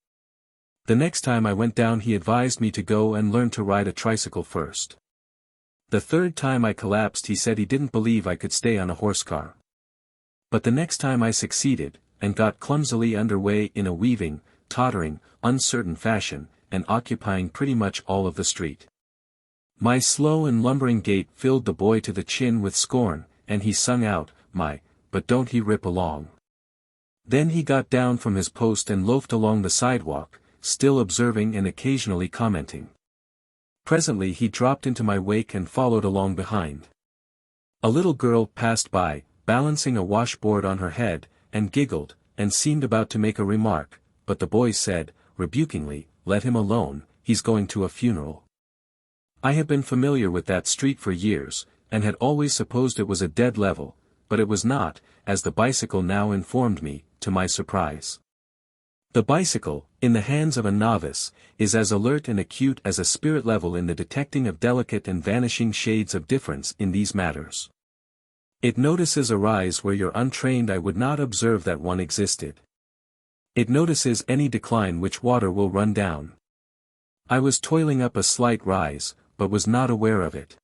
The next time I went down he advised me to go and learn to ride a tricycle first. The third time I collapsed he said he didn't believe I could stay on a horse car. But the next time I succeeded, and got clumsily underway in a weaving, tottering, uncertain fashion, and occupying pretty much all of the street. My slow and lumbering gait filled the boy to the chin with scorn, and he sung out, but don't he rip along. Then he got down from his post and loafed along the sidewalk, still observing and occasionally commenting. Presently he dropped into my wake and followed along behind. A little girl passed by, balancing a washboard on her head, and giggled, and seemed about to make a remark, but the boy said, rebukingly, "Let him alone, he's going to a funeral." I had been familiar with that street for years, and had always supposed it was a dead level, but it was not, as the bicycle now informed me, to my surprise. The bicycle, in the hands of a novice, is as alert and acute as a spirit level in the detecting of delicate and vanishing shades of difference in these matters. It notices a rise where your untrained eye would not observe that one existed. It notices any decline which water will run down. I was toiling up a slight rise, but was not aware of it.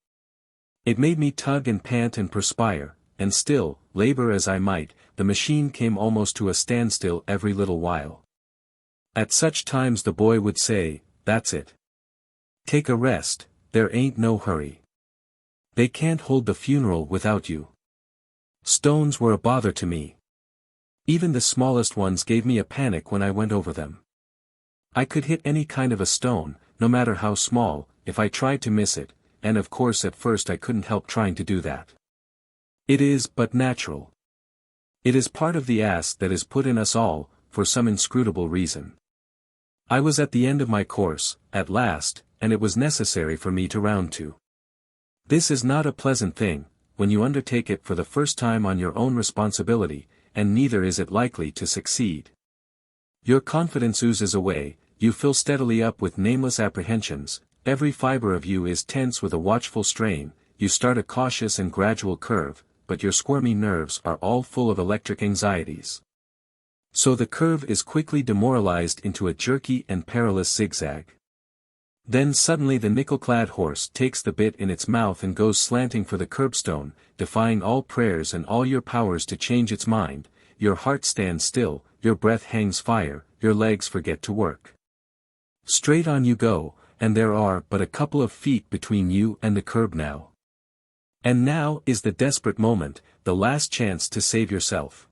It made me tug and pant and perspire, and still, labor as I might, the machine came almost to a standstill every little while. At such times the boy would say, "That's it. Take a rest, there ain't no hurry. They can't hold the funeral without you." Stones were a bother to me. Even the smallest ones gave me a panic when I went over them. I could hit any kind of a stone, no matter how small, if I tried to miss it, and of course at first I couldn't help trying to do that. It is but natural. It is part of the ass that is put in us all, for some inscrutable reason. I was at the end of my course, at last, and it was necessary for me to round to. This is not a pleasant thing, when you undertake it for the first time on your own responsibility, and neither is it likely to succeed. Your confidence oozes away, you fill steadily up with nameless apprehensions, every fiber of you is tense with a watchful strain, you start a cautious and gradual curve, but your squirmy nerves are all full of electric anxieties. So the curve is quickly demoralized into a jerky and perilous zigzag. Then suddenly the nickel-clad horse takes the bit in its mouth and goes slanting for the curbstone, defying all prayers and all your powers to change its mind, your heart stands still, your breath hangs fire, your legs forget to work. Straight on you go, and there are but a couple of feet between you and the curb now. And now is the desperate moment, the last chance to save yourself.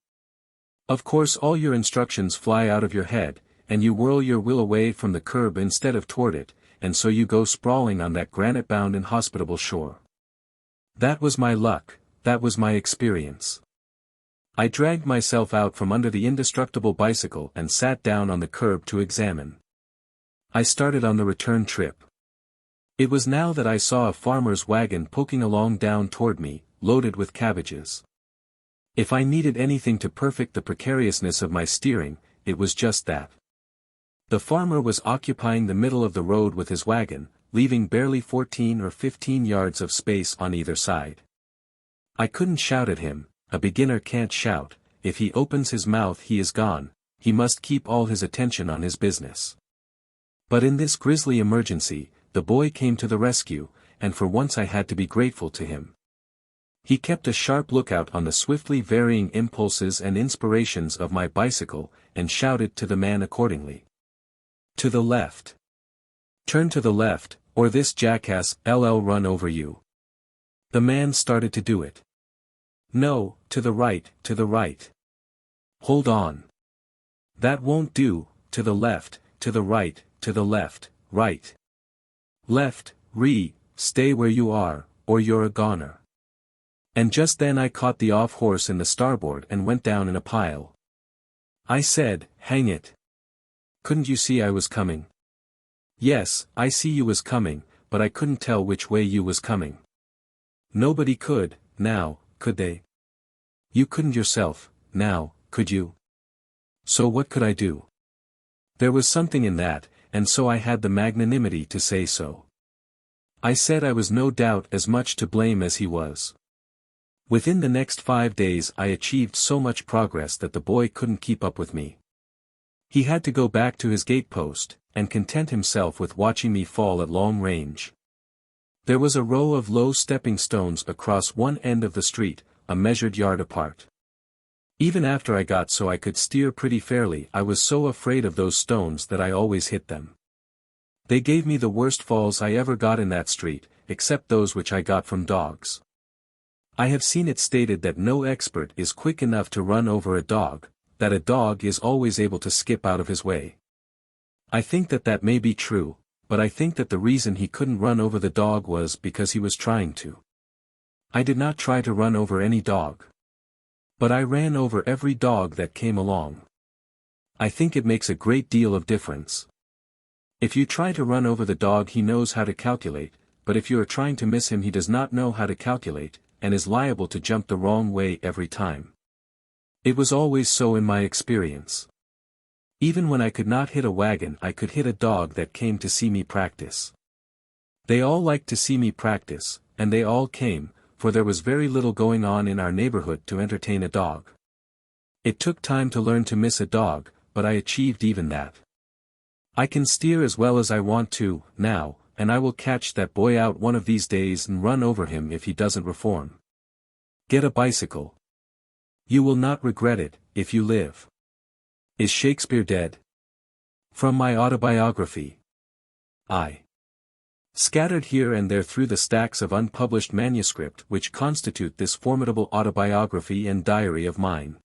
Of course all your instructions fly out of your head, and you whirl your will away from the curb instead of toward it, and so you go sprawling on that granite-bound inhospitable shore. That was my luck, that was my experience. I dragged myself out from under the indestructible bicycle and sat down on the curb to examine. I started on the return trip. It was now that I saw a farmer's wagon poking along down toward me, loaded with cabbages. If I needed anything to perfect the precariousness of my steering, it was just that. The farmer was occupying the middle of the road with his wagon, leaving barely 14 or 15 yards of space on either side. I couldn't shout at him, a beginner can't shout, if he opens his mouth he is gone, he must keep all his attention on his business. But in this grisly emergency, the boy came to the rescue, and for once I had to be grateful to him. He kept a sharp lookout on the swiftly varying impulses and inspirations of my bicycle, and shouted to the man accordingly. To the left. Turn to the left, or this jackass LL run over you. The man started to do it. No, to the right, to the right. Hold on. That won't do, to the left, to the right, to the left, right. Left, stay where you are, or you're a goner. And just then I caught the off horse in the starboard and went down in a pile. I said, hang it. Couldn't you see I was coming? Yes, I see you was coming, but I couldn't tell which way you was coming. Nobody could, now, could they? You couldn't yourself, now, could you? So what could I do? There was something in that, and so I had the magnanimity to say so. I said I was no doubt as much to blame as he was. Within the next 5 days I achieved so much progress that the boy couldn't keep up with me. He had to go back to his gatepost, and content himself with watching me fall at long range. There was a row of low stepping stones across one end of the street, a measured yard apart. Even after I got so I could steer pretty fairly, I was so afraid of those stones that I always hit them. They gave me the worst falls I ever got in that street, except those which I got from dogs. I have seen it stated that no expert is quick enough to run over a dog, that a dog is always able to skip out of his way. I think that may be true, but I think that the reason he couldn't run over the dog was because he was trying to. I did not try to run over any dog. But I ran over every dog that came along. I think it makes a great deal of difference. If you try to run over the dog he knows how to calculate, but if you are trying to miss him he does not know how to calculate, and is liable to jump the wrong way every time. It was always so in my experience. Even when I could not hit a wagon I could hit a dog that came to see me practice. They all liked to see me practice, and they all came, for there was very little going on in our neighborhood to entertain a dog. It took time to learn to miss a dog, but I achieved even that. I can steer as well as I want to, now, and I will catch that boy out one of these days and run over him if he doesn't reform. Get a bicycle. You will not regret it, if you live. Is Shakespeare dead? From my autobiography. I. Scattered here and there through the stacks of unpublished manuscript which constitute this formidable autobiography and diary of mine.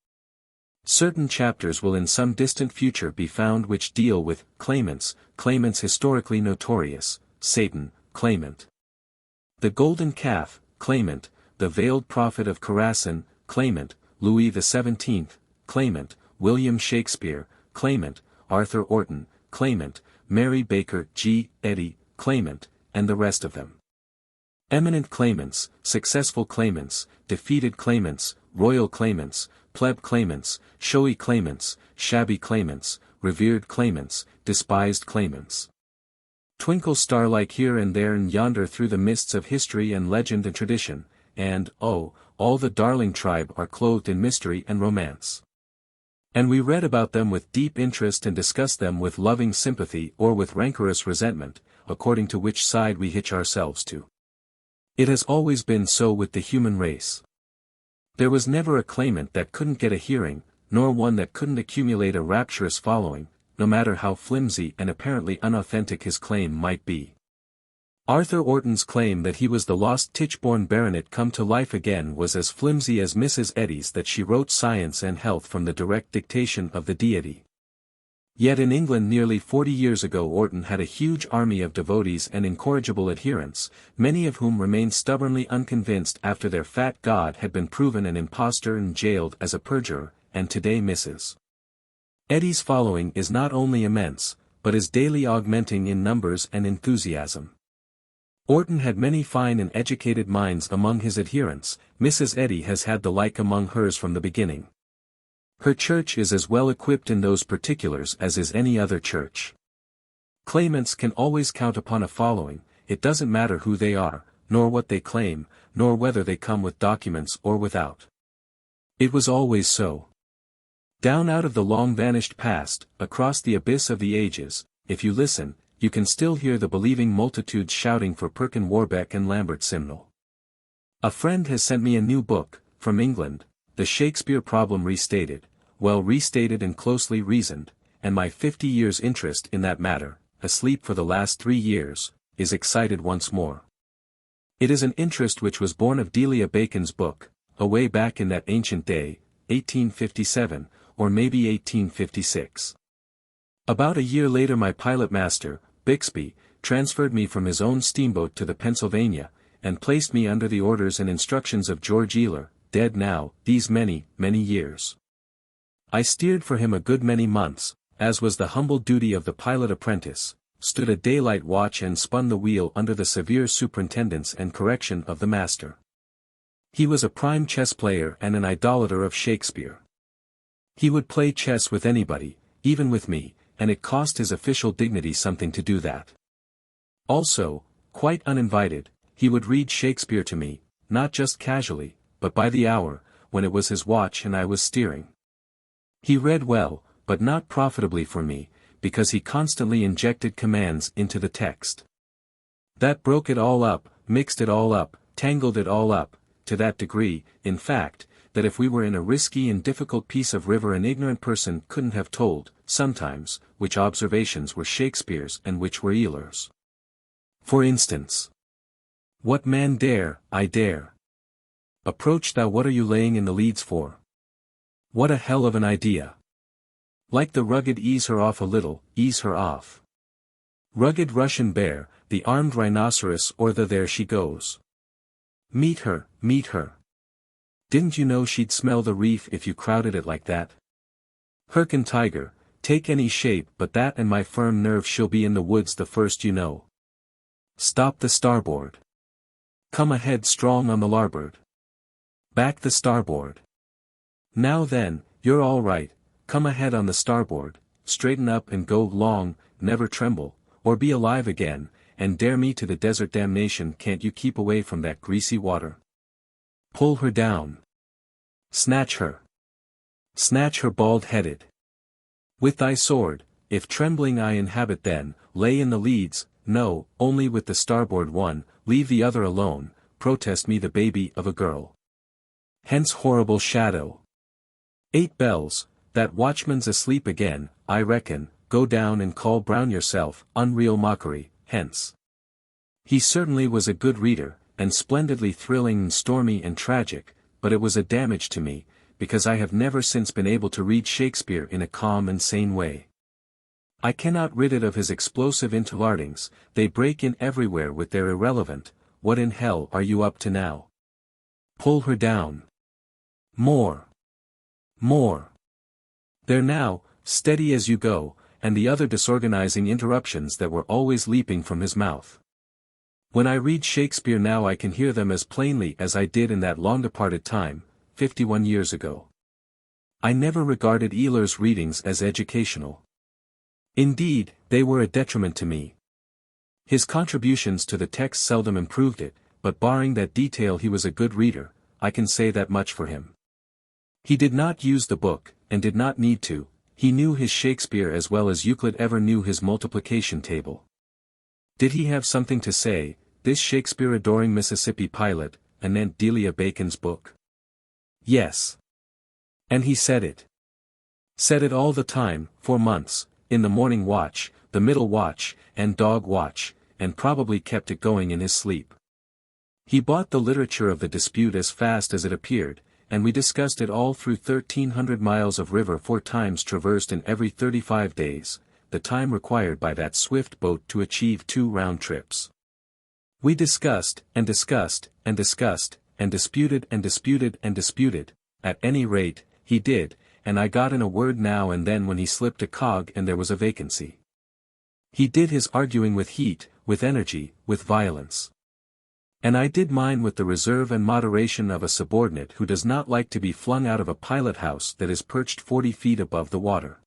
Certain chapters will in some distant future be found which deal with claimants historically notorious, Satan, claimant. The golden calf, claimant, the veiled prophet of Chorasan, claimant, Louis XVII, claimant, William Shakespeare, claimant, Arthur Orton, claimant, Mary Baker G. Eddy, claimant, and the rest of them. Eminent claimants, successful claimants, defeated claimants, royal claimants, pleb claimants, showy claimants, shabby claimants, revered claimants, despised claimants. Twinkle star-like here and there and yonder through the mists of history and legend and tradition, and, oh, all the darling tribe are clothed in mystery and romance. And we read about them with deep interest and discussed them with loving sympathy or with rancorous resentment, according to which side we hitch ourselves to. It has always been so with the human race. There was never a claimant that couldn't get a hearing, nor one that couldn't accumulate a rapturous following, no matter how flimsy and apparently unauthentic his claim might be. Arthur Orton's claim that he was the lost Tichborne baronet come to life again was as flimsy as Mrs. Eddy's that she wrote science and health from the direct dictation of the deity. Yet in England nearly 40 years ago Orton had a huge army of devotees and incorrigible adherents, many of whom remained stubbornly unconvinced after their fat god had been proven an impostor and jailed as a perjurer, and today Mrs. Eddy's following is not only immense, but is daily augmenting in numbers and enthusiasm. Orton had many fine and educated minds among his adherents, Mrs. Eddy has had the like among hers from the beginning. Her church is as well equipped in those particulars as is any other church. Claimants can always count upon a following, it doesn't matter who they are, nor what they claim, nor whether they come with documents or without. It was always so. Down out of the long-vanished past, across the abyss of the ages, if you listen, you can still hear the believing multitudes shouting for Perkin Warbeck and Lambert Simnel. A friend has sent me a new book, from England, The Shakespeare Problem Restated, well restated and closely reasoned, and my 50 years' interest in that matter, asleep for the last 3 years, is excited once more. It is an interest which was born of Delia Bacon's book, away back in that ancient day, 1857, or maybe 1856. About a year later my pilot master, Bixby, transferred me from his own steamboat to the Pennsylvania, and placed me under the orders and instructions of George Ealer, dead now, these many, many years. I steered for him a good many months, as was the humble duty of the pilot apprentice, stood a daylight watch and spun the wheel under the severe superintendence and correction of the master. He was a prime chess player and an idolater of Shakespeare. He would play chess with anybody, even with me, and it cost his official dignity something to do that. Also, quite uninvited, he would read Shakespeare to me, not just casually, but by the hour, when it was his watch and I was steering. He read well, but not profitably for me, because he constantly injected commands into the text. That broke it all up, mixed it all up, tangled it all up, to that degree, in fact, that if we were in a risky and difficult piece of river an ignorant person couldn't have told, sometimes, which observations were Shakespeare's and which were Eeyler's. For instance, "What man dare, I dare. Approach thou, what are you laying in the leads for? What a hell of an idea. Like the rugged ease her off a little, ease her off. Rugged Russian bear, the armed rhinoceros or the there she goes. Meet her, meet her. Didn't you know she'd smell the reef if you crowded it like that? Hyrcan tiger, take any shape but that and my firm nerve she'll be in the woods the first you know. Stop the starboard. Come ahead strong on the larboard. Back the starboard. Now then, you're all right, come ahead on the starboard, straighten up and go long, never tremble, or be alive again, and dare me to the desert damnation, can't you keep away from that greasy water? Pull her down. Snatch her. Snatch her bald-headed. With thy sword, if trembling I inhabit then, lay in the leads, no, only with the starboard one, leave the other alone, protest me the baby of a girl. Hence horrible shadow. 8 bells, that watchman's asleep again, I reckon, go down and call Brown yourself, unreal mockery, hence. He certainly was a good reader, and splendidly thrilling and stormy and tragic, but it was a damage to me, because I have never since been able to read Shakespeare in a calm and sane way. I cannot rid it of his explosive interlardings, they break in everywhere with their irrelevant, what in hell are you up to now? Pull her down. More. More. There now, steady as you go, and the other disorganizing interruptions that were always leaping from his mouth. When I read Shakespeare now I can hear them as plainly as I did in that long-departed time, 51 years ago. I never regarded Eeyler's readings as educational. Indeed, they were a detriment to me. His contributions to the text seldom improved it, but barring that detail he was a good reader, I can say that much for him. He did not use the book, and did not need to, he knew his Shakespeare as well as Euclid ever knew his multiplication table. Did he have something to say, this Shakespeare-adoring Mississippi pilot, anent Delia Bacon's book? Yes. And he said it. Said it all the time, for months, in the morning watch, the middle watch, and dog watch, and probably kept it going in his sleep. He bought the literature of the dispute as fast as it appeared, and we discussed it all through 1,300 miles of river 4 times traversed in every 35 days, the time required by that swift boat to achieve 2 round trips. We discussed, and discussed, and discussed, and disputed and disputed and disputed, at any rate, he did, and I got in a word now and then when he slipped a cog and there was a vacancy. He did his arguing with heat, with energy, with violence. And I did mine with the reserve and moderation of a subordinate who does not like to be flung out of a pilot-house that is perched 40 feet above the water.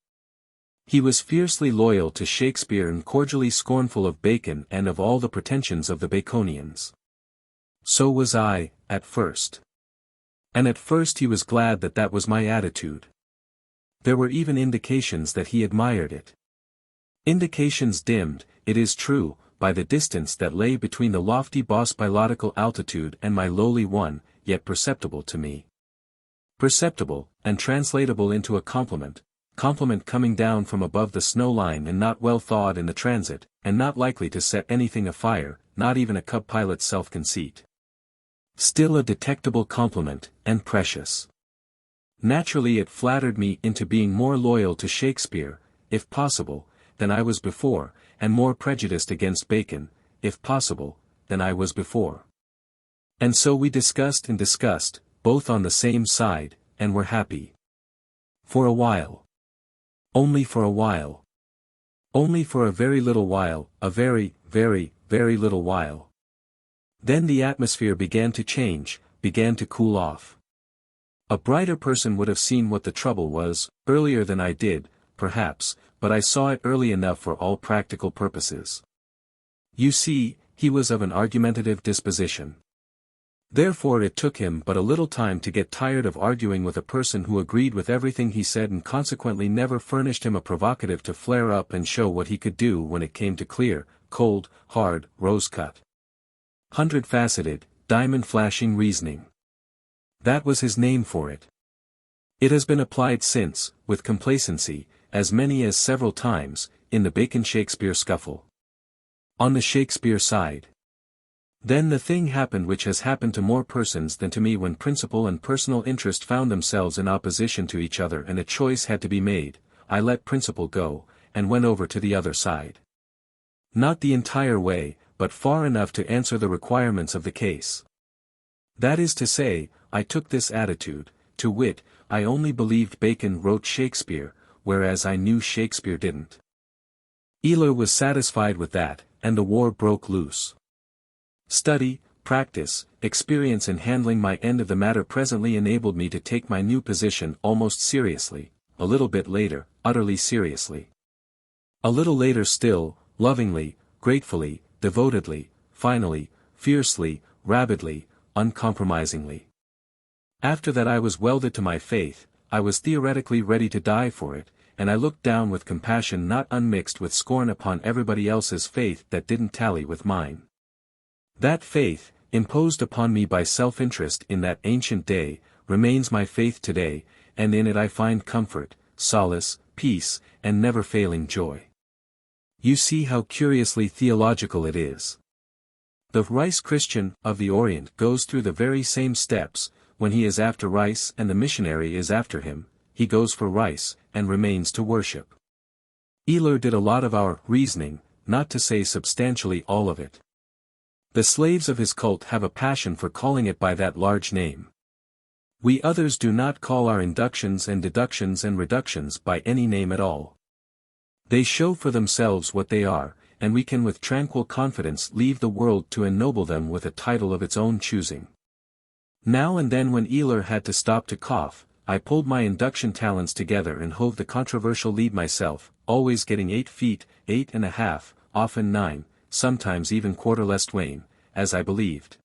He was fiercely loyal to Shakespeare and cordially scornful of Bacon and of all the pretensions of the Baconians. So was I, at first. And at first he was glad that that was my attitude. There were even indications that he admired it. Indications dimmed, it is true, by the distance that lay between the lofty boss-pilotical altitude and my lowly one, yet perceptible to me. Perceptible, and translatable into a compliment coming down from above the snow line and not well thawed in the transit, and not likely to set anything afire, not even a cub pilot's self-conceit. Still a detectable compliment, and precious. Naturally it flattered me into being more loyal to Shakespeare, if possible, than I was before, and more prejudiced against Bacon, if possible, than I was before. And so we discussed and discussed, both on the same side, and were happy. For a while. Only for a while. Only for a very little while, a very, very, very little while. Then the atmosphere began to change, began to cool off. A brighter person would have seen what the trouble was, earlier than I did, perhaps, but I saw it early enough for all practical purposes. You see, he was of an argumentative disposition. Therefore it took him but a little time to get tired of arguing with a person who agreed with everything he said and consequently never furnished him a provocative to flare up and show what he could do when it came to clear, cold, hard, rose-cut, hundred-faceted, diamond-flashing reasoning. That was his name for it. It has been applied since, with complacency, as many as several times, in the Bacon-Shakespeare scuffle. On the Shakespeare side. Then the thing happened which has happened to more persons than to me when principle and personal interest found themselves in opposition to each other and a choice had to be made. I let principle go, and went over to the other side. Not the entire way, but far enough to answer the requirements of the case. That is to say, I took this attitude, to wit, I only believed Bacon wrote Shakespeare, whereas I knew Shakespeare didn't. Eler was satisfied with that, and the war broke loose. Study, practice, experience in handling my end of the matter presently enabled me to take my new position almost seriously, a little bit later, utterly seriously. A little later still, lovingly, gratefully, devotedly, finally, fiercely, rabidly, uncompromisingly. After that I was welded to my faith, I was theoretically ready to die for it, and I looked down with compassion not unmixed with scorn upon everybody else's faith that didn't tally with mine. That faith, imposed upon me by self-interest in that ancient day, remains my faith today, and in it I find comfort, solace, peace, and never-failing joy. You see how curiously theological it is. The rice Christian of the Orient goes through the very same steps. When he is after rice and the missionary is after him, he goes for rice, and remains to worship. Eler did a lot of our reasoning, not to say substantially all of it. The slaves of his cult have a passion for calling it by that large name. We others do not call our inductions and deductions and reductions by any name at all. They show for themselves what they are, and we can with tranquil confidence leave the world to ennoble them with a title of its own choosing. Now and then when Eler had to stop to cough, I pulled my induction talents together and hove the controversial lead myself, always getting 8 feet, 8.5, often 9, sometimes even quarter less Twain, as I believed.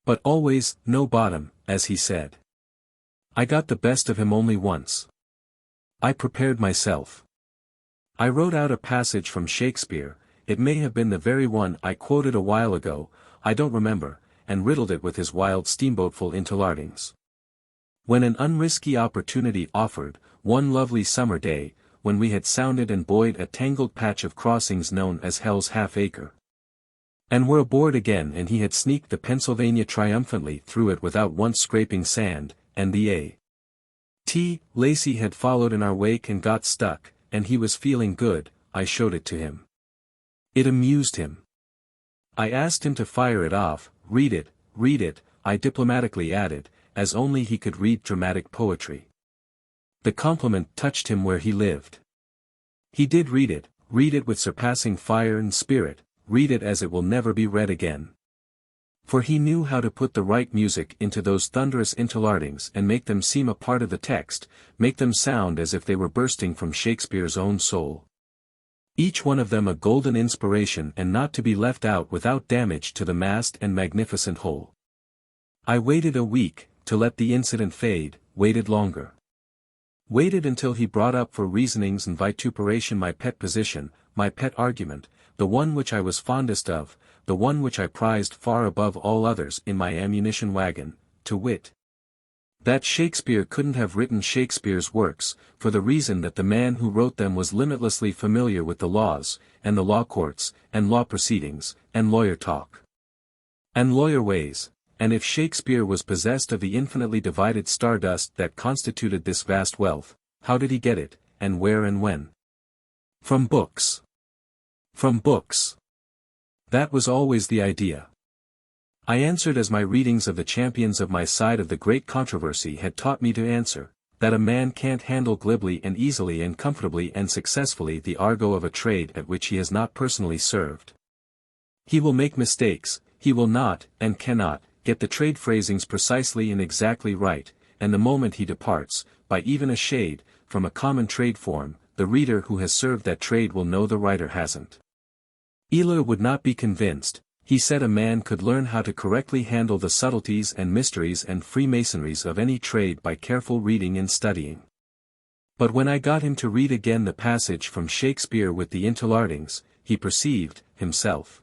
But always, no bottom, as he said. I got the best of him only once. I prepared myself. I wrote out a passage from Shakespeare, it may have been the very one I quoted a while ago, I don't remember, and riddled it with his wild steamboatful interlardings. When an unrisky opportunity offered, one lovely summer day, when we had sounded and buoyed a tangled patch of crossings known as Hell's Half-Acre, and were aboard again and he had sneaked the Pennsylvania triumphantly through it without once scraping sand, and the A.T. Lacey had followed in our wake and got stuck, and he was feeling good, I showed it to him. It amused him. I asked him to fire it off, read it, I diplomatically added, as only he could read dramatic poetry. The compliment touched him where he lived. He did read it with surpassing fire and spirit, read it as it will never be read again. For he knew how to put the right music into those thunderous interlardings and make them seem a part of the text, make them sound as if they were bursting from Shakespeare's own soul. Each one of them a golden inspiration and not to be left out without damage to the massed and magnificent whole. I waited a week, to let the incident fade, waited longer. Waited until he brought up for reasonings and vituperation my pet position, my pet argument, the one which I was fondest of, the one which I prized far above all others in my ammunition wagon, to wit, that Shakespeare couldn't have written Shakespeare's works, for the reason that the man who wrote them was limitlessly familiar with the laws, and the law courts, and law proceedings, and lawyer talk, and lawyer ways. And if Shakespeare was possessed of the infinitely divided stardust that constituted this vast wealth, how did he get it, and where and when? From books. From books. That was always the idea. I answered as my readings of the champions of my side of the great controversy had taught me to answer, that a man can't handle glibly and easily and comfortably and successfully the argot of a trade at which he has not personally served. He will make mistakes, he will not, and cannot, get the trade phrasings precisely and exactly right, and the moment he departs, by even a shade, from a common trade form, the reader who has served that trade will know the writer hasn't. Eler would not be convinced. He said a man could learn how to correctly handle the subtleties and mysteries and freemasonries of any trade by careful reading and studying. But when I got him to read again the passage from Shakespeare with the interlardings, he perceived, himself,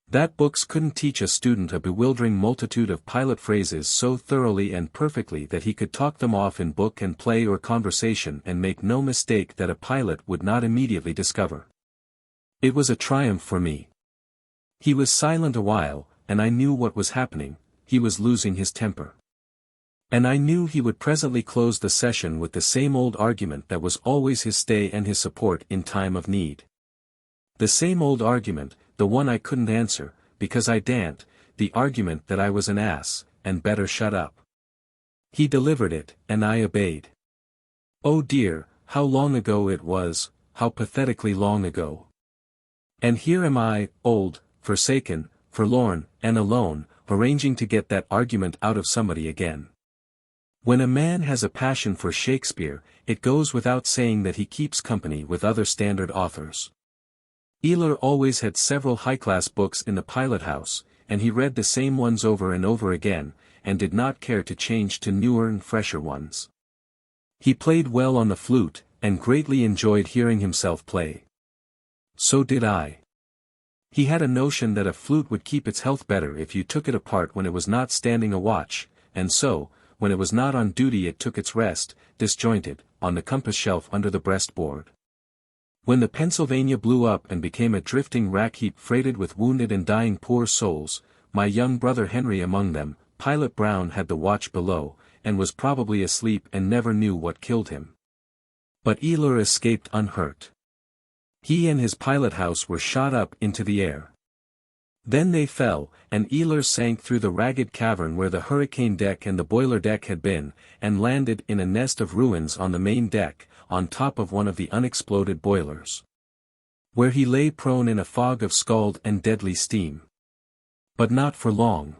that books couldn't teach a student a bewildering multitude of pilot phrases so thoroughly and perfectly that he could talk them off in book and play or conversation and make no mistake that a pilot would not immediately discover. It was a triumph for me. He was silent a while, and I knew what was happening. He was losing his temper. And I knew he would presently close the session with the same old argument that was always his stay and his support in time of need. The same old argument, the one I couldn't answer, because I daren't, the argument that I was an ass, and better shut up. He delivered it, and I obeyed. Oh dear, how long ago it was, how pathetically long ago. And here am I, old, forsaken, forlorn, and alone, arranging to get that argument out of somebody again. When a man has a passion for Shakespeare, it goes without saying that he keeps company with other standard authors. Eler always had several high-class books in the pilot house, and he read the same ones over and over again, and did not care to change to newer and fresher ones. He played well on the flute, and greatly enjoyed hearing himself play. So did I. He had a notion that a flute would keep its health better if you took it apart when it was not standing a watch, and so, when it was not on duty it took its rest, disjointed, on the compass shelf under the breastboard. When the Pennsylvania blew up and became a drifting wreck heap freighted with wounded and dying poor souls, my young brother Henry among them, Pilot Brown had the watch below, and was probably asleep and never knew what killed him. But Eler escaped unhurt. He and his pilot house were shot up into the air. Then they fell, and Eler sank through the ragged cavern where the hurricane deck and the boiler deck had been, and landed in a nest of ruins on the main deck, on top of one of the unexploded boilers, where he lay prone in a fog of scald and deadly steam. But not for long.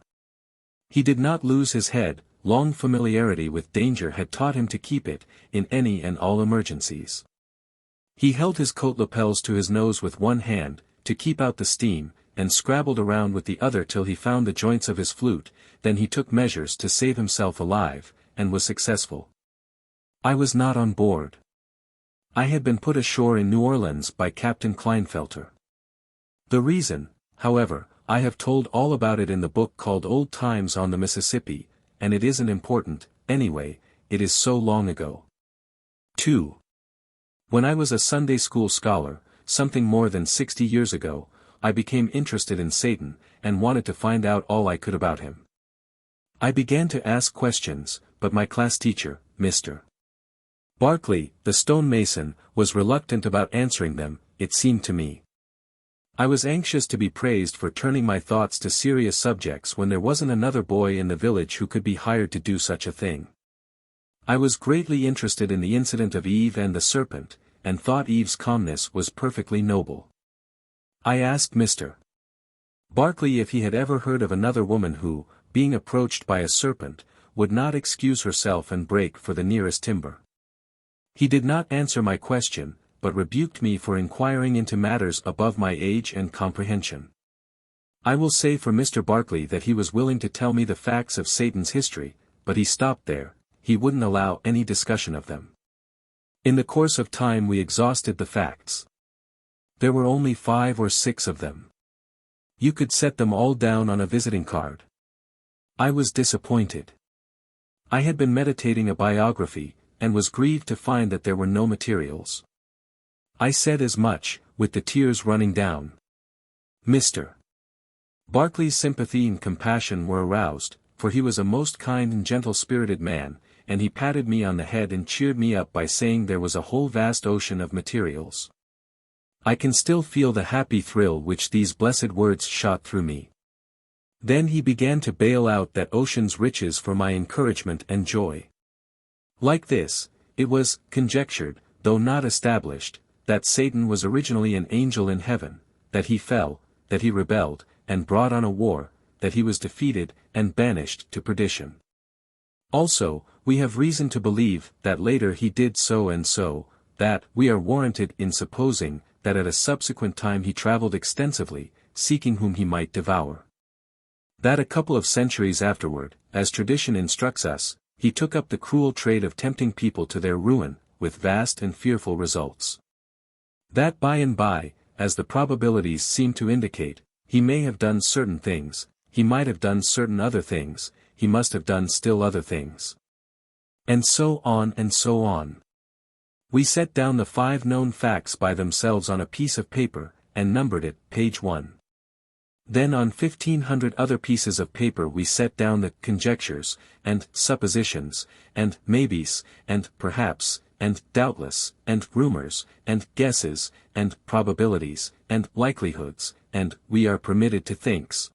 He did not lose his head. Long familiarity with danger had taught him to keep it, in any and all emergencies. He held his coat lapels to his nose with one hand, to keep out the steam, and scrabbled around with the other till he found the joints of his flute. Then he took measures to save himself alive, and was successful. I was not on board. I had been put ashore in New Orleans by Captain Kleinfelter. The reason, however, I have told all about it in the book called Old Times on the Mississippi, and it isn't important, anyway, it is so long ago. 2. When I was a Sunday school scholar, something more than 60 years ago, I became interested in Satan, and wanted to find out all I could about him. I began to ask questions, but my class teacher, Mr. Barclay, the stonemason, was reluctant about answering them, it seemed to me. I was anxious to be praised for turning my thoughts to serious subjects when there wasn't another boy in the village who could be hired to do such a thing. I was greatly interested in the incident of Eve and the serpent, and thought Eve's calmness was perfectly noble. I asked Mr. Barclay if he had ever heard of another woman who, being approached by a serpent, would not excuse herself and break for the nearest timber. He did not answer my question, but rebuked me for inquiring into matters above my age and comprehension. I will say for Mr. Barclay that he was willing to tell me the facts of Satan's history, but he stopped there. He wouldn't allow any discussion of them. In the course of time we exhausted the facts. There were only 5 or 6 of them. You could set them all down on a visiting card. I was disappointed. I had been meditating a biography, and was grieved to find that there were no materials. I said as much, with the tears running down. Mr. Barclay's sympathy and compassion were aroused, for he was a most kind and gentle-spirited man, and he patted me on the head and cheered me up by saying there was a whole vast ocean of materials. I can still feel the happy thrill which these blessed words shot through me. Then he began to bail out that ocean's riches for my encouragement and joy. Like this, it was conjectured, though not established, that Satan was originally an angel in heaven, that he fell, that he rebelled, and brought on a war, that he was defeated, and banished to perdition. Also, we have reason to believe that later he did so and so, that we are warranted in supposing that at a subsequent time he traveled extensively, seeking whom he might devour. That a couple of centuries afterward, as tradition instructs us, he took up the cruel trade of tempting people to their ruin, with vast and fearful results. That by and by, as the probabilities seem to indicate, he may have done certain things, he might have done certain other things, he must have done still other things. And so on and so on. We set down the 5 known facts by themselves on a piece of paper, and numbered it, page 1. Then on 1,500 other pieces of paper we set down the conjectures, and suppositions, and maybes, and perhaps, and doubtless, and rumors, and guesses, and probabilities, and likelihoods, and we are permitted to thinks.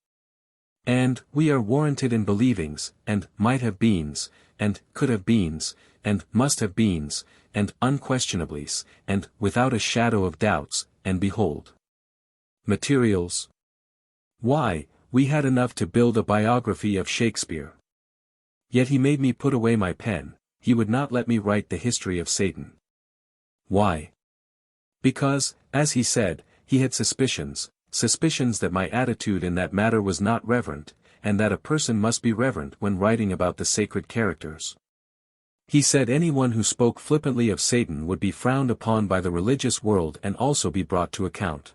And we are warranted in believings, and might have beens, and could have beens, and must have beens, and unquestionablys, and without a shadow of doubts, and behold. Materials. Why, we had enough to build a biography of Shakespeare. Yet he made me put away my pen, he would not let me write the history of Satan. Why? Because, as he said, he had suspicions that my attitude in that matter was not reverent, and that a person must be reverent when writing about the sacred characters. He said anyone who spoke flippantly of Satan would be frowned upon by the religious world and also be brought to account.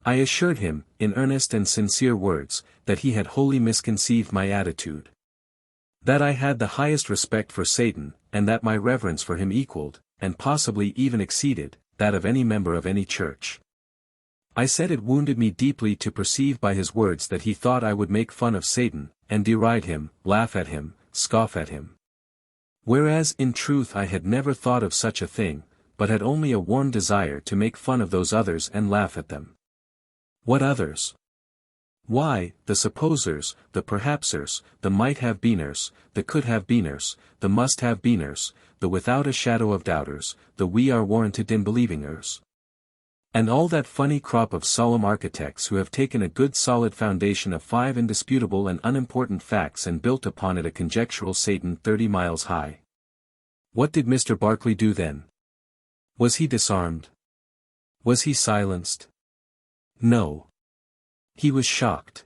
I assured him, in earnest and sincere words, that he had wholly misconceived my attitude. That I had the highest respect for Satan, and that my reverence for him equaled, and possibly even exceeded, that of any member of any church. I said it wounded me deeply to perceive by his words that he thought I would make fun of Satan, and deride him, laugh at him, scoff at him. Whereas in truth I had never thought of such a thing, but had only a warm desire to make fun of those others and laugh at them. What others? Why, the supposers, the perhapsers, the might-have-beeners, the could-have-beeners, the must-have-beeners, the without a shadow of doubters, the we are warranted in believingers. And all that funny crop of solemn architects who have taken a good solid foundation of 5 indisputable and unimportant facts and built upon it a conjectural Satan 30 miles high. What did Mr. Barclay do then? Was he disarmed? Was he silenced? No. He was shocked.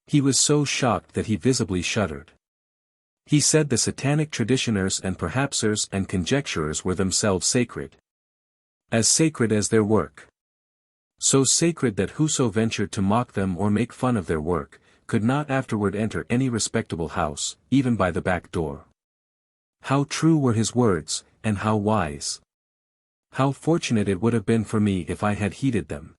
He was so shocked that he visibly shuddered. He said the satanic traditioners and perhapsers and conjecturers were themselves sacred. As sacred as their work. So sacred that whoso ventured to mock them or make fun of their work, could not afterward enter any respectable house, even by the back door. How true were his words, and how wise. How fortunate it would have been for me if I had heeded them.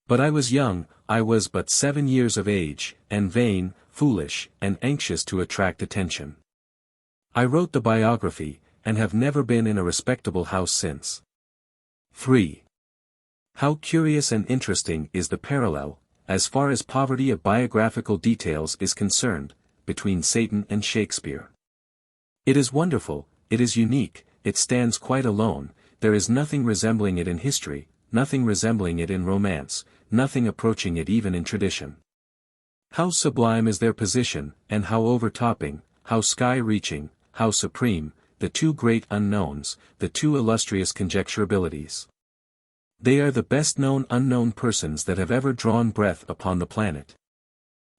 But I was young, I was but 7 years of age, and vain, foolish, and anxious to attract attention. I wrote the biography, and have never been in a respectable house since. 3. How curious and interesting is the parallel, as far as poverty of biographical details is concerned, between Satan and Shakespeare. It is wonderful, it is unique, it stands quite alone, there is nothing resembling it in history, nothing resembling it in romance, nothing approaching it even in tradition. How sublime is their position, and how overtopping, how sky-reaching, how supreme, the 2 great unknowns, the 2 illustrious conjecturabilities. They are the best-known unknown persons that have ever drawn breath upon the planet.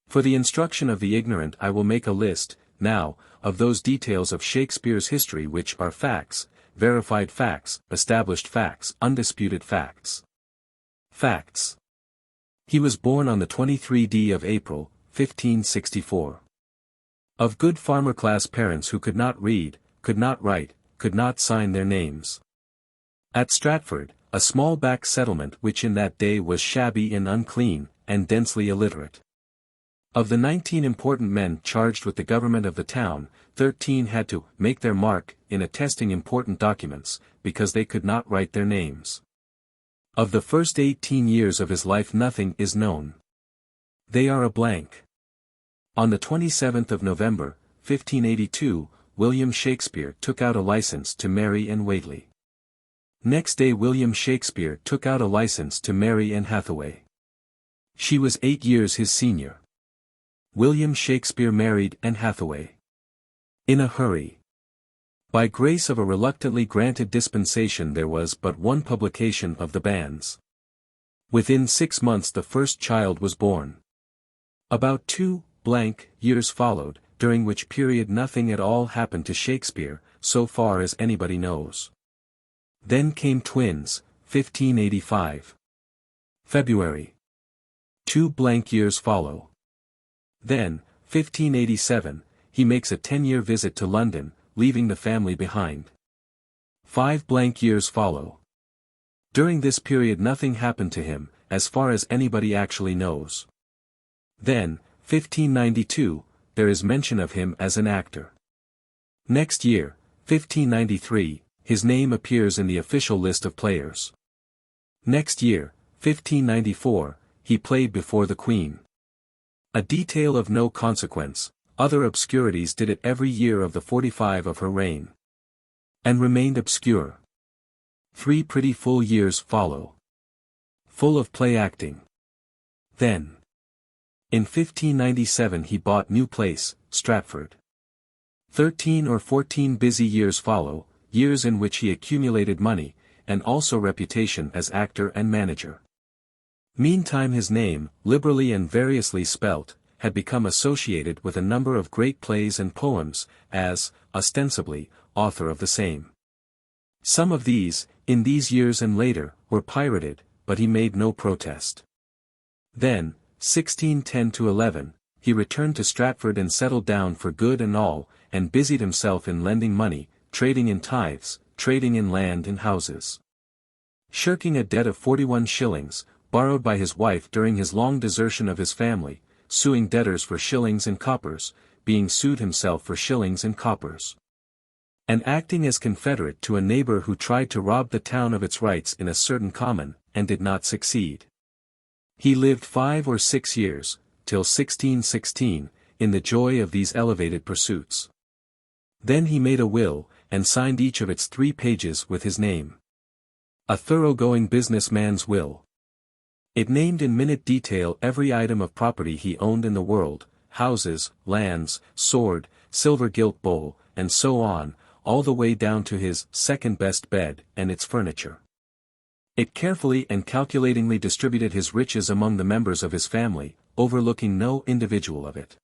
For the instruction of the ignorant I will make a list, now, of those details of Shakespeare's history which are facts, verified facts, established facts, undisputed facts. Facts. He was born on the 23d of April, 1564. Of good farmer-class parents who could not read, could not write, could not sign their names. At Stratford, a small back settlement which in that day was shabby and unclean, and densely illiterate. Of the 19 important men charged with the government of the town, 13 had to make their mark in attesting important documents, because they could not write their names. Of the first 18 years of his life nothing is known. They are a blank. On the 27th of November, 1582, William Shakespeare took out a license to marry Anne Whately. Next day William Shakespeare took out a license to marry Anne Hathaway. She was 8 years his senior. William Shakespeare married Anne Hathaway. In a hurry. By grace of a reluctantly granted dispensation there was but one publication of the banns. Within 6 months the first child was born. About 2 years followed, during which period nothing at all happened to Shakespeare, so far as anybody knows. Then came twins, 1585. February. 2 years follow. Then, 1587, he makes a 10-year visit to London, leaving the family behind. 5 years follow. During this period nothing happened to him, as far as anybody actually knows. Then, 1592, there is mention of him as an actor. Next year, 1593, his name appears in the official list of players. Next year, 1594, he played before the Queen. A detail of no consequence, other obscurities did it every year of the 45 of her reign. And remained obscure. 3 pretty full years follow. Full of play acting. Then. In 1597 he bought new place, Stratford. 13 or 14 busy years follow, years in which he accumulated money, and also reputation as actor and manager. Meantime his name, liberally and variously spelt, had become associated with a number of great plays and poems, as, ostensibly, author of the same. Some of these, in these years and later, were pirated, but he made no protest. Then, 1610–11, he returned to Stratford and settled down for good and all, and busied himself in lending money, trading in tithes, trading in land and houses. Shirking a debt of 41 shillings, borrowed by his wife during his long desertion of his family, suing debtors for shillings and coppers, being sued himself for shillings and coppers. And acting as confederate to a neighbor who tried to rob the town of its rights in a certain common, and did not succeed. He lived 5 or 6 years, till 1616, in the joy of these elevated pursuits. Then he made a will, and signed each of its 3 pages with his name. A thoroughgoing business-man's will. It named in minute detail every item of property he owned in the world, houses, lands, sword, silver gilt bowl, and so on, all the way down to his second-best bed and its furniture. It carefully and calculatingly distributed his riches among the members of his family, overlooking no individual of it.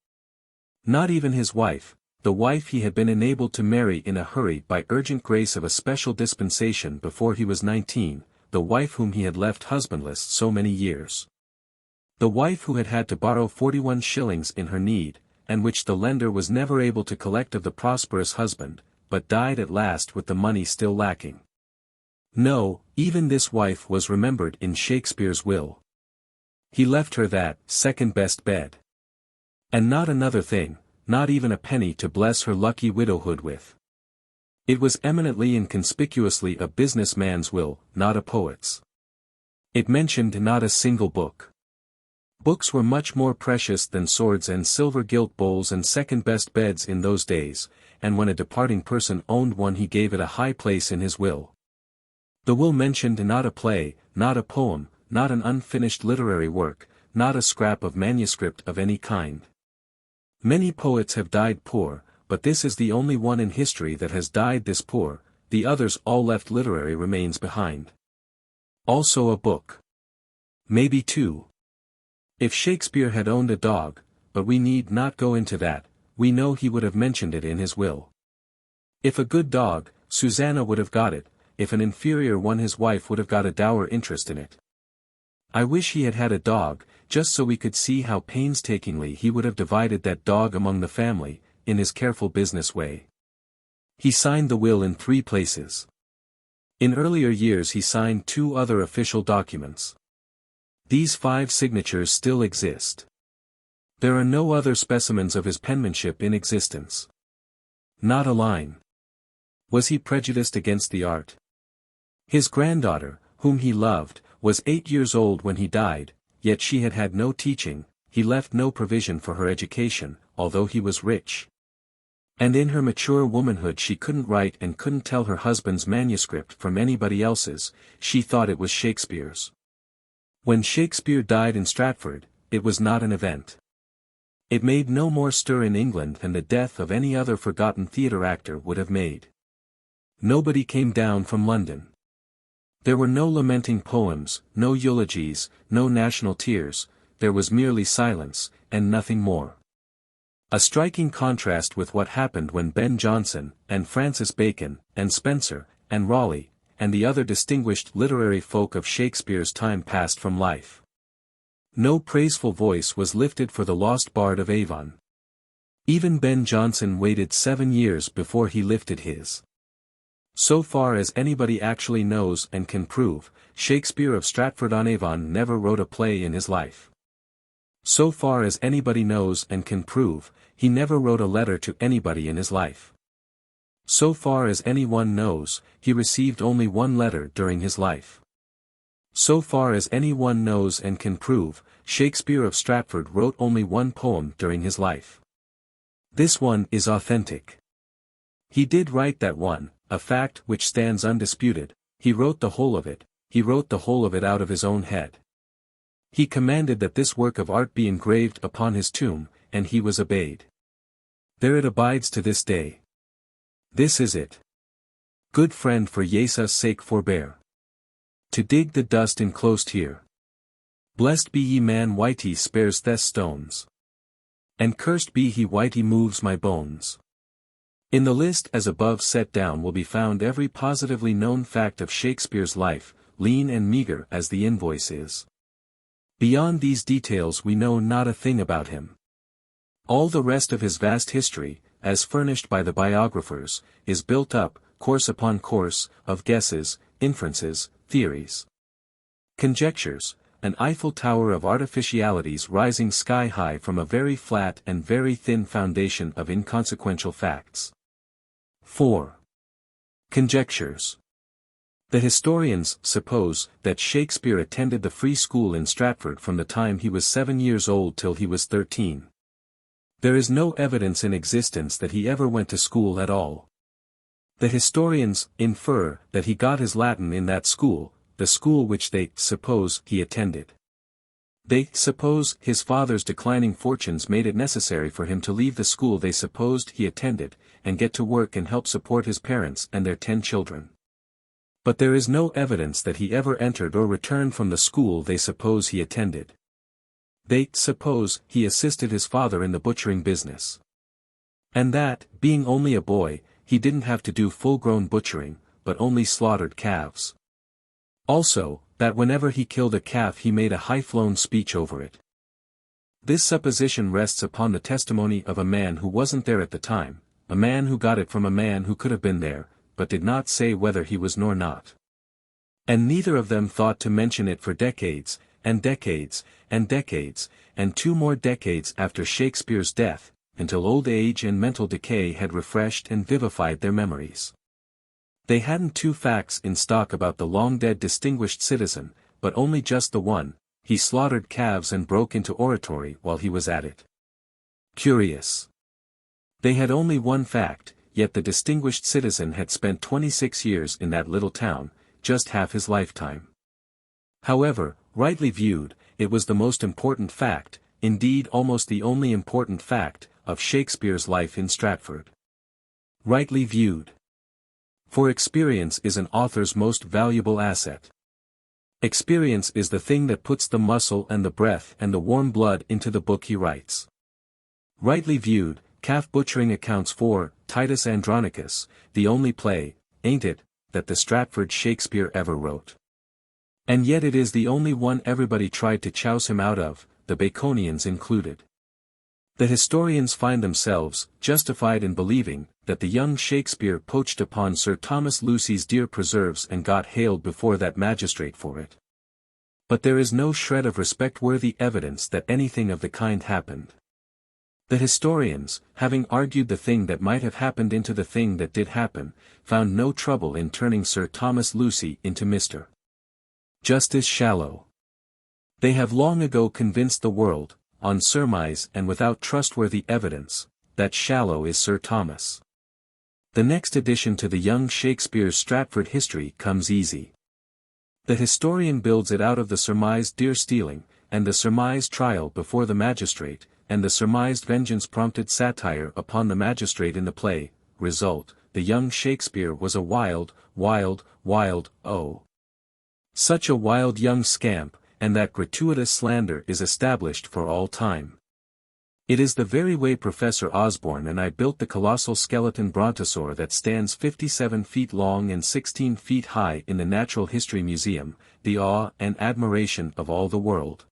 Not even his wife, the wife he had been enabled to marry in a hurry by urgent grace of a special dispensation before he was 19, the wife whom he had left husbandless so many years. The wife who had had to borrow 41 shillings in her need, and which the lender was never able to collect of the prosperous husband, but died at last with the money still lacking. No, even this wife was remembered in Shakespeare's will. He left her that second-best bed. And not another thing, not even a penny to bless her lucky widowhood with. It was eminently and conspicuously a business-man's will, not a poet's. It mentioned not a single book. Books were much more precious than swords and silver gilt bowls and second-best beds in those days, and when a departing person owned one he gave it a high place in his will. The will mentioned not a play, not a poem, not an unfinished literary work, not a scrap of manuscript of any kind. Many poets have died poor, but this is the only one in history that has died this poor, the others all left literary remains behind. Also a book. Maybe 2. If Shakespeare had owned a dog, but we need not go into that, we know he would have mentioned it in his will. If a good dog, Susanna would have got it, if an inferior one his wife would have got a dour interest in it. I wish he had had a dog, just so we could see how painstakingly he would have divided that dog among the family, in his careful business way. He signed the will in 3 places. In earlier years he signed 2 other official documents. These 5 signatures still exist. There are no other specimens of his penmanship in existence. Not a line. Was he prejudiced against the art? His granddaughter, whom he loved, was 8 years old when he died, yet she had had no teaching, he left no provision for her education, although he was rich. And in her mature womanhood she couldn't write and couldn't tell her husband's manuscript from anybody else's, she thought it was Shakespeare's. When Shakespeare died in Stratford, it was not an event. It made no more stir in England than the death of any other forgotten theatre actor would have made. Nobody came down from London. There were no lamenting poems, no eulogies, no national tears, there was merely silence, and nothing more. A striking contrast with what happened when Ben Jonson, and Francis Bacon, and Spencer, and Raleigh, and the other distinguished literary folk of Shakespeare's time passed from life. No praiseful voice was lifted for the lost bard of Avon. Even Ben Jonson waited 7 years before he lifted his. So far as anybody actually knows and can prove, Shakespeare of Stratford-on-Avon never wrote a play in his life. So far as anybody knows and can prove, he never wrote a letter to anybody in his life. So far as anyone knows, he received only one letter during his life. So far as anyone knows and can prove, Shakespeare of Stratford wrote only one poem during his life. This one is authentic. He did write that one, a fact which stands undisputed. He wrote the whole of it, he wrote the whole of it out of his own head. He commanded that this work of art be engraved upon his tomb, and he was obeyed. There it abides to this day. This is it. Good friend, for Jesus' sake forbear to dig the dust enclosed here. Blessed be ye man whitey spares thes stones. And cursed be he whitey moves my bones. In the list as above set down will be found every positively known fact of Shakespeare's life, lean and meager as the invoice is. Beyond these details we know not a thing about him. All the rest of his vast history, as furnished by the biographers, is built up, course upon course, of guesses, inferences, theories, conjectures, an Eiffel Tower of artificialities rising sky-high from a very flat and very thin foundation of inconsequential facts. 4. Conjectures. The historians suppose that Shakespeare attended the free school in Stratford from the time he was 7 years old till he was 13. There is no evidence in existence that he ever went to school at all. The historians infer that he got his Latin in that school, the school which they suppose he attended. They suppose his father's declining fortunes made it necessary for him to leave the school they supposed he attended, and get to work and help support his parents and their 10 children. But there is no evidence that he ever entered or returned from the school they suppose he attended. They suppose he assisted his father in the butchering business. And that, being only a boy, he didn't have to do full-grown butchering, but only slaughtered calves. Also, that whenever he killed a calf he made a high-flown speech over it. This supposition rests upon the testimony of a man who wasn't there at the time, a man who got it from a man who could have been there, but did not say whether he was nor not. And neither of them thought to mention it for decades, and decades, and decades, and 2 more decades after Shakespeare's death, until old age and mental decay had refreshed and vivified their memories. They hadn't 2 facts in stock about the long-dead distinguished citizen, but only just the one: he slaughtered calves and broke into oratory while he was at it. Curious. They had only 1 fact, yet the distinguished citizen had spent 26 years in that little town, just half his lifetime. However, rightly viewed, it was the most important fact, indeed almost the only important fact, of Shakespeare's life in Stratford. Rightly viewed. For experience is an author's most valuable asset. Experience is the thing that puts the muscle and the breath and the warm blood into the book he writes. Rightly viewed, calf butchering accounts for Titus Andronicus, the only play, ain't it, that the Stratford Shakespeare ever wrote. And yet it is the only one everybody tried to chouse him out of, the Baconians included. The historians find themselves justified in believing that the young Shakespeare poached upon Sir Thomas Lucy's deer preserves and got haled before that magistrate for it. But there is no shred of respect-worthy evidence that anything of the kind happened. The historians, having argued the thing that might have happened into the thing that did happen, found no trouble in turning Sir Thomas Lucy into Mr. Justice Shallow. They have long ago convinced the world, on surmise and without trustworthy evidence, that Shallow is Sir Thomas. The next addition to the young Shakespeare's Stratford history comes easy. The historian builds it out of the surmised deer stealing, and the surmised trial before the magistrate, and the surmised vengeance-prompted satire upon the magistrate in the play. Result: the young Shakespeare was a wild, oh, such a wild young scamp, and that gratuitous slander is established for all time. It is the very way Professor Osborne and I built the colossal skeleton brontosaur that stands 57 feet long and 16 feet high in the Natural History Museum, the awe and admiration of all the world.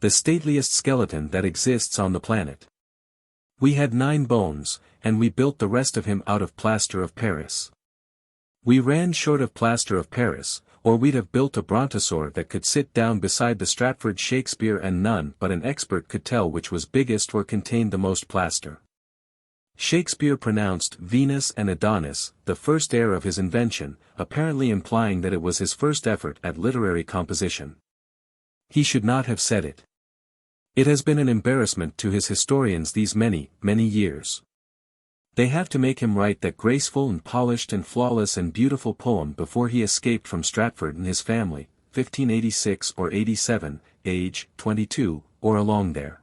The stateliest skeleton that exists on the planet. We had 9 bones, and we built the rest of him out of plaster of Paris. We ran short of plaster of Paris, or we'd have built a brontosaur that could sit down beside the Stratford Shakespeare and none but an expert could tell which was biggest or contained the most plaster. Shakespeare pronounced Venus and Adonis the first heir of his invention, apparently implying that it was his first effort at literary composition. He should not have said it. It has been an embarrassment to his historians these many, many years. They have to make him write that graceful and polished and flawless and beautiful poem before he escaped from Stratford and his family, 1586 or 87, age 22, or along there.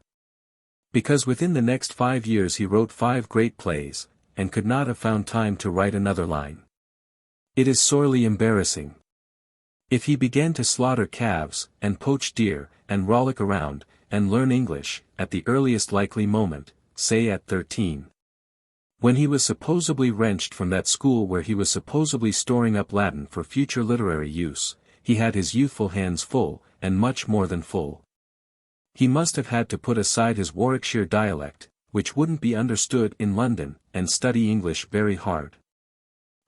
Because within the next 5 years he wrote 5 great plays, and could not have found time to write another line. It is sorely embarrassing. If he began to slaughter calves, and poach deer, and rollick around, and learn English, at the earliest likely moment, say at 13. When he was supposedly wrenched from that school where he was supposedly storing up Latin for future literary use, he had his youthful hands full, and much more than full. He must have had to put aside his Warwickshire dialect, which wouldn't be understood in London, and study English very hard.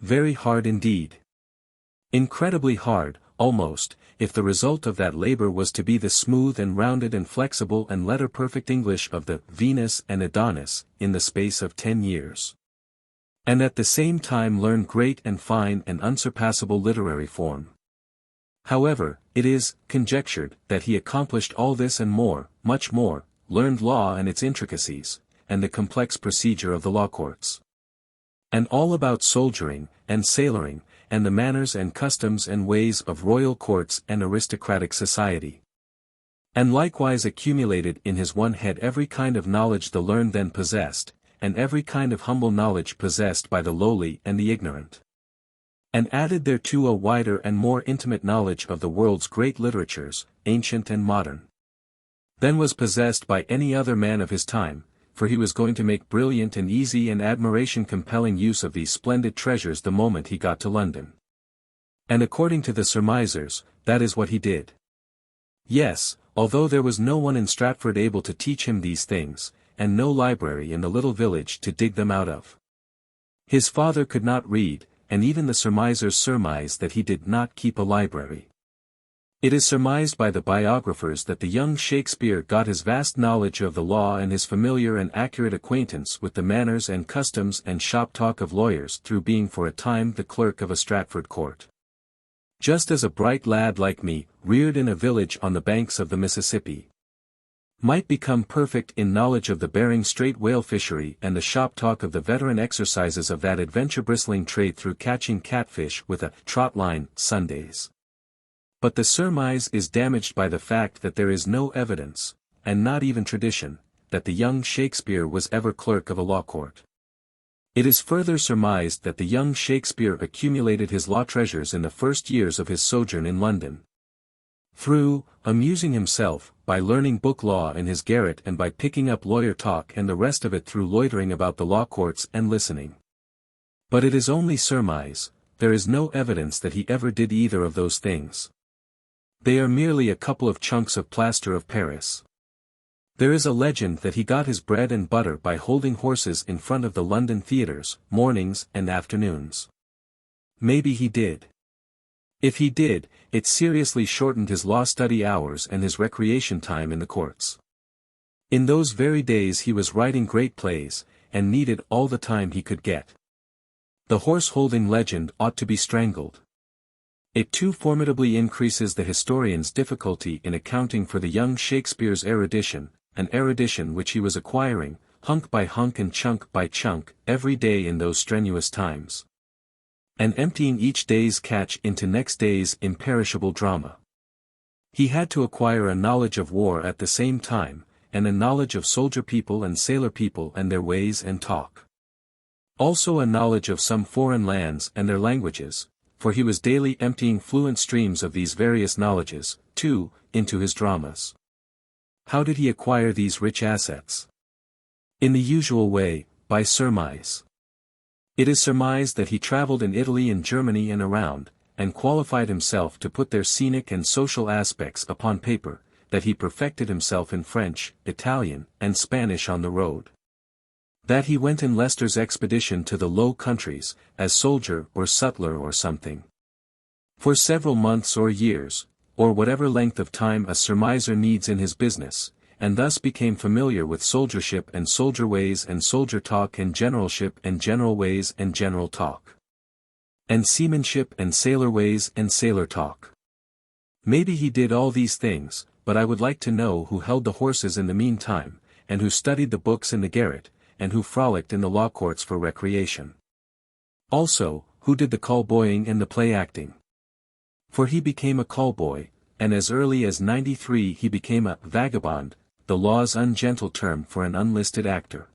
Very hard indeed. Incredibly hard, almost, if the result of that labor was to be the smooth and rounded and flexible and letter-perfect English of the Venus and Adonis, in the space of 10 years. And at the same time learn great and fine and unsurpassable literary form. However, it is conjectured that he accomplished all this and more, much more, learned law and its intricacies, and the complex procedure of the law courts. And all about soldiering, and sailoring, and the manners and customs and ways of royal courts and aristocratic society. And likewise accumulated in his one head every kind of knowledge the learned then possessed, and every kind of humble knowledge possessed by the lowly and the ignorant. And added thereto a wider and more intimate knowledge of the world's great literatures, ancient and modern, than was possessed by any other man of his time, for he was going to make brilliant and easy and admiration-compelling use of these splendid treasures the moment he got to London. And according to the surmisers, that is what he did. Yes, although there was no one in Stratford able to teach him these things, and no library in the little village to dig them out of. His father could not read, and even the surmisers surmise that he did not keep a library. It is surmised by the biographers that the young Shakespeare got his vast knowledge of the law and his familiar and accurate acquaintance with the manners and customs and shop talk of lawyers through being for a time the clerk of a Stratford court. Just as a bright lad like me, reared in a village on the banks of the Mississippi, might become perfect in knowledge of the Bering Strait whale fishery and the shop talk of the veteran exercises of that adventure-bristling trade through catching catfish with a trot line Sundays. But the surmise is damaged by the fact that there is no evidence, and not even tradition, that the young Shakespeare was ever clerk of a law court. It is further surmised that the young Shakespeare accumulated his law treasures in the first years of his sojourn in London, through amusing himself, by learning book law in his garret and by picking up lawyer talk and the rest of it through loitering about the law courts and listening. But it is only surmise, there is no evidence that he ever did either of those things. They are merely a couple of chunks of plaster of Paris. There is a legend that he got his bread and butter by holding horses in front of the London theatres, mornings and afternoons. Maybe he did. If he did, it seriously shortened his law study hours and his recreation time in the courts. In those very days he was writing great plays, and needed all the time he could get. The horse-holding legend ought to be strangled. It too formidably increases the historian's difficulty in accounting for the young Shakespeare's erudition, an erudition which he was acquiring, hunk by hunk and chunk by chunk, every day in those strenuous times, and emptying each day's catch into next day's imperishable drama. He had to acquire a knowledge of war at the same time, and a knowledge of soldier people and sailor people and their ways and talk. Also a knowledge of some foreign lands and their languages, for he was daily emptying fluent streams of these various knowledges, too, into his dramas. How did he acquire these rich assets? In the usual way, by surmise. It is surmised that he traveled in Italy and Germany and around, and qualified himself to put their scenic and social aspects upon paper, that he perfected himself in French, Italian, and Spanish on the road. That he went in Leicester's expedition to the Low Countries, as soldier or sutler or something. For several months or years, or whatever length of time a surmiser needs in his business, and thus became familiar with soldiership and soldier ways and soldier talk and generalship and general ways and general talk. And seamanship and sailor ways and sailor talk. Maybe he did all these things, but I would like to know who held the horses in the meantime, and who studied the books in the garret, and who frolicked in the law courts for recreation. Also, who did the call-boying and the play-acting. For he became a call-boy, and as early as 93 he became a vagabond, the law's ungentle term for an unlisted actor.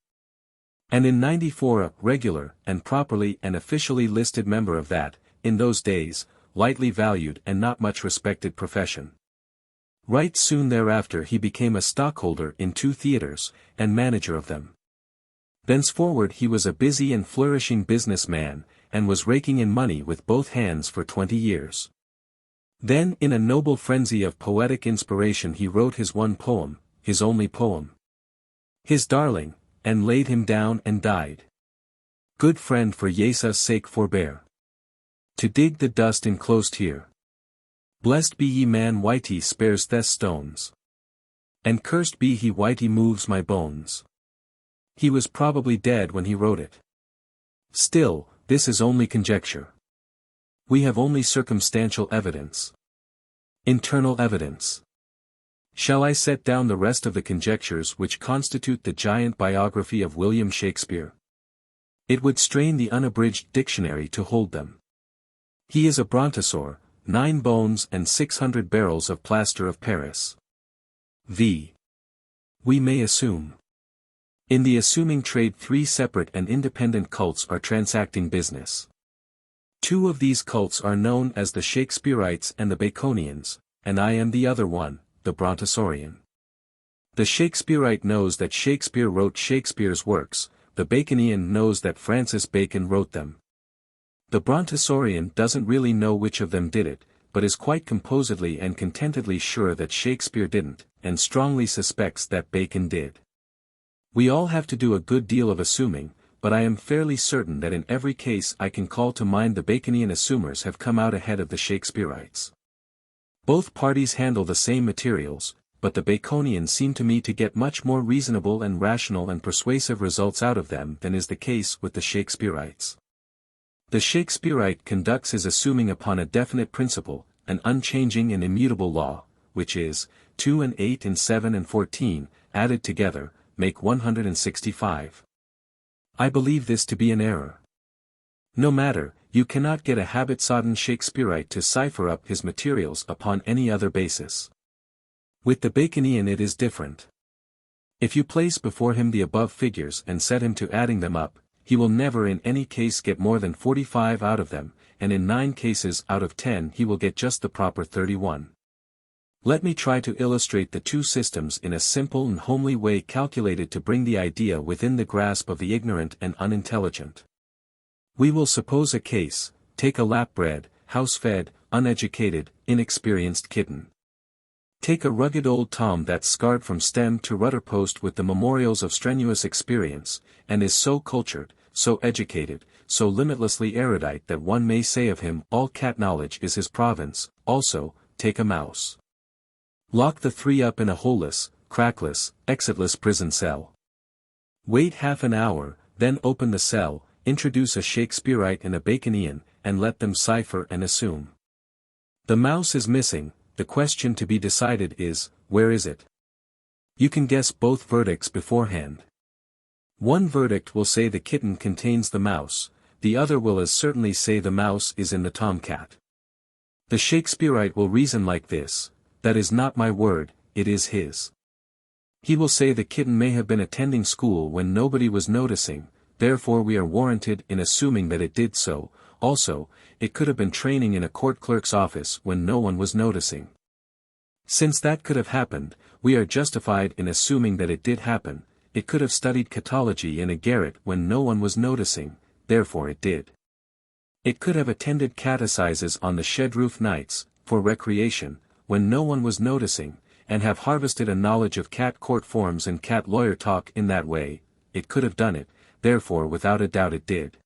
And in 94 a regular, and properly and officially listed member of that, in those days, lightly valued and not much respected profession. Right soon thereafter he became a stockholder in 2 theatres, and manager of them. Thenceforward he was a busy and flourishing businessman, and was raking in money with both hands for 20 years. Then in a noble frenzy of poetic inspiration he wrote his one poem, his only poem. His darling, and laid him down and died. Good friend, for Jesus' sake forbear to dig the dust enclosed here. Blessed be ye man whitey spares thes stones. And cursed be he whitey moves my bones. He was probably dead when he wrote it. Still, this is only conjecture. We have only circumstantial evidence. Internal evidence. Shall I set down the rest of the conjectures which constitute the giant biography of William Shakespeare? It would strain the unabridged dictionary to hold them. He is a brontosaur, 9 bones and 600 barrels of plaster of Paris. V. We may assume. In the assuming trade 3 separate and independent cults are transacting business. 2 of these cults are known as the Shakespeareites and the Baconians, and I am the other one, the Brontosaurian. The Shakespearite knows that Shakespeare wrote Shakespeare's works, the Baconian knows that Francis Bacon wrote them. The Brontosaurian doesn't really know which of them did it, but is quite composedly and contentedly sure that Shakespeare didn't, and strongly suspects that Bacon did. We all have to do a good deal of assuming, but I am fairly certain that in every case I can call to mind the Baconian assumers have come out ahead of the Shakespearites. Both parties handle the same materials, but the Baconians seem to me to get much more reasonable and rational and persuasive results out of them than is the case with the Shakespearites. The Shakespearite conducts his assuming upon a definite principle, an unchanging and immutable law, which is, 2 and 8 and 7 and 14, added together, make 165. I believe this to be an error. No matter, you cannot get a habit-sodden Shakespearite to cipher up his materials upon any other basis. With the Baconian it is different. If you place before him the above figures and set him to adding them up, he will never in any case get more than 45 out of them, and in 9 cases out of 10 he will get just the proper 31. Let me try to illustrate the 2 systems in a simple and homely way calculated to bring the idea within the grasp of the ignorant and unintelligent. We will suppose a case, take a lap-bred, house-fed, uneducated, inexperienced kitten. Take a rugged old Tom that's scarred from stem to rudder post with the memorials of strenuous experience, and is so cultured, so educated, so limitlessly erudite that one may say of him all cat knowledge is his province. Also, take a mouse. Lock the 3 up in a holeless, crackless, exitless prison cell. Wait half an hour, then open the cell, introduce a Shakespearite and a Baconian, and let them cipher and assume. The mouse is missing. The question to be decided is, where is it? You can guess both verdicts beforehand. One verdict will say the kitten contains the mouse, the other will as certainly say the mouse is in the tomcat. The Shakespearite will reason like this: that is not my word, it is his. He will say the kitten may have been attending school when nobody was noticing, therefore we are warranted in assuming that it did so. Also, it could have been training in a court clerk's office when no one was noticing. Since that could have happened, we are justified in assuming that it did happen. It could have studied catology in a garret when no one was noticing, therefore it did. It could have attended catechizes on the shed roof nights, for recreation, when no one was noticing, and have harvested a knowledge of cat court forms and cat lawyer talk in that way. It could have done it, therefore without a doubt it did.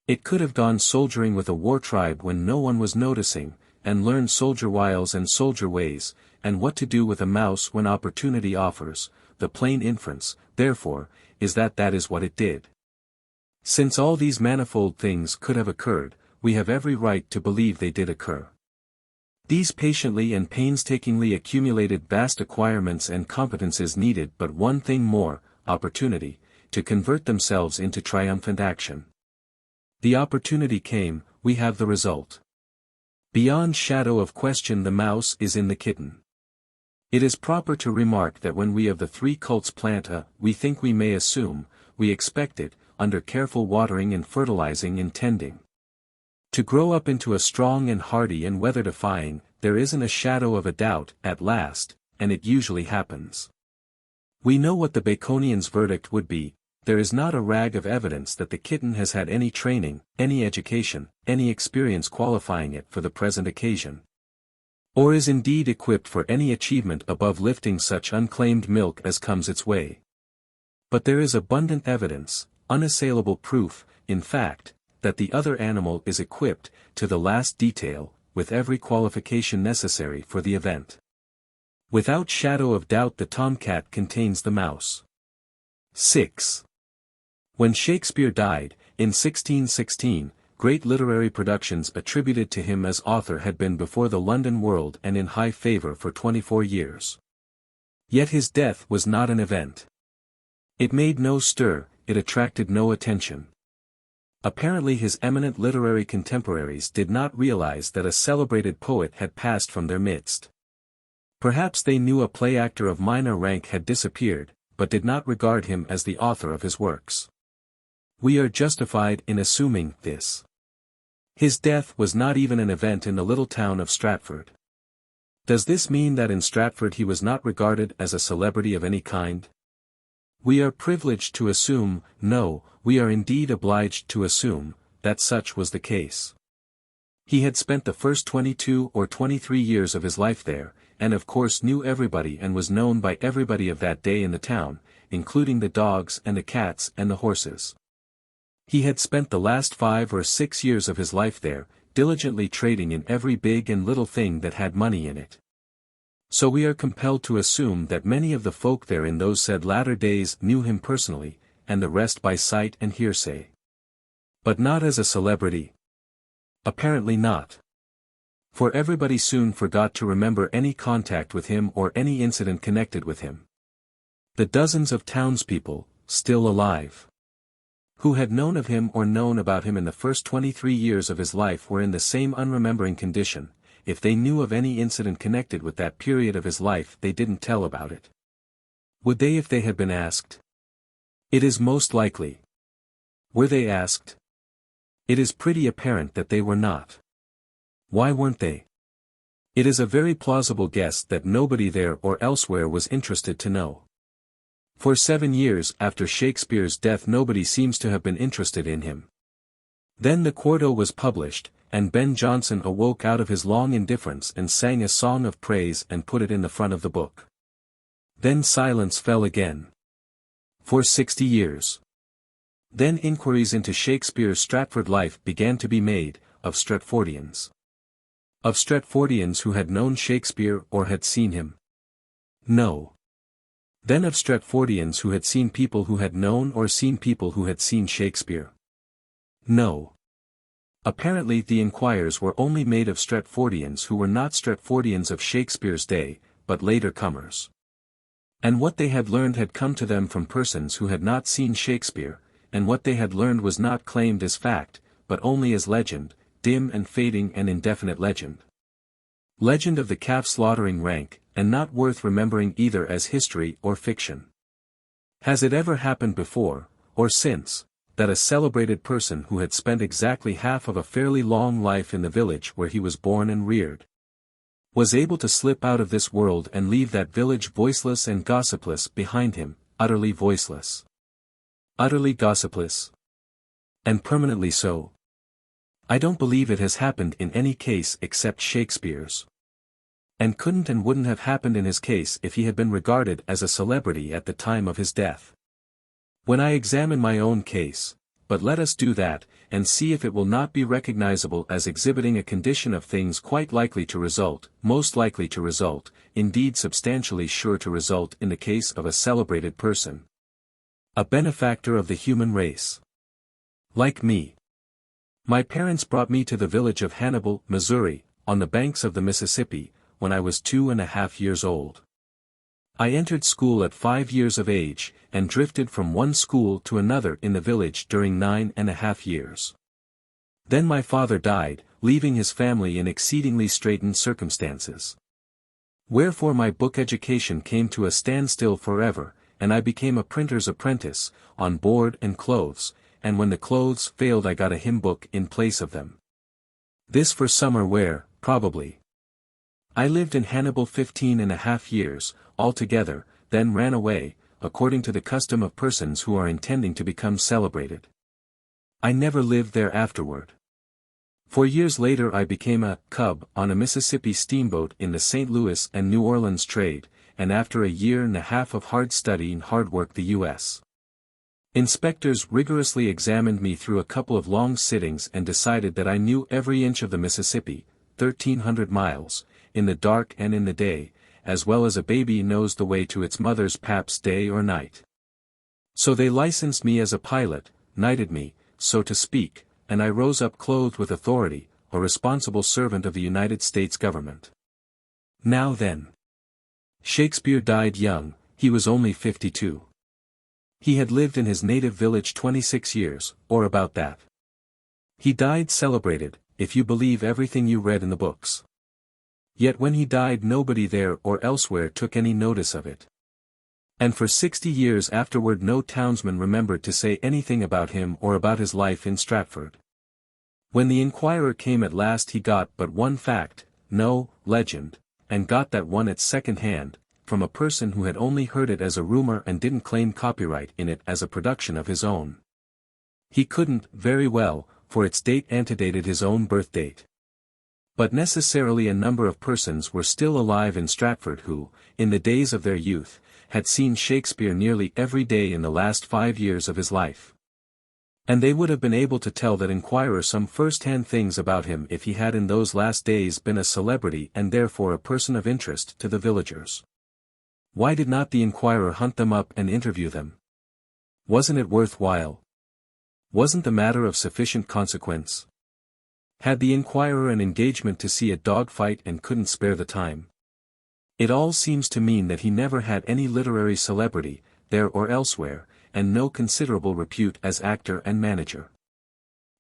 It could have gone soldiering with a war tribe when no one was noticing, and learned soldier wiles and soldier ways, and what to do with a mouse when opportunity offers. The plain inference, therefore, is that that is what it did. Since all these manifold things could have occurred, we have every right to believe they did occur. These patiently and painstakingly accumulated vast acquirements and competences needed but one thing more, opportunity, to convert themselves into triumphant action. The opportunity came, we have the result. Beyond shadow of question the mouse is in the kitten. It is proper to remark that when we of the three cults plant a, we think we may assume, we expect it, under careful watering and fertilizing and tending, to grow up into a strong and hardy and weather-defying. There isn't a shadow of a doubt, at last, and it usually happens. We know what the Baconian's verdict would be. There is not a rag of evidence that the kitten has had any training, any education, any experience qualifying it for the present occasion, or is indeed equipped for any achievement above lifting such unclaimed milk as comes its way. But there is abundant evidence, unassailable proof, in fact, that the other animal is equipped, to the last detail, with every qualification necessary for the event. Without shadow of doubt the tomcat contains the mouse. 6. When Shakespeare died, in 1616, great literary productions attributed to him as author had been before the London world and in high favour for 24 years. Yet his death was not an event. It made no stir, it attracted no attention. Apparently his eminent literary contemporaries did not realize that a celebrated poet had passed from their midst. Perhaps they knew a play actor of minor rank had disappeared, but did not regard him as the author of his works. We are justified in assuming this. His death was not even an event in the little town of Stratford. Does this mean that in Stratford he was not regarded as a celebrity of any kind? We are privileged to assume, no, we are indeed obliged to assume, that such was the case. He had spent the first 22 or 23 years of his life there, and of course knew everybody and was known by everybody of that day in the town, including the dogs and the cats and the horses. He had spent the last 5 or 6 years of his life there, diligently trading in every big and little thing that had money in it. So we are compelled to assume that many of the folk there in those said latter days knew him personally, and the rest by sight and hearsay. But not as a celebrity. Apparently not. For everybody soon forgot to remember any contact with him or any incident connected with him. The dozens of townspeople, still alive, who had known of him or known about him in the first 23 years of his life were in the same unremembering condition. If they knew of any incident connected with that period of his life they didn't tell about it. Would they if they had been asked? It is most likely. Were they asked? It is pretty apparent that they were not. Why weren't they? It is a very plausible guess that nobody there or elsewhere was interested to know. For 7 years after Shakespeare's death nobody seems to have been interested in him. Then the quarto was published, and Ben Jonson awoke out of his long indifference and sang a song of praise and put it in the front of the book. Then silence fell again. For 60 years. Then inquiries into Shakespeare's Stratford life began to be made, of Stratfordians. Of Stratfordians who had known Shakespeare or had seen him. No. Then of Stratfordians who had seen people who had known or seen people who had seen Shakespeare. No. Apparently the inquiries were only made of Stratfordians who were not Stratfordians of Shakespeare's day, but later comers. And what they had learned had come to them from persons who had not seen Shakespeare, and what they had learned was not claimed as fact, but only as legend, dim and fading and indefinite legend. Legend of the calf-slaughtering rank, and not worth remembering either as history or fiction. Has it ever happened before, or since, that a celebrated person who had spent exactly half of a fairly long life in the village where he was born and reared, was able to slip out of this world and leave that village voiceless and gossipless behind him, utterly voiceless, utterly gossipless, and permanently so. I don't believe it has happened in any case except Shakespeare's. And couldn't and wouldn't have happened in his case if he had been regarded as a celebrity at the time of his death. When I examine my own case, but let us do that, and see if it will not be recognizable as exhibiting a condition of things quite likely to result, most likely to result, indeed substantially sure to result in the case of a celebrated person, a benefactor of the human race. Like me. My parents brought me to the village of Hannibal, Missouri, on the banks of the Mississippi, when I was 2.5 years old. I entered school at 5 years of age, and drifted from one school to another in the village during 9.5 years. Then my father died, leaving his family in exceedingly straitened circumstances. Wherefore my book education came to a standstill forever, and I became a printer's apprentice, on board and clothes, and when the clothes failed I got a hymn book in place of them. This for summer wear, probably. I lived in Hannibal 15.5 years, altogether, then ran away, according to the custom of persons who are intending to become celebrated. I never lived there afterward. 4 years later I became a cub on a Mississippi steamboat in the St. Louis and New Orleans trade, and after a year and a half of hard study and hard work the U.S. inspectors rigorously examined me through a couple of long sittings and decided that I knew every inch of the Mississippi, 1,300 miles, in the dark and in the day, as well as a baby knows the way to its mother's paps day or night. So they licensed me as a pilot, knighted me, so to speak, and I rose up clothed with authority, a responsible servant of the United States government. Now then. Shakespeare died young, he was only 52. He had lived in his native village 26 years, or about that. He died celebrated, if you believe everything you read in the books. Yet when he died nobody there or elsewhere took any notice of it. And for 60 years afterward no townsman remembered to say anything about him or about his life in Stratford. When the inquirer came at last he got but one fact, no legend, and got that one at second hand, from a person who had only heard it as a rumor and didn't claim copyright in it as a production of his own. He couldn't, very well, for its date antedated his own birth date. But necessarily a number of persons were still alive in Stratford who, in the days of their youth, had seen Shakespeare nearly every day in the last 5 years of his life. And they would have been able to tell that inquirer some first-hand things about him if he had in those last days been a celebrity and therefore a person of interest to the villagers. Why did not the inquirer hunt them up and interview them? Wasn't it worth while? Wasn't the matter of sufficient consequence? Had the inquirer an engagement to see a dog fight and couldn't spare the time? It all seems to mean that he never had any literary celebrity, there or elsewhere, and no considerable repute as actor and manager.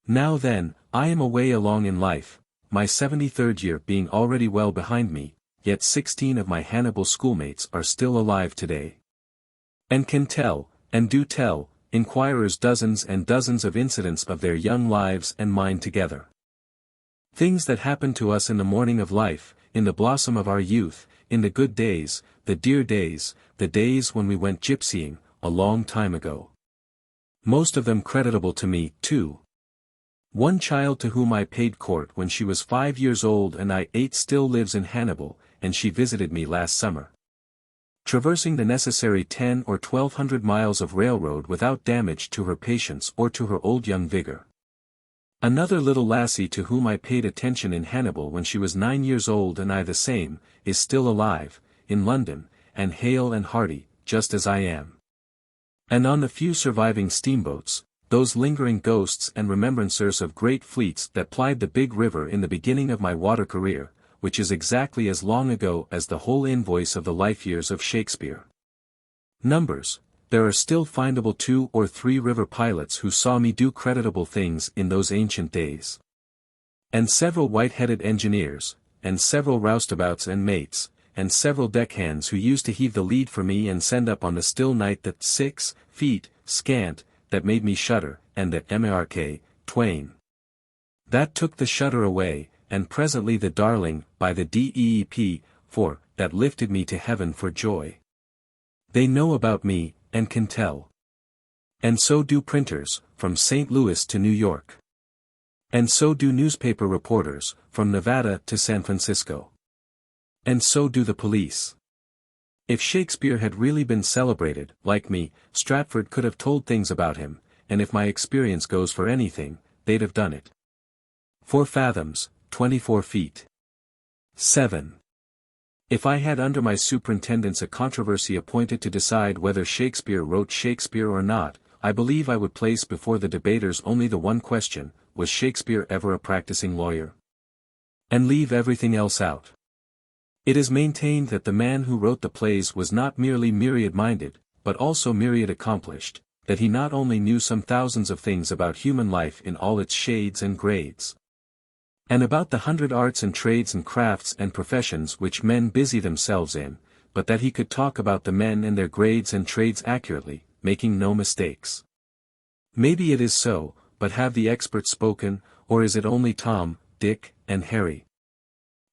Now then, I am away along in life, my 73rd year being already well behind me, yet 16 of my Hannibal schoolmates are still alive today. And can tell, and do tell, inquirers dozens and dozens of incidents of their young lives and mine together. Things that happened to us in the morning of life, in the blossom of our youth, in the good days, the dear days, the days when we went gypsying, a long time ago. Most of them creditable to me, too. One child to whom I paid court when she was 5 years old and I 8 still lives in Hannibal, and she visited me last summer. Traversing the necessary 10 or 1,200 miles of railroad without damage to her patience or to her old young vigor. Another little lassie to whom I paid attention in Hannibal when she was 9 years old and I the same, is still alive, in London, and hale and hearty, just as I am. And on the few surviving steamboats, those lingering ghosts and remembrancers of great fleets that plied the big river in the beginning of my water career, which is exactly as long ago as the whole invoice of the life years of Shakespeare. Numbers. There are still findable 2 or 3 river pilots who saw me do creditable things in those ancient days. And several white-headed engineers, and several roustabouts and mates, and several deckhands who used to heave the lead for me and send up on the still night that 6 feet, scant, that made me shudder, and the Mark Twain. That took the shudder away, and presently the darling, by the deep, for, that lifted me to heaven for joy. They know about me, and can tell. And so do printers, from St. Louis to New York. And so do newspaper reporters, from Nevada to San Francisco. And so do the police. If Shakespeare had really been celebrated, like me, Stratford could have told things about him, and if my experience goes for anything, they'd have done it. 4 fathoms, 24 feet. 7. If I had under my superintendence a controversy appointed to decide whether Shakespeare wrote Shakespeare or not, I believe I would place before the debaters only the one question, was Shakespeare ever a practicing lawyer? And leave everything else out. It is maintained that the man who wrote the plays was not merely myriad-minded, but also myriad-accomplished, that he not only knew some thousands of things about human life in all its shades and grades, and about the 100 arts and trades and crafts and professions which men busy themselves in, but that he could talk about the men and their grades and trades accurately, making no mistakes. Maybe it is so, but have the experts spoken, or is it only Tom, Dick, and Harry?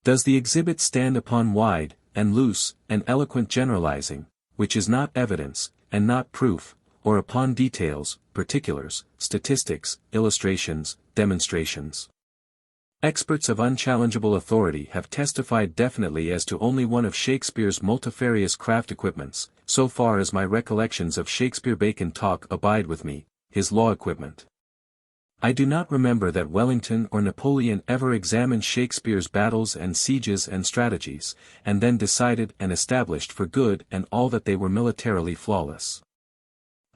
Does the exhibit stand upon wide, and loose, and eloquent generalizing, which is not evidence, and not proof, or upon details, particulars, statistics, illustrations, demonstrations? Experts of unchallengeable authority have testified definitely as to only one of Shakespeare's multifarious craft equipments, so far as my recollections of Shakespeare-Bacon talk abide with me, his law equipment. I do not remember that Wellington or Napoleon ever examined Shakespeare's battles and sieges and strategies, and then decided and established for good and all that they were militarily flawless.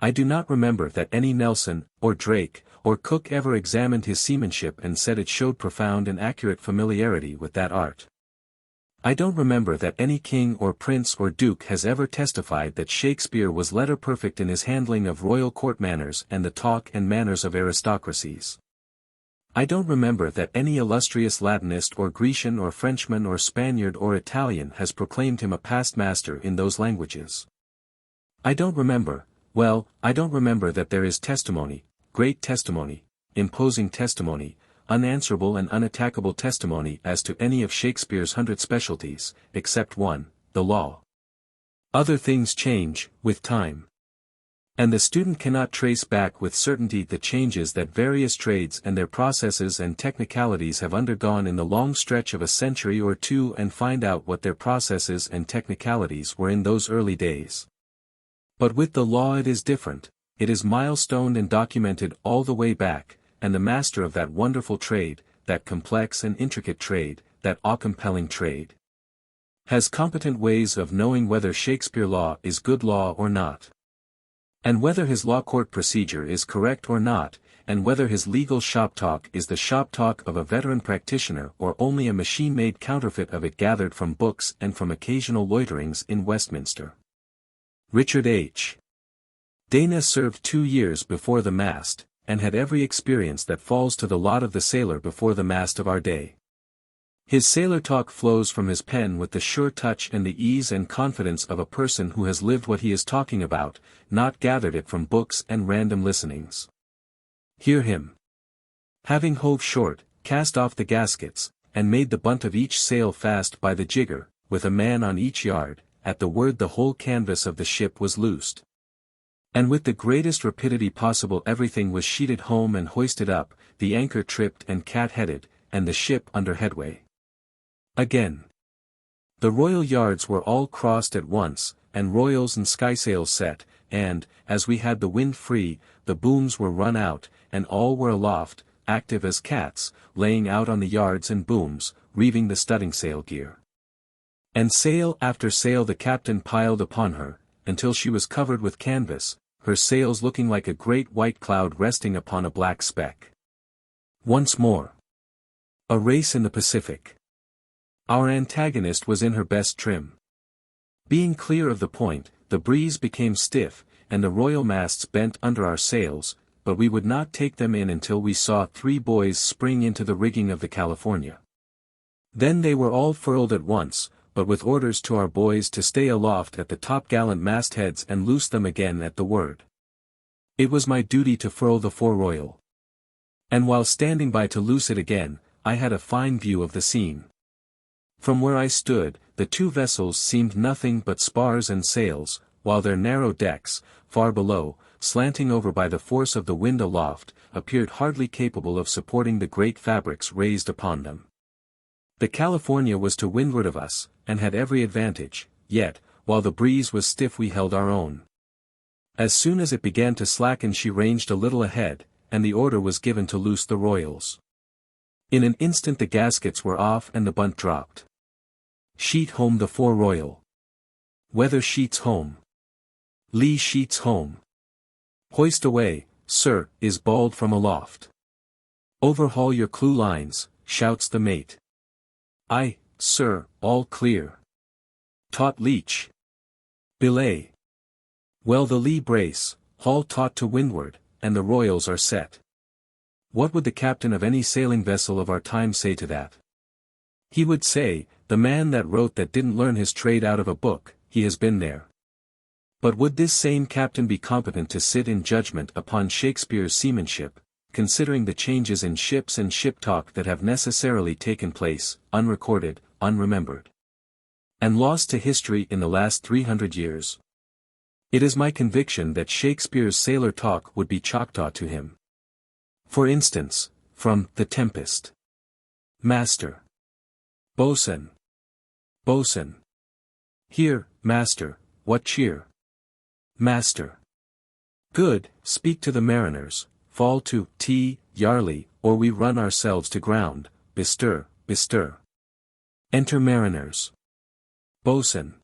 I do not remember that any Nelson, or Drake, or Cook ever examined his seamanship and said it showed profound and accurate familiarity with that art. I don't remember that any king or prince or duke has ever testified that Shakespeare was letter-perfect in his handling of royal court manners and the talk and manners of aristocracies. I don't remember that any illustrious Latinist or Grecian or Frenchman or Spaniard or Italian has proclaimed him a past master in those languages. I don't remember that there is testimony, great testimony, imposing testimony, unanswerable and unattackable testimony as to any of Shakespeare's 100 specialties, except one, the law. Other things change, with time. And the student cannot trace back with certainty the changes that various trades and their processes and technicalities have undergone in the long stretch of a century or two and find out what their processes and technicalities were in those early days. But with the law it is different, it is milestoned and documented all the way back, and the master of that wonderful trade, that complex and intricate trade, that awe-compelling trade, has competent ways of knowing whether Shakespeare law is good law or not, and whether his law court procedure is correct or not, and whether his legal shop talk is the shop talk of a veteran practitioner or only a machine-made counterfeit of it gathered from books and from occasional loiterings in Westminster. Richard H. Dana served 2 years before the mast, and had every experience that falls to the lot of the sailor before the mast of our day. His sailor talk flows from his pen with the sure touch and the ease and confidence of a person who has lived what he is talking about, not gathered it from books and random listenings. Hear him. Having hove short, cast off the gaskets, and made the bunt of each sail fast by the jigger, with a man on each yard, at the word the whole canvas of the ship was loosed. And with the greatest rapidity possible everything was sheeted home and hoisted up, the anchor tripped and cat-headed, and the ship under headway. Again. The royal yards were all crossed at once, and royals and skysails set, and, as we had the wind free, the booms were run out, and all were aloft, active as cats, laying out on the yards and booms, reeving the studding sail gear. And sail after sail the captain piled upon her, until she was covered with canvas, her sails looking like a great white cloud resting upon a black speck. Once more. A race in the Pacific. Our antagonist was in her best trim. Being clear of the point, the breeze became stiff, and the royal masts bent under our sails, but we would not take them in until we saw 3 boys spring into the rigging of the California. Then they were all furled at once, but with orders to our boys to stay aloft at the topgallant mastheads and loose them again at the word. It was my duty to furl the foreroyal. And while standing by to loose it again, I had a fine view of the scene. From where I stood, the two vessels seemed nothing but spars and sails, while their narrow decks, far below, slanting over by the force of the wind aloft, appeared hardly capable of supporting the great fabrics raised upon them. The California was to windward of us, and had every advantage, yet, while the breeze was stiff we held our own. As soon as it began to slacken she ranged a little ahead, and the order was given to loose the royals. In an instant the gaskets were off and the bunt dropped. Sheet home the foreroyal. Weather sheets home. Lee sheets home. Hoist away, sir, is bawled from aloft. Overhaul your clew lines, shouts the mate. Aye, sir, all clear. Taut leech. Belay. Well the lee brace, haul taut to windward, and the royals are set. What would the captain of any sailing vessel of our time say to that? He would say, the man that wrote that didn't learn his trade out of a book, he has been there. But would this same captain be competent to sit in judgment upon Shakespeare's seamanship, considering the changes in ships and ship talk that have necessarily taken place, unrecorded, unremembered, and lost to history in the last 300 years? It is my conviction that Shakespeare's sailor talk would be Choctaw to him. For instance, from The Tempest. Master. Boatswain. Boatswain. Here, master, what cheer? Master. Good, speak to the mariners, fall to, yarly, or we run ourselves to ground, bestir, bestir. Enter mariners. Boatswain.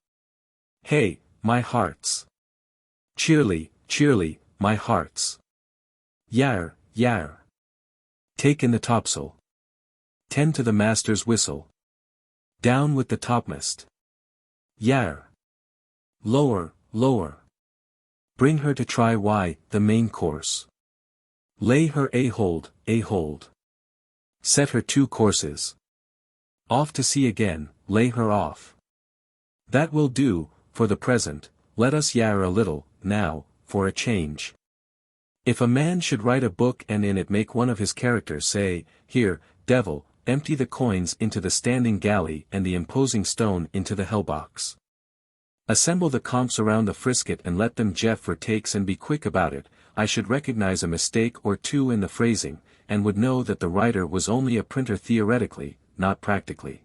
Hey, my hearts. Cheerly, cheerly, my hearts. Yare, yare. Take in the topsail. Tend to the master's whistle. Down with the topmast. Yare. Lower, lower. Bring her to try the main course. Lay her a hold, a hold. Set her 2 courses. Off to sea again, lay her off. That will do, for the present, let us yare a little, now, for a change. If a man should write a book and in it make one of his characters say, here, devil, empty the coins into the standing galley and the imposing stone into the hellbox. Assemble the comps around the frisket and let them jeff for takes and be quick about it, I should recognize a mistake or two in the phrasing, and would know that the writer was only a printer theoretically, not practically.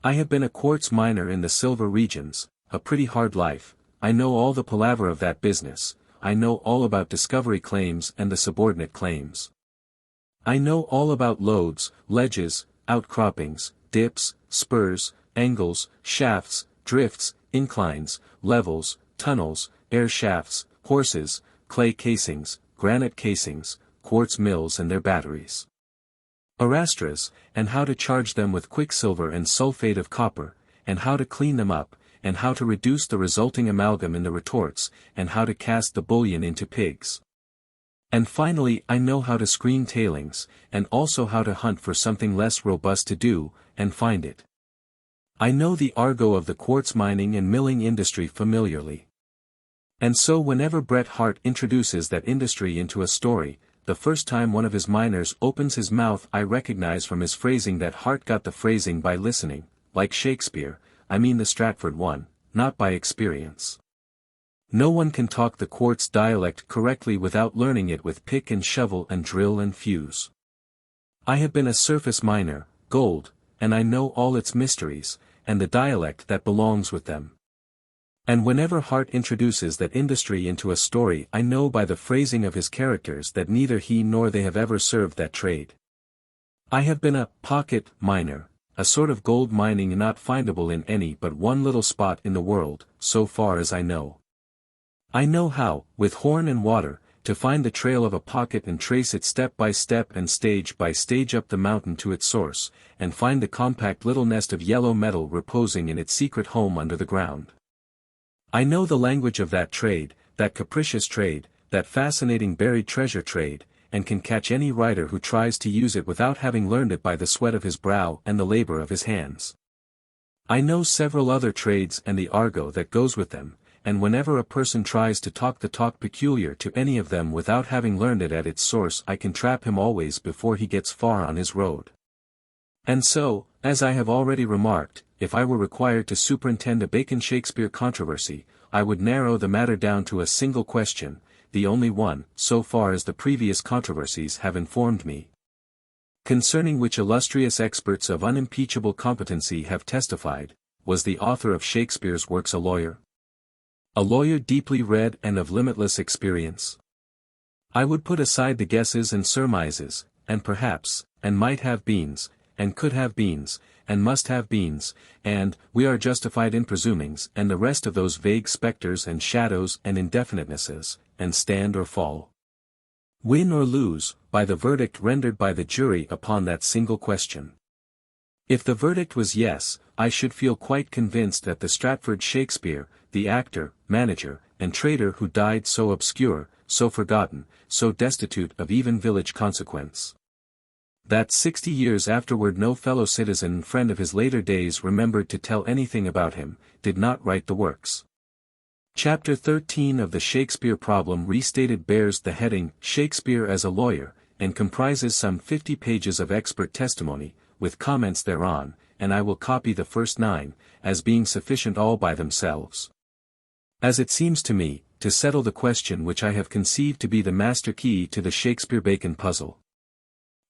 I have been a quartz miner in the silver regions, a pretty hard life. I know all the palaver of that business, I know all about discovery claims and the subordinate claims. I know all about lodes, ledges, outcroppings, dips, spurs, angles, shafts, drifts, inclines, levels, tunnels, air shafts, horses, clay casings, granite casings, quartz mills and their batteries. Arastras, and how to charge them with quicksilver and sulfate of copper, and how to clean them up, and how to reduce the resulting amalgam in the retorts, and how to cast the bullion into pigs. And finally I know how to screen tailings, and also how to hunt for something less robust to do, and find it. I know the argot of the quartz mining and milling industry familiarly. And so whenever Bret Harte introduces that industry into a story, the first time one of his miners opens his mouth I recognize from his phrasing that Harte got the phrasing by listening, like Shakespeare, I mean the Stratford one, not by experience. No one can talk the quartz dialect correctly without learning it with pick and shovel and drill and fuse. I have been a surface miner, gold, and I know all its mysteries, and the dialect that belongs with them. And whenever Harte introduces that industry into a story I know by the phrasing of his characters that neither he nor they have ever served that trade. I have been a pocket miner, a sort of gold mining not findable in any but one little spot in the world, so far as I know. I know how, with horn and water, to find the trail of a pocket and trace it step by step and stage by stage up the mountain to its source, and find the compact little nest of yellow metal reposing in its secret home under the ground. I know the language of that trade, that capricious trade, that fascinating buried treasure trade, and can catch any writer who tries to use it without having learned it by the sweat of his brow and the labor of his hands. I know several other trades and the argot that goes with them, and whenever a person tries to talk the talk peculiar to any of them without having learned it at its source, I can trap him always before he gets far on his road. And so, as I have already remarked, if I were required to superintend a Bacon-Shakespeare controversy, I would narrow the matter down to a single question, the only one, so far as the previous controversies have informed me, concerning which illustrious experts of unimpeachable competency have testified: was the author of Shakespeare's works a lawyer? A lawyer deeply read and of limitless experience? I would put aside the guesses and surmises, and perhaps, and might have beens, and could have beens, and must have beens, and we are justified in presumings, and the rest of those vague spectres and shadows and indefinitenesses, and stand or fall, win or lose, by the verdict rendered by the jury upon that single question. If the verdict was yes, I should feel quite convinced that the Stratford Shakespeare, the actor, manager, and trader who died so obscure, so forgotten, so destitute of even village consequence, that 60 years afterward no fellow citizen and friend of his later days remembered to tell anything about him, did not write the works. Chapter 13 of the Shakespeare Problem restated bears the heading, Shakespeare as a Lawyer, and comprises some 50 pages of expert testimony, with comments thereon, and I will copy the first 9, as being sufficient all by themselves, as it seems to me, to settle the question which I have conceived to be the master key to the Shakespeare-Bacon puzzle.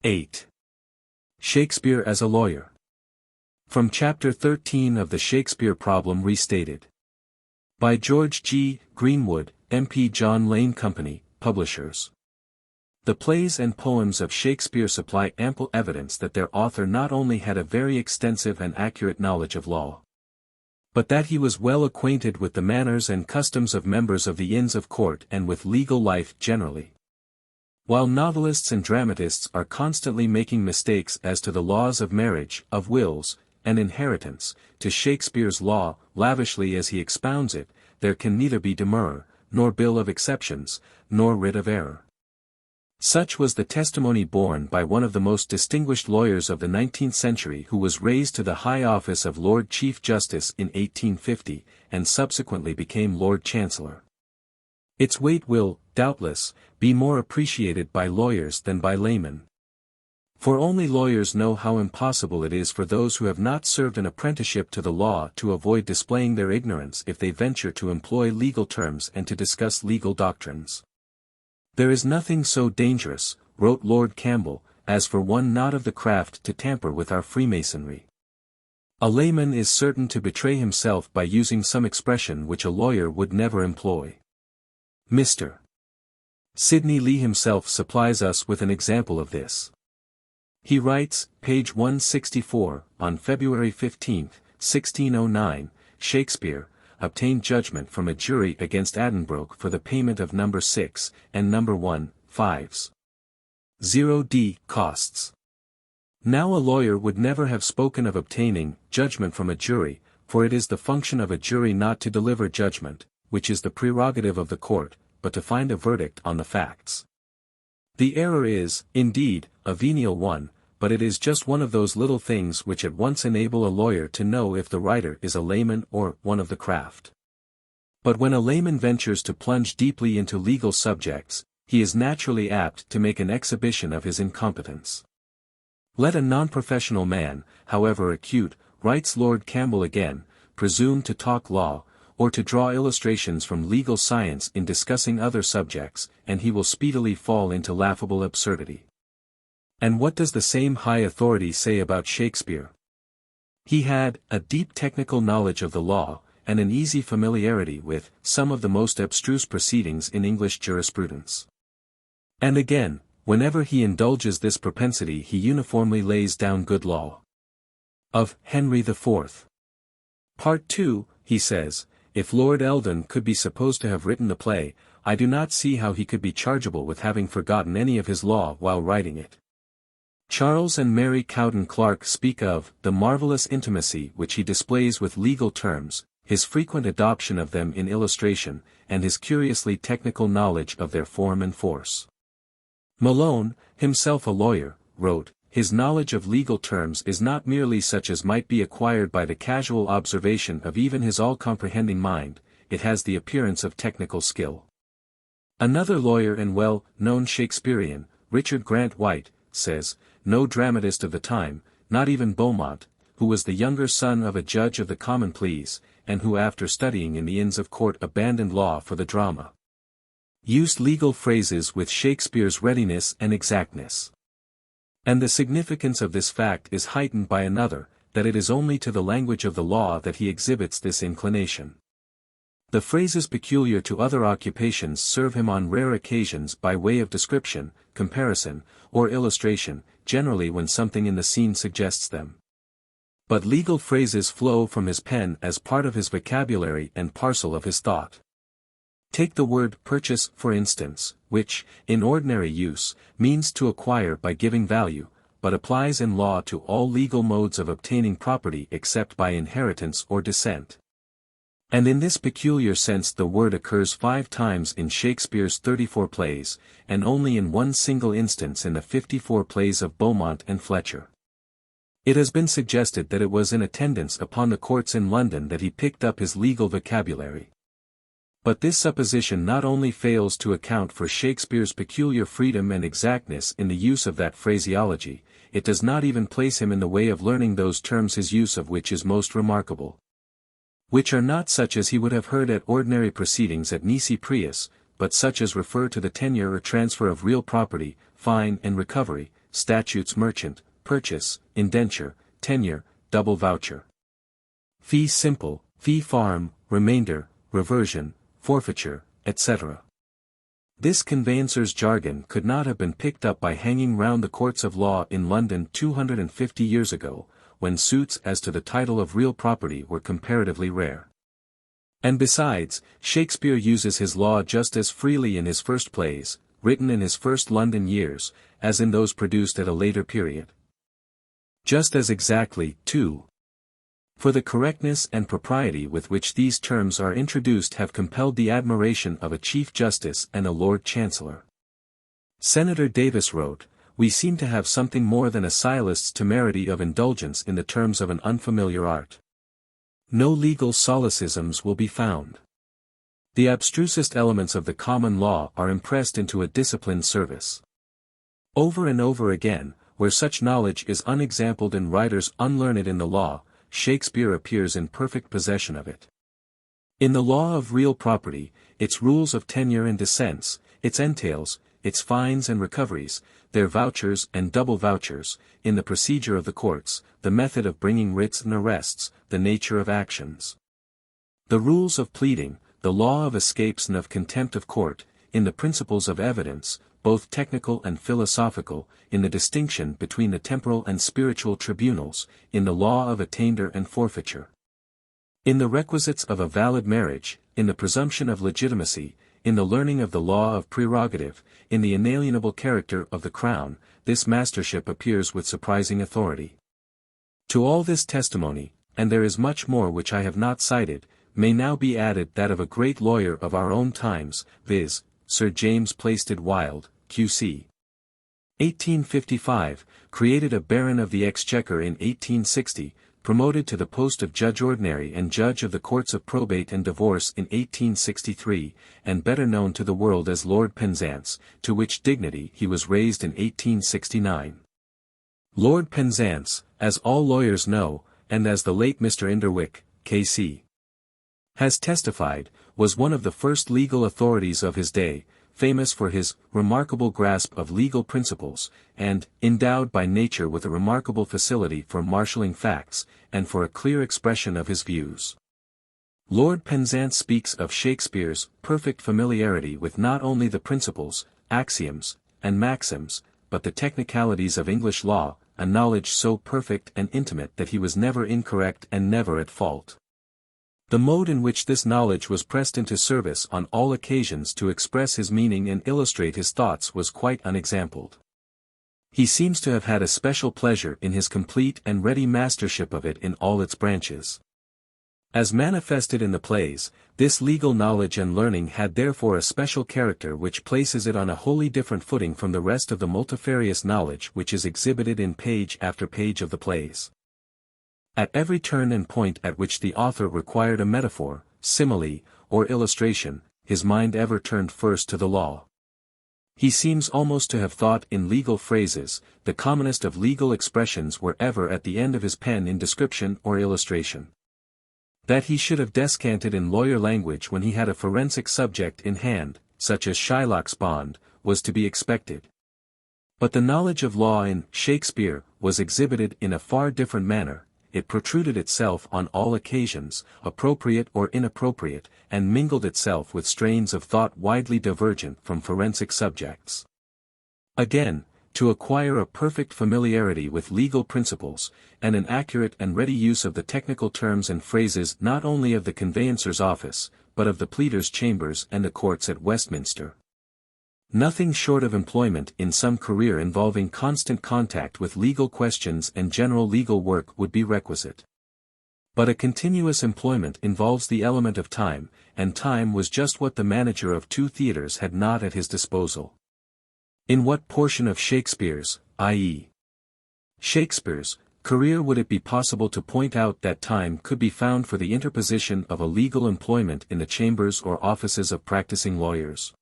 8. Shakespeare as a Lawyer. From Chapter 13 of the Shakespeare Problem restated. By George G. Greenwood, M.P. John Lane Company, Publishers. The plays and poems of Shakespeare supply ample evidence that their author not only had a very extensive and accurate knowledge of law, but that he was well acquainted with the manners and customs of members of the Inns of Court and with legal life generally. While novelists and dramatists are constantly making mistakes as to the laws of marriage, of wills, and inheritance, to Shakespeare's law, lavishly as he expounds it, there can neither be demurrer, nor bill of exceptions, nor writ of error. Such was the testimony borne by one of the most distinguished lawyers of the 19th century, who was raised to the high office of Lord Chief Justice in 1850, and subsequently became Lord Chancellor. Its weight will, doubtless, be more appreciated by lawyers than by laymen. For only lawyers know how impossible it is for those who have not served an apprenticeship to the law to avoid displaying their ignorance if they venture to employ legal terms and to discuss legal doctrines. There is nothing so dangerous, wrote Lord Campbell, as for one not of the craft to tamper with our Freemasonry. A layman is certain to betray himself by using some expression which a lawyer would never employ. Mr. Sidney Lee himself supplies us with an example of this. He writes, page 164, on February 15, 1609, Shakespeare obtained judgment from a jury against Addenbrooke for the payment of number 6, and number 1, 5s. 0d. costs. Now a lawyer would never have spoken of obtaining judgment from a jury, for it is the function of a jury not to deliver judgment, which is the prerogative of the court, but to find a verdict on the facts. The error is, indeed, a venial one, but it is just one of those little things which at once enable a lawyer to know if the writer is a layman or one of the craft. But when a layman ventures to plunge deeply into legal subjects, he is naturally apt to make an exhibition of his incompetence. Let a non-professional man, however acute, writes Lord Campbell again, presume to talk law, or to draw illustrations from legal science in discussing other subjects, and he will speedily fall into laughable absurdity. And what does the same high authority say about Shakespeare? He had a deep technical knowledge of the law, and an easy familiarity with some of the most abstruse proceedings in English jurisprudence. And again, whenever he indulges this propensity he uniformly lays down good law. Of Henry IV. Part 2, he says, if Lord Eldon could be supposed to have written the play, I do not see how he could be chargeable with having forgotten any of his law while writing it. Charles and Mary Cowden Clarke speak of the marvelous intimacy which he displays with legal terms, his frequent adoption of them in illustration, and his curiously technical knowledge of their form and force. Malone, himself a lawyer, wrote, his knowledge of legal terms is not merely such as might be acquired by the casual observation of even his all-comprehending mind, it has the appearance of technical skill. Another lawyer and well-known Shakespearean, Richard Grant White, says, no dramatist of the time, not even Beaumont, who was the younger son of a judge of the Common Pleas, and who after studying in the Inns of Court abandoned law for the drama, used legal phrases with Shakespeare's readiness and exactness. And the significance of this fact is heightened by another, that it is only to the language of the law that he exhibits this inclination. The phrases peculiar to other occupations serve him on rare occasions by way of description, comparison, or illustration, generally when something in the scene suggests them. But legal phrases flow from his pen as part of his vocabulary and parcel of his thought. Take the word purchase for instance, which, in ordinary use, means to acquire by giving value, but applies in law to all legal modes of obtaining property except by inheritance or descent. And in this peculiar sense the word occurs 5 times in Shakespeare's 34 plays, and only in one single instance in the 54 plays of Beaumont and Fletcher. It has been suggested that it was in attendance upon the courts in London that he picked up his legal vocabulary. But this supposition not only fails to account for Shakespeare's peculiar freedom and exactness in the use of that phraseology, it does not even place him in the way of learning those terms his use of which is most remarkable. Which are not such as he would have heard at ordinary proceedings at nisi prius, but such as refer to the tenure or transfer of real property, fine and recovery, statutes merchant, purchase, indenture, tenure, double voucher, fee simple, fee farm, remainder, reversion, forfeiture, etc. This conveyancer's jargon could not have been picked up by hanging round the courts of law in London 250 years ago, when suits as to the title of real property were comparatively rare. And besides, Shakespeare uses his law just as freely in his first plays, written in his first London years, as in those produced at a later period. Just as exactly, too. For the correctness and propriety with which these terms are introduced have compelled the admiration of a Chief Justice and a Lord Chancellor. Senator Davis wrote, "We seem to have something more than a sciolist's temerity of indulgence in the terms of an unfamiliar art. No legal solecisms will be found. The abstrusest elements of the common law are impressed into a disciplined service." Over and over again, where such knowledge is unexampled in writers unlearned in the law, Shakespeare appears in perfect possession of it. In the law of real property, its rules of tenure and descents, its entails, its fines and recoveries, their vouchers and double vouchers, in the procedure of the courts, the method of bringing writs and arrests, the nature of actions, the rules of pleading, the law of escapes and of contempt of court, in the principles of evidence, both technical and philosophical, in the distinction between the temporal and spiritual tribunals, in the law of attainder and forfeiture, in the requisites of a valid marriage, in the presumption of legitimacy, in the learning of the law of prerogative, in the inalienable character of the crown, this mastership appears with surprising authority. To all this testimony, and there is much more which I have not cited, may now be added that of a great lawyer of our own times, viz., Sir James Plaisted Wilde, Q.C. 1855, created a Baron of the Exchequer in 1860, promoted to the post of Judge Ordinary and Judge of the Courts of Probate and Divorce in 1863, and better known to the world as Lord Penzance, to which dignity he was raised in 1869. Lord Penzance, as all lawyers know, and as the late Mr. Inderwick, K.C., has testified, was one of the first legal authorities of his day, famous for his remarkable grasp of legal principles, and endowed by nature with a remarkable facility for marshalling facts, and for a clear expression of his views. Lord Penzance speaks of Shakespeare's perfect familiarity with not only the principles, axioms, and maxims, but the technicalities of English law, a knowledge so perfect and intimate that he was never incorrect and never at fault. The mode in which this knowledge was pressed into service on all occasions to express his meaning and illustrate his thoughts was quite unexampled. He seems to have had a special pleasure in his complete and ready mastership of it in all its branches. As manifested in the plays, this legal knowledge and learning had therefore a special character which places it on a wholly different footing from the rest of the multifarious knowledge which is exhibited in page after page of the plays. At every turn and point at which the author required a metaphor, simile, or illustration, his mind ever turned first to the law. He seems almost to have thought in legal phrases, the commonest of legal expressions were ever at the end of his pen in description or illustration. That he should have descanted in lawyer language when he had a forensic subject in hand, such as Shylock's bond, was to be expected. But the knowledge of law in Shakespeare was exhibited in a far different manner. It protruded itself on all occasions, appropriate or inappropriate, and mingled itself with strains of thought widely divergent from forensic subjects. Again, to acquire a perfect familiarity with legal principles, and an accurate and ready use of the technical terms and phrases not only of the conveyancer's office, but of the pleader's chambers and the courts at Westminster. Nothing short of employment in some career involving constant contact with legal questions and general legal work would be requisite. But a continuous employment involves the element of time, and time was just what the manager of 2 theatres had not at his disposal. In what portion of Shakespeare's, i.e., Shakespeare's, career would it be possible to point out that time could be found for the interposition of a legal employment in the chambers or offices of practicing lawyers?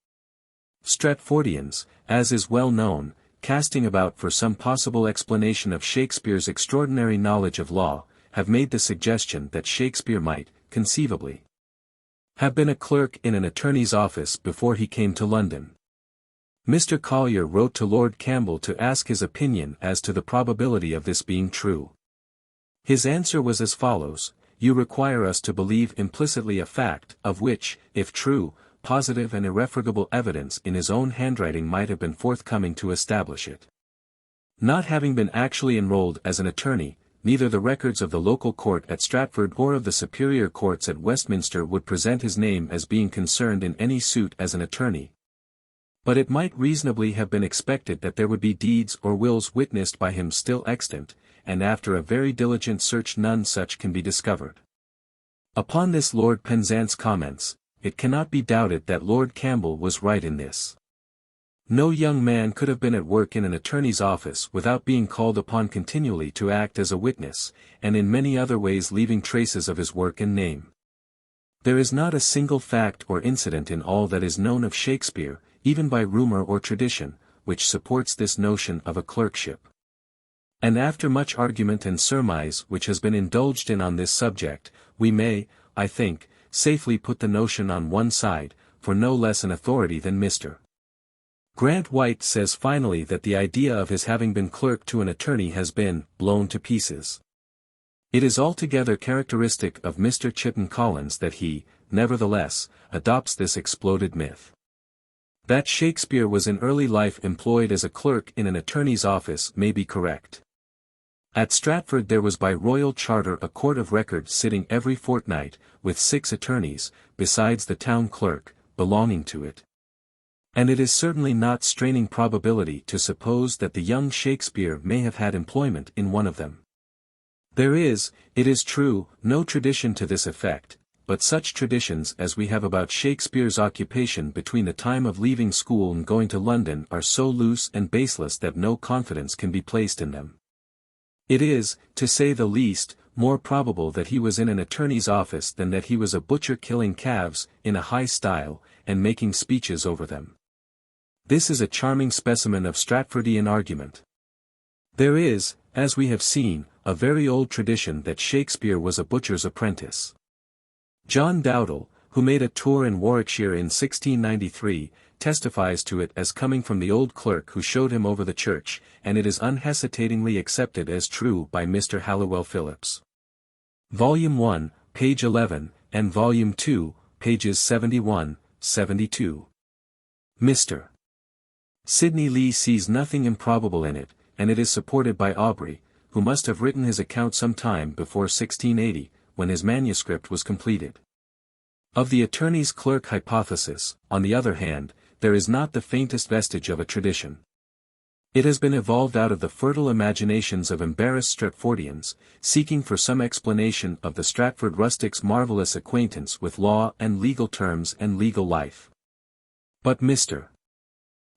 Stratfordians, as is well known, casting about for some possible explanation of Shakespeare's extraordinary knowledge of law, have made the suggestion that Shakespeare might, conceivably, have been a clerk in an attorney's office before he came to London. Mr. Collier wrote to Lord Campbell to ask his opinion as to the probability of this being true. His answer was as follows: "You require us to believe implicitly a fact, of which, if true, positive and irrefragable evidence in his own handwriting might have been forthcoming to establish it." Not having been actually enrolled as an attorney, neither the records of the local court at Stratford or of the superior courts at Westminster would present his name as being concerned in any suit as an attorney. But it might reasonably have been expected that there would be deeds or wills witnessed by him still extant, and after a very diligent search none such can be discovered. Upon this Lord Penzance comments: "It cannot be doubted that Lord Campbell was right in this. No young man could have been at work in an attorney's office without being called upon continually to act as a witness, and in many other ways leaving traces of his work and name. There is not a single fact or incident in all that is known of Shakespeare, even by rumor or tradition, which supports this notion of a clerkship. And after much argument and surmise which has been indulged in on this subject, we may, I think, safely put the notion on one side, for no less an authority than Mr. Grant White says finally that the idea of his having been clerk to an attorney has been blown to pieces. It is altogether characteristic of Mr. Chipton Collins that he, nevertheless, adopts this exploded myth. That Shakespeare was in early life employed as a clerk in an attorney's office may be correct. At Stratford there was by royal charter a court of record sitting every fortnight, with 6 attorneys, besides the town clerk, belonging to it. And it is certainly not straining probability to suppose that the young Shakespeare may have had employment in one of them. There is, it is true, no tradition to this effect, but such traditions as we have about Shakespeare's occupation between the time of leaving school and going to London are so loose and baseless that no confidence can be placed in them. It is, to say the least, more probable that he was in an attorney's office than that he was a butcher killing calves, in a high style, and making speeches over them. This is a charming specimen of Stratfordian argument. There is, as we have seen, a very old tradition that Shakespeare was a butcher's apprentice. John Dowdall, who made a tour in Warwickshire in 1693, testifies to it as coming from the old clerk who showed him over the church, and it is unhesitatingly accepted as true by Mr. Halliwell Phillips. Volume 1, page 11, and Volume 2, pages 71, 72. Mr. Sidney Lee sees nothing improbable in it, and it is supported by Aubrey, who must have written his account some time before 1680, when his manuscript was completed. Of the attorney's clerk hypothesis, on the other hand, there is not the faintest vestige of a tradition. It has been evolved out of the fertile imaginations of embarrassed Stratfordians, seeking for some explanation of the Stratford rustic's marvellous acquaintance with law and legal terms and legal life. But Mr.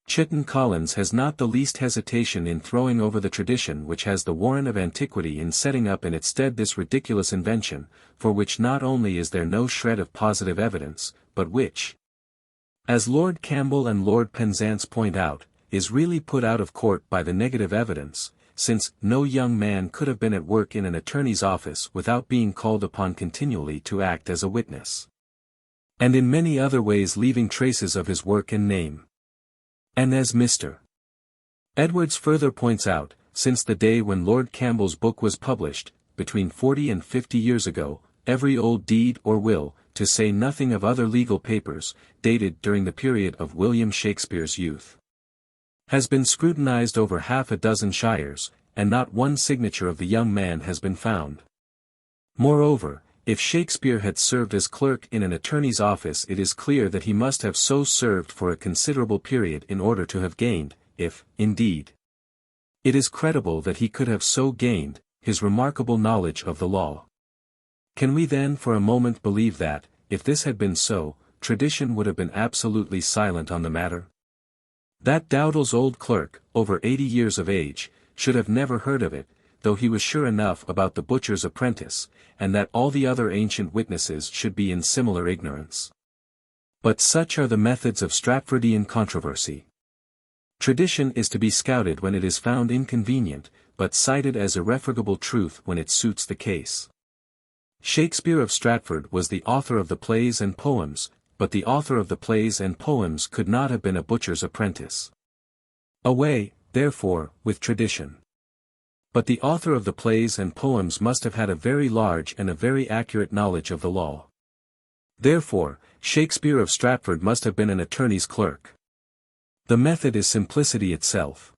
Chitton Collins has not the least hesitation in throwing over the tradition which has the warrant of antiquity in setting up in its stead this ridiculous invention, for which not only is there no shred of positive evidence, but which, as Lord Campbell and Lord Penzance point out, is really put out of court by the negative evidence, since no young man could have been at work in an attorney's office without being called upon continually to act as a witness, and in many other ways leaving traces of his work and name. And as Mr. Edwards further points out, since the day when Lord Campbell's book was published, between 40 and 50 years ago, every old deed or will, to say nothing of other legal papers, dated during the period of William Shakespeare's youth, has been scrutinized over half a dozen shires, and not one signature of the young man has been found. Moreover, if Shakespeare had served as clerk in an attorney's office, it is clear that he must have so served for a considerable period in order to have gained, if, indeed, it is credible that he could have so gained, his remarkable knowledge of the law. Can we then for a moment believe that, if this had been so, tradition would have been absolutely silent on the matter? That Dowdall's old clerk, over 80 years of age, should have never heard of it, though he was sure enough about the butcher's apprentice, and that all the other ancient witnesses should be in similar ignorance. But such are the methods of Stratfordian controversy. Tradition is to be scouted when it is found inconvenient, but cited as irrefragable truth when it suits the case. Shakespeare of Stratford was the author of the plays and poems, but the author of the plays and poems could not have been a butcher's apprentice. Away, therefore, with tradition. But the author of the plays and poems must have had a very large and a very accurate knowledge of the law. Therefore, Shakespeare of Stratford must have been an attorney's clerk. The method is simplicity itself.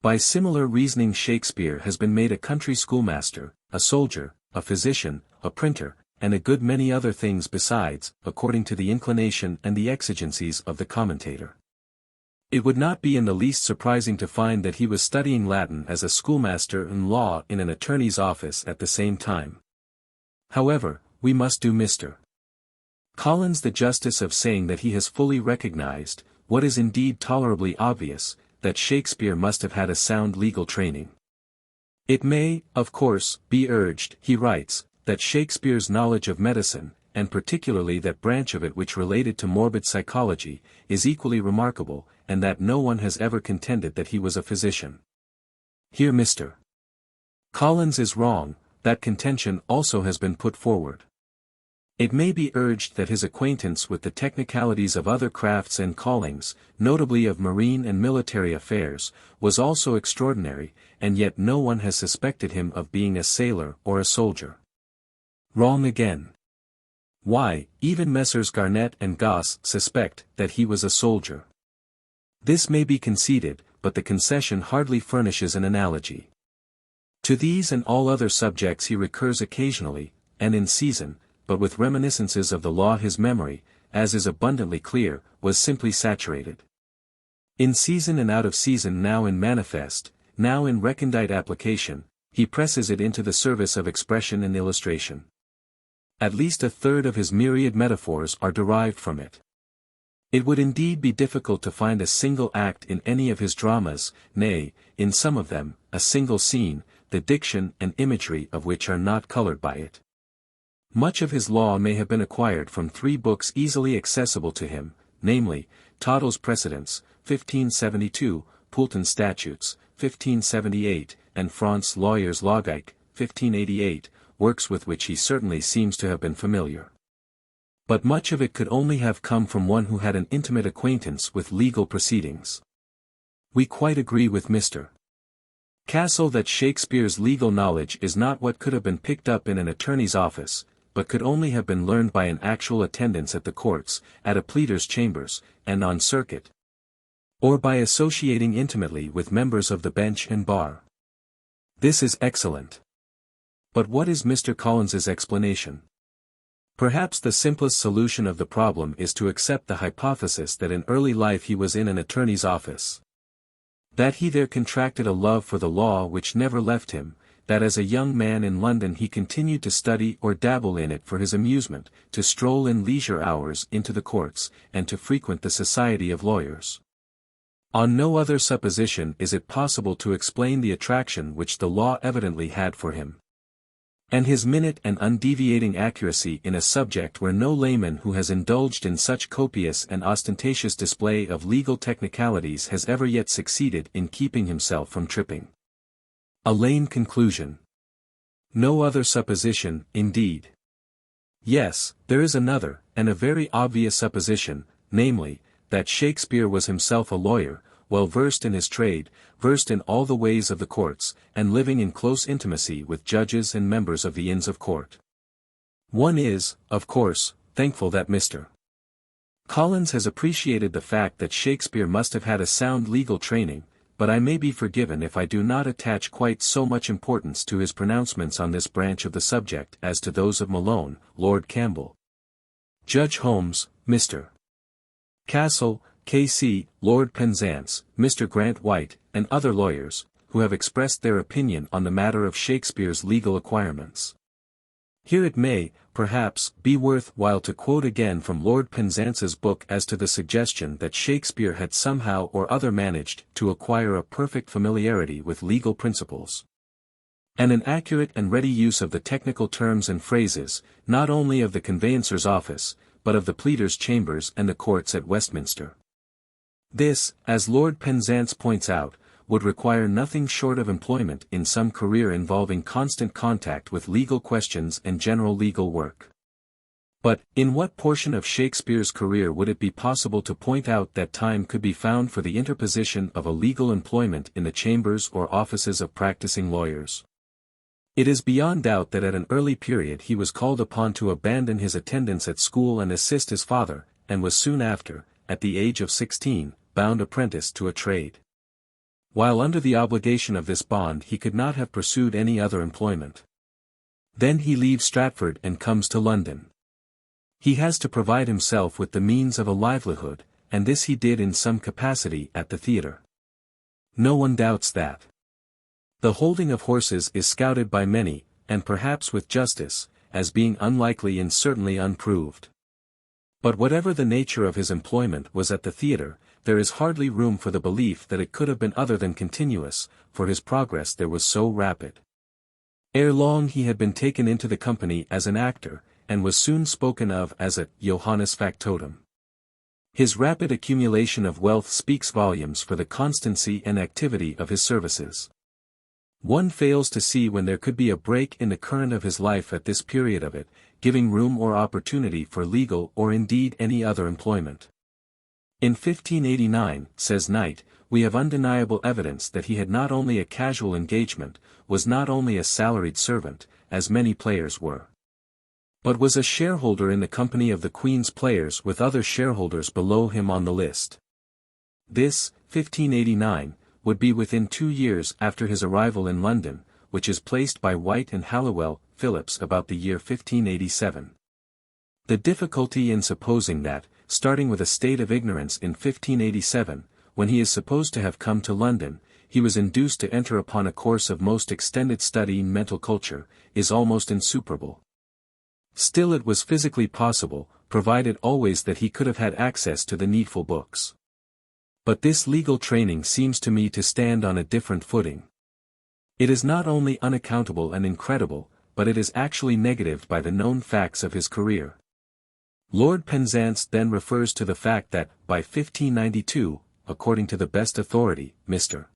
By similar reasoning Shakespeare has been made a country schoolmaster, a soldier, a physician, a printer, and a good many other things besides, according to the inclination and the exigencies of the commentator. It would not be in the least surprising to find that he was studying Latin as a schoolmaster and law in an attorney's office at the same time. However, we must do Mr. Collins the justice of saying that he has fully recognized, what is indeed tolerably obvious, that Shakespeare must have had a sound legal training. It may, of course, be urged, he writes, that Shakespeare's knowledge of medicine, and particularly that branch of it which related to morbid psychology, is equally remarkable, and that no one has ever contended that he was a physician. Here Mr. Collins is wrong, that contention also has been put forward. It may be urged that his acquaintance with the technicalities of other crafts and callings, notably of marine and military affairs, was also extraordinary, and yet no one has suspected him of being a sailor or a soldier. Wrong again. Why, even Messrs. Garnett and Gosse suspect that he was a soldier. This may be conceded, but the concession hardly furnishes an analogy. To these and all other subjects he recurs occasionally, and in season, but with reminiscences of the law his memory, as is abundantly clear, was simply saturated. In season and out of season, now in manifest, now in recondite application, he presses it into the service of expression and illustration. At least a third of his myriad metaphors are derived from it. It would indeed be difficult to find a single act in any of his dramas, nay, in some of them, a single scene, the diction and imagery of which are not colored by it. Much of his law may have been acquired from 3 books easily accessible to him, namely, Toddle's Precedents, 1572, Poulton's Statutes, 1578, and France's Lawyer's Logik, 1588, works with which he certainly seems to have been familiar. But much of it could only have come from one who had an intimate acquaintance with legal proceedings. We quite agree with Mr. Castle that Shakespeare's legal knowledge is not what could have been picked up in an attorney's office, but could only have been learned by an actual attendance at the courts, at a pleader's chambers, and on circuit, or by associating intimately with members of the bench and bar. This is excellent. But what is Mr. Collins's explanation? Perhaps the simplest solution of the problem is to accept the hypothesis that in early life he was in an attorney's office. That he there contracted a love for the law which never left him, that as a young man in London he continued to study or dabble in it for his amusement, to stroll in leisure hours into the courts, and to frequent the society of lawyers. On no other supposition is it possible to explain the attraction which the law evidently had for him. And his minute and undeviating accuracy in a subject where no layman who has indulged in such copious and ostentatious display of legal technicalities has ever yet succeeded in keeping himself from tripping. A lane conclusion. No other supposition, indeed. Yes, there is another, and a very obvious supposition, namely, that Shakespeare was himself a lawyer, well versed in his trade, versed in all the ways of the courts, and living in close intimacy with judges and members of the Inns of Court. One is, of course, thankful that Mr. Collins has appreciated the fact that Shakespeare must have had a sound legal training, but I may be forgiven if I do not attach quite so much importance to his pronouncements on this branch of the subject as to those of Malone, Lord Campbell, Judge Holmes, Mr. Castle, K.C., Lord Penzance, Mr. Grant White, and other lawyers, who have expressed their opinion on the matter of Shakespeare's legal acquirements. Here it may, perhaps, be worth while to quote again from Lord Penzance's book as to the suggestion that Shakespeare had somehow or other managed to acquire a perfect familiarity with legal principles, and an accurate and ready use of the technical terms and phrases, not only of the conveyancer's office, but of the pleader's chambers and the courts at Westminster. This, as Lord Penzance points out, would require nothing short of employment in some career involving constant contact with legal questions and general legal work. But, in what portion of Shakespeare's career would it be possible to point out that time could be found for the interposition of a legal employment in the chambers or offices of practicing lawyers? It is beyond doubt that at an early period he was called upon to abandon his attendance at school and assist his father, and was soon after, at the age of 16, bound apprentice to a trade. While under the obligation of this bond he could not have pursued any other employment. Then he leaves Stratford and comes to London. He has to provide himself with the means of a livelihood, and this he did in some capacity at the theatre. No one doubts that. The holding of horses is scouted by many, and perhaps with justice, as being unlikely and certainly unproved. But whatever the nature of his employment was at the theatre, there is hardly room for the belief that it could have been other than continuous, for his progress there was so rapid. Ere long he had been taken into the company as an actor, and was soon spoken of as a Johannes Factotum. His rapid accumulation of wealth speaks volumes for the constancy and activity of his services. One fails to see when there could be a break in the current of his life at this period of it, giving room or opportunity for legal or indeed any other employment. In 1589, says Knight, we have undeniable evidence that he had not only a casual engagement, was not only a salaried servant, as many players were, but was a shareholder in the company of the Queen's players with other shareholders below him on the list. This, 1589, would be within 2 years after his arrival in London, which is placed by White and Halliwell Phillips about the year 1587. The difficulty in supposing that, starting with a state of ignorance in 1587, when he is supposed to have come to London, he was induced to enter upon a course of most extended study in mental culture, is almost insuperable. Still it was physically possible, provided always that he could have had access to the needful books. But this legal training seems to me to stand on a different footing. It is not only unaccountable and incredible, but it is actually negatived by the known facts of his career. Lord Penzance then refers to the fact that, by 1592, according to the best authority, Mr.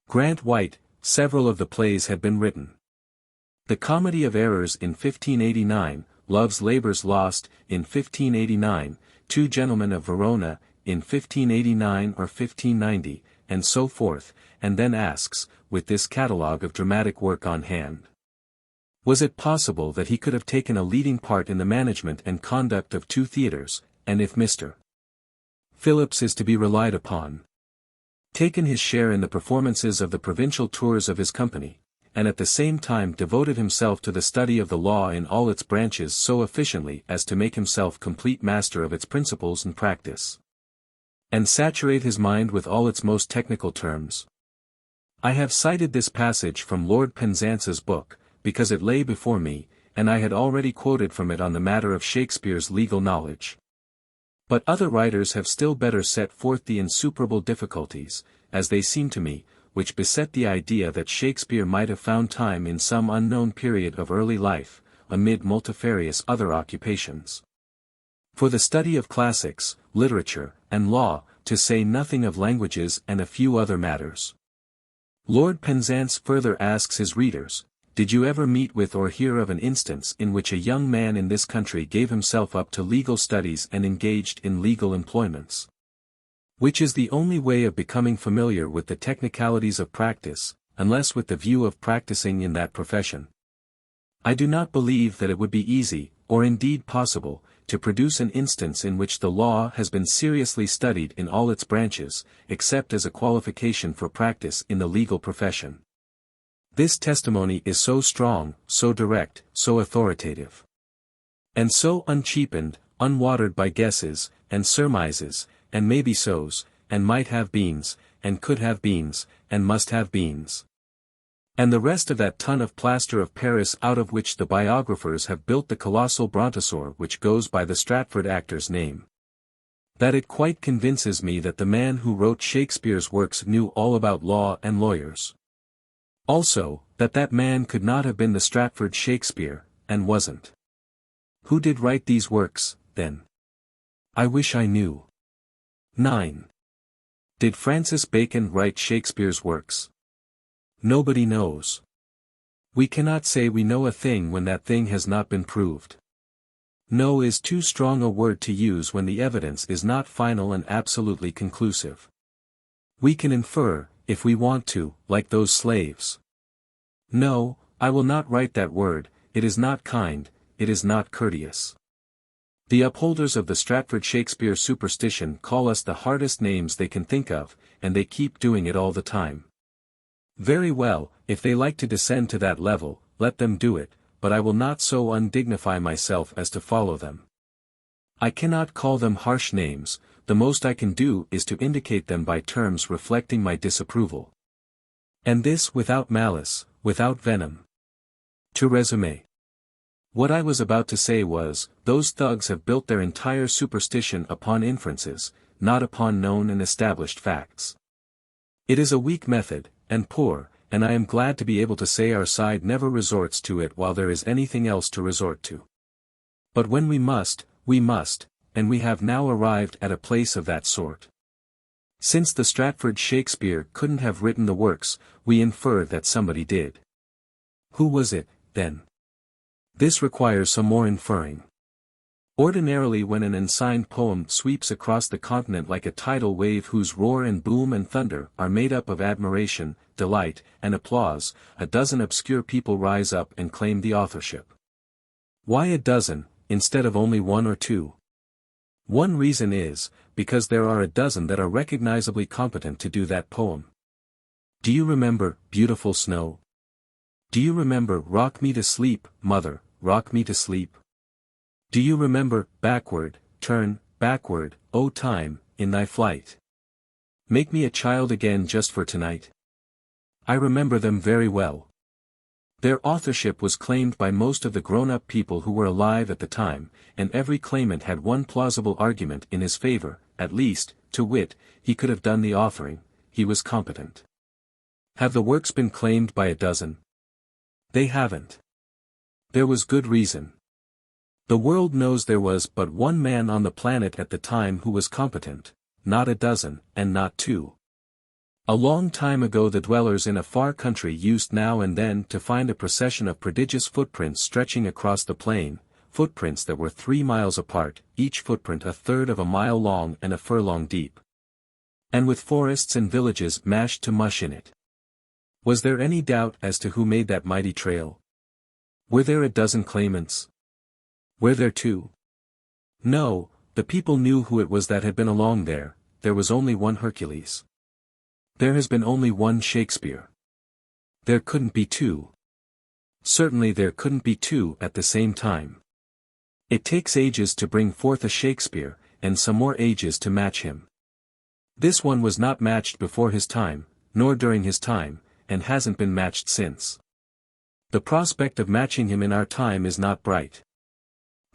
Grant White, several of the plays had been written. The Comedy of Errors in 1589, Love's Labour's Lost, in 1589, Two Gentlemen of Verona, in 1589 or 1590, and so forth, and then asks, with this catalogue of dramatic work on hand, was it possible that he could have taken a leading part in the management and conduct of 2 theatres, and if Mr. Phillips is to be relied upon, taken his share in the performances of the provincial tours of his company, and at the same time devoted himself to the study of the law in all its branches so efficiently as to make himself complete master of its principles and practice, and saturate his mind with all its most technical terms. I have cited this passage from Lord Penzance's book, because it lay before me, and I had already quoted from it on the matter of Shakespeare's legal knowledge. But other writers have still better set forth the insuperable difficulties, as they seem to me, which beset the idea that Shakespeare might have found time in some unknown period of early life, amid multifarious other occupations, for the study of classics, literature, and law, to say nothing of languages and a few other matters. Lord Penzance further asks his readers, did you ever meet with or hear of an instance in which a young man in this country gave himself up to legal studies and engaged in legal employments? Which is the only way of becoming familiar with the technicalities of practice, unless with the view of practicing in that profession. I do not believe that it would be easy, or indeed possible, to produce an instance in which the law has been seriously studied in all its branches, except as a qualification for practice in the legal profession. This testimony is so strong, so direct, so authoritative, and so uncheapened, unwatered by guesses, and surmises, and maybe-sos, and might-have-beens, and could-have-beens, and must-have-beens, and the rest of that ton of plaster of Paris out of which the biographers have built the colossal brontosaur which goes by the Stratford actor's name, that it quite convinces me that the man who wrote Shakespeare's works knew all about law and lawyers. Also, that that man could not have been the Stratford Shakespeare, and wasn't. Who did write these works, then? I wish I knew. 9. Did Francis Bacon write Shakespeare's works? Nobody knows. We cannot say we know a thing when that thing has not been proved. Know is too strong a word to use when the evidence is not final and absolutely conclusive. We can infer, if we want to, like those slaves. No, I will not write that word, it is not kind, it is not courteous. The upholders of the Stratford Shakespeare superstition call us the hardest names they can think of, and they keep doing it all the time. Very well, if they like to descend to that level, let them do it, but I will not so undignify myself as to follow them. I cannot call them harsh names, the most I can do is to indicate them by terms reflecting my disapproval. And this without malice, without venom. To resume. What I was about to say was, those thugs have built their entire superstition upon inferences, not upon known and established facts. It is a weak method, and poor, and I am glad to be able to say our side never resorts to it while there is anything else to resort to. But when we must, and we have now arrived at a place of that sort. Since the Stratford Shakespeare couldn't have written the works, we infer that somebody did. Who was it, then? This requires some more inferring. Ordinarily when an unsigned poem sweeps across the continent like a tidal wave whose roar and boom and thunder are made up of admiration, delight, and applause, a dozen obscure people rise up and claim the authorship. Why a dozen, instead of only one or two? One reason is, because there are a dozen that are recognizably competent to do that poem. Do you remember, Beautiful Snow? Do you remember, Rock Me to Sleep, Mother, Rock Me to Sleep? Do you remember, Backward, Turn, Backward, O Time, in Thy Flight? Make Me a Child Again Just for Tonight? I remember them very well. Their authorship was claimed by most of the grown-up people who were alive at the time, and every claimant had one plausible argument in his favor, at least, to wit, he could have done the authoring, he was competent. Have the works been claimed by a dozen? They haven't. There was good reason. The world knows there was but one man on the planet at the time who was competent, not a dozen, and not two. A long time ago the dwellers in a far country used now and then to find a procession of prodigious footprints stretching across the plain, footprints that were 3 miles apart, each footprint 1/3 of a mile long and a furlong deep. And with forests and villages mashed to mush in it. Was there any doubt as to who made that mighty trail? Were there a dozen claimants? Were there two? No, the people knew who it was that had been along there, there was only one Hercules. There has been only one Shakespeare. There couldn't be two. Certainly there couldn't be two at the same time. It takes ages to bring forth a Shakespeare, and some more ages to match him. This one was not matched before his time, nor during his time, and hasn't been matched since. The prospect of matching him in our time is not bright.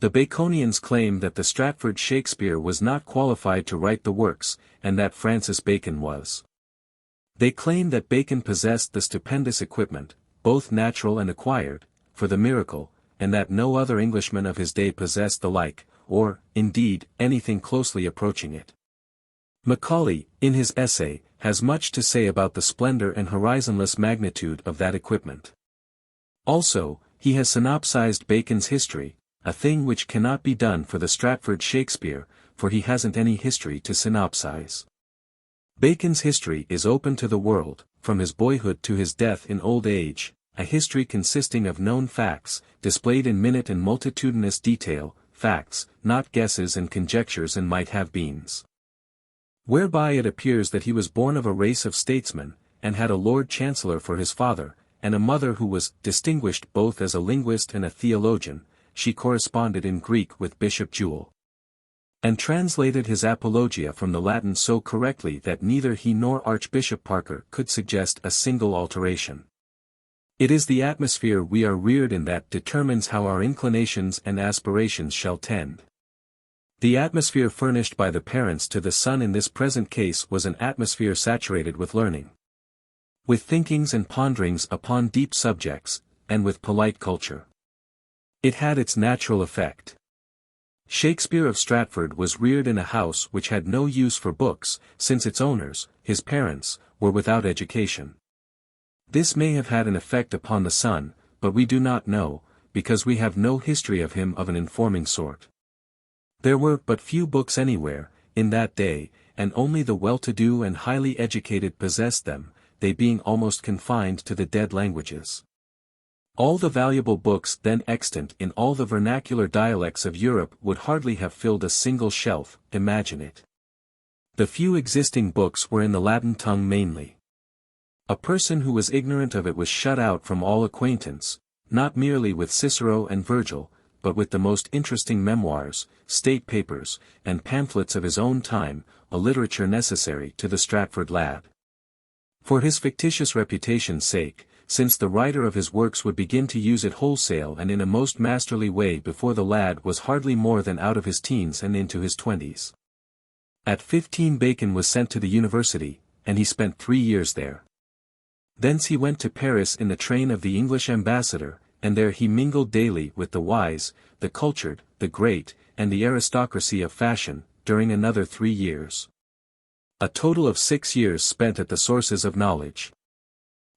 The Baconians claim that the Stratford Shakespeare was not qualified to write the works, and that Francis Bacon was. They claim that Bacon possessed the stupendous equipment, both natural and acquired, for the miracle, and that no other Englishman of his day possessed the like, or, indeed, anything closely approaching it. Macaulay, in his essay, has much to say about the splendor and horizonless magnitude of that equipment. Also, he has synopsized Bacon's history, a thing which cannot be done for the Stratford Shakespeare, for he hasn't any history to synopsize. Bacon's history is open to the world, from his boyhood to his death in old age, a history consisting of known facts, displayed in minute and multitudinous detail, facts, not guesses and conjectures and might-have-beens. Whereby it appears that he was born of a race of statesmen, and had a Lord Chancellor for his father, and a mother who was distinguished both as a linguist and a theologian. She corresponded in Greek with Bishop Jewell, and translated his Apologia from the Latin so correctly that neither he nor Archbishop Parker could suggest a single alteration. It is the atmosphere we are reared in that determines how our inclinations and aspirations shall tend. The atmosphere furnished by the parents to the son in this present case was an atmosphere saturated with learning, with thinkings and ponderings upon deep subjects, and with polite culture. It had its natural effect. Shakespeare of Stratford was reared in a house which had no use for books, since its owners, his parents, were without education. This may have had an effect upon the son, but we do not know, because we have no history of him of an informing sort. There were but few books anywhere, in that day, and only the well-to-do and highly educated possessed them, they being almost confined to the dead languages. All the valuable books then extant in all the vernacular dialects of Europe would hardly have filled a single shelf, imagine it. The few existing books were in the Latin tongue mainly. A person who was ignorant of it was shut out from all acquaintance, not merely with Cicero and Virgil, but with the most interesting memoirs, state papers, and pamphlets of his own time, a literature necessary to the Stratford lad. For his fictitious reputation's sake, since the writer of his works would begin to use it wholesale and in a most masterly way before the lad was hardly more than out of his teens and into his 20s. At 15 Bacon was sent to the university, and he spent 3 years there. Thence he went to Paris in the train of the English ambassador, and there he mingled daily with the wise, the cultured, the great, and the aristocracy of fashion, during another 3 years. A total of 6 years spent at the sources of knowledge.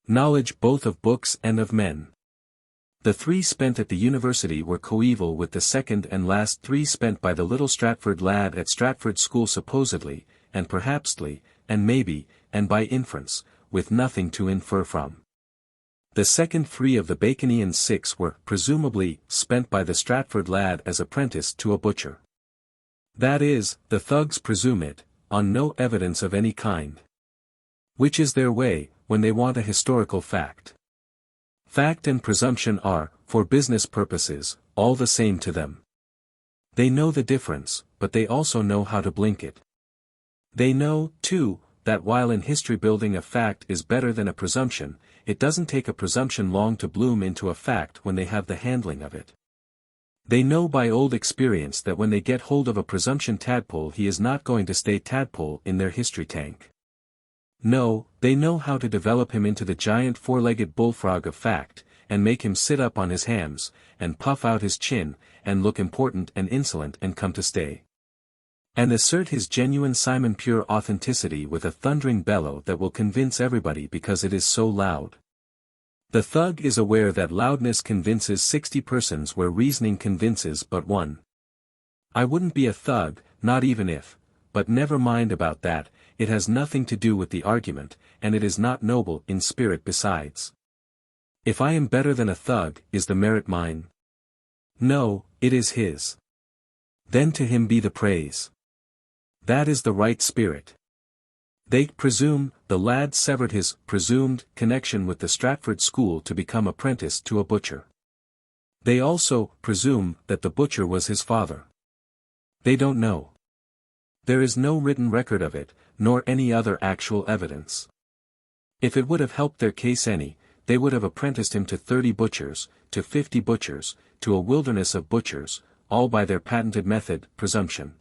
Knowledge both of books and of men. The 3 spent at the university were coeval with the second and last 3 spent by the little Stratford lad at Stratford School supposedly, and perhapsly, and maybe, and by inference, with nothing to infer from. The second 3 of the Baconian 6 were, presumably, spent by the Stratford lad as apprentice to a butcher. That is, the thugs presume it, on no evidence of any kind. Which is their way, when they want a historical fact. Fact and presumption are, for business purposes, all the same to them. They know the difference, but they also know how to blink it. They know, too, that while in history building a fact is better than a presumption, it doesn't take a presumption long to bloom into a fact when they have the handling of it. They know by old experience that when they get hold of a presumption tadpole he is not going to stay tadpole in their history tank. No, they know how to develop him into the giant 4-legged bullfrog of fact, and make him sit up on his hams, and puff out his chin, and look important and insolent and come to stay. And assert his genuine Simon pure authenticity with a thundering bellow that will convince everybody because it is so loud. The thug is aware that loudness convinces 60 persons where reasoning convinces but one. I wouldn't be a thug, not even if, but never mind about that, it has nothing to do with the argument, and it is not noble in spirit besides. If I am better than a thug, is the merit mine? No, it is his. Then to him be the praise. That is the right spirit. They presume, the lad severed his presumed connection with the Stratford school to become apprentice to a butcher. They also presume that the butcher was his father. They don't know. There is no written record of it, nor any other actual evidence. If it would have helped their case any, they would have apprenticed him to 30 butchers, to 50 butchers, to a wilderness of butchers, all by their patented method, presumption.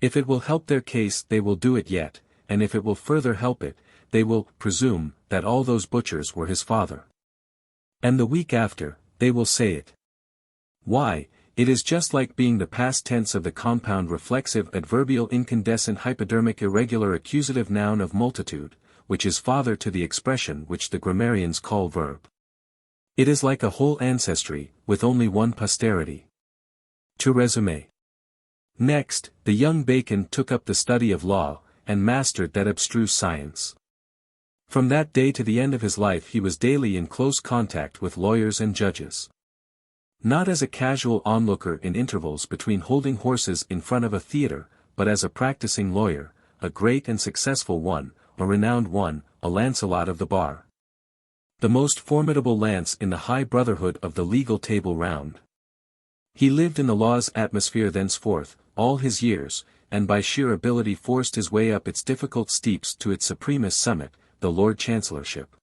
If it will help their case they will do it yet, and if it will further help it, they will presume that all those butchers were his father. And the week after, they will say it. Why, it is just like being the past tense of the compound reflexive adverbial incandescent hypodermic irregular accusative noun of multitude, which is father to the expression which the grammarians call verb. It is like a whole ancestry, with only one posterity. To resume. Next, the young Bacon took up the study of law, and mastered that abstruse science. From that day to the end of his life he was daily in close contact with lawyers and judges. Not as a casual onlooker in intervals between holding horses in front of a theater, but as a practicing lawyer, a great and successful one, a renowned one, a Lancelot of the bar. The most formidable lance in the high brotherhood of the legal table round. He lived in the law's atmosphere thenceforth, all his years, and by sheer ability forced his way up its difficult steeps to its supremest summit, the Lord Chancellorship.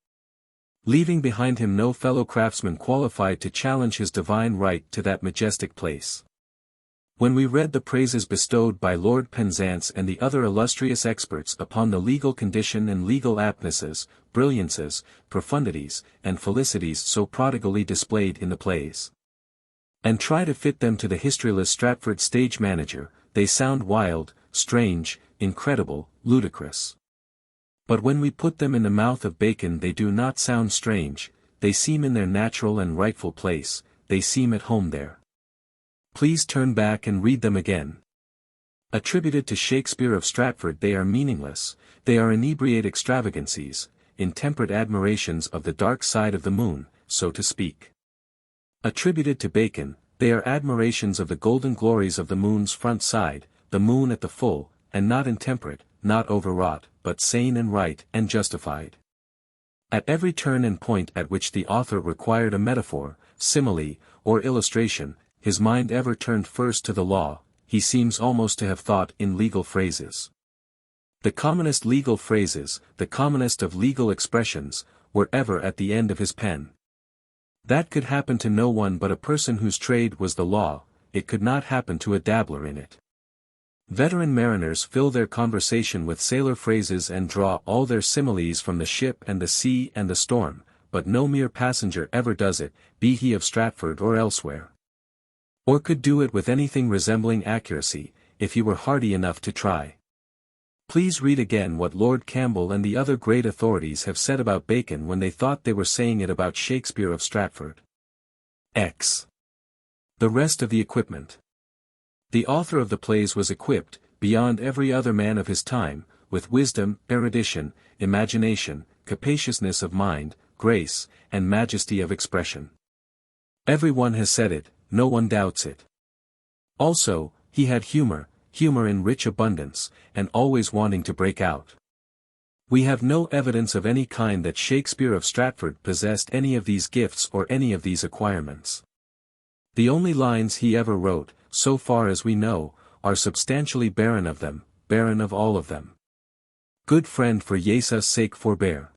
Leaving behind him no fellow craftsman qualified to challenge his divine right to that majestic place. When we read the praises bestowed by Lord Penzance and the other illustrious experts upon the legal condition and legal aptnesses, brilliances, profundities, and felicities so prodigally displayed in the plays, and try to fit them to the historyless Stratford stage manager, they sound wild, strange, incredible, ludicrous. But when we put them in the mouth of Bacon they do not sound strange, they seem in their natural and rightful place, they seem at home there. Please turn back and read them again. Attributed to Shakespeare of Stratford they are meaningless, they are inebriate extravagancies, intemperate admirations of the dark side of the moon, so to speak. Attributed to Bacon, they are admirations of the golden glories of the moon's front side, the moon at the full, and not intemperate, not overwrought, but sane and right and justified. At every turn and point at which the author required a metaphor, simile, or illustration, his mind ever turned first to the law, he seems almost to have thought in legal phrases. The commonest legal phrases, the commonest of legal expressions, were ever at the end of his pen. That could happen to no one but a person whose trade was the law, it could not happen to a dabbler in it. Veteran mariners fill their conversation with sailor phrases and draw all their similes from the ship and the sea and the storm, but no mere passenger ever does it, be he of Stratford or elsewhere. Or could do it with anything resembling accuracy, if he were hardy enough to try. Please read again what Lord Campbell and the other great authorities have said about Bacon when they thought they were saying it about Shakespeare of Stratford. X. The rest of the equipment. The author of the plays was equipped, beyond every other man of his time, with wisdom, erudition, imagination, capaciousness of mind, grace, and majesty of expression. Every one has said it, no one doubts it. Also, he had humor in rich abundance, and always wanting to break out. We have no evidence of any kind that Shakespeare of Stratford possessed any of these gifts or any of these acquirements. The only lines he ever wrote, so far as we know, are substantially barren of them, barren of all of them. Good friend, for Jesus' sake forbear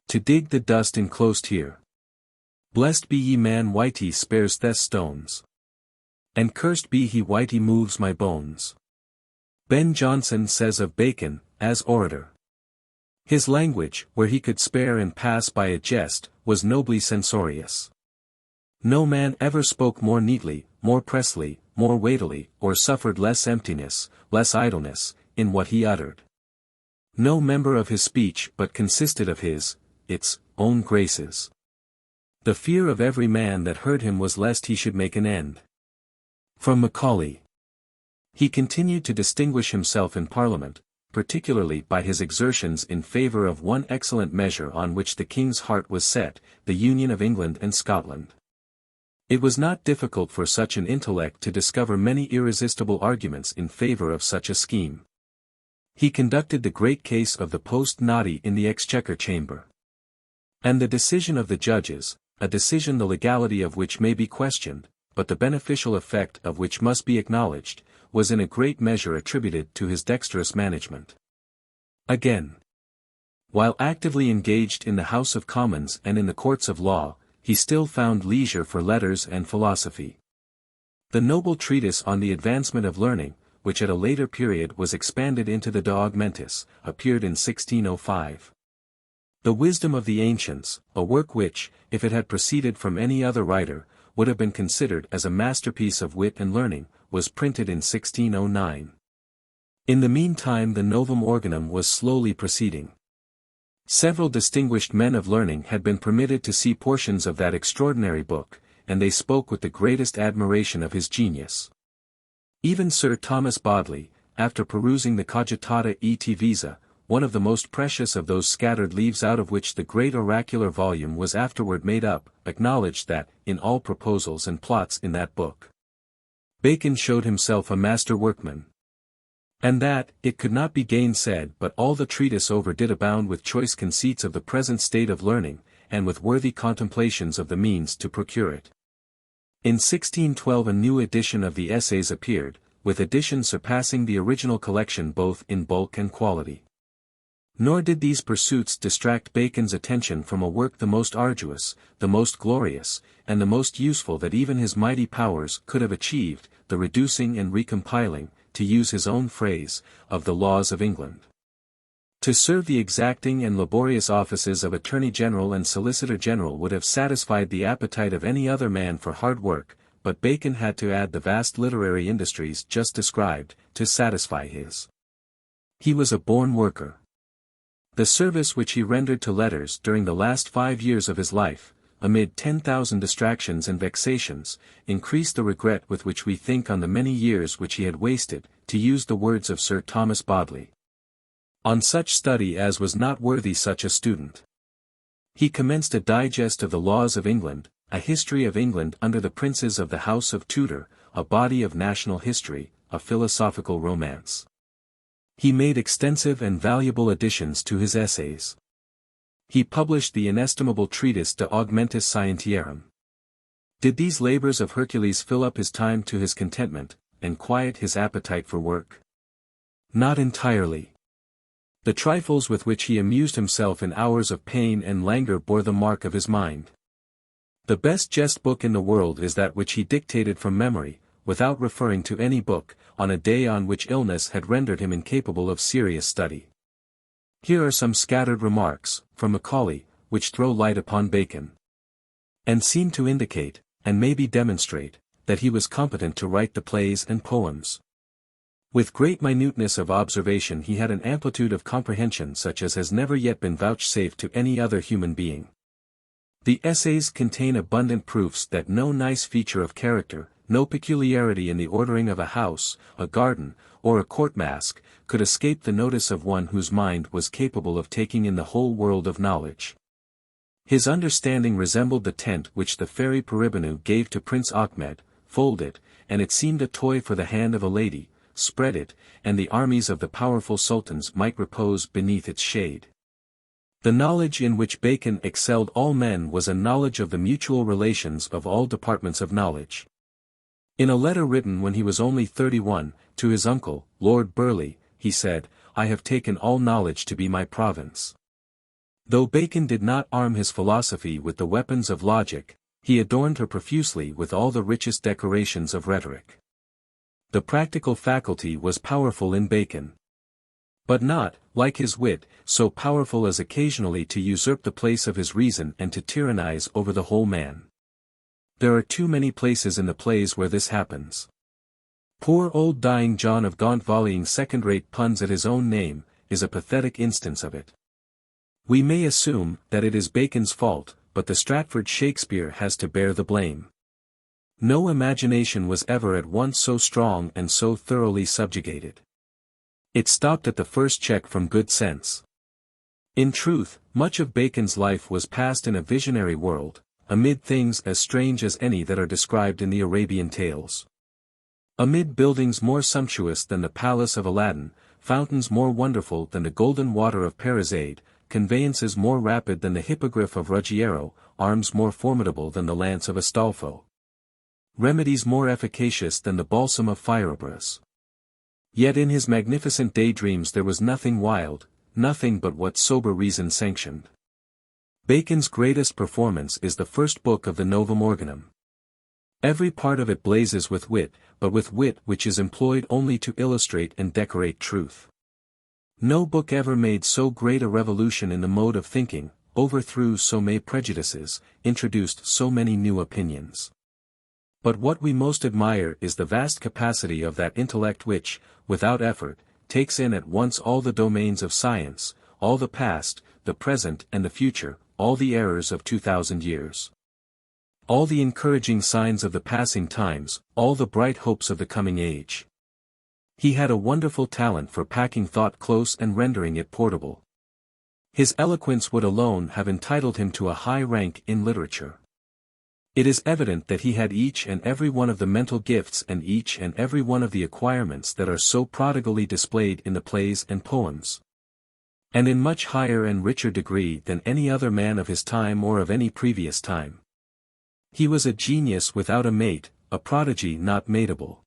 to dig the dust enclosed here. Blessed be ye man whitey spares thes stones. And cursed be he whitey moves my bones. Ben Jonson says of Bacon, as orator. His language, where he could spare and pass by a jest, was nobly censorious. No man ever spoke more neatly, more pressly, more weightily, or suffered less emptiness, less idleness, in what he uttered. No member of his speech but consisted of its own graces. The fear of every man that heard him was lest he should make an end. From Macaulay. He continued to distinguish himself in Parliament, particularly by his exertions in favour of one excellent measure on which the King's heart was set, the union of England and Scotland. It was not difficult for such an intellect to discover many irresistible arguments in favour of such a scheme. He conducted the great case of the post-nati in the Exchequer Chamber. And the decision of the judges, a decision the legality of which may be questioned, but the beneficial effect of which must be acknowledged, was in a great measure attributed to his dexterous management. Again, while actively engaged in the House of Commons and in the courts of law, he still found leisure for letters and philosophy. The noble treatise on the advancement of learning, which at a later period was expanded into the De Augmentis, appeared in 1605. The Wisdom of the Ancients, a work which, if it had proceeded from any other writer, would have been considered as a masterpiece of wit and learning, was printed in 1609. In the meantime the Novum Organum was slowly proceeding. Several distinguished men of learning had been permitted to see portions of that extraordinary book, and they spoke with the greatest admiration of his genius. Even Sir Thomas Bodley, after perusing the Cogitata et Visa, one of the most precious of those scattered leaves out of which the great oracular volume was afterward made up, acknowledged that, in all proposals and plots in that book, Bacon showed himself a master workman. And that, it could not be gainsaid but all the treatise over did abound with choice conceits of the present state of learning, and with worthy contemplations of the means to procure it. In 1612 a new edition of the Essays appeared, with additions surpassing the original collection both in bulk and quality. Nor did these pursuits distract Bacon's attention from a work the most arduous, the most glorious, and the most useful that even his mighty powers could have achieved, the reducing and recompiling, to use his own phrase, of the laws of England. To serve the exacting and laborious offices of Attorney General and Solicitor General would have satisfied the appetite of any other man for hard work, but Bacon had to add the vast literary industries just described, to satisfy his. He was a born worker. The service which he rendered to letters during the last 5 years of his life, amid 10,000 distractions and vexations, increased the regret with which we think on the many years which he had wasted, to use the words of Sir Thomas Bodley, on such study as was not worthy such a student. He commenced a digest of the laws of England, a history of England under the princes of the House of Tudor, a body of national history, a philosophical romance. He made extensive and valuable additions to his essays. He published the inestimable treatise De Augmentis Scientiarum. Did these labors of Hercules fill up his time to his contentment, and quiet his appetite for work? Not entirely. The trifles with which he amused himself in hours of pain and languor bore the mark of his mind. The best jest book in the world is that which he dictated from memory, without referring to any book, on a day on which illness had rendered him incapable of serious study. Here are some scattered remarks, from Macaulay, which throw light upon Bacon, and seem to indicate, and maybe demonstrate, that he was competent to write the plays and poems. With great minuteness of observation he had an amplitude of comprehension such as has never yet been vouchsafed to any other human being. The essays contain abundant proofs that no nice feature of character, no peculiarity in the ordering of a house, a garden, or a court masque, could escape the notice of one whose mind was capable of taking in the whole world of knowledge. His understanding resembled the tent which the fairy Peribenu gave to Prince Ahmed, fold it, and it seemed a toy for the hand of a lady, spread it, and the armies of the powerful sultans might repose beneath its shade. The knowledge in which Bacon excelled all men was a knowledge of the mutual relations of all departments of knowledge. In a letter written when he was only 31, to his uncle, Lord Burleigh, he said, "I have taken all knowledge to be my province." Though Bacon did not arm his philosophy with the weapons of logic, he adorned her profusely with all the richest decorations of rhetoric. The practical faculty was powerful in Bacon, but not, like his wit, so powerful as occasionally to usurp the place of his reason and to tyrannize over the whole man. There are too many places in the plays where this happens. Poor old dying John of Gaunt volleying second-rate puns at his own name, is a pathetic instance of it. We may assume that it is Bacon's fault, but the Stratford Shakespeare has to bear the blame. No imagination was ever at once so strong and so thoroughly subjugated. It stopped at the first check from good sense. In truth, much of Bacon's life was passed in a visionary world, amid things as strange as any that are described in the Arabian tales. Amid buildings more sumptuous than the palace of Aladdin, fountains more wonderful than the golden water of Parizade, conveyances more rapid than the hippogriff of Ruggiero, arms more formidable than the lance of Astolfo, remedies more efficacious than the balsam of Fierobras. Yet in his magnificent daydreams there was nothing wild, nothing but what sober reason sanctioned. Bacon's greatest performance is the first book of the Novum Organum. Every part of it blazes with wit, but with wit which is employed only to illustrate and decorate truth. No book ever made so great a revolution in the mode of thinking, overthrew so many prejudices, introduced so many new opinions. But what we most admire is the vast capacity of that intellect which, without effort, takes in at once all the domains of science, all the past, the present and the future, all the errors of 2000 years. All the encouraging signs of the passing times, all the bright hopes of the coming age. He had a wonderful talent for packing thought close and rendering it portable. His eloquence would alone have entitled him to a high rank in literature. It is evident that he had each and every one of the mental gifts and each and every one of the acquirements that are so prodigally displayed in the plays and poems. And in much higher and richer degree than any other man of his time or of any previous time. He was a genius without a mate, a prodigy not mateable.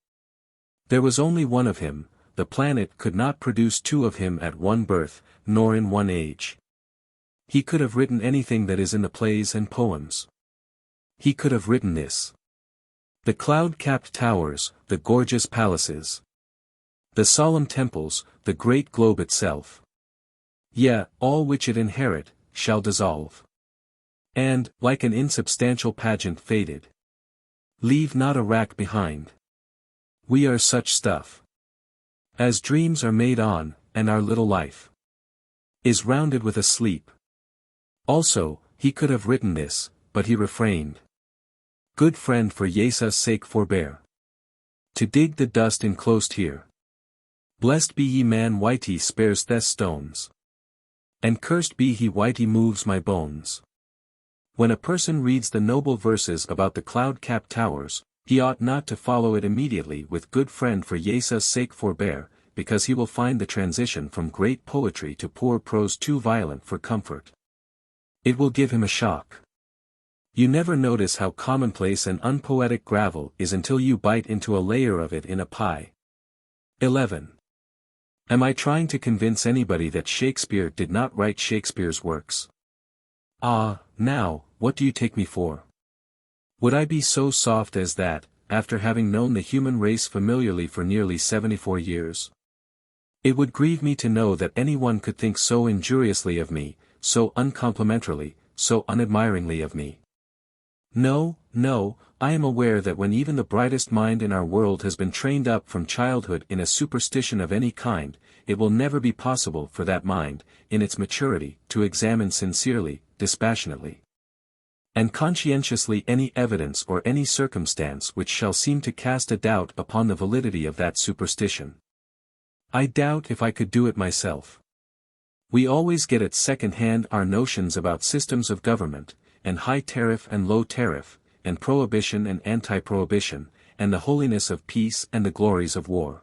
There was only one of him, the planet could not produce two of him at one birth, nor in one age. He could have written anything that is in the plays and poems. He could have written this. The cloud-capped towers, the gorgeous palaces. The solemn temples, the great globe itself. Yea, all which it inherit, shall dissolve. And, like an insubstantial pageant faded. Leave not a rack behind. We are such stuff. As dreams are made on, and our little life is rounded with a sleep. Also, he could have written this, but he refrained. Good friend, for Jesus' sake forbear to dig the dust enclosed here. Blessed be ye man whitey spares thes stones. And cursed be he whitey moves my bones. When a person reads the noble verses about the cloud-capped towers, he ought not to follow it immediately with good friend for Jesus' sake forbear, because he will find the transition from great poetry to poor prose too violent for comfort. It will give him a shock. You never notice how commonplace and unpoetic gravel is until you bite into a layer of it in a pie. 11. Am I trying to convince anybody that Shakespeare did not write Shakespeare's works? Ah, now, what do you take me for? Would I be so soft as that, after having known the human race familiarly for nearly 74 years? It would grieve me to know that anyone could think so injuriously of me, so uncomplimentarily, so unadmiringly of me. No, no, I am aware that when even the brightest mind in our world has been trained up from childhood in a superstition of any kind, it will never be possible for that mind, in its maturity, to examine sincerely, dispassionately, and conscientiously any evidence or any circumstance which shall seem to cast a doubt upon the validity of that superstition. I doubt if I could do it myself. We always get at second hand our notions about systems of government, and high tariff and low tariff, and prohibition and anti-prohibition, and the holiness of peace and the glories of war.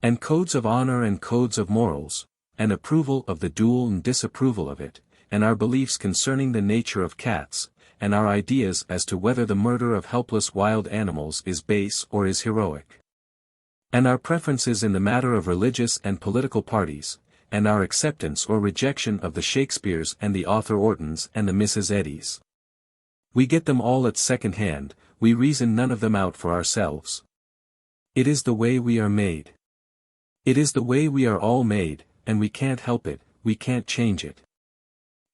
And codes of honor and codes of morals, and approval of the duel and disapproval of it, and our beliefs concerning the nature of cats, and our ideas as to whether the murder of helpless wild animals is base or is heroic. And our preferences in the matter of religious and political parties, and our acceptance or rejection of the Shakespeares and the Arthur Ortons and the Mrs. Eddies. We get them all at second hand, we reason none of them out for ourselves. It is the way we are made. It is the way we are all made, and we can't help it, we can't change it.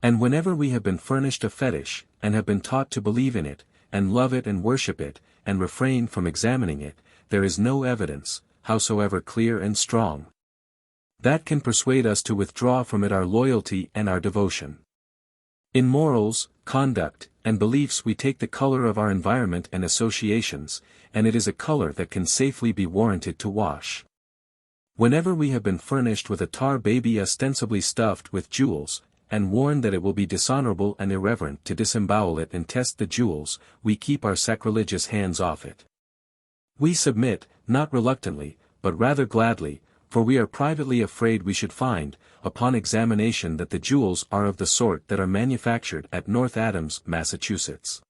And whenever we have been furnished a fetish, and have been taught to believe in it, and love it and worship it, and refrain from examining it, there is no evidence, howsoever clear and strong, that can persuade us to withdraw from it our loyalty and our devotion. In morals, conduct, and beliefs we take the color of our environment and associations, and it is a color that can safely be warranted to wash. Whenever we have been furnished with a tar baby ostensibly stuffed with jewels, and warned that it will be dishonorable and irreverent to disembowel it and test the jewels, we keep our sacrilegious hands off it. We submit, not reluctantly, but rather gladly, for we are privately afraid we should find, upon examination, that the jewels are of the sort that are manufactured at North Adams, Massachusetts.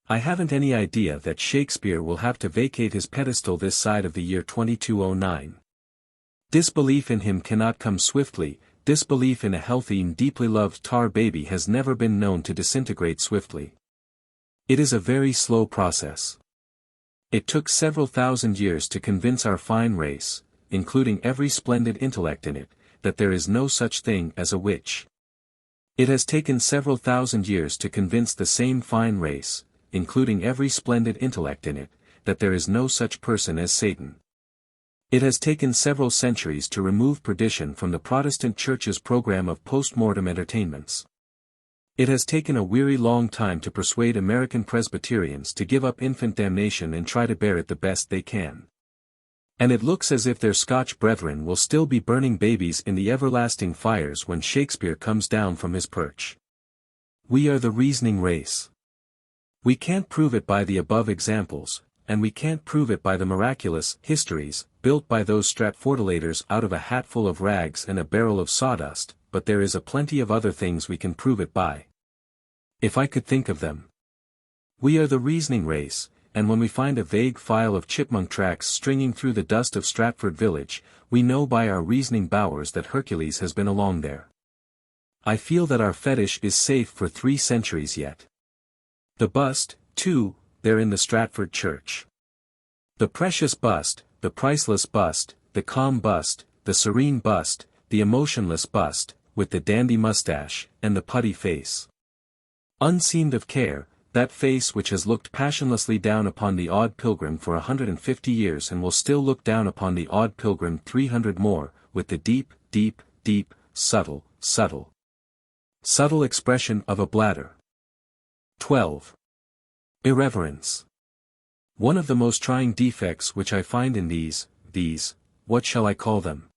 I haven't any idea that Shakespeare will have to vacate his pedestal this side of the year 2209. Disbelief in him cannot come swiftly. Disbelief in a healthy and deeply loved tar baby has never been known to disintegrate swiftly. It is a very slow process. It took several thousand years to convince our fine race, including every splendid intellect in it, that there is no such thing as a witch. It has taken several thousand years to convince the same fine race, including every splendid intellect in it, that there is no such person as Satan. It has taken several centuries to remove perdition from the Protestant Church's program of post-mortem entertainments. It has taken a weary long time to persuade American Presbyterians to give up infant damnation and try to bear it the best they can. And it looks as if their Scotch brethren will still be burning babies in the everlasting fires when Shakespeare comes down from his perch. We are the reasoning race. We can't prove it by the above examples, and we can't prove it by the miraculous histories, built by those Stratfordilators out of a hatful of rags and a barrel of sawdust, but there is a plenty of other things we can prove it by. If I could think of them. We are the reasoning race, and when we find a vague file of chipmunk tracks stringing through the dust of Stratford village, we know by our reasoning bowers that Hercules has been along there. I feel that our fetish is safe for 3 centuries yet. The bust, too, there in the Stratford church. The precious bust, the priceless bust, the calm bust, the serene bust, the emotionless bust, with the dandy mustache, and the putty face. Unseamed of care, that face which has looked passionlessly down upon the odd pilgrim for 150 years and will still look down upon the odd pilgrim 300 more, with the deep, deep, deep, subtle, subtle expression of a bladder. 12. Irreverence. One of the most trying defects which I find in these, what shall I call them?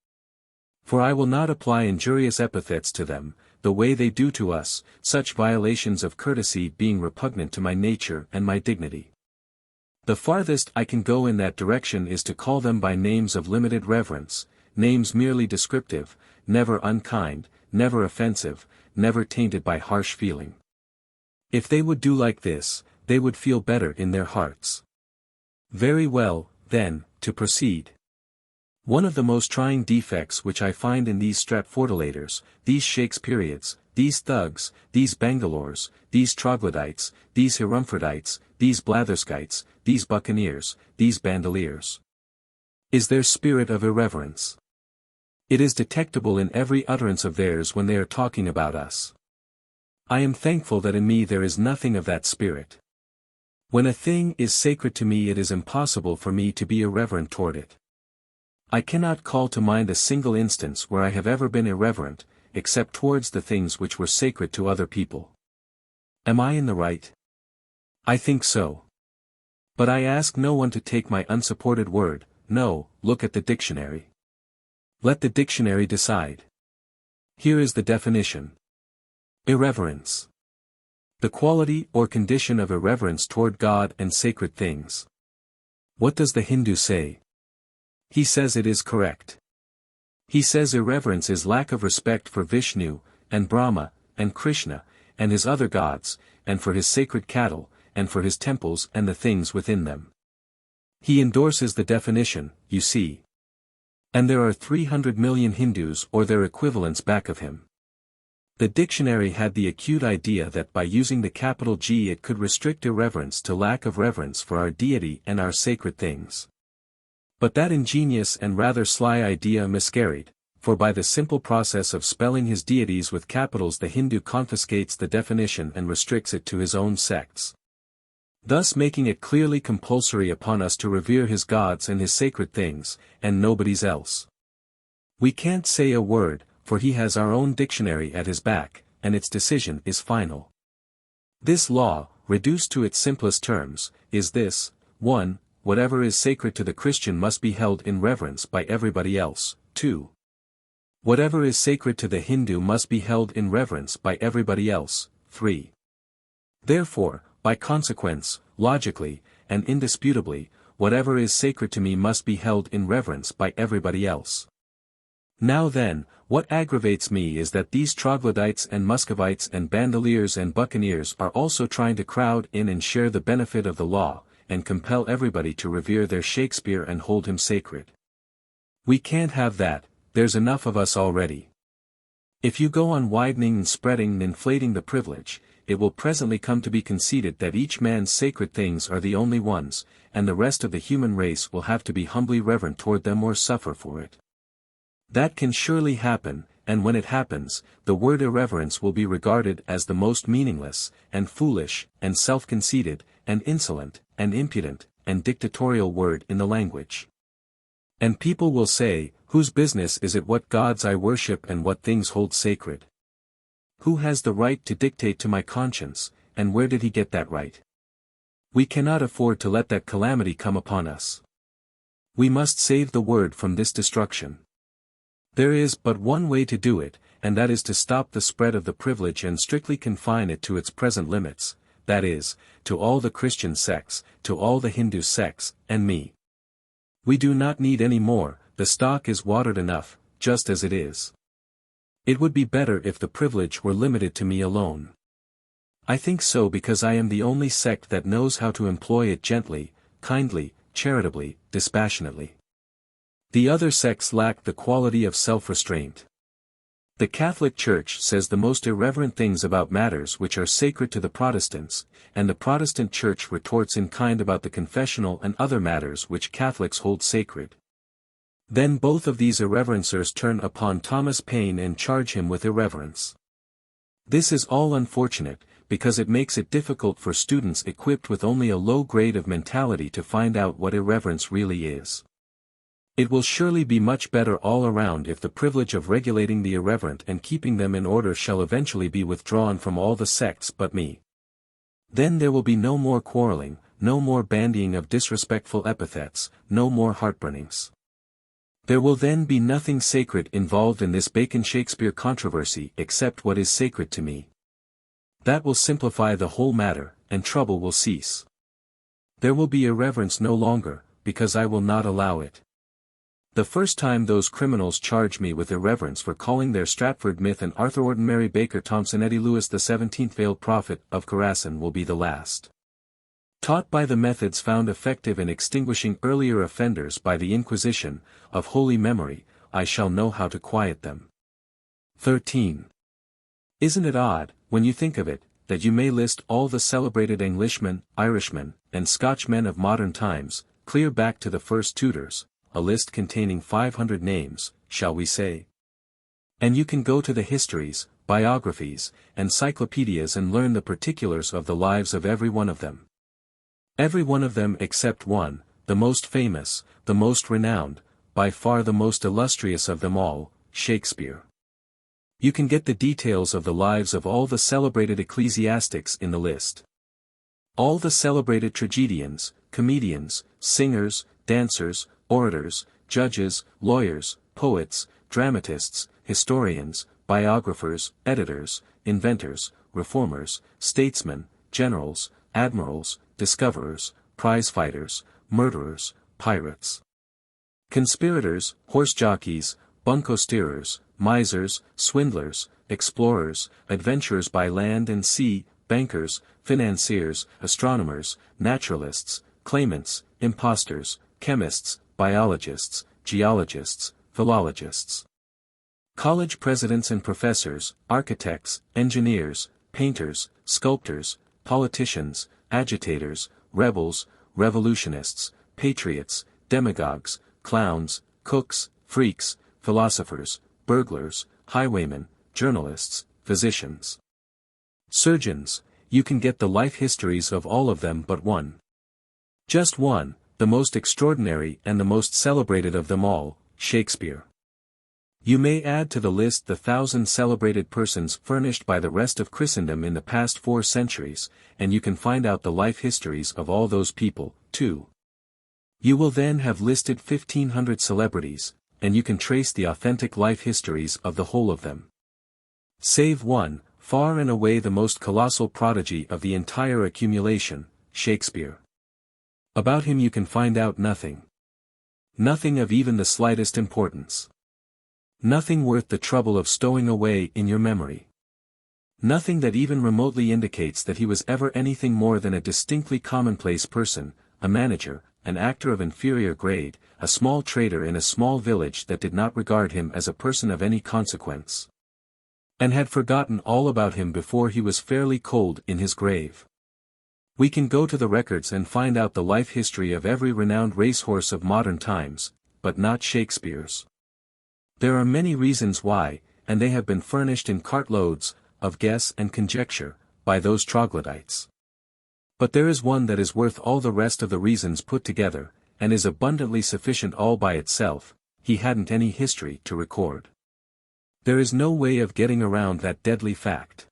For I will not apply injurious epithets to them, the way they do to us, such violations of courtesy being repugnant to my nature and my dignity. The farthest I can go in that direction is to call them by names of limited reverence, names merely descriptive, never unkind, never offensive, never tainted by harsh feeling. If they would do like this, they would feel better in their hearts. Very well, then, to proceed. One of the most trying defects which I find in these Stratfordilators, these Shakespeareids, these thugs, these Bangalores, these troglodytes, these Herumfordites, these Blatherskites, these buccaneers, these bandoliers, is their spirit of irreverence. It is detectable in every utterance of theirs when they are talking about us. I am thankful that in me there is nothing of that spirit. When a thing is sacred to me it is impossible for me to be irreverent toward it. I cannot call to mind a single instance where I have ever been irreverent, except towards the things which were sacred to other people. Am I in the right? I think so. But I ask no one to take my unsupported word, no, look at the dictionary. Let the dictionary decide. Here is the definition. Irreverence. The quality or condition of irreverence toward God and sacred things. What does the Hindu say? He says it is correct. He says irreverence is lack of respect for Vishnu, and Brahma, and Krishna, and his other gods, and for his sacred cattle, and for his temples and the things within them. He endorses the definition, you see. And there are 300 million Hindus or their equivalents back of him. The dictionary had the acute idea that by using the capital G it could restrict irreverence to lack of reverence for our deity and our sacred things. But that ingenious and rather sly idea miscarried, for by the simple process of spelling his deities with capitals the Hindu confiscates the definition and restricts it to his own sects, thus making it clearly compulsory upon us to revere his gods and his sacred things, and nobody's else. We can't say a word, for he has our own dictionary at his back, and its decision is final. This law, reduced to its simplest terms, is this: 1. Whatever is sacred to the Christian must be held in reverence by everybody else. 2. Whatever is sacred to the Hindu must be held in reverence by everybody else. 3. Therefore, by consequence, logically, and indisputably, whatever is sacred to me must be held in reverence by everybody else. Now then, what aggravates me is that these troglodytes and Muscovites and bandoliers and buccaneers are also trying to crowd in and share the benefit of the law, and compel everybody to revere their Shakespeare and hold him sacred. We can't have that, there's enough of us already. If you go on widening and spreading and inflating the privilege, it will presently come to be conceded that each man's sacred things are the only ones, and the rest of the human race will have to be humbly reverent toward them or suffer for it. That can surely happen, and when it happens, the word irreverence will be regarded as the most meaningless, and foolish, and self-conceited, and insolent, and impudent, and dictatorial word in the language. And people will say, whose business is it what gods I worship and what things hold sacred? Who has the right to dictate to my conscience, and where did he get that right? We cannot afford to let that calamity come upon us. We must save the word from this destruction. There is but one way to do it, and that is to stop the spread of the privilege and strictly confine it to its present limits, that is, to all the Christian sects, to all the Hindu sects, and me. We do not need any more, the stock is watered enough, just as it is. It would be better if the privilege were limited to me alone. I think so because I am the only sect that knows how to employ it gently, kindly, charitably, dispassionately. The other sects lack the quality of self-restraint. The Catholic Church says the most irreverent things about matters which are sacred to the Protestants, and the Protestant Church retorts in kind about the confessional and other matters which Catholics hold sacred. Then both of these irreverencers turn upon Thomas Paine and charge him with irreverence. This is all unfortunate, because it makes it difficult for students equipped with only a low grade of mentality to find out what irreverence really is. It will surely be much better all around if the privilege of regulating the irreverent and keeping them in order shall eventually be withdrawn from all the sects but me. Then there will be no more quarreling, no more bandying of disrespectful epithets, no more heartburnings. There will then be nothing sacred involved in this Bacon-Shakespeare controversy except what is sacred to me. That will simplify the whole matter, and trouble will cease. There will be irreverence no longer, because I will not allow it. The first time those criminals charge me with irreverence for calling their Stratford myth and Arthur Orton Mary Baker Thompson Eddie Lewis the 17th veiled prophet of Chorasan will be the last. Taught by the methods found effective in extinguishing earlier offenders by the Inquisition, of holy memory, I shall know how to quiet them. 13. Isn't it odd, when you think of it, that you may list all the celebrated Englishmen, Irishmen, and Scotchmen of modern times, clear back to the first Tudors, a list containing 500 names, shall we say? And you can go to the histories, biographies, encyclopedias and learn the particulars of the lives of every one of them. Every one of them except one, the most famous, the most renowned, by far the most illustrious of them all, Shakespeare. You can get the details of the lives of all the celebrated ecclesiastics in the list. All the celebrated tragedians, comedians, singers, dancers, orators, judges, lawyers, poets, dramatists, historians, biographers, editors, inventors, reformers, statesmen, generals, admirals, discoverers, prize-fighters, murderers, pirates, conspirators, horse-jockeys, bunco-steerers, misers, swindlers, explorers, adventurers by land and sea, bankers, financiers, astronomers, naturalists, claimants, impostors, chemists, biologists, geologists, philologists, college presidents and professors, architects, engineers, painters, sculptors, politicians, agitators, rebels, revolutionists, patriots, demagogues, clowns, cooks, freaks, philosophers, burglars, highwaymen, journalists, physicians, surgeons. You can get the life histories of all of them but one. Just one, the most extraordinary and the most celebrated of them all, Shakespeare. You may add to the list the 1,000 celebrated persons furnished by the rest of Christendom in the past 4 centuries, and you can find out the life histories of all those people, too. You will then have listed 1,500 celebrities, and you can trace the authentic life histories of the whole of them. Save one, far and away the most colossal prodigy of the entire accumulation, Shakespeare. About him you can find out nothing. Nothing of even the slightest importance. Nothing worth the trouble of stowing away in your memory. Nothing that even remotely indicates that he was ever anything more than a distinctly commonplace person, a manager, an actor of inferior grade, a small trader in a small village that did not regard him as a person of any consequence. and had forgotten all about him before he was fairly cold in his grave. We can go to the records and find out the life history of every renowned racehorse of modern times, but not Shakespeare's. There are many reasons why, and they have been furnished in cartloads, of guess and conjecture, by those troglodytes. But there is one that is worth all the rest of the reasons put together, and is abundantly sufficient all by itself: he hadn't any history to record. There is no way of getting around that deadly fact.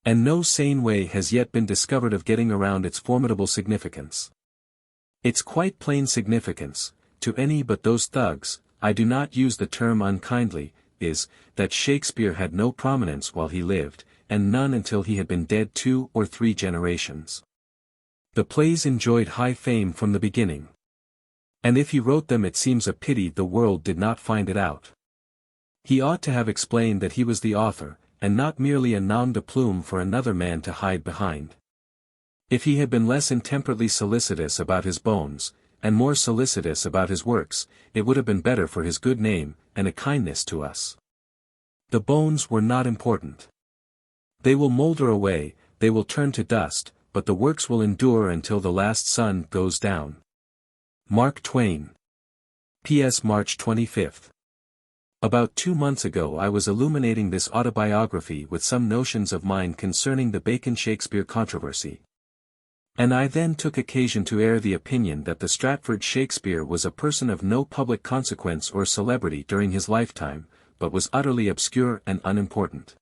And no sane way has yet been discovered of getting around its formidable significance. Its quite plain significance, to any but those thugs, I do not use the term unkindly, is, that Shakespeare had no prominence while he lived, and none until he had been dead 2 or 3 generations. The plays enjoyed high fame from the beginning. And if he wrote them, it seems a pity the world did not find it out. He ought to have explained that he was the author, and not merely a nom de plume for another man to hide behind. If he had been less intemperately solicitous about his bones, and more solicitous about his works, it would have been better for his good name, and a kindness to us. The bones were not important. They will moulder away, they will turn to dust, but the works will endure until the last sun goes down. Mark Twain. P.S. March 25. About 2 months ago I was illuminating this autobiography with some notions of mine concerning the Bacon-Shakespeare controversy. And I then took occasion to air the opinion that the Stratford Shakespeare was a person of no public consequence or celebrity during his lifetime, but was utterly obscure and unimportant.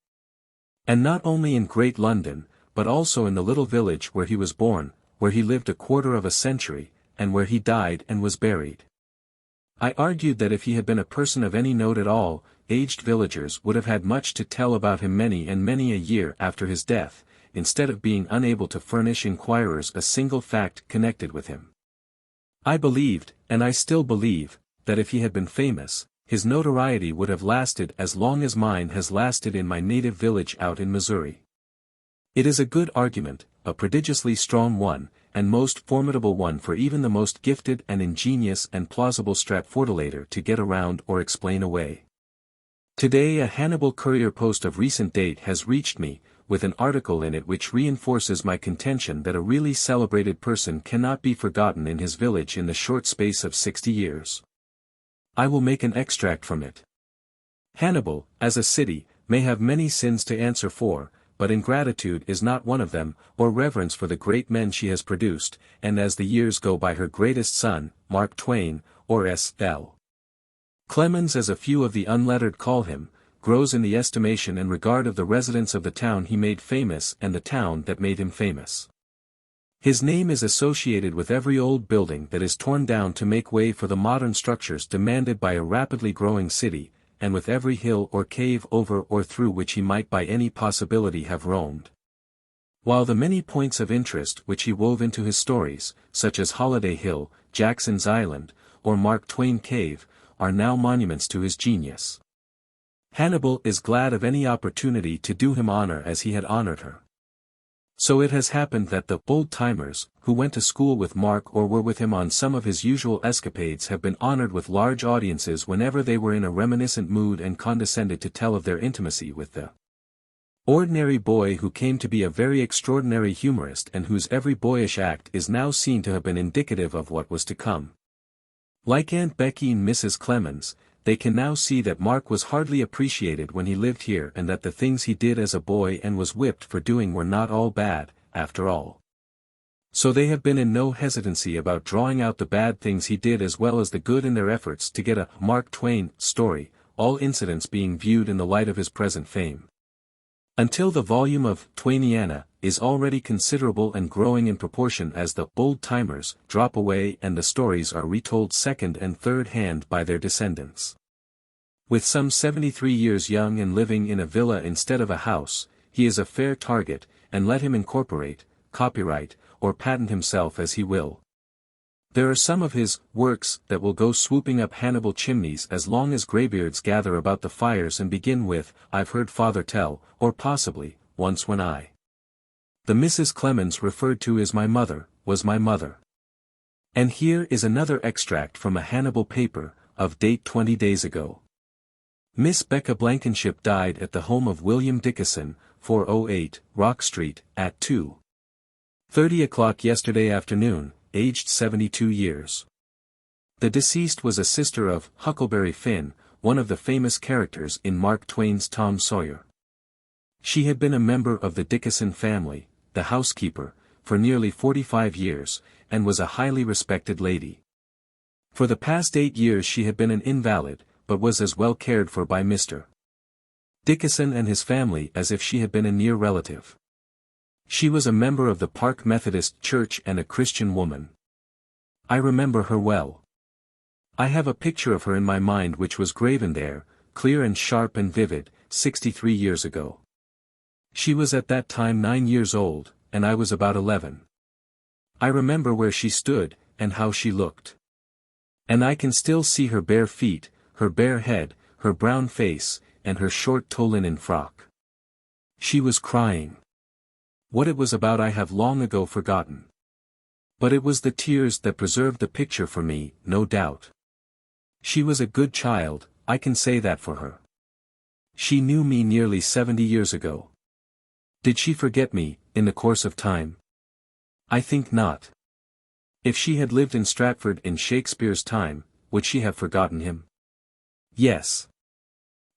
And not only in Great London, but also in the little village where he was born, where he lived a quarter of a century, and where he died and was buried. I argued that if he had been a person of any note at all, aged villagers would have had much to tell about him many and many a year after his death, instead of being unable to furnish inquirers a single fact connected with him. I believed, and I still believe, that if he had been famous, his notoriety would have lasted as long as mine has lasted in my native village out in Missouri. It is a good argument, a prodigiously strong one, and most formidable one for even the most gifted and ingenious and plausible Stratfordilator to get around or explain away. Today a Hannibal Courier Post of recent date has reached me, with an article in it which reinforces my contention that a really celebrated person cannot be forgotten in his village in the short space of 60 years. I will make an extract from it. Hannibal, as a city, may have many sins to answer for, but ingratitude is not one of them, or reverence for the great men she has produced, and as the years go by her greatest son, Mark Twain, or S.L. Clemens as a few of the unlettered call him, grows in the estimation and regard of the residents of the town he made famous and the town that made him famous. His name is associated with every old building that is torn down to make way for the modern structures demanded by a rapidly growing city, and with every hill or cave over or through which he might by any possibility have roamed. While the many points of interest which he wove into his stories, such as Holiday Hill, Jackson's Island, or Mark Twain Cave, are now monuments to his genius. Hannibal is glad of any opportunity to do him honor as he had honored her. So it has happened that the old-timers, who went to school with Mark or were with him on some of his usual escapades, have been honored with large audiences whenever they were in a reminiscent mood and condescended to tell of their intimacy with the ordinary boy who came to be a very extraordinary humorist and whose every boyish act is now seen to have been indicative of what was to come. Like Aunt Becky and Mrs. Clemens, they can now see that Mark was hardly appreciated when he lived here and that the things he did as a boy and was whipped for doing were not all bad, after all. So they have been in no hesitancy about drawing out the bad things he did as well as the good in their efforts to get a Mark Twain story, all incidents being viewed in the light of his present fame. Until the volume of Twainiana is already considerable and growing in proportion as the old-timers drop away and the stories are retold second and third hand by their descendants. With some 73 years young and living in a villa instead of a house, he is a fair target, and let him incorporate, copyright, or patent himself as he will. There are some of his works that will go swooping up Hannibal chimneys as long as graybeards gather about the fires and begin with, "I've heard father tell," or possibly, "Once when I." The Mrs. Clemens referred to as my mother, was my mother. And here is another extract from a Hannibal paper, of date 20 days ago. Miss Becca Blankenship died at the home of William Dickinson, 408, Rock Street, at 2:30 o'clock yesterday afternoon, aged 72 years. The deceased was a sister of Huckleberry Finn, one of the famous characters in Mark Twain's Tom Sawyer. She had been a member of the Dickinson family, the housekeeper, for nearly 45 years, and was a highly respected lady. For the past 8 years she had been an invalid, but was as well cared for by Mr. Dickinson and his family as if she had been a near relative. She was a member of the Park Methodist Church and a Christian woman. I remember her well. I have a picture of her in my mind which was graven there, clear and sharp and vivid, 63 years ago. She was at that time 9 years old, and I was about 11. I remember where she stood, and how she looked. And I can still see her bare feet, her bare head, her brown face, and her short tow linen frock. She was crying. What it was about I have long ago forgotten. But it was the tears that preserved the picture for me, no doubt. She was a good child, I can say that for her. She knew me nearly 70 years ago. Did she forget me, in the course of time? I think not. If she had lived in Stratford in Shakespeare's time, would she have forgotten him? Yes.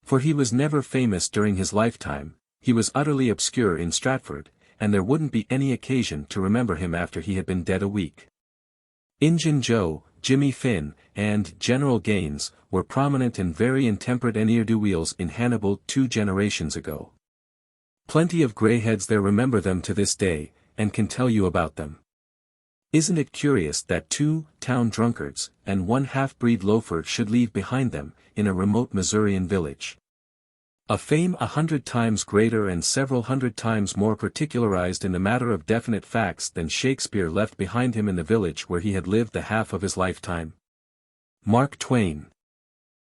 For he was never famous during his lifetime, he was utterly obscure in Stratford, and there wouldn't be any occasion to remember him after he had been dead a week. Injun Joe, Jimmy Finn, and General Gaines were prominent and very intemperate ne'er-do-wells in Hannibal 2 generations ago. Plenty of greyheads there remember them to this day, and can tell you about them. Isn't it curious that 2 town drunkards and 1 half-breed loafer should leave behind them, in a remote Missourian village, a fame 100 times greater and several hundred times more particularized in the matter of definite facts than Shakespeare left behind him in the village where he had lived the half of his lifetime? Mark Twain.